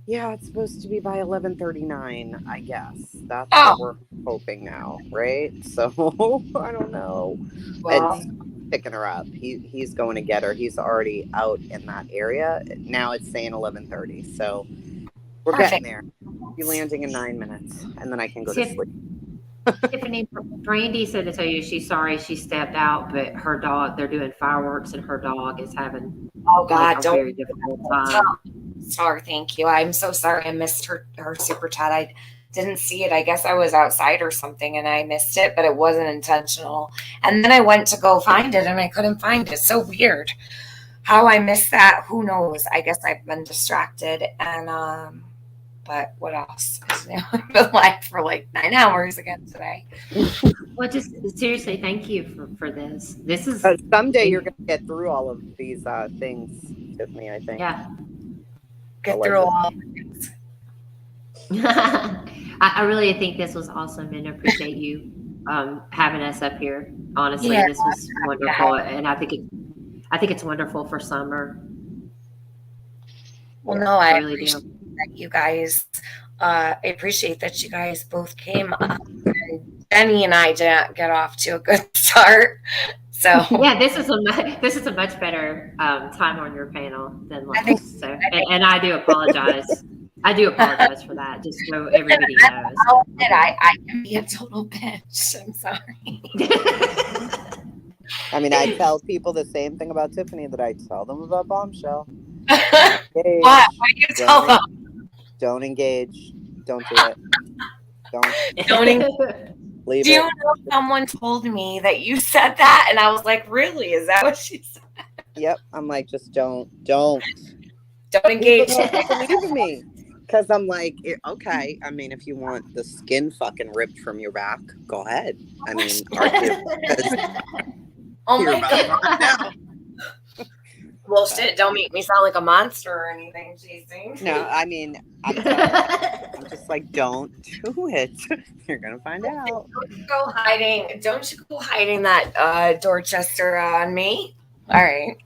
Yeah, it's supposed to be by 11:39. I guess that's what we're hoping now, right? So I don't know. Well, it's picking her up. He's going to get her. He's already out in that area. Now it's saying 11:30. So we're getting there. Be landing in 9 minutes, and then I can go to sleep. Tiffany, Brandy said to tell you she's sorry she stepped out, but her dog, they're doing fireworks, and her dog is having a very difficult time. Sorry, thank you. I'm so sorry I missed her super chat. I didn't see it. I guess I was outside or something and I missed it, but it wasn't intentional. And then I went to go find it and I couldn't find it. So weird. How I missed that, who knows? I guess I've been distracted. And but what else? I've been live for like 9 hours again today. Well, just seriously, thank you for this. This is someday you're going to get through all of these things, Tiffany, I think. Yeah. Get through all the things. I really think this was awesome and appreciate you having us up here. Honestly, this was wonderful, and I think it's wonderful for Summer. Well, no, I really appreciate that you guys. I appreciate that you guys both came up. And Jenny and I didn't get off to a good start. So yeah, this is a much better time on your panel than last. So, and I do apologize. I do apologize for that, just so everybody knows. I can be a total bitch. I'm sorry. I mean, I tell people the same thing about Tiffany that I tell them about Bombshell. What? What do you tell them? Don't engage. Don't do it. Don't engage. Leave do you know someone told me that you said that? And I was like, really? Is that what she said? Yep. I'm like, just don't engage. Believe in me. Because I'm like, okay, I mean, if you want the skin fucking ripped from your back, go ahead. I mean, argue. Oh my God. Well, shit, don't make me sound like a monster or anything, chasing. No, I mean, I'm just like, don't do it. You're going to find out. Don't you go hiding that Dorchester on me. All right.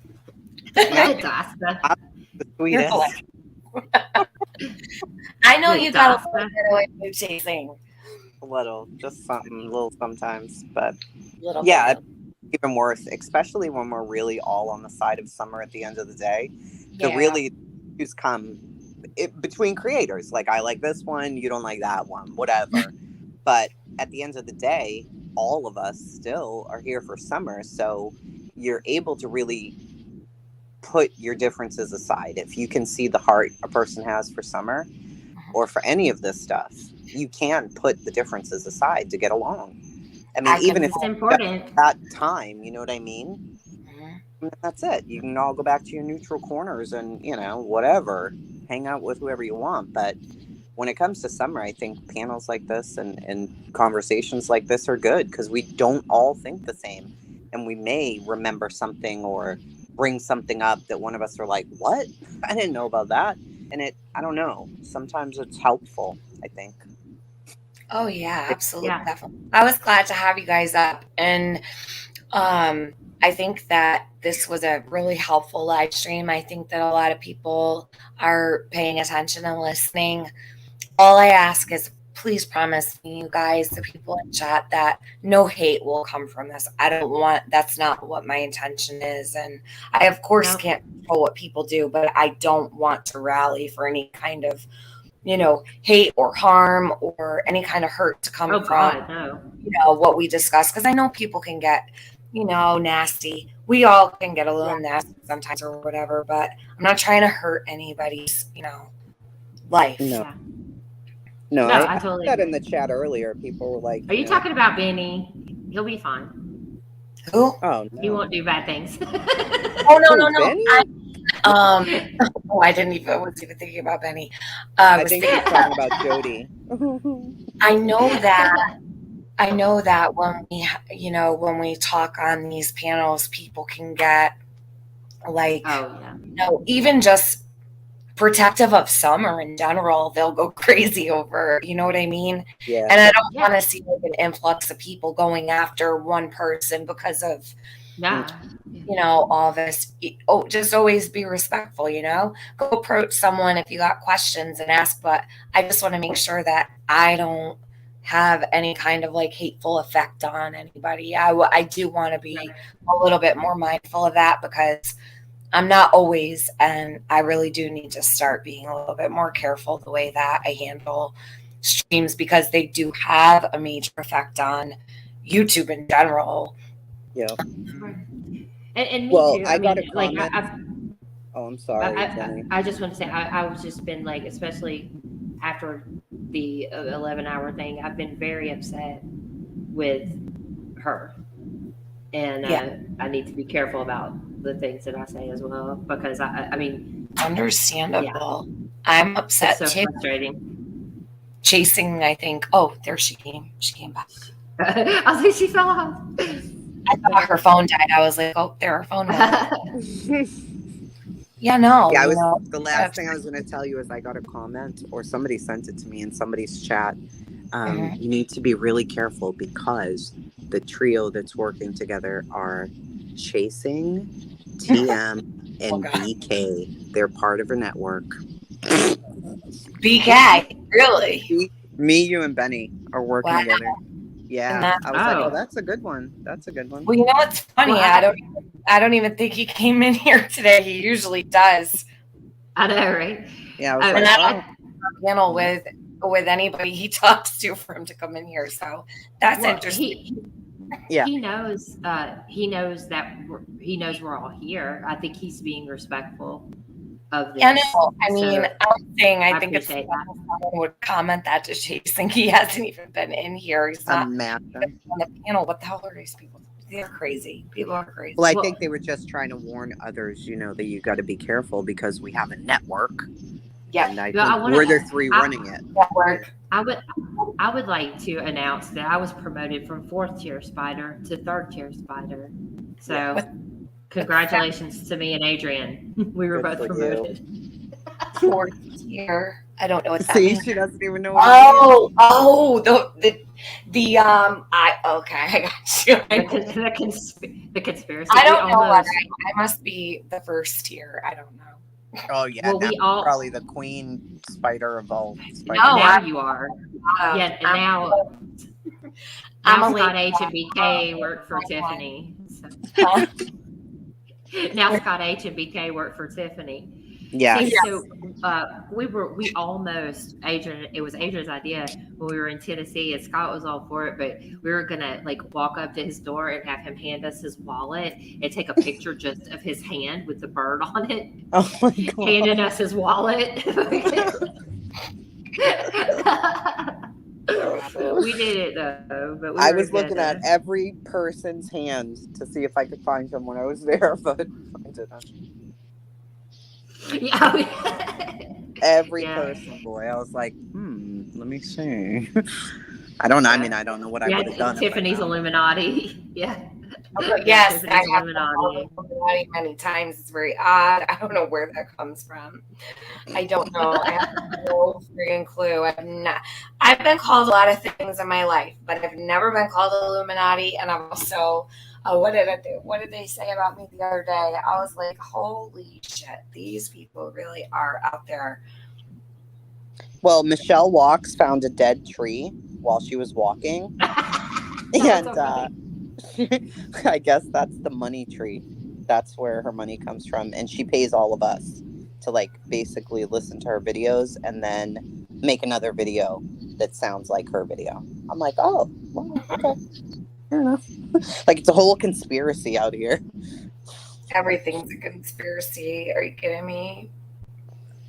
I'm the sweetest. I know you got a little bit away from chasing. A little, just something, a little sometimes, but Little yeah, even worse, especially when we're really all on the side of Summer at the end of the day. The really issues come between creators. Like, I like this one, you don't like that one, whatever. But at the end of the day, all of us still are here for Summer, so you're able to really put your differences aside. If you can see the heart a person has for Summer or for any of this stuff, you can put the differences aside to get along. I mean, even if it's important that time, you know what I mean? That's it. You can all go back to your neutral corners and, you know, whatever, hang out with whoever you want. But when it comes to Summer, I think panels like this and conversations like this are good because we don't all think the same. And we may remember something or bring something up that one of us are like, what? I didn't know about that. And I don't know. Sometimes it's helpful, I think. Oh yeah, absolutely. Yeah. Definitely. I was glad to have you guys up. And I think that this was a really helpful live stream. I think that a lot of people are paying attention and listening. All I ask is please promise me, you guys, the people in chat, that no hate will come from this. That's not what my intention is. And I, of course, can't control what people do, but I don't want to rally for any kind of, you know, hate or harm or any kind of hurt to come from, you know, what we discuss. Because I know people can get, you know, nasty. We all can get a little nasty sometimes or whatever, but I'm not trying to hurt anybody's, you know, life. No, I totally said in the chat earlier, people were like, are you talking about Benny? He'll be fine. Who? Oh, no. He won't do bad things. Oh, no. I wasn't even thinking about Benny. I think you're talking about Jodee. I know that when when we talk on these panels, people can get like, you know, even just protective of Summer in general, they'll go crazy over, you know what I mean? Yeah. And I don't want to see like an influx of people going after one person because of, you know, all this. Oh, just always be respectful, you know? Go approach someone if you got questions and ask, but I just want to make sure that I don't have any kind of like hateful effect on anybody. I do want to be a little bit more mindful of that because I'm not always, and I really do need to start being a little bit more careful the way that I handle streams because they do have a major effect on YouTube in general. Yeah. And me well, too. I got mean, a comment. Like, I'm sorry. I just want to say I was just been like, especially after the 11-hour thing, I've been very upset with her. And I need to be careful about the things that I say as well, because I mean, understandable. Yeah. I'm upset it's so too. Frustrating. Chasing, I think. Oh, there she came. She came back. I was like, she fell off. I thought her phone died. I was like, oh, there, her phone died. Yeah, no. Yeah, the last thing I was going to tell you is I got a comment, or somebody sent it to me in somebody's chat. You need to be really careful because the trio that's working together are Chasing, TM, and BK. They're part of a network. BK, really? Me, you, and Benny are working together. Yeah, I was like, oh, that's a good one. That's a good one. Well, you know what's funny? Well, I don't even think he came in here today. He usually does. I know, right? Yeah, I was like, I don't panel with anybody he talks to for him to come in here. So that's interesting. He knows. He knows we're all here. I think he's being respectful of this. Yeah, no, I mean, I'm saying I think if someone would comment that to Chasing, he hasn't even been in here. He's not on the panel. What the hell are these people? They're crazy. People are crazy. Well, I think they were just trying to warn others, you know, that you got to be careful because we have a network. Yeah, and I Well, think we're the three running it. Work. I would like to announce that I was promoted from 4th tier spider to 3rd tier spider. So congratulations to me and Adrian. We were both promoted. 4th tier. I don't know what that See, means. she doesn't even know what it means. Oh, I got you. The conspiracy. I don't know what I must be the 1st tier. I don't know. Oh yeah, Well, we all probably the queen spider of all spiders. No, now you are. Yeah, and now Scott H and BK work for Tiffany. So. Now Scott H and BK work for Tiffany. Yeah. So we almost, it was Adrian's idea when we were in Tennessee, and Scott was all for it, but we were gonna walk up to his door and have him hand us his wallet and take a picture just of his hand with the bird on it. Oh my God. Handing us his wallet. We did it though, but I was looking at every person's hand to see if I could find them when I was there, but I didn't. Every person, boy. I was like, let me see. I don't know. I mean, I don't know what I would have done. Tiffany's Illuminati. Yeah. Yes, I have Illuminati many times. It's very odd. I don't know where that comes from. I don't know. I have no freaking clue. I've been called a lot of things in my life, but I've never been called Illuminati. And I'm also, what did they say about me the other day? I was like, holy shit, these people really are out there. Well, Michelle Walks found a dead tree while she was walking. And I guess that's the money tree. That's where her money comes from. And she pays all of us to basically listen to her videos and then make another video that sounds like her video. I'm like, oh, well, okay. Fair enough. It's a whole conspiracy out here. Everything's a conspiracy. Are you kidding me?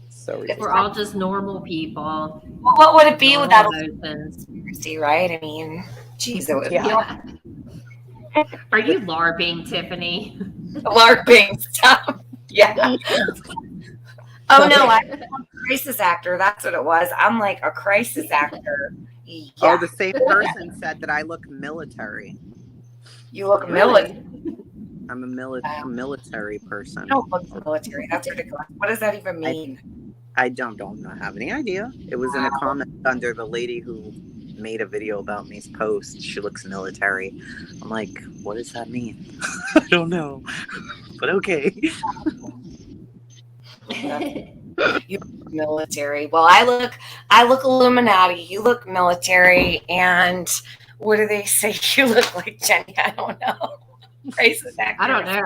So we're all just normal people. Well, what would it be without a conspiracy, right? I mean, geez, it would be. Are you LARPing, Tiffany? LARPing stuff. Yeah. Oh no, I'm a crisis actor. That's what it was. I'm like a crisis actor. Yeah. Oh, the same person said that I look military. You look military. I'm a military person. I don't look military. That's ridiculous. What does that even mean? I don't have any idea. It was in a comment under the lady who made a video about me's post. She looks military. I'm like, what does that mean? I don't know. But okay. You look military. Well, I look Illuminati. You look military. And what do they say? You look like Jenny. I don't know. Racist actor. I don't know.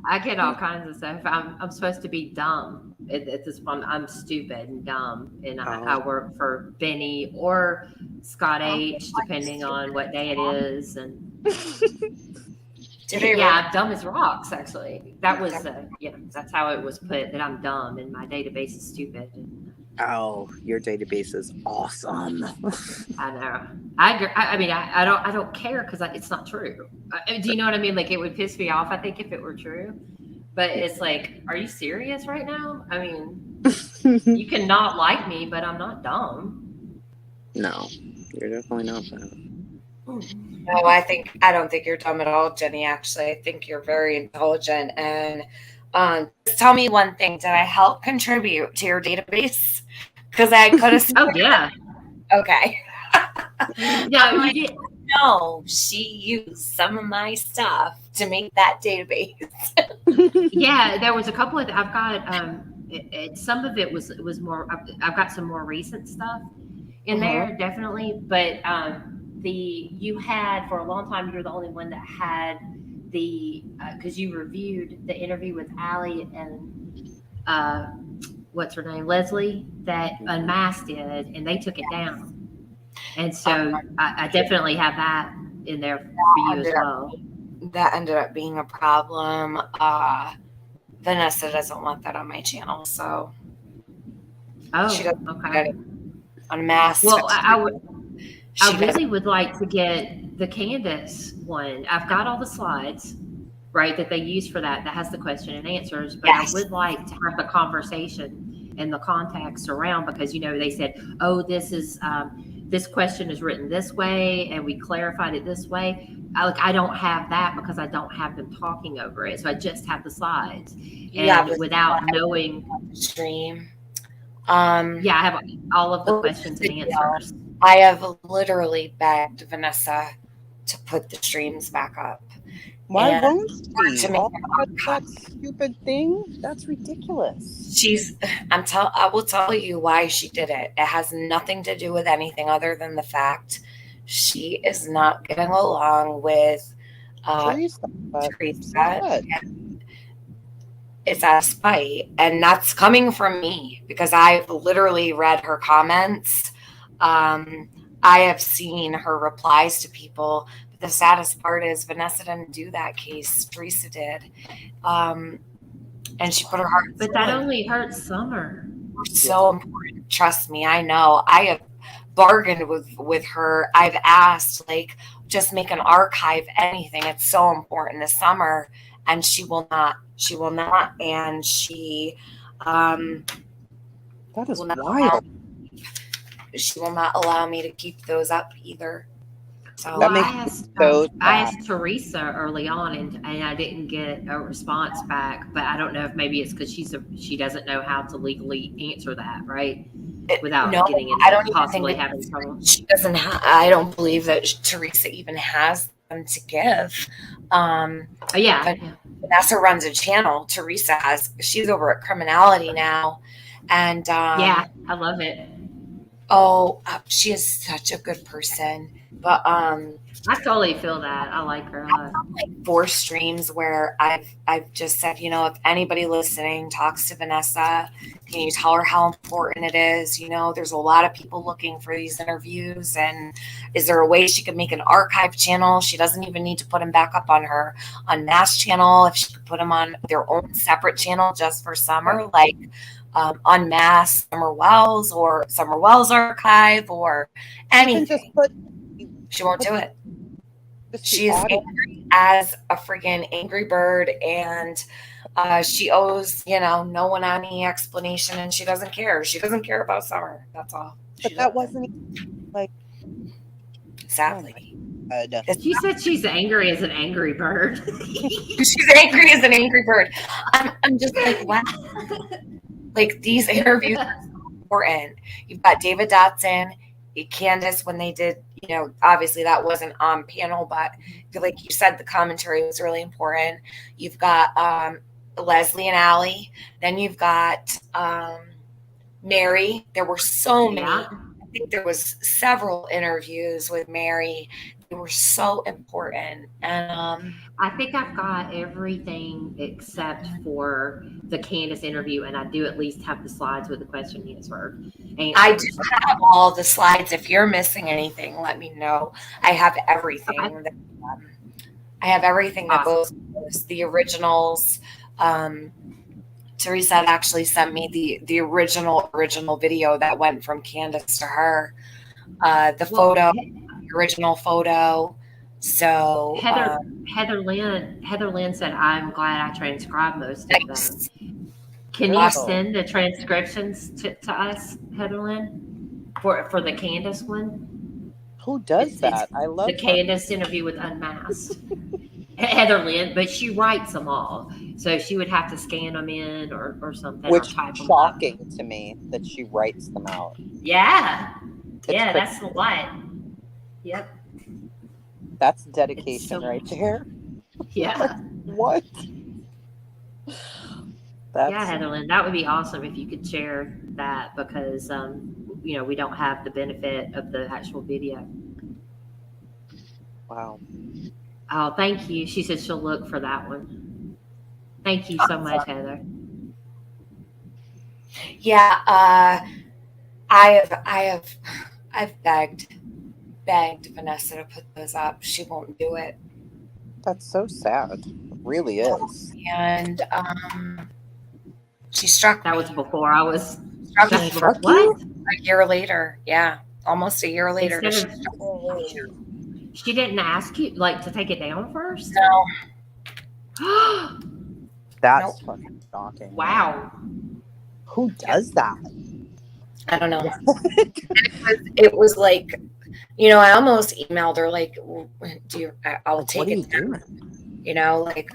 I get all kinds of stuff. I'm supposed to be dumb at this point. I'm stupid and dumb, and I work for Benny or Scott H, depending on what day it is. And I'm dumb as rocks. Actually, that was that's how it was put. That I'm dumb, and my database is stupid. Oh, your database is awesome. I know. I mean, I don't care because it's not true. Do you know what I mean? It would piss me off, I think, if it were true. But it's like, are you serious right now? I mean, you can not like me, but I'm not dumb. No, you're definitely not that. No, I don't think you're dumb at all, Jenny. Actually, I think you're very intelligent. And just tell me one thing: did I help contribute to your database? Because I could have. Oh yeah. Okay. No, you did. No, she used some of my stuff to make that database. Yeah, there was a couple of. I've got some of it was more. I've got some more recent stuff in there, definitely. But you had for a long time. You're the only one that had because you reviewed the interview with Allie and what's her name, Leslie, that Unmasked did, and they took it down. And so I definitely have that in there for you as well. That ended up being a problem. Vanessa doesn't want that on my channel, so she doesn't okay. Unmasked. Well, I really would like to get the Candace one. I've got all the slides, right, that they use for that has the question and answers, but yes. I would like to have the conversation and the context around, because, you know, they said, oh, this is, this question is written this way, and we clarified it this way. I don't have that because I don't have them talking over it. So I just have the slides. And without knowing the stream. Yeah, I have all of the questions and answers. I have literally begged Vanessa to put the streams back up. Why won't she? That stupid thing? That's ridiculous. I will tell you why she did it. It has nothing to do with anything other than the fact she is not getting along with Teresa. It's out of spite, and that's coming from me because I've literally read her comments. I have seen her replies to people. But the saddest part is Vanessa didn't do that case. Teresa did. And she put her heart. But that only hurts Summer. So important. Trust me, I know. I have bargained with her. I've asked, like, just make an archive, anything. It's so important this summer. And she will not. She will not. And she that is wild. She will not allow me to keep those up either. So well, I asked Teresa early on, and I didn't get a response back. But I don't know if maybe it's because she doesn't know how to legally answer that, right? Without getting into possibly having trouble. She doesn't. I don't believe that Teresa even has them to give. Yeah. Vanessa runs a channel. Teresa has. She's over at Criminality now, and yeah, I love it. Oh, she is such a good person. But I totally feel that. I like her. I've done like 4 streams where I've just said, you know, if anybody listening talks to Vanessa, can you tell her how important it is? You know, there's a lot of people looking for these interviews, and is there a way she could make an archive channel? She doesn't even need to put them back up on her Unmasked channel. If she could put them on their own separate channel just for summer, like Unmasked Summer Wells or Summer Wells Archive or anything. She won't do it. She is angry as a freaking angry bird, and she owes, you know, no one any explanation, and she doesn't care. She doesn't care about Summer. That's all. But that wasn't like, sadly. She said she's angry as an angry bird. She's angry as an angry bird. I'm just like, wow. Like, these interviews are so important. You've got David Dotson, Candace, when they did, you know, obviously that wasn't on panel, but like you said, the commentary was really important. You've got Leslie and Allie. Then you've got Mary. There were so many. I think there was several interviews with Mary. They were so important. And I think I've got everything except for the Candace interview, and I do at least have the slides with the question and answer. I do have all the slides. If you're missing anything, let me know. I have everything. Okay. I have everything that goes with the originals. Teresa had actually sent me the original video that went from Candace to her. The photo, the original photo. So Heather Lynn said, "I'm glad I transcribed most of them." Can you send the transcriptions to us, Heather Lynn, for the Candace one? Who does that? I love the Candace interview with Unmasked. Heather Lynn, but she writes them all, so she would have to scan them in or something. Which or type shocking them up. To me that she writes them out. Yeah, that's a lot. Yep. That's dedication right there. Yeah. What? Yeah, Heatherlyn, that would be awesome if you could share that, because you know, we don't have the benefit of the actual video. Wow. Oh, thank you. She said she'll look for that one. Thank you so much, Heather. Yeah, I've begged Vanessa to put those up. She won't do it. That's so sad. It really is. And she struck that me. was before I was struck what? A year later. Yeah, almost a year later. She didn't ask you like to take it down first? No. That's fucking shocking. Wow. Who does that? I don't know. it was like, you know, I almost emailed her like, I'll Like, take what are it you down. doing? You know, like,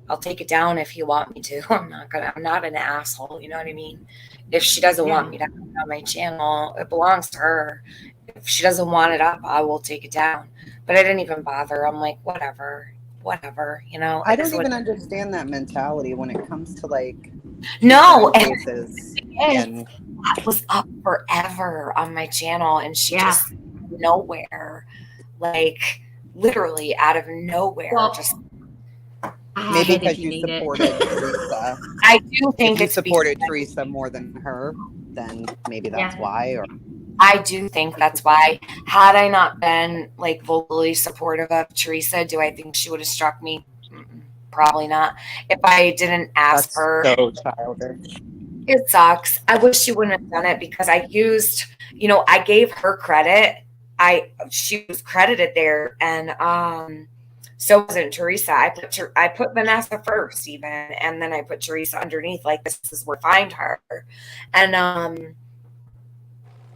I'll take it down if you want me to. I'm not an asshole. You know what I mean? If she doesn't want me to have it on my channel, it belongs to her. If she doesn't want it up, I will take it down. But I didn't even bother. I'm like, whatever, you know. I don't even understand that mentality when it comes to like cases. And that was up forever on my channel, and she just nowhere, like literally out of nowhere, just. Maybe because you supported Teresa. I do think if you it's supported Teresa more than her, then maybe that's why. Or I do think that's why. Had I not been like vocally supportive of Teresa, do I think she would have struck me? Probably not. If I didn't ask her, so childish. It sucks. I wish she wouldn't have done it because I used, you know, I gave her credit. She was credited there, and so wasn't Teresa. I put Vanessa first, even, and then I put Teresa underneath. Like, this is where to find her, and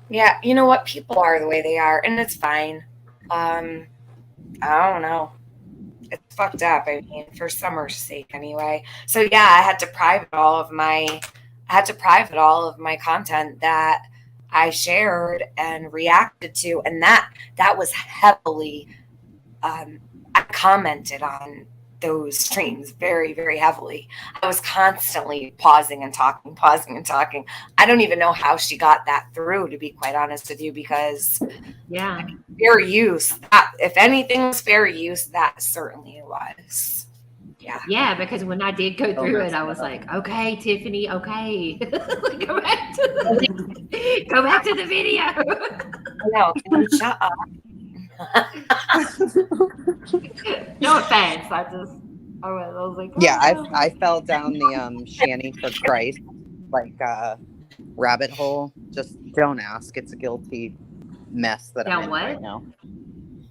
yeah, you know what? People are the way they are, and it's fine. I don't know. It's fucked up. I mean, for Summer's sake, anyway. So yeah, I had to private all of my content that I shared and reacted to, and that was heavily. I commented on those streams very, very heavily. I was constantly pausing and talking. I don't even know how she got that through, to be quite honest with you, because fair use. If anything was fair use, that certainly was. Yeah, because when I did go through it, I was like, okay, Tiffany, okay. go back to the video. No, can you shut up? No offense. I was like, oh, yeah, no. I fell down the Shanny for Christ rabbit hole. Just don't ask. It's a guilty mess that I'm in right now.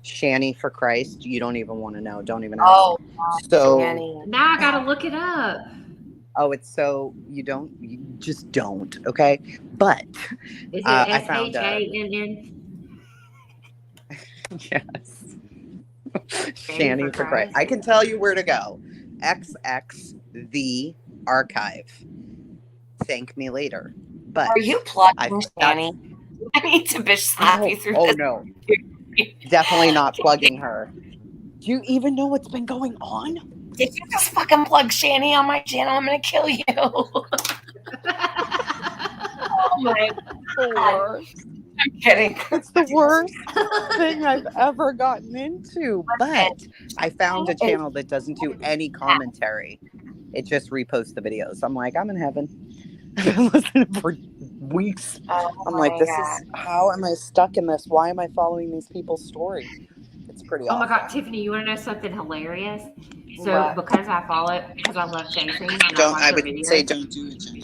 Shanny for Christ, you don't even want to know. Don't even ask. Oh, so Shanny. Now I gotta look it up. Oh, it's so you just don't. Okay, but is it I found SHANN? Yes. Shanny for Christ. I can tell you where to go. XX the archive. Thank me later. But are you plugging Shanny? I need to bitch slap you through this. Oh no. Definitely not plugging her. Do you even know what's been going on? Did you just fucking plug Shanny on my channel? I'm gonna kill you. Oh my God. I'm kidding. It's the worst thing I've ever gotten into. But I found a channel that doesn't do any commentary. It just reposts the videos. I'm like, I'm in heaven. I've been listening for weeks. I'm like, how am I stuck in this? Why am I following these people's stories? It's pretty awesome. Oh my God, Tiffany, you want to know something hilarious? So because I follow it, because I love chasing. I would say don't do it, Jenny.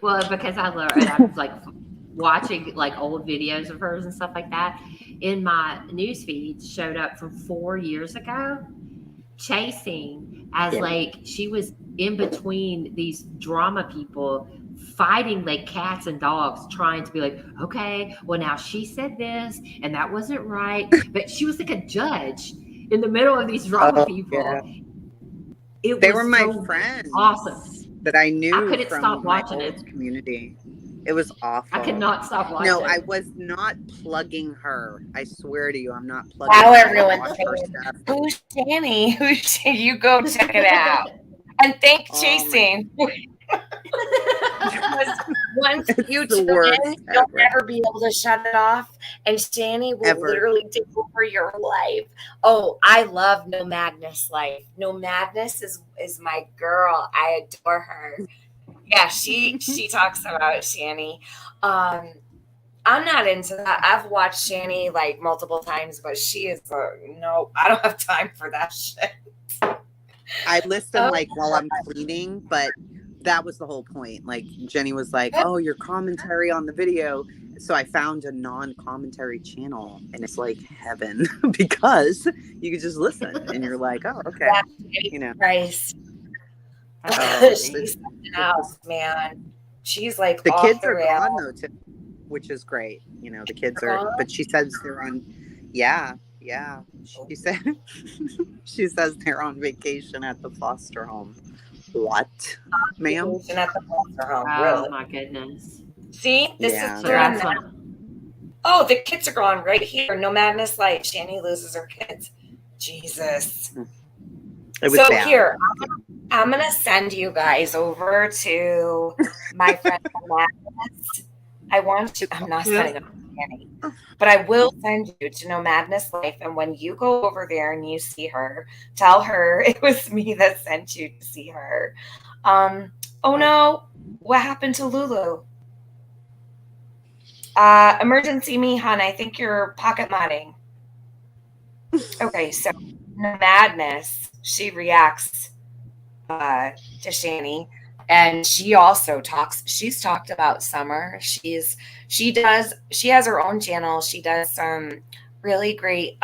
Well, because I love it, I'm like watching like old videos of hers and stuff like that. In my newsfeed showed up from 4 years ago, chasing as like she was in between these drama people fighting like cats and dogs, trying to be like, okay, well now she said this and that wasn't right, but she was like a judge in the middle of these drama people. Yeah. They were my friends. Awesome. That I knew I couldn't from stop my watching old community. It was awful. I could not stop watching. No, I was not plugging her. I swear to you, I'm not plugging her. Wow, everyone. Who's Shanny? Who's Shanny? You go check it out. And thank Chasing. Once you tune in, you'll never be able to shut it off. And Shanny will literally take over your life. Oh, I love No Madness Life. No Madness is my girl. I adore her. Yeah, she talks about Shanny. I'm not into that. I've watched Shanny like multiple times, but she is no, I don't have time for that shit. I listen like while I'm cleaning, but that was the whole point. Like Jenny was like, "Oh, your commentary on the video." So I found a non-commentary channel, and it's like heaven because you could just listen, and you're like, "Oh, okay." You know. Christ. She's something else, man. She's like the off kids the are rail. gone though, too, which is great. You know, the kids are, but she says they're on. Yeah. She said she says they're on vacation at the foster home. What, ma'am? Vacation at the foster home. Oh Really? my goodness. See, this Yeah. is So during that's that. not. Oh, the kids are gone right here. No Madness Light. Shani loses her kids. Jesus. It was So bad. here, I'm gonna send you guys over to my friend Madness. I'm not sending them to Shani, but I will send you to No Madness Life. And when you go over there and you see her, tell her it was me that sent you to see her. Oh no, what happened to Lulu? Emergency me, hon. I think you're pocket modding. Okay, so No Madness, she reacts to Shani, and she also talks. She's talked about Summer. She has her own channel. She does some really great.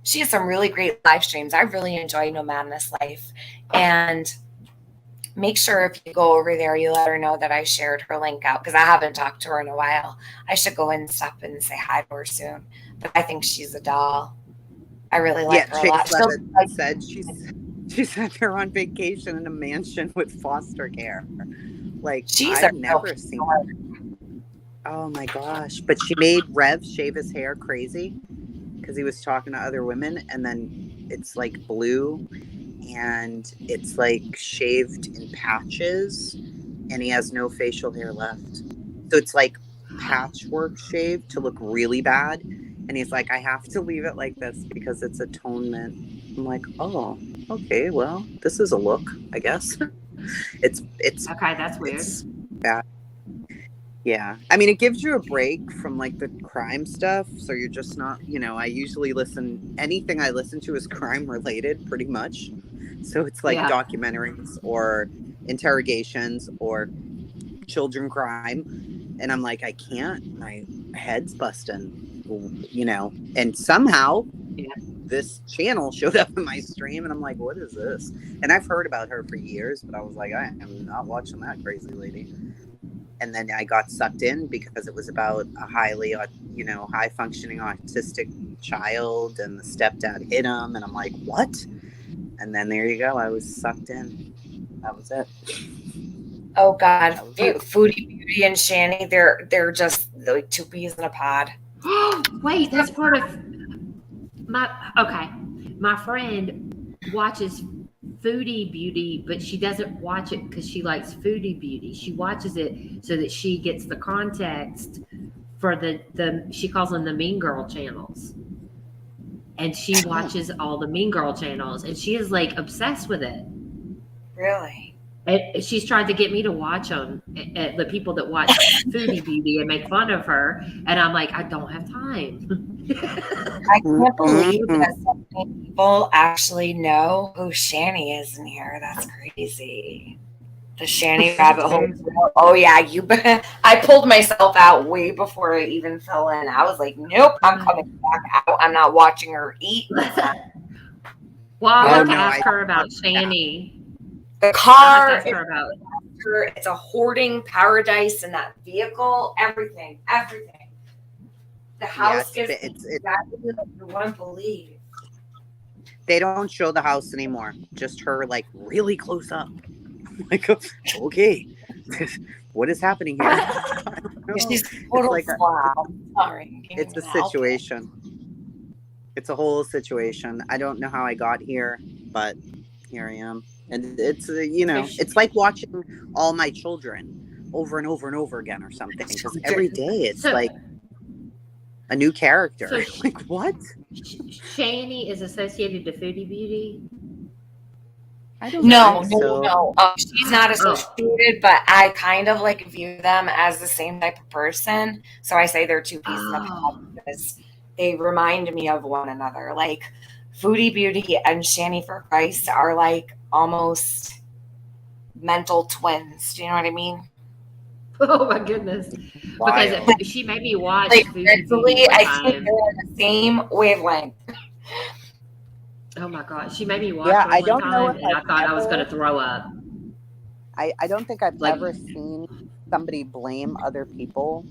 She has some really great live streams. I really enjoy No Madness Life, and make sure if you go over there, you let her know that I shared her link out, because I haven't talked to her in a while. I should go and stop and say hi to her soon. But I think she's a doll. I really like her a lot. Said she said they're on vacation in a mansion with foster care. Like, I've never seen her. Oh my gosh. But she made Rev shave his hair crazy because he was talking to other women, and then it's like blue and it's like shaved in patches, and he has no facial hair left. So it's like patchwork shaved to look really bad. And he's like, I have to leave it like this because it's atonement. I'm like, oh, okay, well, this is a look, I guess. It's okay. That's weird. It's bad. Yeah. I mean, it gives you a break from like the crime stuff. So you're just not, I usually anything I listen to is crime related pretty much. So it's like documentaries or interrogations or children crime. And I'm like, I can't, my head's busting, and somehow this channel showed up in my stream, and I'm like, what is this? And I've heard about her for years, but I was like, I am not watching that crazy lady. And then I got sucked in because it was about a highly, high functioning autistic child, and the stepdad hit him, and I'm like, what? And then there you go. I was sucked in. That was it. Oh God, Foodie Beauty and Shani, they're just like two peas in a pod. Wait, that's part of my friend watches Foodie Beauty, but she doesn't watch it because she likes Foodie Beauty. She watches it so that she gets the context for the she calls them the Mean Girl channels. And she watches all the Mean Girl channels, and she is like obsessed with it. Really? And she's tried to get me to watch them, the people that watch Foodie Beauty and make fun of her. And I'm like, I don't have time. I can't believe that so many people actually know who Shani is in here. That's crazy. The Shani rabbit hole. Oh yeah, I pulled myself out way before I even fell in. I was like, nope, I'm coming back out. I'm not watching her eat. Well, I have to ask her about Shani. The car, it's a hoarding paradise in that vehicle. Everything. The house it's exactly what you wouldn't believe. They don't show the house anymore. Just her, like, really close up. Like, okay, what is happening here? She's like sorry. It's a situation. It's a whole situation. I don't know how I got here, but here I am. And it's, it's like watching All My Children over and over and over again or something. Because every day it's like a new character. So like, what? Shani is associated to Foodie Beauty? I don't know. No. She's not associated, but I kind of like view them as the same type of person. So I say they're two pieces in a pod because they remind me of one another. Like Foodie Beauty and Shani for Christ are like almost mental twins. Do you know what I mean? Oh my goodness! Because she made me watch. Like, mentally, I think they're on the same wavelength. Oh my God. She made me watch Yeah, it I one don't know time if and I I've thought I was going ever. to throw up. I don't think I've Like, ever seen somebody blame other people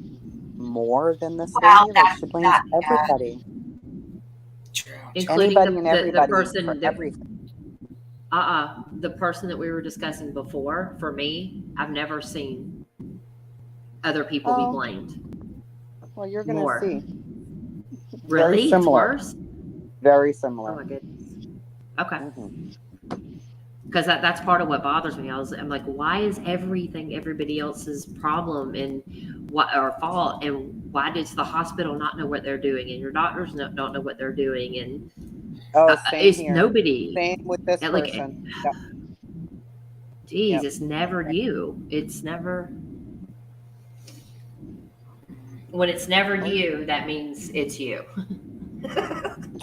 more than this Well, lady. Like, she blames yeah. everybody. True. including Anybody and the everybody person for that, everything. the person that we were discussing before, for me, I've never seen other people be blamed. Well, you're going to More. see. Very Really? It's similar. worse? Very Oh similar. my goodness. Okay. Because that's part of what bothers me. I'm like, why is everything everybody else's problem and what or fault, and why does the hospital not know what they're doing, and your doctors don't know what they're doing, and Same it's here. nobody. Same with this And like, person. Yep. geez, it's never you. It's never. When it's never you, that means it's you.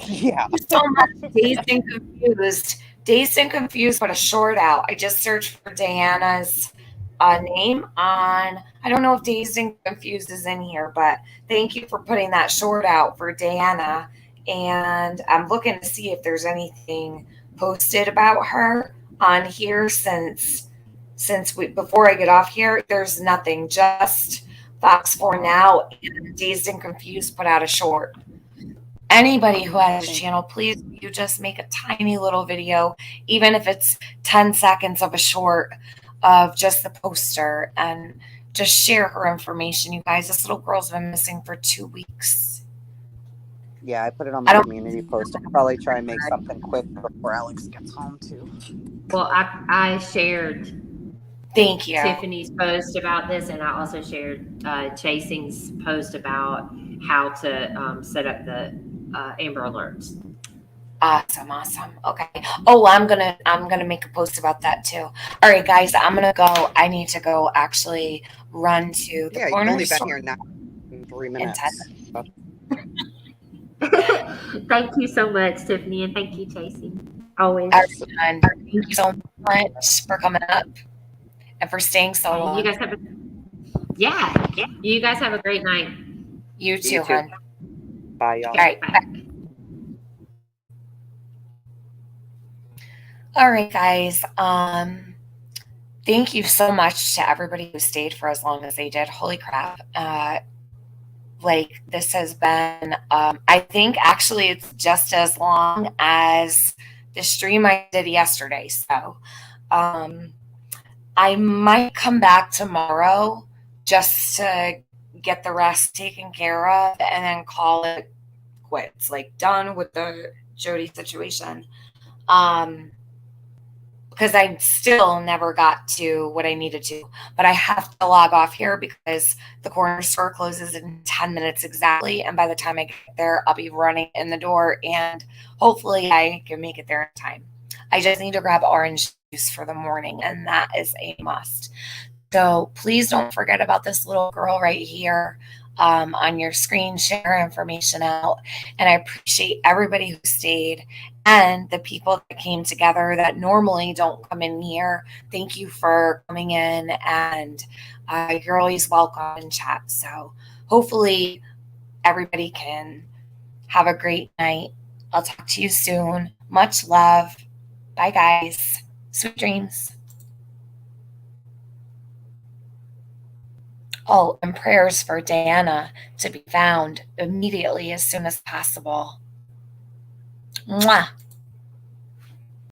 Yeah. So much Dazed and Confused. Dazed and Confused put a short out. I just searched for Diana's name on. I don't know if Dazed and Confused is in here, but thank you for putting that short out for Diana. And I'm looking to see if there's anything posted about her on here since we before I get off here. There's nothing. Just Fox 4 Now and Dazed and Confused put out a short. Anybody who has a channel, please, you just make a tiny little video, even if it's 10 seconds of a short of just the poster, and just share her information. You guys, this little girl's been missing for 2 weeks. Yeah, I put it on my community post. I'll probably try and make something quick before Alex gets home too. Well, I shared Thank you. Tiffany's post about this, and I also shared Chasing's post about how to set up the Amber Alerts. Awesome. Okay. Oh, I'm gonna make a post about that too. All right, guys, I'm gonna go. I need to go actually run to the You've corner only been store. here now in 3 minutes. Thank you so much, Tiffany, and thank you, Chasing. Always. Thank you so much for coming up and for staying so long. You guys have you guys have a great night. You too, hon. Bye, y'all. All right. Bye. All right, guys. Thank you so much to everybody who stayed for as long as they did. Holy crap. Like, this has been, I think actually it's just as long as the stream I did yesterday. So, I might come back tomorrow just to get the rest taken care of and then call it quits, like done with the Jodee situation. Because I still never got to what I needed to, but I have to log off here because the corner store closes in 10 minutes exactly. And by the time I get there, I'll be running in the door and hopefully I can make it there in time. I just need to grab orange juice for the morning, and that is a must. So please don't forget about this little girl right here on your screen. Share information out. And I appreciate everybody who stayed and the people that came together that normally don't come in here. Thank you for coming in, and you're always welcome in chat. So hopefully everybody can have a great night. I'll talk to you soon. Much love. Bye, guys. Sweet dreams. Oh, and prayers for Diana to be found immediately as soon as possible. Mwah.